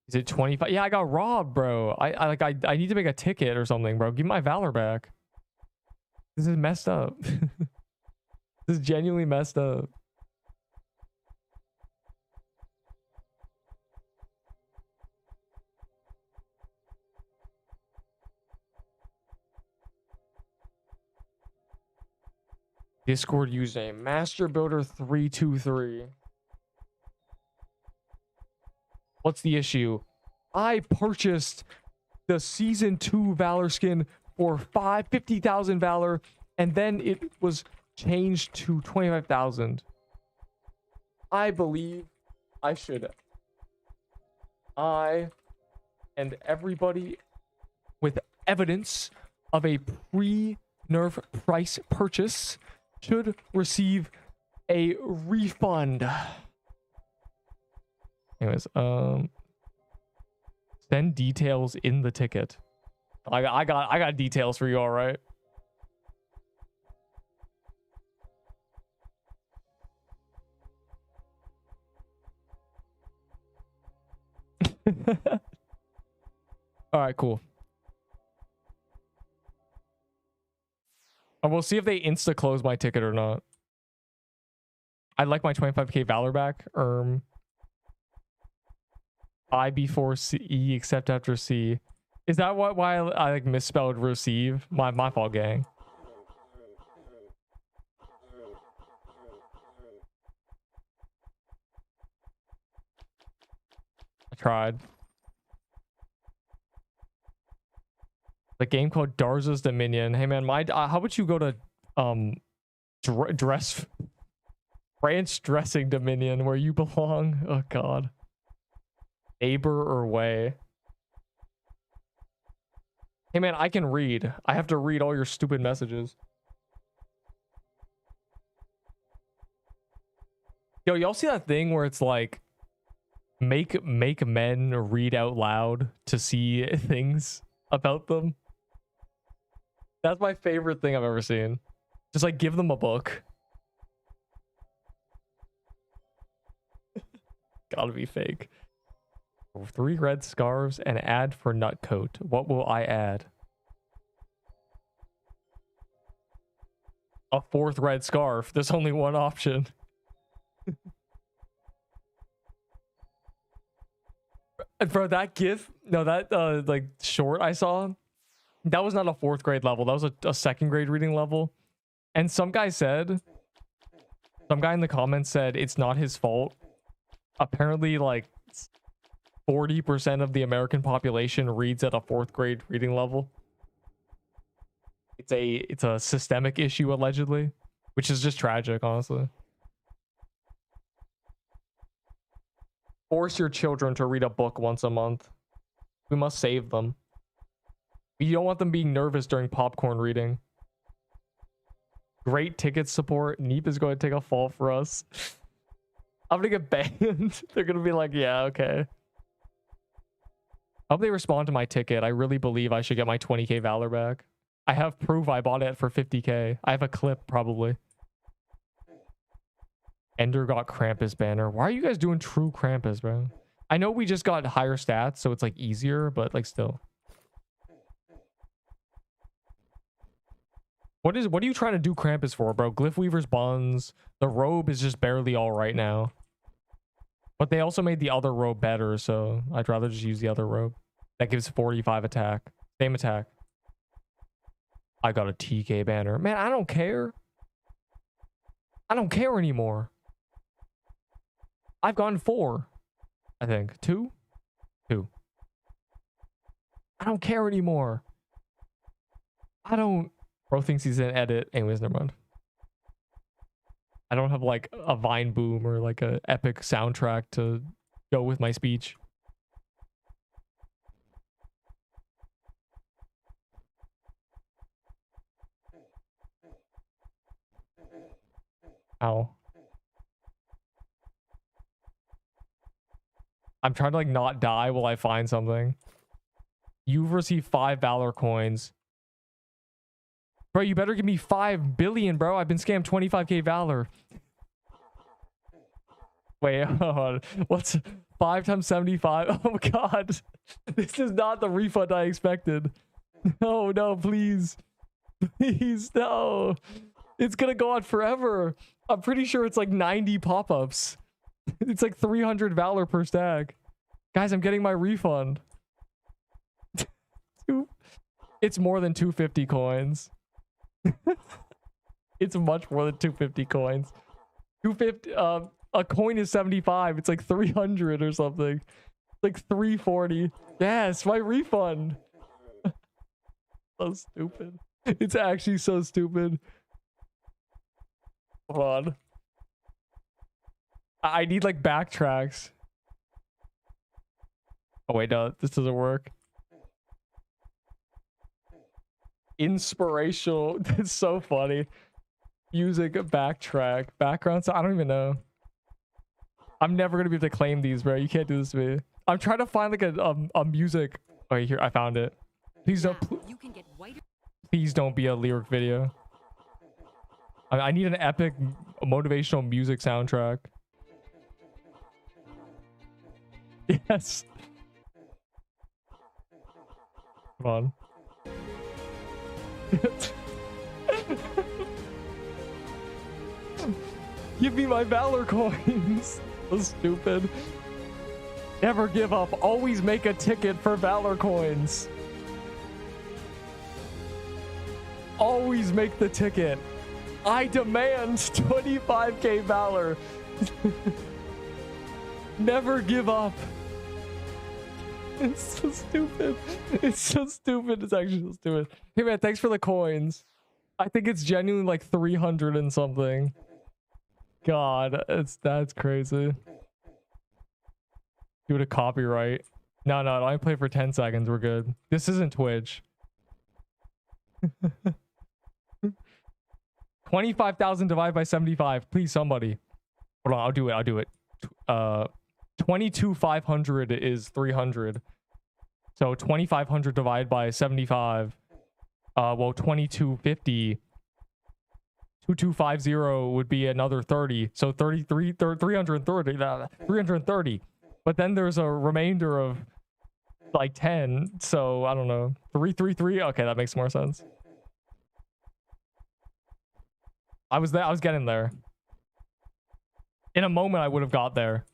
Is it 25? Yeah, I got robbed, bro. I need to make a ticket or something, bro. Give me my valor back. This is messed up. This is genuinely messed up. Discord username Master Builder 323. What's the issue? I purchased the season 2 valor skin for 50,000 valor, and then it was changed to 25,000. I believe I should. I and everybody with evidence of a pre-nerf price purchase should receive a refund. Anyways, send details in the ticket. I got details for you, all right? All right, cool. And we'll see if they insta close my ticket or not. I'd like my 25k valor back. I before C, except after C. Is that why I like misspelled receive? My fault, gang. I tried. The game called Darza's Dominion. Hey man, how about you go to dress ranch dressing Dominion where you belong? Oh god. Neighbor or way. Hey man, I can read. I have to read all your stupid messages. Yo, y'all see that thing where it's like make men read out loud to see things about them? That's my favorite thing I've ever seen. Just like give them a book. Gotta be fake. 3 red scarves and add for nut coat. What will I add? A 4th red scarf. There's only one option. Bro, that gif, no, that like short I saw, that was not a 4th grade level. That was a 2nd grade reading level. And some guy in the comments said it's not his fault. Apparently, like 40% of the American population reads at a 4th grade reading level. It's a systemic issue, allegedly, which is just tragic, honestly. Force your children to read a book once a month. We must save them. You don't want them being nervous during popcorn reading. Great ticket support. Neep is going to take a fall for us. I'm gonna get banned. They're gonna be like, yeah, okay. I hope they respond to my ticket. I really believe I should get my 20k valor back. I have proof I bought it for 50k. I have a clip, probably. Ender got Krampus banner. Why are you guys doing true Krampus, bro? I know we just got higher stats, so it's like easier, but like still. What are you trying to do Krampus for, bro? Glyphweaver's buns. The robe is just barely all right now. But they also made the other robe better, so I'd rather just use the other robe. That gives 45 attack. Same attack. I got a TK banner. Man, I don't care. I don't care anymore. I've gotten 4. I think. 2? 2. I don't care anymore. I don't... Bro thinks he's in edit. Anyways, never mind. I don't have like a Vine boom or like a epic soundtrack to go with my speech. Ow. I'm trying to like not die while I find something. You've received 5 Valor coins. Bro, you better give me 5 billion, bro. I've been scammed 25k Valor. Wait, hold on. What's 5 times 75? Oh god. This is not the refund I expected. No, no, please. Please, no. It's gonna go on forever. I'm pretty sure it's like 90 pop-ups. It's like 300 Valor per stack. Guys, I'm getting my refund. It's more than 250 coins. It's much more than 250 coins. 250 a coin is 75. It's like 300 or something. It's like 340. Yes, my refund. So stupid. It's actually so stupid. Hold on. I need like backtracks. Oh wait, no, this doesn't work. Inspirational. It's so funny. Using a backtrack. Background. So I don't even know. I'm never gonna be able to claim these, bro. You can't do this to me. I'm trying to find like a music. Oh, here, I found it. Please don't. Please don't be a lyric video. I need an epic motivational music soundtrack. Yes. Come on. Give me my Valor coins. So stupid. Never give up. Always make a ticket for Valor coins. Always make the ticket. I demand 25k Valor. Never give up. It's so stupid. It's so stupid. It's actually so stupid. Hey man, thanks for the coins. I think it's genuinely like 300 and something. God, that's crazy. Do it a copyright. No, no, I play for 10 seconds. We're good. This isn't Twitch. 25,000 divided by 75. Please, somebody. Hold on, I'll do it. I'll do it. 22,500 is 300. So 2,500 divided by 75. Well, 2250. 2250 would be another 30. So 330. 330. But then there's a remainder of like 10. So I don't know. 333. Okay, that makes more sense. I was getting there. In a moment, I would have got there.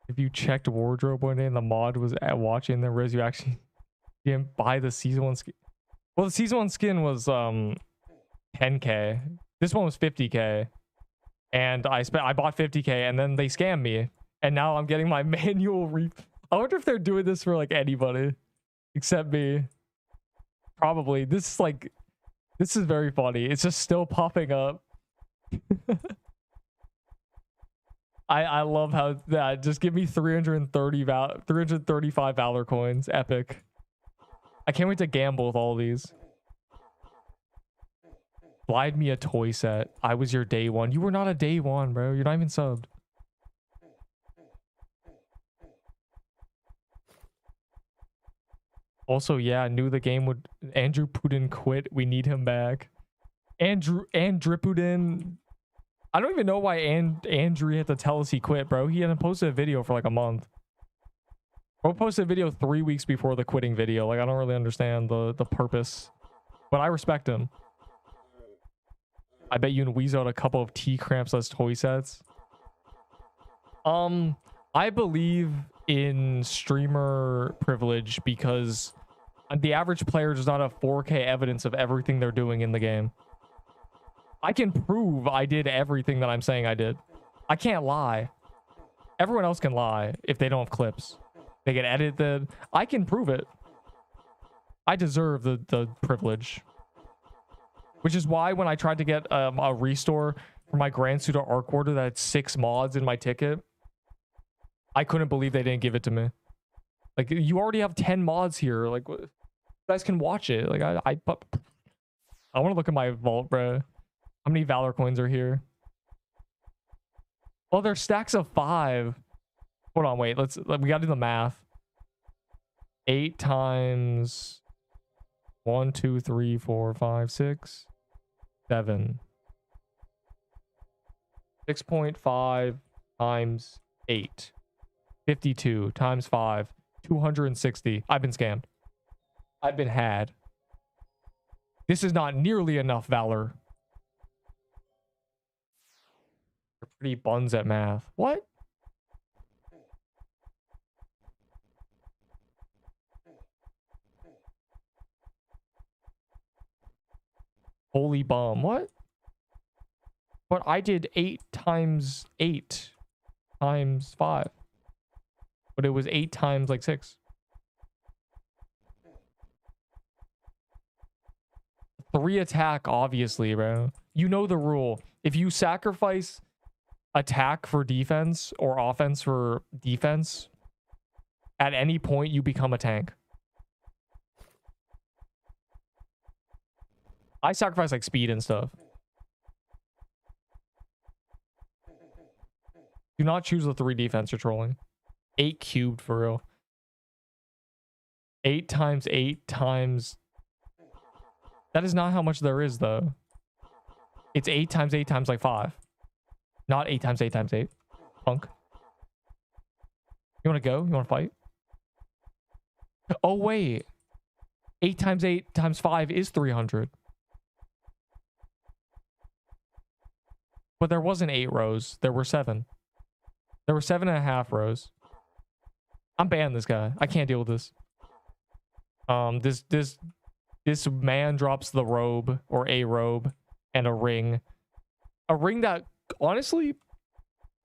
If you checked wardrobe one day and the mod was watching the Riz, you actually didn't buy the season 1 skin. Well, the season 1 skin was 10k. This one was 50k. And I bought 50k and then they scammed me. And now I'm getting my manual I wonder if they're doing this for like anybody except me. Probably. This is very funny. It's just still popping up. I love how that just give me 335 Valor coins. Epic. I can't wait to gamble with all these. Slide me a toy set. I was your day one. You were not a day one, bro. You're not even subbed. Also, yeah, I knew the game would. Andrew Putin quit. We need him back. Andrew Putin. I don't even know why Andrew had to tell us he quit, bro. He hadn't posted a video for like a month. Bro posted a video 3 weeks before the quitting video. Like, I don't really understand the purpose. But I respect him. I bet you and Weezo had a couple of T-Cramps as toy sets. I believe in streamer privilege because the average player does not have 4K evidence of everything they're doing in the game. I can prove I did everything that I'm saying I did. I can't lie. Everyone else can lie if they don't have clips. They get edited. I can prove it. I deserve the privilege. Which is why when I tried to get a restore for my Grand Suda Arc Order that had 6 mods in my ticket, I couldn't believe they didn't give it to me. Like, you already have 10 mods here. Like, you guys can watch it. Like, I want to look at my vault, bro. How many Valor coins are here? Oh, they're stacks of 5. Hold on, wait. We gotta do the math. 8 times 1, 2, 3, 4, 5, 6, 7. 6.5 times 8. 52 times 5. 260. I've been scammed. I've been had. This is not nearly enough valor. You're pretty buns at math. What? Holy bum. What? But I did 8 times 8 times 5. But it was 8 times like 6. 3 attack, obviously, bro. You know the rule. If you sacrifice attack for defense or offense for defense, at any point you become a tank. I sacrifice like speed and stuff. Do not choose the 3 defense you're trolling. 8 cubed for real. 8 times 8 times... That is not how much there is, though. It's 8 times 8 times like 5. Not 8 times 8 times 8. Punk. You want to go? You want to fight? Oh, wait. 8 times 8 times 5 is 300. But there wasn't 8 rows. There were 7. There were 7.5 rows. I'm banning this guy. I can't deal with this. This man drops the robe or a robe and a ring. A ring that honestly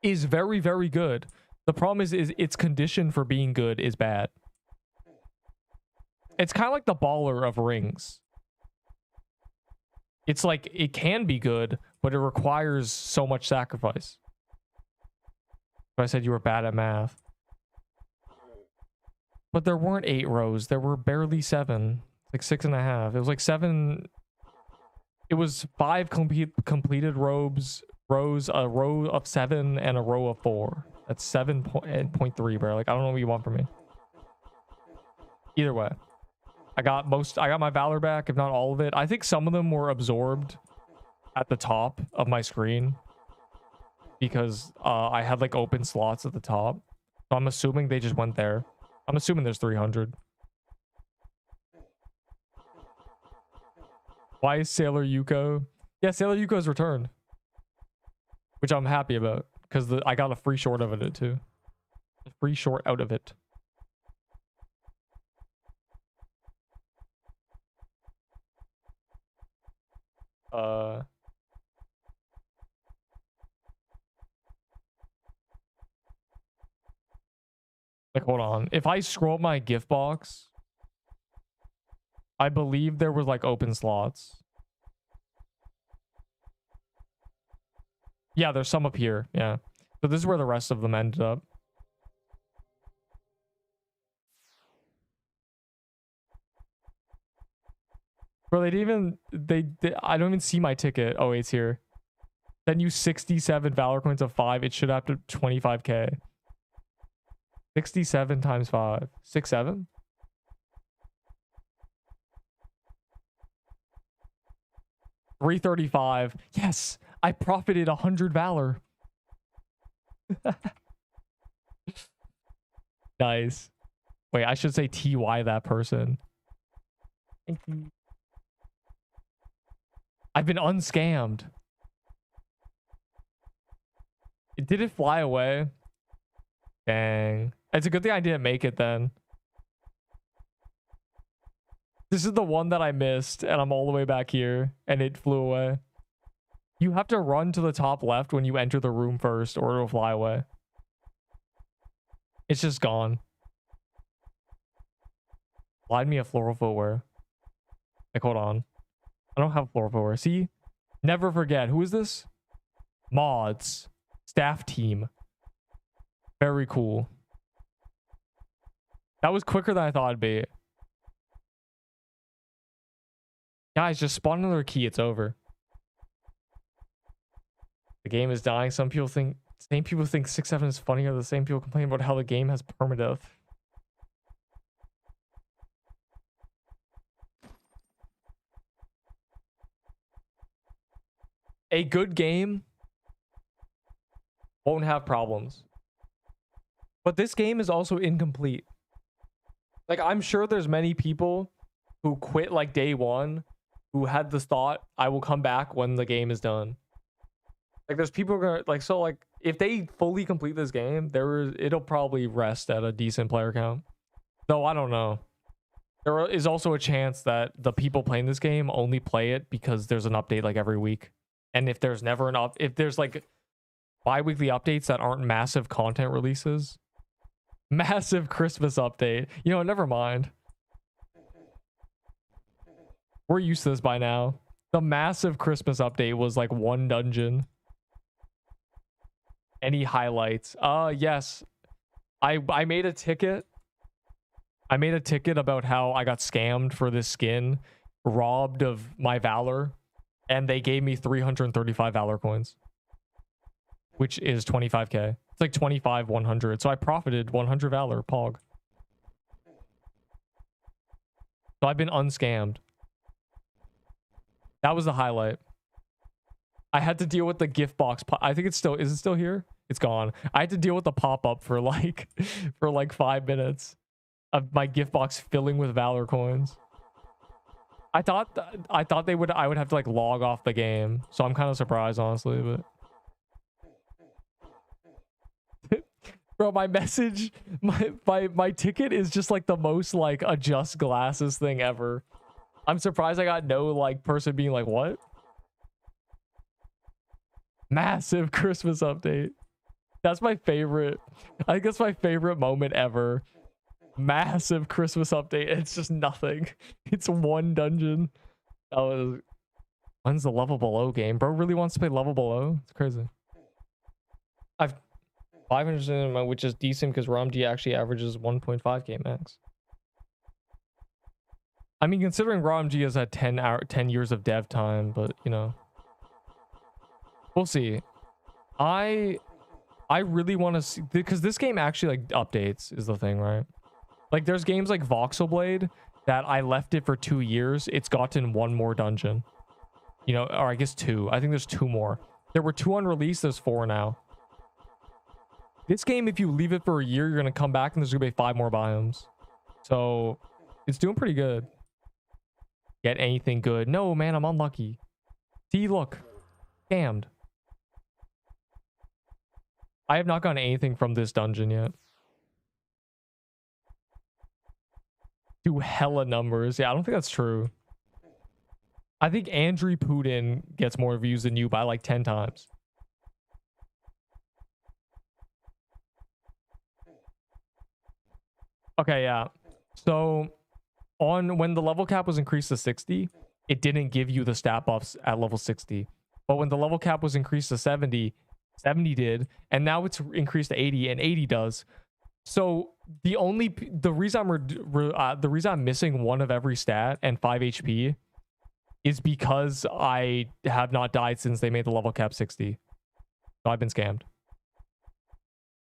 is very, very good. The problem is its condition for being good is bad. It's kind of like the baller of rings. It's like it can be good, but it requires so much sacrifice. I said you were bad at math. But there weren't 8 rows. There were barely 7. Like 6.5. It was like 7. It was 5 completed rows, a row of 7 and a row of 4. That's 7.3, bro. Like, I don't know what you want from me. Either way. I got my valor back, if not all of it. I think some of them were absorbed at the top of my screen because I had like open slots at the top. So I'm assuming they just went there. I'm assuming there's 300. Why is Sailor Yuko? Yeah, Sailor Yuko's returned. Which I'm happy about. Because I got a free short of it too. A free short out of it. Like, hold on. If I scroll up my gift box, I believe there was like open slots. Yeah, there's some up here. Yeah. So this is where the rest of them ended up. Bro, they didn't even... I don't even see my ticket. Oh, it's here. Then you 67 Valor coins of 5. It should have to 25k. 67 times 5. 6-7? $335. Yes, I profited 100 Valor. Nice. Wait, I should say TY that person. Thank you. I've been unscammed. Did it fly away? Dang. It's a good thing I didn't make it then. This is the one that I missed, and I'm all the way back here, and it flew away. You have to run to the top left when you enter the room first, or it'll fly away. It's just gone. Slide me a floral footwear. Like, hold on. I don't have floral footwear. See? Never forget. Who is this? Mods. Staff team. Very cool. That was quicker than I thought it'd be. Guys, just spawn another key. It's over. The game is dying. Some people think Same people think 6-7 is funny are the same people complain about how the game has permadeath. A good game won't have problems. But this game is also incomplete. Like, I'm sure there's many people who quit like day one who had this thought, I will come back when the game is done. Like, there's people who are gonna, like, so like if they fully complete this game, it'll probably rest at a decent player count. Though I don't know. There is also a chance that the people playing this game only play it because there's an update like every week. And if there's never if there's like bi-weekly updates that aren't massive content releases, massive Christmas update, you know, never mind. We're used to this by now. The massive Christmas update was like one dungeon. Any highlights? Yes. I made a ticket. I made a ticket about how I got scammed for this skin, robbed of my Valor, and they gave me 335 Valor coins, which is 25k. It's like 25, 100. So I profited 100 Valor, pog. So I've been unscammed. That was the highlight. I had to deal with the gift box. I think it's still, is it still here? It's gone. I had to deal with the pop-up for like 5 minutes of my gift box filling with Valor coins. I thought I would have to like log off the game. So I'm kind of surprised, honestly, but bro, my message, my ticket is just like the most like adjust glasses thing ever. I'm surprised I got no like person being like, what? Massive Christmas update. That's my favorite. I think that's my favorite moment ever. Massive Christmas update. It's just nothing. It's one dungeon. That was. When's the level below game? Bro really wants to play level below. It's crazy. I've 500 in my, which is decent because ROMG actually averages 1.5k max. I mean, considering ROMG has had 10 years of dev time, but you know, we'll see. I really want to see, because this game actually like updates is the thing, right? Like there's games like Voxel Blade that I left it for 2 years. It's gotten one more dungeon, you know, or I guess 2. I think there's 2 more. There were 2 unreleased. There's 4 now. This game, if you leave it for a year, you're gonna come back and there's gonna be 5 more biomes. So it's doing pretty good. Get anything good? No, man, I'm unlucky. See, look, scammed. I have not gotten anything from this dungeon yet. Do hella numbers. Yeah, I don't think that's true. I think Andrew Putin gets more views than you by like 10 times. Okay, yeah. So when the level cap was increased to 60, it didn't give you the stat buffs at level 60. But when the level cap was increased to 70 did, and now it's increased to 80 and 80 does. So the reason I'm missing 1 of every stat and 5 HP is because I have not died since they made the level cap 60. So I've been scammed.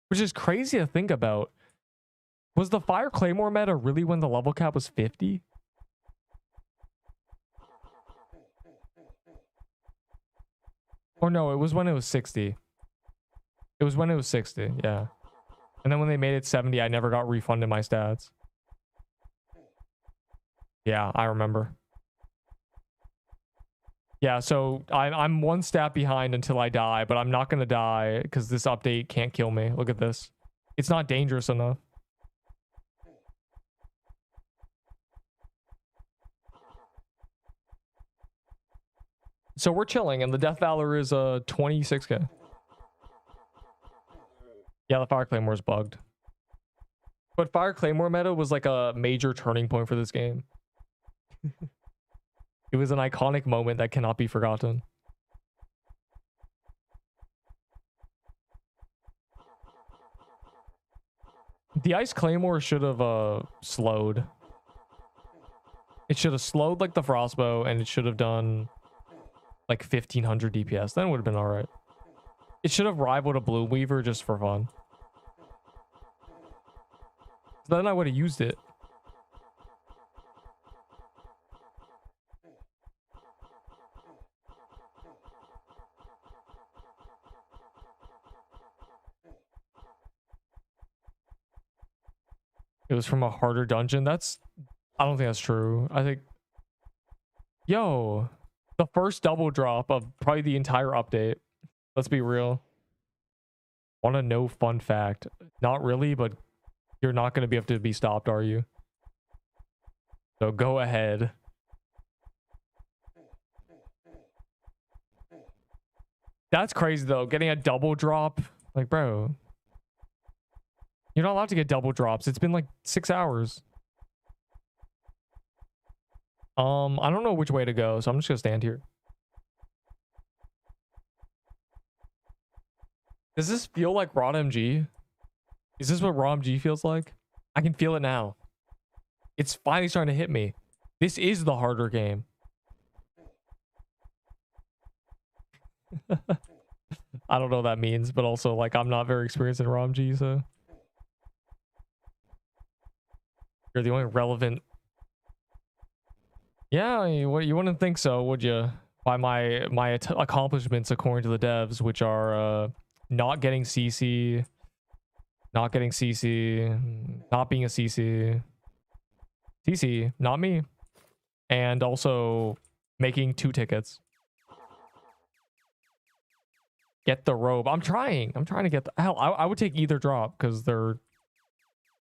Which is crazy to think about. Was the Fire Claymore meta really when the level cap was 50? Or no, it was when it was 60. It was when it was 60, yeah. And then when they made it 70, I never got refunded my stats. Yeah, I remember. Yeah, so I'm 1 stat behind until I die, but I'm not going to die because this update can't kill me. Look at this. It's not dangerous enough. So we're chilling, and the Death Valor is 26k. Yeah, the Fire Claymore is bugged. But Fire Claymore meta was like a major turning point for this game. It was an iconic moment that cannot be forgotten. The Ice Claymore should have slowed. It should have slowed like the Frostbow, and it should have done like 1500 DPS. Then it would have been all right. It should have rivaled a Blue Weaver just for fun. Then I would have used it. It was from a harder dungeon. I don't think that's true. I think, yo, the first double drop of probably the entire update. Let's be real. Want to know fun fact? Not really, but you're not going to be able to be stopped, are you? So go ahead. That's crazy though. Getting a double drop, like, bro. You're not allowed to get double drops. It's been like 6 hours. I don't know which way to go, so I'm just gonna stand here. Does this feel like raw MG? Is this what raw MG feels like? I can feel it now. It's finally starting to hit me. This is the harder game. I don't know what that means, but also like I'm not very experienced in raw MG, so you're the only relevant. Yeah, you wouldn't think so, would you? By my accomplishments according to the devs, which are not getting CC, not getting CC, not being a CC, not me, and also making 2 tickets. Get the robe. I'm trying to get the hell. I would take either drop because they're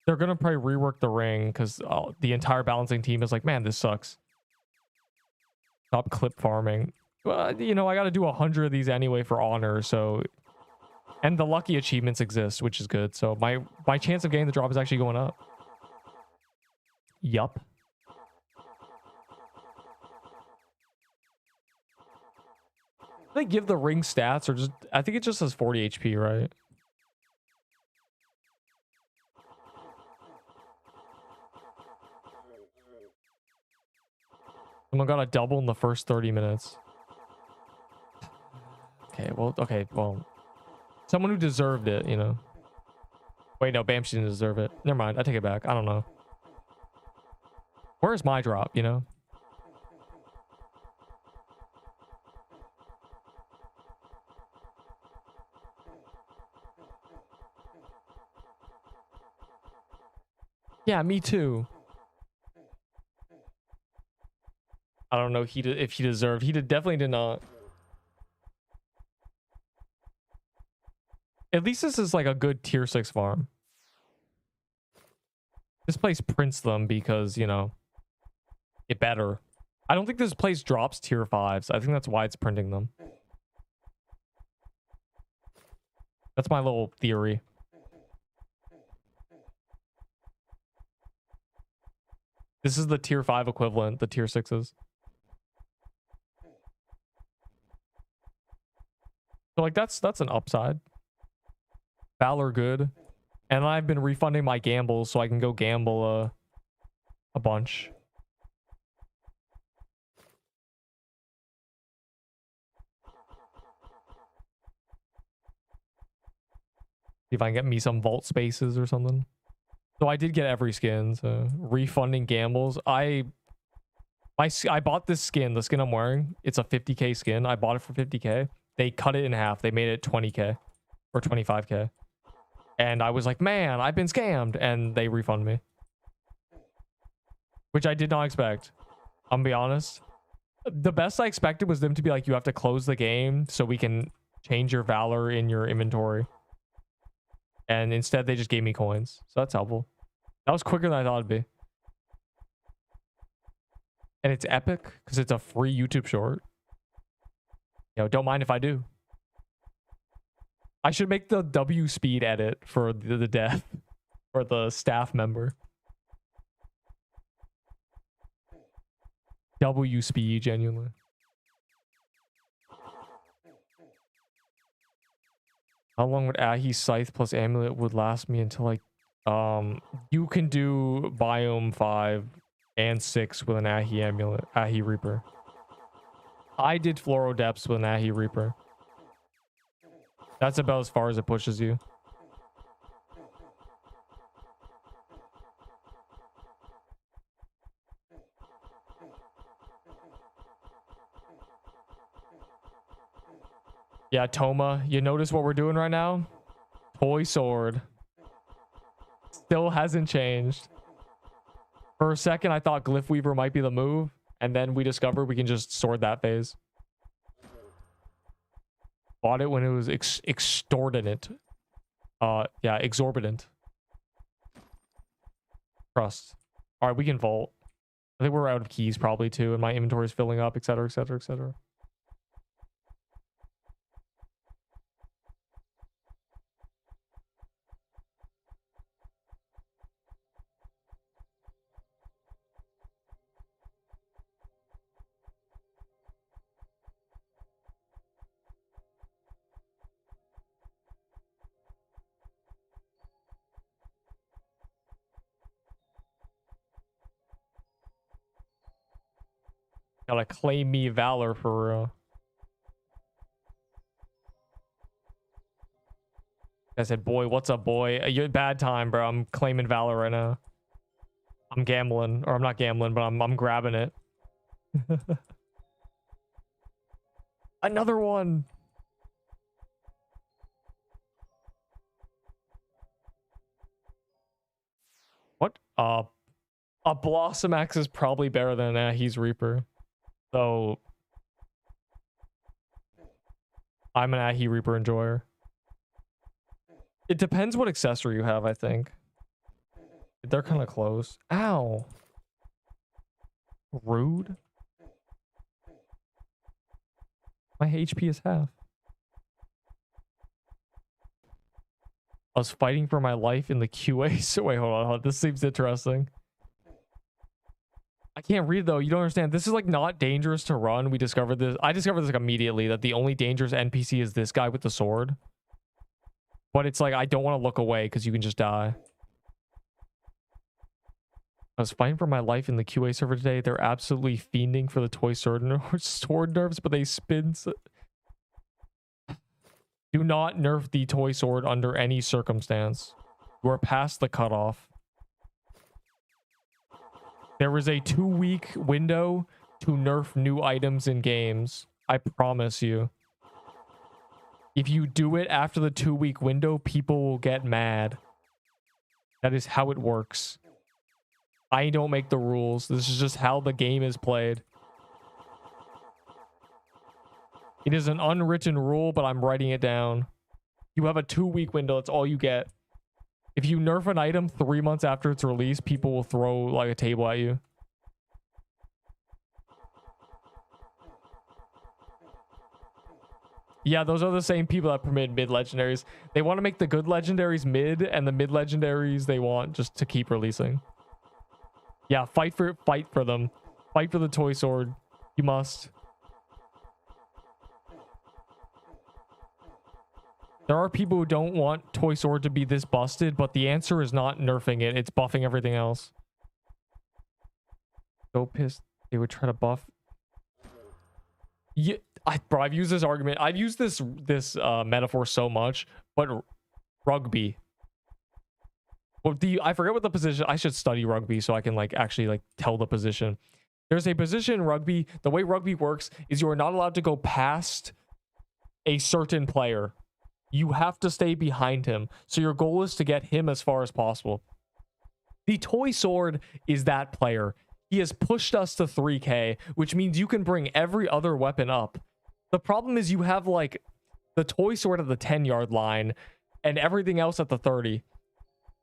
gonna probably rework the ring because the entire balancing team is like, man, this sucks. Stop clip farming. Well, you know, I got to do 100 of these anyway for honor. So, and the lucky achievements exist, which is good. So my chance of getting the drop is actually going up. Yup. They give the ring stats or just, I think it just says 40 HP, right? Someone got a double in the first 30 minutes. Okay, well, someone who deserved it, you know. Wait, no, Bam, she didn't deserve it. Never mind, I take it back. I don't know. Where's my drop, you know? Yeah, me too. I don't know if he deserved. He definitely did not. At least this is like a good tier 6 farm. This place prints them because, you know, it better. I don't think this place drops tier 5s. I think that's why it's printing them. That's my little theory. This is the tier 5 equivalent, the tier 6s. So like that's an upside. Valor good. And I've been refunding my gambles so I can go gamble a bunch. See if I can get me some vault spaces or something. So I did get every skin, so refunding gambles. I bought this skin, the skin I'm wearing. It's a 50k skin. I bought it for 50k. They cut it in half. They made it 20k or 25k. And I was like, man, I've been scammed. And they refund me. Which I did not expect. I'm gonna be honest. The best I expected was them to be like, you have to close the game so we can change your Valor in your inventory. And instead, they just gave me coins. So that's helpful. That was quicker than I thought it'd be. And it's epic because it's a free YouTube short. You know, don't mind if I do. I should make the W speed edit for the death or the staff member. W speed, genuinely. How long would Ahi's Scythe plus Amulet would last me until like you can do Biome 5 and 6 with an Ahi Amulet, Ahi Reaper. I did Floral Depths with an Ahi Reaper. That's about as far as it pushes you. Yeah, Toma, you notice what we're doing right now? Toy sword. Still hasn't changed. For a second, I thought Glyph Weaver might be the move, and then we discovered we can just sword that phase. Bought it when it was extortionate. Yeah, exorbitant. Trust. All right, we can vault. I think we're out of keys probably too, and my inventory is filling up, etc., etc., etc. Gotta claim me valor for real. I said, boy, what's up, boy? You're bad time, bro. I'm claiming valor right now. I'm gambling, or I'm not gambling, but I'm grabbing it. Another one. What? A Blossom Axe is probably better than he's Reaper. So I'm an Ahi Reaper enjoyer. It depends what accessory you have, I think. They're kind of close. Ow. Rude. My HP is half. I was fighting for my life in the QA. So wait, hold on. This seems interesting. I can't read though. You don't understand. This is like not dangerous to run. We discovered this. I discovered this like immediately, that the only dangerous NPC is this guy with the sword. But it's like, I don't want to look away because you can just die. I was fighting for my life in the QA server today. They're absolutely fiending for the toy sword nerfs, but they spin. Do not nerf the toy sword under any circumstance. You are past the cutoff. There is a 2-week window to nerf new items in games. I promise you. If you do it after the 2-week window, people will get mad. That is how it works. I don't make the rules. This is just how the game is played. It is an unwritten rule, but I'm writing it down. You have a 2-week window. That's all you get. If you nerf an item 3 months after its release, people will throw like a table at you. Yeah, those are the same people that permit mid-legendaries. They want to make the good legendaries mid, and the mid-legendaries they want just to keep releasing. Yeah, fight for them. Fight for the toy sword. You must. There are people who don't want toy sword to be this busted, but the answer is not nerfing it. It's buffing everything else. So pissed they would try to buff. Yeah, bro, I've used this argument. I've used this metaphor so much, but rugby. Well, I forget what the position. I should study rugby so I can like actually like tell the position. There's a position in rugby. The way rugby works is you are not allowed to go past a certain player. You have to stay behind him. So your goal is to get him as far as possible. The toy sword is that player. He has pushed us to 3K, which means you can bring every other weapon up. The problem is you have like the toy sword at the 10-yard line and everything else at the 30.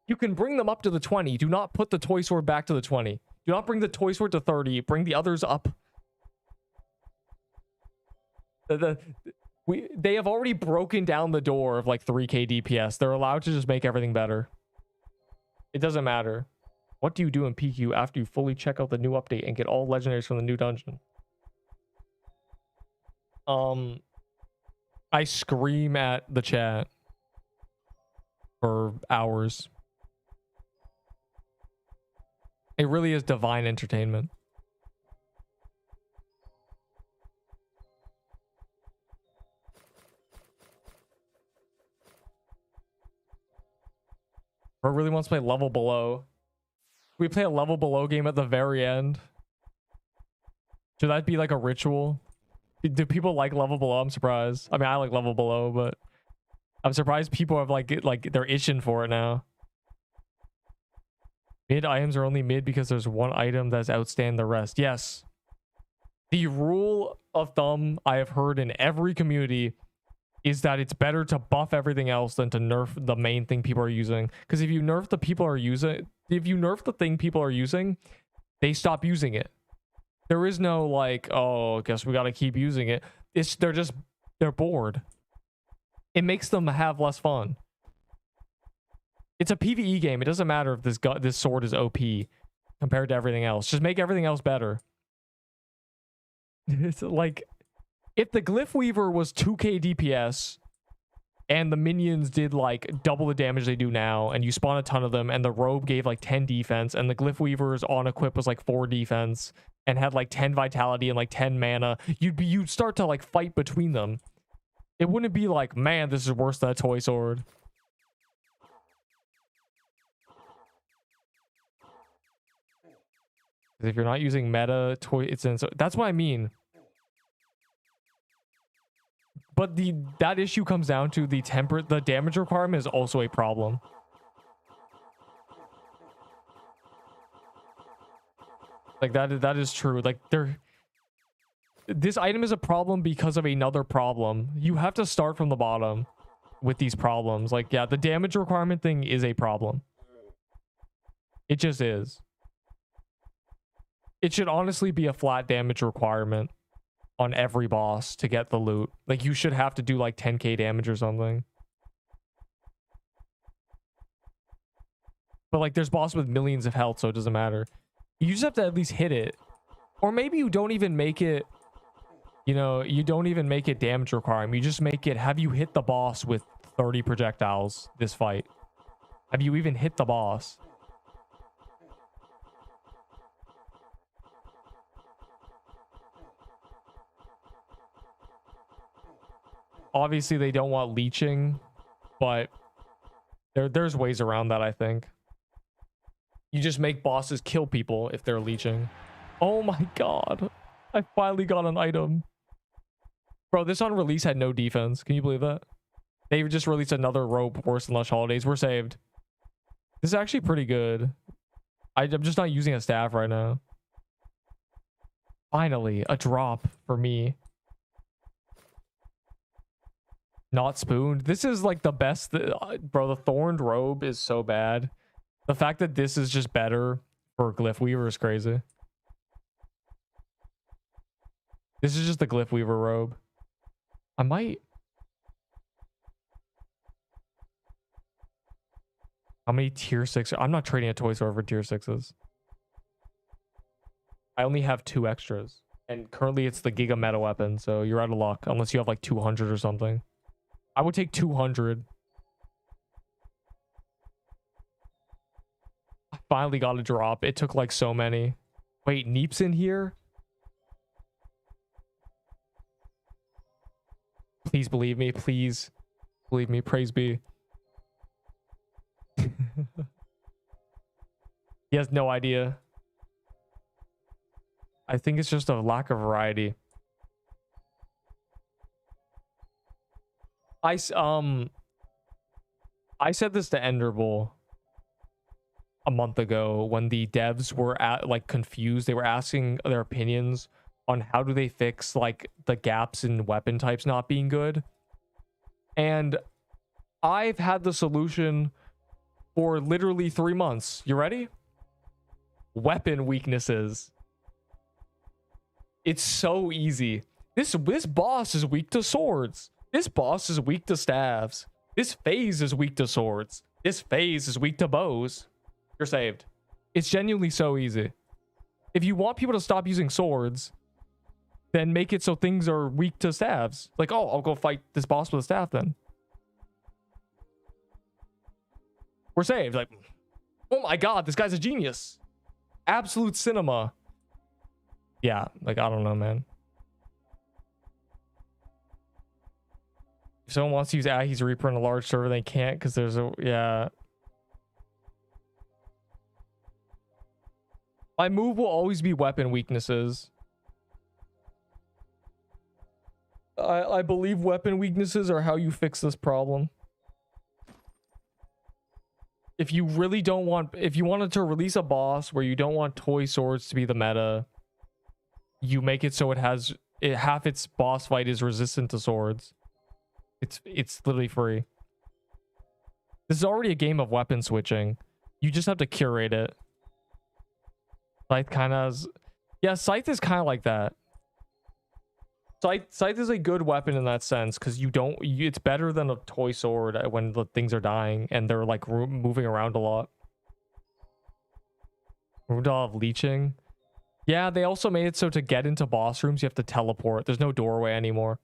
You can bring them up to the 20. Do not put the toy sword back to the 20. Do not bring the toy sword to 30. Bring the others up. They have already broken down the door of like 3K DPS. They're allowed to just make everything better. It doesn't matter. What do you do in PQ after you fully check out the new update and get all legendaries from the new dungeon? I scream at the chat for hours. It really is divine entertainment. Or really wants to play level below. We play a level below game at the very end. Should that be like a ritual? Do people like level below? I'm surprised. I mean, I like level below, but I'm surprised people have like they're itching for it now. Mid items are only mid because there's one item that's outstanding the rest. Yes. The rule of thumb I have heard in every community is that it's better to buff everything else than to nerf the main thing people are using. Because if you nerf the thing people are using, they stop using it. There is no like, oh, I guess we gotta keep using it. They're bored. It makes them have less fun. It's a PvE game. It doesn't matter if this sword is OP compared to everything else. Just make everything else better. It's like, if the Glyph Weaver was 2k DPS and the minions did like double the damage they do now, and you spawn a ton of them, and the robe gave like 10 defense, and the Glyph Weaver's on equip was like 4 defense and had like 10 vitality and like 10 mana, you'd start to like fight between them. It wouldn't be like, man, this is worse than a toy sword. If you're not using meta toy, that's what I mean. But that issue comes down to the damage requirement is also a problem. Like that is true. Like this item is a problem because of another problem. You have to start from the bottom with these problems. Like, yeah, the damage requirement thing is a problem. It just is. It should honestly be a flat damage requirement on every boss to get the loot. Like, you should have to do like 10k damage or something. But like, there's bosses with millions of health, so it doesn't matter. You just have to at least hit it. Or maybe you don't even make it, you know, you don't even make it damage requirement. You just make it, have you hit the boss with 30 projectiles this fight? Have you even hit the boss? Obviously, they don't want leeching, but there's ways around that, I think. You just make bosses kill people if they're leeching. Oh my god. I finally got an item. Bro, this on release had no defense. Can you believe that? They just released another rope worse than Lush Holidays. We're saved. This is actually pretty good. I'm just not using a staff right now. Finally, a drop for me. Not spooned. This is like the best. Bro, the Thorned Robe is so bad. The fact that this is just better for Glyph Weaver is crazy. This is just the Glyph Weaver robe. I might... How many tier 6? I'm not trading a toy sword for tier 6s. I only have 2 extras. And currently it's the Giga Meta weapon, so you're out of luck. Unless you have like 200 or something. I would take 200. I finally got a drop. It took like so many. Wait, Neep's in here? Please believe me. Please believe me. Praise be. He has no idea. I think it's just a lack of variety. I said this to Enderbull a month ago when the devs were confused. They were asking their opinions on how do they fix like the gaps in weapon types not being good. And I've had the solution for literally 3 months. You ready? Weapon weaknesses. It's so easy. This boss is weak to swords. This boss is weak to staves. This phase is weak to swords. This phase is weak to bows. You're saved. It's genuinely so easy. If you want people to stop using swords, then make it so things are weak to staves. Like, oh, I'll go fight this boss with a staff then. We're saved. Like, oh my god, this guy's a genius. Absolute cinema. Yeah, like, I don't know, man. If someone wants to use Ahi's Reaper in a large server, they can't because there's a... Yeah. My move will always be weapon weaknesses. I believe weapon weaknesses are how you fix this problem. If you really don't want, if you wanted to release a boss where you don't want toy swords to be the meta, you make it so it has half its boss fight is resistant to swords. It's literally free. This is already a game of weapon switching. You just have to curate it. Scythe kind of has, yeah, Scythe is kind of like that. Scythe is a good weapon in that sense because it's better than a toy sword when the things are dying and they're like moving around a lot. Moved off leeching. Yeah, they also made it so to get into boss rooms you have to teleport. There's no doorway anymore.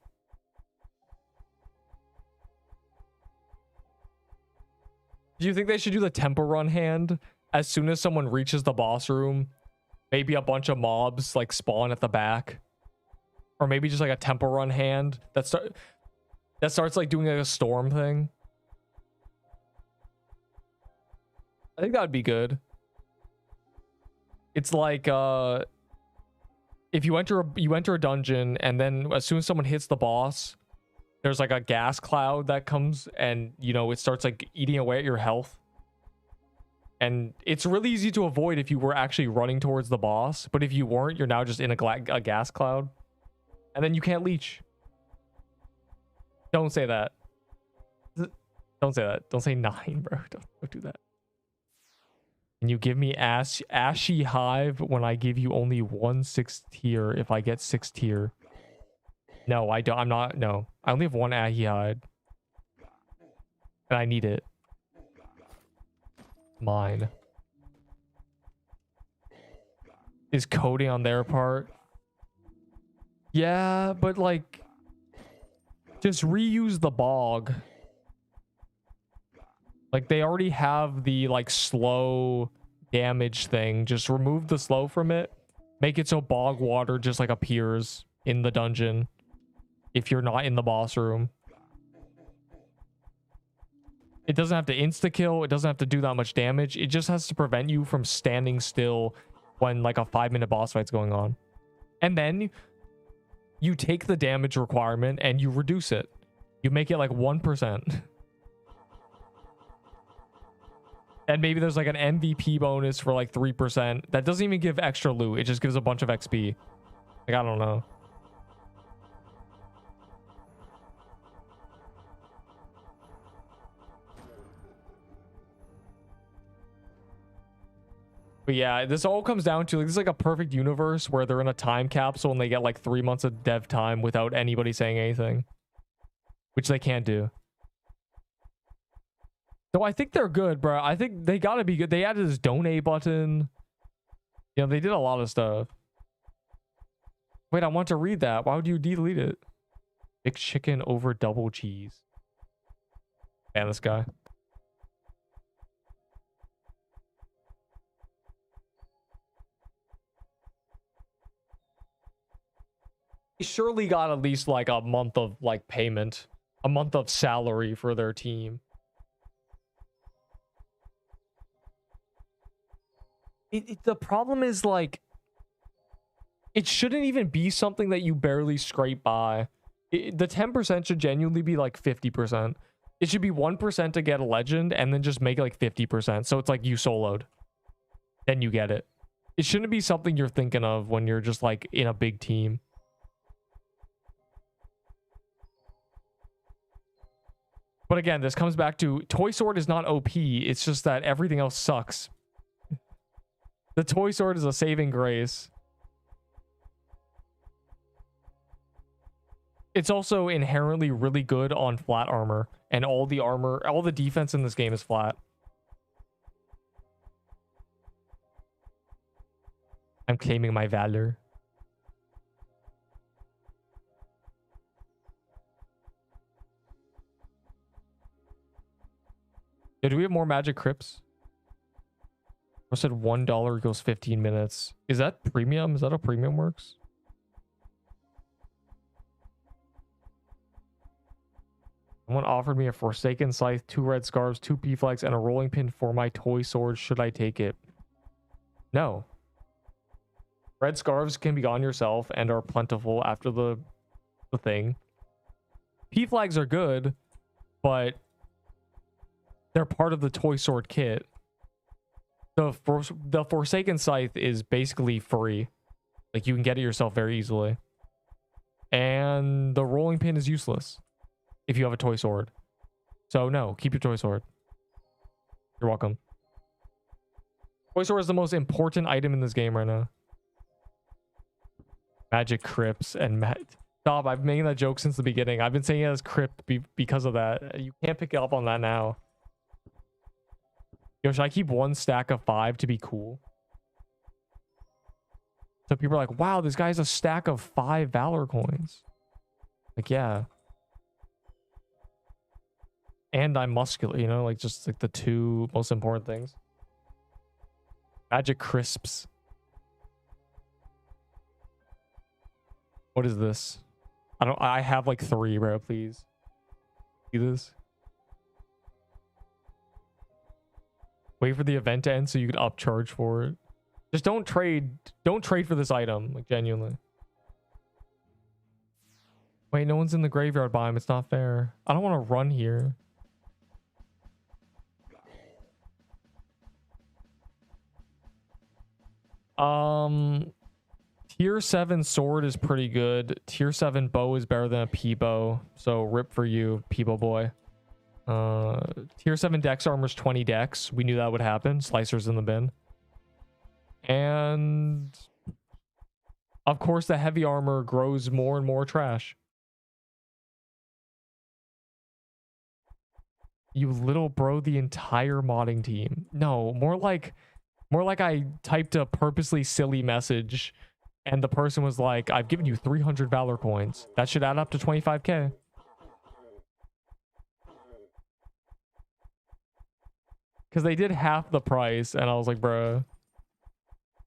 Do you think they should do the tempo run hand as soon as someone reaches the boss room? Maybe a bunch of mobs like spawn at the back. Or maybe just like a tempo run hand that starts like doing like a storm thing. I think that would be good. It's like if you enter a dungeon and then as soon as someone hits the boss, there's like a gas cloud that comes and you know it starts like eating away at your health. And it's really easy to avoid if you were actually running towards the boss, but if you weren't, you're now just in a gas cloud. And then you can't leech. Don't say that. Don't say that. Don't say 9, bro. Don't do that. Can you give me Ashy Hive when I give you only 1 6th tier if I get 6th tier? No, I don't. I'm not. No. I only have 1 Ahi Hide. And I need it. Mine. Is coding on their part? Yeah, but like just reuse the bog. Like they already have the like slow damage thing. Just remove the slow from it. Make it so bog water just like appears in the dungeon if you're not in the boss room. It doesn't have to insta kill. It doesn't have to do that much damage. It just has to prevent you from standing still when like a 5-minute boss fight's going on. And then you take the damage requirement and you reduce it. You make it like 1%. And maybe there's like an MVP bonus for like 3%. That doesn't even give extra loot. It just gives a bunch of XP. Like, I don't know. But yeah, this all comes down to like, this is like a perfect universe where they're in a time capsule and they get like 3 months of dev time without anybody saying anything, which they can't do. So I think they're good, bro. I think they gotta be good. They added this donate button. You know, they did a lot of stuff. Wait, I want to read that. Why would you delete it? Big chicken over double cheese. Man, this guy. Surely got at least like a month of like payment, a month of salary for their team. The problem is like it shouldn't even be something that you barely scrape by. The 10% should genuinely be like 50%. It should be 1% to get a legend and then just make it like 50%, so it's like you soloed, then you get it. It shouldn't be something you're thinking of when you're just like in a big team. But again, this comes back to Toy Sword is not OP. It's just that everything else sucks. The Toy Sword is a saving grace. It's also inherently really good on flat armor. And all the armor, all the defense in this game is flat. I'm claiming my valor. Yo, do we have more magic crypts? I said $1 equals 15 minutes. Is that premium? Is that how premium works? Someone offered me a Forsaken Scythe, 2 red scarves, 2 P-flags, and a rolling pin for my toy sword. Should I take it? No. Red scarves can be on yourself and are plentiful after the thing. P flags are good, but they're part of the toy sword kit. The Forsaken Scythe is basically free. Like, you can get it yourself very easily. And the rolling pin is useless if you have a toy sword. So no, keep your toy sword. You're welcome. Toy sword is the most important item in this game right now. Magic crypts and Stop, I've been making that joke since the beginning. I've been saying it as crypt because of that. You can't pick it up on that now. Yo, should I keep one stack of 5 to be cool? So people are like, wow, this guy has a stack of 5 Valor coins. Like, yeah. And I'm muscular, you know, like just like the 2 most important things. Magic crisps. What is this? I have like 3, bro, please. See this? Wait for the event to end so you can upcharge for it. Just don't trade for this item, like, genuinely. Wait, no one's in the graveyard biome. It's not fair. I don't want to run here. Tier 7 sword is pretty good. Tier 7 bow is better than a P-bow. So rip for you, P-bow boy. Tier 7 dex armor's 20 dex. We knew that would happen. Slicer's in the bin. And of course the heavy armor grows more and more trash. You little bro the entire modding team. No, more like I typed a purposely silly message and the person was like, I've given you 300 Valor coins. That should add up to 25k. Because they did half the price and I was like, bro.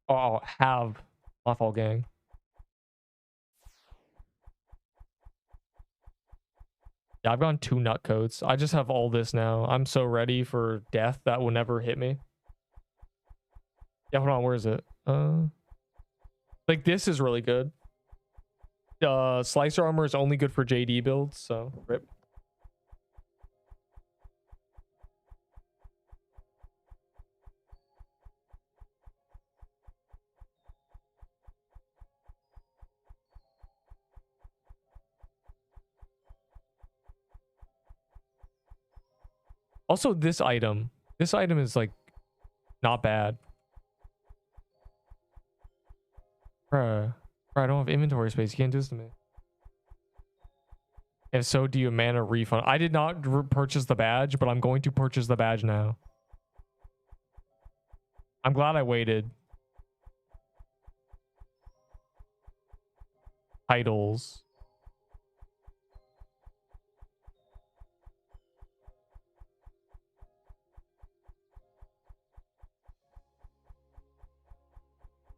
Oh, have. My fault, gang. Yeah, I've gone 2 nut coats. I just have all this now. I'm so ready for death that will never hit me. Yeah, hold on. Where is it? Like, this is really good. Slicer armor is only good for JD builds, so rip. Also, this item is like not bad. Bruh, I don't have inventory space. You can't do this to me. If so, do you mana refund? I did not purchase the badge, but I'm going to purchase the badge now. I'm glad I waited. Titles.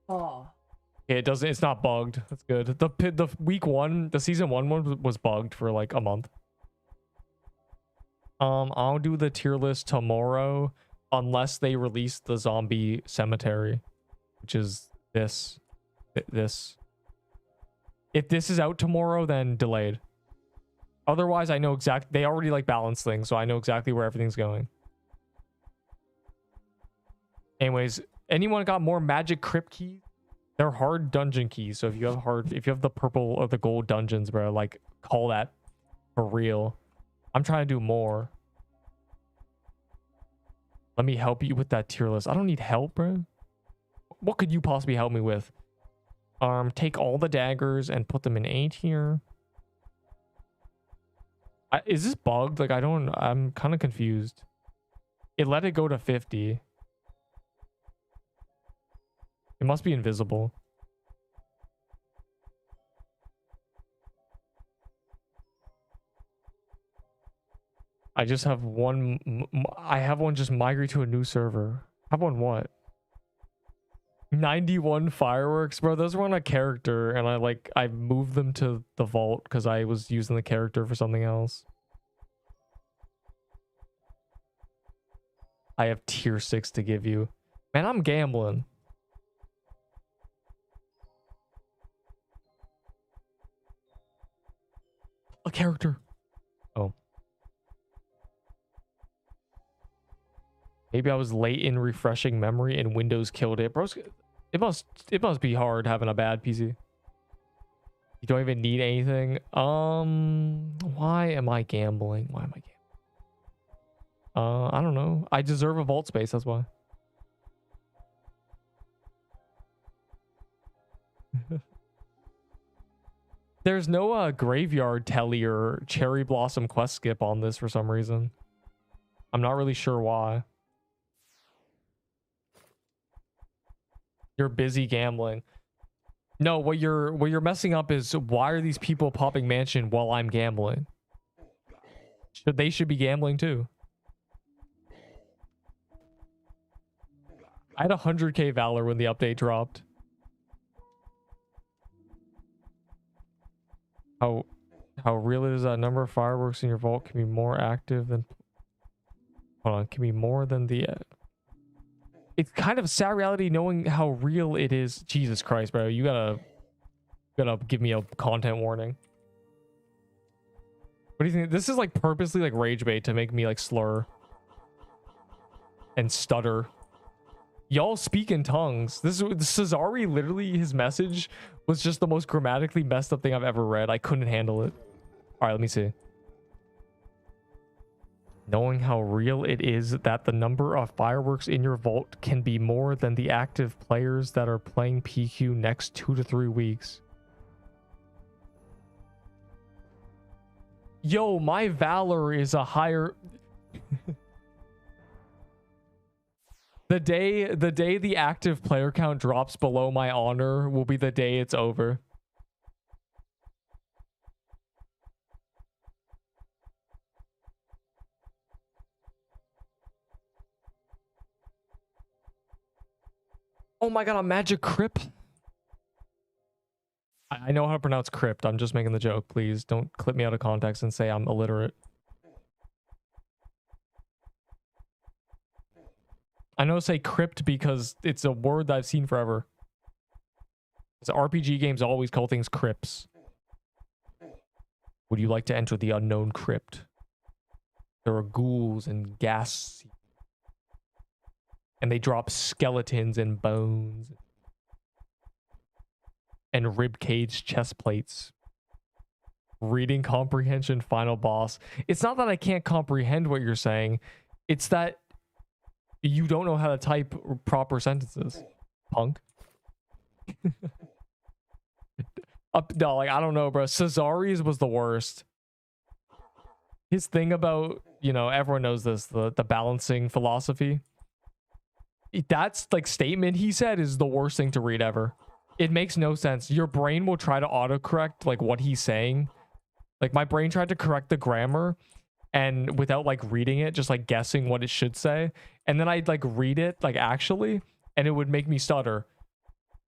Oh. Yeah, it doesn't. It's not bugged. That's good. The week 1, the season 1 one was bugged for like a month. I'll do the tier list tomorrow, unless they release the zombie cemetery, which is this. This. If this is out tomorrow, then delayed. Otherwise, I know exact. They already like balance things, so I know exactly where everything's going. Anyways, anyone got more magic crypt keys? They're hard dungeon keys, so if you have the purple or the gold dungeons, bro, like, call that for real. I'm trying to do more. Let me help you with that tier list. I don't need help, bro. What could you possibly help me with? Take all the daggers and put them in A tier. Is this bugged? Like, I'm kind of confused. It let it go to 50. It must be invisible. I just have one. I have one just migrate to a new server. Have one what? 91 fireworks, bro. Those were on a character, and I moved them to the vault because I was using the character for something else. I have tier 6 to give you. Man, I'm gambling. character. Oh. Maybe I was late in refreshing memory and Windows killed it. Bro, it must be hard having a bad PC. You don't even need anything. Why am I gambling? Why am I gambling? I don't know. I deserve a vault space, that's why. There's no graveyard telly or cherry blossom quest skip on this for some reason. I'm not really sure why. You're busy gambling. No, what you're messing up is why are these people popping mansion while I'm gambling? They should be gambling too. I had 100k Valor when the update dropped. How real it is that number of fireworks in your vault can be more active than... Hold on, can be more than the... It's kind of sad reality knowing how real it is. Jesus Christ, bro. You gotta give me a content warning. What do you think? This is like purposely like rage bait to make me like slur and stutter. Y'all speak in tongues. This Cesari, literally his message was just the most grammatically messed up thing I've ever read. I couldn't handle it. All right, let me see. Knowing how real it is that the number of fireworks in your vault can be more than the active players that are playing PQ next 2 to 3 weeks. Yo, my Valor is a higher... The day the active player count drops below my honor will be the day it's over. Oh my god, a magic crypt. I know how to pronounce crypt. I'm just making the joke. Please don't clip me out of context and say I'm illiterate. I know say crypt because it's a word that I've seen forever. It's RPG games always call things crypts. Would you like to enter the unknown crypt? There are ghouls and gas. And they drop skeletons and bones. And ribcage chest plates. Reading comprehension final boss. It's not that I can't comprehend what you're saying. It's that you don't know how to type proper sentences, punk. No, like, I don't know, bro. Cesari's was the worst. His thing about, you know, everyone knows this, the balancing philosophy. That's like statement he said is the worst thing to read ever. It makes no sense. Your brain will try to autocorrect like what he's saying. Like my brain tried to correct the grammar and without like reading it, just like guessing what it should say. And then I'd like read it like actually, and it would make me stutter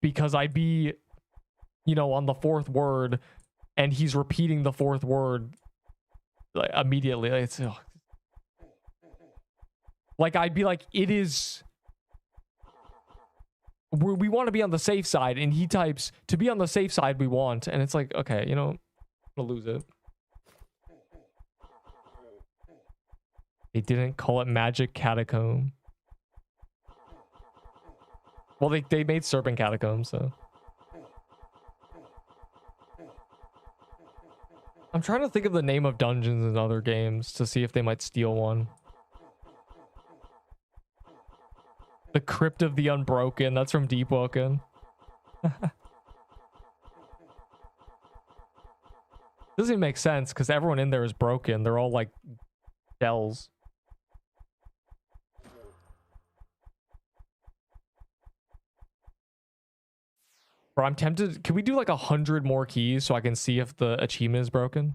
because I'd be, you know, on the fourth word and he's repeating the fourth word like immediately. Like, it's, ugh. Like I'd be like, it is... We want to be on the safe side, and he types, to be on the safe side we want, and it's like, okay, you know, I'm gonna lose it. They didn't call it Magic Catacomb. Well, they made Serpent Catacomb, so. I'm trying to think of the name of dungeons in other games to see if they might steal one. The Crypt of the Unbroken. That's from Deepwoken. Doesn't even make sense because everyone in there is broken. They're all like shells. Bro, I'm tempted. Can we do like 100 more keys so I can see if the achievement is broken?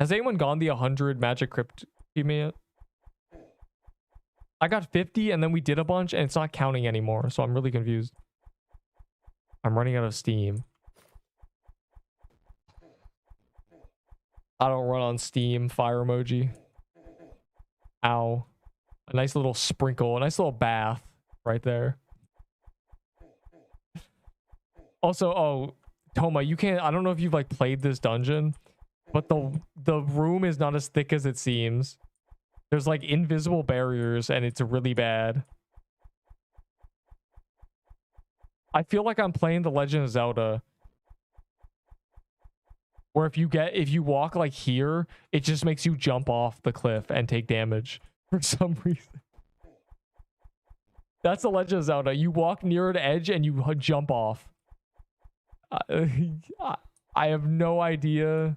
Has anyone gone the 100 Magic Crypt achievement yet? I got 50 and then we did a bunch and it's not counting anymore. So I'm really confused. I'm running out of steam. I don't run on Steam. Fire emoji. Ow. A nice little sprinkle. A nice little bath right there. Also, oh, Toma, you can't... I don't know if you've like played this dungeon, but the room is not as thick as it seems. There's like invisible barriers and it's really bad. I feel like I'm playing The Legend of Zelda, where if you walk like here, it just makes you jump off the cliff and take damage for some reason. That's The Legend of Zelda. You walk near an edge and you jump off. I have no idea.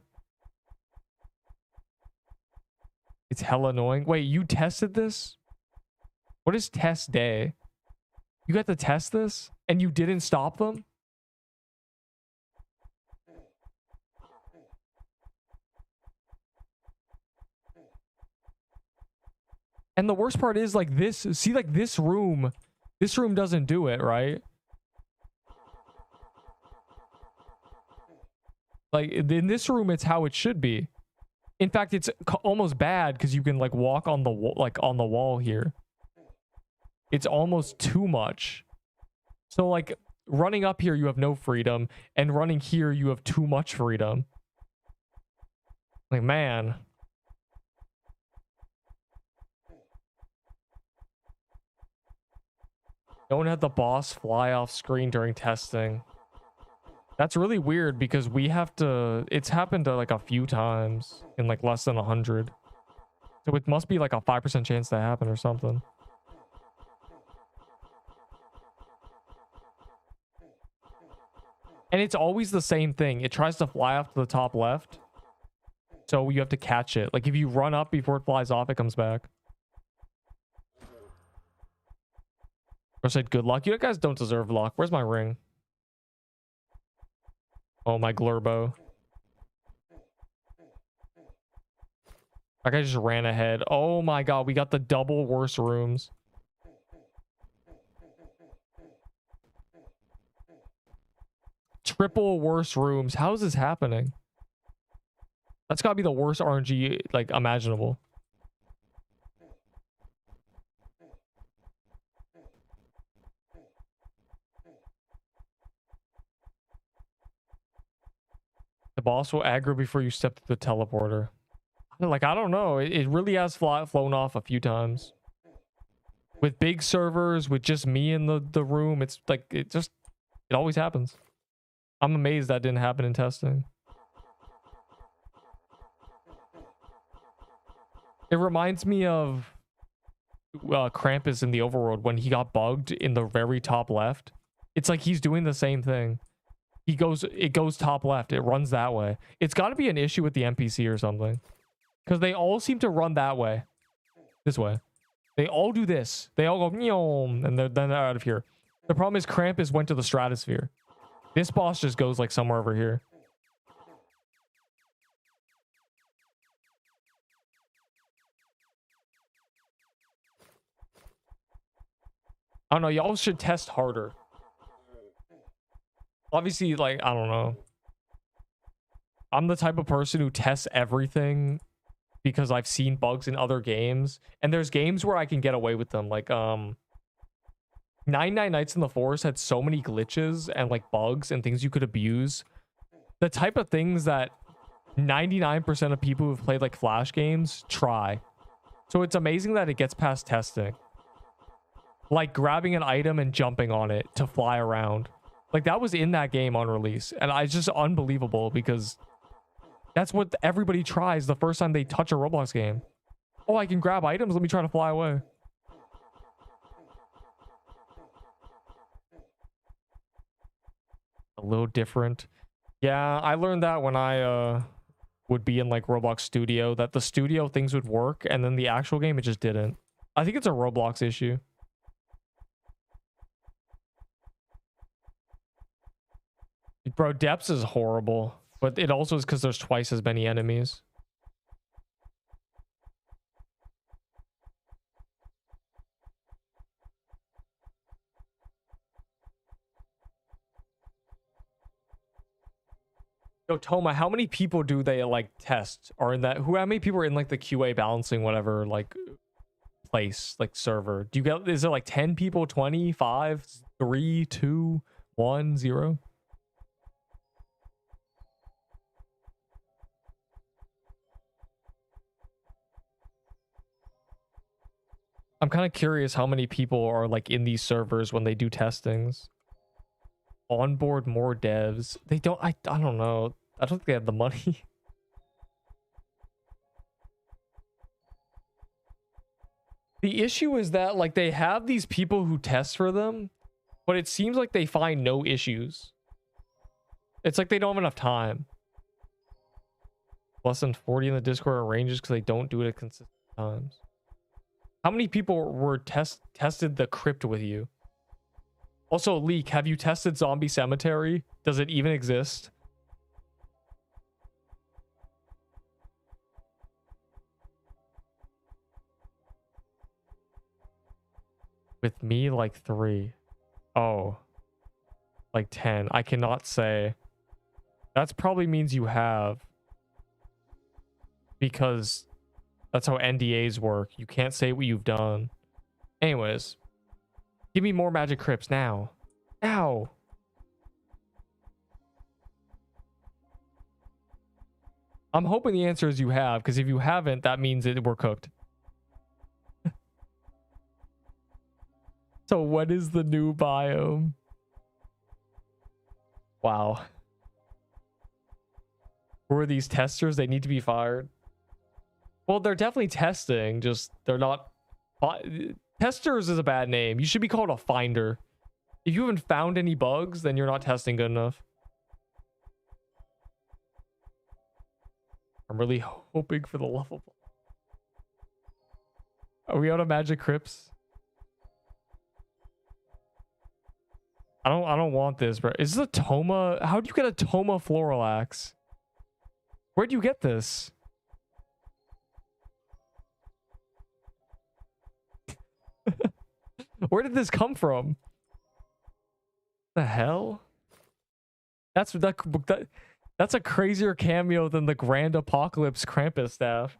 It's hella annoying. Wait, you tested this? What is test day? You got to test this and you didn't stop them? And the worst part is like this, see like this room doesn't do it, right? Like in this room, it's how it should be. In fact, it's almost bad because you can like walk on the on the wall here. It's almost too much. So like running up here, you have no freedom, and running here, you have too much freedom. Like, man. Don't have the boss fly off screen during testing. That's really weird because we have to... It's happened like a few times in like less than 100. So it must be like a 5% chance to happen or something. And it's always the same thing. It tries to fly off to the top left. So you have to catch it. Like if you run up before it flies off, it comes back. I said good luck. You guys don't deserve luck. Where's my ring? Oh, my glurbo. That guy just ran ahead. Oh my god, we got the double worst rooms. Triple worst rooms. How is this happening? That's gotta be the worst RNG like imaginable. The boss will aggro before you step to the teleporter. Like, I don't know. It really has flown off a few times. With big servers, with just me in the room, it's like, it always happens. I'm amazed that didn't happen in testing. It reminds me of Krampus in the overworld when he got bugged in the very top left. It's like he's doing the same thing. It goes top left. It runs that way. It's got to be an issue with the NPC or something. Because they all seem to run that way. This way. They all do this. They all go, and then they're out of here. The problem is Krampus went to the stratosphere. This boss just goes like somewhere over here. I don't know. Y'all should test harder. Obviously, like, I don't know. I'm the type of person who tests everything because I've seen bugs in other games. And there's games where I can get away with them. Like, 99 Nights in the Forest had so many glitches and, like, bugs and things you could abuse. The type of things that 99% of people who've played, like, Flash games try. So it's amazing that it gets past testing. Like, grabbing an item and jumping on it to fly around. Like, that was in that game on release. And it's just unbelievable because that's what everybody tries the first time they touch a Roblox game. Oh, I can grab items. Let me try to fly away. A little different. Yeah, I learned that when I would be in, like, Roblox Studio, that the studio things would work, and then the actual game, it just didn't. I think it's a Roblox issue. Bro, depths is horrible, but it also is because there's twice as many enemies. Yo, Toma, how many people do they like test? Or in that? How many people are in like the QA balancing whatever like place, like server? Do you get? Is it like 10 people, 20, 5, 3, 2, 1, 0? I'm kind of curious how many people are like in these servers when they do testings. Onboard more devs. They don't. I don't know. I don't think they have the money. The issue is that like they have these people who test for them, but it seems like they find no issues. It's like they don't have enough time. Less than 40 in the Discord arranges because they don't do it at consistent times. How many people were tested the crypt with you? Also, Leak, have you tested Zombie Cemetery? Does it even exist? With me, like 3. Oh. Like 10. I cannot say. That probably means you have. Because that's how NDAs work. You can't say what you've done. Anyways. Give me more magic crypts now. Now. I'm hoping the answer is you have, because if you haven't, that means we're cooked. So what is the new biome? Wow. Who are these testers? They need to be fired. Well, they're definitely testing, just they're not... Testers is a bad name. You should be called a finder. If you haven't found any bugs, then you're not testing good enough. I'm really hoping for the lovable. Are we out of magic crypts? I don't want this, bro. Is this a Toma? How do you get a Toma floral axe? Where'd you get this? Where did this come from? The hell? That's a crazier cameo than the Grand Apocalypse Krampus staff.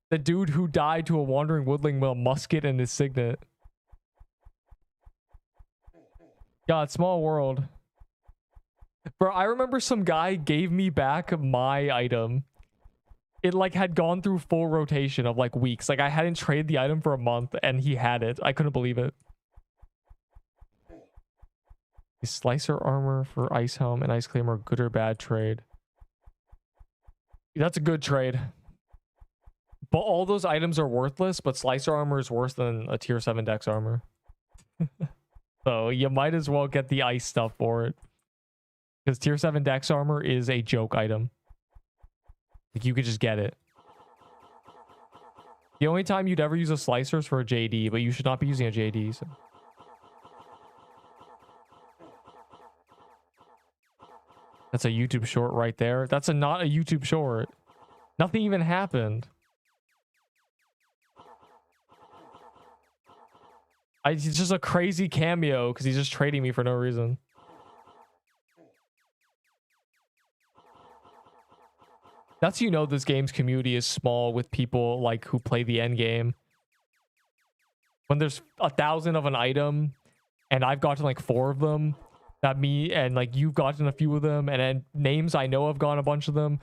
The dude who died to a wandering woodling with a musket and his signet. God, small world. Bro, I remember some guy gave me back my item. It like had gone through full rotation of like weeks. Like I hadn't traded the item for a month and he had it. I couldn't believe it. Is slicer armor for ice helm and ice claimer good or bad trade? That's a good trade. But all those items are worthless, but slicer armor is worse than a tier 7 dex armor. So you might as well get the ice stuff for it. Because tier 7 dex armor is a joke item. Like you could just get it. The only time you'd ever use a slicer is for a JD, but you should not be using a JD. So. That's a YouTube short right there. That's not a YouTube short. Nothing even happened. It's just a crazy cameo because he's just trading me for no reason. That's how you know this game's community is small with people like who play the end game. When there's 1,000 of an item and I've gotten like 4 of them, that me and like you've gotten a few of them, and then names I know have gotten a bunch of them.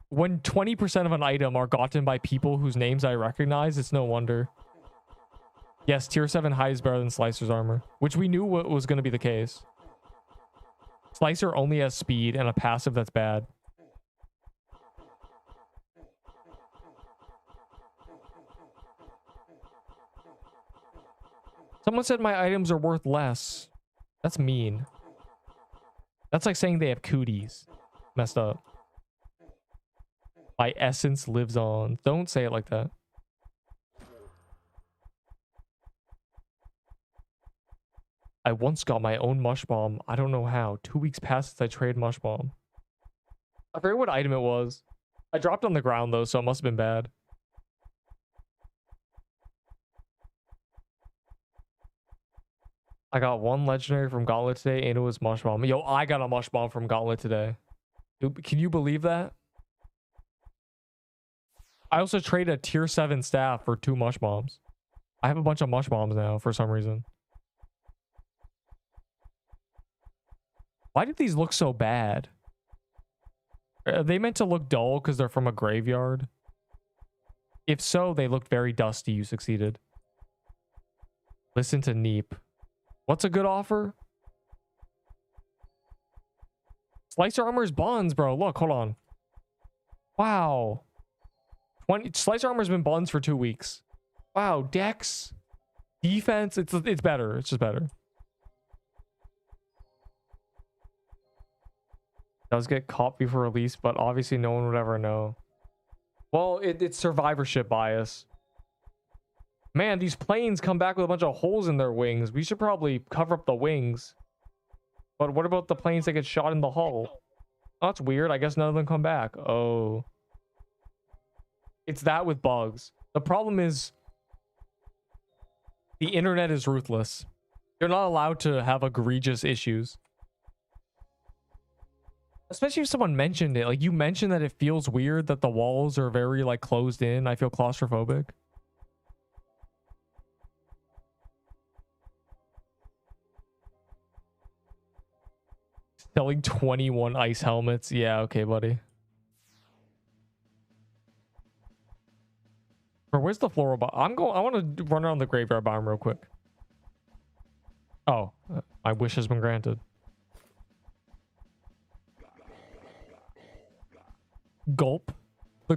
When 20% of an item are gotten by people whose names I recognize, it's no wonder. Yes, tier 7 high is better than Slicer's armor, which we knew what was going to be the case. Slicer only has speed and a passive that's bad. Someone said my items are worth less. That's mean. That's like saying they have cooties. Messed up. My essence lives on. Don't say it like that. I once got my own mush bomb. I don't know how. 2 weeks passed since I traded mush bomb. I forget what item it was. I dropped on the ground though, so it must have been bad. I got 1 legendary from Gauntlet today, and it was mush bomb. Yo, I got a mush bomb from Gauntlet today. Dude, can you believe that? I also traded a tier 7 staff for 2 mush bombs. I have a bunch of mush bombs now for some reason. Why did these look so bad? Are they meant to look dull because they're from a graveyard? If so, they looked very dusty. You succeeded. Listen to Neep. What's a good offer? Slicer Armor's bonds, bro. Look, hold on. Wow. Slicer Armor's been bonds for 2 weeks. Wow, Dex. Defense, it's better. It's just better. Does get caught before release, but obviously no one would ever know. Well, it's survivorship bias. Man, these planes come back with a bunch of holes in their wings. We should probably cover up the wings. But what about the planes that get shot in the hull? Oh, that's weird. I guess none of them come back. Oh. It's that with bugs. The problem is the internet is ruthless. You're not allowed to have egregious issues. Especially if someone mentioned it. Like, you mentioned that it feels weird that the walls are very, like, closed in. I feel claustrophobic. Selling 21 ice helmets. Yeah, okay, buddy. Or where's the floral biome? I want to run around the graveyard biome real quick. Oh, my wish has been granted. Gulp. The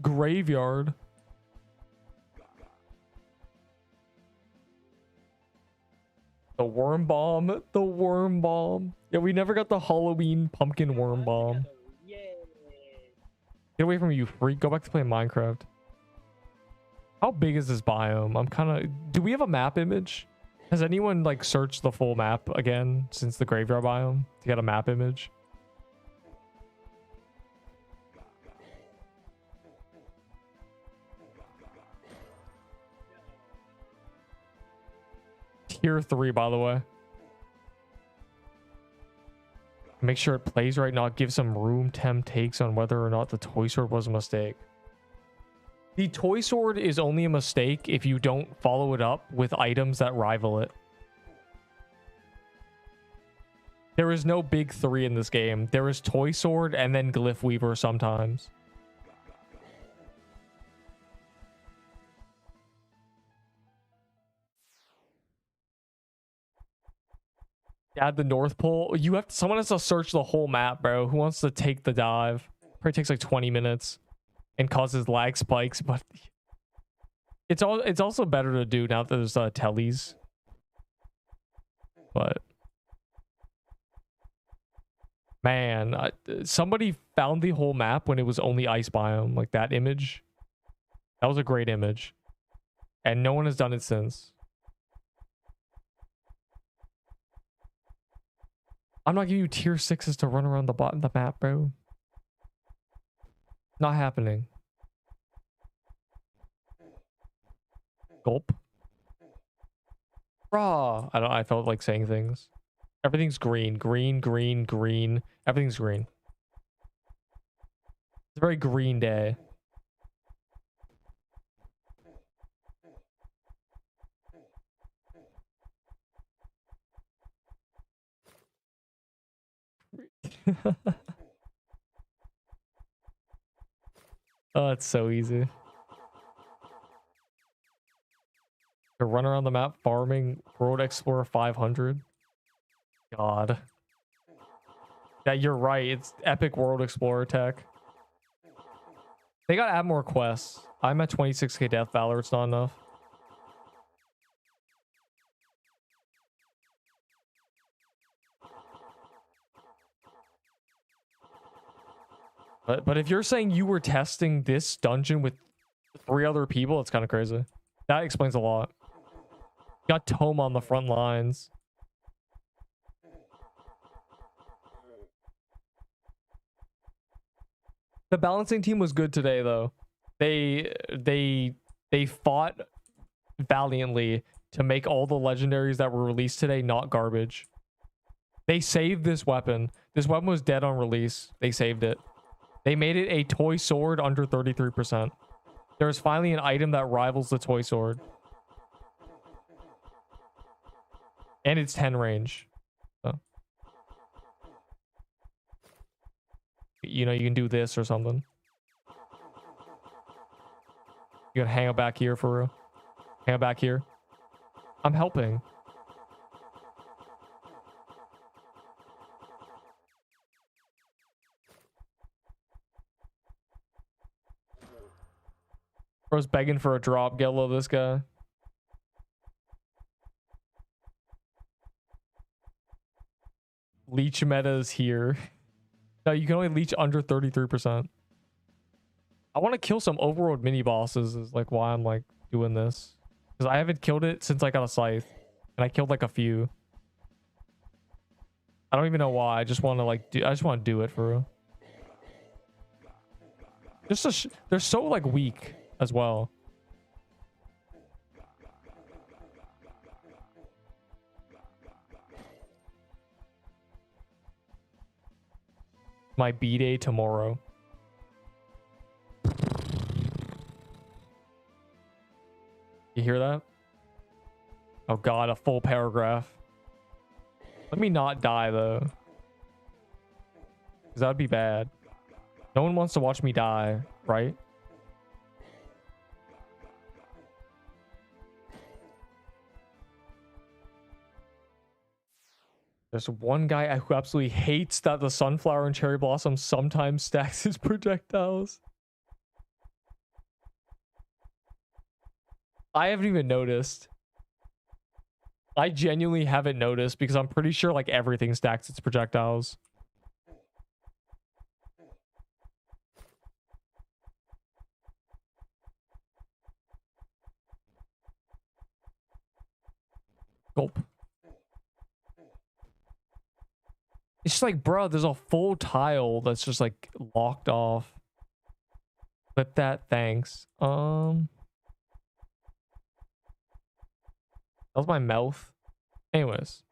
graveyard. The worm bomb. The worm bomb. Yeah, we never got the Halloween pumpkin worm bomb. Get away from you, freak. Go back to playing Minecraft. How big is this biome? I'm kind of... Do we have a map image? Has anyone, like, searched the full map again since the graveyard biome to get a map image? Tier 3, by the way. Make sure it plays right now. Give some room temp takes on whether or not the toy sword was a mistake. The toy sword is only a mistake if you don't follow it up with items that rival it. There is no big 3 in this game. There is toy sword and then glyph weaver sometimes. Add the North Pole. Someone has to search the whole map, bro. Who wants to take the dive? Probably takes like 20 minutes and causes lag spikes, but it's also better to do now that there's tellies. But man, somebody found the whole map when it was only ice biome. Like, that image, that was a great image, and no one has done it since. I'm not giving you tier 6s to run around the bottom of the map, bro. Not happening. Gulp. Raw. I felt like saying things. Everything's green. Green, green, green. Everything's green. It's a very green day. Oh, it's so easy. To run around the map farming World Explorer 500. God. Yeah, you're right. It's epic World Explorer tech. They gotta add more quests. I'm at 26k Death Valor. It's not enough. But if you're saying you were testing this dungeon with 3 other people, it's kind of crazy. That explains a lot. Got Tome on the front lines. The balancing team was good today, though. They fought valiantly to make all the legendaries that were released today not garbage. They saved this weapon. This weapon was dead on release. They saved it. They made it a toy sword under 33%. There's finally an item that rivals the toy sword. And it's 10 range. So, you know, you can do this or something. You can hang out back here for real. Hang out back here. I'm helping. Bro's begging for a drop. Get low this guy. Leech meta is here. No, you can only leech under 33%. I want to kill some overworld mini bosses is like why I'm like doing this. Because I haven't killed it since I got a scythe. And I killed like a few. I don't even know why. I just want to like do I just want to do it for real. Just they're so like weak as well. My B-day tomorrow. You hear that? Oh god, a full paragraph. Let me not die though. Because that would be bad. No one wants to watch me die, right? There's one guy who absolutely hates that the sunflower and cherry blossom sometimes stacks his projectiles. I haven't even noticed. I genuinely haven't noticed because I'm pretty sure like everything stacks its projectiles. Gulp. It's just like, bro, there's a full tile that's just like locked off. Clip that, thanks. That was my mouth. Anyways.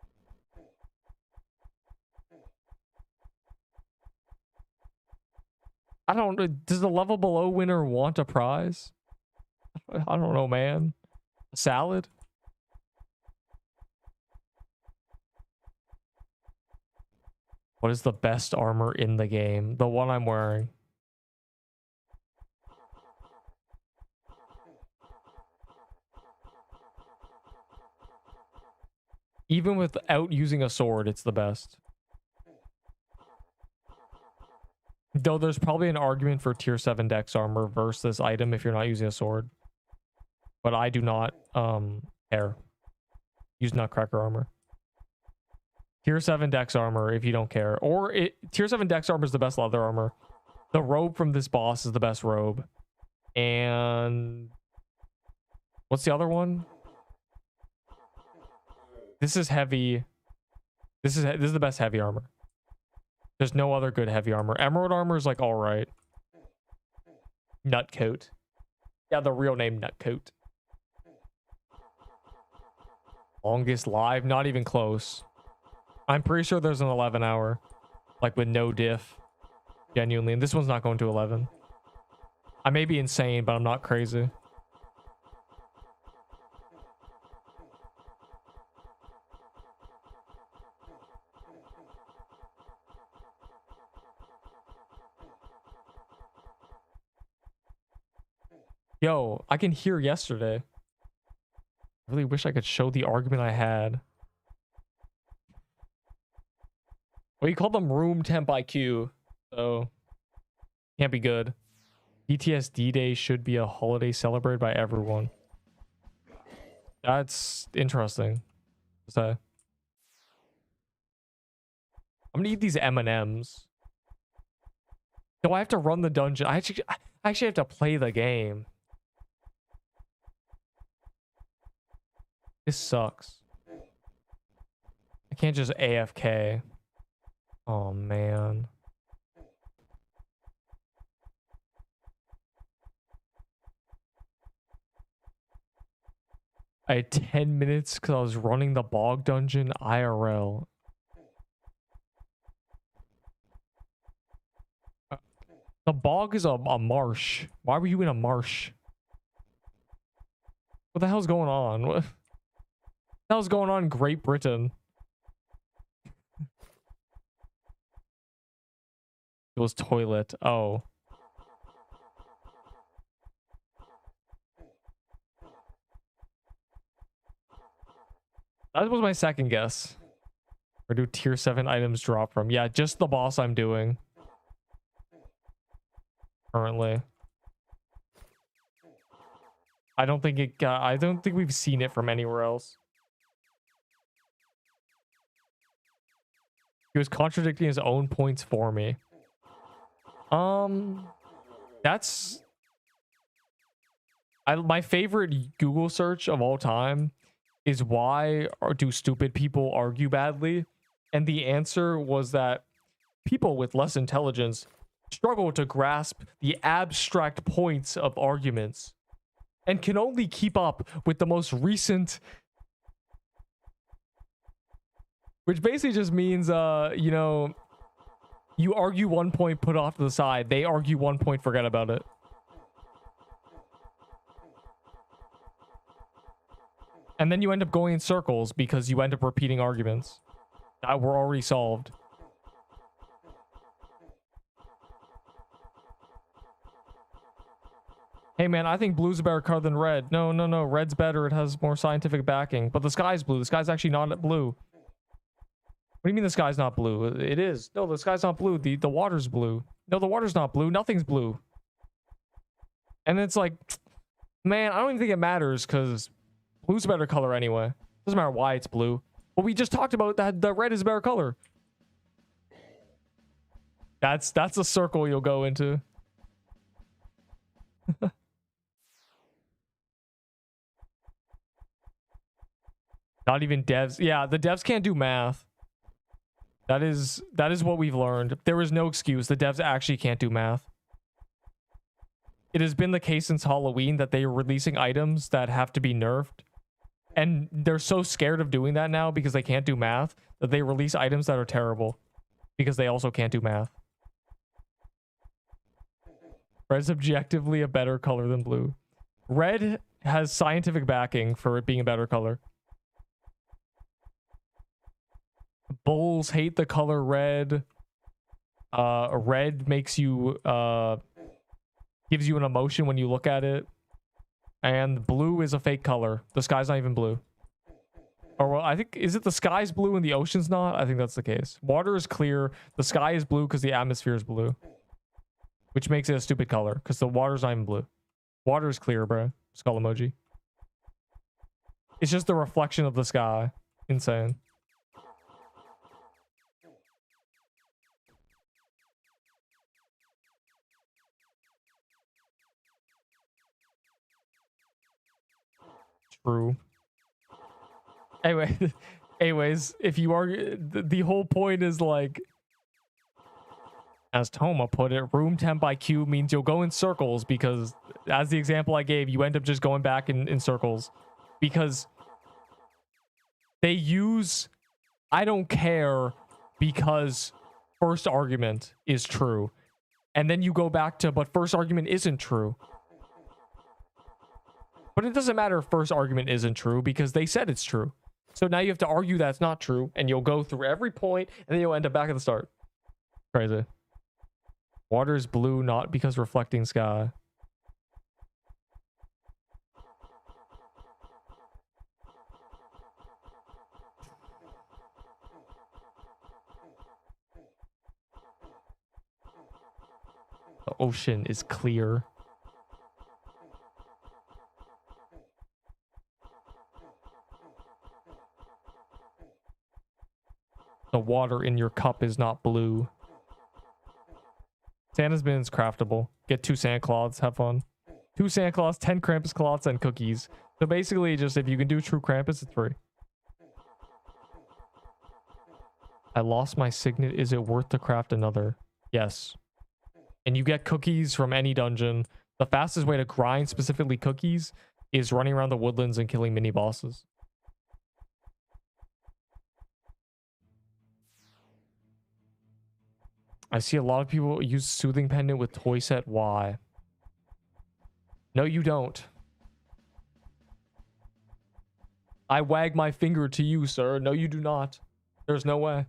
I don't know. Does the level below winner want a prize? I don't know, man. A salad? What is the best armor in the game? The one I'm wearing. Even without using a sword, it's the best. Though there's probably an argument for tier 7 dex armor versus this item if you're not using a sword. But I do not care. Use nutcracker armor. Tier 7 dex armor if you don't care. Or tier 7 dex armor is the best leather armor. The robe from this boss is the best robe. And what's the other one? This is heavy. This is the best heavy armor. There's no other good heavy armor. Emerald armor is like all right. Nutcoat. Yeah, the real name Nutcoat. Longest live, not even close. I'm pretty sure there's an 11 hour. Like with no diff. Genuinely. And this one's not going to 11. I may be insane, but I'm not crazy. Yo, I can hear yesterday. I really wish I could show the argument I had. Well, you call them room temp IQ, so can't be good. PTSD Day should be a holiday celebrated by everyone. That's interesting. So, I'm gonna eat these M&Ms. Do I have to run the dungeon? I actually have to play the game. This sucks. I can't just AFK. Oh, man. I had 10 minutes because I was running the bog dungeon IRL. The bog is a marsh. Why were you in a marsh? What the hell's going on? What the hell's going on in Great Britain? It was toilet. Oh. That was my second guess. Where do tier 7 items drop from? Yeah, just the boss I'm doing. Currently. I don't think we've seen it from anywhere else. He was contradicting his own points for me. That's my favorite Google search of all time is why do stupid people argue badly? And the answer was that people with less intelligence struggle to grasp the abstract points of arguments and can only keep up with the most recent, which basically just means you know, you argue 1 point, put off to the side. They argue 1 point, forget about it. And then you end up going in circles because you end up repeating arguments that were already solved. Hey man, I think blue's a better color than red. No, no, no. Red's better. It has more scientific backing. But the sky's blue. The sky's actually not blue. What do you mean the sky's not blue? It is. No, the sky's not blue. The water's blue. No, the water's not blue. Nothing's blue. And it's like, man, I don't even think it matters because blue's a better color anyway. Doesn't matter why it's blue. But we just talked about that the red is a better color. That's a circle you'll go into. Not even devs. Yeah, the devs can't do math. That is what we've learned. There is no excuse. The devs actually can't do math. It has been the case since Halloween that they are releasing items that have to be nerfed. And they're so scared of doing that now because they can't do math that they release items that are terrible because they also can't do math. Red's objectively a better color than blue. Red has scientific backing for it being a better color. Bulls hate the color red. Red makes you gives you an emotion when you look at it. And blue is a fake color. The sky's not even blue. Or well, I think, is it the sky's blue and the ocean's not? I think that's the case. Water is clear. The sky is blue because the atmosphere is blue. Which makes it a stupid color because the water's not even blue. Water is clear, bro. Skull emoji. It's just the reflection of the sky. Insane. True. Anyways, if you are, the whole point is like, as Toma put it, room temp IQ means you'll go in circles because, as the example I gave, you end up just going back in circles because they use I don't care because first argument is true. And then you go back to, but first argument isn't true. But it doesn't matter if first argument isn't true because they said it's true. So now you have to argue that's not true, and you'll go through every point, and then you'll end up back at the start. Crazy. Water is blue, not because reflecting sky. The ocean is clear. The water in your cup is not blue. Santa's bin is craftable. Get 2 Santa Claus, have fun. 2 Santa Claus, 10 Krampus cloths, and cookies. So basically, just if you can do true Krampus, it's free. I lost my signet. Is it worth to craft another? Yes. And you get cookies from any dungeon. The fastest way to grind specifically cookies is running around the woodlands and killing mini bosses. I see a lot of people use soothing pendant with toy set. Why? No, you don't. I wag my finger to you, sir. No, you do not. There's no way.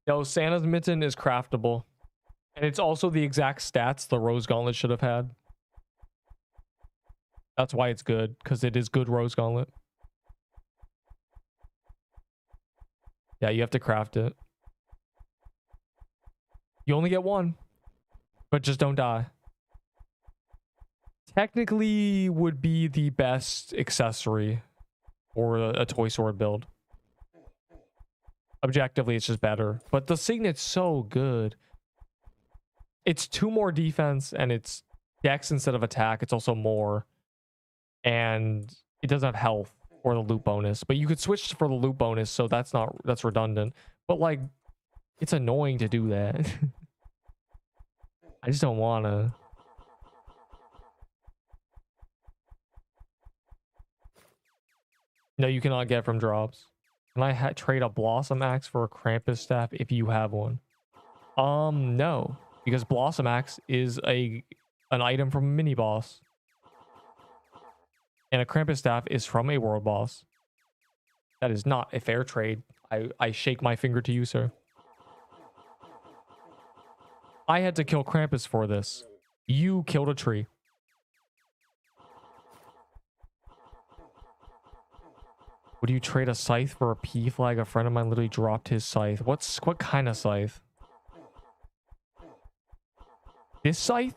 No, Santa's Mitten is craftable. And it's also the exact stats the Rose Gauntlet should have had. That's why it's good, because it is good Rose Gauntlet. Yeah, you have to craft it. You only get one, but just don't die. Technically would be the best accessory for a toy sword build. Objectively, it's just better. But the Signet's so good. It's 2 more defense and it's dex instead of attack. It's also more. And it doesn't have health or the loot bonus. But you could switch for the loot bonus, so that's redundant. But like, it's annoying to do that. I just don't wanna. No, you cannot get from drops. Can I trade a Blossom Axe for a Krampus Staff if you have one? No. Because Blossom Axe is an item from a mini boss. And a Krampus Staff is from a world boss. That is not a fair trade. I shake my finger to you, sir. I had to kill Krampus for this. You killed a tree. Would you trade a scythe for a P flag? A friend of mine literally dropped his scythe. What kind of scythe? This scythe?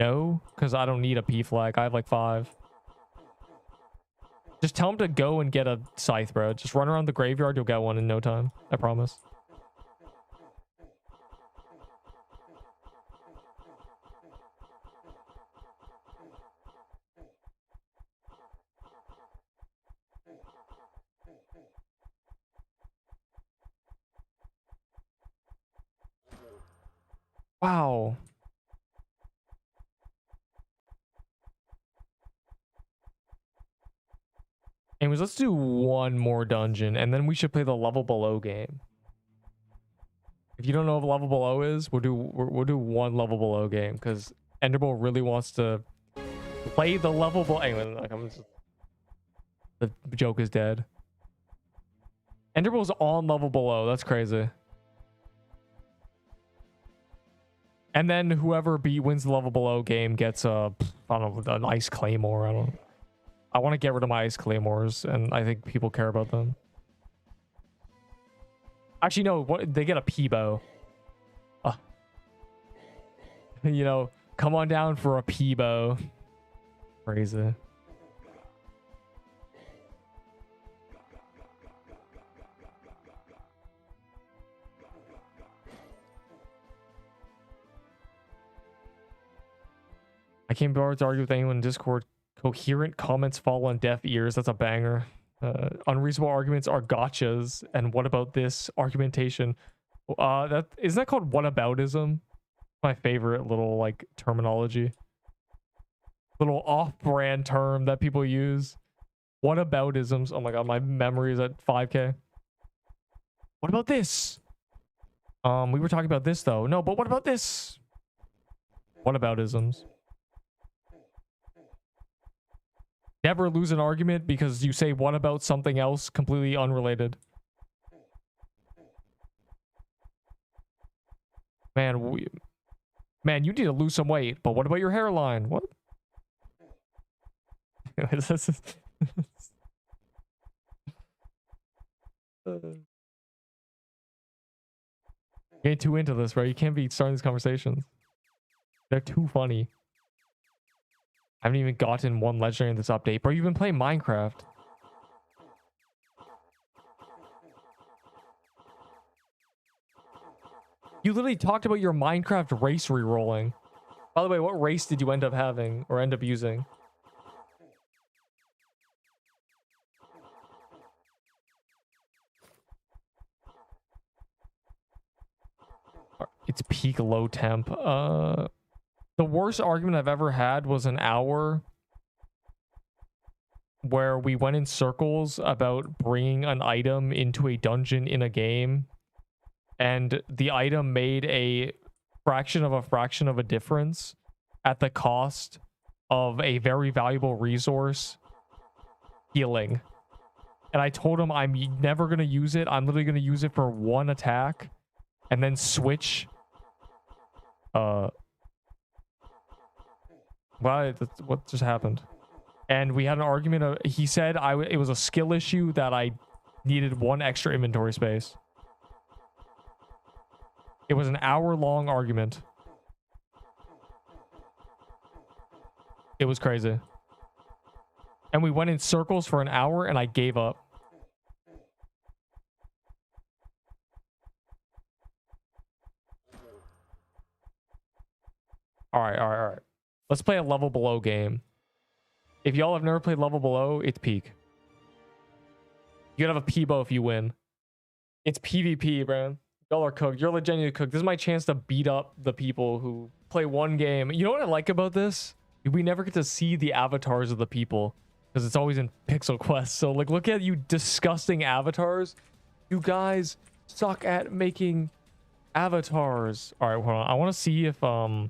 No, because I don't need a P flag. I have like 5. Just tell him to go and get a scythe, bro. Just run around the graveyard. You'll get one in no time. I promise. Wow. Anyways, let's do one more dungeon and then we should play the level below game. If you don't know what level below is, we'll do one level below game because Enderbull really wants to play the level below. Anyway, like the joke is dead. Enderbull's on level below. That's crazy. And then whoever wins the level below game gets I don't know, an ice claymore. I don't know. I want to get rid of my ice claymores, and I think people care about them. Actually, no. What they get a Peebo. You know, come on down for a Peebo. Crazy. I can't be bothered to argue with anyone in Discord. Coherent comments fall on deaf ears. That's a banger. Unreasonable arguments are gotchas. And what about this argumentation? Isn't that called whataboutism? My favorite little like terminology. Little off-brand term that people use. Whataboutisms. Oh my god, my memory is at 5k. What about this? We were talking about this though. No, but what about this? Whataboutisms. Never lose an argument because you say what about something else completely unrelated. Man, man, you need to lose some weight, but what about your hairline? What? Get too into this, bro. You can't be starting these conversations. They're too funny. I haven't even gotten one legendary in this update. Bro, you've been playing Minecraft. You literally talked about your Minecraft race re-rolling. By the way, what race did you end up having or end up using? It's peak low temp. The worst argument I've ever had was an hour where we went in circles about bringing an item into a dungeon in a game, and the item made a fraction of a difference at the cost of a very valuable resource, healing. And I told him I'm never going to use it. I'm literally going to use it for one attack. and then switch. What just happened? And we had an argument. He said it was a skill issue that I needed 1 extra inventory space. It was an hour-long argument. It was crazy. And we went in circles for an hour, and I gave up. All right. Let's play a level below game. If y'all have never played level below, it's peak. You gotta have a Peebo if you win. It's PvP, bro. Y'all are cooked. You're legitimately cooked. This is my chance to beat up the people who play one game. You know what I like about this? We never get to see the avatars of the people because it's always in Pixel Quest. So like, look at you disgusting avatars. You guys suck at making avatars. All right, hold on. I want to see if I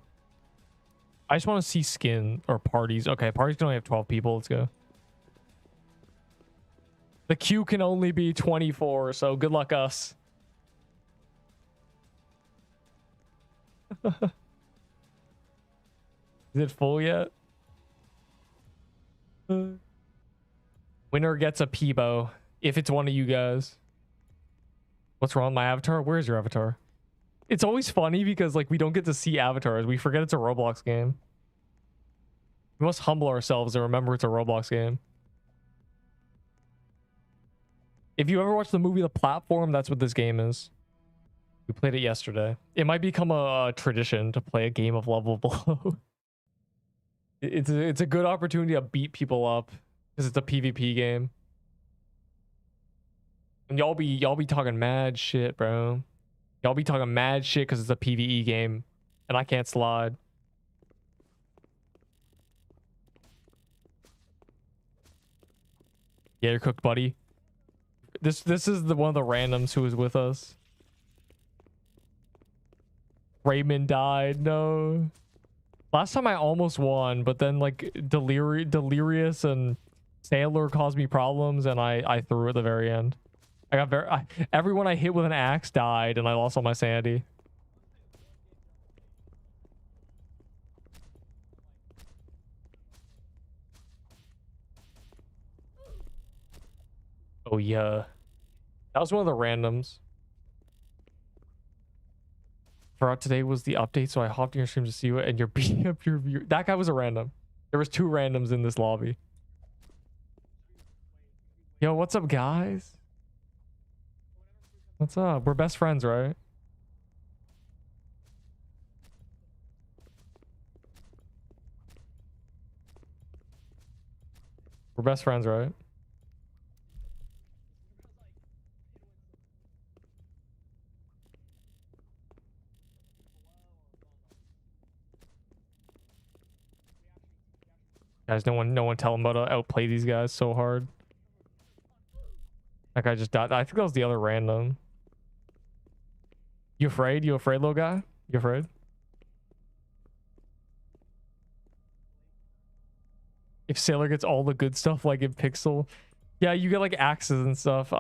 just want to see skin or parties. Okay, parties can only have 12 people. Let's go. The queue can only be 24, so good luck us. Is it full yet? Winner gets a Peebo if it's one of you guys. What's wrong with my avatar? Where's your avatar? It's always funny because like we don't get to see avatars. We forget it's a Roblox game. We must humble ourselves and remember it's a Roblox game. If you ever watched the movie The Platform, that's what this game is. We played it yesterday. It might become a tradition to play a game of level below. It's a good opportunity to beat people up because it's a PvP game. And y'all be talking mad shit, bro. Y'all be talking mad shit because it's a PvE game and I can't slide. Yeah, you're cooked, buddy. This is one of the randoms who was with us. Raymond died. No. Last time I almost won, but then like Delirious and Sailor caused me problems, and I threw at the very end. I got everyone I hit with an axe died, and I lost all my sanity. Oh yeah, that was one of the randoms. Forgot today was the update, so I hopped in your stream to see you, and you're beating up your viewer. That guy was a random. There was 2 randoms in this lobby. Yo, what's up, guys? What's up? We're best friends, right? We're best friends, right? Guys, no one tell him about to outplay these guys so hard. That guy just died. I think that was the other random. You afraid? You afraid, little guy? You afraid? If Sailor gets all the good stuff like in Pixel. Yeah, you get like axes and stuff.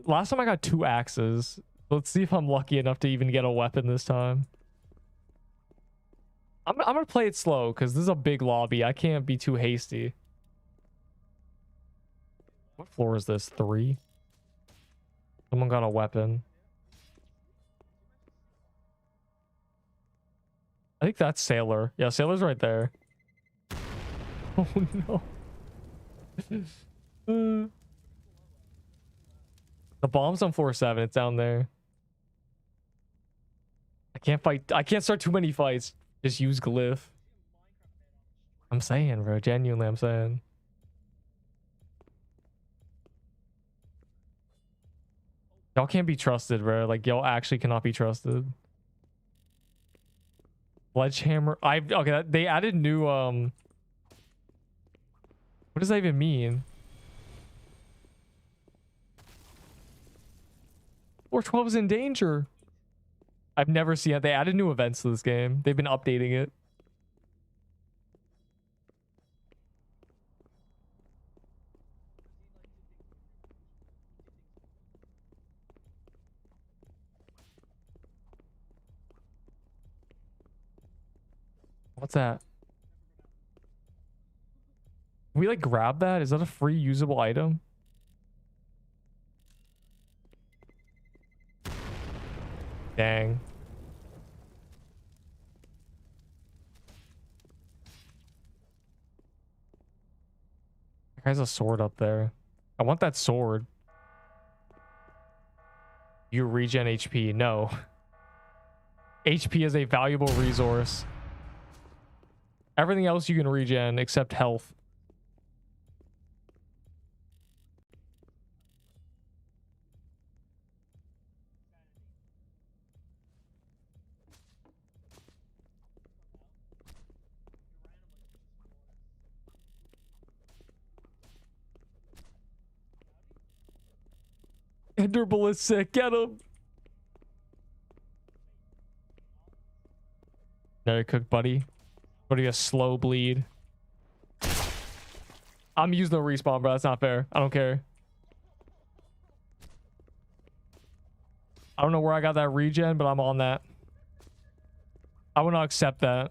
Last time I got 2 axes. Let's see if I'm lucky enough to even get a weapon this time. I'm gonna play it slow because this is a big lobby. I can't be too hasty. What floor is this? 3? Someone got a weapon. I think that's Sailor. Yeah, Sailor's right there. Oh no. The bomb's on floor 7. It's down there. I can't fight. I can't start too many fights. Just use glyph. I'm saying, bro. Genuinely, I'm saying. Y'all can't be trusted, bro. Like, y'all actually cannot be trusted. Sledgehammer. Okay, they added new, what does that even mean? Floor 12 is in danger. I've never seen it. They added new events to this game. They've been updating it. What's that? Can we like grab that? Is that a free usable item? Dang. That guy's a sword up there. I want that sword. You regen HP. No. HP is a valuable resource. Everything else you can regen except health. Enderbull is sick. Get him. Very cook, buddy. Buddy, a slow bleed. I'm using the respawn, bro. That's not fair. I don't care. I don't know where I got that regen, but I'm on that. I will not accept that.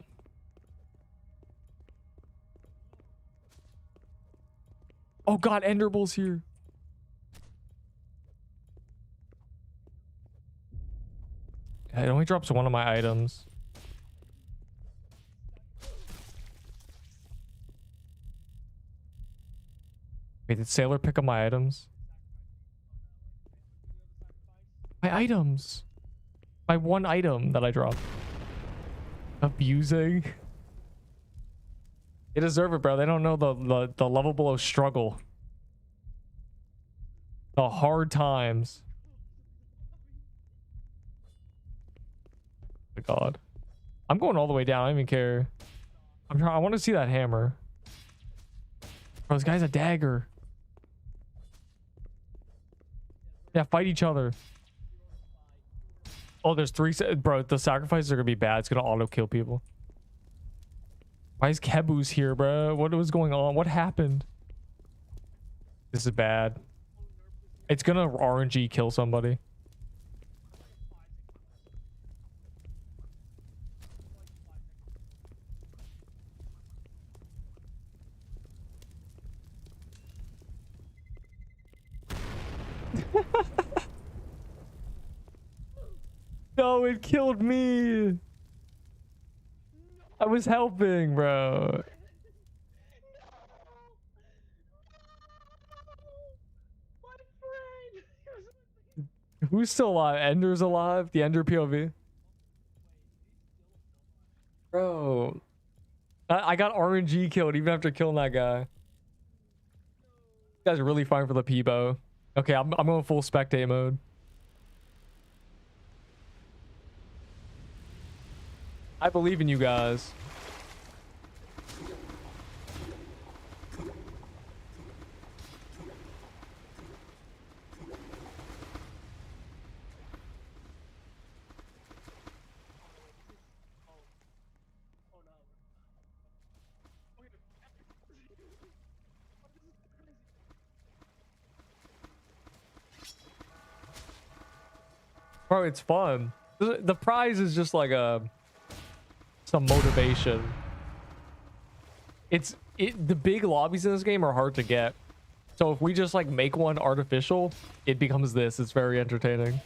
Oh god, Enderbull's here. It only drops one of my items. Wait, did Sailor pick up my items? My items. My one item that I dropped. Abusing. They deserve it, bro. They don't know the level below struggle. The hard times. Oh my god. I'm going all the way down. I don't even care. I want to see that hammer. Bro, this guy's a dagger. Yeah, fight each other. Oh, there's three. Bro, the sacrifices are gonna be bad. It's gonna auto kill people. Why is Kebu's here, bro? What was going on? What happened? This is bad. It's gonna RNG kill somebody. No, it killed me. I was helping, bro. Who's still alive? Ender's alive? The Ender POV? Bro. I got RNG killed even after killing that guy. You guys are really fine for the Peebo. Okay, I'm going full spectate mode. I believe in you guys. Bro, it's fun. The prize is just like some motivation. The big lobbies in this game are hard to get. So if we just like make one artificial, it becomes this. It's very entertaining.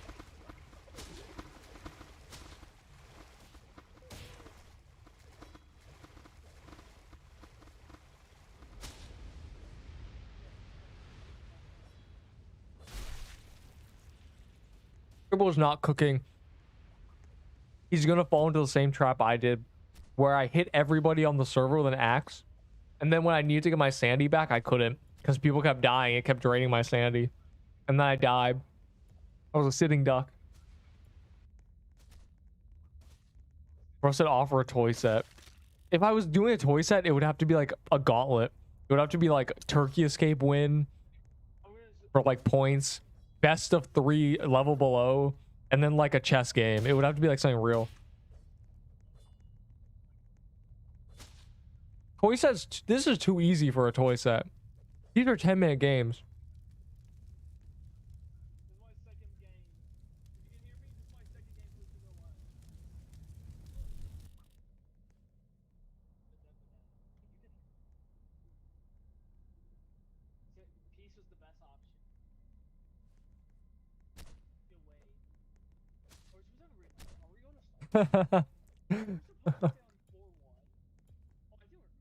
Scribble's not cooking. He's gonna fall into the same trap I did, where I hit everybody on the server with an axe, and then when I needed to get my sanity back, I couldn't because people kept dying. It kept draining my sanity, and then I died. I was a sitting duck. Bro said offer a toy set. If I was doing a toy set, it would have to be like a gauntlet. It would have to be like turkey escape win for like points, best of 3 level below, and then like a chess game. It would have to be like something real. Toy sets, this is too easy for a toy set. These are 10-minute games.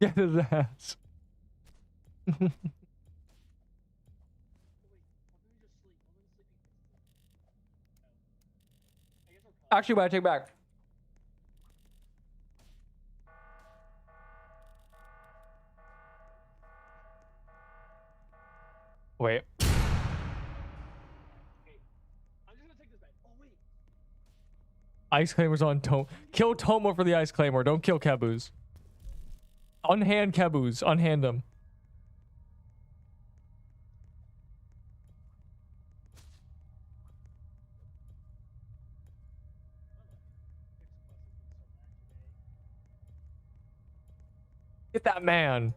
Get his ass. Actually, what I take back. Wait. I'm just gonna take this back. Oh wait. Ice Claymore's on Tomo. Kill Tomo for the Ice Claymore. Don't kill Caboose. Unhand Caboose. Unhand him. Get that man.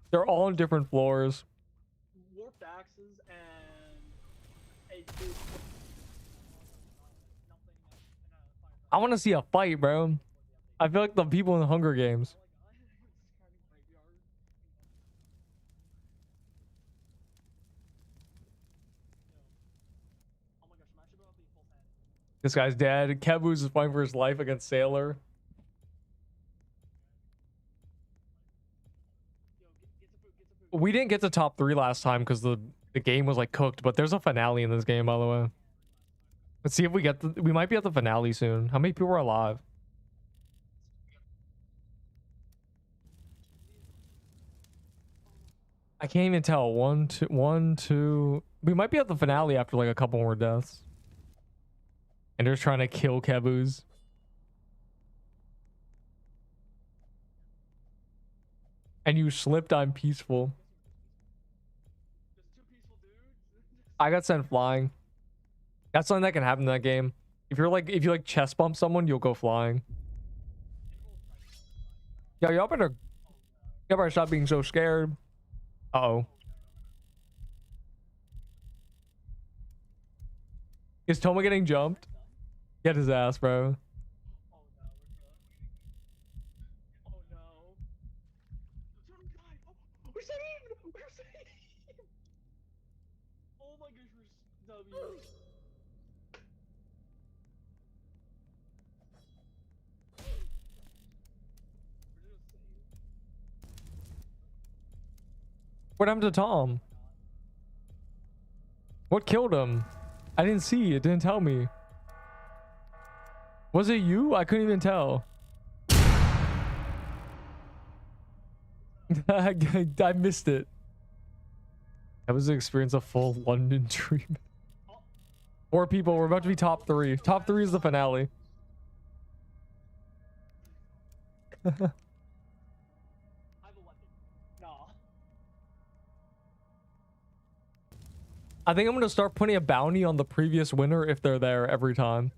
They're all on different floors. Warped axes and a dude. I want to see a fight, bro. I feel like the people in the Hunger Games. This guy's dead. Caboose is fighting for his life against Sailor. We didn't get to top 3 last time because the game was like cooked, but there's a finale in this game, by the way. Let's see if we get we might be at the finale soon. How many people are alive? I can't even tell. 1, 2. We might be at the finale after like a couple more deaths. And they're trying to kill Caboose. And you slipped, I'm peaceful. I got sent flying. That's something that can happen in that game. If you like chest bump someone, you'll go flying. Yo, y'all better stop being so scared. Uh-oh. Is Toma getting jumped? Get his ass, bro. We're saved! We're saved! Oh my gosh, we're W. What happened to Tom? What killed him? I didn't see. It didn't tell me. Was it you? I couldn't even tell. I missed it. That was the experience of full London treatment. 4 people. We're about to be top 3. Top 3 is the finale. I think I'm gonna start putting a bounty on the previous winner if they're there every time.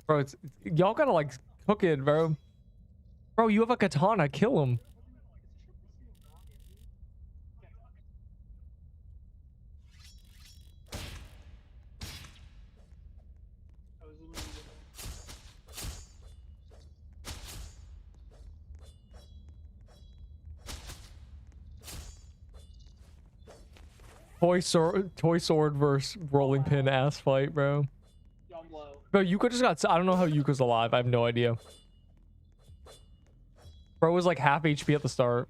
Bro, y'all gotta like cook it, bro. Bro, you have a katana. Kill him. Toy sword versus rolling pin ass fight, bro. Bro, Yuka just got. I don't know how Yuka's alive. I have no idea. Bro was like half HP at the start.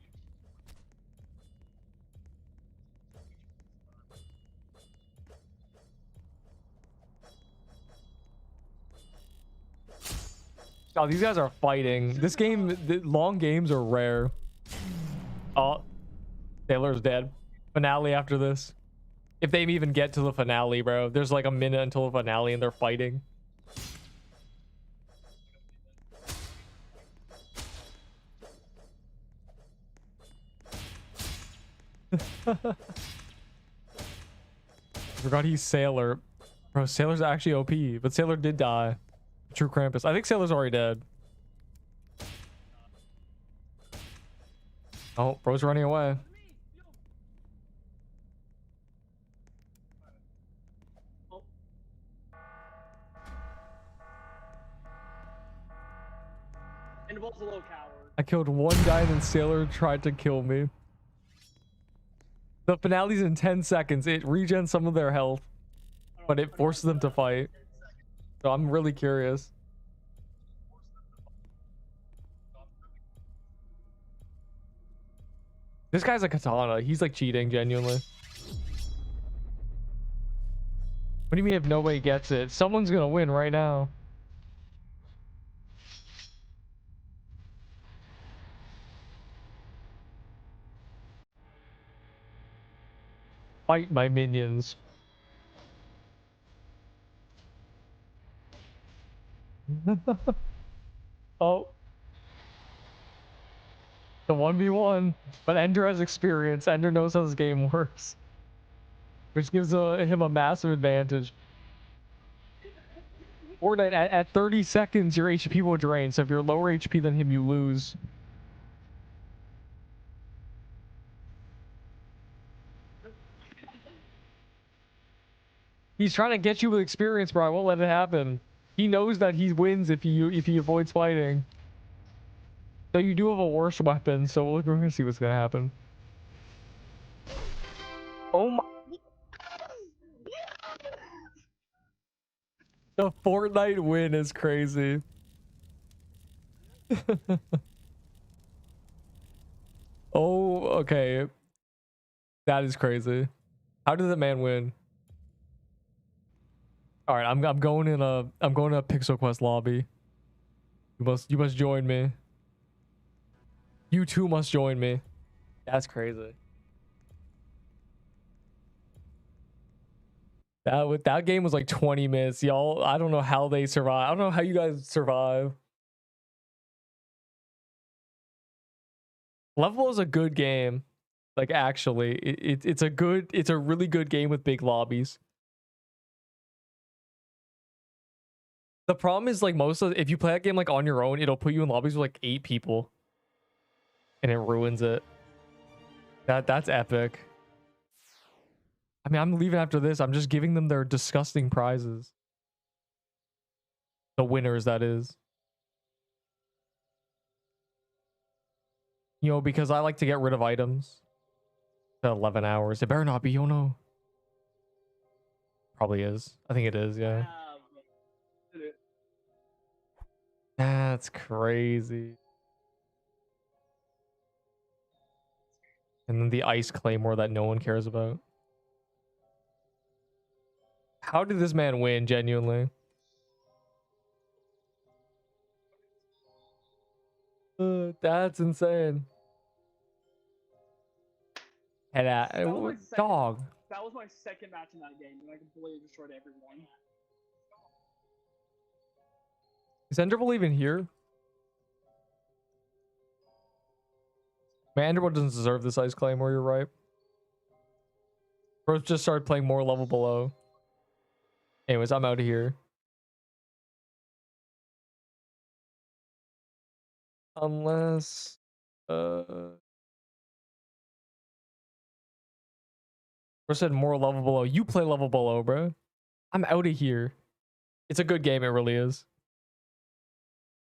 Oh, these guys are fighting. This game, the long games are rare. Oh, Taylor's dead. Finale after this. If they even get to the finale, bro. There's like a minute until the finale and they're fighting. I forgot he's Sailor. Bro, Sailor's actually OP, but Sailor did die. True Krampus. I think Sailor's already dead. Oh, bro's running away. I killed one guy and then Sailor tried to kill me. The finale's in 10 seconds. It regens some of their health, but it forces them to fight. So I'm really curious. This guy's a katana. He's like cheating, genuinely. What do you mean if nobody gets it? Someone's gonna win right now. Fight my minions. Oh. The 1v1. But Ender has experience. Ender knows how this game works. Which gives him a massive advantage. Fortnite, at 30 seconds, your HP will drain. So if you're lower HP than him, you lose. He's trying to get you with experience, bro. I won't let it happen. He knows that he wins if he avoids fighting. So you do have a worse weapon, so we're gonna see what's gonna happen. Oh my! The Fortnite win is crazy. Oh, okay. That is crazy. How did the man win? All right, I'm going in a Pixel Quest lobby. You must join me. You too must join me. That's crazy. That game was like 20 minutes, y'all. I don't know how they survive. I don't know how you guys survive. Level is a good game. Like actually, it's a really good game with big lobbies. The problem is like if you play that game like on your own, it'll put you in lobbies with like 8 people. And it ruins it. That's epic. I mean, I'm leaving after this. I'm just giving them their disgusting prizes. The winners, that is. You know, because I like to get rid of items. 11 hours. It better not be, oh no. Probably is. I think it is, yeah. That's crazy. And then the ice claymore that no one cares about. How did this man win, genuinely? That's insane. Head at dog. That was my second match in that game, and I completely destroyed everyone. Is Enderable even here? Man, Enderable doesn't deserve this ice claymore, you're right. Bro, just started playing more level below. Anyways, I'm out of here. Unless... Bro said more level below. You play level below, bro. I'm out of here. It's a good game, it really is.